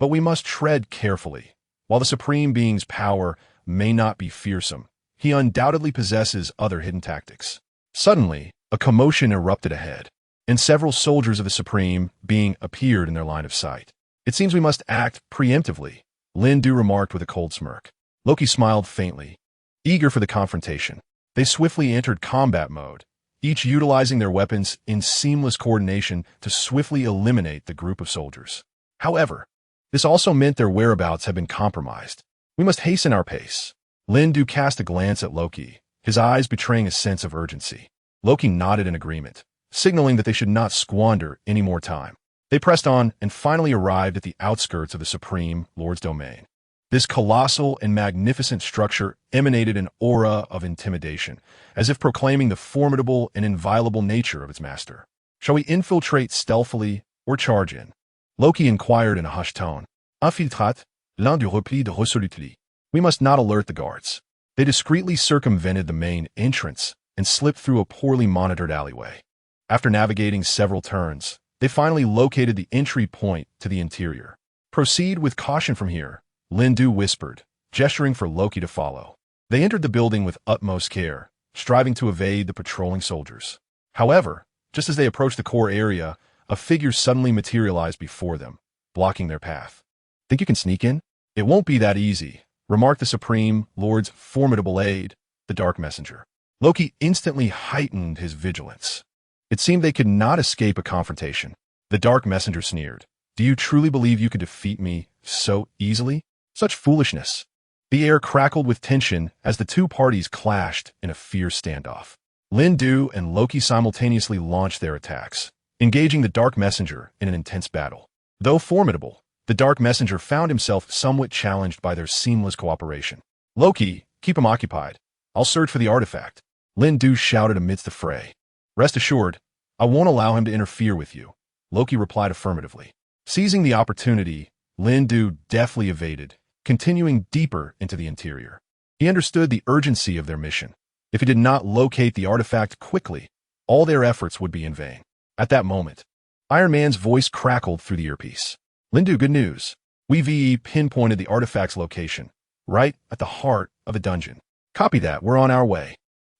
"But we must tread carefully. While the Supreme Being's power may not be fearsome, he undoubtedly possesses other hidden tactics." Suddenly, a commotion erupted ahead, and several soldiers of the Supreme Being appeared in their line of sight. "It seems we must act preemptively," Lindu remarked with a cold smirk. Loki smiled faintly, eager for the confrontation. They swiftly entered combat mode, each utilizing their weapons in seamless coordination to swiftly eliminate the group of soldiers. However, this also meant their whereabouts had been compromised. "We must hasten our pace." Lindu cast a glance at Loki, his eyes betraying a sense of urgency. Loki nodded in agreement, signaling that they should not squander any more time. They pressed on and finally arrived at the outskirts of the Supreme Lord's domain. This colossal and magnificent structure emanated an aura of intimidation, as if proclaiming the formidable and inviolable nature of its master. Shall we infiltrate stealthily or charge in? Loki inquired in a hushed tone. Infiltrate, l'un du repli de Immortality. We must not alert the guards. They discreetly circumvented the main entrance and slipped through a poorly monitored alleyway. After navigating several turns, they finally located the entry point to the interior. Proceed with caution from here, Lindu whispered, gesturing for Loki to follow. They entered the building with utmost care, striving to evade the patrolling soldiers. However, just as they approached the core area, a figure suddenly materialized before them, blocking their path. Think you can sneak in? It won't be that easy, remarked the Supreme Lord's formidable aide, the Dark Messenger. Loki instantly heightened his vigilance. It seemed they could not escape a confrontation. The Dark Messenger sneered. Do you truly believe you could defeat me so easily? Such foolishness. The air crackled with tension as the two parties clashed in a fierce standoff. Lindu and Loki simultaneously launched their attacks, engaging the Dark Messenger in an intense battle. Though formidable, the Dark Messenger found himself somewhat challenged by their seamless cooperation. Loki, keep him occupied. I'll search for the artifact, Lindu shouted amidst the fray. Rest assured, I won't allow him to interfere with you, Loki replied affirmatively. Seizing the opportunity, Lindu deftly evaded, continuing deeper into the interior. He understood the urgency of their mission. If he did not locate the artifact quickly, all their efforts would be in vain. At that moment, Iron Man's voice crackled through the earpiece. Lindu, good news. We pinpointed the artifact's location, right at the heart of the dungeon. Copy that, we're on our way.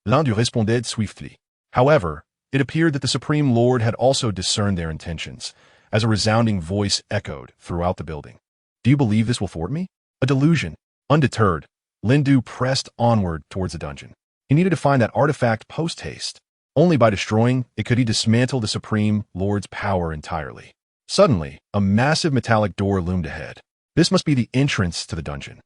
Lindu responded swiftly. However, it appeared that the Supreme Lord had also discerned their intentions, as a resounding voice echoed throughout the building. Do you believe this will thwart me? A delusion. Undeterred, Lindu pressed onward towards the dungeon. He needed to find that artifact post-haste. Only by destroying it could he dismantle the Supreme Lord's power entirely. Suddenly, a massive metallic door loomed ahead. This must be the entrance to the dungeon.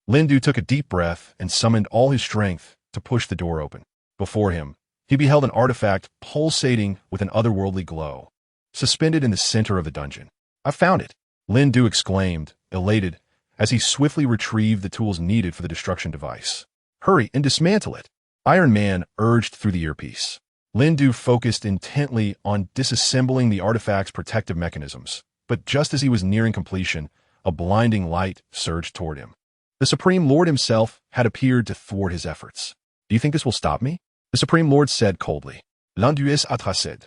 Lindu took a deep breath and summoned all his strength to push the door open. Before him, he beheld an artifact pulsating with an otherworldly glow, suspended in the center of the dungeon. I found it, Lindu exclaimed, elated, as he swiftly retrieved the tools needed for the destruction device. Hurry and dismantle it, Iron Man urged through the earpiece. Lindu focused intently on disassembling the artifact's protective mechanisms, but just as he was nearing completion, a blinding light surged toward him. The Supreme Lord himself had appeared to thwart his efforts. Do you think this will stop me? The Supreme Lord said coldly. Lindu est attracé.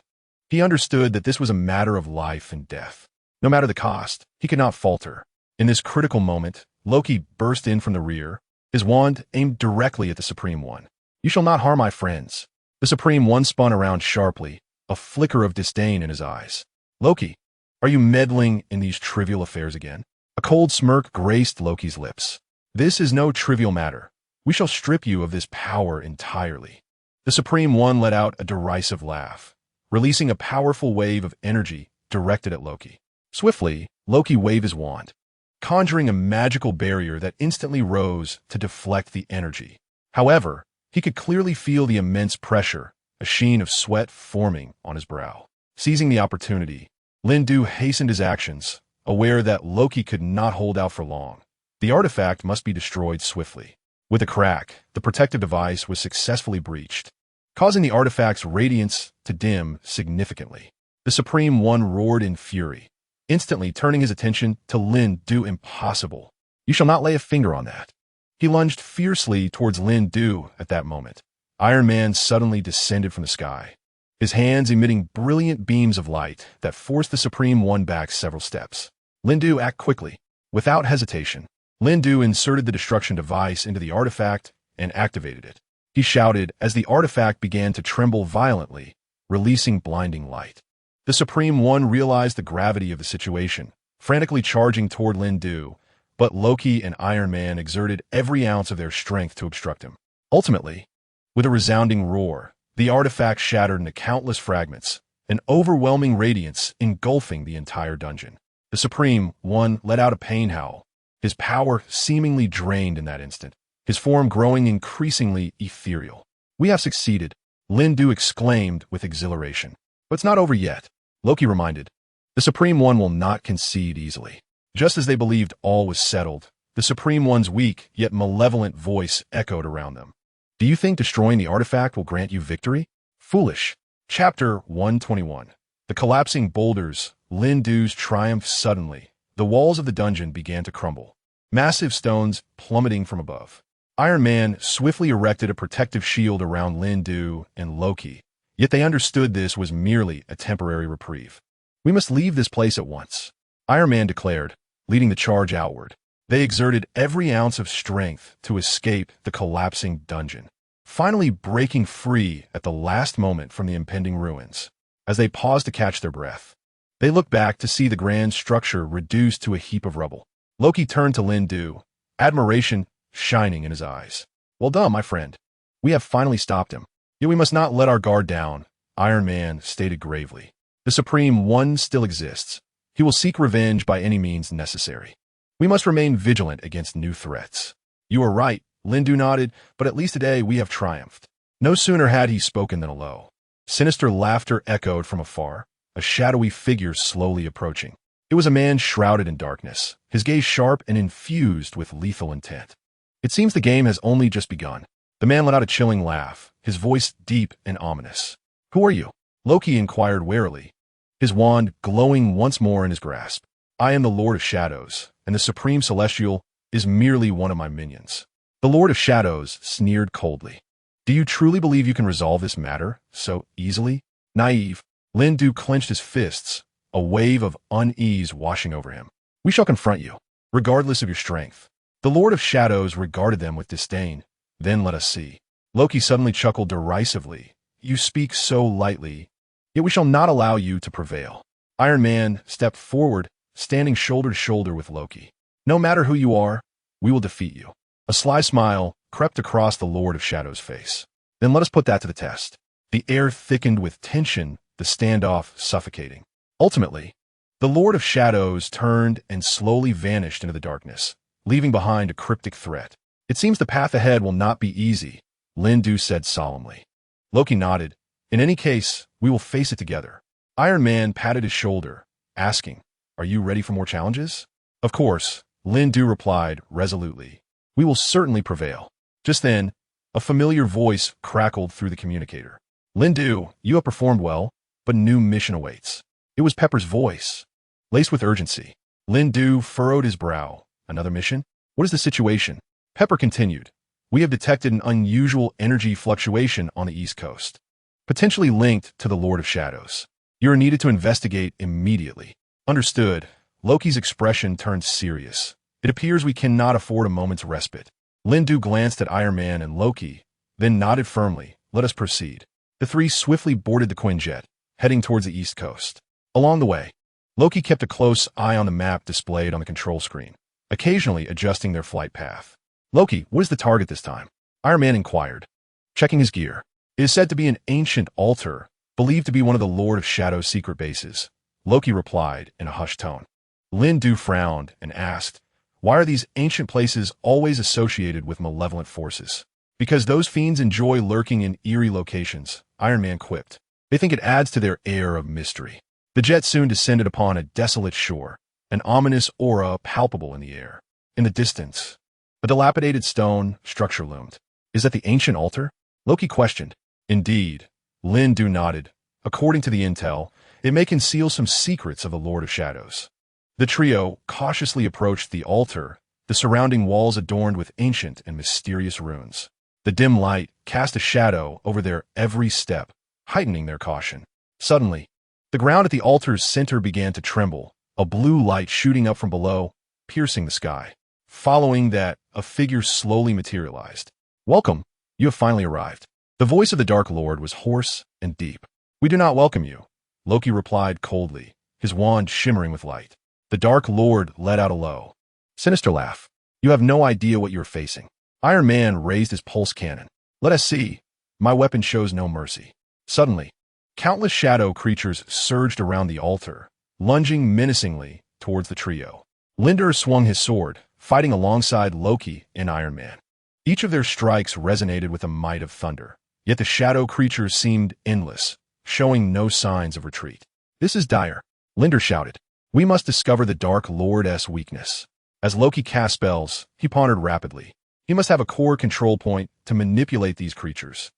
He understood that this was a matter of life and death. No matter the cost, he could not falter. In this critical moment, Loki burst in from the rear, his wand aimed directly at the Supreme One. You shall not harm my friends. The Supreme One spun around sharply, a flicker of disdain in his eyes. Loki, are you meddling in these trivial affairs again? A cold smirk graced Loki's lips. This is no trivial matter. We shall strip you of this power entirely. The Supreme One let out a derisive laugh, releasing a powerful wave of energy directed at Loki. Swiftly, Loki waved his wand, conjuring a magical barrier that instantly rose to deflect the energy. However, he could clearly feel the immense pressure, a sheen of sweat forming on his brow. Seizing the opportunity, Lindu hastened his actions, aware that Loki could not hold out for long. The artifact must be destroyed swiftly. With a crack, the protective device was successfully breached, causing the artifact's radiance to dim significantly. The Supreme One roared in fury, instantly turning his attention to Lindu. Impossible. You shall not lay a finger on that. He lunged fiercely towards Lindu at that moment. Iron Man suddenly descended from the sky, his hands emitting brilliant beams of light that forced the Supreme One back several steps. Lindu, act quickly. Without hesitation, Lindu inserted the destruction device into the artifact and activated it. He shouted as the artifact began to tremble violently, releasing blinding light. The Supreme One realized the gravity of the situation, frantically charging toward Lindu, but Loki and Iron Man exerted every ounce of their strength to obstruct him. Ultimately, with a resounding roar, the artifact shattered into countless fragments, an overwhelming radiance engulfing the entire dungeon. The Supreme One let out a pain howl, his power seemingly drained in that instant, his form growing increasingly ethereal. We have succeeded, Lindu exclaimed with exhilaration. But it's not over yet, Loki reminded. The Supreme One will not concede easily. Just as they believed all was settled, the Supreme One's weak yet malevolent voice echoed around them. Do you think destroying the artifact will grant you victory? Foolish. Chapter 121. The collapsing boulders. Lindu's triumph suddenly. The walls of the dungeon began to crumble, massive stones plummeting from above. Iron Man swiftly erected a protective shield around Lindu and Loki, yet they understood this was merely a temporary reprieve. We must leave this place at once, Iron Man declared, leading the charge outward. They exerted every ounce of strength to escape the collapsing dungeon, finally breaking free at the last moment from the impending ruins. As they paused to catch their breath, they looked back to see the grand structure reduced to a heap of rubble. Loki turned to Lindu, admiration shining in his eyes. Well done, my friend. We have finally stopped him. Yet we must not let our guard down, Iron Man stated gravely. The Supreme One still exists. He will seek revenge by any means necessary. We must remain vigilant against new threats. You are right, Lindu nodded, but at least today we have triumphed. No sooner had he spoken than a low, sinister laughter echoed from afar, a shadowy figure slowly approaching. It was a man shrouded in darkness, his gaze sharp and infused with lethal intent. It seems the game has only just begun. The man let out a chilling laugh, his voice deep and ominous. Who are you? Loki inquired warily, his wand glowing once more in his grasp. I am the Lord of Shadows, and the Supreme Celestial is merely one of my minions. The Lord of Shadows sneered coldly. Do you truly believe you can resolve this matter so easily? Naive. Lindu clenched his fists, a wave of unease washing over him. We shall confront you, regardless of your strength. The Lord of Shadows regarded them with disdain. Then let us see. Loki suddenly chuckled derisively. You speak so lightly, yet we shall not allow you to prevail. Iron Man stepped forward, standing shoulder to shoulder with Loki. No matter who you are, we will defeat you. A sly smile crept across the Lord of Shadows' face. Then let us put that to the test. The air thickened with tension, the standoff suffocating. Ultimately, the Lord of Shadows turned and slowly vanished into the darkness, leaving behind a cryptic threat. It seems the path ahead will not be easy, Lindu said solemnly. Loki nodded. In any case, we will face it together. Iron Man patted his shoulder, asking, Are you ready for more challenges? Of course, Lindu replied resolutely. We will certainly prevail. Just then, a familiar voice crackled through the communicator. Lindu, you have performed well, but a new mission awaits. It was Pepper's voice, laced with urgency. Lindu furrowed his brow. Another mission? What is the situation? Pepper continued. We have detected an unusual energy fluctuation on the East Coast, potentially linked to the Lord of Shadows. You are needed to investigate immediately. Understood. Loki's expression turned serious. It appears we cannot afford a moment's respite. Lindu glanced at Iron Man and Loki, then nodded firmly. Let us proceed. The three swiftly boarded the Quinjet, heading towards the East Coast. Along the way, Loki kept a close eye on the map displayed on the control screen, occasionally adjusting their flight path. Loki, what is the target this time? Iron Man inquired, checking his gear. It is said to be an ancient altar, believed to be one of the Lord of Shadows' secret bases. Loki replied in a hushed tone. Lindu frowned and asked, Why are these ancient places always associated with malevolent forces? Because those fiends enjoy lurking in eerie locations, Iron Man quipped. They think it adds to their air of mystery. The jet soon descended upon a desolate shore, an ominous aura palpable in the air. In the distance, a dilapidated stone structure loomed. Is that the ancient altar? Loki questioned. Indeed, Lindu nodded. According to the intel, it may conceal some secrets of the Lord of Shadows. The trio cautiously approached the altar, the surrounding walls adorned with ancient and mysterious runes. The dim light cast a shadow over their every step, heightening their caution. Suddenly, the ground at the altar's center began to tremble, a blue light shooting up from below, piercing the sky. Following that, a figure slowly materialized. Welcome, you have finally arrived. The voice of the Dark Lord was hoarse and deep. We do not welcome you, Loki replied coldly, his wand shimmering with light. The Dark Lord let out a low, sinister laugh. You have no idea what you are facing. Iron Man raised his pulse cannon. Let us see. My weapon shows no mercy. Suddenly, countless shadow creatures surged around the altar, lunging menacingly towards the trio. Lindu swung his sword, fighting alongside Loki and Iron Man. Each of their strikes resonated with the might of thunder, Yet the shadow creatures seemed endless, showing no signs of retreat. "This is dire," Linder shouted. "We must discover the Dark Lord's weakness." As Loki cast spells, he pondered rapidly. He must have a core control point to manipulate these creatures.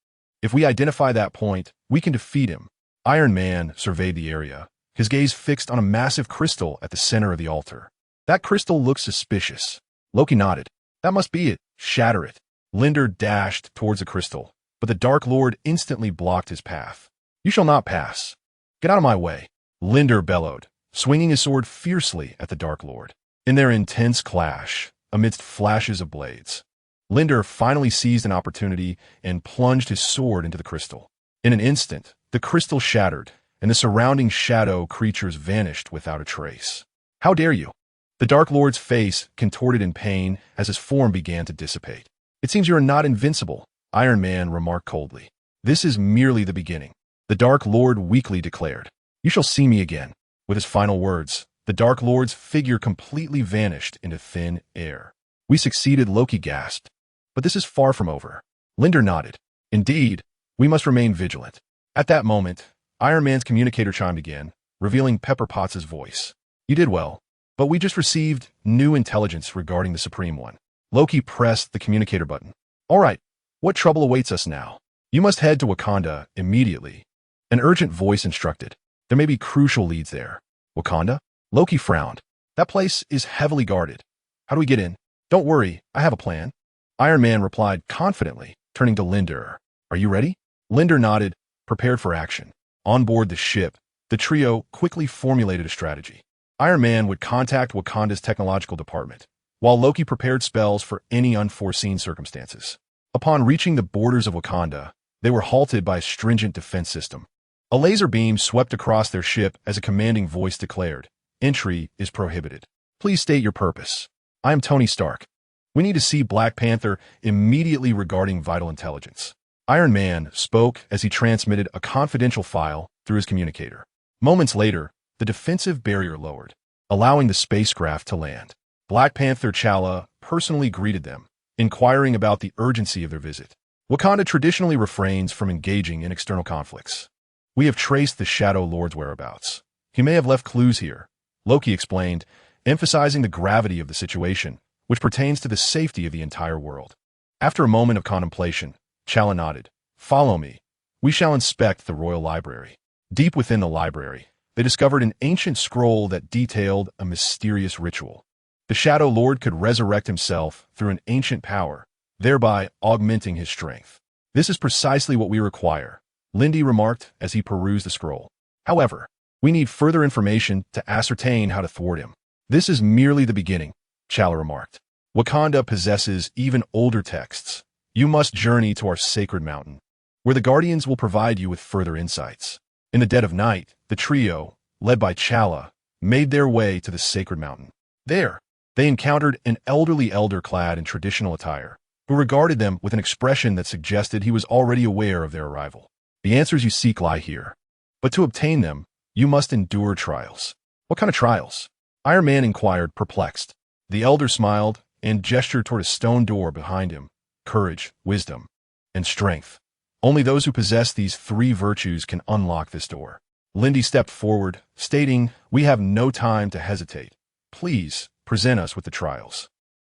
If we identify that point, we can defeat him. Iron Man surveyed the area, his gaze fixed on a massive crystal at the center of the altar. "That crystal looks suspicious." Loki nodded. "That must be it. Shatter it." Linder dashed towards the crystal, but the Dark Lord instantly blocked his path. "You shall not pass. Get out of my way," Linder bellowed, swinging his sword fiercely at the Dark Lord. In their intense clash, amidst flashes of blades, Linder finally seized an opportunity and plunged his sword into the crystal. In an instant, the crystal shattered, and the surrounding shadow creatures vanished without a trace. "How dare you?" The Dark Lord's face contorted in pain as his form began to dissipate. "It seems you are not invincible," Iron Man remarked coldly. "This is merely the beginning," the Dark Lord weakly declared. "You shall see me again." With his final words, the Dark Lord's figure completely vanished into thin air. "We succeeded," Loki gasped. "But this is far from over." Linder nodded. "Indeed, we must remain vigilant." At that moment, Iron Man's communicator chimed again, revealing Pepper Potts' voice. "You did well, but we just received new intelligence regarding the Supreme One." Loki pressed the communicator button. "All right, what trouble awaits us now?" "You must head to Wakanda immediately," an urgent voice instructed. "There may be crucial leads there." "Wakanda?" Loki frowned. "That place is heavily guarded. How do we get in?" "Don't worry, I have a plan." Iron Man replied confidently, turning to Linder. "Are you ready?" Linder nodded, prepared for action. On board the ship, the trio quickly formulated a strategy. Iron Man would contact Wakanda's technological department, while Loki prepared spells for any unforeseen circumstances. Upon reaching the borders of Wakanda, they were halted by a stringent defense system. A laser beam swept across their ship as a commanding voice declared, "Entry is prohibited. Please state your purpose." "I am Tony Stark. We need to see Black Panther immediately regarding vital intelligence." Iron Man spoke as he transmitted a confidential file through his communicator. Moments later, the defensive barrier lowered, allowing the spacecraft to land. Black Panther T'Challa personally greeted them, inquiring about the urgency of their visit. Wakanda traditionally refrains from engaging in external conflicts. "We have traced the Shadow Lord's whereabouts. He may have left clues here," Loki explained, emphasizing the gravity of the situation, which pertains to the safety of the entire world. After a moment of contemplation, T'Challa nodded. "Follow me. We shall inspect the royal library." Deep within the library, they discovered an ancient scroll that detailed a mysterious ritual. The Shadow Lord could resurrect himself through an ancient power, thereby augmenting his strength. "This is precisely what we require," Lindy remarked as he perused the scroll. "However, we need further information to ascertain how to thwart him." "This is merely the beginning," T'Challa remarked. "Wakanda possesses even older texts. You must journey to our sacred mountain, where the Guardians will provide you with further insights." In the dead of night, the trio, led by T'Challa, made their way to the sacred mountain. There, they encountered an elderly elder clad in traditional attire, who regarded them with an expression that suggested he was already aware of their arrival. "The answers you seek lie here, but to obtain them, you must endure trials." "What kind of trials?" Iron Man inquired, perplexed. The elder smiled and gestured toward a stone door behind him. "Courage, wisdom, and strength. Only those who possess these three virtues can unlock this door." Lindy stepped forward, stating, "We have no time to hesitate. Please present us with the trials."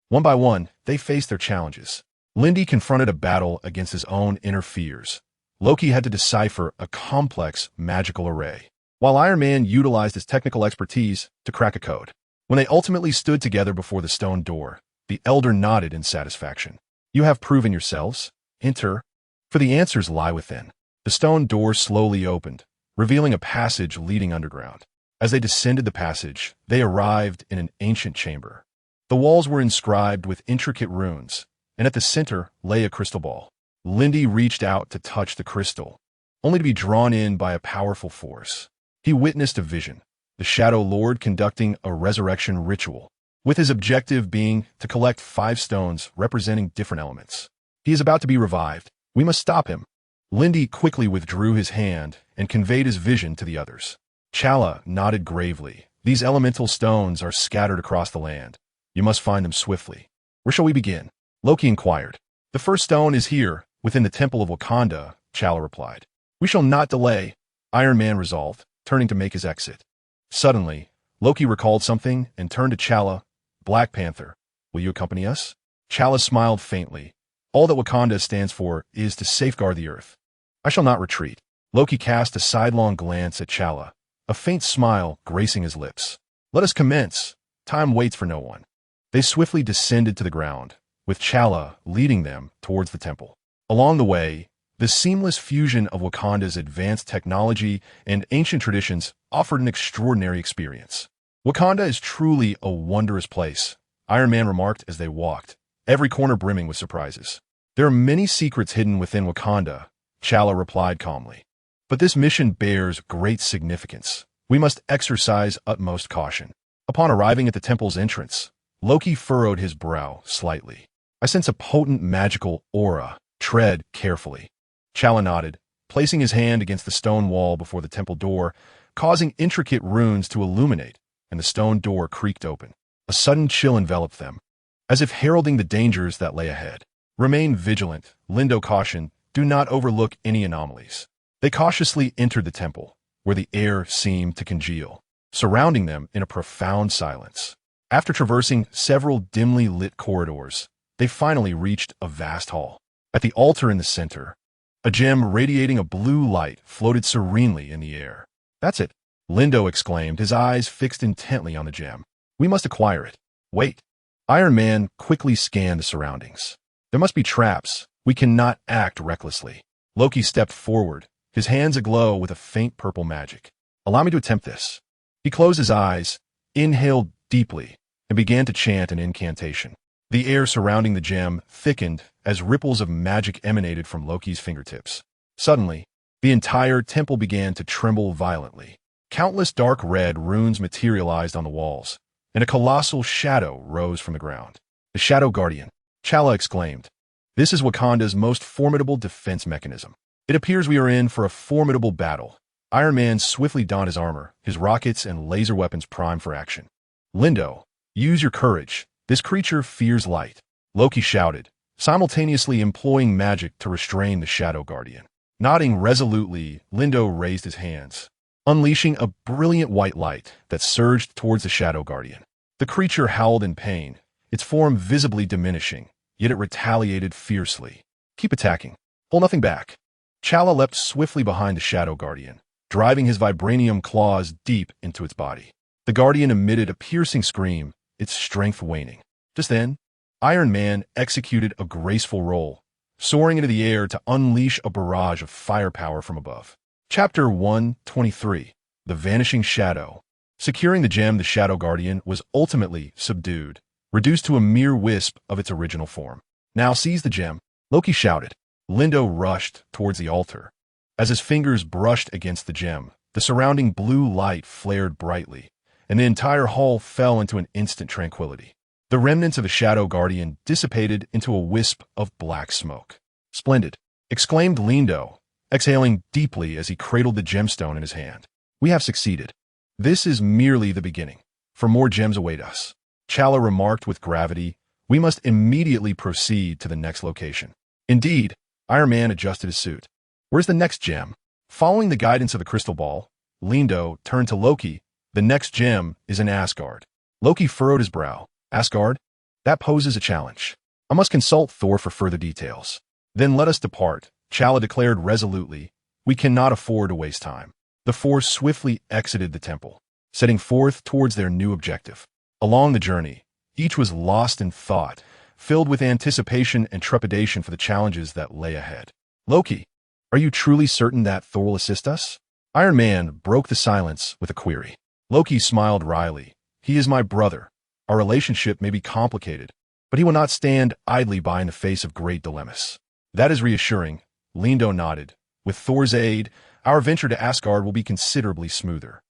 One by one, they faced their challenges. Lindy confronted a battle against his own inner fears. Loki had to decipher a complex magical array, while Iron Man utilized his technical expertise to crack a code. When they ultimately stood together before the stone door, the elder nodded in satisfaction. "You have proven yourselves. Enter, for the answers lie within." The stone door slowly opened, revealing a passage leading underground. As they descended the passage, they arrived in an ancient chamber. The walls were inscribed with intricate runes, and at the center lay a crystal ball. Lindy reached out to touch the crystal, only to be drawn in by a powerful force. He witnessed a vision, the Shadow Lord conducting a resurrection ritual, with his objective being to collect 5 stones representing different elements. "He is about to be revived. We must stop him." Lindy quickly withdrew his hand and conveyed his vision to the others. T'Challa nodded gravely. "These elemental stones are scattered across the land. You must find them swiftly." "Where shall we begin?" Loki inquired. "The first stone is here, within the Temple of Wakanda," Chala replied. We shall not delay, Iron Man resolved, turning to make his exit. Suddenly, Loki recalled something and turned to Chala. Black Panther, will you accompany us? Chala smiled faintly. All that Wakanda stands for is to safeguard the Earth. I shall not retreat. Loki cast a sidelong glance at Chala, a faint smile gracing his lips. Let us commence. Time waits for no one. They swiftly descended to the ground, with Chala leading them towards the temple. Along the way, the seamless fusion of Wakanda's advanced technology and ancient traditions offered an extraordinary experience. Wakanda is truly a wondrous place, Iron Man remarked as they walked, every corner brimming with surprises. There are many secrets hidden within Wakanda, Chala replied calmly. But this mission bears great significance. We must exercise utmost caution. Upon arriving at the temple's entrance, Loki furrowed his brow slightly. I sense a potent magical aura. Tread carefully. Chala nodded, placing his hand against the stone wall before the temple door, causing intricate runes to illuminate, and the stone door creaked open. A sudden chill enveloped them, as if heralding the dangers that lay ahead. Remain vigilant, Lindo cautioned. Do not overlook any anomalies. They cautiously entered the temple, where the air seemed to congeal, surrounding them in a profound silence. After traversing several dimly lit corridors, they finally reached a vast hall. At the altar in the center, a gem radiating a blue light floated serenely in the air. That's it, Lindo exclaimed, his eyes fixed intently on the gem. We must acquire it. Wait. Iron Man quickly scanned the surroundings. There must be traps. We cannot act recklessly. Loki stepped forward, his hands aglow with a faint purple magic. Allow me to attempt this. He closed his eyes, inhaled deeply, and began to chant an incantation. The air surrounding the gem thickened as ripples of magic emanated from Loki's fingertips. Suddenly, the entire temple began to tremble violently. Countless dark red runes materialized on the walls, and a colossal shadow rose from the ground. The Shadow Guardian, Chala exclaimed. This is Wakanda's most formidable defense mechanism. It appears we are in for a formidable battle. Iron Man swiftly donned his armor, his rockets and laser weapons primed for action. Lindo, use your courage. This creature fears light, Loki shouted, simultaneously employing magic to restrain the Shadow Guardian. Nodding resolutely, Lindo raised his hands, unleashing a brilliant white light that surged towards the Shadow Guardian. The creature howled in pain, its form visibly diminishing, yet it retaliated fiercely. Keep attacking. Pull nothing back. Chala leapt swiftly behind the Shadow Guardian, driving his vibranium claws deep into its body. The Guardian emitted a piercing scream, its strength waning. Just then, Iron Man executed a graceful roll, soaring into the air to unleash a barrage of firepower from above. Chapter 123, The Vanishing Shadow. Securing the gem, the Shadow Guardian was ultimately subdued, reduced to a mere wisp of its original form. Now seize the gem, Loki shouted. Lindo rushed towards the altar. As his fingers brushed against the gem, the surrounding blue light flared brightly, and the entire hall fell into an instant tranquility. The remnants of the Shadow Guardian dissipated into a wisp of black smoke. Splendid, exclaimed Lindo, exhaling deeply as he cradled the gemstone in his hand. We have succeeded. This is merely the beginning, for more gems await us. Chala remarked with gravity, we must immediately proceed to the next location. Indeed, Iron Man adjusted his suit. Where's the next gem? Following the guidance of the crystal ball, Lindo turned to Loki. The next gem is in Asgard. Loki furrowed his brow. Asgard? That poses a challenge. I must consult Thor for further details. Then let us depart, Chala declared resolutely. We cannot afford to waste time. The four swiftly exited the temple, setting forth towards their new objective. Along the journey, each was lost in thought, filled with anticipation and trepidation for the challenges that lay ahead. Loki, are you truly certain that Thor will assist us? Iron Man broke the silence with a query. Loki smiled wryly. He is my brother. Our relationship may be complicated, but he will not stand idly by in the face of great dilemmas. That is reassuring. Lindo nodded. With Thor's aid, our venture to Asgard will be considerably smoother.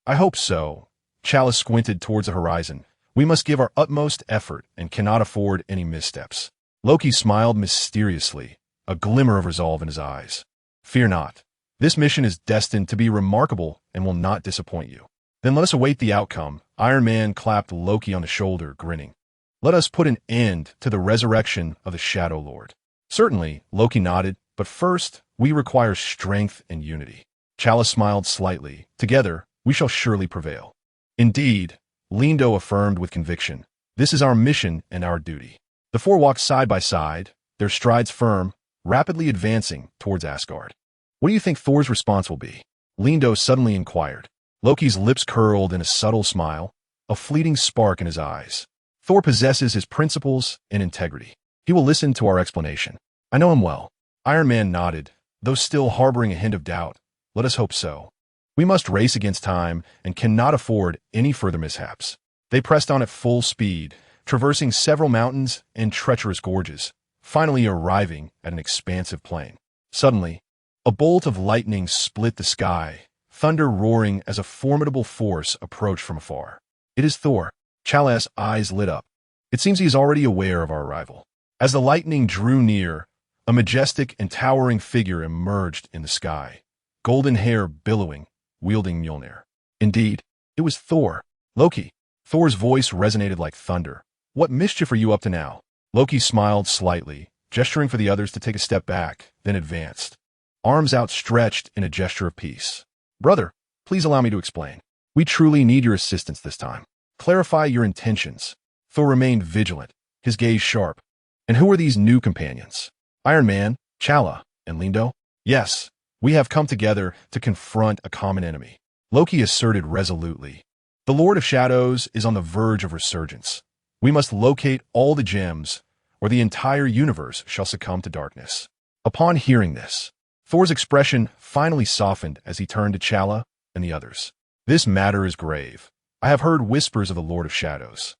I hope so. Chala squinted towards the horizon. We must give our utmost effort and cannot afford any missteps. Loki smiled mysteriously, a glimmer of resolve in his eyes. Fear not. This mission is destined to be remarkable and will not disappoint you. Then let us await the outcome. Iron Man clapped Loki on the shoulder, grinning. Let us put an end to the resurrection of the Shadow Lord. Certainly, Loki nodded, but first, we require strength and unity. Chala smiled slightly. Together, we shall surely prevail. Indeed, Lindo affirmed with conviction. This is our mission and our duty. The four walked side by side, their strides firm, rapidly advancing towards Asgard. What do you think Thor's response will be? Lindo suddenly inquired. Loki's lips curled in a subtle smile, a fleeting spark in his eyes. Thor possesses his principles and integrity. He will listen to our explanation. I know him well. Iron Man nodded, though still harboring a hint of doubt. Let us hope so. We must race against time and cannot afford any further mishaps. They pressed on at full speed, traversing several mountains and treacherous gorges, finally arriving at an expansive plain. Suddenly, a bolt of lightning split the sky, thunder roaring as a formidable force approached from afar. It is Thor. Chala's eyes lit up. It seems he is already aware of our arrival. As the lightning drew near, a majestic and towering figure emerged in the sky, golden hair billowing, wielding Mjolnir. Indeed, it was Thor. Loki. Thor's voice resonated like thunder. What mischief are you up to now? Loki smiled slightly, gesturing for the others to take a step back, then advanced, arms outstretched in a gesture of peace. Brother, please allow me to explain. We truly need your assistance this time. Clarify your intentions. Thor remained vigilant, his gaze sharp. And who are these new companions? Iron Man, Chala, and Lindo? Yes, we have come together to confront a common enemy. Loki asserted resolutely. The Lord of Shadows is on the verge of resurgence. We must locate all the gems, or the entire universe shall succumb to darkness. Upon hearing this, Thor's expression finally softened as he turned to Chala and the others. This matter is grave. I have heard whispers of the Lord of Shadows.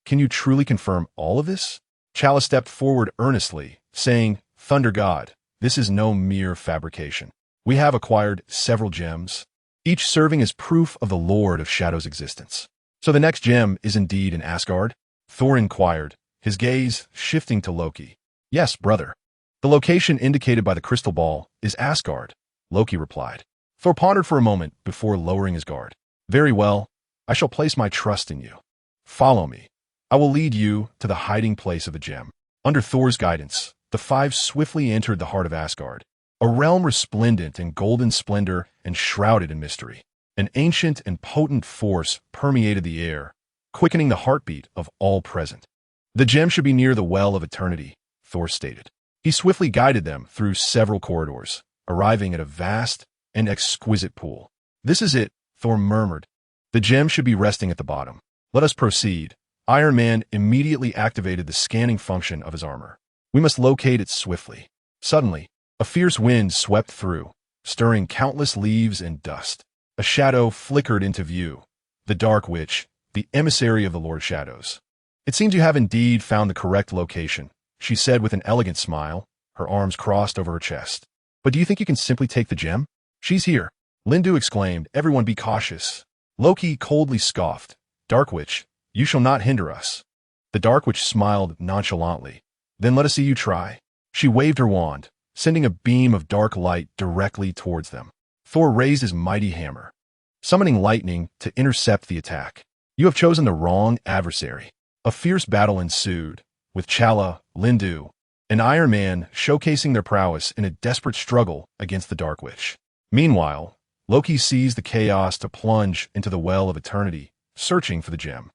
Can you truly confirm all of this? Chala stepped forward earnestly, saying, Thunder God, this is no mere fabrication. We have acquired several gems, each serving as proof of the Lord of Shadows' existence. So the next gem is indeed in Asgard? Thor inquired, his gaze shifting to Loki. Yes, brother. The location indicated by the crystal ball is Asgard, Loki replied. Thor pondered for a moment before lowering his guard. Very well, I shall place my trust in you. Follow me. I will lead you to the hiding place of the gem. Under Thor's guidance, the five swiftly entered the heart of Asgard, a realm resplendent in golden splendor and shrouded in mystery. An ancient and potent force permeated the air, quickening the heartbeat of all present. The gem should be near the Well of Eternity, Thor stated. He swiftly guided them through several corridors, arriving at a vast and exquisite pool. This is it, Thor murmured. The gem should be resting at the bottom. Let us proceed. Iron Man immediately activated the scanning function of his armor. We must locate it swiftly. Suddenly, a fierce wind swept through, stirring countless leaves and dust. A shadow flickered into view. The Dark Witch, the emissary of the Lord of Shadows. It seems you have indeed found the correct location, she said with an elegant smile, her arms crossed over her chest. But do you think you can simply take the gem? She's here. Lindu exclaimed, everyone be cautious. Loki coldly scoffed. Dark Witch, you shall not hinder us. The Dark Witch smiled nonchalantly. Then let us see you try. She waved her wand, sending a beam of dark light directly towards them. Thor raised his mighty hammer, summoning lightning to intercept the attack. You have chosen the wrong adversary. A fierce battle ensued, with Chala, Lindu, and Iron Man showcasing their prowess in a desperate struggle against the Dark Witch. Meanwhile, Loki seized the chaos to plunge into the Well of Eternity, searching for the gem.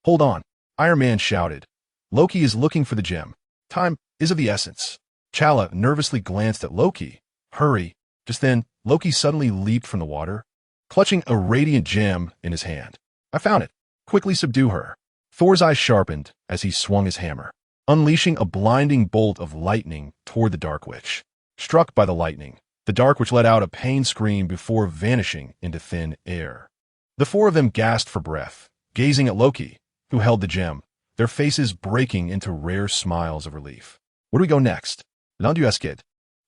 Hold on, Iron Man shouted. Loki is looking for the gem. Time is of the essence. Chala nervously glanced at Loki. Hurry. Just then, Loki suddenly leaped from the water, clutching a radiant gem in his hand. I found it. Quickly subdue her. Thor's eyes sharpened as he swung his hammer, unleashing a blinding bolt of lightning toward the Dark Witch. Struck by the lightning, the Dark Witch let out a pained scream before vanishing into thin air. The four of them gasped for breath, gazing at Loki, who held the gem, their faces breaking into rare smiles of relief. Where do we go next? Landueskid.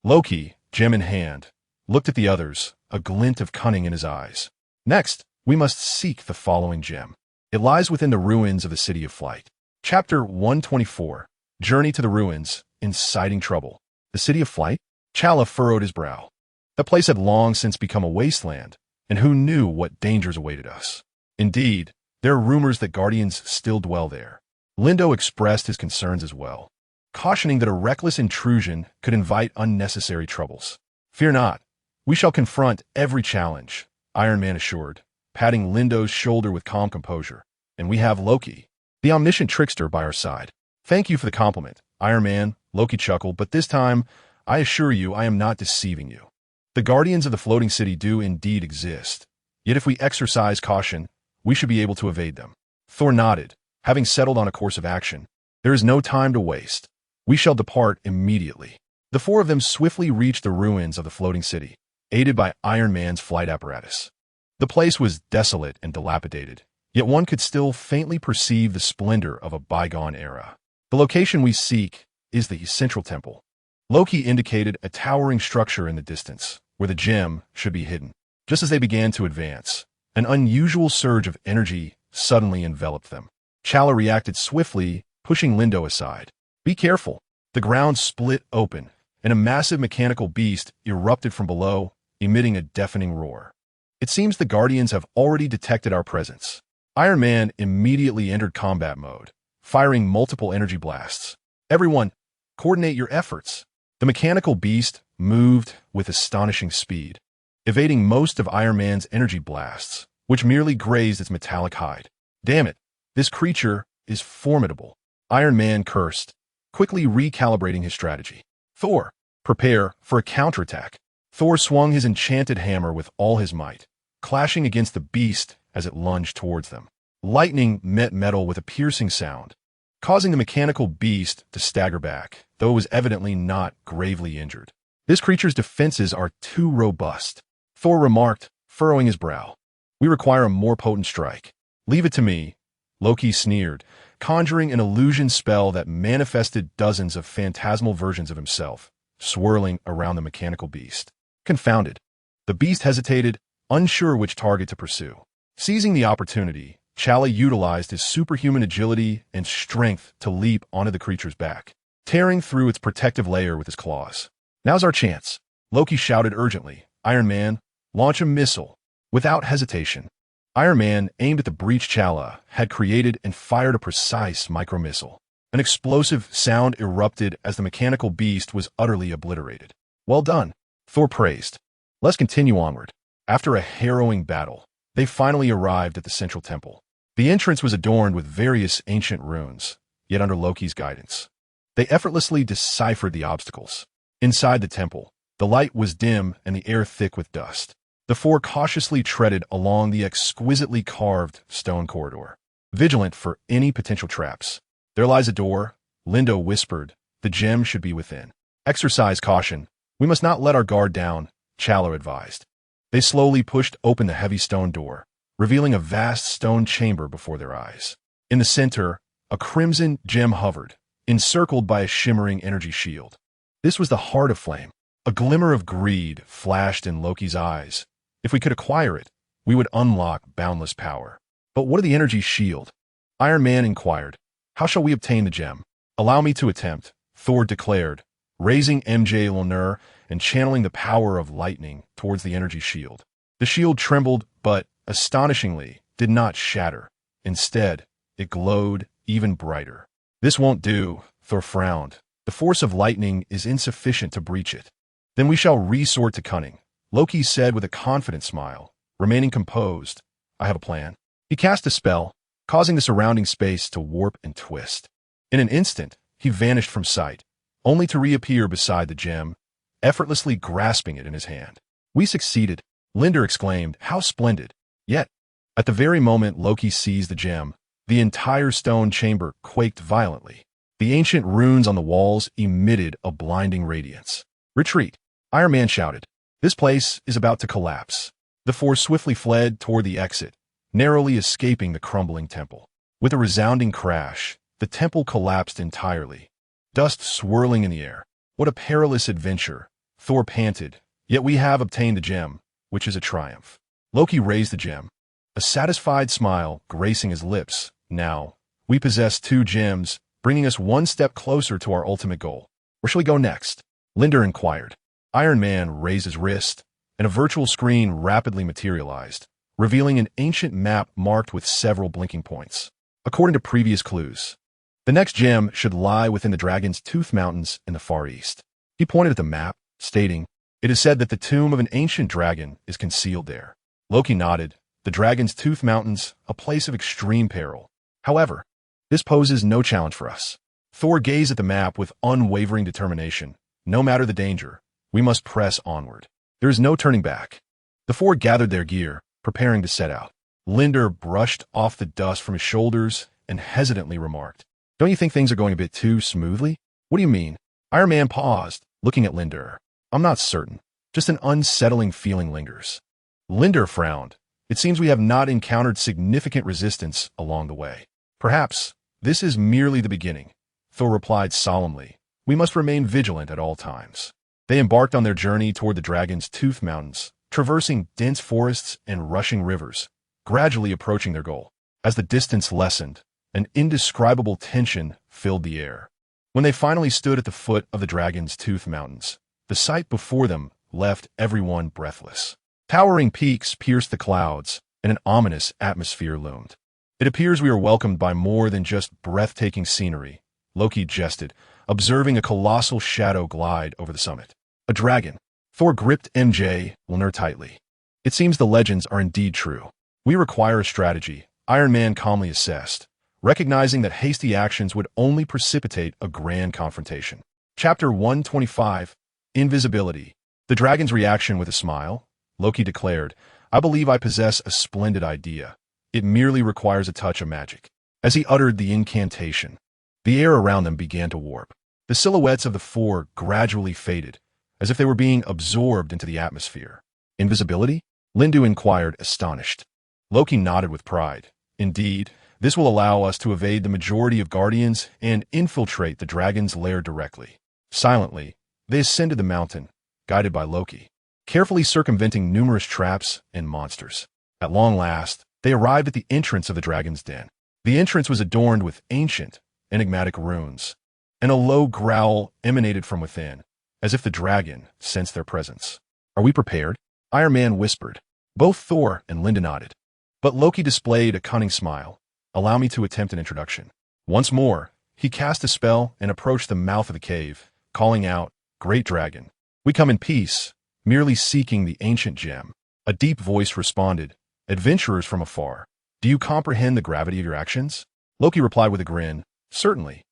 Loki, gem in hand, looked at the others, a glint of cunning in his eyes. Next, we must seek the following gem. It lies within the ruins of the City of Flight. Chapter 124. Journey to the Ruins, Inciting Trouble. The City of Flight? Chala furrowed his brow. The place had long since become a wasteland, and who knew what dangers awaited us? Indeed, there are rumors that guardians still dwell there. Lindo expressed his concerns as well, cautioning that a reckless intrusion could invite unnecessary troubles. Fear not. We shall confront every challenge, Iron Man assured, patting Lindo's shoulder with calm composure. And we have Loki, the omniscient trickster, by our side. Thank you for the compliment, Iron Man, Loki chuckled, but this time, I assure you I am not deceiving you. The guardians of the floating city do indeed exist. Yet if we exercise caution, we should be able to evade them. Thor nodded, having settled on a course of action. There is no time to waste. We shall depart immediately. The four of them swiftly reached the ruins of the floating city, aided by Iron Man's flight apparatus. The place was desolate and dilapidated, yet one could still faintly perceive the splendor of a bygone era. The location we seek is the central temple. Loki indicated a towering structure in the distance, where the gem should be hidden. Just as they began to advance, an unusual surge of energy suddenly enveloped them. Chala reacted swiftly, pushing Lindo aside. Be careful. The ground split open, and a massive mechanical beast erupted from below, emitting a deafening roar. It seems the Guardians have already detected our presence. Iron Man immediately entered combat mode, firing multiple energy blasts. Everyone, coordinate your efforts. The mechanical beast moved with astonishing speed, evading most of Iron Man's energy blasts, which merely grazed its metallic hide. Damn it, this creature is formidable. Iron Man cursed, quickly recalibrating his strategy. Thor, prepare for a counterattack. Thor swung his enchanted hammer with all his might, clashing against the beast as it lunged towards them. Lightning met metal with a piercing sound, causing the mechanical beast to stagger back, though it was evidently not gravely injured. This creature's defenses are too robust, Thor remarked, furrowing his brow. We require a more potent strike. Leave it to me, Loki sneered, conjuring an illusion spell that manifested dozens of phantasmal versions of himself, swirling around the mechanical beast. Confounded, the beast hesitated, unsure which target to pursue. Seizing the opportunity, Chala utilized his superhuman agility and strength to leap onto the creature's back, tearing through its protective layer with his claws. Now's our chance, Loki shouted urgently. Iron Man, launch a missile. Without hesitation, Iron Man aimed at the breach Chala had created and fired a precise micromissile. An explosive sound erupted as the mechanical beast was utterly obliterated. Well done, Thor praised. Let's continue onward. After a harrowing battle, they finally arrived at the central temple. The entrance was adorned with various ancient runes, yet under Loki's guidance, they effortlessly deciphered the obstacles. Inside the temple, the light was dim and the air thick with dust. The four cautiously treaded along the exquisitely carved stone corridor, vigilant for any potential traps. There lies a door, Lindo whispered. The gem should be within. Exercise caution. We must not let our guard down, Chala advised. They slowly pushed open the heavy stone door, revealing a vast stone chamber before their eyes. In the center, a crimson gem hovered, encircled by a shimmering energy shield. This was the heart of flame. A glimmer of greed flashed in Loki's eyes. If we could acquire it, we would unlock boundless power. But what of the energy shield? Iron Man inquired. How shall we obtain the gem? Allow me to attempt, Thor declared, raising Mjolnir and channeling the power of lightning towards the energy shield. The shield trembled, but, astonishingly, did not shatter. Instead, it glowed even brighter. This won't do, Thor frowned. The force of lightning is insufficient to breach it. Then we shall resort to cunning, Loki said with a confident smile, remaining composed. I have a plan. He cast a spell, causing the surrounding space to warp and twist. In an instant, he vanished from sight, only to reappear beside the gem, effortlessly grasping it in his hand. We succeeded, Linder exclaimed. How splendid! Yet, at the very moment Loki seized the gem, the entire stone chamber quaked violently. The ancient runes on the walls emitted a blinding radiance. Retreat! Iron Man shouted. This place is about to collapse. The four swiftly fled toward the exit, narrowly escaping the crumbling temple. With a resounding crash, the temple collapsed entirely, dust swirling in the air. What a perilous adventure, Thor panted. Yet we have obtained the gem, which is a triumph. Loki raised the gem, a satisfied smile gracing his lips. Now, we possess 2 gems, bringing us one step closer to our ultimate goal. Where shall we go next? Linder inquired. Iron Man raised his wrist, and a virtual screen rapidly materialized, revealing an ancient map marked with several blinking points. According to previous clues, the next gem should lie within the Dragon's Tooth Mountains in the Far East. He pointed at the map, stating, It is said that the tomb of an ancient dragon is concealed there. Loki nodded. The Dragon's Tooth Mountains, a place of extreme peril. However, this poses no challenge for us. Thor gazed at the map with unwavering determination. No matter the danger, we must press onward. There is no turning back. The four gathered their gear, preparing to set out. Linder brushed off the dust from his shoulders and hesitantly remarked, "Don't you think things are going a bit too smoothly?" "What do you mean?" Iron Man paused, looking at Linder. "I'm not certain. Just an unsettling feeling lingers." Linder frowned. "It seems we have not encountered significant resistance along the way. Perhaps this is merely the beginning." Thor replied solemnly, "We must remain vigilant at all times." They embarked on their journey toward the Dragon's Tooth Mountains, traversing dense forests and rushing rivers, gradually approaching their goal. As the distance lessened, an indescribable tension filled the air. When they finally stood at the foot of the Dragon's Tooth Mountains, the sight before them left everyone breathless. Towering peaks pierced the clouds, and an ominous atmosphere loomed. "It appears we are welcomed by more than just breathtaking scenery," Loki jested, observing a colossal shadow glide over the summit. "A dragon." Thor gripped Mjolnir tightly. "It seems the legends are indeed true. We require a strategy," Iron Man calmly assessed, recognizing that hasty actions would only precipitate a grand confrontation. Chapter 125, Invisibility. The dragon's reaction with a smile, Loki declared, "I believe I possess a splendid idea. It merely requires a touch of magic." As he uttered the incantation, the air around them began to warp. The silhouettes of the four gradually faded, as if they were being absorbed into the atmosphere. "Invisibility?" Lindu inquired, astonished. Loki nodded with pride. "Indeed, this will allow us to evade the majority of Guardians and infiltrate the dragon's lair directly." Silently, they ascended the mountain, guided by Loki, carefully circumventing numerous traps and monsters. At long last, they arrived at the entrance of the dragon's den. The entrance was adorned with ancient, enigmatic runes, and a low growl emanated from within, as if the dragon sensed their presence. "Are we prepared?" Iron Man whispered. Both Thor and Linda nodded. But Loki displayed a cunning smile. "Allow me to attempt an introduction." Once more, he cast a spell and approached the mouth of the cave, calling out, "Great dragon, we come in peace, merely seeking the ancient gem." A deep voice responded, "Adventurers from afar, do you comprehend the gravity of your actions?" Loki replied with a grin, "Certainly.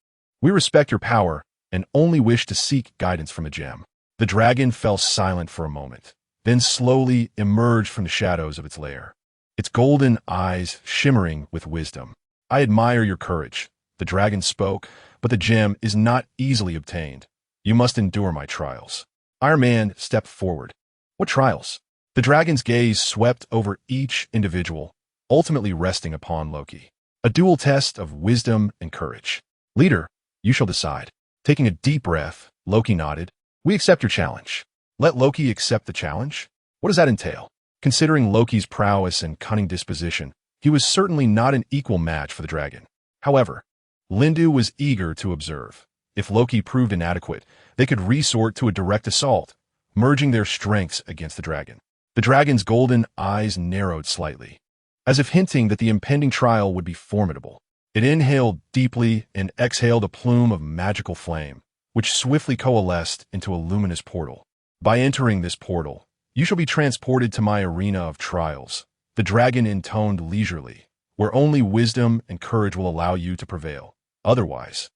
We respect your power and only wish to seek guidance from the gem." The dragon fell silent for a moment, then slowly emerged from the shadows of its lair, its golden eyes shimmering with wisdom. "I admire your courage," the dragon spoke, "but the gem is not easily obtained. You must endure my trials." Iron Man stepped forward. "What trials?" The dragon's gaze swept over each individual, ultimately resting upon Loki. "A dual test of wisdom and courage. Leader, you shall decide." Taking a deep breath, Loki nodded. "We accept your challenge." Let Loki accept the challenge? What does that entail? Considering Loki's prowess and cunning disposition, he was certainly not an equal match for the dragon. However, Lindu was eager to observe. If Loki proved inadequate, they could resort to a direct assault, merging their strengths against the dragon. The dragon's golden eyes narrowed slightly, as if hinting that the impending trial would be formidable. It inhaled deeply and exhaled a plume of magical flame, which swiftly coalesced into a luminous portal. "By entering this portal, you shall be transported to my arena of trials," the dragon intoned leisurely, "where only wisdom and courage will allow you to prevail. Otherwise,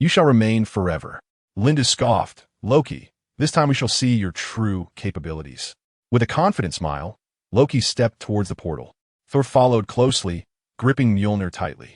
you shall remain forever." Linda scoffed, "Loki, this time we shall see your true capabilities." With a confident smile, Loki stepped towards the portal. Thor followed closely, gripping Mjolnir tightly.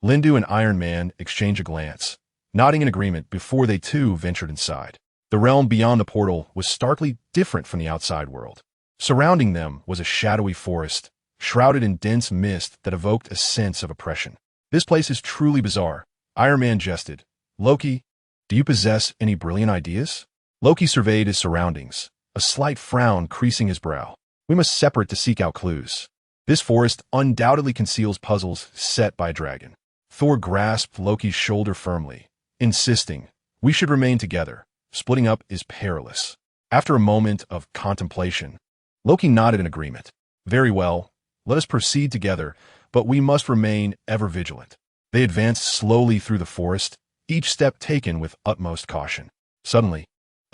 Lindu and Iron Man exchanged a glance, nodding in agreement before they too ventured inside. The realm beyond the portal was starkly different from the outside world. Surrounding them was a shadowy forest, shrouded in dense mist that evoked a sense of oppression. "This place is truly bizarre," Iron Man jested. "Loki, do you possess any brilliant ideas?" Loki surveyed his surroundings, a slight frown creasing his brow. "We must separate to seek out clues. This forest undoubtedly conceals puzzles set by a dragon." Thor grasped Loki's shoulder firmly, insisting, "We should remain together. Splitting up is perilous." After a moment of contemplation, Loki nodded in agreement. "Very well, let us proceed together, but we must remain ever vigilant." They advanced slowly through the forest, each step taken with utmost caution. Suddenly,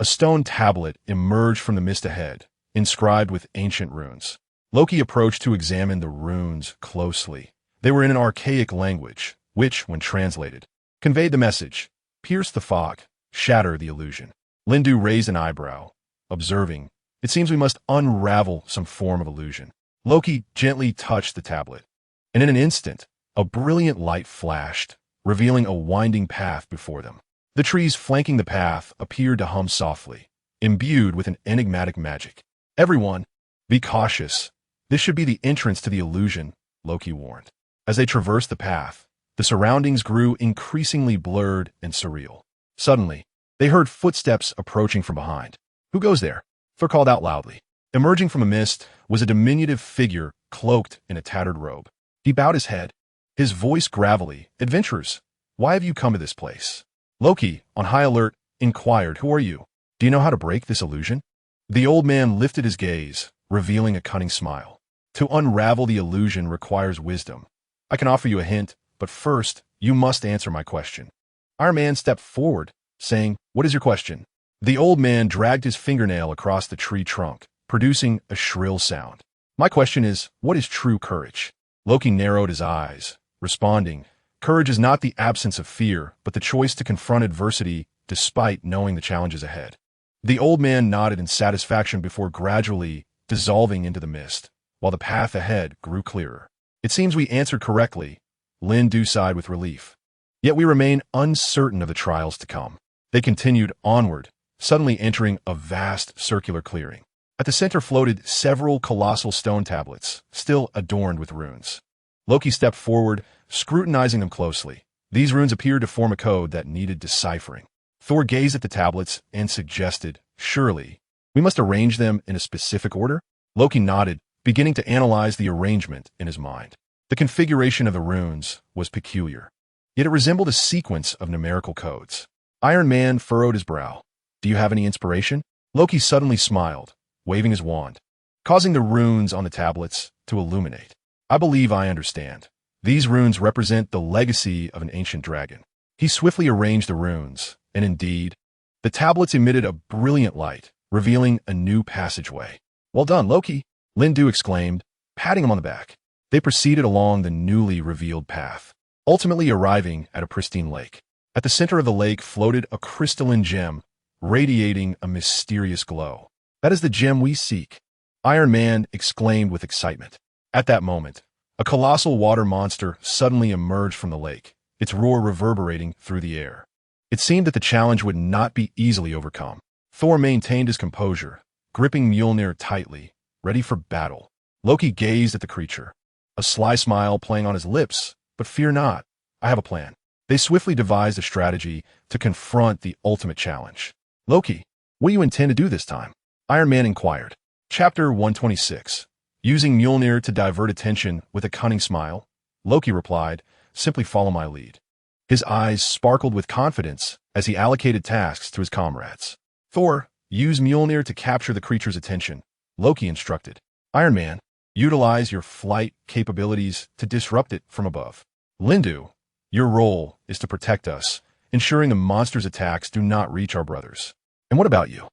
A stone tablet emerged from the mist ahead, inscribed with ancient runes. Loki approached to examine the runes closely. They were in an archaic language, which, when translated, conveyed the message, pierce the fog, shatter the illusion. Lindu raised an eyebrow, observing, it seems we must unravel some form of illusion. Loki gently touched the tablet, and in an instant, a brilliant light flashed, revealing a winding path before them. The trees flanking the path appeared to hum softly, imbued with an enigmatic magic. Everyone, be cautious. This should be the entrance to the illusion, Loki warned. As they traversed the path, the surroundings grew increasingly blurred and surreal. Suddenly, they heard footsteps approaching from behind. Who goes there? Thor called out loudly. Emerging from a mist was a diminutive figure cloaked in a tattered robe. He bowed his head, his voice gravelly. Adventurers, why have you come to this place? Loki, on high alert, inquired, who are you? Do you know how to break this illusion? The old man lifted his gaze, revealing a cunning smile. To unravel the illusion requires wisdom. I can offer you a hint, but first, you must answer my question. Iron Man stepped forward, saying, what is your question? The old man dragged his fingernail across the tree trunk, producing a shrill sound. My question is, what is true courage? Loki narrowed his eyes, responding, courage is not the absence of fear, but the choice to confront adversity despite knowing the challenges ahead. The old man nodded in satisfaction before gradually dissolving into the mist, while the path ahead grew clearer. It seems we answered correctly, Lindu sighed with relief. Yet we remain uncertain of the trials to come. They continued onward, suddenly entering a vast circular clearing. At the center floated several colossal stone tablets, still adorned with runes. Loki stepped forward, scrutinizing them closely. These runes appeared to form a code that needed deciphering. Thor gazed at the tablets and suggested, surely, we must arrange them in a specific order? Loki nodded, beginning to analyze the arrangement in his mind. The configuration of the runes was peculiar, yet it resembled a sequence of numerical codes. Iron Man furrowed his brow. Do you have any inspiration? Loki suddenly smiled, waving his wand, causing the runes on the tablets to illuminate. I believe I understand. These runes represent the legacy of an ancient dragon. He swiftly arranged the runes, and indeed, the tablets emitted a brilliant light, revealing a new passageway. Well done, Loki, Lindu exclaimed, patting him on the back. They proceeded along the newly revealed path, ultimately arriving at a pristine lake. At the center of the lake floated a crystalline gem, radiating a mysterious glow. That is the gem we seek, Iron Man exclaimed with excitement. At that moment, a colossal water monster suddenly emerged from the lake, its roar reverberating through the air. It seemed that the challenge would not be easily overcome. Thor maintained his composure, gripping Mjolnir tightly, ready for battle. Loki gazed at the creature, a sly smile playing on his lips, but fear not, I have a plan. They swiftly devised a strategy to confront the ultimate challenge. Loki, what do you intend to do this time? Iron Man inquired. Chapter 126. Using Mjolnir to divert attention with a cunning smile, Loki replied, simply follow my lead. His eyes sparkled with confidence as he allocated tasks to his comrades. Thor, use Mjolnir to capture the creature's attention, Loki instructed. Iron Man, utilize your flight capabilities to disrupt it from above. Lindu, your role is to protect us, ensuring the monster's attacks do not reach our brothers. And what about you?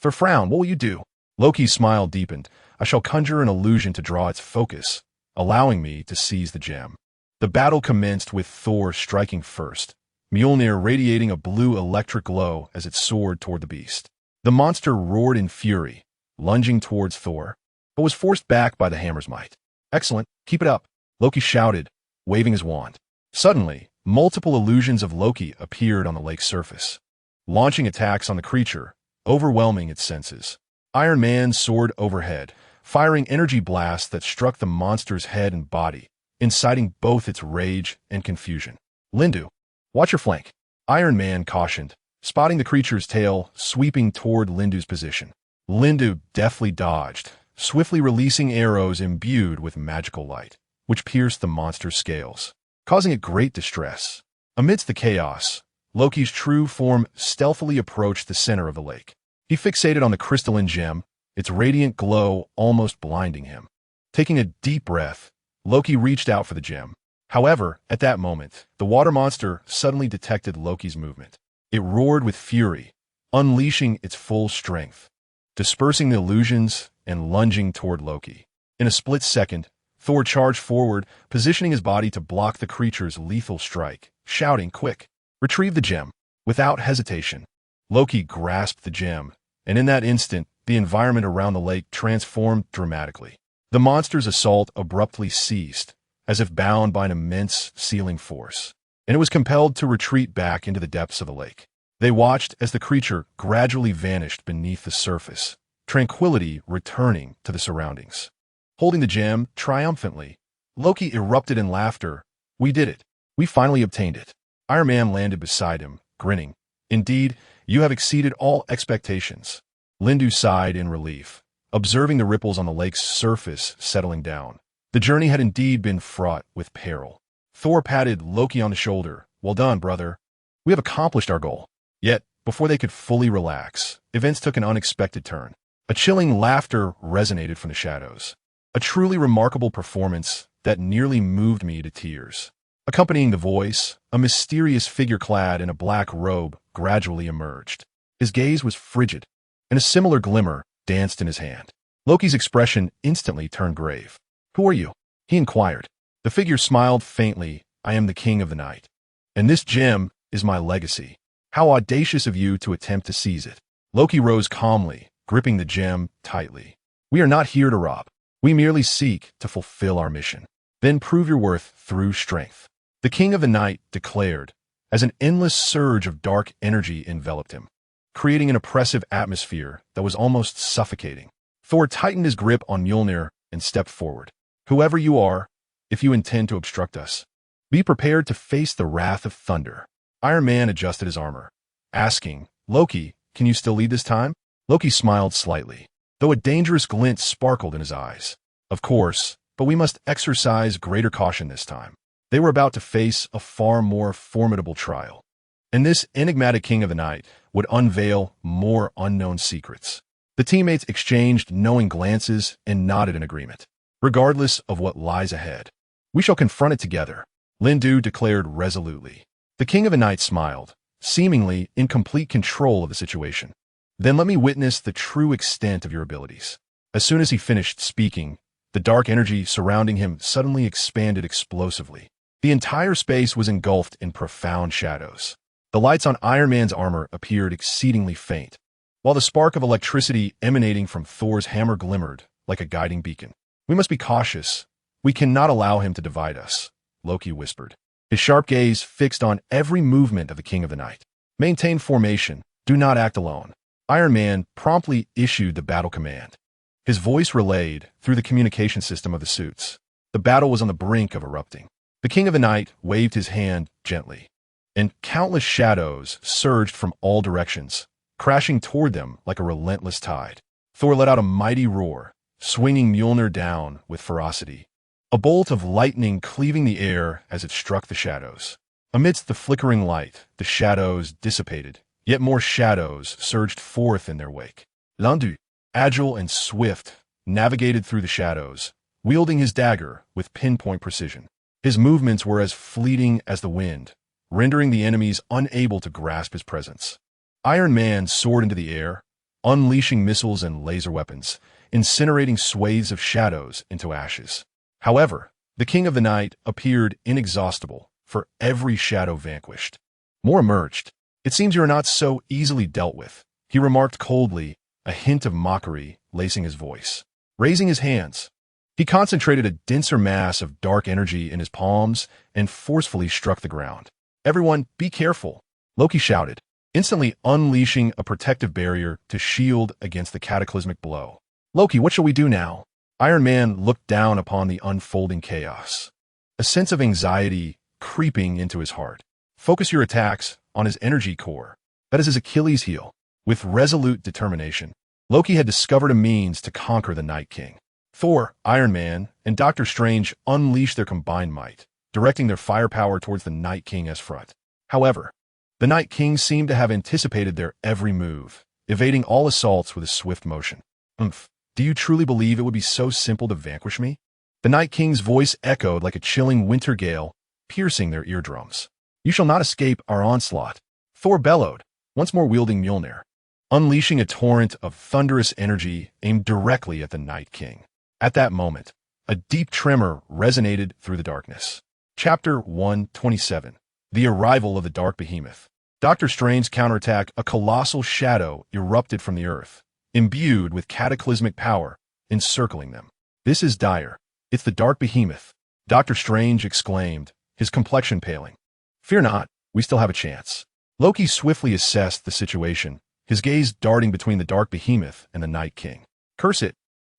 Thor frowned, what will you do? Loki's smile deepened. I shall conjure an illusion to draw its focus, allowing me to seize the gem. The battle commenced with Thor striking first, Mjolnir radiating a blue electric glow as it soared toward the beast. The monster roared in fury, lunging towards Thor, but was forced back by the hammer's might. Excellent, keep it up, Loki shouted, waving his wand. Suddenly, multiple illusions of Loki appeared on the lake's surface, launching attacks on the creature, overwhelming its senses. Iron Man soared overhead, firing energy blasts that struck the monster's head and body, inciting both its rage and confusion. Lindu, watch your flank, Iron Man cautioned, spotting the creature's tail sweeping toward Lindu's position. Lindu deftly dodged, swiftly releasing arrows imbued with magical light, which pierced the monster's scales, causing it great distress. Amidst the chaos, Loki's true form stealthily approached the center of the lake. He fixated on the crystalline gem, its radiant glow almost blinding him. Taking a deep breath, Loki reached out for the gem. However, at that moment, the water monster suddenly detected Loki's movement. It roared with fury, unleashing its full strength, dispersing the illusions and lunging toward Loki. In a split second, Thor charged forward, positioning his body to block the creature's lethal strike, shouting, "Quick! Retrieve the gem!" Without hesitation, Loki grasped the gem, and in that instant, the environment around the lake transformed dramatically. The monster's assault abruptly ceased, as if bound by an immense sealing force, and it was compelled to retreat back into the depths of the lake. They watched as the creature gradually vanished beneath the surface, tranquility returning to the surroundings. Holding the gem triumphantly, Loki erupted in laughter. "We did it. We finally obtained it." Iron Man landed beside him, grinning. "Indeed, you have exceeded all expectations." Lindu sighed in relief, observing the ripples on the lake's surface settling down. The journey had indeed been fraught with peril. Thor patted Loki on the shoulder. "Well done, brother. We have accomplished our goal." Yet, before they could fully relax, events took an unexpected turn. A chilling laughter resonated from the shadows. A truly remarkable performance that nearly moved me to tears. Accompanying the voice, a mysterious figure clad in a black robe gradually emerged. His gaze was frigid, and a similar glimmer danced in his hand. Loki's expression instantly turned grave. "Who are you?" he inquired. The figure smiled faintly. "I am the king of the night, and this gem is my legacy. How audacious of you to attempt to seize it." Loki rose calmly, gripping the gem tightly. "We are not here to rob. We merely seek to fulfill our mission. Then prove your worth through strength." The king of the night declared, as an endless surge of dark energy enveloped him, creating an oppressive atmosphere that was almost suffocating. Thor tightened his grip on Mjolnir and stepped forward. "Whoever you are, if you intend to obstruct us, be prepared to face the wrath of thunder." Iron Man adjusted his armor, asking, "Loki, can you still lead this time?" Loki smiled slightly, though a dangerous glint sparkled in his eyes. "Of course, but we must exercise greater caution this time." They were about to face a far more formidable trial, and this enigmatic king of the night would unveil more unknown secrets. The teammates exchanged knowing glances and nodded in agreement. "Regardless of what lies ahead, we shall confront it together," Lindu declared resolutely. The king of the night smiled, seemingly in complete control of the situation. "Then let me witness the true extent of your abilities." As soon as he finished speaking, the dark energy surrounding him suddenly expanded explosively. The entire space was engulfed in profound shadows. The lights on Iron Man's armor appeared exceedingly faint, while the spark of electricity emanating from Thor's hammer glimmered like a guiding beacon. "We must be cautious. We cannot allow him to divide us," Loki whispered, his sharp gaze fixed on every movement of the King of the Night. "Maintain formation. Do not act alone." Iron Man promptly issued the battle command, his voice relayed through the communication system of the suits. The battle was on the brink of erupting. The King of the Night waved his hand gently, and countless shadows surged from all directions, crashing toward them like a relentless tide. Thor let out a mighty roar, swinging Mjolnir down with ferocity, a bolt of lightning cleaving the air as it struck the shadows. Amidst the flickering light, the shadows dissipated, yet more shadows surged forth in their wake. Lindu, agile and swift, navigated through the shadows, wielding his dagger with pinpoint precision. His movements were as fleeting as the wind, rendering the enemies unable to grasp his presence. Iron Man soared into the air, unleashing missiles and laser weapons, incinerating swathes of shadows into ashes. However, the King of the Night appeared inexhaustible, for every shadow vanquished. More emerged. "It seems you are not so easily dealt with," he remarked coldly, a hint of mockery lacing his voice. Raising his hands, he concentrated a denser mass of dark energy in his palms and forcefully struck the ground. "Everyone, be careful," Loki shouted, instantly unleashing a protective barrier to shield against the cataclysmic blow. "Loki, what shall we do now?" Iron Man looked down upon the unfolding chaos, a sense of anxiety creeping into his heart. "Focus your attacks on his energy core. That is his Achilles heel." With resolute determination, Loki had discovered a means to conquer the Night King. Thor, Iron Man, and Doctor Strange unleashed their combined might, directing their firepower towards the Night King as front. However, the Night King seemed to have anticipated their every move, evading all assaults with a swift motion. Do you truly believe it would be so simple to vanquish me?" The Night King's voice echoed like a chilling winter gale, piercing their eardrums. "You shall not escape our onslaught," Thor bellowed, once more wielding Mjolnir. unleashing a torrent of thunderous energy aimed directly at the Night King. At that moment, a deep tremor resonated through the darkness. Chapter 127. The Arrival of the Dark Behemoth. Doctor Strange's counterattack, a colossal shadow erupted from the earth, imbued with cataclysmic power, encircling them. "This is dire. It's the Dark Behemoth," Doctor Strange exclaimed, his complexion paling. "Fear not, we still have a chance." Loki swiftly assessed the situation, his gaze darting between the Dark Behemoth and the Night King. "Curse it!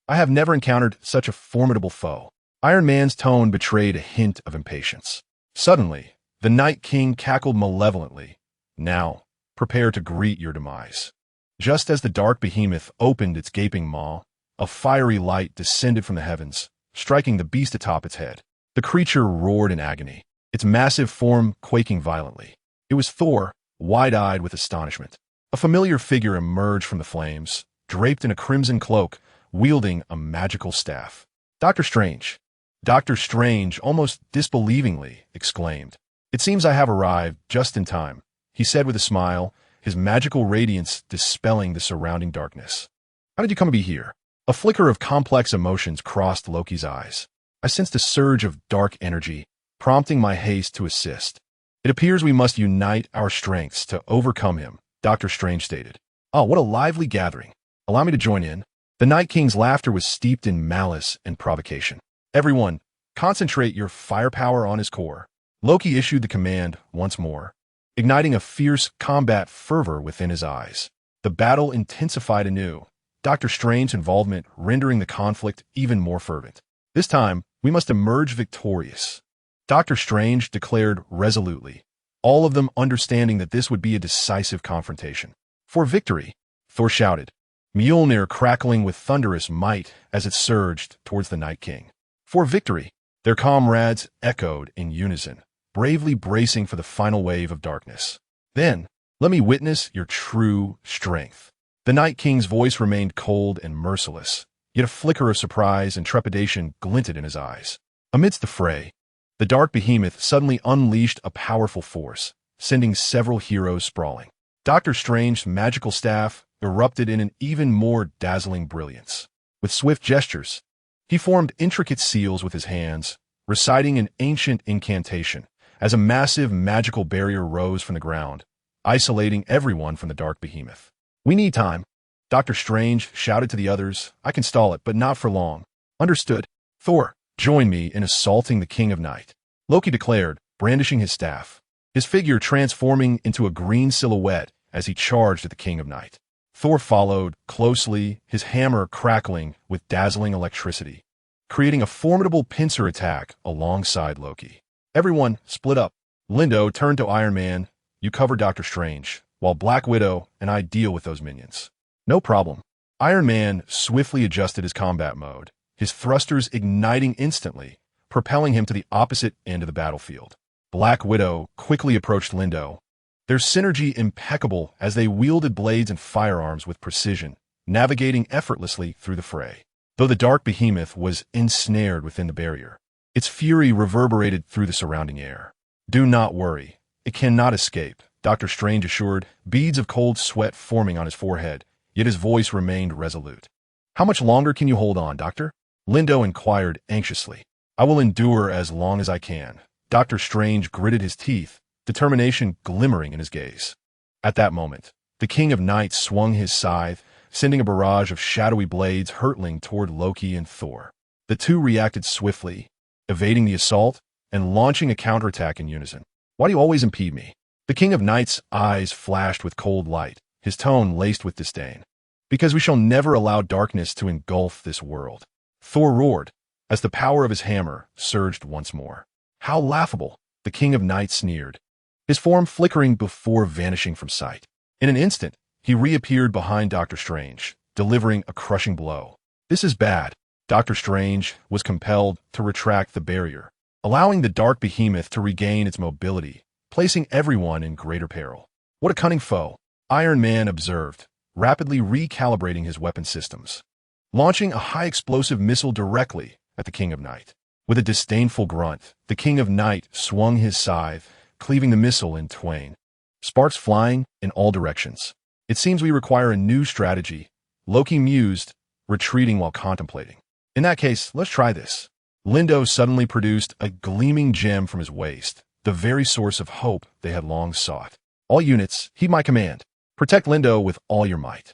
I have never encountered such a formidable foe." Iron Man's tone betrayed a hint of impatience. Suddenly, the Night King cackled malevolently. "Now, prepare to greet your demise." Just as the Dark Behemoth opened its gaping maw, a fiery light descended from the heavens, striking the beast atop its head. The creature roared in agony, its massive form quaking violently. It was Thor, wide-eyed with astonishment. A familiar figure emerged from the flames, draped in a crimson cloak, wielding a magical staff. "Doctor Strange!" Doctor Strange, almost disbelievingly, exclaimed. "It seems I have arrived just in time," he said with a smile, his magical radiance dispelling the surrounding darkness. "How did you come to be here?" A flicker of complex emotions crossed Loki's eyes. "I sensed a surge of dark energy, prompting my haste to assist. It appears we must unite our strengths to overcome him," Doctor Strange stated. "Oh, what a lively gathering. Allow me to join in." The Night King's laughter was steeped in malice and provocation. "Everyone, concentrate your firepower on his core." Loki issued the command once more, igniting a fierce combat fervor within his eyes. The battle intensified anew, Doctor Strange's involvement rendering the conflict even more fervent. "This time, we must emerge victorious," Doctor Strange declared resolutely, all of them understanding that this would be a decisive confrontation. "For victory!" Thor shouted, Mjolnir crackling with thunderous might as it surged towards the Night King. "For victory!" Their comrades echoed in unison, bravely bracing for the final wave of darkness. "Then, let me witness your true strength." The Night King's voice remained cold and merciless, yet a flicker of surprise and trepidation glinted in his eyes. Amidst the fray, the Dark Behemoth suddenly unleashed a powerful force, sending several heroes sprawling. Doctor Strange's magical staff erupted in an even more dazzling brilliance. With swift gestures, he formed intricate seals with his hands, reciting an ancient incantation, as a massive magical barrier rose from the ground, isolating everyone from the Dark Behemoth. "We need time," Doctor Strange shouted to the others. "I can stall it, but not for long." "Understood." "Thor, join me in assaulting the King of Night," Loki declared, brandishing his staff, his figure transforming into a green silhouette as he charged at the King of Night. Thor followed closely, his hammer crackling with dazzling electricity, creating a formidable pincer attack alongside Loki. Everyone split up. Lindo turned to Iron Man. "You cover Doctor Strange, while Black Widow and I deal with those minions." "No problem." Iron Man swiftly adjusted his combat mode, his thrusters igniting instantly, propelling him to the opposite end of the battlefield. Black Widow quickly approached Lindo, their synergy impeccable as they wielded blades and firearms with precision, navigating effortlessly through the fray. Though the Dark Behemoth was ensnared within the barrier, its fury reverberated through the surrounding air. "Do not worry. It cannot escape," Doctor Strange assured, beads of cold sweat forming on his forehead, yet his voice remained resolute. "How much longer can you hold on, Doctor?" Lindo inquired anxiously. "I will endure as long as I can." Doctor Strange gritted his teeth, determination glimmering in his gaze. At that moment, the King of Night swung his scythe, sending a barrage of shadowy blades hurtling toward Loki and Thor. The two reacted swiftly, evading the assault and launching a counterattack in unison. "Why do you always impede me?" The King of Night's eyes flashed with cold light, his tone laced with disdain. "Because we shall never allow darkness to engulf this world," Thor roared, as the power of his hammer surged once more. "How laughable!" the King of Night sneered, his form flickering before vanishing from sight. In an instant, he reappeared behind Doctor Strange, delivering a crushing blow. "This is bad." Doctor Strange was compelled to retract the barrier, allowing the Dark Behemoth to regain its mobility, placing everyone in greater peril. "What a cunning foe," Iron Man observed, rapidly recalibrating his weapon systems, launching a high-explosive missile directly at the King of Night. With a disdainful grunt, the King of Night swung his scythe, cleaving the missile in twain, sparks flying in all directions. It seems we require a new strategy. Loki mused, retreating while contemplating. In that case, let's try this. Lindo suddenly produced a gleaming gem from his waist, the very source of hope they had long sought. All units, heed my command. Protect Lindo with all your might.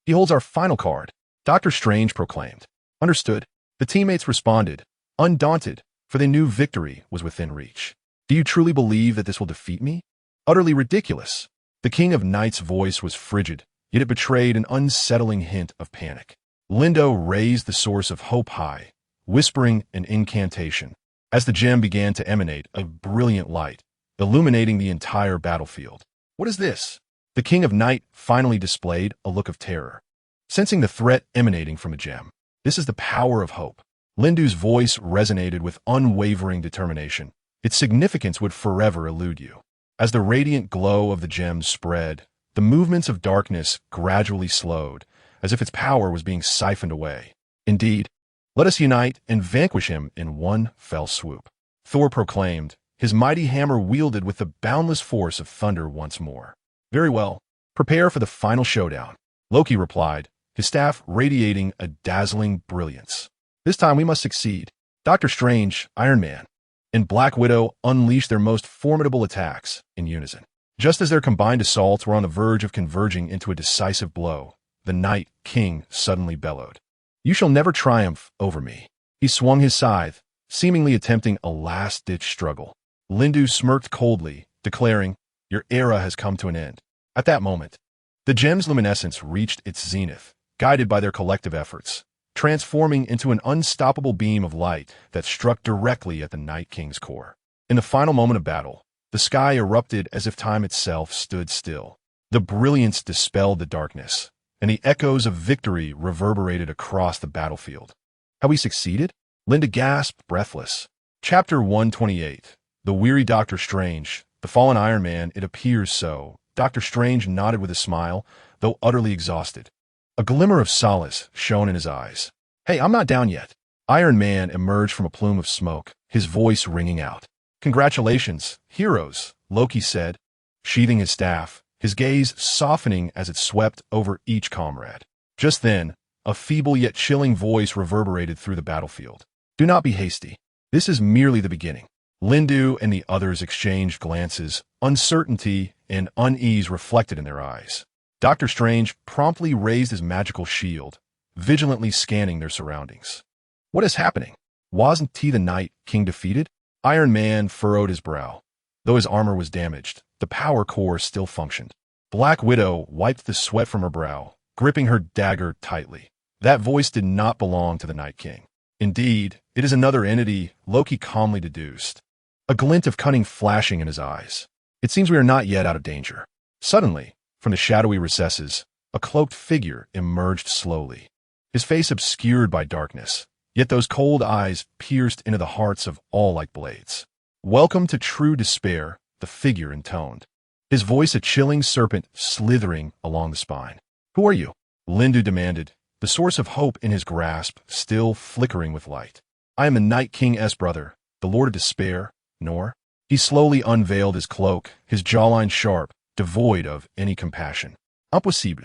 He holds our final card, Doctor Strange proclaimed. Understood. The teammates responded, undaunted, for they knew victory was within reach. Do you truly believe that this will defeat me? Utterly ridiculous. The King of Night's voice was frigid, yet it betrayed an unsettling hint of panic. Lindo raised the source of hope high, whispering an incantation. As the gem began to emanate a brilliant light, illuminating the entire battlefield. What is this? The King of Night finally displayed a look of terror, sensing the threat emanating from a gem. This is the power of hope. Lindo's voice resonated with unwavering determination. Its significance would forever elude you. As the radiant glow of the gem spread, the movements of darkness gradually slowed, as if its power was being siphoned away. Indeed, let us unite and vanquish him in one fell swoop. Thor proclaimed, his mighty hammer wielded with the boundless force of thunder once more. Very well. Prepare for the final showdown. Loki replied, his staff radiating a dazzling brilliance. This time we must succeed. Doctor Strange, Iron Man, and Black Widow unleashed their most formidable attacks in unison. Just as their combined assaults were on the verge of converging into a decisive blow, the Night King suddenly bellowed. You shall never triumph over me. He swung his scythe, seemingly attempting a last-ditch struggle. Lindu smirked coldly, declaring, your era has come to an end. At that moment, the gem's luminescence reached its zenith, guided by their collective efforts, transforming into an unstoppable beam of light that struck directly at the Night King's core. In the final moment of battle, the sky erupted as if time itself stood still. The brilliance dispelled the darkness, and the echoes of victory reverberated across the battlefield. Have we succeeded? Linda gasped, breathless. Chapter 128. The Weary Doctor Strange, the Fallen Iron Man, it appears so. Doctor Strange nodded with a smile, though utterly exhausted. A glimmer of solace shone in his eyes. Hey, I'm not down yet. Iron Man emerged from a plume of smoke, his voice ringing out. Congratulations, heroes, Loki said, sheathing his staff, his gaze softening as it swept over each comrade. Just then, a feeble yet chilling voice reverberated through the battlefield. Do not be hasty. This is merely the beginning. Lindu and the others exchanged glances, uncertainty and unease reflected in their eyes. Doctor Strange promptly raised his magical shield, vigilantly scanning their surroundings. What is happening? Wasn't the Night King defeated? Iron Man furrowed his brow. Though his armor was damaged, the power core still functioned. Black Widow wiped the sweat from her brow, gripping her dagger tightly. That voice did not belong to the Night King. Indeed, it is another entity, Loki calmly deduced, a glint of cunning flashing in his eyes. It seems we are not yet out of danger. Suddenly, from the shadowy recesses, a cloaked figure emerged slowly, his face obscured by darkness, yet those cold eyes pierced into the hearts of all like blades. Welcome to true despair, the figure intoned, his voice a chilling serpent slithering along the spine. Who are you? Lindu demanded, the source of hope in his grasp still flickering with light. I am the Night King's brother, the Lord of Despair, Nor. He slowly unveiled his cloak, his jawline sharp, devoid of any compassion. Impossible.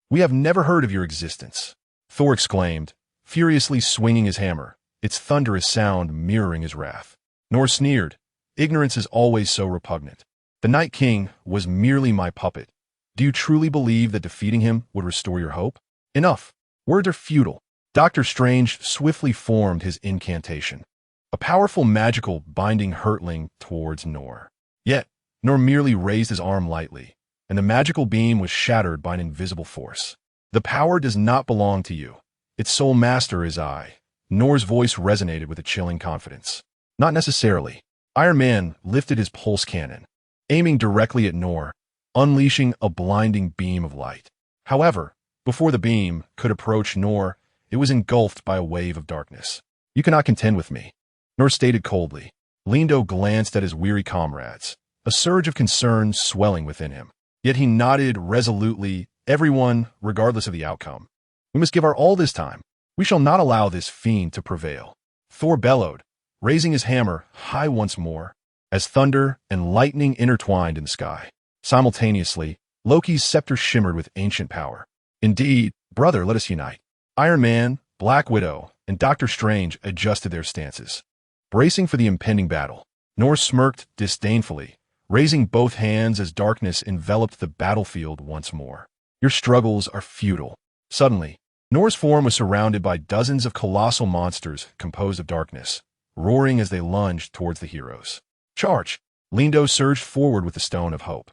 We have never heard of your existence, Thor exclaimed, furiously swinging his hammer, its thunderous sound mirroring his wrath. Nor sneered, ignorance is always so repugnant. The Night King was merely my puppet. Do you truly believe that defeating him would restore your hope? Enough. Words are futile. Doctor Strange swiftly formed his incantation, a powerful magical binding hurtling towards Nor. Yet, Nor merely raised his arm lightly, and the magical beam was shattered by an invisible force. The power does not belong to you. Its sole master is I. Nor's voice resonated with a chilling confidence. Not necessarily. Iron Man lifted his pulse cannon, aiming directly at Nor, unleashing a blinding beam of light. However, before the beam could approach Nor, it was engulfed by a wave of darkness. You cannot contend with me, Nor stated coldly. Lindo glanced at his weary comrades, a surge of concern swelling within him. Yet he nodded resolutely, everyone, regardless of the outcome. We must give our all this time. We shall not allow this fiend to prevail. Thor bellowed, raising his hammer high once more, as thunder and lightning intertwined in the sky. Simultaneously, Loki's scepter shimmered with ancient power. Indeed, brother, let us unite. Iron Man, Black Widow, and Doctor Strange adjusted their stances, bracing for the impending battle. Nor smirked disdainfully, raising both hands as darkness enveloped the battlefield once more. Your struggles are futile. Suddenly, Nor's form was surrounded by dozens of colossal monsters composed of darkness, roaring as they lunged towards the heroes. Charge! Lindo surged forward with the Stone of Hope,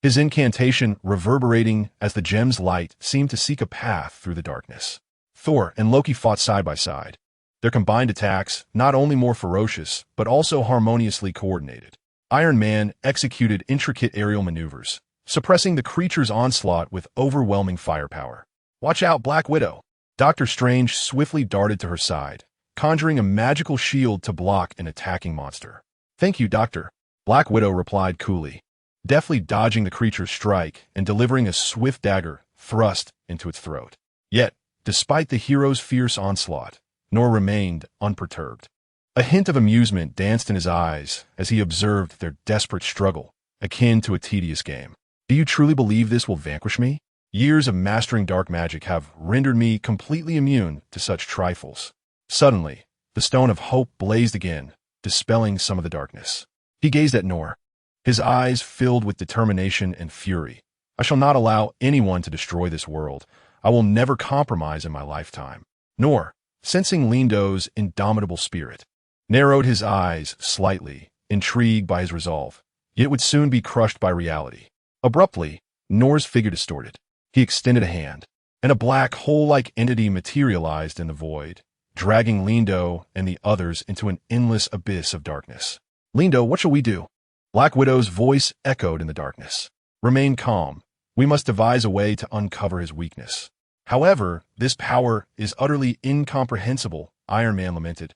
his incantation reverberating as the gem's light seemed to seek a path through the darkness. Thor and Loki fought side by side, their combined attacks not only more ferocious, but also harmoniously coordinated. Iron Man executed intricate aerial maneuvers, suppressing the creature's onslaught with overwhelming firepower. Watch out, Black Widow! Doctor Strange swiftly darted to her side, conjuring a magical shield to block an attacking monster. Thank you, Doctor. Black Widow replied coolly, deftly dodging the creature's strike and delivering a swift dagger thrust into its throat. Yet, despite the hero's fierce onslaught, Nor remained unperturbed. A hint of amusement danced in his eyes as he observed their desperate struggle, akin to a tedious game. Do you truly believe this will vanquish me? Years of mastering dark magic have rendered me completely immune to such trifles. Suddenly, the Stone of Hope blazed again, dispelling some of the darkness. He gazed at Nor, his eyes filled with determination and fury. I shall not allow anyone to destroy this world. I will never compromise in my lifetime. Nor, sensing Lindo's indomitable spirit, narrowed his eyes slightly, intrigued by his resolve, yet would soon be crushed by reality. Abruptly, Nor's figure distorted. He extended a hand, and a black hole-like entity materialized in the void, dragging Lindo and the others into an endless abyss of darkness. Lindo, what shall we do? Black Widow's voice echoed in the darkness. Remain calm. We must devise a way to uncover his weakness. However, this power is utterly incomprehensible, Iron Man lamented,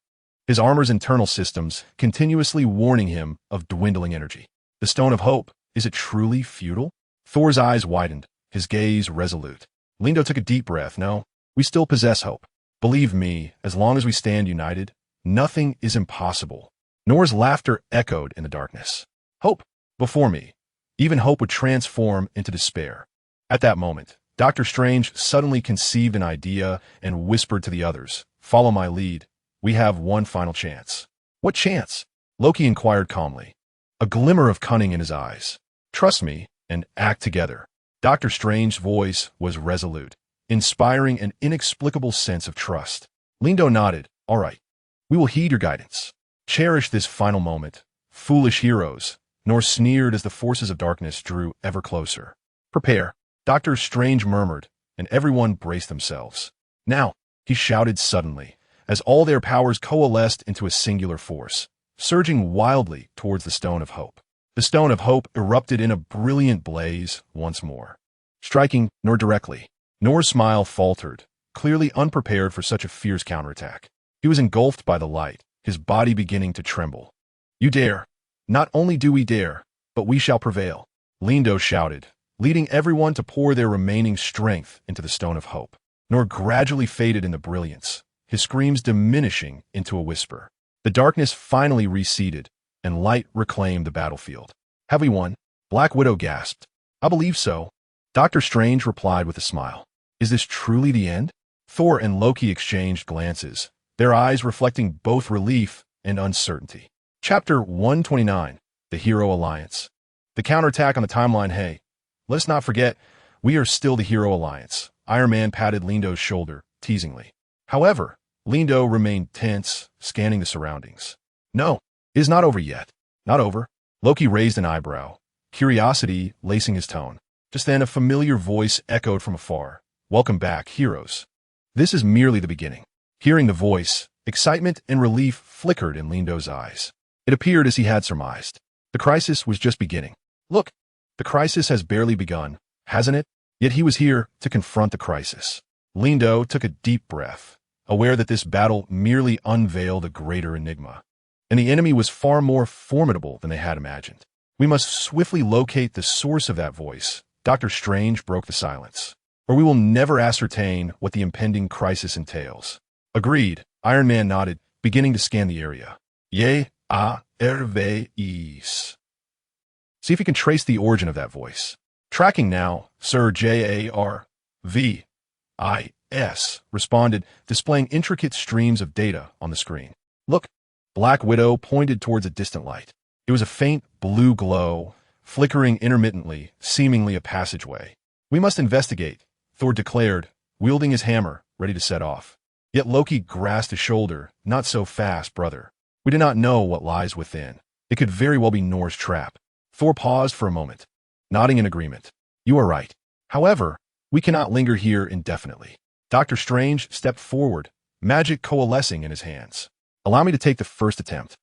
his armor's internal systems continuously warning him of dwindling energy. The Stone of Hope, is it truly futile? Thor's eyes widened, his gaze resolute. Lindo took a deep breath. No, we still possess hope. Believe me, as long as we stand united, nothing is impossible. Nor's laughter echoed in the darkness. Hope, before me. Even hope would transform into despair. At that moment, Doctor Strange suddenly conceived an idea and whispered to the others, follow my lead. We have one final chance. What chance? Loki inquired calmly, a glimmer of cunning in his eyes. Trust me and act together. Doctor Strange's voice was resolute, inspiring an inexplicable sense of trust. Lindo nodded. All right. We will heed your guidance. Cherish this final moment. Foolish heroes. Nor sneered as the forces of darkness drew ever closer. Prepare. Doctor Strange murmured, and everyone braced themselves. Now, he shouted suddenly, as all their powers coalesced into a singular force, surging wildly towards the Stone of Hope. The Stone of Hope erupted in a brilliant blaze once more, striking Nor directly. Nor's smile faltered, clearly unprepared for such a fierce counterattack. He was engulfed by the light, his body beginning to tremble. You dare. Not only do we dare, but we shall prevail. Lindo shouted, leading everyone to pour their remaining strength into the Stone of Hope. Nor gradually faded in the brilliance, his screams diminishing into a whisper. The darkness finally receded, and light reclaimed the battlefield. Have we won? Black Widow gasped. I believe so. Doctor Strange replied with a smile. Is this truly the end? Thor and Loki exchanged glances, their eyes reflecting both relief and uncertainty. Chapter 129, The Hero Alliance. The counterattack on the timeline. Hey, let's not forget, we are still the Hero Alliance. Iron Man patted Lindo's shoulder, teasingly. However, Lindo remained tense, scanning the surroundings. No, it is not over yet. Not over. Loki raised an eyebrow, curiosity lacing his tone. Just then, a familiar voice echoed from afar. Welcome back, heroes. This is merely the beginning. Hearing the voice, excitement and relief flickered in Lindo's eyes. It appeared as he had surmised. The crisis was just beginning. Look, the crisis has barely begun, hasn't it? Yet he was here to confront the crisis. Lindo took a deep breath, aware that this battle merely unveiled a greater enigma. And the enemy was far more formidable than they had imagined. We must swiftly locate the source of that voice. Doctor Strange broke the silence, or we will never ascertain what the impending crisis entails. Agreed, Iron Man nodded, beginning to scan the area. See if you can trace the origin of that voice. Tracking now, Sir Jarvis responded, displaying intricate streams of data on the screen. Look, Black Widow pointed towards a distant light. It was a faint blue glow, flickering intermittently, seemingly a passageway. We must investigate, Thor declared, wielding his hammer, ready to set off. Yet Loki grasped his shoulder. Not so fast, brother. We do not know what lies within. It could very well be Nor's trap. Thor paused for a moment, nodding in agreement. You are right. However, we cannot linger here indefinitely. Doctor Strange stepped forward, magic coalescing in his hands. Allow me to take the first attempt.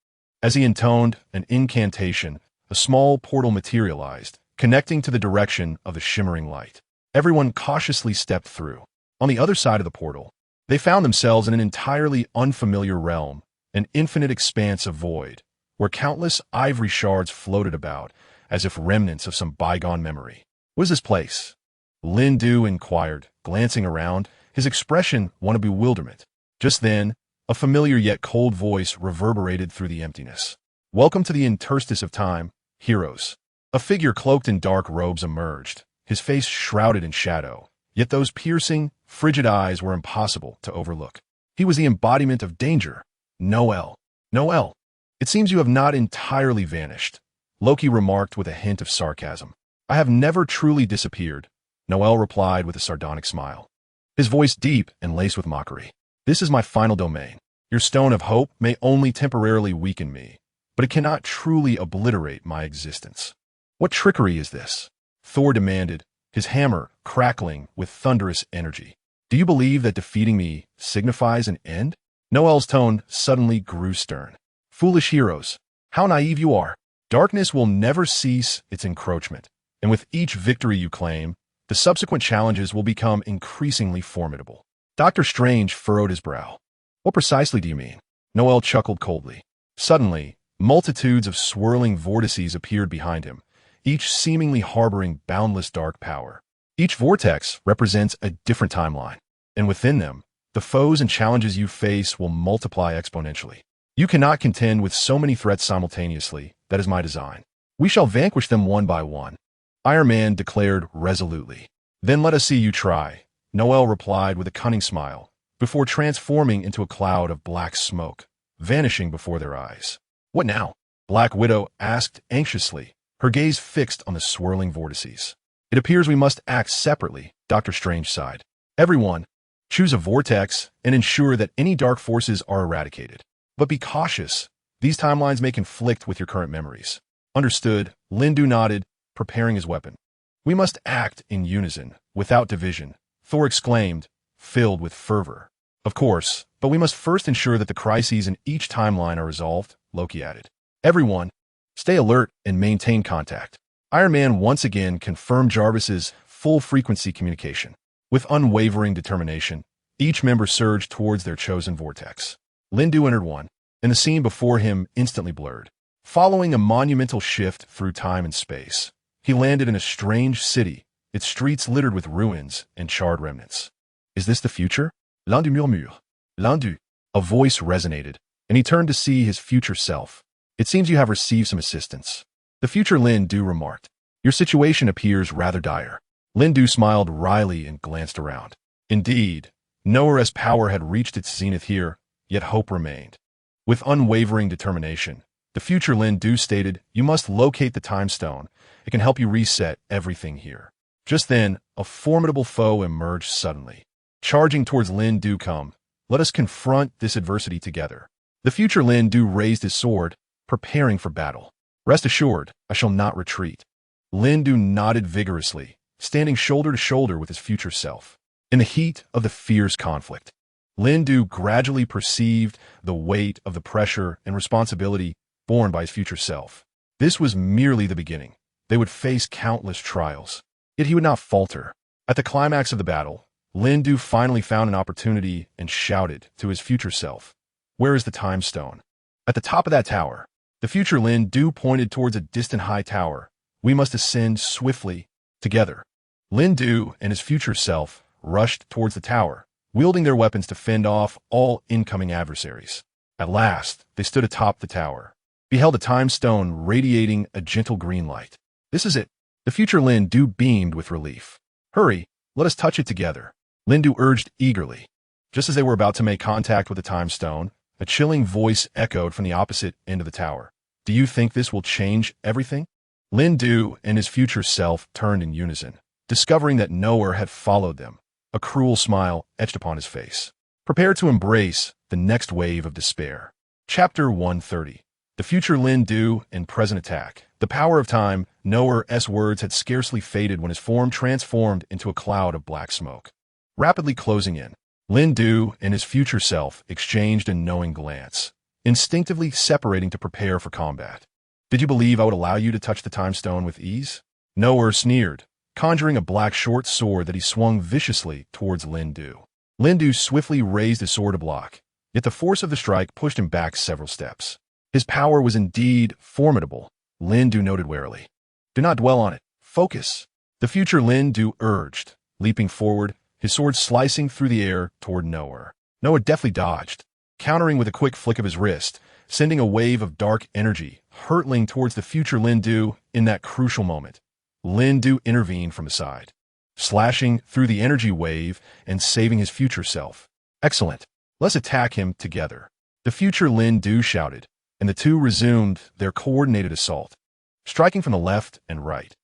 As he intoned an incantation, a small portal materialized, connecting to the direction of the shimmering light. Everyone cautiously stepped through. On the other side of the portal, they found themselves in an entirely unfamiliar realm, an infinite expanse of void, where countless ivory shards floated about, as if remnants of some bygone memory. What is this place? Lindu inquired, glancing around, his expression one of bewilderment. Just then, a familiar yet cold voice reverberated through the emptiness. Welcome to the interstice of time, heroes. A figure cloaked in dark robes emerged, his face shrouded in shadow, yet those piercing, frigid eyes were impossible to overlook. He was the embodiment of danger. Noel. Noel. It seems you have not entirely vanished, Loki remarked with a hint of sarcasm. I have never truly disappeared, Noel replied with a sardonic smile, his voice deep and laced with mockery. This is my final domain. Your stone of hope may only temporarily weaken me, but it cannot truly obliterate my existence. What trickery is this? Thor demanded, his hammer crackling with thunderous energy. Do you believe that defeating me signifies an end? Noel's tone suddenly grew stern. Foolish heroes, how naive you are. Darkness will never cease its encroachment, and with each victory you claim, the subsequent challenges will become increasingly formidable. Doctor Strange furrowed his brow. What precisely do you mean? Noel chuckled coldly. Suddenly, multitudes of swirling vortices appeared behind him, each seemingly harboring boundless dark power. Each vortex represents a different timeline, and within them, the foes and challenges you face will multiply exponentially. You cannot contend with so many threats simultaneously. That is my design. We shall vanquish them one by one, Iron Man declared resolutely. Then let us see you try, Noel replied with a cunning smile, before transforming into a cloud of black smoke, vanishing before their eyes. What now? Black Widow asked anxiously, her gaze fixed on the swirling vortices. It appears we must act separately, Doctor Strange sighed. Everyone, choose a vortex and ensure that any dark forces are eradicated. But be cautious. These timelines may conflict with your current memories. Understood, Lindu nodded, preparing his weapon. We must act in unison, without division, Thor exclaimed, filled with fervor. Of course, but we must first ensure that the crises in each timeline are resolved, Loki added. Everyone, stay alert and maintain contact. Iron Man once again confirmed Jarvis's full-frequency communication. With unwavering determination, each member surged towards their chosen vortex. Lindu entered one, and the scene before him instantly blurred. Following a monumental shift through time and space, he landed in a strange city, its streets littered with ruins and charred remnants. Is this the future? Lindu murmure. Lindu. A voice resonated, and he turned to see his future self. It seems you have received some assistance. The future Lindu remarked. Your situation appears rather dire. Lindu smiled wryly and glanced around. Indeed, Nora's power had reached its zenith here, yet hope remained. With unwavering determination, the future Lindu stated, you must locate the time stone. It can help you reset everything here. Just then, a formidable foe emerged suddenly. Charging towards Lindu, come. Let us confront this adversity together. The future Lindu raised his sword, preparing for battle. Rest assured, I shall not retreat. Lindu nodded vigorously, standing shoulder to shoulder with his future self. In the heat of the fierce conflict, Lindu gradually perceived the weight of the pressure and responsibility borne by his future self. This was merely the beginning. They would face countless trials. Yet he would not falter. At the climax of the battle, Lindu finally found an opportunity and shouted to his future self, "Where is the time stone?" At the top of that tower, the future Lindu pointed towards a distant high tower. We must ascend swiftly, together. Lindu and his future self rushed towards the tower, wielding their weapons to fend off all incoming adversaries. At last, they stood atop the tower, beheld a time stone radiating a gentle green light. This is it, The future Lin Du beamed with relief. Hurry, let us touch it together. Lin Du urged eagerly. Just as they were about to make contact with the time stone, a chilling voice echoed from the opposite end of the tower. Do you think this will change everything? Lin Du and his future self turned in unison, discovering that nowhere had followed them. A cruel smile etched upon his face. Prepare to embrace the next wave of despair. Chapter 130. The future Lin Du and present attack. The power of time, Nowhere's words had scarcely faded when his form transformed into a cloud of black smoke. Rapidly closing in, Lin Du and his future self exchanged a knowing glance, instinctively separating to prepare for combat. Did you believe I would allow you to touch the time stone with ease? Nowhere sneered, conjuring a black short sword that he swung viciously towards Lin Du. Lin Du swiftly raised his sword to block, yet the force of the strike pushed him back several steps. His power was indeed formidable, Lin Du noted warily. Do not dwell on it. Focus. The future Lin Du urged, leaping forward, his sword slicing through the air toward Nowhere. Nowhere deftly dodged, countering with a quick flick of his wrist, sending a wave of dark energy hurtling towards the future Lin Du. In that crucial moment, Lin Du intervened from the side, slashing through the energy wave and saving his future self. Excellent. Let's attack him together. The future Lin Du shouted, and the two resumed their coordinated assault, striking from the left and right,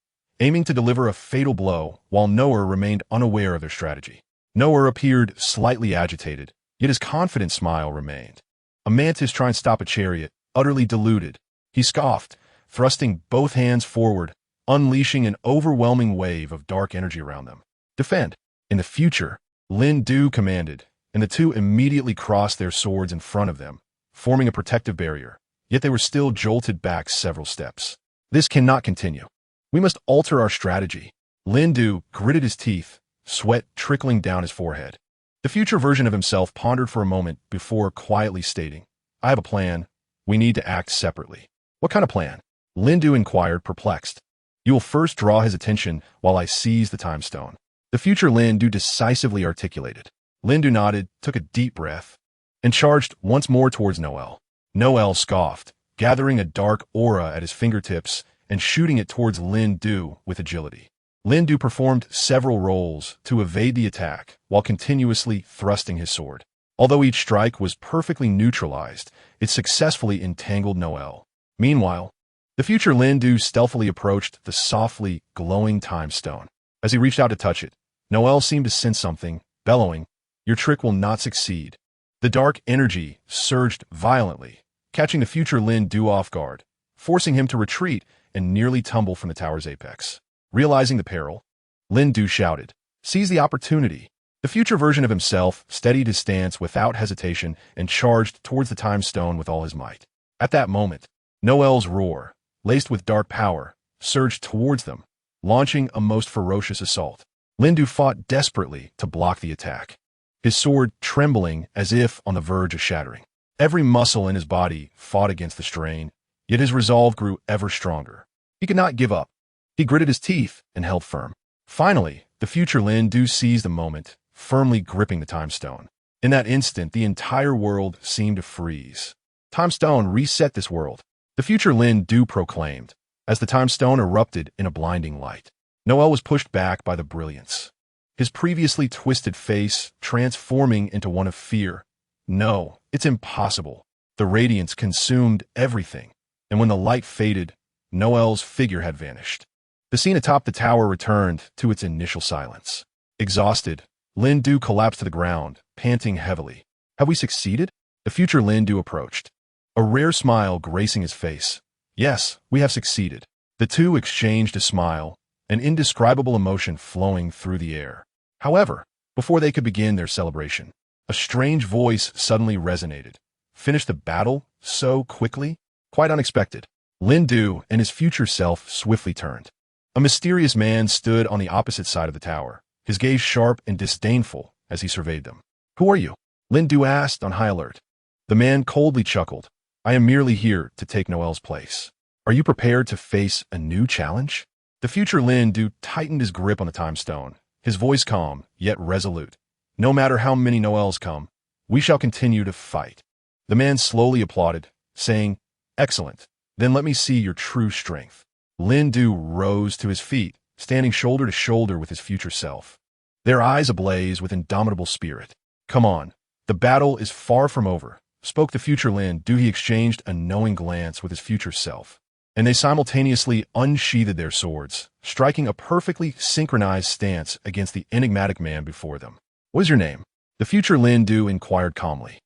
aiming to deliver a fatal blow while Nowhere remained unaware of their strategy. Nowhere appeared slightly agitated, yet his confident smile remained. A mantis trying to stop a chariot, utterly deluded. He scoffed, thrusting both hands forward, unleashing an overwhelming wave of dark energy around them. Defend. In the future, Lin Du commanded, and the two immediately crossed their swords in front of them, forming a protective barrier, yet they were still jolted back several steps. This cannot continue. We must alter our strategy. Lin Du gritted his teeth, sweat trickling down his forehead. The future version of himself pondered for a moment before quietly stating, I have a plan. We need to act separately. What kind of plan? Lin Du inquired, perplexed. You will first draw his attention while I seize the time stone. The future Lin Du decisively articulated. Lin Du nodded, took a deep breath, and charged once more towards Noel. Noel scoffed, gathering a dark aura at his fingertips and shooting it towards Lin Du with agility. Lin Du performed several rolls to evade the attack while continuously thrusting his sword. Although each strike was perfectly neutralized, it successfully entangled Noel. Meanwhile, the future Lin Du stealthily approached the softly glowing time stone. As he reached out to touch it, Noel seemed to sense something, bellowing, Your trick will not succeed. The dark energy surged violently, catching the future Lin Du off guard, forcing him to retreat and nearly tumble from the tower's apex. Realizing the peril, Lin Du shouted, Seize the opportunity. The future version of himself steadied his stance without hesitation and charged towards the time stone with all his might. At that moment, Noel's roar, laced with dark power, surged towards them, launching a most ferocious assault. Lin Du fought desperately to block the attack, his sword trembling as if on the verge of shattering. Every muscle in his body fought against the strain, yet his resolve grew ever stronger. He could not give up. He gritted his teeth and held firm. Finally, the future Lin Du seized the moment, firmly gripping the time stone. In that instant, the entire world seemed to freeze. Time stone reset this world, the future Lin Du proclaimed, as the time stone erupted in a blinding light. Noel was pushed back by the brilliance, his previously twisted face transforming into one of fear. No, it's impossible. The radiance consumed everything, and when the light faded, Noel's figure had vanished. The scene atop the tower returned to its initial silence. Exhausted, Lin Du collapsed to the ground, panting heavily. Have we succeeded? The future Lin Du approached, a rare smile gracing his face. Yes, we have succeeded. The two exchanged a smile, an indescribable emotion flowing through the air. However, before they could begin their celebration, a strange voice suddenly resonated. Finish the battle so quickly? Quite unexpected. Lin Du and his future self swiftly turned. A mysterious man stood on the opposite side of the tower, his gaze sharp and disdainful as he surveyed them. Who are you? Lin Du asked on high alert. The man coldly chuckled. I am merely here to take Noel's place. Are you prepared to face a new challenge? The future Lin Du tightened his grip on the time stone, his voice calm, yet resolute. No matter how many Noels come, we shall continue to fight. The man slowly applauded, saying, Excellent. Then let me see your true strength. Lin Du rose to his feet, standing shoulder to shoulder with his future self. Their eyes ablaze with indomitable spirit. "Come on, the battle is far from over," spoke the future Lin Du. He exchanged a knowing glance with his future self, and they simultaneously unsheathed their swords, striking a perfectly synchronized stance against the enigmatic man before them. "What is your name?" the future Lin Du inquired calmly,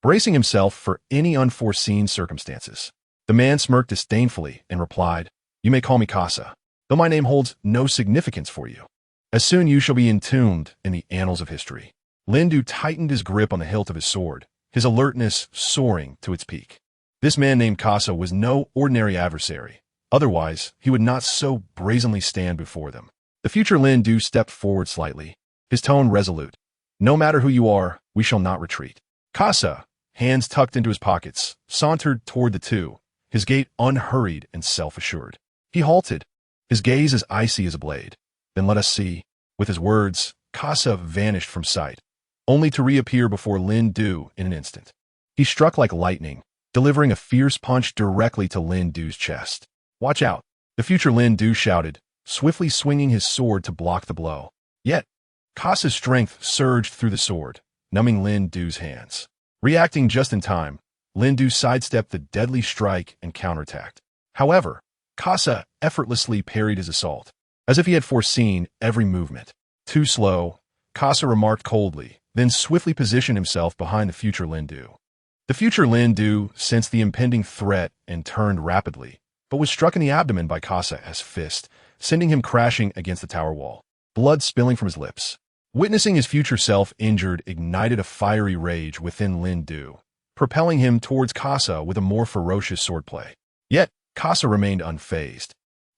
bracing himself for any unforeseen circumstances. The man smirked disdainfully and replied, "You may call me Kaecilius, though my name holds no significance for you. As soon you shall be entombed in the annals of history." Lin Du tightened his grip on the hilt of his sword, his alertness soaring to its peak. This man named Kaecilius was no ordinary adversary. Otherwise, he would not so brazenly stand before them. The future Lin Du stepped forward slightly, his tone resolute. "No matter who you are, we shall not retreat." Kaecilius, hands tucked into his pockets, sauntered toward the two, his gait unhurried and self-assured. He halted, his gaze as icy as a blade. "Then let us see." With his words, Kaecilius vanished from sight, only to reappear before Lin Du in an instant. He struck like lightning, delivering a fierce punch directly to Lin Du's chest. "Watch out!" the future Lin Du shouted, swiftly swinging his sword to block the blow. Yet, Kaecilius' strength surged through the sword, numbing Lin Du's hands. Reacting just in time, Lin Du sidestepped the deadly strike and counterattacked. However, Kaecilius effortlessly parried his assault, as if he had foreseen every movement. "Too slow," Kaecilius remarked coldly, then swiftly positioned himself behind the future Lin Du. The future Lin Du sensed the impending threat and turned rapidly, but was struck in the abdomen by Kaecilius' fist, sending him crashing against the tower wall, blood spilling from his lips. Witnessing his future self injured ignited a fiery rage within Lin Du, propelling him towards Kaecilius with a more ferocious swordplay. Yet, Kaecilius remained unfazed,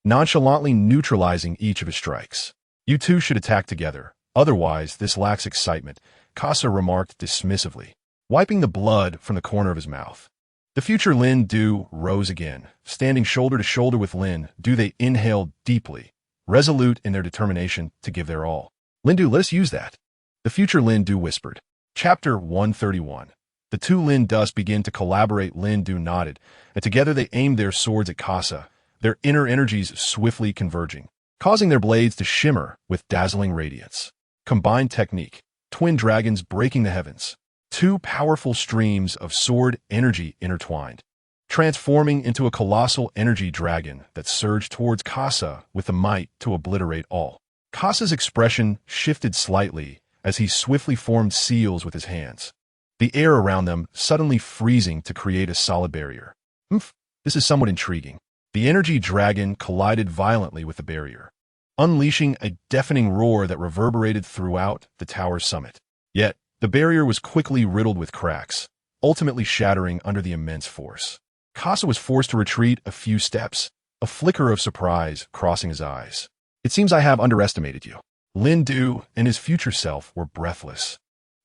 nonchalantly neutralizing each of his strikes. "You two should attack together, otherwise this lacks excitement," Kaecilius remarked dismissively, wiping the blood from the corner of his mouth. The future Lin Du rose again, standing shoulder to shoulder with Lin Du. They inhaled deeply, resolute in their determination to give their all. "Lin Du, let us use that," the future Lin Du whispered. Chapter 131. The two Lin Dus began to collaborate. Lin Du nodded, and together they aimed their swords at Kaecilius, their inner energies swiftly converging, causing their blades to shimmer with dazzling radiance. Combined technique, twin dragons breaking the heavens. Two powerful streams of sword energy intertwined, transforming into a colossal energy dragon that surged towards Kaecilius with the might to obliterate all. Kaecilius' expression shifted slightly as he swiftly formed seals with his hands, the air around them suddenly freezing to create a solid barrier. This is somewhat intriguing." The energy dragon collided violently with the barrier, unleashing a deafening roar that reverberated throughout the tower's summit. Yet, the barrier was quickly riddled with cracks, ultimately shattering under the immense force. Kaecilius was forced to retreat a few steps, a flicker of surprise crossing his eyes. "It seems I have underestimated you." Lin Du and his future self were breathless,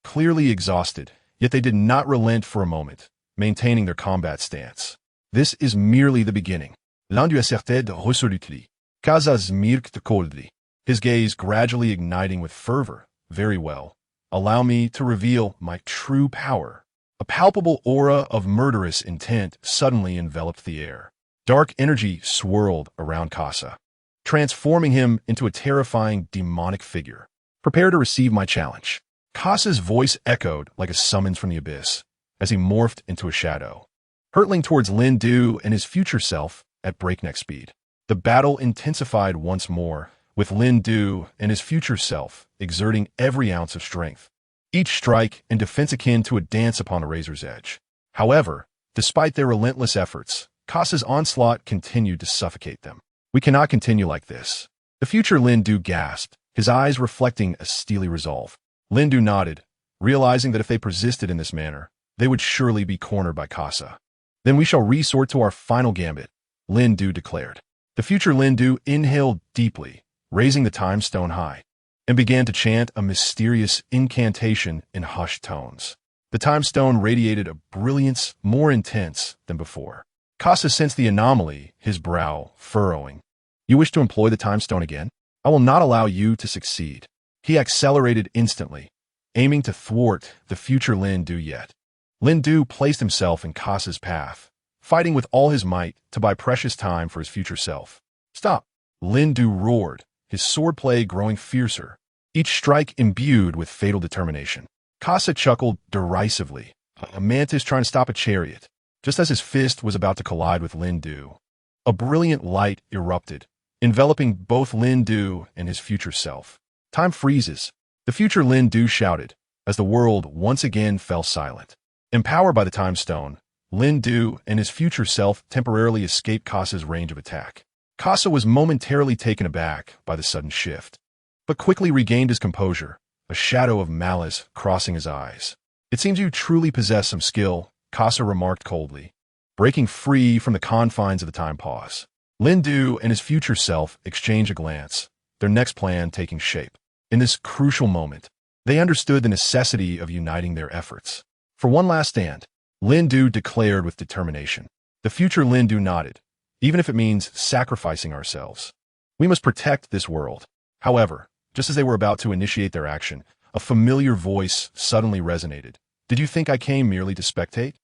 clearly exhausted, yet they did not relent for a moment, maintaining their combat stance. "This is merely the beginning." L'un du asserted resolutely. Kaecilius smirked coldly, his gaze gradually igniting with fervor. "Very well. Allow me to reveal my true power." A palpable aura of murderous intent suddenly enveloped the air. Dark energy swirled around Kaecilius, transforming him into a terrifying demonic figure. "Prepare to receive my challenge." Kaecilius' voice echoed like a summons from the abyss as he morphed into a shadow, hurtling towards Lin Du and his future self at breakneck speed. The battle intensified once more, with Lin Du and his future self exerting every ounce of strength, each strike and defense akin to a dance upon a razor's edge. However, despite their relentless efforts, Kaecilius' onslaught continued to suffocate them. "We cannot continue like this." The future Lin Du gasped, his eyes reflecting a steely resolve. Lin Du nodded, realizing that if they persisted in this manner, they would surely be cornered by Kaecilius. "Then we shall resort to our final gambit," Lin Du declared. The future Lin Du inhaled deeply, raising the time stone high, and began to chant a mysterious incantation in hushed tones. The time stone radiated a brilliance more intense than before. Kaecilius sensed the anomaly, his brow furrowing. "You wish to employ the time stone again? I will not allow you to succeed." He accelerated instantly, aiming to thwart the future Lin Du yet. Lin Du placed himself in Kaecilius' path, fighting with all his might to buy precious time for his future self. Stop! Lindu roared, his swordplay growing fiercer, each strike imbued with fatal determination. Casa chuckled derisively, a mantis trying to stop a chariot, just as his fist was about to collide with Lindu. A brilliant light erupted, enveloping both Lindu and his future self. Time freezes, the future Lindu shouted, as the world once again fell silent. Empowered by the Time Stone, Lindu and his future self temporarily escaped Casa's range of attack. Casa was momentarily taken aback by the sudden shift, but quickly regained his composure, a shadow of malice crossing his eyes. It seems you truly possess some skill, Casa remarked coldly, breaking free from the confines of the time pause. Lindu and his future self exchanged a glance, their next plan taking shape. In this crucial moment, they understood the necessity of uniting their efforts. For one last stand, Lindu declared with determination. The future Lindu nodded, even if it means sacrificing ourselves. We must protect this world. However, just as they were about to initiate their action, a familiar voice suddenly resonated. Did you think I came merely to spectate?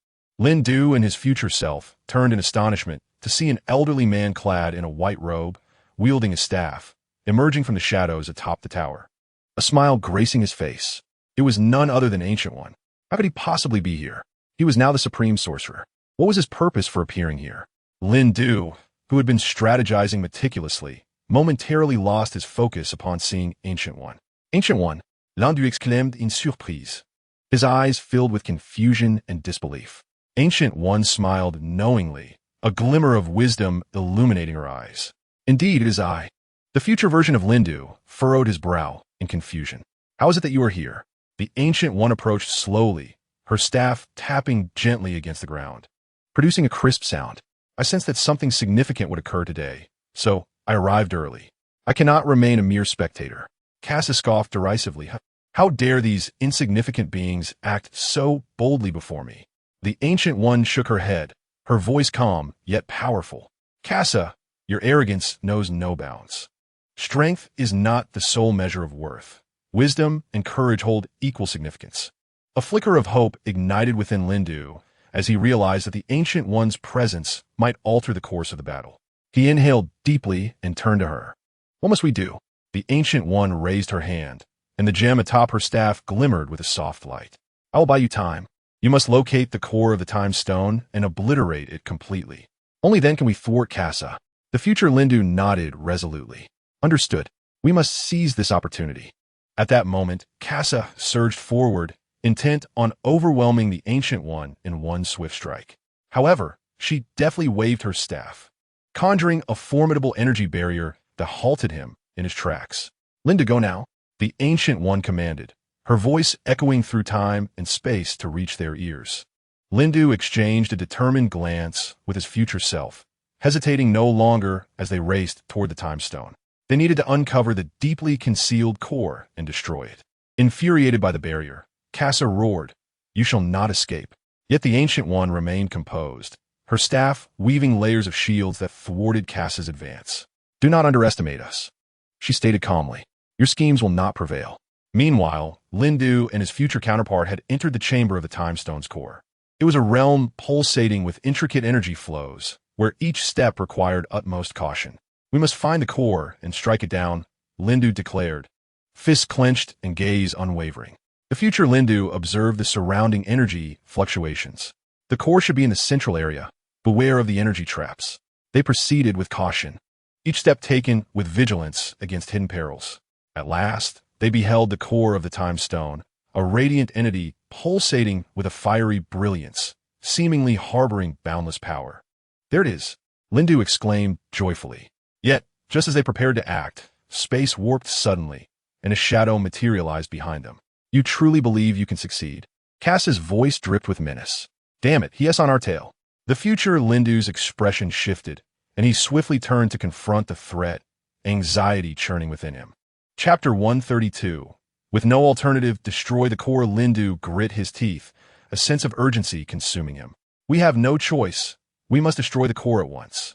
Lindu and his future self turned in astonishment to see an elderly man clad in a white robe, wielding a staff, emerging from the shadows atop the tower. A smile gracing his face. It was none other than Ancient One. How could he possibly be here? He was now the supreme sorcerer. What was his purpose for appearing here? Lindu, who had been strategizing meticulously, momentarily lost his focus upon seeing Ancient One. Ancient One, Lindu exclaimed in surprise, his eyes filled with confusion and disbelief. Ancient One smiled knowingly, a glimmer of wisdom illuminating her eyes. Indeed, it is I. The future version of Lindu furrowed his brow in confusion. How is it that you are here? The Ancient One approached slowly, her staff tapping gently against the ground, producing a crisp sound. I sensed that something significant would occur today, so I arrived early. I cannot remain a mere spectator. Casa scoffed derisively. How dare these insignificant beings act so boldly before me? The Ancient One shook her head, her voice calm yet powerful. Casa, your arrogance knows no bounds. Strength is not the sole measure of worth. Wisdom and courage hold equal significance. A flicker of hope ignited within Lindu as he realized that the Ancient One's presence might alter the course of the battle. He inhaled deeply and turned to her. What must we do? The Ancient One raised her hand, and the gem atop her staff glimmered with a soft light. I will buy you time. You must locate the core of the Time Stone and obliterate it completely. Only then can we thwart Casa. The future Lindu nodded resolutely. Understood. We must seize this opportunity. At that moment, Casa surged forward, intent on overwhelming the Ancient One in one swift strike. However, she deftly waved her staff, conjuring a formidable energy barrier that halted him in his tracks. Lindu, go now, the Ancient One commanded, her voice echoing through time and space to reach their ears. Lindu exchanged a determined glance with his future self, hesitating no longer as they raced toward the Time Stone. They needed to uncover the deeply concealed core and destroy it. Infuriated by the barrier, Casa roared, "You shall not escape." Yet the Ancient One remained composed, her staff weaving layers of shields that thwarted Casa's advance. "Do not underestimate us," she stated calmly. "Your schemes will not prevail." Meanwhile, Lindu and his future counterpart had entered the chamber of the Time Stone's core. It was a realm pulsating with intricate energy flows, where each step required utmost caution. "We must find the core and strike it down," Lindu declared, fists clenched and gaze unwavering. The future Lindu observed the surrounding energy fluctuations. The core should be in the central area. Beware of the energy traps. They proceeded with caution, each step taken with vigilance against hidden perils. At last, they beheld the core of the Time Stone, a radiant entity pulsating with a fiery brilliance, seemingly harboring boundless power. "There it is," Lindu exclaimed joyfully. Yet, just as they prepared to act, space warped suddenly, and a shadow materialized behind them. "You truly believe you can succeed?" Cass's voice dripped with menace. "Damn it, he has on our tail." The future Lindu's expression shifted, and he swiftly turned to confront the threat, anxiety churning within him. Chapter 132. With no alternative, destroy the core. Lindu grit his teeth, a sense of urgency consuming him. "We have no choice. We must destroy the core at once."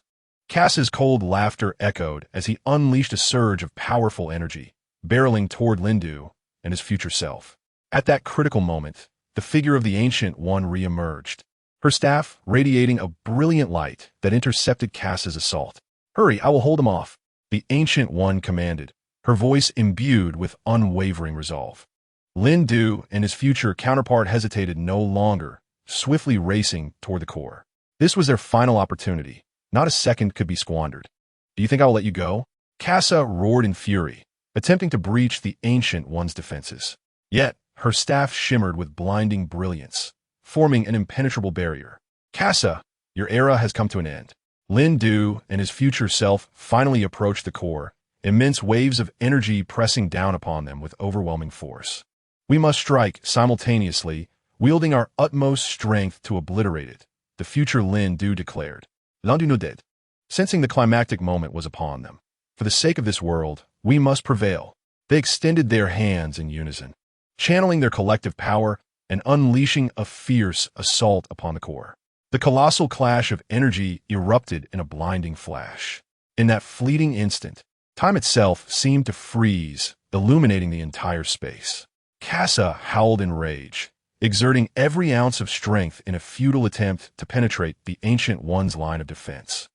Cass's cold laughter echoed as he unleashed a surge of powerful energy, barreling toward Lindu and his future self. At that critical moment, the figure of the Ancient One re-emerged, her staff radiating a brilliant light that intercepted Cass's assault. Hurry, I will hold them off, the Ancient One commanded, her voice imbued with unwavering resolve. Lin Du and his future counterpart hesitated no longer, swiftly racing toward the core. This was their final opportunity. Not a second could be squandered. Do you think I will let you go? Casa roared in fury, attempting to breach the Ancient One's defenses. Yet, her staff shimmered with blinding brilliance, forming an impenetrable barrier. Casa, your era has come to an end. Lin Du and his future self finally approached the core, immense waves of energy pressing down upon them with overwhelming force. We must strike simultaneously, wielding our utmost strength to obliterate it, the future Lin Du declared. L'un du dead. Sensing the climactic moment was upon them. For the sake of this world, we must prevail. They extended their hands in unison, channeling their collective power and unleashing a fierce assault upon the core. The colossal clash of energy erupted in a blinding flash. In that fleeting instant, time itself seemed to freeze, illuminating the entire space. Casa howled in rage, exerting every ounce of strength in a futile attempt to penetrate the Ancient One's line of defense,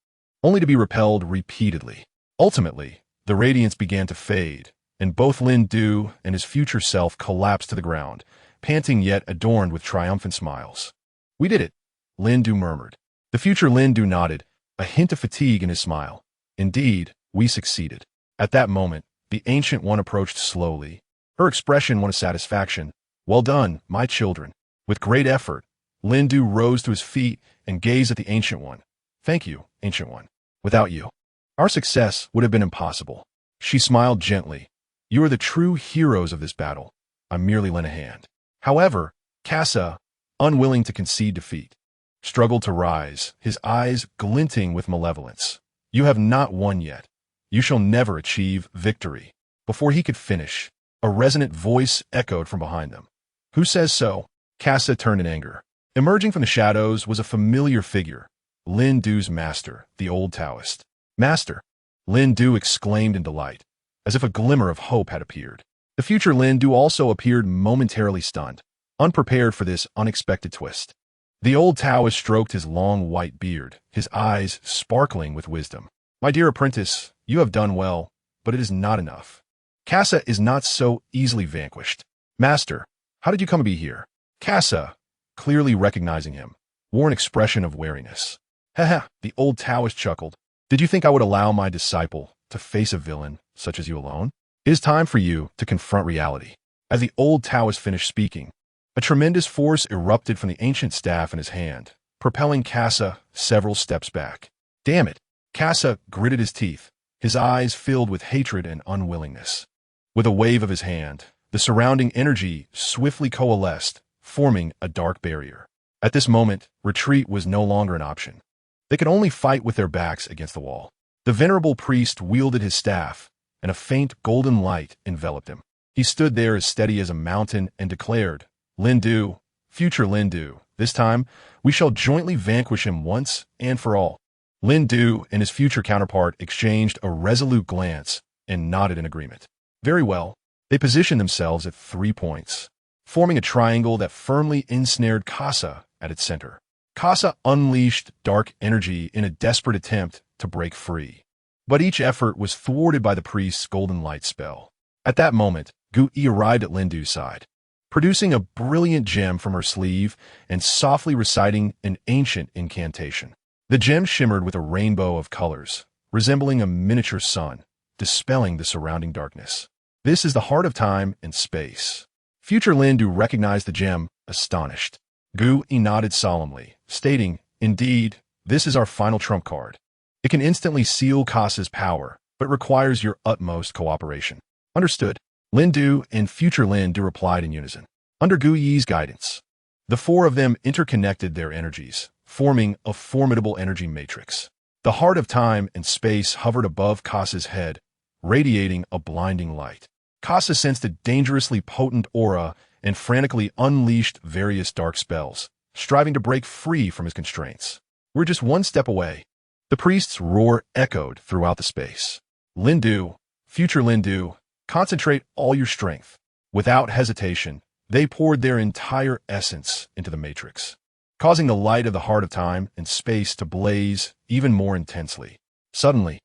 only to be repelled repeatedly. Ultimately, the radiance began to fade, and both Lin Du and his future self collapsed to the ground, panting yet adorned with triumphant smiles. We did it, Lin Du murmured. The future Lin Du nodded, a hint of fatigue in his smile. Indeed, we succeeded. At that moment, the Ancient One approached slowly, her expression one of satisfaction. Well done, my children. With great effort, Lin Du rose to his feet and gazed at the Ancient One. Thank you, Ancient One. Without you, our success would have been impossible. She smiled gently. You are the true heroes of this battle. I merely lent a hand. However, Casa, unwilling to concede defeat, struggled to rise, his eyes glinting with malevolence. You have not won yet. You shall never achieve victory. Before he could finish, a resonant voice echoed from behind them. Who says so? Casa turned in anger. Emerging from the shadows was a familiar figure, Lin Du's master, the old Taoist. Master! Lin Du exclaimed in delight, as if a glimmer of hope had appeared. The future Lin Du also appeared momentarily stunned, unprepared for this unexpected twist. The old Taoist stroked his long white beard, his eyes sparkling with wisdom. My dear apprentice, you have done well, but it is not enough. Casa is not so easily vanquished. Master, how did you come to be here? Casa, clearly recognizing him, wore an expression of wariness. Haha, the old Taoist chuckled. Did you think I would allow my disciple to face a villain such as you alone? It is time for you to confront reality. As the old Taoist finished speaking, a tremendous force erupted from the ancient staff in his hand, propelling Casa several steps back. Damn it! Casa gritted his teeth, his eyes filled with hatred and unwillingness. With a wave of his hand, the surrounding energy swiftly coalesced, forming a dark barrier. At this moment, retreat was no longer an option. They could only fight with their backs against the wall. The venerable priest wielded his staff, and a faint golden light enveloped him. He stood there as steady as a mountain and declared, Lin Du, future Lin Du, this time we shall jointly vanquish him once and for all. Lin Du and his future counterpart exchanged a resolute glance and nodded in agreement. Very well. They positioned themselves at 3 points, forming a triangle that firmly ensnared Casa at its center. Casa unleashed dark energy in a desperate attempt to break free, but each effort was thwarted by the priest's golden light spell. At that moment, Gu Yi arrived at Lin Du's side, producing a brilliant gem from her sleeve and softly reciting an ancient incantation. The gem shimmered with a rainbow of colors, resembling a miniature sun, dispelling the surrounding darkness. This is the heart of time and space. Future Lin Du recognized the gem, astonished. Gu Yi nodded solemnly, stating, Indeed, this is our final trump card. It can instantly seal Casa's power, but requires your utmost cooperation. Understood. Lin Du and future Lin Du replied in unison. Under Gu Yi's guidance, the four of them interconnected their energies, forming a formidable energy matrix. The heart of time and space hovered above Casa's head, radiating a blinding light. Casa sensed a dangerously potent aura and frantically unleashed various dark spells, striving to break free from his constraints. We're just one step away. The priest's roar echoed throughout the space. Lin Du, future Lin Du, concentrate all your strength. Without hesitation, they poured their entire essence into the matrix, causing the light of the heart of time and space to blaze even more intensely. Suddenly,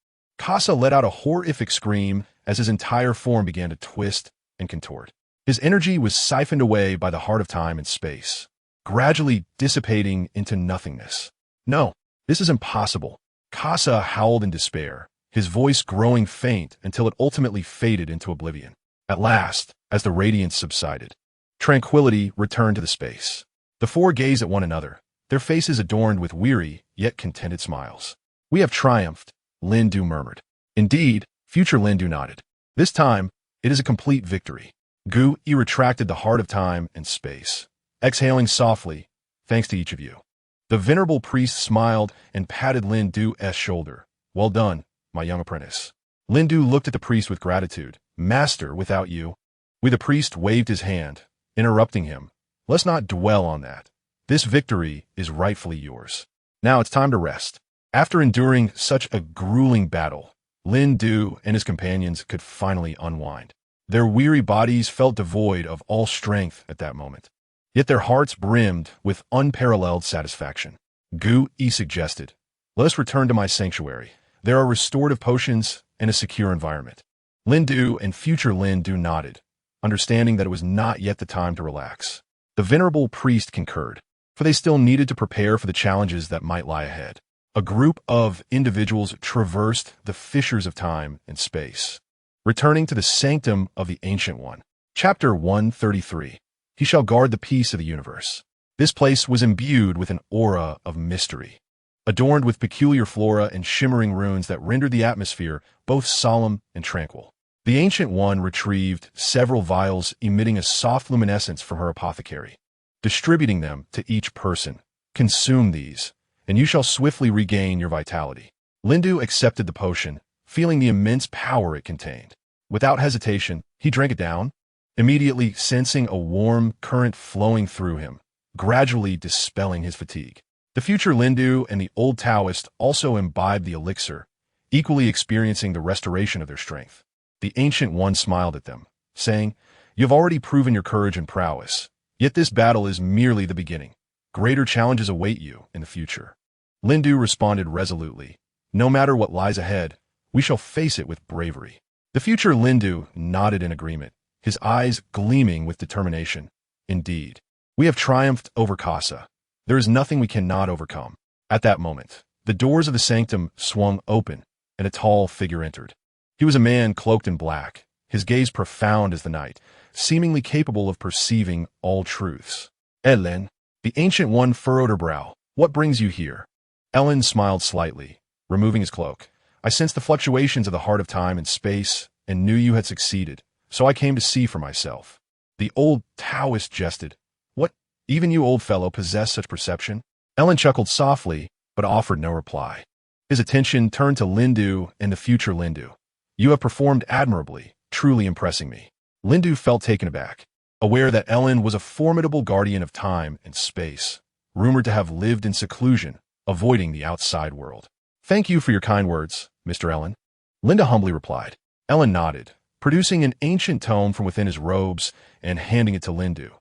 Casa let out a horrific scream as his entire form began to twist and contort. His energy was siphoned away by the heart of time and space, gradually dissipating into nothingness. No, this is impossible. Casa howled in despair, his voice growing faint until it ultimately faded into oblivion. At last, as the radiance subsided, tranquility returned to the space. The four gazed at one another, their faces adorned with weary yet contented smiles. "We have triumphed," Lindu murmured. "Indeed," future Lindu nodded. "This time, it is a complete victory." Gu-E retracted the heart of time and space, exhaling softly, "Thanks to each of you." The venerable priest smiled and patted Lindu's shoulder. "Well done, my young apprentice." Lindu looked at the priest with gratitude. "Master, without you—" The priest waved his hand, interrupting him. "Let's not dwell on that. This victory is rightfully yours. Now it's time to rest." After enduring such a grueling battle, Lindu and his companions could finally unwind. Their weary bodies felt devoid of all strength at that moment, yet their hearts brimmed with unparalleled satisfaction. Gu-E suggested, "Let us return to my sanctuary. There are restorative potions and a secure environment." Lindu and future Lindu nodded, understanding that it was not yet the time to relax. The venerable priest concurred, for they still needed to prepare for the challenges that might lie ahead. A group of individuals traversed the fissures of time and space, returning to the sanctum of the Ancient One. Chapter 133. He shall guard the peace of the universe. This place was imbued with an aura of mystery, adorned with peculiar flora and shimmering runes that rendered the atmosphere both solemn and tranquil. The Ancient One retrieved several vials emitting a soft luminescence from her apothecary, distributing them to each person. "Consume these, and you shall swiftly regain your vitality." Lindu accepted the potion, feeling the immense power it contained. Without hesitation, he drank it down, immediately sensing a warm current flowing through him, gradually dispelling his fatigue. The future Lindu and the old Taoist also imbibed the elixir, equally experiencing the restoration of their strength. The Ancient One smiled at them, saying, "You have already proven your courage and prowess, yet this battle is merely the beginning. Greater challenges await you in the future." Lindu responded resolutely, "No matter what lies ahead, we shall face it with bravery." The future Lindu nodded in agreement, his eyes gleaming with determination. "Indeed, we have triumphed over Casa. There is nothing we cannot overcome." At that moment, the doors of the sanctum swung open, and a tall figure entered. He was a man cloaked in black, his gaze profound as the night, seemingly capable of perceiving all truths. "Ellen," the Ancient One furrowed her brow. "What brings you here?" Ellen smiled slightly, removing his cloak. "I sensed the fluctuations of the heart of time and space, and knew you had succeeded, so I came to see for myself." The old Taoist jested. "What, even you old fellow possess such perception?" Ellen chuckled softly, but offered no reply. His attention turned to Lindu and the future Lindu. "You have performed admirably, truly impressing me." Lindu felt taken aback, aware that Ellen was a formidable guardian of time and space, rumored to have lived in seclusion, avoiding the outside world. "Thank you for your kind words, Mr. Ellen," Linda humbly replied. Ellen nodded, producing an ancient tome from within his robes and handing it to Lindu.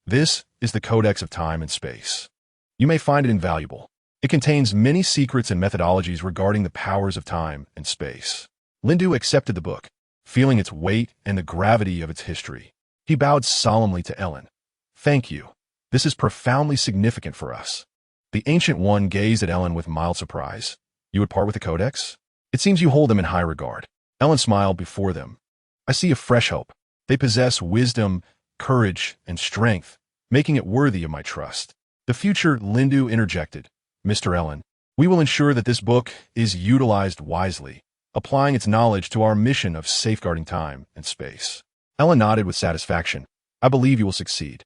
"This is the Codex of Time and Space. You may find it invaluable. It contains many secrets and methodologies regarding the powers of time and space." Lindu accepted the book, feeling its weight and the gravity of its history. He bowed solemnly to Ellen. "Thank you. This is profoundly significant for us." The Ancient One gazed at Ellen with mild surprise. "You would part with the Codex? It seems you hold them in high regard." Ellen smiled before them. "I see a fresh hope. They possess wisdom, courage, and strength, making it worthy of my trust." The future Lindu interjected. "Mr. Ellen, we will ensure that this book is utilized wisely, applying its knowledge to our mission of safeguarding time and space." Ellen nodded with satisfaction. "I believe you will succeed."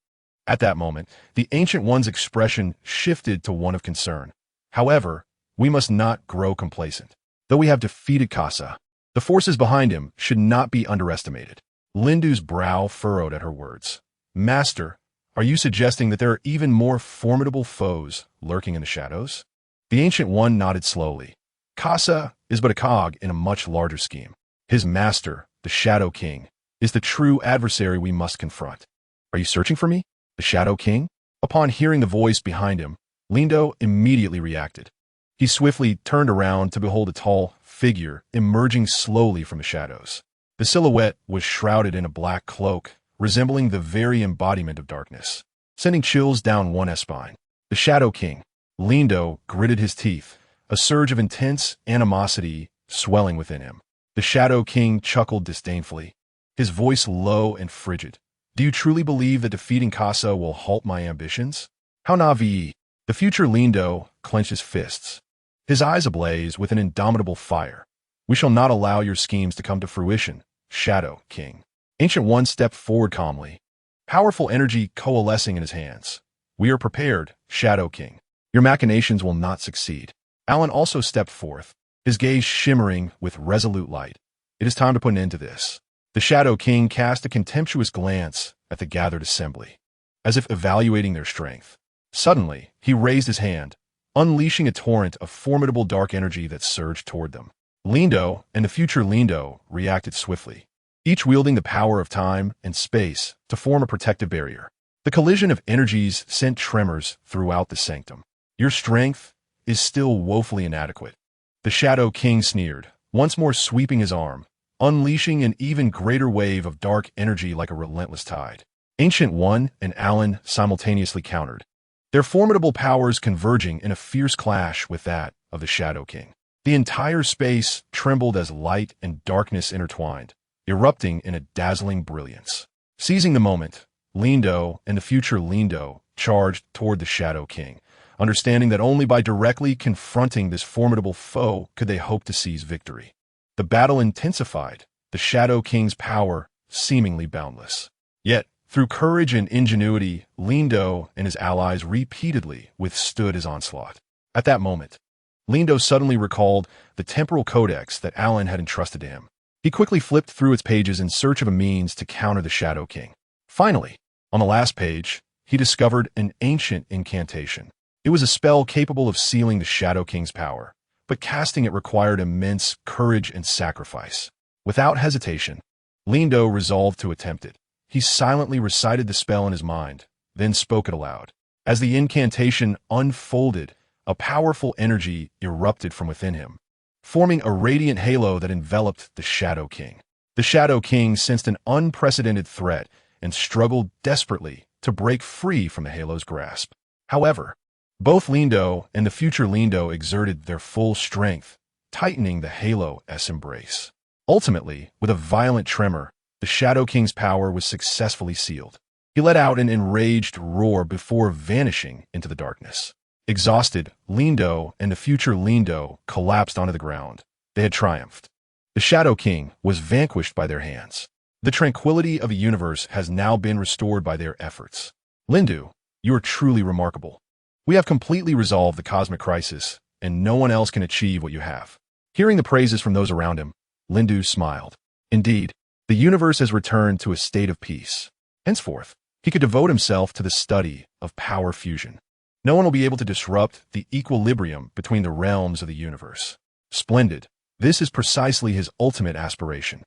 At that moment, the Ancient One's expression shifted to one of concern. "However, we must not grow complacent. Though we have defeated Casa, the forces behind him should not be underestimated." Lindu's brow furrowed at her words. "Master, are you suggesting that there are even more formidable foes lurking in the shadows?" The Ancient One nodded slowly. "Casa is but a cog in a much larger scheme. His master, the Shadow King, is the true adversary we must confront." "Are you searching for me? The Shadow King?" Upon hearing the voice behind him, Lindo immediately reacted. He swiftly turned around to behold a tall, figure emerging slowly from the shadows. The silhouette was shrouded in a black cloak, resembling the very embodiment of darkness, sending chills down one's spine. The Shadow King, Lindo, gritted his teeth, a surge of intense animosity swelling within him. The Shadow King chuckled disdainfully, his voice low and frigid. Do you truly believe that defeating Casa will halt my ambitions? How naive! The future Lindo clenched his fists, his eyes ablaze with an indomitable fire. We shall not allow your schemes to come to fruition, Shadow King. Ancient One stepped forward calmly, powerful energy coalescing in his hands. We are prepared, Shadow King. Your machinations will not succeed. Alan also stepped forth, his gaze shimmering with resolute light. It is time to put an end to this. The Shadow King cast a contemptuous glance at the gathered assembly, as if evaluating their strength. Suddenly, he raised his hand, unleashing a torrent of formidable dark energy that surged toward them. Lindo and the future Lindo reacted swiftly, each wielding the power of time and space to form a protective barrier. The collision of energies sent tremors throughout the sanctum. Your strength is still woefully inadequate. The Shadow King sneered, once more sweeping his arm, unleashing an even greater wave of dark energy like a relentless tide. Ancient One and Alan simultaneously countered, their formidable powers converging in a fierce clash with that of the Shadow King. The entire space trembled as light and darkness intertwined, erupting in a dazzling brilliance. Seizing the moment, Lindo and the future Lindo charged toward the Shadow King, understanding that only by directly confronting this formidable foe could they hope to seize victory. The battle intensified, the Shadow King's power seemingly boundless. Yet, through courage and ingenuity, Lindo and his allies repeatedly withstood his onslaught. At that moment, Lindo suddenly recalled the temporal codex that Alan had entrusted to him. He quickly flipped through its pages in search of a means to counter the Shadow King. Finally, on the last page, he discovered an ancient incantation. It was a spell capable of sealing the Shadow King's power, but casting it required immense courage and sacrifice. Without hesitation, Lindo resolved to attempt it. He silently recited the spell in his mind, then spoke it aloud. As the incantation unfolded, a powerful energy erupted from within him, forming a radiant halo that enveloped the Shadow King. The Shadow King sensed an unprecedented threat and struggled desperately to break free from the halo's grasp. However, both Lindo and the future Lindo exerted their full strength, tightening the halo's embrace. Ultimately, with a violent tremor, the Shadow King's power was successfully sealed. He let out an enraged roar before vanishing into the darkness. Exhausted, Lindo and the future Lindo collapsed onto the ground. They had triumphed. The Shadow King was vanquished by their hands. The tranquility of the universe has now been restored by their efforts. Lindu, you are truly remarkable. We have completely resolved the cosmic crisis, and no one else can achieve what you have. Hearing the praises from those around him, Lindu smiled. Indeed, the universe has returned to a state of peace. Henceforth, he could devote himself to the study of power fusion. No one will be able to disrupt the equilibrium between the realms of the universe. Splendid. This is precisely his ultimate aspiration.